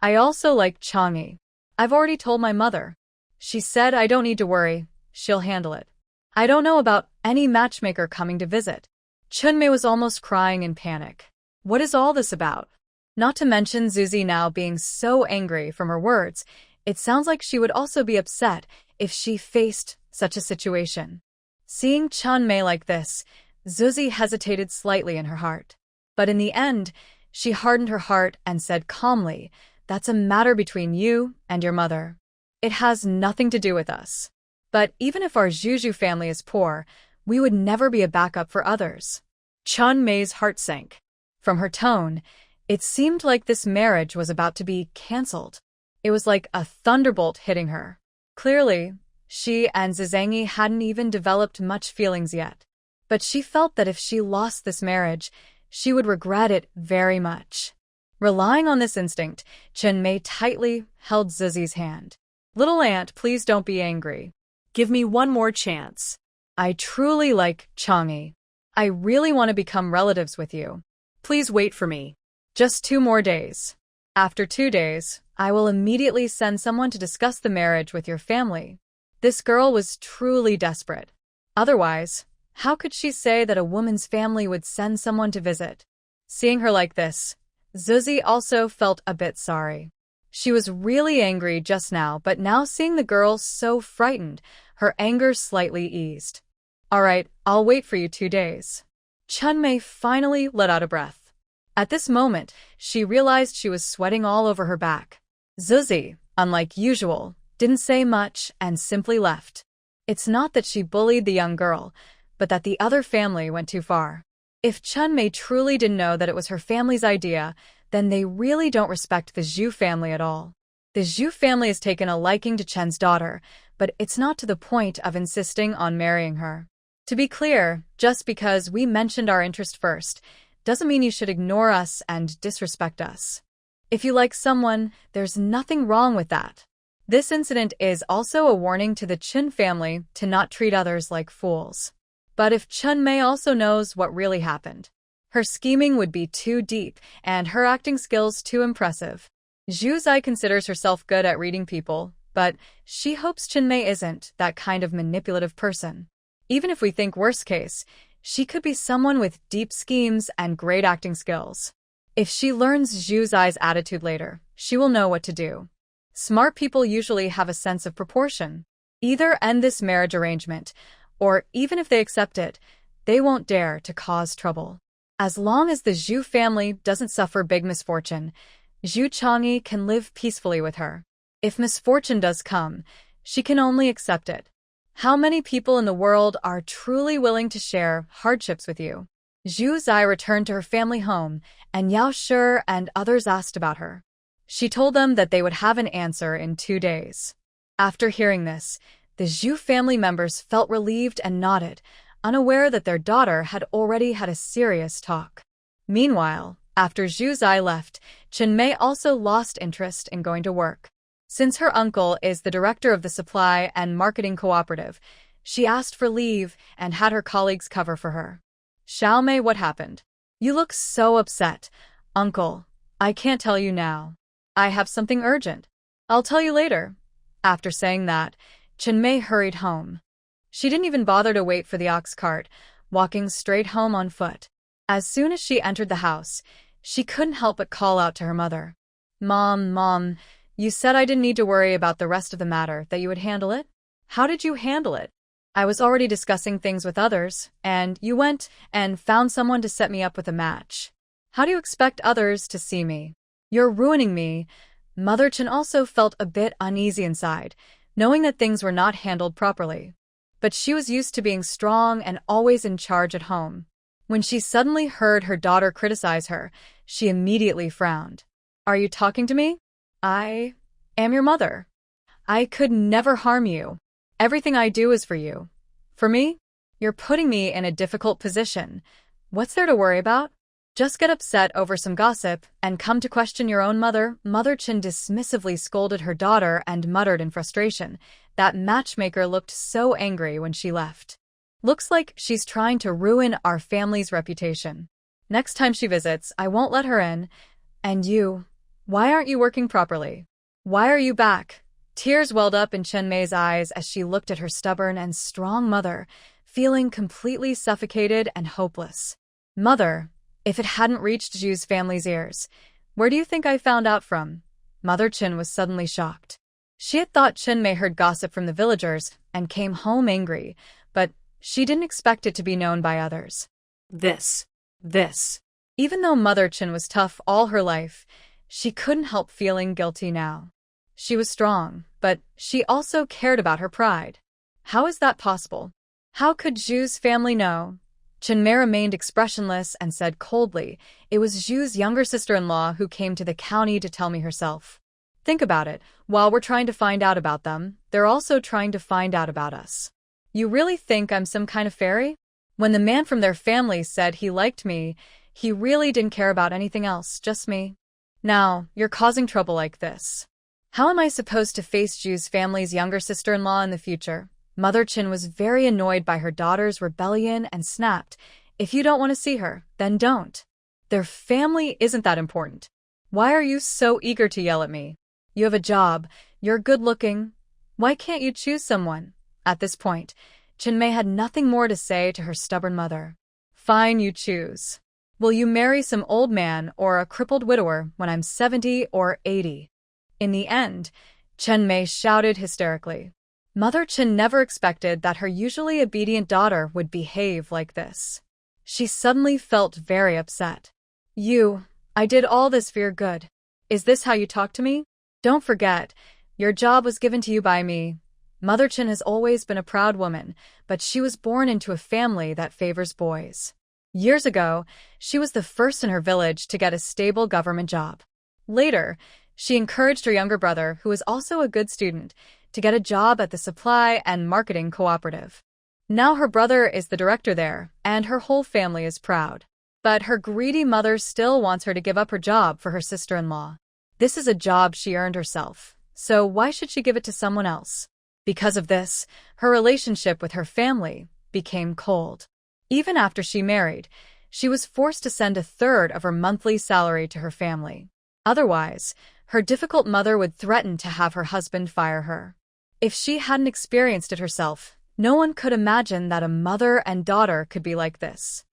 I also like Chang'e. I've already told my mother. She said I don't need to worry, she'll handle it. I don't know about any matchmaker coming to visit. Chinmei was almost crying in panic. What is all this about? Not to mention Zuzi now being so angry from her words, it sounds like she would also be upset if she faced such a situation. Seeing Chinmei like this, Zuzi hesitated slightly in her heart. But in the end, she hardened her heart and said calmly, That's a matter between you and your mother. It has nothing to do with us. But even if our Zhu family is poor, we would never be a backup for others. Chinmei's heart sank. From her tone, it seemed like this marriage was about to be cancelled. It was like a thunderbolt hitting her. Clearly, she and Zizangi hadn't even developed much feelings yet. But she felt that if she lost this marriage, she would regret it very much. Relying on this instinct, Chinmei tightly held Zuzi's hand. Little aunt, please don't be angry. Give me one more chance. I truly like Chang'e. I really want to become relatives with you. Please wait for me. Just 2 more days. After 2 days, I will immediately send someone to discuss the marriage with your family. This girl was truly desperate. Otherwise, how could she say that a woman's family would send someone to visit? Seeing her like this, Zuzi also felt a bit sorry. She was really angry just now, but now seeing the girl so frightened, her anger slightly eased. All right, I'll wait for you 2 days. Chunmei finally let out a breath. At this moment, she realized she was sweating all over her back. Zuzi, unlike usual, didn't say much and simply left. It's not that she bullied the young girl, but that the other family went too far. If Chunmei truly didn't know that it was her family's idea, then they really don't respect the Zhu family at all. The Zhu family has taken a liking to Chen's daughter, but it's not to the point of insisting on marrying her. To be clear, just because we mentioned our interest first, doesn't mean you should ignore us and disrespect us. If you like someone, there's nothing wrong with that. This incident is also a warning to the Chen family to not treat others like fools. But if Chunmei also knows what really happened, her scheming would be too deep and her acting skills too impressive. Zhu Zai considers herself good at reading people, but she hopes Chunmei isn't that kind of manipulative person. Even if we think worst case, she could be someone with deep schemes and great acting skills. If she learns Zhu Zai's attitude later, she will know what to do. Smart people usually have a sense of proportion. Either end this marriage arrangement, or even if they accept it, they won't dare to cause trouble. As long as the Zhu family doesn't suffer big misfortune, Zhu Chang'e can live peacefully with her. If misfortune does come, she can only accept it. How many people in the world are truly willing to share hardships with you? Zhu Zai returned to her family home, and Yao Shi and others asked about her. She told them that they would have an answer in 2 days. After hearing this, the Zhu family members felt relieved and nodded, unaware that their daughter had already had a serious talk. Meanwhile, after Zhu Zai left, Chunmei also lost interest in going to work. Since her uncle is the director of the supply and marketing cooperative, she asked for leave and had her colleagues cover for her. Xiaomei, what happened? You look so upset. Uncle, I can't tell you now. I have something urgent. I'll tell you later. After saying that, Chunmei hurried home. She didn't even bother to wait for the ox cart, walking straight home on foot. As soon as she entered the house, she couldn't help but call out to her mother. Mom, you said I didn't need to worry about the rest of the matter, that you would handle it? How did you handle it? I was already discussing things with others, and you went and found someone to set me up with a match. How do you expect others to see me? You're ruining me. Mother Chen also felt a bit uneasy inside, knowing that things were not handled properly. But she was used to being strong and always in charge at home. When she suddenly heard her daughter criticize her, she immediately frowned. Are you talking to me? I am your mother. I could never harm you. Everything I do is for you. For me? You're putting me in a difficult position. What's there to worry about? Just get upset over some gossip and come to question your own mother. Mother Chen dismissively scolded her daughter and muttered in frustration. That matchmaker looked so angry when she left. Looks like she's trying to ruin our family's reputation. Next time she visits, I won't let her in. And you, why aren't you working properly? Why are you back? Tears welled up in Chunmei's eyes as she looked at her stubborn and strong mother, feeling completely suffocated and hopeless. Mother, if it hadn't reached Zhu's family's ears, where do you think I found out from? Mother Chen was suddenly shocked. She had thought Chunmei heard gossip from the villagers and came home angry, but she didn't expect it to be known by others. This. Even though Mother Chen was tough all her life, she couldn't help feeling guilty now. She was strong, but she also cared about her pride. How is that possible? How could Zhu's family know? Chunmei remained expressionless and said coldly, it was Zhu's younger sister-in-law who came to the county to tell me herself. Think about it, while we're trying to find out about them, they're also trying to find out about us. You really think I'm some kind of fairy? When the man from their family said he liked me, he really didn't care about anything else, just me. Now, you're causing trouble like this. How am I supposed to face Zhu's family's younger sister-in-law in the future? Mother Chen was very annoyed by her daughter's rebellion and snapped, if you don't want to see her, then don't. Their family isn't that important. Why are you so eager to yell at me? You have a job, you're good-looking. Why can't you choose someone? At this point, Chunmei had nothing more to say to her stubborn mother. Fine, you choose. Will you marry some old man or a crippled widower when I'm 70 or 80? In the end, Chen Mei shouted hysterically. Mother Chen never expected that her usually obedient daughter would behave like this. She suddenly felt very upset. I did all this for your good. Is this how you talk to me? Don't forget, your job was given to you by me. Mother Chen has always been a proud woman, but she was born into a family that favors boys. Years ago, she was the first in her village to get a stable government job. Later, she encouraged her younger brother, who was also a good student, to get a job at the supply and marketing cooperative. Now her brother is the director there, and her whole family is proud. But her greedy mother still wants her to give up her job for her sister-in-law. This is a job she earned herself, so why should she give it to someone else? Because of this, her relationship with her family became cold. Even after she married, she was forced to send a third of her monthly salary to her family. Otherwise, her difficult mother would threaten to have her husband fire her. If she hadn't experienced it herself, no one could imagine that a mother and daughter could be like this.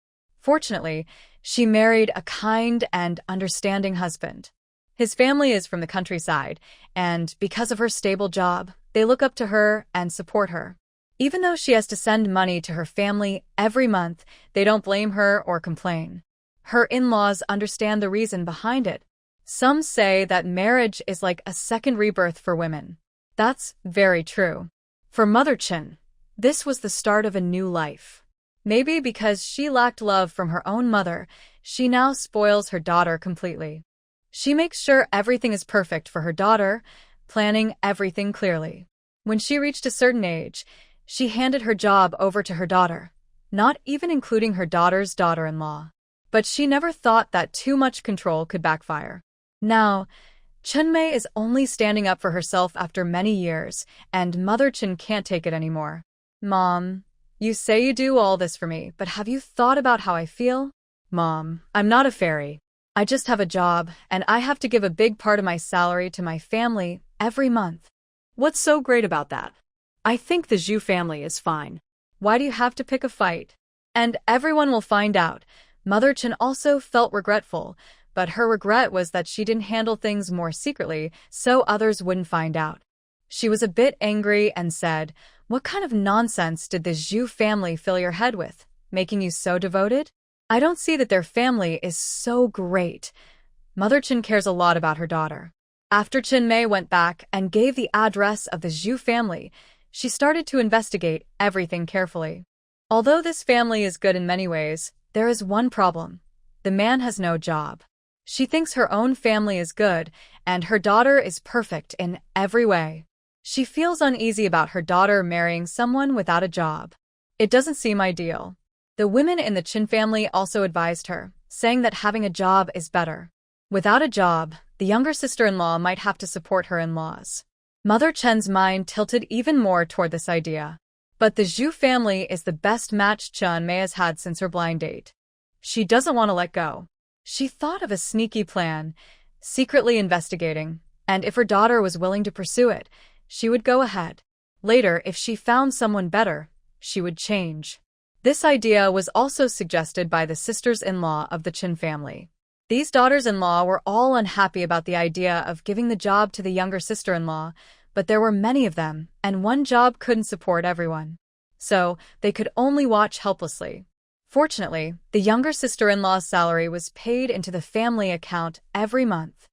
Fortunately, she married a kind and understanding husband. His family is from the countryside, and because of her stable job, they look up to her and support her. Even though she has to send money to her family every month, they don't blame her or complain. Her in-laws understand the reason behind it. Some say that marriage is like a second rebirth for women. That's very true. For Mother Chen, this was the start of a new life. Maybe because she lacked love from her own mother, she now spoils her daughter completely. She makes sure everything is perfect for her daughter, planning everything clearly. When she reached a certain age, she handed her job over to her daughter, not even including her daughter's daughter-in-law. But she never thought that too much control could backfire. Now, Chen Mei is only standing up for herself after many years, and Mother Chen can't take it anymore. Mom, you say you do all this for me, but have you thought about how I feel? Mom, I'm not a fairy. I just have a job, and I have to give a big part of my salary to my family every month. What's so great about that? I think the Zhu family is fine. Why do you have to pick a fight? And everyone will find out. Mother Chen also felt regretful, but her regret was that she didn't handle things more secretly so others wouldn't find out. She was a bit angry and said, "What kind of nonsense did the Zhu family fill your head with, making you so devoted? I don't see that their family is so great." Mother Chen cares a lot about her daughter. After Chen Mei went back and gave the address of the Zhu family, she started to investigate everything carefully. Although this family is good in many ways, there is one problem. The man has no job. She thinks her own family is good, and her daughter is perfect in every way. She feels uneasy about her daughter marrying someone without a job. It doesn't seem ideal. The women in the Chen family also advised her, saying that having a job is better. Without a job, the younger sister-in-law might have to support her in-laws. Mother Chen's mind tilted even more toward this idea. But the Zhu family is the best match Chen Mei has had since her blind date. She doesn't want to let go. She thought of a sneaky plan, secretly investigating, and if her daughter was willing to pursue it, she would go ahead. Later, if she found someone better, she would change. This idea was also suggested by the sisters-in-law of the Chen family. These daughters-in-law were all unhappy about the idea of giving the job to the younger sister-in-law, but there were many of them, and one job couldn't support everyone. So, they could only watch helplessly. Fortunately, the younger sister-in-law's salary was paid into the family account every month.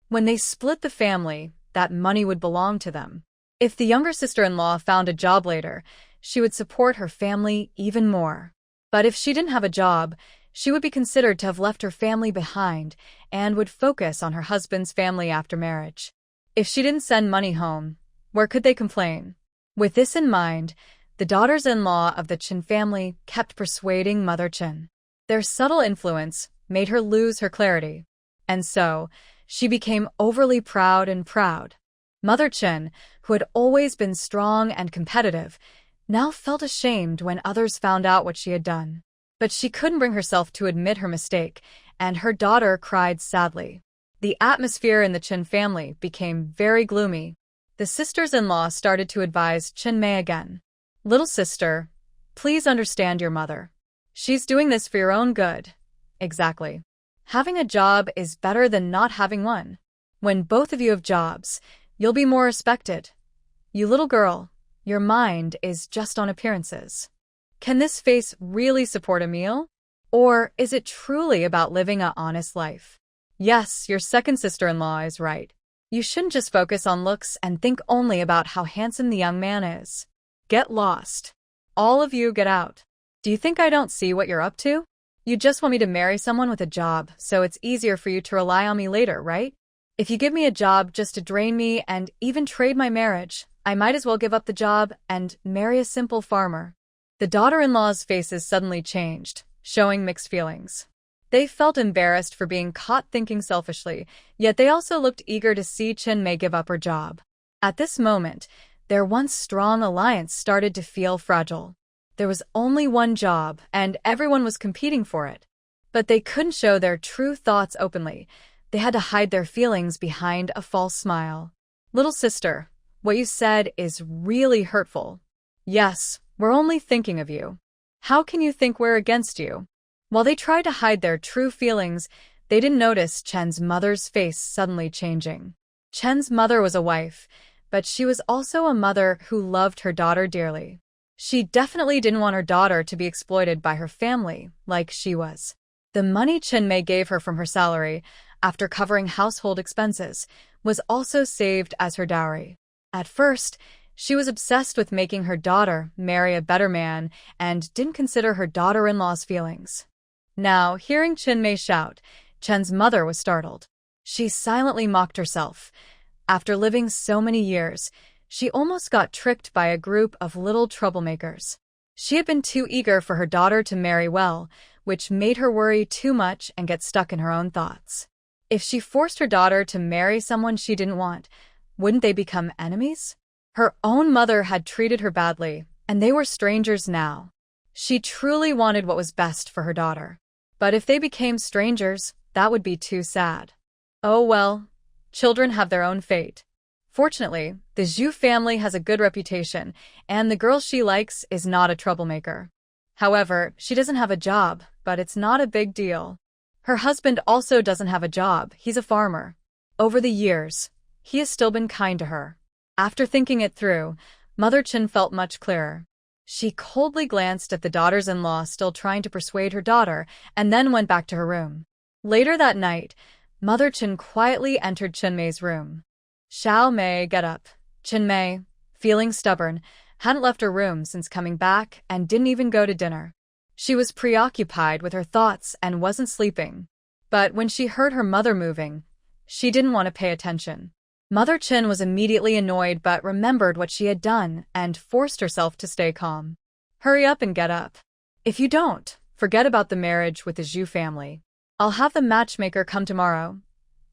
When they split the family, that money would belong to them. If the younger sister-in-law found a job later, she would support her family even more. But if she didn't have a job, she would be considered to have left her family behind and would focus on her husband's family after marriage. If she didn't send money home, where could they complain? With this in mind, the daughters-in-law of the Chen family kept persuading Mother Chen. Their subtle influence made her lose her clarity. And so, she became overly proud. Mother Chen, who had always been strong and competitive, now felt ashamed when others found out what she had done. But she couldn't bring herself to admit her mistake, and her daughter cried sadly. The atmosphere in the Chen family became very gloomy. The sisters-in-law started to advise Chen Mei again. "Little sister, please understand your mother. She's doing this for your own good. Exactly. Having a job is better than not having one. When both of you have jobs, you'll be more respected. You little girl, your mind is just on appearances. Can this face really support a meal? Or is it truly about living an honest life? Yes, your second sister-in-law is right. You shouldn't just focus on looks and think only about how handsome the young man is. Get lost. All of you get out. Do you think I don't see what you're up to? You just want me to marry someone with a job, so it's easier for you to rely on me later, right? If you give me a job just to drain me and even trade my marriage, I might as well give up the job and marry a simple farmer. The daughter-in-law's faces suddenly changed, showing mixed feelings. They felt embarrassed for being caught thinking selfishly, yet they also looked eager to see Chin-mei give up her job. At this moment, their once strong alliance started to feel fragile. There was only one job, and everyone was competing for it. But they couldn't show their true thoughts openly. They had to hide their feelings behind a false smile. Little sister, what you said is really hurtful. Yes, we're only thinking of you. How can you think we're against you? While they tried to hide their true feelings, they didn't notice Chen's mother's face suddenly changing. Chen's mother was a wife, but she was also a mother who loved her daughter dearly. She definitely didn't want her daughter to be exploited by her family like she was. The money Chin-mei gave her from her salary, after covering household expenses, was also saved as her dowry. At first, she was obsessed with making her daughter marry a better man and didn't consider her daughter-in-law's feelings. Now, hearing Chin-mei shout, Chen's mother was startled. She silently mocked herself. After living so many years, she almost got tricked by a group of little troublemakers. She had been too eager for her daughter to marry well, which made her worry too much and get stuck in her own thoughts. If she forced her daughter to marry someone she didn't want, wouldn't they become enemies? Her own mother had treated her badly, and they were strangers now. She truly wanted what was best for her daughter. But if they became strangers, that would be too sad. Oh well, children have their own fate. Fortunately, the Zhu family has a good reputation, and the girl she likes is not a troublemaker. However, she doesn't have a job, but it's not a big deal. Her husband also doesn't have a job, he's a farmer. Over the years, he has still been kind to her. After thinking it through, Mother Chin felt much clearer. She coldly glanced at the daughters-in-law still trying to persuade her daughter, and then went back to her room. Later that night, Mother Chin quietly entered Chin-mei's room. Xiao Mei, get up. Chin-mei, feeling stubborn, hadn't left her room since coming back and didn't even go to dinner. She was preoccupied with her thoughts and wasn't sleeping. But when she heard her mother moving, she didn't want to pay attention. Mother Chin was immediately annoyed but remembered what she had done and forced herself to stay calm. Hurry up and get up. If you don't, forget about the marriage with the Zhu family. I'll have the matchmaker come tomorrow.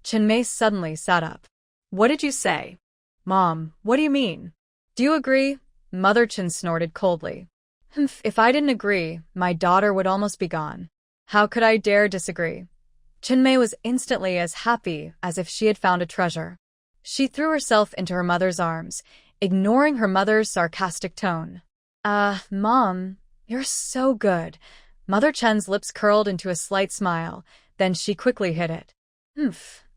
Chin-mei suddenly sat up. What did you say? Mom, what do you mean? Do you agree? Mother Chin snorted coldly. If I didn't agree, my daughter would almost be gone. How could I dare disagree? Chin-mei was instantly as happy as if she had found a treasure. She threw herself into her mother's arms, ignoring her mother's sarcastic tone. Mom, you're so good. Mother Chen's lips curled into a slight smile, then she quickly hid it.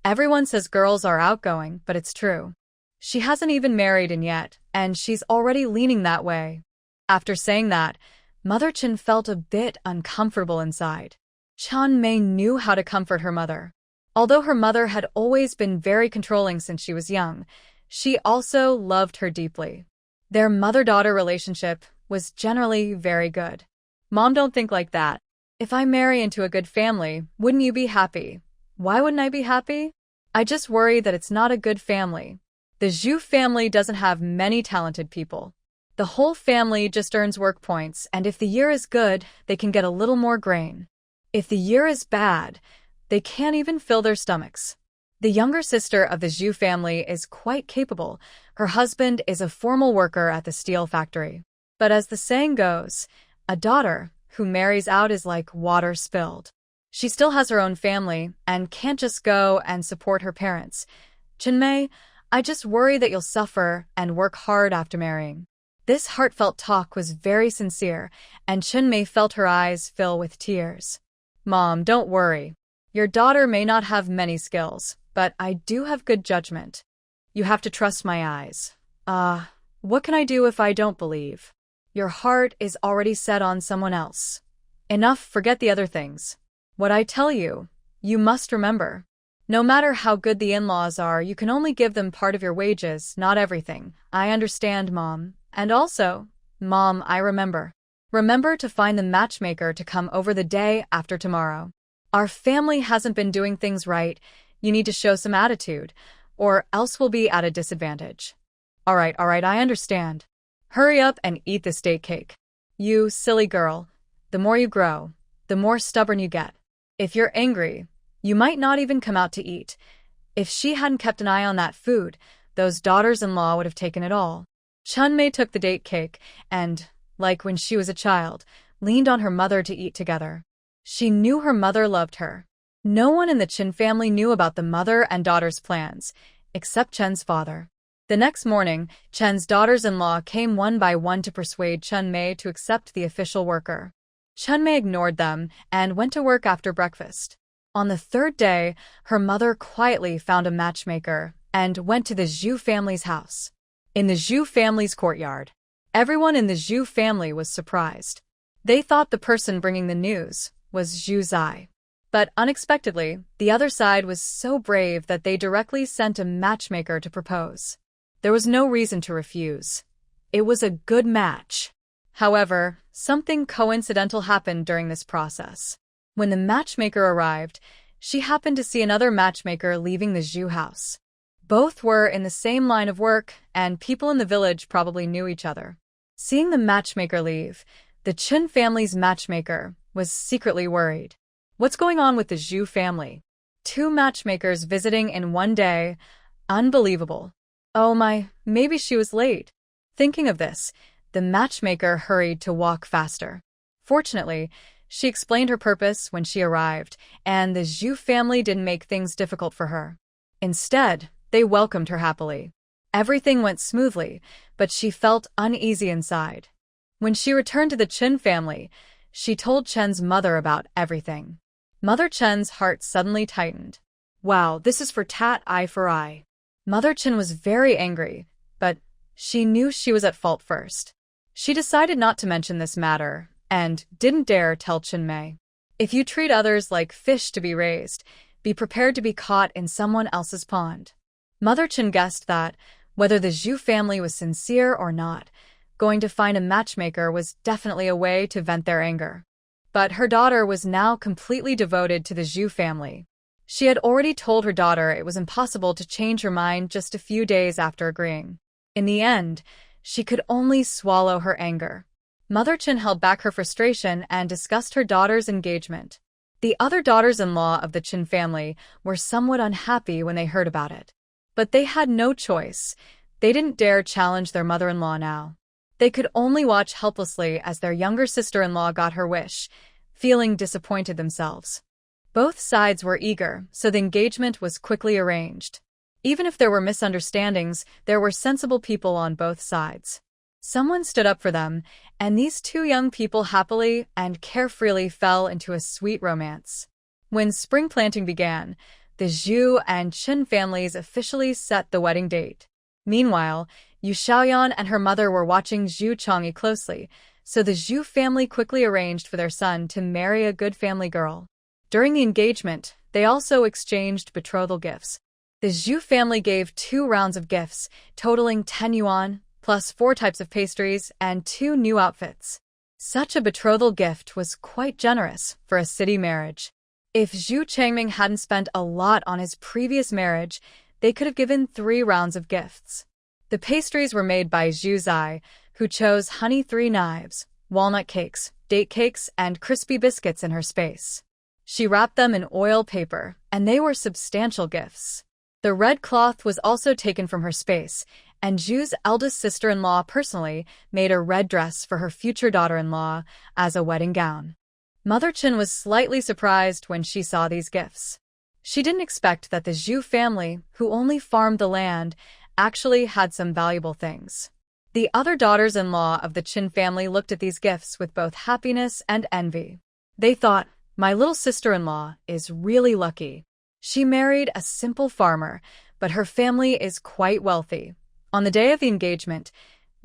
Everyone says girls are outgoing, but it's true. She hasn't even married in yet, and she's already leaning that way. After saying that, Mother Chin felt a bit uncomfortable inside. Chin-mei knew how to comfort her mother. Although her mother had always been very controlling since she was young, she also loved her deeply. Their mother-daughter relationship was generally very good. Mom, don't think like that. If I marry into a good family, wouldn't you be happy? Why wouldn't I be happy? I just worry that it's not a good family. The Zhu family doesn't have many talented people. The whole family just earns work points, and if the year is good, they can get a little more grain. If the year is bad, they can't even fill their stomachs. The younger sister of the Zhu family is quite capable. Her husband is a formal worker at the steel factory. But as the saying goes, a daughter who marries out is like water spilled. She still has her own family and can't just go and support her parents. Chin-mei, I just worry that you'll suffer and work hard after marrying. This heartfelt talk was very sincere, and Chin-mei felt her eyes fill with tears. Mom, don't worry. Your daughter may not have many skills, but I do have good judgment. You have to trust my eyes. What can I do if I don't believe? Your heart is already set on someone else. Enough, forget the other things. What I tell you, you must remember. No matter how good the in-laws are, you can only give them part of your wages, not everything. I understand, Mom. And also, Mom, I remember. Remember to find the matchmaker to come over the day after tomorrow. Our family hasn't been doing things right. You need to show some attitude, or else we'll be at a disadvantage. All right, I understand. Hurry up and eat this date cake. You silly girl. The more you grow, the more stubborn you get. If you're angry, you might not even come out to eat. If she hadn't kept an eye on that food, those daughters-in-law would have taken it all. Chunmei took the date cake and, like when she was a child, leaned on her mother to eat together. She knew her mother loved her. No one in the Chin family knew about the mother and daughter's plans, except Chen's father. The next morning, Chen's daughters-in-law came one by one to persuade Chunmei to accept the official worker. Chunmei ignored them and went to work after breakfast. On the third day, her mother quietly found a matchmaker and went to the Zhu family's house. In the Zhu family's courtyard, everyone in the Zhu family was surprised. They thought the person bringing the news was Zhu Zai. But unexpectedly, the other side was so brave that they directly sent a matchmaker to propose. There was no reason to refuse. It was a good match. However, something coincidental happened during this process. When the matchmaker arrived, she happened to see another matchmaker leaving the Zhu house. Both were in the same line of work, and people in the village probably knew each other. Seeing the matchmaker leave, the Chen family's matchmaker was secretly worried. What's going on with the Zhu family? 2 matchmakers visiting in one day? Unbelievable. Oh my, maybe she was late. Thinking of this, the matchmaker hurried to walk faster. Fortunately, she explained her purpose when she arrived, and the Zhu family didn't make things difficult for her. Instead, they welcomed her happily. Everything went smoothly, but she felt uneasy inside. When she returned to the Chen family, she told Chen's mother about everything. Mother Chen's heart suddenly tightened. Wow, this is for tat, eye for eye. Mother Chen was very angry, but she knew she was at fault first. She decided not to mention this matter and didn't dare tell Chunmei. If you treat others like fish to be raised, be prepared to be caught in someone else's pond. Mother Chen guessed that, whether the Zhu family was sincere or not, going to find a matchmaker was definitely a way to vent their anger. But her daughter was now completely devoted to the Zhu family. She had already told her daughter it was impossible to change her mind just a few days after agreeing. In the end, she could only swallow her anger. Mother Chen held back her frustration and discussed her daughter's engagement. The other daughters-in-law of the Chen family were somewhat unhappy when they heard about it. But they had no choice. They didn't dare challenge their mother-in-law now. They could only watch helplessly as their younger sister-in-law got her wish, feeling disappointed themselves. Both sides were eager, so the engagement was quickly arranged. Even if there were misunderstandings, there were sensible people on both sides. Someone stood up for them, and these 2 young people happily and carefreely fell into a sweet romance. When spring planting began, the Zhu and Chen families officially set the wedding date. Meanwhile, Yu Xiaoyan and her mother were watching Zhu Changyi closely, so the Zhu family quickly arranged for their son to marry a good family girl. During the engagement, they also exchanged betrothal gifts. The Zhu family gave 2 rounds of gifts, totaling 10 yuan, plus 4 types of pastries and 2 new outfits. Such a betrothal gift was quite generous for a city marriage. If Zhu Changming hadn't spent a lot on his previous marriage, they could have given 3 rounds of gifts. The pastries were made by Zhu Zai, who chose honey 3 knives, walnut cakes, date cakes, and crispy biscuits in her space. She wrapped them in oil paper, and they were substantial gifts. The red cloth was also taken from her space, and Zhu's eldest sister-in-law personally made a red dress for her future daughter-in-law as a wedding gown. Mother Chen was slightly surprised when she saw these gifts. She didn't expect that the Zhu family, who only farmed the land, actually had some valuable things. The other daughters-in-law of the Chen family looked at these gifts with both happiness and envy. They thought, My little sister-in-law is really lucky. She married a simple farmer, but her family is quite wealthy. On the day of the engagement,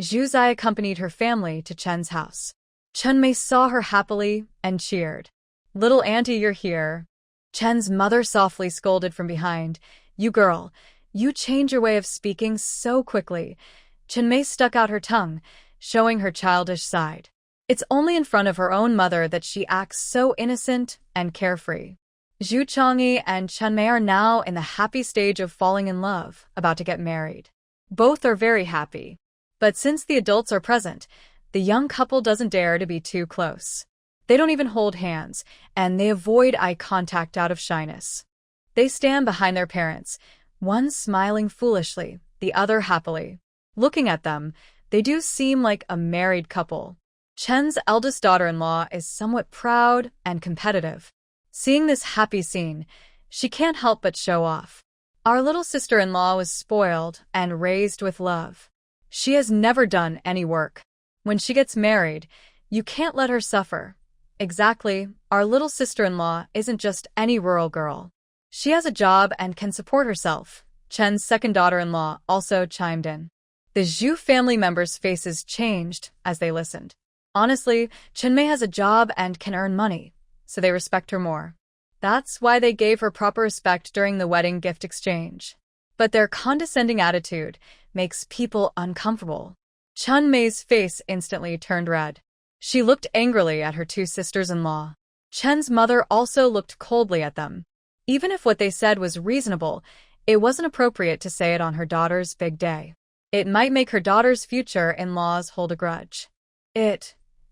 Zhu Zai accompanied her family to Chen's house. Chen Mei saw her happily and cheered. "Little auntie, you're here." Chen's mother softly scolded from behind. "You girl, you change your way of speaking so quickly." Chen Mei stuck out her tongue, showing her childish side. It's only in front of her own mother that she acts so innocent and carefree. Zhu Changyi and Chen Mei are now in the happy stage of falling in love, about to get married. Both are very happy. But since the adults are present, the young couple doesn't dare to be too close. They don't even hold hands, and they avoid eye contact out of shyness. They stand behind their parents, one smiling foolishly, the other happily. Looking at them, they do seem like a married couple. Chen's eldest daughter-in-law is somewhat proud and competitive. Seeing this happy scene, she can't help but show off. Our little sister-in-law was spoiled and raised with love. She has never done any work. When she gets married, you can't let her suffer. Exactly, our little sister-in-law isn't just any rural girl. She has a job and can support herself. Chen's second daughter-in-law also chimed in. The Zhu family members' faces changed as they listened. Honestly, Chen Mei has a job and can earn money, so they respect her more. That's why they gave her proper respect during the wedding gift exchange. But their condescending attitude makes people uncomfortable. Chen Mei's face instantly turned red. She looked angrily at her two sisters-in-law. Chen's mother also looked coldly at them. Even if what they said was reasonable, it wasn't appropriate to say it on her daughter's big day. It might make her daughter's future in-laws hold a grudge.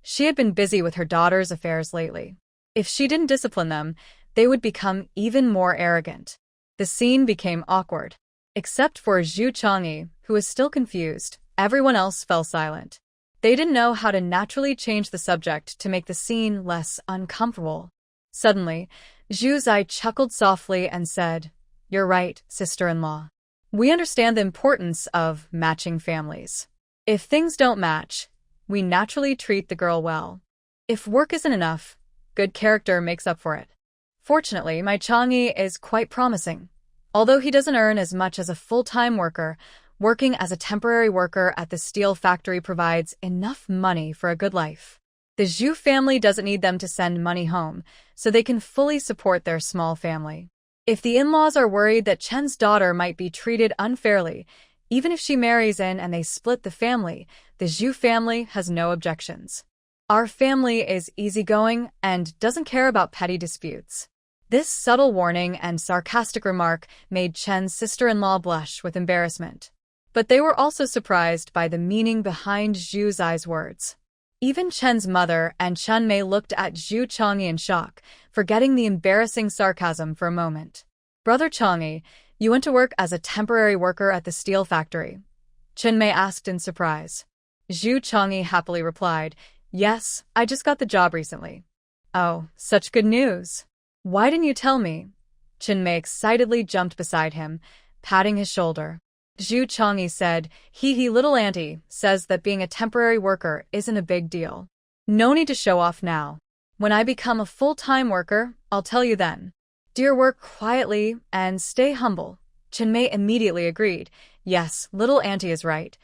She had been busy with her daughter's affairs lately. If she didn't discipline them, they would become even more arrogant. The scene became awkward. Except for Zhu Changyi, who was still confused, everyone else fell silent. They didn't know how to naturally change the subject to make the scene less uncomfortable. Suddenly, Zhu Zai chuckled softly and said, "You're right, sister-in-law. We understand the importance of matching families. If things don't match, we naturally treat the girl well. If work isn't enough, good character makes up for it. Fortunately, my Changyi is quite promising. Although he doesn't earn as much as a full-time worker, working as a temporary worker at the steel factory provides enough money for a good life. The Zhu family doesn't need them to send money home, so they can fully support their small family. If the in-laws are worried that Chen's daughter might be treated unfairly, even if she marries in and they split the family, the Zhu family has no objections. Our family is easygoing and doesn't care about petty disputes." This subtle warning and sarcastic remark made Chen's sister-in-law blush with embarrassment. But they were also surprised by the meaning behind Zhu Zai's words. Even Chen's mother and Chen Mei looked at Zhu Changyi in shock, forgetting the embarrassing sarcasm for a moment. "Brother Changyi, you went to work as a temporary worker at the steel factory?" Chen Mei asked in surprise. Zhu Changyi happily replied, "Yes, I just got the job recently." "Oh, such good news. Why didn't you tell me?" Chen Mei excitedly jumped beside him, patting his shoulder. Zhu Changyi said, He little auntie says that being a temporary worker isn't a big deal. No need to show off now. When I become a full-time worker, I'll tell you then." "Dear, work quietly and stay humble." Chen Mei immediately agreed. Yes, little auntie is right.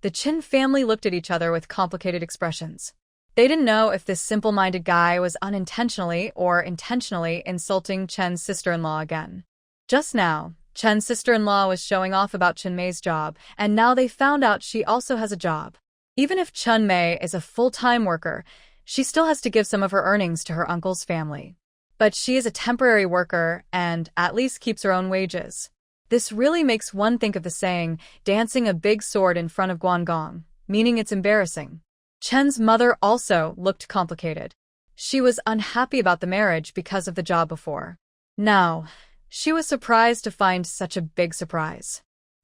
The Chin family looked at each other with complicated expressions. They didn't know if this simple-minded guy was unintentionally or intentionally insulting Chen's sister-in-law again. Just now, Chen's sister-in-law was showing off about Chen Mei's job, and now they found out she also has a job. Even if Chen Mei is a full-time worker, she still has to give some of her earnings to her uncle's family. But she is a temporary worker and at least keeps her own wages. This really makes one think of the saying, dancing a big sword in front of Guangong, meaning it's embarrassing. Chen's mother also looked complicated. She was unhappy about the marriage because of the job before. Now, she was surprised to find such a big surprise.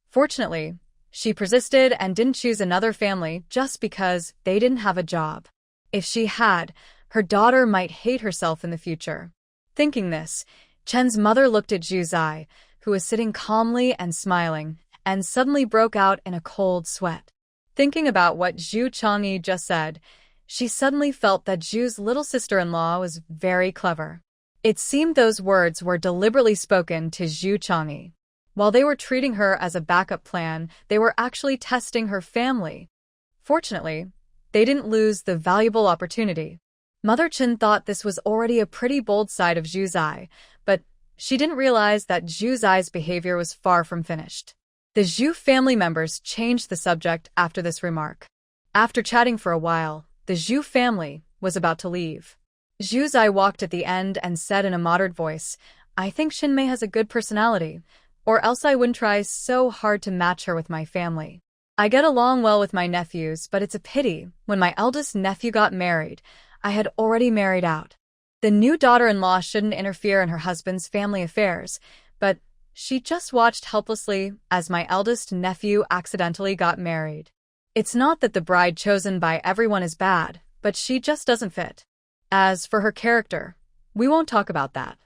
Fortunately, she persisted and didn't choose another family just because they didn't have a job. If she had, her daughter might hate herself in the future. Thinking this, Chen's mother looked at Zhu Zai, who was sitting calmly and smiling, and suddenly broke out in a cold sweat. Thinking about what Zhu Changyi just said, she suddenly felt that Zhu's little sister-in-law was very clever. It seemed those words were deliberately spoken to Zhu Chang'e. While they were treating her as a backup plan, they were actually testing her family. Fortunately, they didn't lose the valuable opportunity. Mother Chen thought this was already a pretty bold side of Zhu Zai, but she didn't realize that Zhu Zai's behavior was far from finished. The Zhu family members changed the subject after this remark. After chatting for a while, the Zhu family was about to leave. Zhu Zai walked at the end and said in a moderate voice, "I think Xinmei has a good personality, or else I wouldn't try so hard to match her with my family. I get along well with my nephews, but it's a pity. When my eldest nephew got married, I had already married out. The new daughter-in-law shouldn't interfere in her husband's family affairs, but she just watched helplessly as my eldest nephew accidentally got married. It's not that the bride chosen by everyone is bad, but she just doesn't fit. As for her character, we won't talk about that.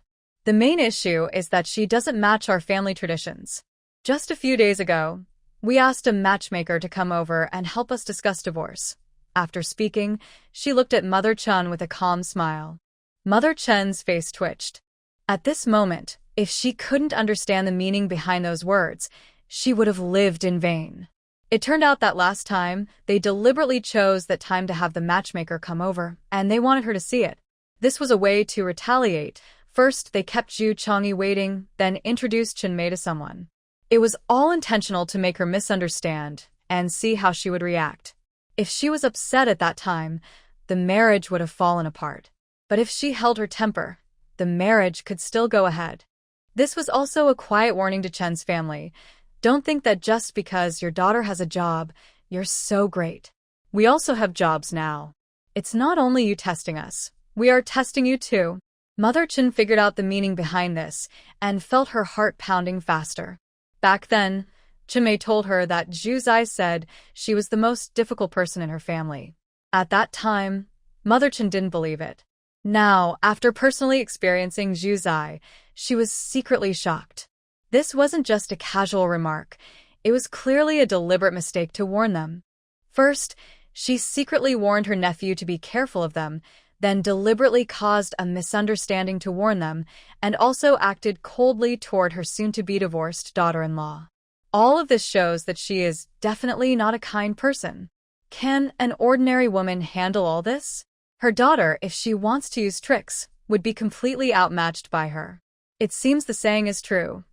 The main issue is that she doesn't match our family traditions. Just a few days ago, we asked a matchmaker to come over and help us discuss divorce. After speaking, she looked at Mother Chen with a calm smile. Mother Chen's face twitched. At this moment, if she couldn't understand the meaning behind those words, she would have lived in vain. It turned out that last time, they deliberately chose that time to have the matchmaker come over, and they wanted her to see it. This was a way to retaliate. First, they kept Zhu Chang'e waiting, then introduced Xinmei to someone. It was all intentional to make her misunderstand and see how she would react. If she was upset at that time, the marriage would have fallen apart. But if she held her temper, the marriage could still go ahead. This was also a quiet warning to Chen's family. Don't think that just because your daughter has a job, you're so great. We also have jobs now. It's not only you testing us, we are testing you too. Mother Chen figured out the meaning behind this and felt her heart pounding faster. Back then, Xinmei told her that Zhu Zai said she was the most difficult person in her family. At that time, Mother Chen didn't believe it. Now, after personally experiencing Zhu Zai, she was secretly shocked. This wasn't just a casual remark. It was clearly a deliberate mistake to warn them. First, she secretly warned her nephew to be careful of them, then deliberately caused a misunderstanding to warn them, and also acted coldly toward her soon-to-be divorced daughter-in-law. All of this shows that she is definitely not a kind person. Can an ordinary woman handle all this? Her daughter, if she wants to use tricks, would be completely outmatched by her. It seems the saying is true.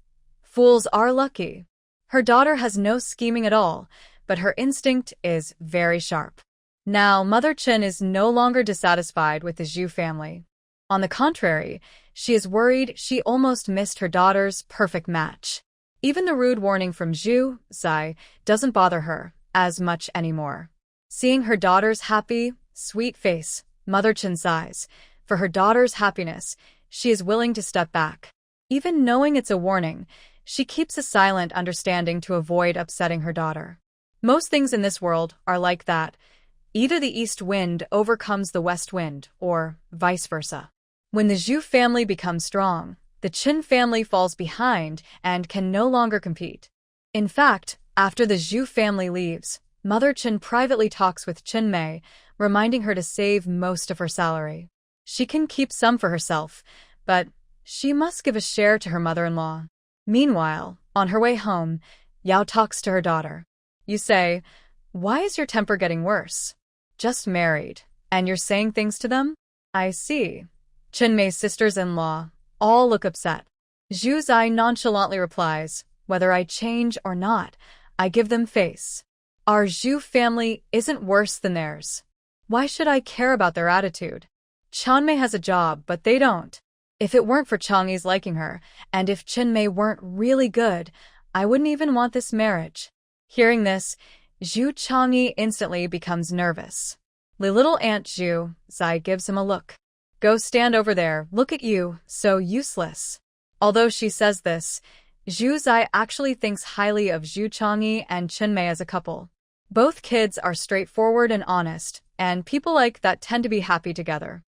Fools are lucky. Her daughter has no scheming at all, but her instinct is very sharp. Now, Mother Chen is no longer dissatisfied with the Zhu family. On the contrary, she is worried she almost missed her daughter's perfect match. Even the rude warning from Zhu Zai doesn't bother her as much anymore. Seeing her daughter's happy, sweet face, Mother Chen sighs. For her daughter's happiness, she is willing to step back. Even knowing it's a warning, she keeps a silent understanding to avoid upsetting her daughter. Most things in this world are like that. Either the east wind overcomes the west wind, or vice versa. When the Zhu family becomes strong, the Qin family falls behind and can no longer compete. In fact, after the Zhu family leaves, Mother Chen privately talks with Xinmei, reminding her to save most of her salary. She can keep some for herself, but she must give a share to her mother-in-law. Meanwhile, on her way home, Yao talks to her daughter. You say, "Why is your temper getting worse? Just married, and you're saying things to them? I see." Xinmei's sisters-in-law all look upset. Zhu Zai nonchalantly replies, "Whether I change or not, I give them face. Our Zhu family isn't worse than theirs. Why should I care about their attitude? Changmei has a job, but they don't. If it weren't for Chang'e's liking her, and if Xinmei weren't really good, I wouldn't even want this marriage." Hearing this, Zhu Chang'e instantly becomes nervous. The little Aunt Zhu Zai gives him a look. "Go stand over there, look at you, so useless." Although she says this, Zhu Zai actually thinks highly of Zhu Chang'e and Xinmei as a couple. Both kids are straightforward and honest, and people like that tend to be happy together.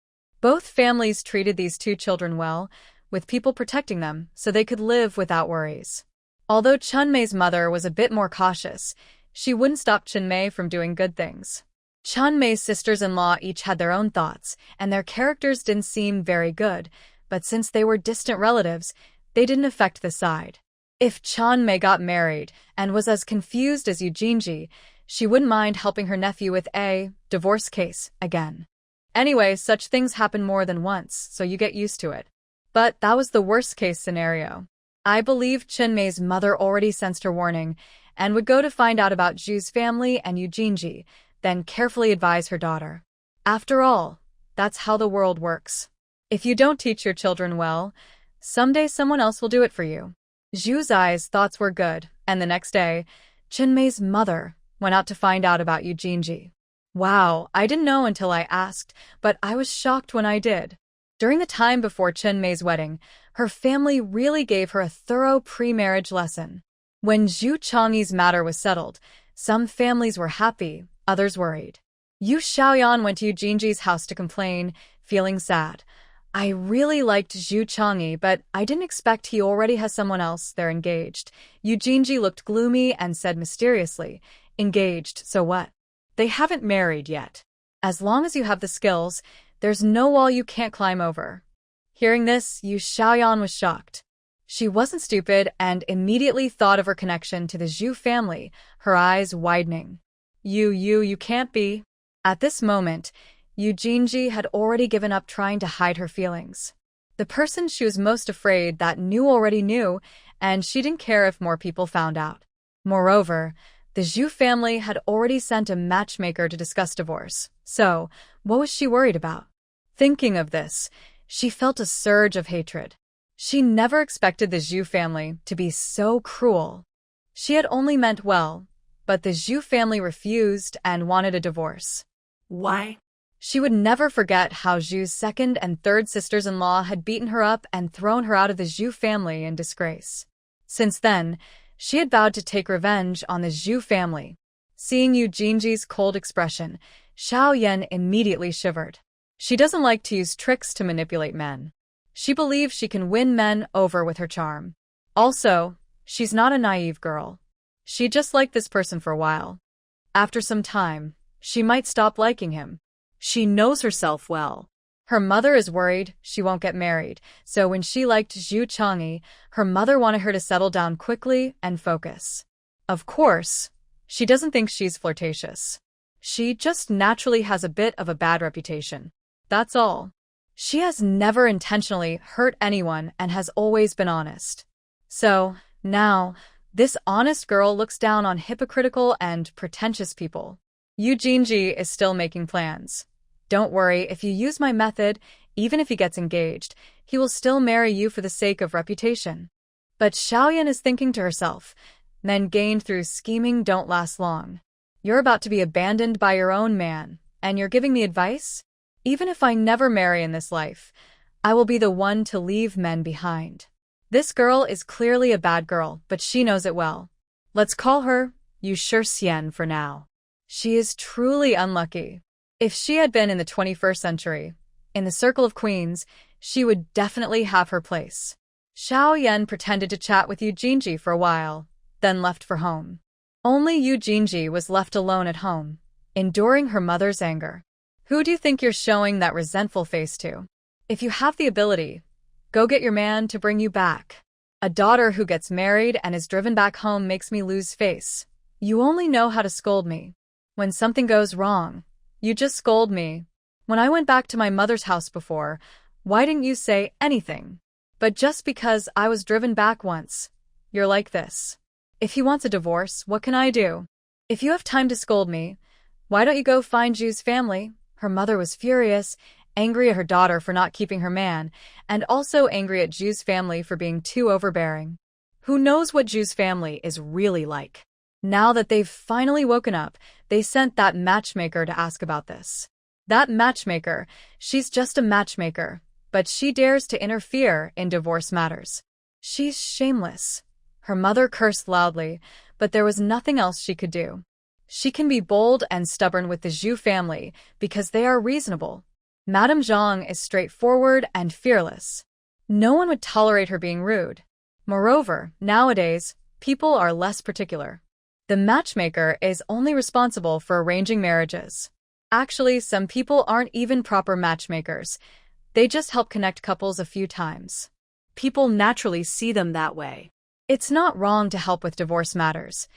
Both families treated these two children well, with people protecting them so they could live without worries. Although Chunmei's mother was a bit more cautious, she wouldn't stop Xinmei from doing good things. Chunmei's sisters-in-law each had their own thoughts, and their characters didn't seem very good, but since they were distant relatives, they didn't affect the side. If Chanmei got married and was as confused as Eugenie, she wouldn't mind helping her nephew with a divorce case again. Anyway, such things happen more than once, so you get used to it. But that was the worst-case scenario. I believe Chenmei's mother already sensed her warning and would go to find out about Zhu's family and Eugenie, then carefully advise her daughter. After all, that's how the world works. If you don't teach your children well, someday someone else will do it for you. Zhu's eyes thoughts were good, and the next day, Chenmei's mother went out to find out about Eugenie. Wow, I didn't know until I asked, but I was shocked when I did. During the time before Chenmei's wedding, her family really gave her a thorough pre-marriage lesson. When Zhu Changyi's matter was settled, some families were happy, others worried. Yu Xiaoyan went to Eugenie's house to complain, feeling sad. I really liked Zhu Changyi, but I didn't expect he already has someone else. They're engaged. Eugenie looked gloomy and said mysteriously, engaged, so what? They haven't married yet. As long as you have the skills, there's no wall you can't climb over. Hearing this, Yu Xiaoyan was shocked. She wasn't stupid and immediately thought of her connection to the Zhu family, her eyes widening. You can't be. At this moment, Eugenie had already given up trying to hide her feelings. The person she was most afraid that knew already knew, and she didn't care if more people found out. Moreover, the Zhu family had already sent a matchmaker to discuss divorce, so what was she worried about? Thinking of this, she felt a surge of hatred. She never expected the Zhu family to be so cruel. She had only meant well, but the Zhu family refused and wanted a divorce. Why? She would never forget how Zhu's second and third sisters-in-law had beaten her up and thrown her out of the Zhu family in disgrace. Since then, she had vowed to take revenge on the Zhu family. Seeing Eugenie's cold expression, Xiao Yan immediately shivered. She doesn't like to use tricks to manipulate men. She believes she can win men over with her charm. Also, she's not a naive girl. She just liked this person for a while. After some time, she might stop liking him. She knows herself well. Her mother is worried she won't get married, so when she liked Zhu Changyi, her mother wanted her to settle down quickly and focus. Of course, she doesn't think she's flirtatious. She just naturally has a bit of a bad reputation. That's all. She has never intentionally hurt anyone and has always been honest. So, now, this honest girl looks down on hypocritical and pretentious people. Eugenie is still making plans. Don't worry, if you use my method, even if he gets engaged, he will still marry you for the sake of reputation. But Xiaoyan is thinking to herself, men gained through scheming don't last long. You're about to be abandoned by your own man, and you're giving me advice? Even if I never marry in this life, I will be the one to leave men behind. This girl is clearly a bad girl, but she knows it well. Let's call her Yu Shixian for now. She is truly unlucky. If she had been in the 21st century, in the circle of queens, she would definitely have her place. Xiao Yan pretended to chat with Eugenie for a while, then left for home. Only Eugenie was left alone at home, enduring her mother's anger. Who do you think you're showing that resentful face to? If you have the ability, go get your man to bring you back. A daughter who gets married and is driven back home makes me lose face. You only know how to scold me. When something goes wrong, you just scold me. When I went back to my mother's house before, why didn't you say anything? But just because I was driven back once, you're like this. If he wants a divorce, what can I do? If you have time to scold me, why don't you go find Zhu's family? Her mother was furious, angry at her daughter for not keeping her man, and also angry at Zhu's family for being too overbearing. Who knows what Zhu's family is really like? Now that they've finally woken up, they sent that matchmaker to ask about this. That matchmaker, she's just a matchmaker, but she dares to interfere in divorce matters. She's shameless. Her mother cursed loudly, but there was nothing else she could do. She can be bold and stubborn with the Zhu family because they are reasonable. Madame Zhang is straightforward and fearless. No one would tolerate her being rude. Moreover, nowadays, people are less particular. The matchmaker is only responsible for arranging marriages. Actually, some people aren't even proper matchmakers. They just help connect couples a few times. People naturally see them that way. It's not wrong to help with divorce matters.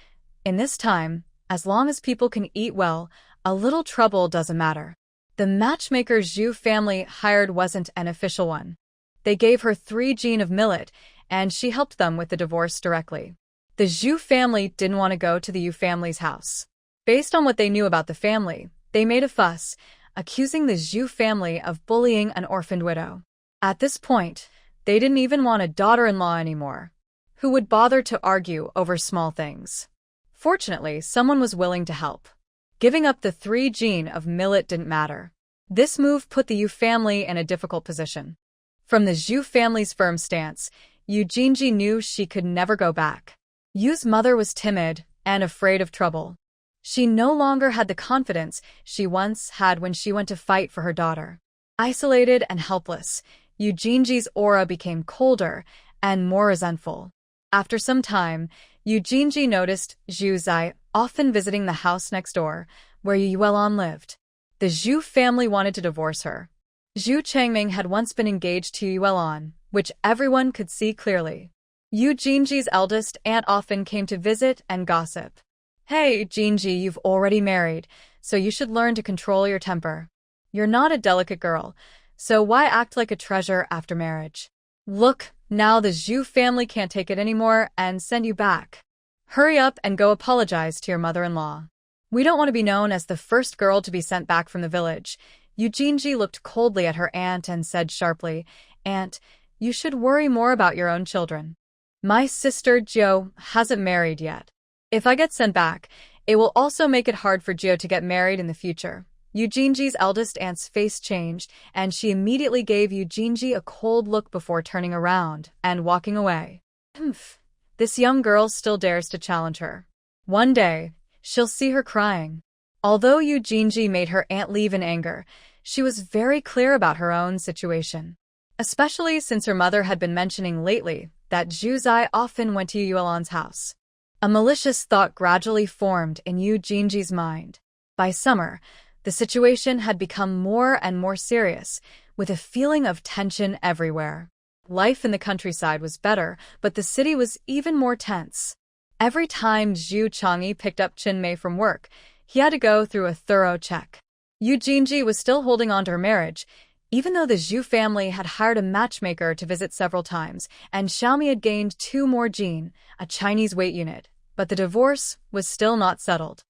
In this time, as long as people can eat well, a little trouble doesn't matter. The matchmaker Zhu family hired wasn't an official one. They gave her 3 gean of millet, and she helped them with the divorce directly. The Zhu family didn't want to go to the Yu family's house. Based on what they knew about the family, they made a fuss, accusing the Zhu family of bullying an orphaned widow. At this point, they didn't even want a daughter-in-law anymore. Who would bother to argue over small things? Fortunately, someone was willing to help. Giving up the 3 gean of millet didn't matter. This move put the Yu family in a difficult position. From the Zhu family's firm stance, Yu Jinji knew she could never go back. Yu's mother was timid and afraid of trouble. She no longer had the confidence she once had when she went to fight for her daughter. Isolated and helpless, Yu Jinji's aura became colder and more resentful. After some time, Yu Jinji noticed Zhu Zai often visiting the house next door, where Yu Yuelon lived. The Zhu family wanted to divorce her. Zhu Changming had once been engaged to Yu Yuelon, which everyone could see clearly. Yu Jinji's eldest aunt often came to visit and gossip. Hey, Jinji, you've already married, so you should learn to control your temper. You're not a delicate girl, so why act like a treasure after marriage? Look, now the Zhu family can't take it anymore and send you back. Hurry up and go apologize to your mother-in-law. We don't want to be known as the first girl to be sent back from the village. Yu Jinji looked coldly at her aunt and said sharply, Aunt, you should worry more about your own children. My sister Jiu hasn't married yet. If I get sent back, it will also make it hard for Jiu to get married in the future. Yu Jinji's eldest aunt's face changed, and she immediately gave Yu Jinji a cold look before turning around and walking away. This young girl still dares to challenge her. One day, she'll see her crying. Although Yu Jinji made her aunt leave in anger, she was very clear about her own situation. Especially since her mother had been mentioning lately that Zhu Zai often went to Yu Yuelon's house. A malicious thought gradually formed in Yu Jinji's mind. By summer, the situation had become more and more serious, with a feeling of tension everywhere. Life in the countryside was better, but the city was even more tense. Every time Zhu Changyi picked up Chinmei from work, he had to go through a thorough check. Yu Jinji was still holding on to her marriage, even though the Zhu family had hired a matchmaker to visit several times, and Xiaomi had gained 2 more Jin, a Chinese weight unit, but the divorce was still not settled.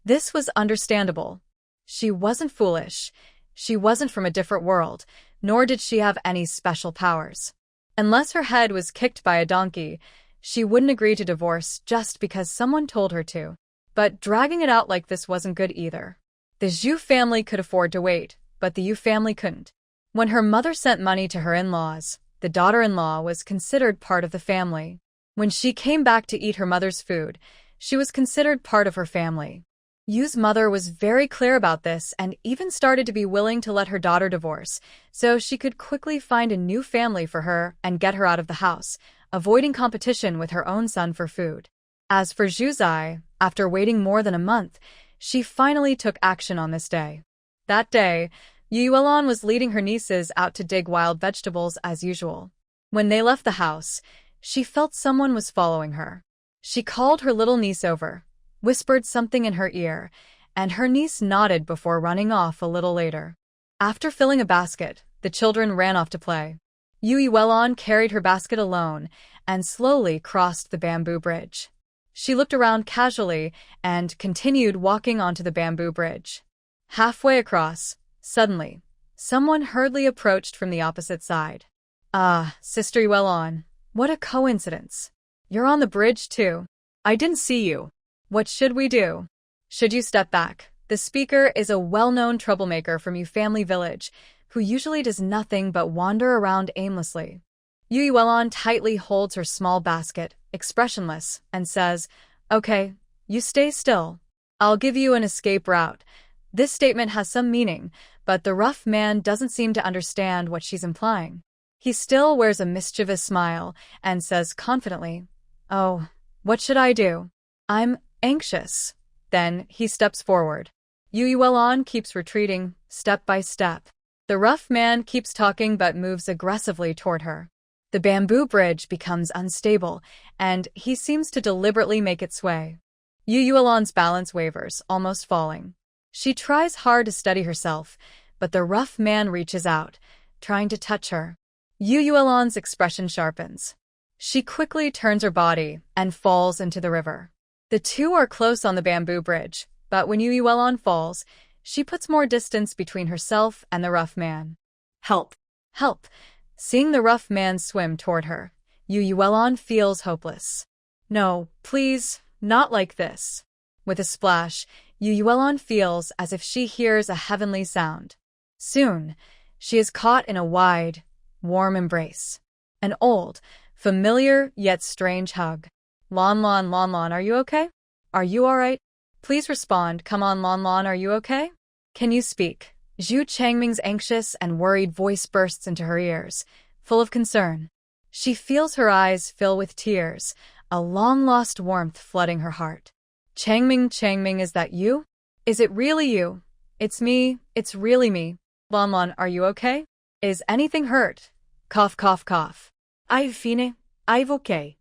This was understandable. She wasn't foolish. She wasn't from a different world, nor did she have any special powers. Unless her head was kicked by a donkey, she wouldn't agree to divorce just because someone told her to. But dragging it out like this wasn't good either. The Zhu family could afford to wait, but the Yu family couldn't. When her mother sent money to her in-laws, the daughter-in-law was considered part of the family. When she came back to eat her mother's food, she was considered part of her family. Yu's mother was very clear about this and even started to be willing to let her daughter divorce, so she could quickly find a new family for her and get her out of the house, avoiding competition with her own son for food. As for Zhu Zai, after waiting more than a month, she finally took action on this day. That day, Yu Yuelon was leading her nieces out to dig wild vegetables as usual. When they left the house, she felt someone was following her. She called her little niece over, whispered something in her ear, and her niece nodded before running off a little later. After filling a basket, the children ran off to play. Yu Yuelon carried her basket alone and slowly crossed the bamboo bridge. She looked around casually and continued walking onto the bamboo bridge. Halfway across, suddenly, someone hurriedly approached from the opposite side. Ah, Sister Yuelon, what a coincidence. You're on the bridge too. I didn't see you. What should we do? Should you step back? The speaker is a well-known troublemaker from Yu Family Village, who usually does nothing but wander around aimlessly. Yu Yuelon tightly holds her small basket, expressionless, and says, Okay, you stay still. I'll give you an escape route. This statement has some meaning, but the rough man doesn't seem to understand what she's implying. He still wears a mischievous smile and says confidently, Oh, what should I do? I'm anxious. Then he steps forward. Yu Yuelon keeps retreating, step by step. The rough man keeps talking but moves aggressively toward her. The bamboo bridge becomes unstable, and he seems to deliberately make it sway. Yu Yuelan's balance wavers, almost falling. She tries hard to steady herself, but the rough man reaches out, trying to touch her. Yu Yuelan's expression sharpens. She quickly turns her body and falls into the river. The two are close on the bamboo bridge, but when Yu Yuelan falls, she puts more distance between herself and the rough man. Help! Help! Seeing the rough man swim toward her, Yu Yuelan feels hopeless. No, please, not like this. With a splash, Yu Yuelan feels as if she hears a heavenly sound. Soon, she is caught in a wide, warm embrace. An old, familiar yet strange hug. Lon Lon Lon Lon, are you okay? Are you alright? Please respond, come on Lon Lon, are you okay? Can you speak? Zhu Changming's anxious and worried voice bursts into her ears, full of concern. She feels her eyes fill with tears, a long-lost warmth flooding her heart. Changming, is that you? Is it really you? It's me, it's really me. Lon Lon, are you okay? Is anything hurt? Cough, cough, cough. I've fine, I've okay.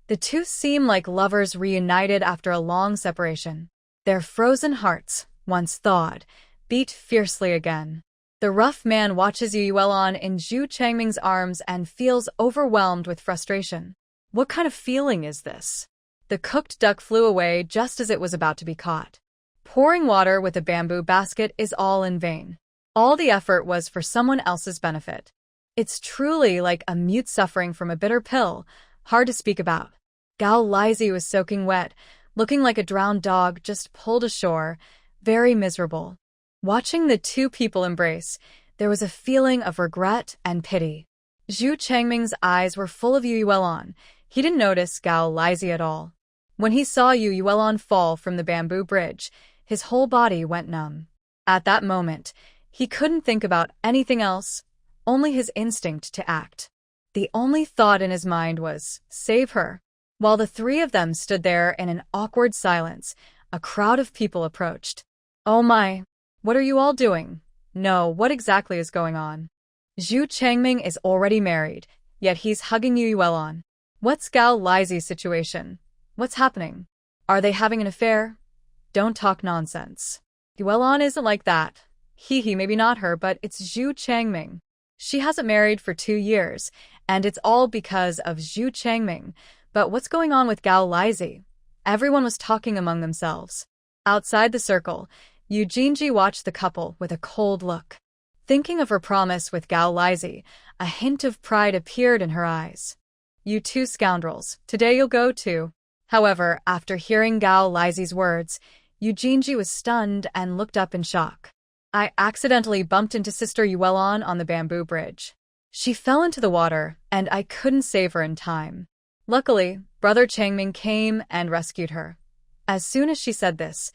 The two seem like lovers reunited after a long separation. Their frozen hearts, once thawed, beat fiercely again. The rough man watches Yu Yuelan in Zhu Changming's arms and feels overwhelmed with frustration. What kind of feeling is this? The cooked duck flew away just as it was about to be caught. Pouring water with a bamboo basket is all in vain. All the effort was for someone else's benefit. It's truly like a mute suffering from a bitter pill, hard to speak about. Gao Lizi was soaking wet, looking like a drowned dog just pulled ashore, very miserable. Watching the two people embrace, there was a feeling of regret and pity. Zhu Changming's eyes were full of Yu Yuelan. He didn't notice Gao Lizi at all. When he saw Yu Yuelan fall from the bamboo bridge, his whole body went numb. At that moment, he couldn't think about anything else, only his instinct to act. The only thought in his mind was, save her. While the three of them stood there in an awkward silence, a crowd of people approached. Oh my! What are you all doing? No, what exactly is going on? Zhu Changming is already married, yet he's hugging Yu Yuelan. What's Gao Lizi's situation? What's happening? Are they having an affair? Don't talk nonsense. Yuelan isn't like that. He, maybe not her, but it's Zhu Changming. She hasn't married for 2 years, and it's all because of Zhu Changming. But what's going on with Gao Lizi? Everyone was talking among themselves. Outside the circle, Yu Jinji watched the couple with a cold look. Thinking of her promise with Gao Lizi, a hint of pride appeared in her eyes. You two scoundrels, today you'll go too. However, after hearing Gao Lizi's words, Yu Jinji was stunned and looked up in shock. I accidentally bumped into Sister Yuelan on the bamboo bridge. She fell into the water, and I couldn't save her in time. Luckily, Brother Changming came and rescued her. As soon as she said this,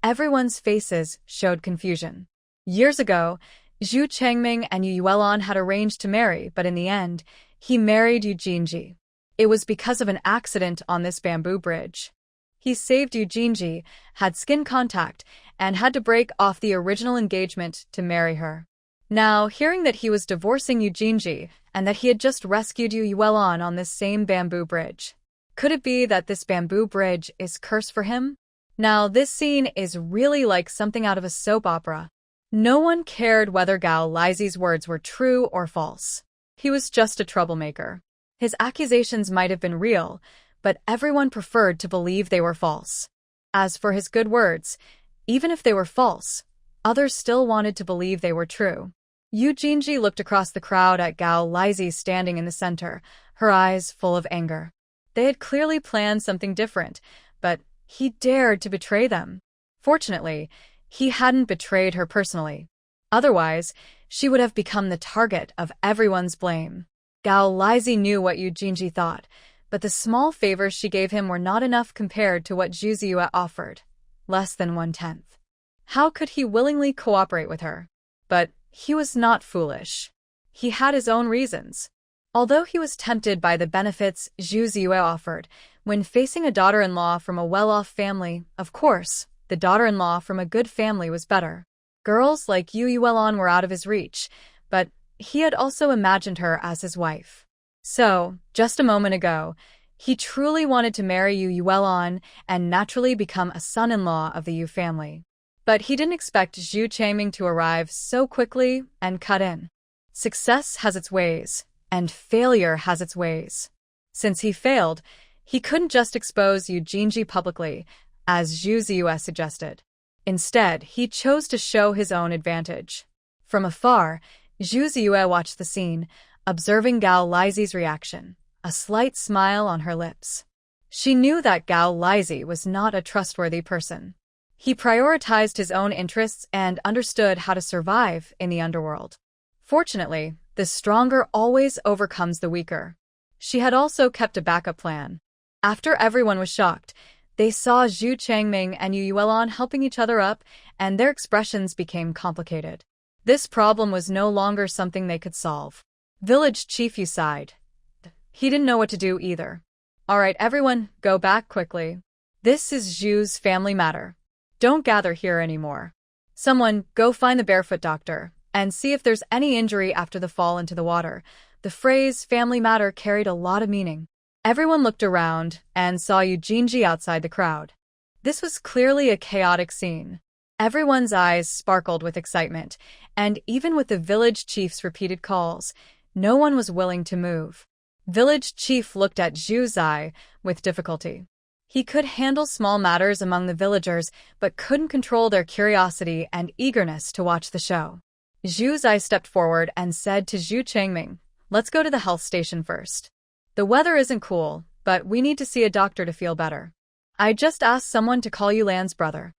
everyone's faces showed confusion. Years ago, Zhu Changming and Yu Yuelan had arranged to marry, but in the end, he married Yu Jinji. It was because of an accident on this bamboo bridge. He saved Yu Jinji, had skin contact, and had to break off the original engagement to marry her. Now, hearing that he was divorcing Yu Jinji and that he had just rescued Yu Yuelan on this same bamboo bridge, could it be that this bamboo bridge is cursed for him? Now, this scene is really like something out of a soap opera. No one cared whether Gao Lizi's words were true or false. He was just a troublemaker. His accusations might have been real, but everyone preferred to believe they were false. As for his good words, even if they were false, others still wanted to believe they were true. Yu Jinji looked across the crowd at Gao Lizi standing in the center, her eyes full of anger. They had clearly planned something different, but he dared to betray them. Fortunately, he hadn't betrayed her personally. Otherwise, she would have become the target of everyone's blame. Gao Lizi knew what Yu Jinji thought, but the small favors she gave him were not enough compared to what Zhu Ziyue offered, less than 1/10. How could he willingly cooperate with her? But he was not foolish. He had his own reasons. Although he was tempted by the benefits Zhu Ziyue offered, when facing a daughter-in-law from a well-off family, of course, the daughter-in-law from a good family was better. Girls like Yu Yuelan were out of his reach, but he had also imagined her as his wife. So, just a moment ago, he truly wanted to marry Yu Yuelon and naturally become a son-in-law of the Yu family. But he didn't expect Zhu Changming to arrive so quickly and cut in. Success has its ways, and failure has its ways. Since he failed, he couldn't just expose Yu Jinji publicly, as Zhu Ziyue suggested. Instead, he chose to show his own advantage. From afar, Zhu Ziyue watched the scene, observing Gao Lizi's reaction, a slight smile on her lips. She knew that Gao Lizi was not a trustworthy person. He prioritized his own interests and understood how to survive in the underworld. Fortunately, the stronger always overcomes the weaker. She had also kept a backup plan. After everyone was shocked, they saw Zhu Changming and Yu Yuelon helping each other up, and their expressions became complicated. This problem was no longer something they could solve. Village Chief Yu sighed. He didn't know what to do either. All right, everyone, go back quickly. This is Zhu's family matter. Don't gather here anymore. Someone, go find the barefoot doctor, and see if there's any injury after the fall into the water. The phrase family matter carried a lot of meaning. Everyone looked around and saw Yu Jinji outside the crowd. This was clearly a chaotic scene. Everyone's eyes sparkled with excitement, and even with the village chief's repeated calls, no one was willing to move. Village chief looked at Zhu Zai with difficulty. He could handle small matters among the villagers, but couldn't control their curiosity and eagerness to watch the show. Zhu Zai stepped forward and said to Zhu Changming, "Let's go to the health station first. The weather isn't cool, but we need to see a doctor to feel better. I just asked someone to call Yulan's brother.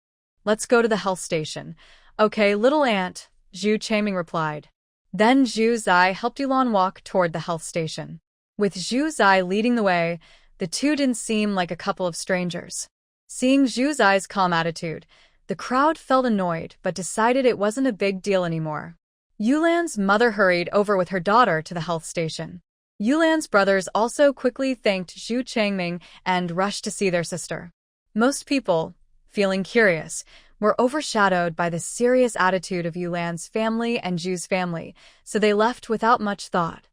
Let's go to the health station." "Okay, little aunt," Zhu Changming replied. Then Zhu Zai helped Yulan walk toward the health station. With Zhu Zai leading the way, the two didn't seem like a couple of strangers. Seeing Zhu Zai's calm attitude, the crowd felt annoyed but decided it wasn't a big deal anymore. Yulan's mother hurried over with her daughter to the health station. Yulan's brothers also quickly thanked Zhu Changming and rushed to see their sister. Most people, feeling curious, were overshadowed by the serious attitude of Yulan's family and Zhu's family, so they left without much thought.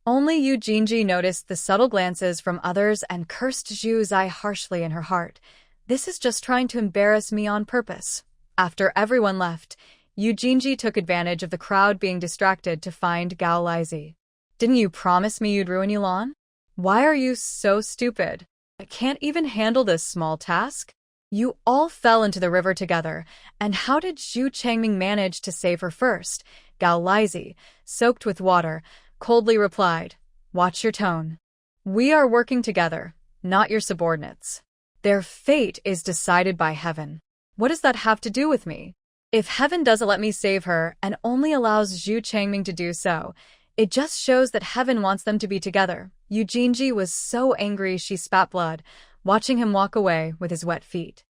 Only Yu Jinji noticed the subtle glances from others and cursed Zhu Zai harshly in her heart. "This is just trying to embarrass me on purpose." After everyone left, Yu Jinji took advantage of the crowd being distracted to find Gao Lizi. "Didn't you promise me you'd ruin Yulan? Why are you so stupid? I can't even handle this small task." You all fell into the river together, and how did Zhu Changming manage to save her first? Gao Lizi, soaked with water, coldly replied, "Watch your tone. We are working together, not your subordinates. Their fate is decided by heaven. What does that have to do with me? If heaven doesn't let me save her and only allows Zhu Changming to do so, it just shows that heaven wants them to be together." Yu Jinji was so angry she spat blood, watching him walk away with his wet feet.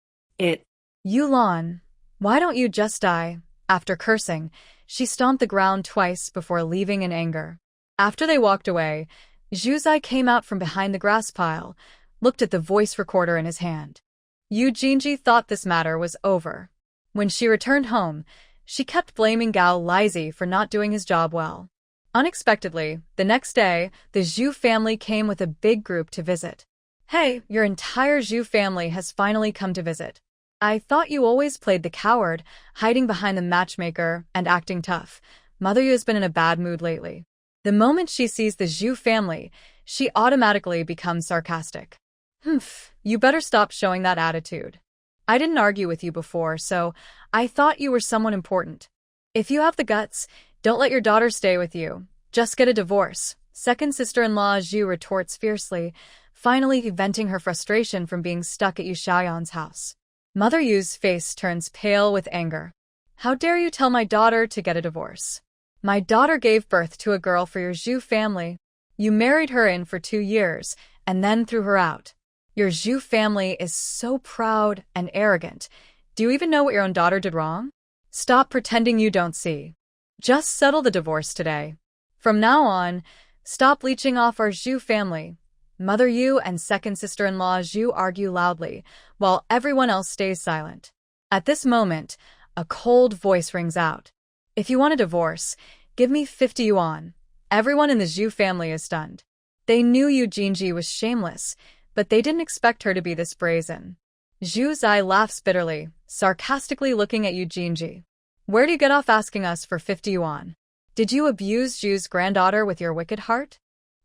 Yulan, why don't you just die?" After cursing, she stomped the ground twice before leaving in anger. After they walked away, Zhu Zai came out from behind the grass pile, looked at the voice recorder in his hand. Yu Jinji thought this matter was over. When she returned home, she kept blaming Gao Lizi for not doing his job well. Unexpectedly, the next day, the Zhu family came with a big group to visit. "Hey, your entire Zhu family has finally come to visit. I thought you always played the coward, hiding behind the matchmaker and acting tough. Mother Yu has been in a bad mood lately." The moment she sees the Zhu family, she automatically becomes sarcastic. "Humph, you better stop showing that attitude. I didn't argue with you before, so I thought you were someone important. If you have the guts, don't let your daughter stay with you. Just get a divorce." Second sister-in-law Zhu retorts fiercely, finally venting her frustration from being stuck at Yu Xiaoyan's house. Mother Yu's face turns pale with anger. "How dare you tell my daughter to get a divorce? My daughter gave birth to a girl for your Zhu family. You married her in for 2 years, and then threw her out. Your Zhu family is so proud and arrogant. Do you even know what your own daughter did wrong? Stop pretending you don't see. Just settle the divorce today. From now on, stop leeching off our Zhu family." Mother Yu and second sister-in-law Zhu argue loudly, while everyone else stays silent. At this moment, a cold voice rings out. "If you want a divorce, Give me 50 yuan. Everyone in the Zhu family is stunned. They knew Yu Jinji was shameless, but they didn't expect her to be this brazen. Zhu Zai laughs bitterly, sarcastically looking at Yu Jinji. Where do you get off asking us for 50 yuan? Did you abuse Zhu's granddaughter with your wicked heart?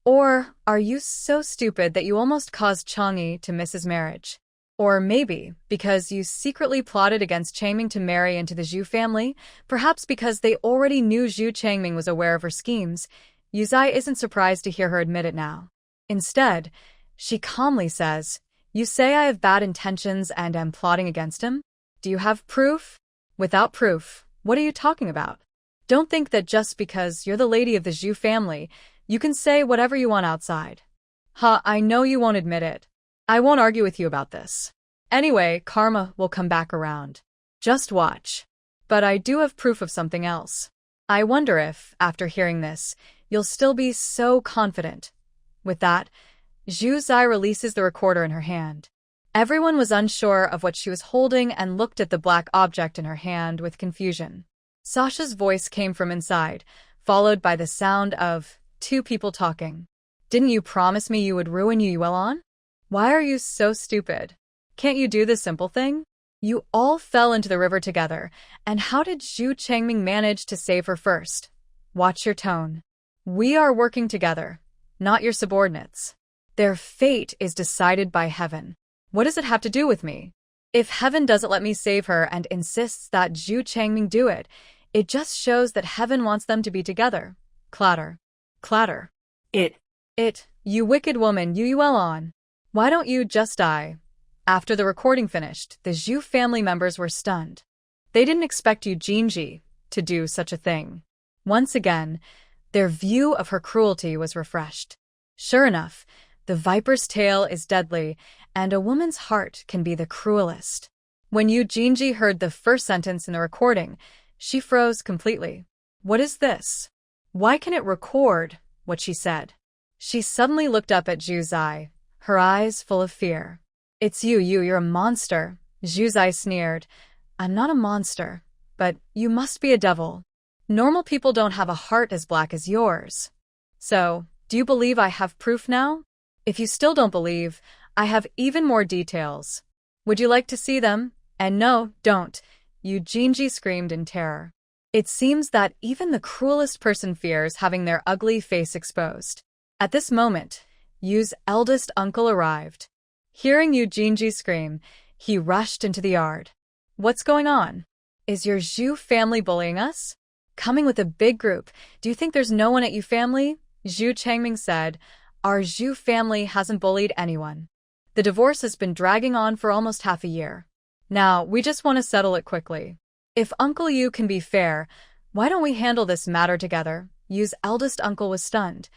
Or are you so stupid that you almost caused Chang'e to miss his marriage? Or maybe because you secretly plotted against Changming to marry into the Zhu family, perhaps because they already knew Zhu Changming was aware of her schemes. Yu Zai isn't surprised to hear her admit it now. Instead, she calmly says, "You say I have bad intentions and am plotting against him? Do you have proof?" "Without proof, what are you talking about? Don't think that just because you're the lady of the Zhu family, you can say whatever you want outside." I know you won't admit it. I won't argue with you about this. Anyway, karma will come back around. Just watch. But I do have proof of something else. I wonder if, after hearing this, you'll still be so confident. With that, Zhu Zai releases the recorder in her hand. Everyone was unsure of what she was holding and looked at the black object in her hand with confusion. Sasha's voice came from inside, followed by the sound of two people talking. "Didn't you promise me you would ruin Yu Yuelon? Why are you so stupid? Can't you do the simple thing? You all fell into the river together, and how did Zhu Changming manage to save her first? Watch your tone. We are working together, not your subordinates. Their fate is decided by heaven. What does it have to do with me? If heaven doesn't let me save her and insists that Zhu Changming do it, it just shows that heaven wants them to be together." Clatter. Clatter. You wicked woman, Yu Yuelon. Why don't you just die? After the recording finished, the Zhu family members were stunned. They didn't expect Yu Jinji to do such a thing. Once again, their view of her cruelty was refreshed. Sure enough, the viper's tail is deadly, and a woman's heart can be the cruelest. When Yu Jinji heard the first sentence in the recording, she froze completely. What is this? Why can it record what she said? She suddenly looked up at Zhu Zai, her eyes full of fear. "It's you're a monster," Zhu Zai sneered. "I'm not a monster, but you must be a devil. Normal people don't have a heart as black as yours. So, do you believe I have proof now? If you still don't believe, I have even more details. Would you like to see them? And no, don't," Yu Jinji screamed in terror. It seems that even the cruelest person fears having their ugly face exposed. At this moment, Yu's eldest uncle arrived. Hearing Yu Jinji scream, he rushed into the yard. "What's going on? Is your Zhu family bullying us? Coming with a big group, do you think there's no one at Yu family?" Zhu Changming said, "Our Zhu family hasn't bullied anyone. The divorce has been dragging on for almost half a year. Now, we just want to settle it quickly. If Uncle Yu can be fair, why don't we handle this matter together?" Yu's eldest uncle was stunned.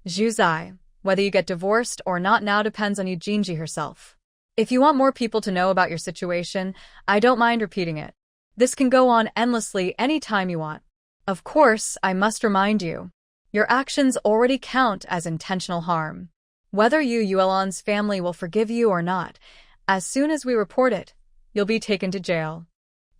"Zhu Zai, whether you get divorced or not now depends on Yu Jinji herself. If you want more people to know about your situation, I don't mind repeating it. This can go on endlessly any time you want. Of course, I must remind you, your actions already count as intentional harm. Whether Yu Yuelon's family will forgive you or not, as soon as we report it, you'll be taken to jail."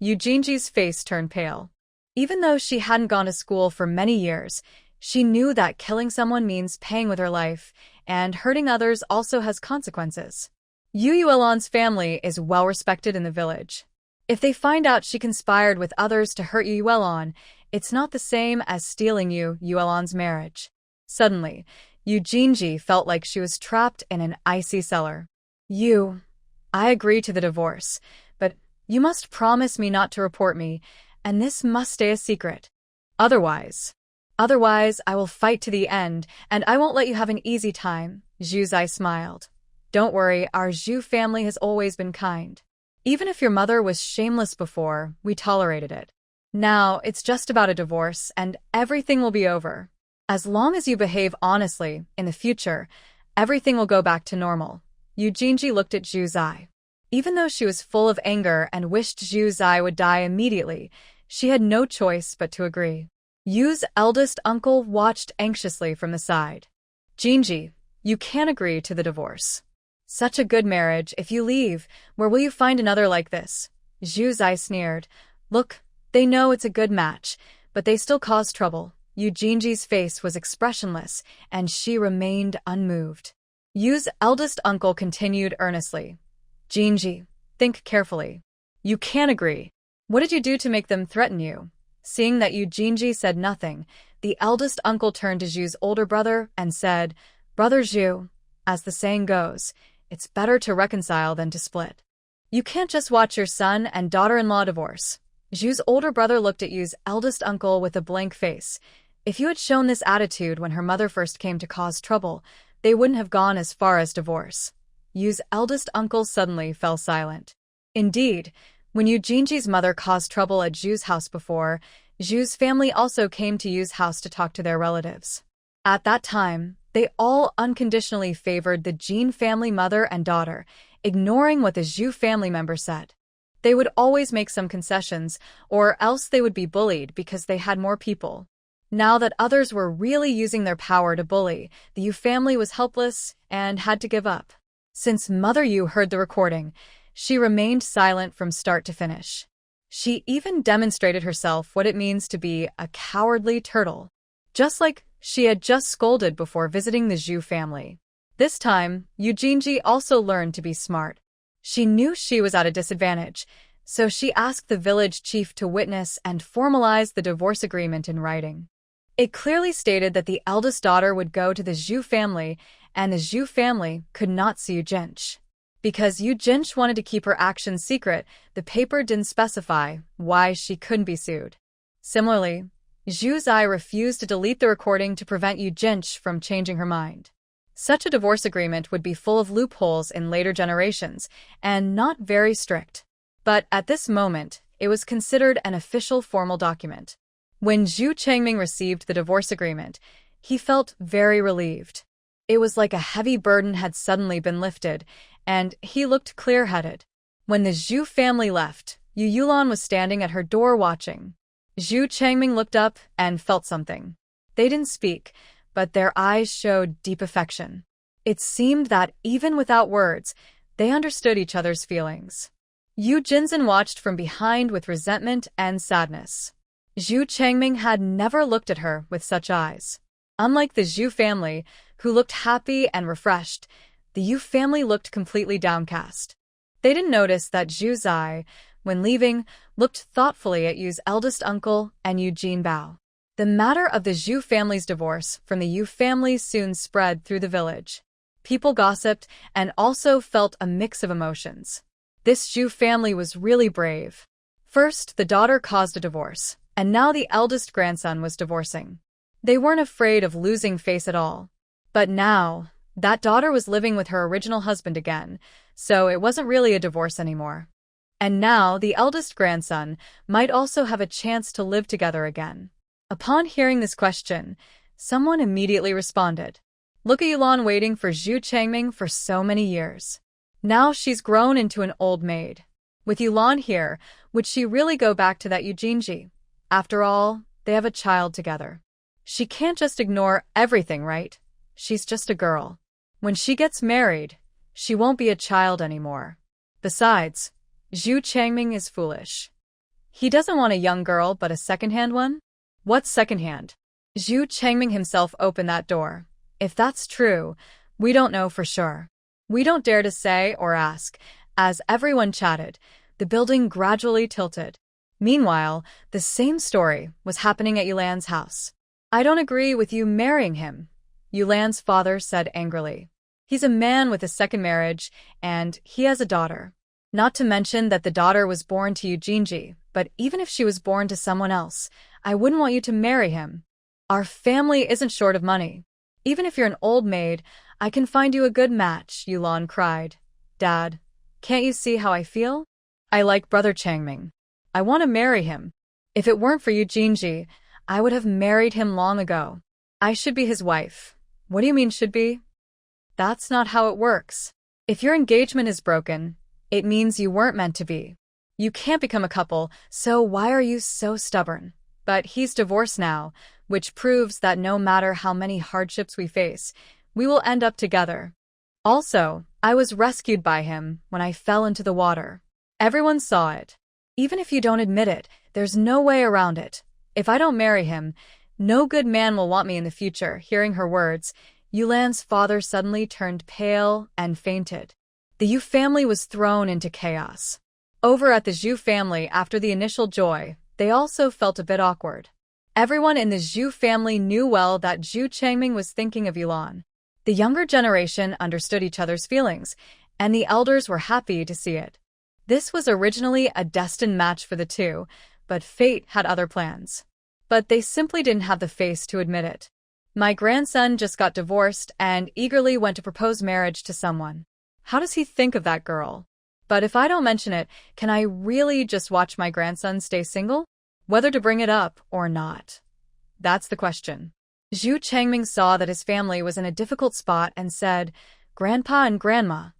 Yu Jinji's face turned pale. Even though she hadn't gone to school for many years, she knew that killing someone means paying with her life, and hurting others also has consequences. Yu Yuelon's family is well respected in the village. If they find out she conspired with others to hurt Yu Yuelon, it's not the same as stealing Yu Yuelon's marriage. Suddenly, Yu Jinji felt like she was trapped in an icy cellar. I agree to the divorce, but you must promise me not to report me, and this must stay a secret. Otherwise, I will fight to the end, and I won't let you have an easy time," Zhu Zai smiled. "Don't worry, our Zhu family has always been kind. Even if your mother was shameless before, we tolerated it. Now, it's just about a divorce, and everything will be over. As long as you behave honestly, in the future, everything will go back to normal." Yu Jinji looked at Zhu Zai. Even though she was full of anger and wished Zhu Zai would die immediately, she had no choice but to agree. Yu's eldest uncle watched anxiously from the side. "Jinji, you can't agree to the divorce. Such a good marriage, if you leave, where will you find another like this?" Zhu Zai sneered. "Look, they know it's a good match, but they still cause trouble," Eugenia's face was expressionless, and she remained unmoved. Yu's eldest uncle continued earnestly. Jinji, think carefully. You can't agree. What did you do to make them threaten you? Seeing that Eugenie said nothing, the eldest uncle turned to Zhu's older brother and said, Brother Zhu, as the saying goes, it's better to reconcile than to split. You can't just watch your son and daughter-in-law divorce. Zhu's older brother looked at Yu's eldest uncle with a blank face. If you had shown this attitude when her mother first came to cause trouble, they wouldn't have gone as far as divorce. Yu's eldest uncle suddenly fell silent. Indeed, when Eugenie's mother caused trouble at Zhu's house before, Zhu's family also came to Yu's house to talk to their relatives. At that time, they all unconditionally favored the Jin family mother and daughter, ignoring what the Zhu family member said. They would always make some concessions, or else they would be bullied because they had more people. Now that others were really using their power to bully, the Yu family was helpless and had to give up. Since Mother Yu heard the recording, she remained silent from start to finish. She even demonstrated herself what it means to be a cowardly turtle, just like she had just scolded before visiting the Zhu family. This time, Eugenie also learned to be smart. She knew she was at a disadvantage, so she asked the village chief to witness and formalize the divorce agreement in writing. It clearly stated that the eldest daughter would go to the Zhu family and the Zhu family could not see Eugenie. Because Eugenie wanted to keep her actions secret, the paper didn't specify why she couldn't be sued. Similarly, Zhu Zai refused to delete the recording to prevent Eugenie from changing her mind. Such a divorce agreement would be full of loopholes in later generations and not very strict. But at this moment, it was considered an official formal document. When Zhu Changming received the divorce agreement, he felt very relieved. It was like a heavy burden had suddenly been lifted, and he looked clear-headed. When the Zhu family left, Yu Yulan was standing at her door watching. Zhu Changming looked up and felt something. They didn't speak, but their eyes showed deep affection. It seemed that even without words, they understood each other's feelings. Yu Jinzhen watched from behind with resentment and sadness. Zhu Changming had never looked at her with such eyes. Unlike the Zhu family, who looked happy and refreshed, the Yu family looked completely downcast. They didn't notice that Zhu Zai, when leaving, looked thoughtfully at Yu's eldest uncle and Eugene Bao. The matter of the Zhu family's divorce from the Yu family soon spread through the village. People gossiped and also felt a mix of emotions. This Zhu family was really brave. First, the daughter caused a divorce, and now the eldest grandson was divorcing. They weren't afraid of losing face at all. But now, that daughter was living with her original husband again, so it wasn't really a divorce anymore. And now the eldest grandson might also have a chance to live together again. Upon hearing this question, someone immediately responded. Look at Yulan waiting for Zhu Changming for so many years. Now she's grown into an old maid. With Yulan here, would she really go back to that Eugenie? After all, they have a child together. She can't just ignore everything, right? She's just a girl. When she gets married, she won't be a child anymore. Besides, Zhu Changming is foolish. He doesn't want a young girl but a second-hand one? What's second-hand? Zhu Changming himself opened that door. If that's true, we don't know for sure. We don't dare to say or ask. As everyone chatted, the building gradually tilted. Meanwhile, the same story was happening at Yulan's house. I don't agree with you marrying him, Yulan's father said angrily. He's a man with a second marriage, and he has a daughter. Not to mention that the daughter was born to Eugenie, but even if she was born to someone else, I wouldn't want you to marry him. Our family isn't short of money. Even if you're an old maid, I can find you a good match, Yulan cried. Dad, can't you see how I feel? I like Brother Changming. I want to marry him. If it weren't for Eugenie, I would have married him long ago. I should be his wife. What do you mean should be? That's not how it works. If your engagement is broken, it means you weren't meant to be. You can't become a couple, so why are you so stubborn? But he's divorced now, which proves that no matter how many hardships we face, we will end up together. Also, I was rescued by him when I fell into the water. Everyone saw it. Even if you don't admit it, there's no way around it. If I don't marry him, No good man will want me in the future. Hearing her words, Yulan's father suddenly turned pale and fainted. The Yu family was thrown into chaos. Over at the Zhu family, after the initial joy, they also felt a bit awkward. Everyone in the Zhu family knew well that Zhu Changming was thinking of Yulan. The younger generation understood each other's feelings, and the elders were happy to see it. This was originally a destined match for the two, but fate had other plans. But they simply didn't have the face to admit it. My grandson just got divorced and eagerly went to propose marriage to someone. How does he think of that girl? But if I don't mention it, can I really just watch my grandson stay single? Whether to bring it up or not? That's the question. Zhu Changming saw that his family was in a difficult spot and said, "Grandpa and Grandma,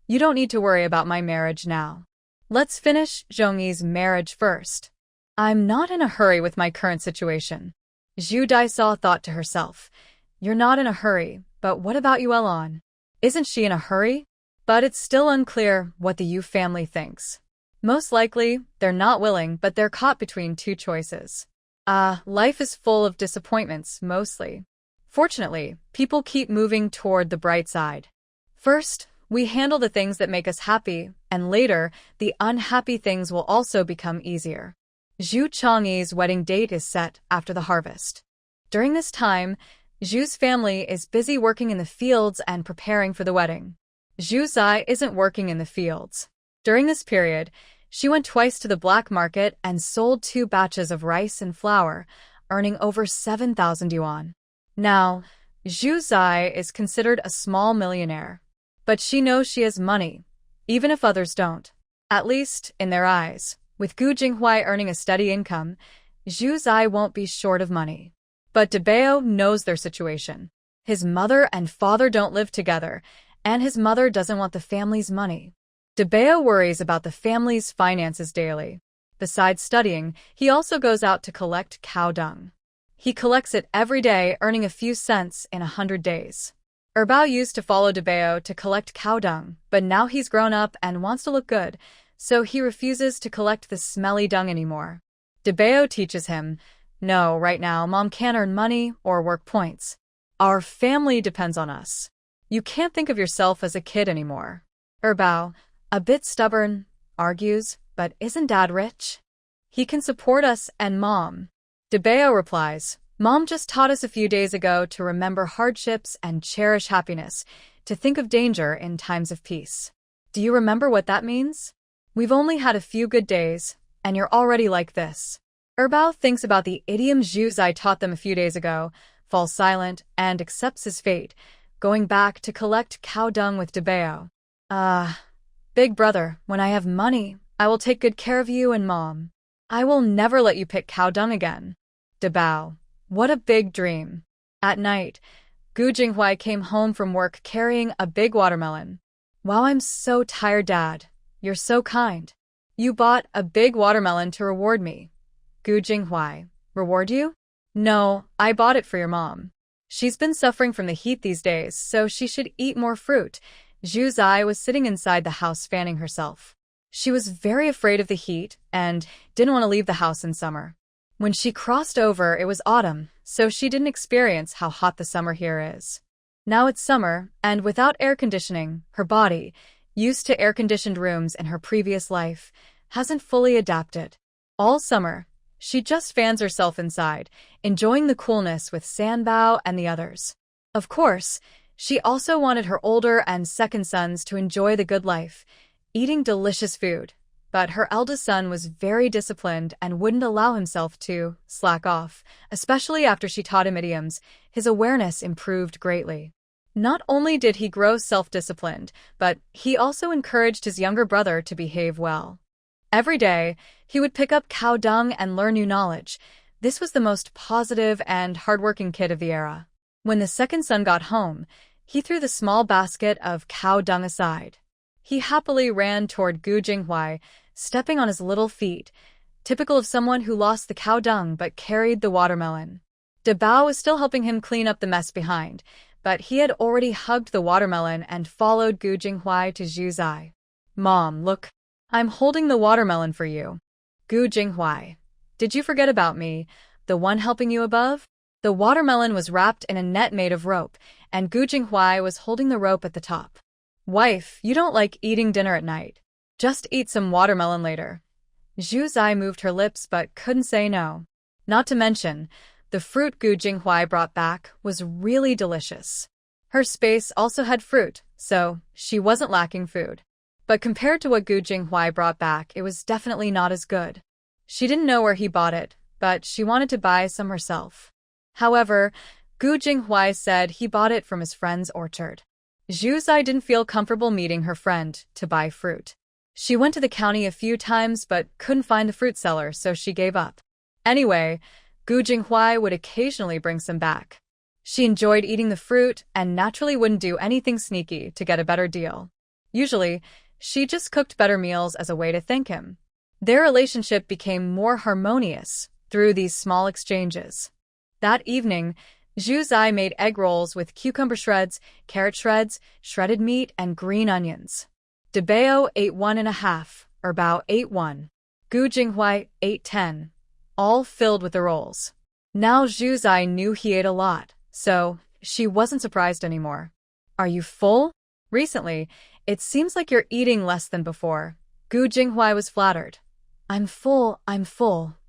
you don't need to worry about my marriage now. Let's finish Zhongyi's marriage first. I'm not in a hurry with my current situation." Zhu Daisao thought to herself, "You're not in a hurry, but what about Yuelan? Isn't she in a hurry?" But it's still unclear what the Yu family thinks. Most likely, they're not willing, but they're caught between two choices. Life is full of disappointments, mostly. Fortunately, people keep moving toward the bright side. First, we handle the things that make us happy, and later, the unhappy things will also become easier. Zhu Changyi's wedding date is set after the harvest. During this time, Zhu's family is busy working in the fields and preparing for the wedding. Zhu Zai isn't working in the fields. During this period, she went twice to the black market and sold 2 batches of rice and flour, earning over 7,000 yuan. Now, Zhu Zai is considered a small millionaire. But she knows she has money, even if others don't. At least, in their eyes. With Gu Jinghuai earning a steady income, Zhu Zai won't be short of money. But Debao knows their situation. His mother and father don't live together, and his mother doesn't want the family's money. Debao worries about the family's finances daily. Besides studying, he also goes out to collect cow dung. He collects it every day, earning a few cents in 100 days. Erbao used to follow Debao to collect cow dung, but now he's grown up and wants to look good, so he refuses to collect the smelly dung anymore. Debao teaches him, "No, right now, Mom can't earn money or work points. Our family depends on us. You can't think of yourself as a kid anymore." Erbao, a bit stubborn, argues, "But isn't Dad rich? He can support us and Mom." Debao replies, "Mom just taught us a few days ago to remember hardships and cherish happiness, to think of danger in times of peace. Do you remember what that means? We've only had a few good days, and you're already like this." Erbao thinks about the idiom Zhu Zai taught them a few days ago, falls silent, and accepts his fate, going back to collect cow dung with Debao. Big brother, when I have money, I will take good care of you and Mom. I will never let you pick cow dung again." Debao, what a big dream. At night, Gu Jinghuai came home from work carrying a big watermelon. "Wow, I'm so tired, Dad. You're so kind. You bought a big watermelon to reward me." Gu Jinghuai, "Reward you?" "No, I bought it for your mom. She's been suffering from the heat these days, so she should eat more fruit." Zhu Zai was sitting inside the house fanning herself. She was very afraid of the heat and didn't want to leave the house in summer. When she crossed over, it was autumn, so she didn't experience how hot the summer here is. Now it's summer, and without air conditioning, her body, used to air-conditioned rooms in her previous life, hasn't fully adapted. All summer, she just fans herself inside, enjoying the coolness with Sanbao and the others. Of course, she also wanted her older and second sons to enjoy the good life, eating delicious food. But her eldest son was very disciplined and wouldn't allow himself to slack off, especially after she taught him idioms. His awareness improved greatly. Not only did he grow self-disciplined, but he also encouraged his younger brother to behave well. Every day, he would pick up cow dung and learn new knowledge. This was the most positive and hardworking kid of the era. When the second son got home, he threw the small basket of cow dung aside. He happily ran toward Gu Jinghuai, stepping on his little feet, typical of someone who lost the cow dung but carried the watermelon. Debao was still helping him clean up the mess behind, but he had already hugged the watermelon and followed Gu Jinghuai to Zhu Zai. "Mom, look, I'm holding the watermelon for you." Gu Jinghuai, "Did you forget about me, the one helping you above?" The watermelon was wrapped in a net made of rope, and Gu Jinghuai was holding the rope at the top. Wife, you don't like eating dinner at night. Just eat some watermelon later. Zhu Zai moved her lips but couldn't say no. Not to mention, the fruit Gu Jinghuai brought back was really delicious. Her space also had fruit, so she wasn't lacking food. But compared to what Gu Jinghuai brought back, it was definitely not as good. She didn't know where he bought it, but she wanted to buy some herself. However, Gu Jinghuai said he bought it from his friend's orchard. Zhu Zai didn't feel comfortable meeting her friend to buy fruit. She went to the county a few times but couldn't find the fruit seller, so she gave up. Anyway, Gu Jinghuai would occasionally bring some back. She enjoyed eating the fruit and naturally wouldn't do anything sneaky to get a better deal. Usually, she just cooked better meals as a way to thank him. Their relationship became more harmonious through these small exchanges. That evening, Zhu Zai made egg rolls with cucumber shreds, carrot shreds, shredded meat, and green onions. Debao ate 1.5, Erbao ate 1. Gu Jinghuai ate 10, all filled with the rolls. Now Zhu Zai knew he ate a lot, so she wasn't surprised anymore. Are you full? Recently, it seems like you're eating less than before. Gu Jinghuai was flattered. I'm full,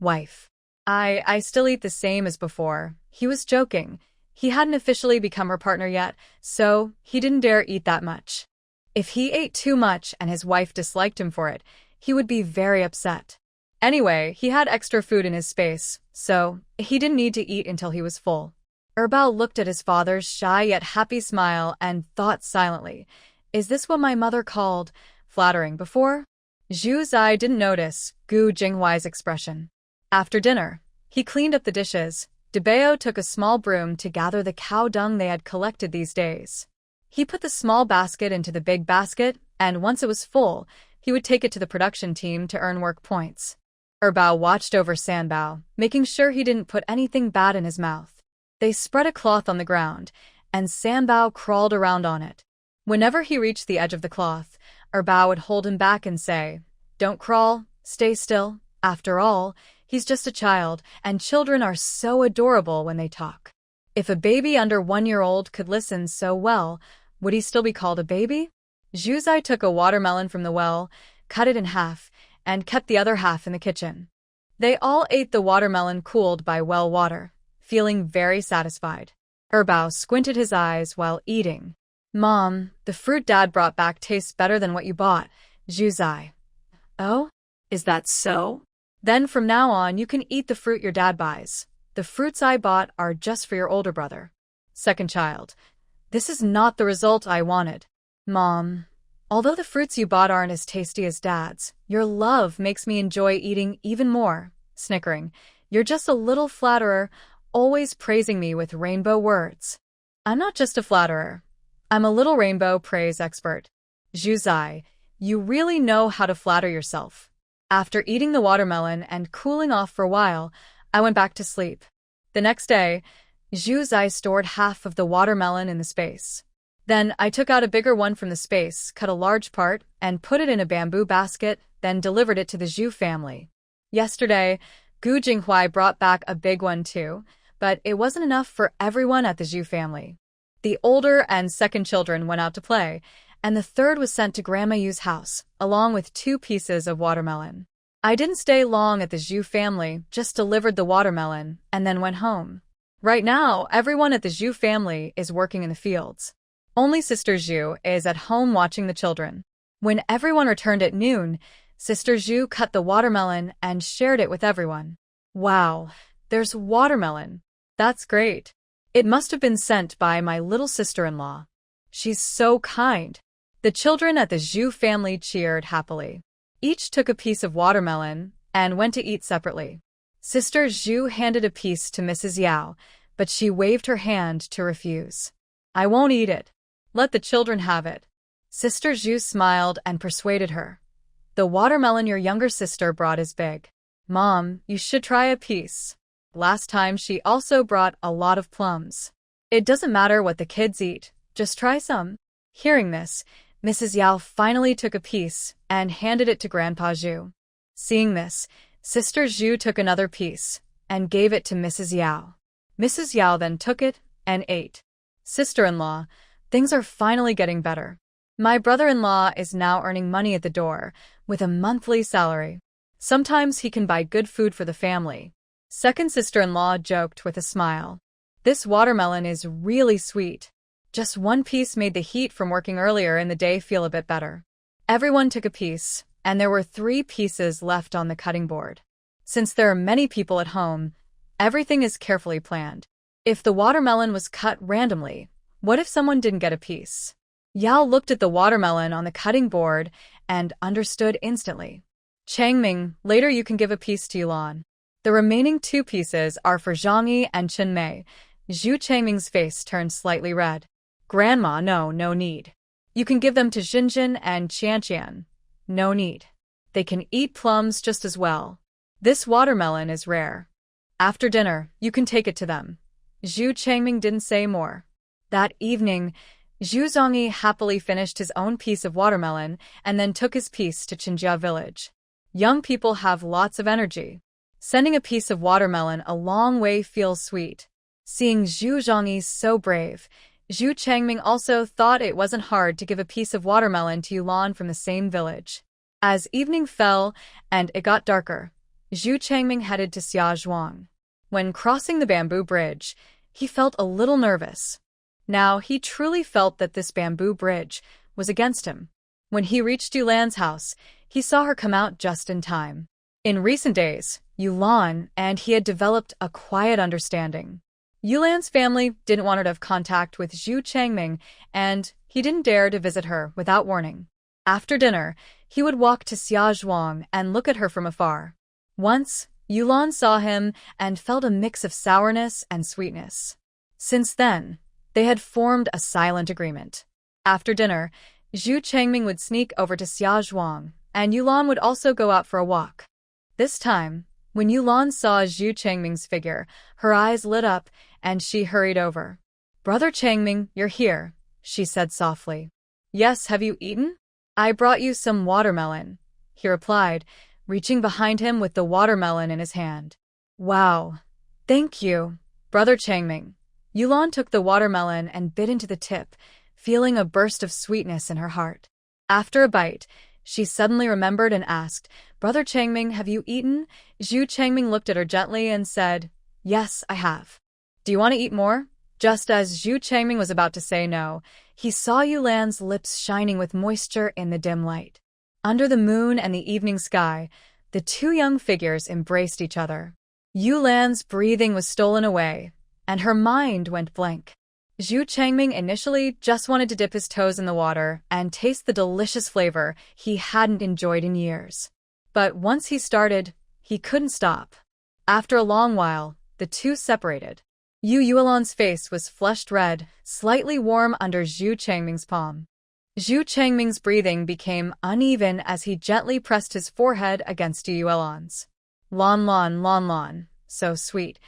wife. I still eat the same as before. He was joking. He hadn't officially become her partner yet, so he didn't dare eat that much. If he ate too much and his wife disliked him for it, he would be very upset. Anyway, he had extra food in his space, so he didn't need to eat until he was full. Erbao looked at his father's shy yet happy smile and thought silently, is this what my mother called flattering before? Zhu Zai didn't notice Gu Jinghuai's expression. After dinner, he cleaned up the dishes. Debao took a small broom to gather the cow dung they had collected these days. He put the small basket into the big basket, and once it was full, he would take it to the production team to earn work points. Erbao watched over Sanbao, making sure he didn't put anything bad in his mouth. They spread a cloth on the ground, and Sanbao crawled around on it. Whenever he reached the edge of the cloth, Erbao would hold him back and say, "Don't crawl, stay still. After all, he's just a child, and children are so adorable when they talk." If a baby under 1 year old could listen so well, would he still be called a baby? Zhu Zai took a watermelon from the well, cut it in half, and kept the other half in the kitchen. They all ate the watermelon cooled by well water, feeling very satisfied. Erbao squinted his eyes while eating. Mom, the fruit Dad brought back tastes better than what you bought. Zhu Zai. Oh? Is that so? Then from now on you can eat the fruit your dad buys. The fruits I bought are just for your older brother. Second child. This is not the result I wanted. Mom, although the fruits you bought aren't as tasty as Dad's, your love makes me enjoy eating even more. Snickering. You're just a little flatterer, always praising me with rainbow words. I'm not just a flatterer. I'm a little rainbow praise expert. Zhu Zai, you really know how to flatter yourself. After eating the watermelon and cooling off for a while, I went back to sleep. The next day, Zhu Zai stored half of the watermelon in the space. Then I took out a bigger one from the space, cut a large part, and put it in a bamboo basket, then delivered it to the Zhu family. Yesterday, Gu Jinghuai brought back a big one too, but it wasn't enough for everyone at the Zhu family. The older and second children went out to play, and the third was sent to Grandma Yu's house, along with 2 pieces of watermelon. I didn't stay long at the Zhu family, just delivered the watermelon, and then went home. Right now, everyone at the Zhu family is working in the fields. Only Sister Zhu is at home watching the children. When everyone returned at noon, Sister Zhu cut the watermelon and shared it with everyone. Wow, there's watermelon. That's great. It must have been sent by my little sister-in-law. She's so kind. The children at the Zhu family cheered happily. Each took a piece of watermelon and went to eat separately. Sister Zhu handed a piece to Mrs. Yao, but she waved her hand to refuse. I won't eat it. Let the children have it. Sister Zhu smiled and persuaded her. The watermelon your younger sister brought is big. Mom, you should try a piece. Last time she also brought a lot of plums. It doesn't matter what the kids eat, just try some. Hearing this, Mrs. Yao finally took a piece and handed it to Grandpa Zhu. Seeing this, Sister Zhu took another piece and gave it to Mrs. Yao. Mrs. Yao then took it and ate. Sister-in-law, things are finally getting better. My brother-in-law is now earning money at the door, with a monthly salary. Sometimes he can buy good food for the family. Second sister-in-law joked with a smile. This watermelon is really sweet. Just one piece made the heat from working earlier in the day feel a bit better. Everyone took a piece, and there were 3 pieces left on the cutting board. Since there are many people at home, everything is carefully planned. If the watermelon was cut randomly, what if someone didn't get a piece? Yao looked at the watermelon on the cutting board and understood instantly. Changming, later you can give a piece to Yulan. The remaining 2 pieces are for Zhangyi and Chenmei. Zhu Changming's face turned slightly red. Grandma, no need. You can give them to Xinjin and Qianqian. No need. They can eat plums just as well. This watermelon is rare. After dinner, you can take it to them. Zhu Changming didn't say more. That evening, Zhu Zhangyi happily finished his own piece of watermelon and then took his piece to Qinjia village. Young people have lots of energy. Sending a piece of watermelon a long way feels sweet. Seeing Zhu Zhangyi so brave, Zhu Changming also thought it wasn't hard to give a piece of watermelon to Yulan from the same village. As evening fell and it got darker, Zhu Changming headed to Xiazhuang. When crossing the bamboo bridge, he felt a little nervous. Now he truly felt that this bamboo bridge was against him. When he reached Yulan's house, he saw her come out just in time. In recent days, Yulan and he had developed a quiet understanding. Yulan's family didn't want her to have contact with Zhu Changming, and he didn't dare to visit her without warning. After dinner, he would walk to Xiazhuang and look at her from afar. Once, Yulan saw him and felt a mix of sourness and sweetness. Since then, they had formed a silent agreement. After dinner, Zhu Changming would sneak over to Xiazhuang, and Yulan would also go out for a walk. This time, when Yulan saw Zhu Changming's figure, her eyes lit up, and she hurried over. "Brother Changming, you're here," she said softly. "Yes, have you eaten? I brought you some watermelon," he replied, reaching behind him with the watermelon in his hand. "Wow, thank you, Brother Changming." Yulan took the watermelon and bit into the tip, feeling a burst of sweetness in her heart. After a bite, she suddenly remembered and asked, "Brother Changming, have you eaten?" Zhu Changming looked at her gently and said, "Yes, I have." "Do you want to eat more?" Just as Zhu Changming was about to say no, he saw Yulan's lips shining with moisture in the dim light. Under the moon and the evening sky, the 2 young figures embraced each other. Yulan's breathing was stolen away, and her mind went blank. Zhu Changming initially just wanted to dip his toes in the water and taste the delicious flavor he hadn't enjoyed in years. But once he started, he couldn't stop. After a long while, the 2 separated. Yulan's face was flushed red, slightly warm under Zhu Changming's palm. Zhu Changming's breathing became uneven as he gently pressed his forehead against Yulan's. Lon, so sweet.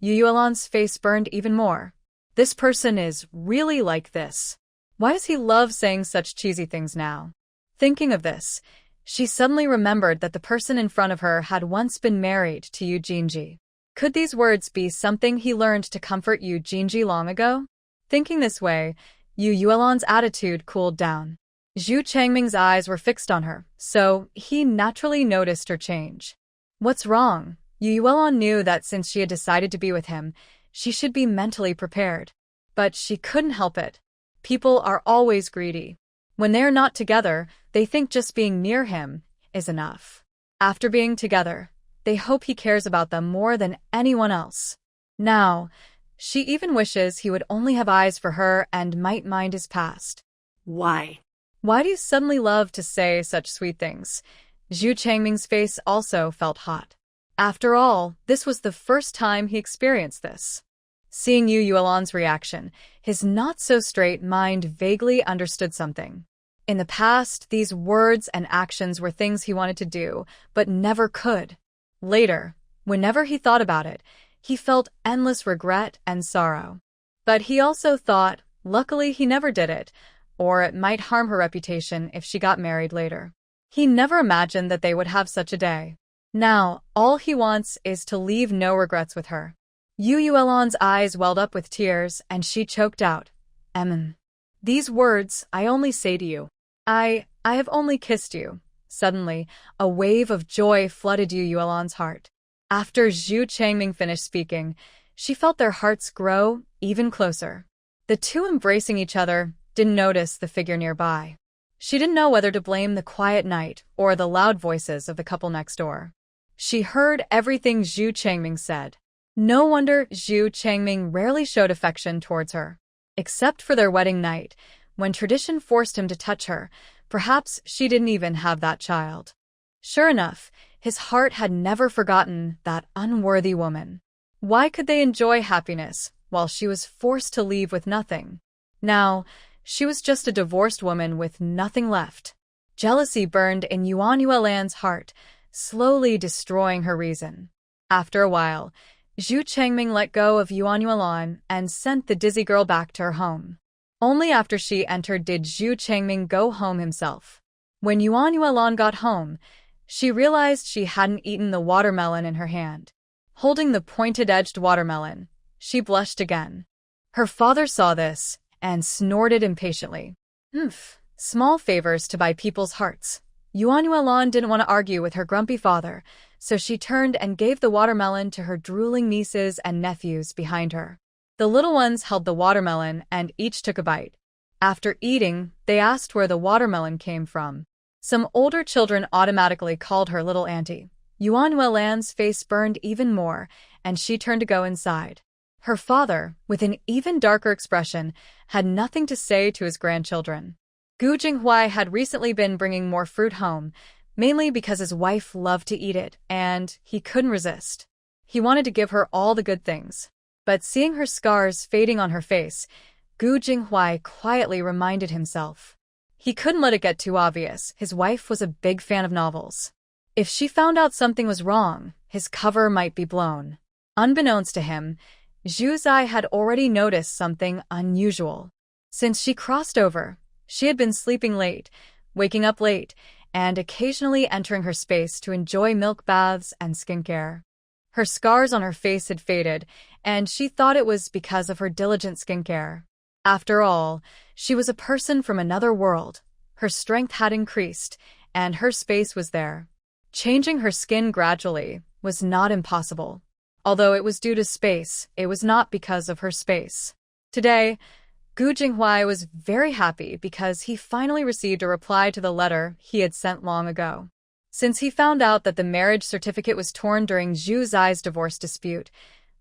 Yulan's face burned even more. This person is really like this. Why does he love saying such cheesy things now? Thinking of this, she suddenly remembered that the person in front of her had once been married to Yu Jinji. Could these words be something he learned to comfort Yu Jinji long ago? Thinking this way, Yulan's attitude cooled down. Zhu Changming's eyes were fixed on her, so he naturally noticed her change. What's wrong? Yulan knew that since she had decided to be with him, she should be mentally prepared. But she couldn't help it. People are always greedy. When they are not together, they think just being near him is enough. After being together, they hope he cares about them more than anyone else. Now, she even wishes he would only have eyes for her and might mind his past. Why? Why do you suddenly love to say such sweet things? Zhu Changming's face also felt hot. After all, this was the first time he experienced this. Seeing Yulan's reaction, his not-so-straight mind vaguely understood something. In the past, these words and actions were things he wanted to do, but never could. Later, whenever he thought about it, he felt endless regret and sorrow. But he also thought, luckily he never did it, or it might harm her reputation if she got married later. He never imagined that they would have such a day. Now, all he wants is to leave no regrets with her. Yu Yuelon's eyes welled up with tears, and she choked out, These words, I only say to you. I have only kissed you. Suddenly, a wave of joy flooded Yu Yuelon's heart. After Zhu Changming finished speaking, she felt their hearts grow even closer. The two embracing each other didn't notice the figure nearby. She didn't know whether to blame the quiet night or the loud voices of the couple next door. She heard everything Zhu Changming said. No wonder Zhu Changming rarely showed affection towards her. Except for their wedding night, when tradition forced him to touch her, perhaps she didn't even have that child. Sure enough, his heart had never forgotten that unworthy woman. Why could they enjoy happiness while she was forced to leave with nothing? Now, she was just a divorced woman with nothing left. Jealousy burned in Yuan Yuelan's heart, slowly destroying her reason. After a while, Zhu Changming let go of Yuan Yuelan and sent the dizzy girl back to her home. Only after she entered did Zhu Changming go home himself. When Yuan Yuelan got home, she realized she hadn't eaten the watermelon in her hand. Holding the pointed-edged watermelon, she blushed again. Her father saw this and snorted impatiently. Small favors to buy people's hearts. Yuan Yuelan didn't want to argue with her grumpy father, so she turned and gave the watermelon to her drooling nieces and nephews behind her. The little ones held the watermelon and each took a bite. After eating, they asked where the watermelon came from. Some older children automatically called her little auntie. Yuan Yuelan's face burned even more, and she turned to go inside. Her father, with an even darker expression, had nothing to say to his grandchildren. Gu Jinghuai had recently been bringing more fruit home, mainly because his wife loved to eat it, and he couldn't resist. He wanted to give her all the good things. But seeing her scars fading on her face, Gu Jinghuai quietly reminded himself. He couldn't let it get too obvious. His wife was a big fan of novels. If she found out something was wrong, his cover might be blown. Unbeknownst to him, Zhu Zai had already noticed something unusual. Since she crossed over, she had been sleeping late, waking up late, and occasionally entering her space to enjoy milk baths and skincare. Her scars on her face had faded, and she thought it was because of her diligent skincare. After all, she was a person from another world. Her strength had increased, and her space was there. Changing her skin gradually was not impossible. Although it was due to space, it was not because of her space. Today, Gu Jinghuai was very happy because he finally received a reply to the letter he had sent long ago. Since he found out that the marriage certificate was torn during Zhu Zai's divorce dispute,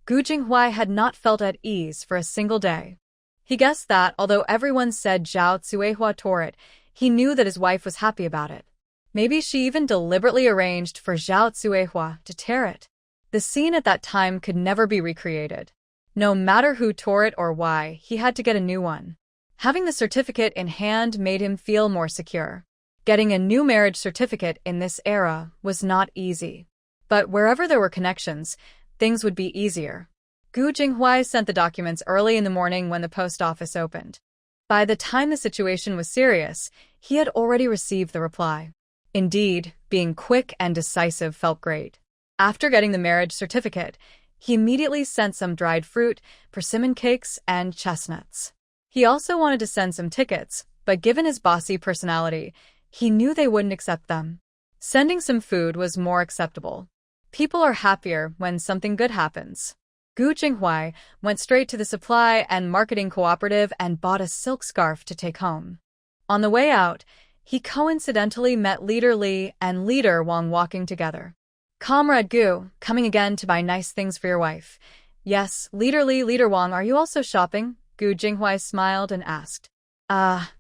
Gu Jinghuai had not felt at ease for a single day. He guessed that, although everyone said Zhao Cuihua tore it, he knew that his wife was happy about it. Maybe she even deliberately arranged for Zhao Cuihua to tear it. The scene at that time could never be recreated. No matter who tore it or why, he had to get a new one. Having the certificate in hand made him feel more secure. Getting a new marriage certificate in this era was not easy. But wherever there were connections, things would be easier. Gu Jinghuai sent the documents early in the morning when the post office opened. By the time the situation was serious, he had already received the reply. Indeed, being quick and decisive felt great. After getting the marriage certificate, he immediately sent some dried fruit, persimmon cakes, and chestnuts. He also wanted to send some tickets, but given his bossy personality, he knew they wouldn't accept them. Sending some food was more acceptable. People are happier when something good happens. Gu Jinghuai went straight to the supply and marketing cooperative and bought a silk scarf to take home. On the way out, he coincidentally met Leader Li and Leader Wang walking together. "Comrade Gu, coming again to buy nice things for your wife." "Yes, Leader Li, Leader Wang, are you also shopping?" Gu Jinghuai smiled and asked.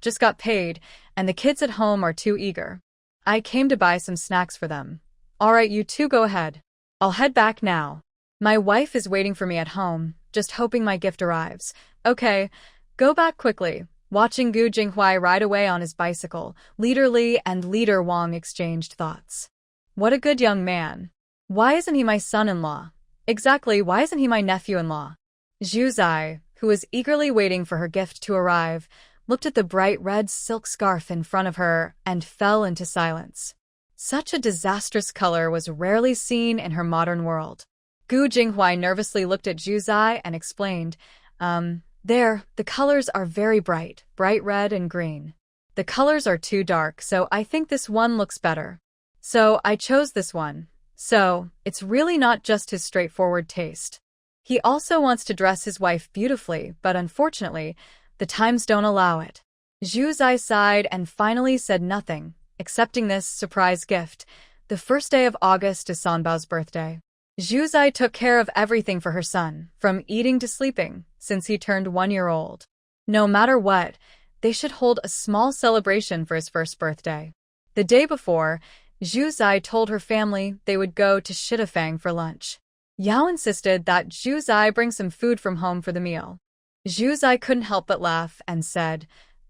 Just got paid, and the kids at home are too eager. I came to buy some snacks for them." "All right, you two go ahead. I'll head back now. My wife is waiting for me at home, just hoping my gift arrives." "Okay, go back quickly." Watching Gu Jinghuai ride away on his bicycle, Leader Li and Leader Wang exchanged thoughts. What a good young man. Why isn't he my son-in-law? Exactly, why isn't he my nephew-in-law? Zhu Zai, who was eagerly waiting for her gift to arrive, looked at the bright red silk scarf in front of her and fell into silence. Such a disastrous color was rarely seen in her modern world. Gu Jinghuai nervously looked at Zhu Zai and explained, the colors are very bright red and green. The colors are too dark, so I think this one looks better. So I chose this one. So, it's really not just his straightforward taste. He also wants to dress his wife beautifully, but unfortunately, the times don't allow it. Zhu Zai sighed and finally said nothing, accepting this surprise gift. The first day of August is Sanbao's birthday. Zhu Zai took care of everything for her son, from eating to sleeping, since he turned 1 year old. No matter what, they should hold a small celebration for his first birthday. The day before, Zhu Zai told her family they would go to Shitafang for lunch. Yao insisted that Zhu Zai bring some food from home for the meal. Zhu Zai couldn't help but laugh and said,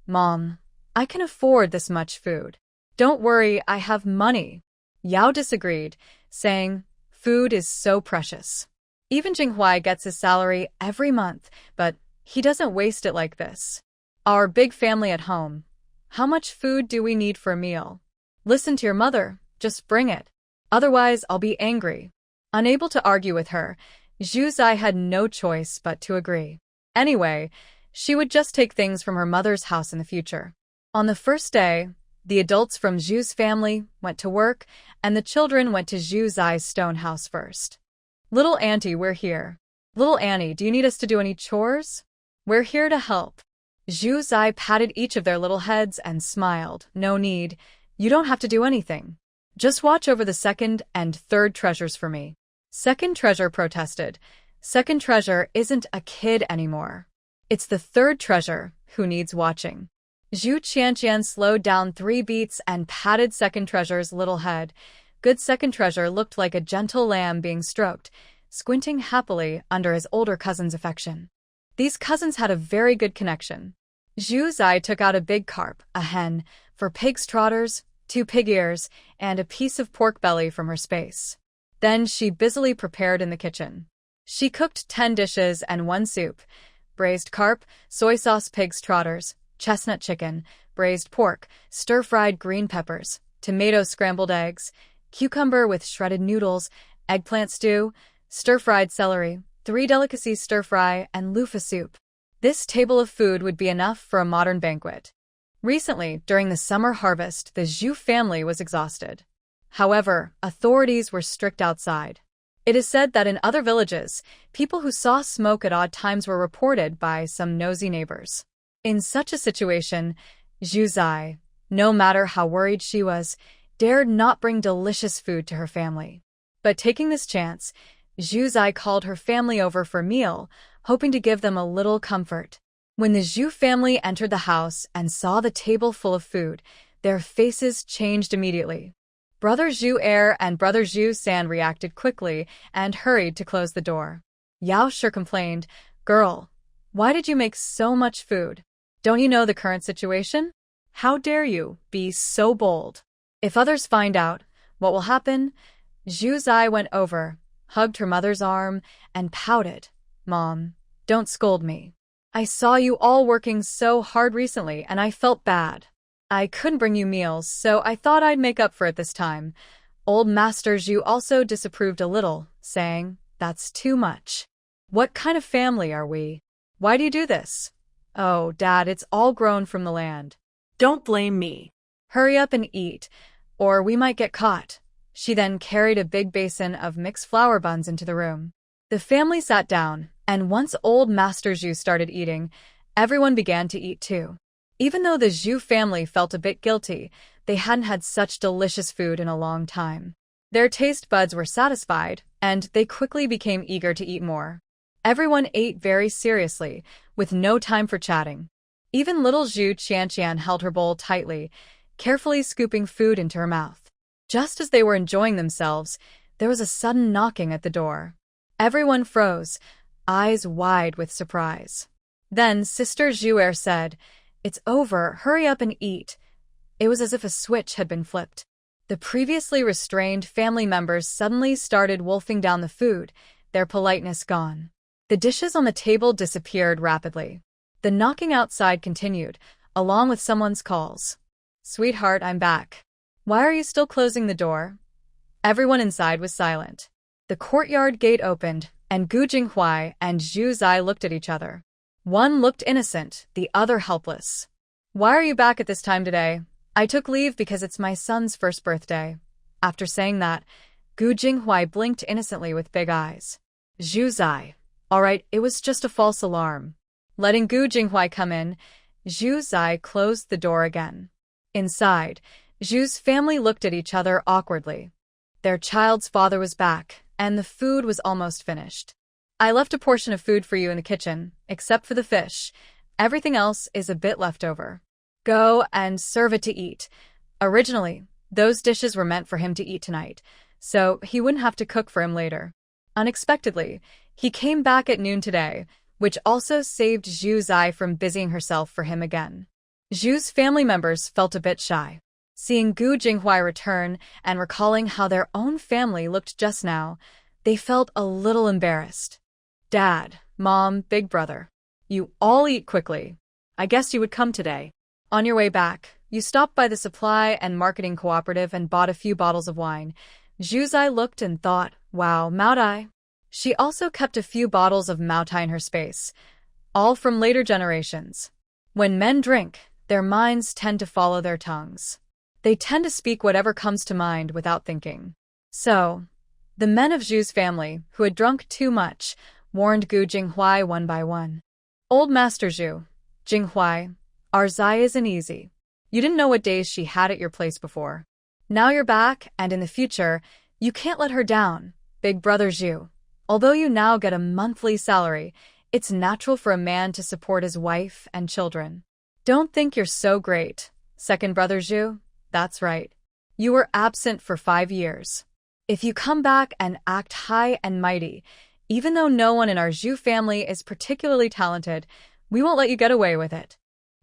"Mom, I can afford this much food. Don't worry, I have money." Yao disagreed, saying, "Food is so precious. Even Jinghuai gets his salary every month, but he doesn't waste it like this. Our big family at home. How much food do we need for a meal? Listen to your mother, just bring it. Otherwise, I'll be angry." Unable to argue with her, Zhu Zai had no choice but to agree. Anyway, she would just take things from her mother's house in the future. On the first day, the adults from Zhu's family went to work, and the children went to Zhu Zai's stone house first. "Little Auntie, we're here. Little Annie, do you need us to do any chores? We're here to help." Zhu Zai patted each of their little heads and smiled. "No need. You don't have to do anything. Just watch over the second and third treasures for me." Second treasure protested. "Second treasure isn't a kid anymore. It's the third treasure who needs watching." Zhu Qianqian slowed down 3 beats and patted second treasure's little head. Good second treasure looked like a gentle lamb being stroked, squinting happily under his older cousin's affection. These cousins had a very good connection. Zhu Zai took out a big carp, a hen, for pig's trotters, 2 pig ears, and a piece of pork belly from her space. Then she busily prepared in the kitchen. She cooked 10 dishes and 1 soup: braised carp, soy sauce pig's trotters, chestnut chicken, braised pork, stir-fried green peppers, tomato scrambled eggs, cucumber with shredded noodles, eggplant stew, stir-fried celery, 3 delicacies stir-fry, and loofah soup. This table of food would be enough for a modern banquet. Recently, during the summer harvest, the Zhu family was exhausted. However, authorities were strict outside. It is said that in other villages, people who saw smoke at odd times were reported by some nosy neighbors. In such a situation, Zhu Zai, no matter how worried she was, dared not bring delicious food to her family. But taking this chance, Zhu Zai called her family over for a meal, hoping to give them a little comfort. When the Zhu family entered the house and saw the table full of food, their faces changed immediately. Brother Zhu Er and Brother Zhu San reacted quickly and hurried to close the door. Yao Shi complained, "Girl, why did you make so much food? Don't you know the current situation? How dare you be so bold? If others find out, what will happen?" Zhu Zai went over, hugged her mother's arm, and pouted, "Mom, don't scold me. I saw you all working so hard recently and I felt bad. I couldn't bring you meals, so I thought I'd make up for it this time." Old Master Zhu also disapproved a little, saying, "That's too much. What kind of family are we? Why do you do this?" "Oh, Dad, it's all grown from the land. Don't blame me. Hurry up and eat, or we might get caught." She then carried a big basin of mixed flour buns into the room. The family sat down, and once old Master Zhu started eating, everyone began to eat too. Even though the Zhu family felt a bit guilty, they hadn't had such delicious food in a long time. Their taste buds were satisfied, and they quickly became eager to eat more. Everyone ate very seriously, with no time for chatting. Even little Zhu Qianqian held her bowl tightly, carefully scooping food into her mouth. Just as they were enjoying themselves, there was a sudden knocking at the door. Everyone froze, eyes wide with surprise. Then Sister Zhu Er said, "It's over, hurry up and eat." It was as if a switch had been flipped. The previously restrained family members suddenly started wolfing down the food, their politeness gone. The dishes on the table disappeared rapidly. The knocking outside continued, along with someone's calls. "Sweetheart, I'm back. Why are you still closing the door?" Everyone inside was silent. The courtyard gate opened, and Gu Jinghuai and Zhu Zai looked at each other. One looked innocent, the other helpless. "Why are you back at this time today?" "I took leave because it's my son's first birthday." After saying that, Gu Jinghuai blinked innocently with big eyes. Zhu Zai. "All right, it was just a false alarm." Letting Gu Jinghuai come in, Zhu Zai closed the door again. Inside, Zhu's family looked at each other awkwardly. Their child's father was back, and the food was almost finished. "I left a portion of food for you in the kitchen, except for the fish. Everything else is a bit left over. Go and serve it to eat." Originally, those dishes were meant for him to eat tonight, so he wouldn't have to cook for him later. Unexpectedly, he came back at noon today, which also saved Zhu Zai from busying herself for him again. Zhu's family members felt a bit shy. Seeing Gu Jinghuai return and recalling how their own family looked just now, they felt a little embarrassed. "Dad, Mom, Big Brother, you all eat quickly. I guess you would come today." On your way back, you stopped by the supply and marketing cooperative and bought a few bottles of wine. Zhu Zai looked and thought, wow, Maotai. She also kept a few bottles of Maotai in her space, all from later generations. When men drink, their minds tend to follow their tongues. They tend to speak whatever comes to mind without thinking. So, the men of Zhu's family, who had drunk too much, warned Gu Jinghuai one by one. "Old Master Zhu, Jinghuai, our Zai isn't easy. You didn't know what days she had at your place before. Now you're back, and in the future, you can't let her down, Big Brother Zhu. Although you now get a monthly salary, it's natural for a man to support his wife and children. Don't think you're so great, Second Brother Zhu. That's right. You were absent for 5 years. If you come back and act high and mighty, even though no one in our Zhu family is particularly talented, we won't let you get away with it."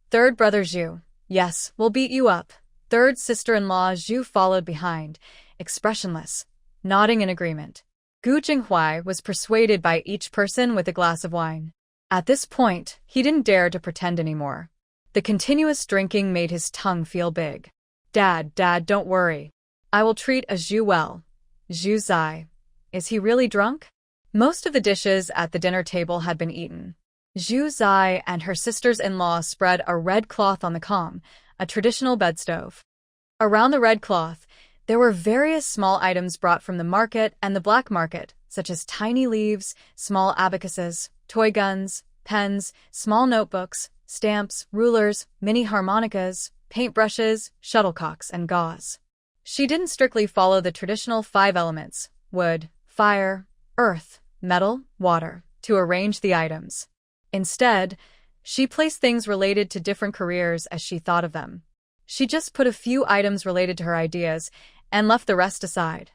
Third Brother Zhu. "Yes, we'll beat you up." Third sister-in-law Zhu followed behind, expressionless, nodding in agreement. Gu Jinghuai was persuaded by each person with a glass of wine. At this point, he didn't dare to pretend anymore. The continuous drinking made his tongue feel big. Dad, don't worry. I will treat a Zhu well." Zhu Zai. Is he really drunk? Most of the dishes at the dinner table had been eaten. Zhu Zai and her sisters-in-law spread a red cloth on the kong, a traditional bed stove. Around the red cloth, there were various small items brought from the market and the black market, such as tiny leaves, small abacuses, toy guns, pens, small notebooks, stamps, rulers, mini harmonicas, paintbrushes, shuttlecocks, and gauze. She didn't strictly follow the traditional 5 elements, wood, fire, earth, metal, water, to arrange the items. Instead, she placed things related to different careers as she thought of them. She just put a few items related to her ideas and left the rest aside.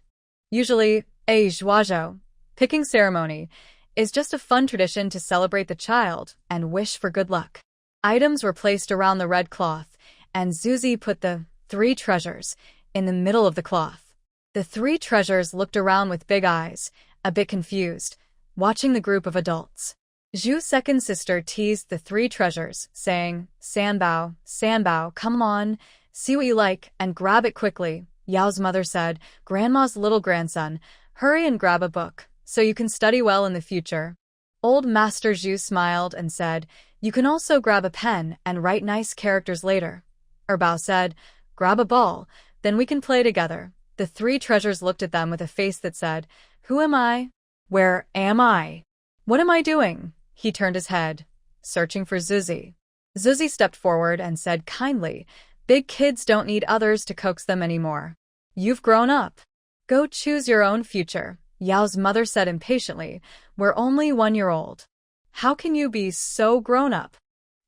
Usually, a zhuazhou, picking ceremony, is just a fun tradition to celebrate the child and wish for good luck. Items were placed around the red cloth, and Zuzi put the 3 treasures in the middle of the cloth. The 3 treasures looked around with big eyes, a bit confused, watching the group of adults. Zhu's second sister teased the 3 treasures, saying, Sanbao, come on, see what you like, and grab it quickly." Yao's mother said, "Grandma's little grandson, hurry and grab a book, so you can study well in the future." Old Master Zhu smiled and said, "You can also grab a pen and write nice characters later." Erbao said, "Grab a ball, then we can play together." The 3 treasures looked at them with a face that said, "Who am I? Where am I? What am I doing?" He turned his head, searching for Zuzi. Zuzi stepped forward and said kindly, "Big kids don't need others to coax them anymore. You've grown up. Go choose your own future." Yao's mother said impatiently, "We're only 1 year old. How can you be so grown up?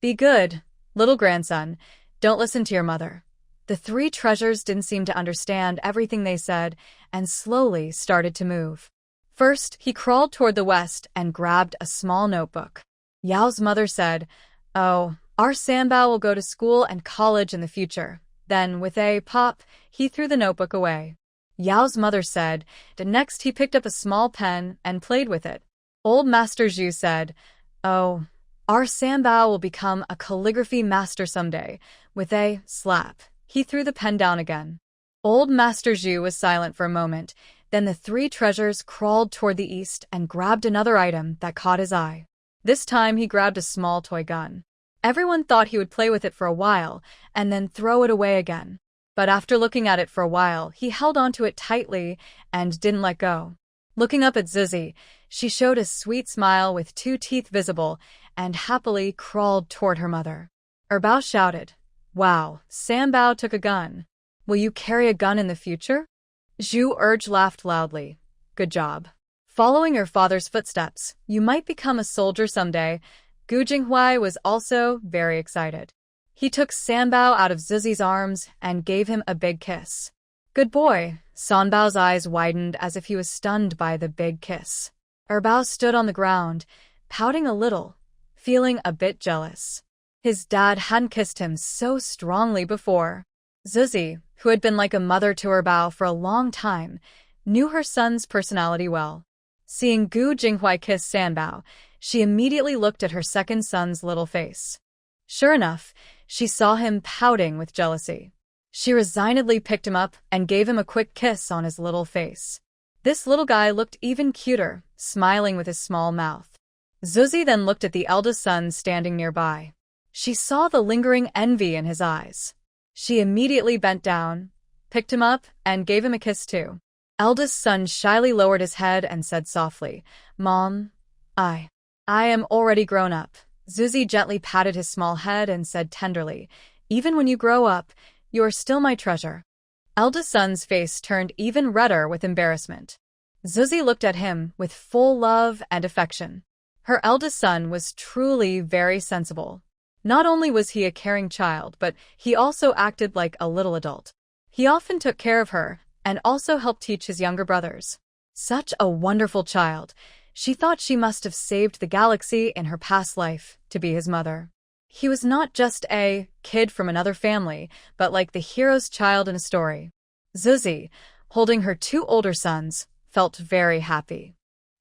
Be good, little grandson. Don't listen to your mother." The 3 treasures didn't seem to understand everything they said and slowly started to move. First, he crawled toward the west and grabbed a small notebook. Yao's mother said, "Oh, our Sanbao will go to school and college in the future." Then, with a pop, he threw the notebook away. Yao's mother said, next he picked up a small pen and played with it. Old Master Zhu said, "Oh, our Sanbao will become a calligraphy master someday." With a slap, he threw the pen down again. Old Master Zhu was silent for a moment, Then the three treasures crawled toward the east and grabbed another item that caught his eye. This time he grabbed a small toy gun. Everyone thought he would play with it for a while and then throw it away again. But after looking at it for a while, he held onto it tightly and didn't let go. Looking up at Zuzi, she showed a sweet smile with 2 teeth visible and happily crawled toward her mother. Erbao shouted, "Wow, Sanbao took a gun. Will you carry a gun in the future?" Zhu Urge laughed loudly. "Good job. Following your father's footsteps, you might become a soldier someday." Gu Jinghuai was also very excited. He took Sanbao out of Zuzi's arms and gave him a big kiss. "Good boy." Sanbao's eyes widened as if he was stunned by the big kiss. Erbao stood on the ground, pouting a little, feeling a bit jealous. His dad hadn't kissed him so strongly before. Zuzi, who had been like a mother to Erbao for a long time, knew her son's personality well. Seeing Gu Jinghuai kiss Sanbao, she immediately looked at her second son's little face. Sure enough, she saw him pouting with jealousy. She resignedly picked him up and gave him a quick kiss on his little face. This little guy looked even cuter, smiling with his small mouth. Zuzi then looked at the eldest son standing nearby. She saw the lingering envy in his eyes. She immediately bent down, picked him up, and gave him a kiss too. Eldest son shyly lowered his head and said softly, "Mom, I am already grown up." Zuzi gently patted his small head and said tenderly, "Even when you grow up, you are still my treasure." Eldest son's face turned even redder with embarrassment. Zuzi looked at him with full love and affection. Her eldest son was truly very sensible. Not only was he a caring child, but he also acted like a little adult. He often took care of her and also helped teach his younger brothers. Such a wonderful child. She thought she must have saved the galaxy in her past life to be his mother. He was not just a kid from another family, but like the hero's child in a story. Zuzi, holding her 2 older sons, felt very happy.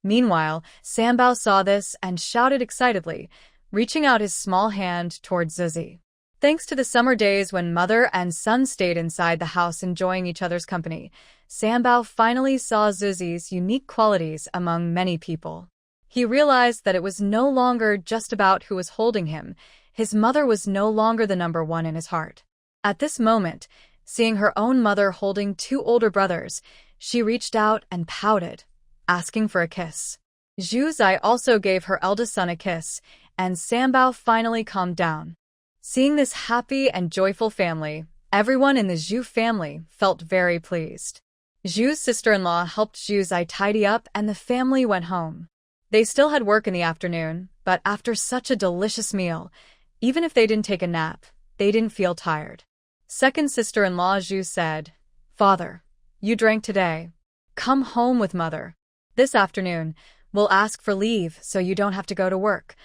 Meanwhile, Sanbao saw this and shouted excitedly, reaching out his small hand towards Zuzi. Thanks to the summer days when mother and son stayed inside the house enjoying each other's company, Sanbao finally saw Zuzi's unique qualities among many people. He realized that it was no longer just about who was holding him. His mother was no longer the number one in his heart. At this moment, seeing her own mother holding 2 older brothers, she reached out and pouted, asking for a kiss. Zhu Zai also gave her eldest son a kiss, and Sanbao finally calmed down. Seeing this happy and joyful family, everyone in the Zhu family felt very pleased. Zhu's sister-in-law helped Zhu Zai tidy up and the family went home. They still had work in the afternoon, but after such a delicious meal, even if they didn't take a nap, they didn't feel tired. Second sister-in-law Zhu said, "Father, you drank today. Come home with mother. This afternoon, we'll ask for leave so you don't have to go to work."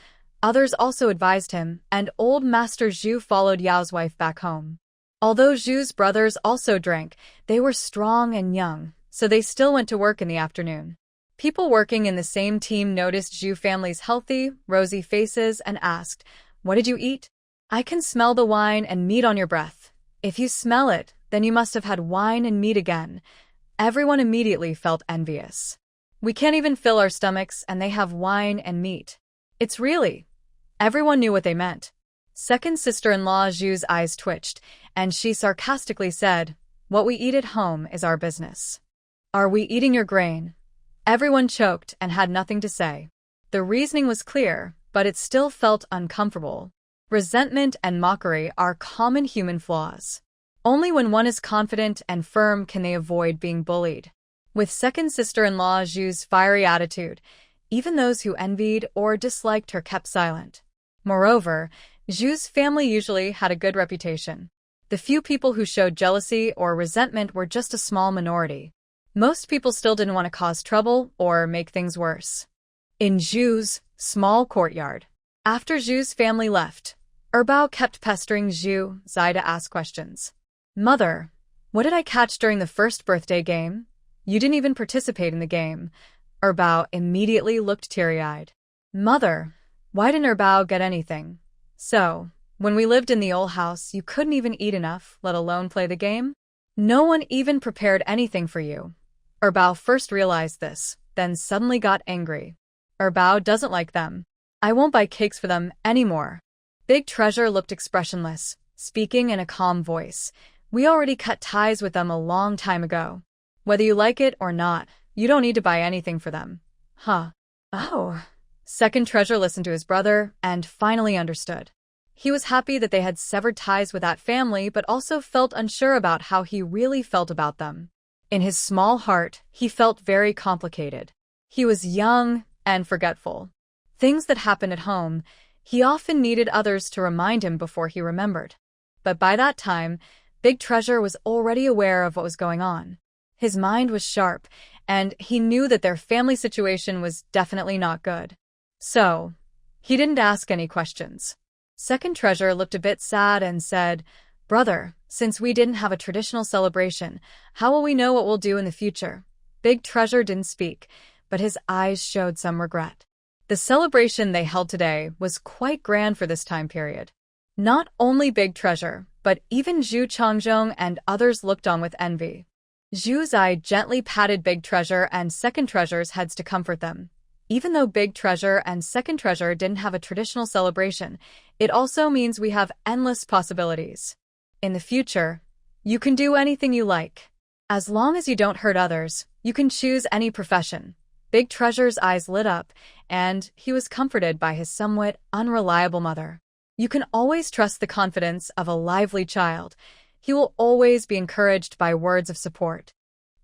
Others also advised him, and old Master Zhu followed Yao's wife back home. Although Zhu's brothers also drank, they were strong and young, so they still went to work in the afternoon. People working in the same team noticed Zhu family's healthy, rosy faces and asked, "What did you eat? I can smell the wine and meat on your breath. If you smell it, then you must have had wine and meat again." Everyone immediately felt envious. "We can't even fill our stomachs and they have wine and meat. It's really..." Everyone knew what they meant. Second sister-in-law Zhu's eyes twitched, and she sarcastically said, "What we eat at home is our business. Are we eating your grain?" Everyone choked and had nothing to say. The reasoning was clear, but it still felt uncomfortable. Resentment and mockery are common human flaws. Only when one is confident and firm can they avoid being bullied. With second sister-in-law Zhu's fiery attitude, even those who envied or disliked her kept silent. Moreover, Zhu's family usually had a good reputation. The few people who showed jealousy or resentment were just a small minority. Most people still didn't want to cause trouble or make things worse. In Zhu's small courtyard, after Zhu's family left, Erbao kept pestering Zhu Zai to ask questions. "Mother, what did I catch during the first birthday game? You didn't even participate in the game." Erbao immediately looked teary-eyed. "Mother, why didn't Erbao get anything? So, when we lived in the old house, you couldn't even eat enough, let alone play the game? No one even prepared anything for you." Bao first realized this, then suddenly got angry. Bao doesn't like them. I won't buy cakes for them anymore. Big Treasure looked expressionless, speaking in a calm voice. We already cut ties with them a long time ago. Whether you like it or not, you don't need to buy anything for them. Huh. Oh. Second Treasure listened to his brother and finally understood. He was happy that they had severed ties with that family, but also felt unsure about how he really felt about them. In his small heart, he felt very complicated. He was young and forgetful. Things that happened at home, he often needed others to remind him before he remembered. But by that time, Big Treasure was already aware of what was going on. His mind was sharp, and he knew that their family situation was definitely not good. So, he didn't ask any questions. Second Treasure looked a bit sad and said, "Brother, since we didn't have a traditional celebration, how will we know what we'll do in the future?" Big Treasure didn't speak, but his eyes showed some regret. The celebration they held today was quite grand for this time period. Not only Big Treasure, but even Zhu Changzhong and others looked on with envy. Zhu Zai gently patted Big Treasure and Second Treasure's heads to comfort them. Even though Big Treasure and Second Treasure didn't have a traditional celebration, it also means we have endless possibilities. In the future, you can do anything you like. As long as you don't hurt others, you can choose any profession. Big Treasure's eyes lit up, and he was comforted by his somewhat unreliable mother. You can always trust the confidence of a lively child. He will always be encouraged by words of support.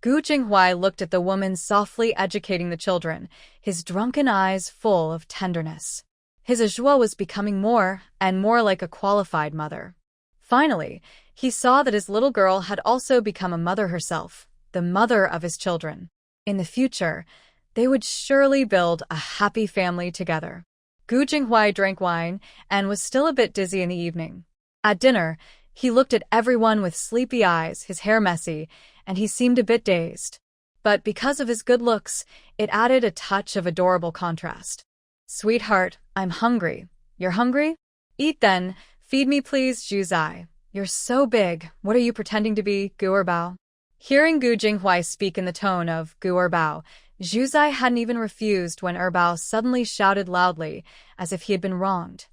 Gu Jinghuai looked at the woman softly educating the children, his drunken eyes full of tenderness. His Ajua was becoming more and more like a qualified mother. Finally, he saw that his little girl had also become a mother herself, the mother of his children. In the future, they would surely build a happy family together. Gu Jinghuai drank wine and was still a bit dizzy in the evening. At dinner, he looked at everyone with sleepy eyes, his hair messy, and he seemed a bit dazed. But because of his good looks, it added a touch of adorable contrast. "Sweetheart, I'm hungry. You're hungry? Eat then. Feed me please, Zhu Zai. You're so big. What are you pretending to be, Gu Bao?" Hearing Gu Jinghuai speak in the tone of Gu Bao, Zhu Zai hadn't even refused when Bao suddenly shouted loudly, as if he had been wronged.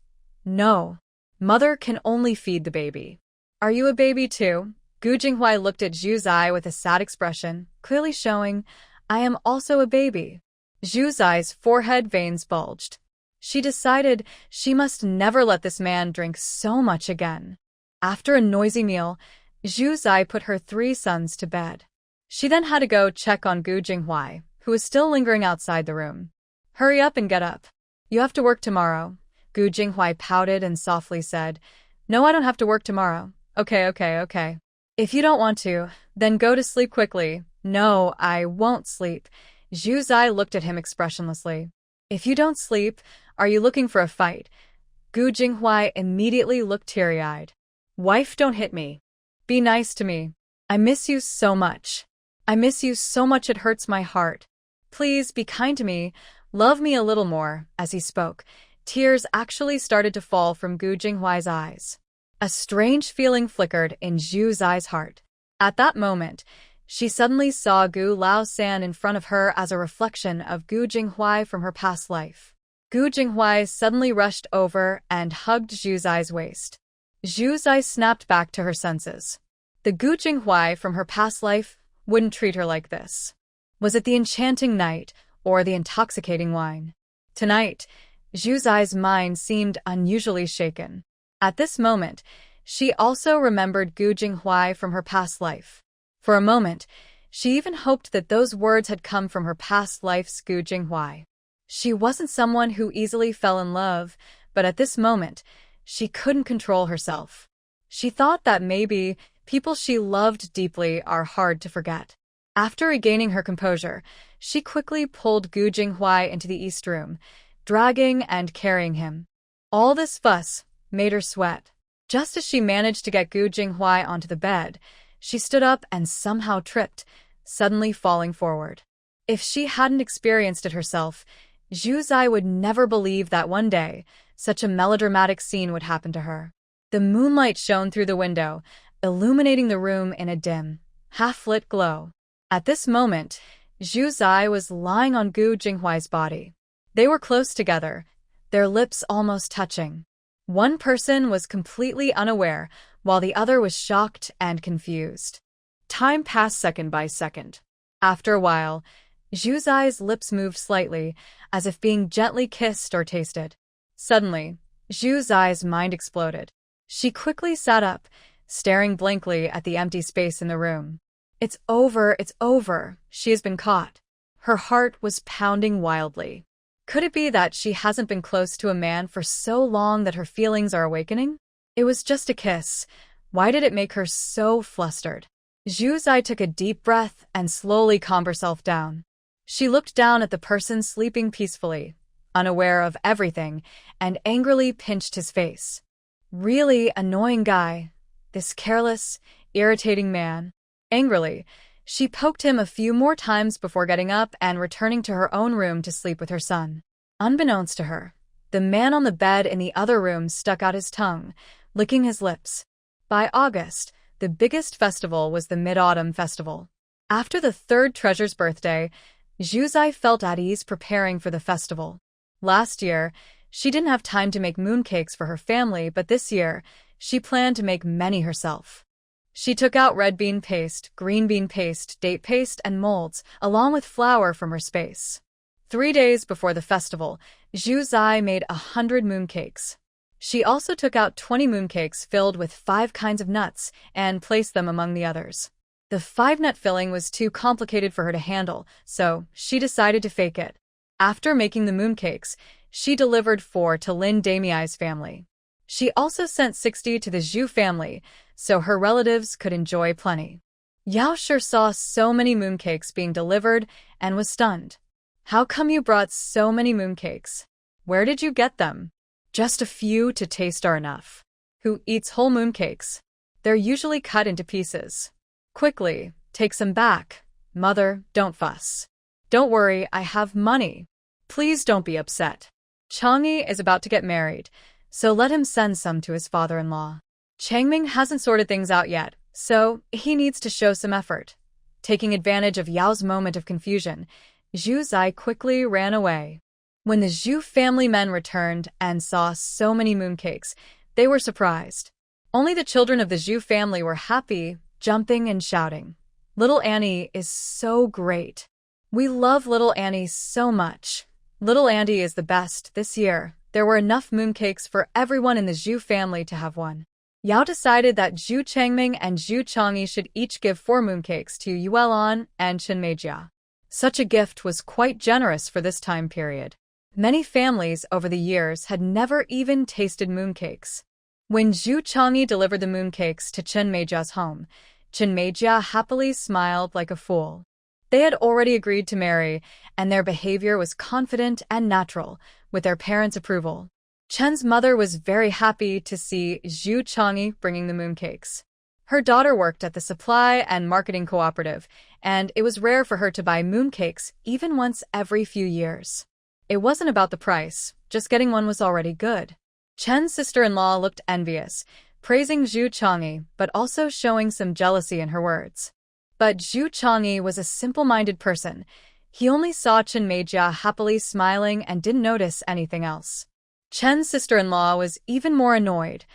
"No. Mother can only feed the baby." "Are you a baby too?" Gu Jinghuai looked at Zhu Zai with a sad expression, clearly showing, "I am also a baby." Zhu Zai's forehead veins bulged. She decided she must never let this man drink so much again. After a noisy meal, Zhu Zai put her 3 sons to bed. She then had to go check on Gu Jinghuai, who was still lingering outside the room. "Hurry up and get up. You have to work tomorrow." Gu Jinghuai pouted and softly said, "No, I don't have to work tomorrow." Okay. "If you don't want to, then go to sleep quickly." "No, I won't sleep." Zhu Zai looked at him expressionlessly. "If you don't sleep, are you looking for a fight?" Gu Jinghuai immediately looked teary-eyed. "Wife, don't hit me. Be nice to me. I miss you so much. I miss you so much, it hurts my heart. Please be kind to me. Love me a little more." As he spoke, tears actually started to fall from Gu Jinghuai's eyes. A strange feeling flickered in Zhu Zai's heart. At that moment, she suddenly saw Gu Lao San in front of her as a reflection of Gu Jinghuai from her past life. Gu Jinghuai suddenly rushed over and hugged Zhu Zai's waist. Zhu Zai snapped back to her senses. The Gu Jinghuai from her past life wouldn't treat her like this. Was it the enchanting night or the intoxicating wine? Tonight, Zhu Zai's mind seemed unusually shaken. At this moment, she also remembered Gu Jinghuai from her past life. For a moment, she even hoped that those words had come from her past life's Gu Jinghuai. She wasn't someone who easily fell in love, but at this moment, she couldn't control herself. She thought that maybe people she loved deeply are hard to forget. After regaining her composure, she quickly pulled Gu Jinghuai into the east room, dragging and carrying him. All this fuss made her sweat. Just as she managed to get Gu Jinghuai onto the bed, she stood up and somehow tripped, suddenly falling forward. If she hadn't experienced it herself, Zhu Zai would never believe that one day, such a melodramatic scene would happen to her. The moonlight shone through the window, illuminating the room in a dim, half-lit glow. At this moment, Zhu Zai was lying on Gu Jinghuai's body. They were close together, their lips almost touching. One person was completely unaware, while the other was shocked and confused. Time passed second by second. After a while, Zhu Zai's lips moved slightly, as if being gently kissed or tasted. Suddenly, Zhu Zai's mind exploded. She quickly sat up, staring blankly at the empty space in the room. It's over, she has been caught. Her heart was pounding wildly. Could it be that she hasn't been close to a man for so long that her feelings are awakening? It was just a kiss. Why did it make her so flustered? Zhu Zai took a deep breath and slowly calmed herself down. She looked down at the person sleeping peacefully, unaware of everything, and angrily pinched his face. Really annoying guy. This careless, irritating man. Angrily, she poked him a few more times before getting up and returning to her own room to sleep with her son. Unbeknownst to her, the man on the bed in the other room stuck out his tongue, licking his lips. By August, the biggest festival was the Mid-Autumn Festival. After the third treasure's birthday, Zhu Zai felt at ease preparing for the festival. Last year, she didn't have time to make mooncakes for her family, but this year, she planned to make many herself. She took out red bean paste, green bean paste, date paste, and molds, along with flour from her space. 3 days before the festival, Zhu Zai made 100 mooncakes. She also took out 20 mooncakes filled with 5 kinds of nuts and placed them among the others. The 5-nut filling was too complicated for her to handle, so she decided to fake it. After making the mooncakes, she delivered 4 to Lin Damiai's family. She also sent 60 to the Zhu family, so her relatives could enjoy plenty. Yao Shi saw so many mooncakes being delivered and was stunned. How come you brought so many mooncakes? Where did you get them? Just a few to taste are enough. Who eats whole mooncakes? They're usually cut into pieces. Quickly, take some back. Mother, don't fuss. Don't worry, I have money. Please don't be upset. Chang'e is about to get married, so let him send some to his father-in-law. Changming hasn't sorted things out yet, so he needs to show some effort. Taking advantage of Yao's moment of confusion, Zhu Zai quickly ran away. When the Zhu family men returned and saw so many mooncakes, they were surprised. Only the children of the Zhu family were happy, jumping and shouting. Little Annie is so great. We love little Annie so much. Little Annie is the best. This year, there were enough mooncakes for everyone in the Zhu family to have one. Yao decided that Zhu Changming and Zhu Chang'e should each give 4 mooncakes to Yuelan and Chen Meijia. Such a gift was quite generous for this time period. Many families over the years had never even tasted mooncakes. When Zhu Chang'e delivered the mooncakes to Chen Meijia's home, Chen Meijia happily smiled like a fool. They had already agreed to marry, and their behavior was confident and natural, with their parents' approval. Chen's mother was very happy to see Zhu Chang'e bringing the mooncakes. Her daughter worked at the supply and marketing cooperative, and it was rare for her to buy mooncakes even once every few years. It wasn't about the price, just getting one was already good. Chen's sister-in-law looked envious, praising Zhu Chang'e but also showing some jealousy in her words. But Zhu Chang'e was a simple-minded person. He only saw Chen Meijia happily smiling and didn't notice anything else. Chen's sister-in-law was even more annoyed,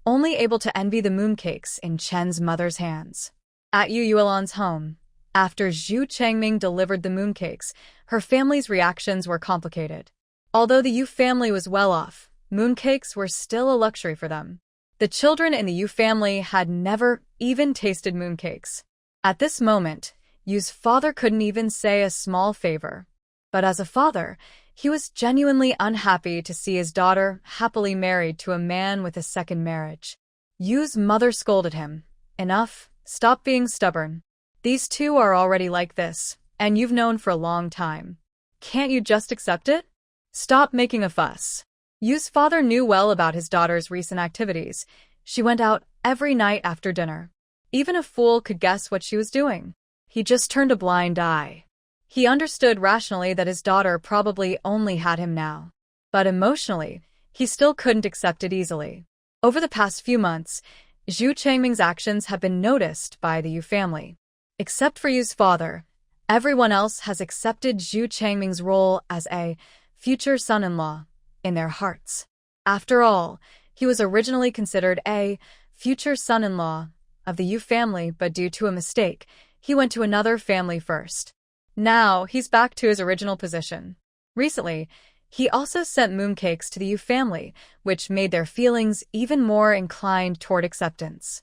only able to envy the mooncakes in Chen's mother's hands. At Yuelan's home, after Zhu Changming delivered the mooncakes, her family's reactions were complicated. Although the Yu family was well off, mooncakes were still a luxury for them. The children in the Yu family had never even tasted mooncakes. At this moment, Yu's father couldn't even say a small favor. But as a father, he was genuinely unhappy to see his daughter happily married to a man with a second marriage. Yu's mother scolded him. Enough, stop being stubborn. These two are already like this, and you've known for a long time. Can't you just accept it? Stop making a fuss. Yu's father knew well about his daughter's recent activities. She went out every night after dinner. Even a fool could guess what she was doing. He just turned a blind eye. He understood rationally that his daughter probably only had him now. But emotionally, he still couldn't accept it easily. Over the past few months, Zhu Changming's actions have been noticed by the Yu family. Except for Yu's father, Everyone else has accepted Zhu Changming's role as a future son-in-law in their hearts. After all, he was originally considered a future son-in-law of the Yu family, but due to a mistake, he went to another family first. Now, he's back to his original position. Recently, he also sent mooncakes to the Yu family, which made their feelings even more inclined toward acceptance.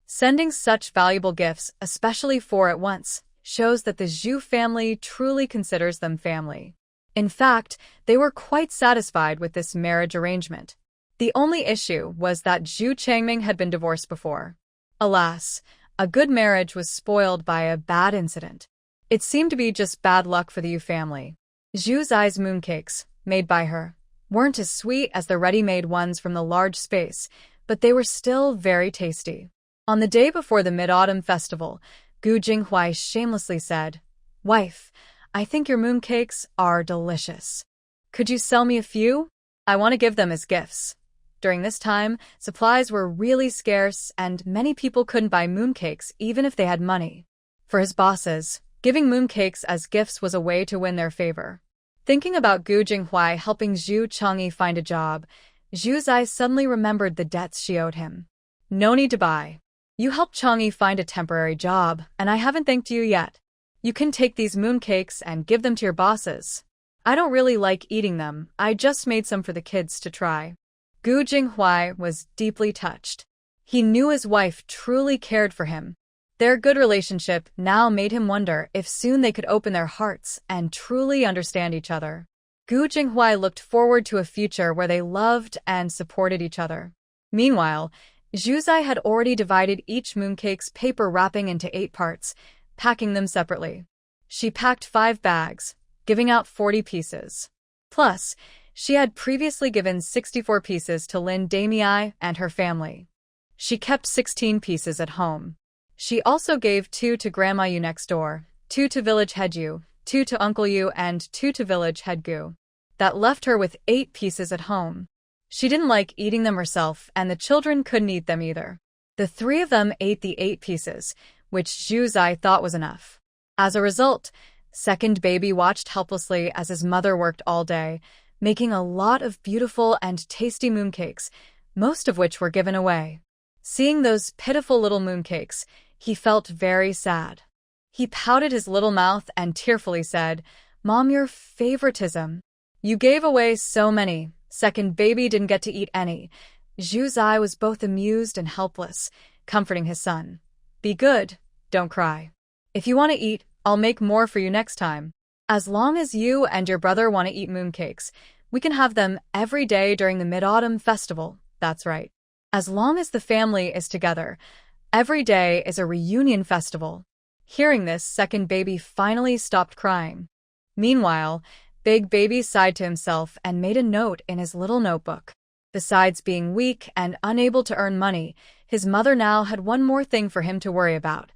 Sending such valuable gifts, especially four at once, shows that the Zhu family truly considers them family. In fact, they were quite satisfied with this marriage arrangement. The only issue was that Zhu Changming had been divorced before. Alas, a good marriage was spoiled by a bad incident. It seemed to be just bad luck for the Yu family. Zhu Zai's mooncakes, made by her, weren't as sweet as the ready-made ones from the large space, but they were still very tasty. On the day before the Mid-Autumn Festival, Gu Jinghuai shamelessly said, "Wife, I think your mooncakes are delicious. Could you sell me a few? I want to give them as gifts." During this time, supplies were really scarce and many people couldn't buy mooncakes even if they had money. For his bosses, giving mooncakes as gifts was a way to win their favor. Thinking about Gu Jinghuai helping Zhu Changyi find a job, Zhu Zai suddenly remembered the debts she owed him. "No need to buy. You helped Changyi find a temporary job, and I haven't thanked you yet. You can take these mooncakes and give them to your bosses. I don't really like eating them, I just made some for the kids to try." Gu Jinghuai was deeply touched. He knew his wife truly cared for him. Their good relationship now made him wonder if soon they could open their hearts and truly understand each other. Gu Jinghuai looked forward to a future where they loved and supported each other. Meanwhile, Zhu Zai had already divided each mooncake's paper wrapping into 8 parts, packing them separately. She packed 5 bags, giving out 40 pieces. Plus, she had previously given 64 pieces to Lin Damei and her family. She kept 16 pieces at home. She also gave 2 to Grandma Yu next door, 2 to Village Head Yu, 2 to Uncle Yu, and 2 to Village Head Gu. That left her with 8 pieces at home. She didn't like eating them herself, and the children couldn't eat them either. The 3 of them ate the 8 pieces, which Zhu Zai thought was enough. As a result, second baby watched helplessly as his mother worked all day, making a lot of beautiful and tasty mooncakes, most of which were given away. Seeing those pitiful little mooncakes, he felt very sad. He pouted his little mouth and tearfully said, "Mom, your favoritism. You gave away so many. Second baby didn't get to eat any." Zhu Zai was both amused and helpless, comforting his son. "Be good, don't cry. If you want to eat, I'll make more for you next time. As long as you and your brother want to eat mooncakes, we can have them every day during the Mid-Autumn Festival. That's right. As long as the family is together, every day is a reunion festival." Hearing this, second baby finally stopped crying. Meanwhile, big baby sighed to himself and made a note in his little notebook. Besides being weak and unable to earn money, his mother now had one more thing for him to worry about: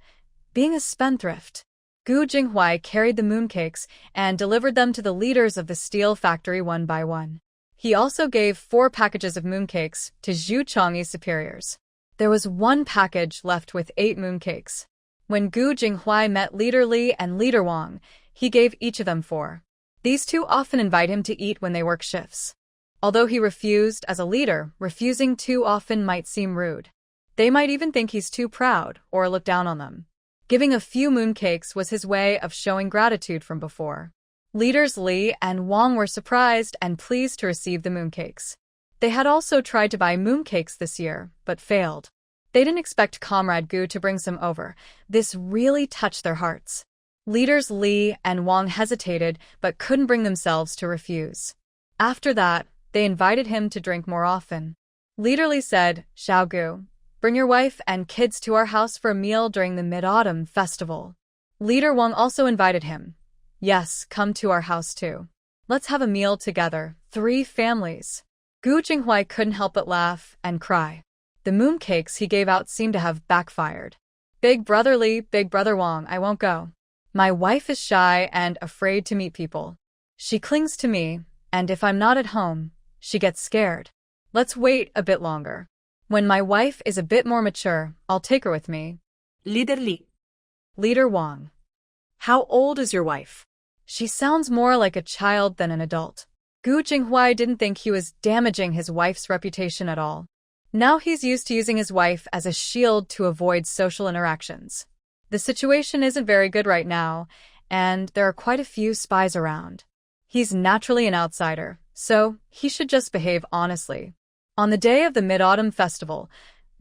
being a spendthrift. Gu Jinghuai carried the mooncakes and delivered them to the leaders of the steel factory one by one. He also gave 4 packages of mooncakes to Zhu Changyi's superiors. There was 1 package left with 8 mooncakes. When Gu Jinghuai met Leader Li and Leader Wang, he gave each of them 4. These 2 often invite him to eat when they work shifts. Although he refused as a leader, refusing too often might seem rude. They might even think he's too proud or look down on them. Giving a few mooncakes was his way of showing gratitude from before. Leaders Li and Wang were surprised and pleased to receive the mooncakes. They had also tried to buy mooncakes this year, but failed. They didn't expect Comrade Gu to bring some over. This really touched their hearts. Leaders Li and Wang hesitated but couldn't bring themselves to refuse. After that, they invited him to drink more often. Leader Li said, "Xiao Gu, bring your wife and kids to our house for a meal during the Mid-Autumn Festival." Leader Wang also invited him. "Yes, come to our house too. Let's have a meal together, 3 families." Gu Jinghuai couldn't help but laugh and cry. The mooncakes he gave out seemed to have backfired. "Big brother Li, big brother Wang, I won't go. My wife is shy and afraid to meet people. She clings to me, and if I'm not at home, she gets scared. Let's wait a bit longer. When my wife is a bit more mature, I'll take her with me." Leader Li. Leader Wang. How old is your wife? She sounds more like a child than an adult. Gu Jinghuai didn't think he was damaging his wife's reputation at all. Now he's used to using his wife as a shield to avoid social interactions. The situation isn't very good right now, and there are quite a few spies around. He's naturally an outsider, so he should just behave honestly. On the day of the Mid-Autumn Festival,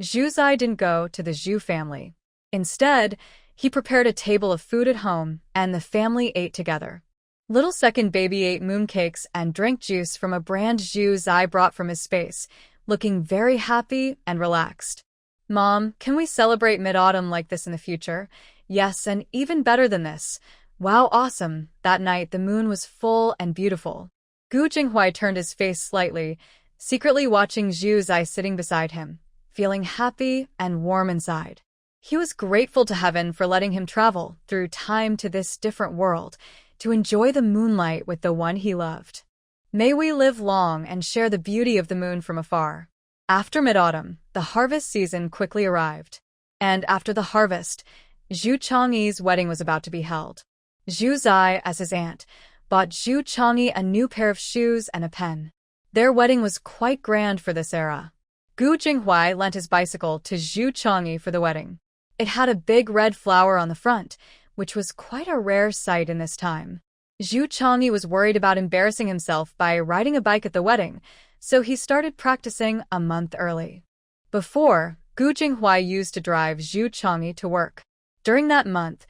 Zhu Zai didn't go to the Zhu family. Instead, he prepared a table of food at home, and the family ate together. Little second baby ate mooncakes and drank juice from a brand Zhu Zai brought from his space, looking very happy and relaxed. Mom, can we celebrate mid-autumn like this in the future? Yes, and even better than this. Wow, awesome. That night, the moon was full and beautiful. Gu Jinghuai turned his face slightly, secretly watching Zhu Zai sitting beside him, feeling happy and warm inside. He was grateful to heaven for letting him travel through time to this different world, to enjoy the moonlight with the one he loved. May we live long and share the beauty of the moon from afar. After mid-autumn, the harvest season quickly arrived. And after the harvest, Zhu Changyi's wedding was about to be held. Zhu Zai, as his aunt, bought Zhu Changyi a new pair of shoes and a pen. Their wedding was quite grand for this era. Gu Jinghuai lent his bicycle to Zhu Changyi for the wedding. It had a big red flower on the front, which was quite a rare sight in this time. Zhu Changyi was worried about embarrassing himself by riding a bike at the wedding, so he started practicing a month early. Before, Gu Jinghuai used to drive Zhu Changyi to work. During that month,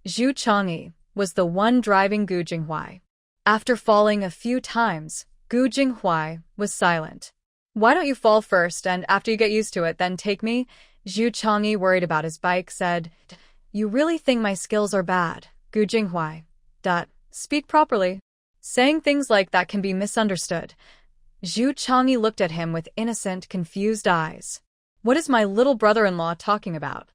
Zhu Changyi was the one driving Gu Jinghuai. After falling a few times, Gu Jinghuai was silent. Why don't you fall first, and after you get used to it, then take me? Zhu Changyi, worried about his bike, said, You really think my skills are bad, Gu Jinghuai. Speak properly. Saying things like that can be misunderstood. Zhu Changyi looked at him with innocent, confused eyes. What is my little brother-in-law talking about?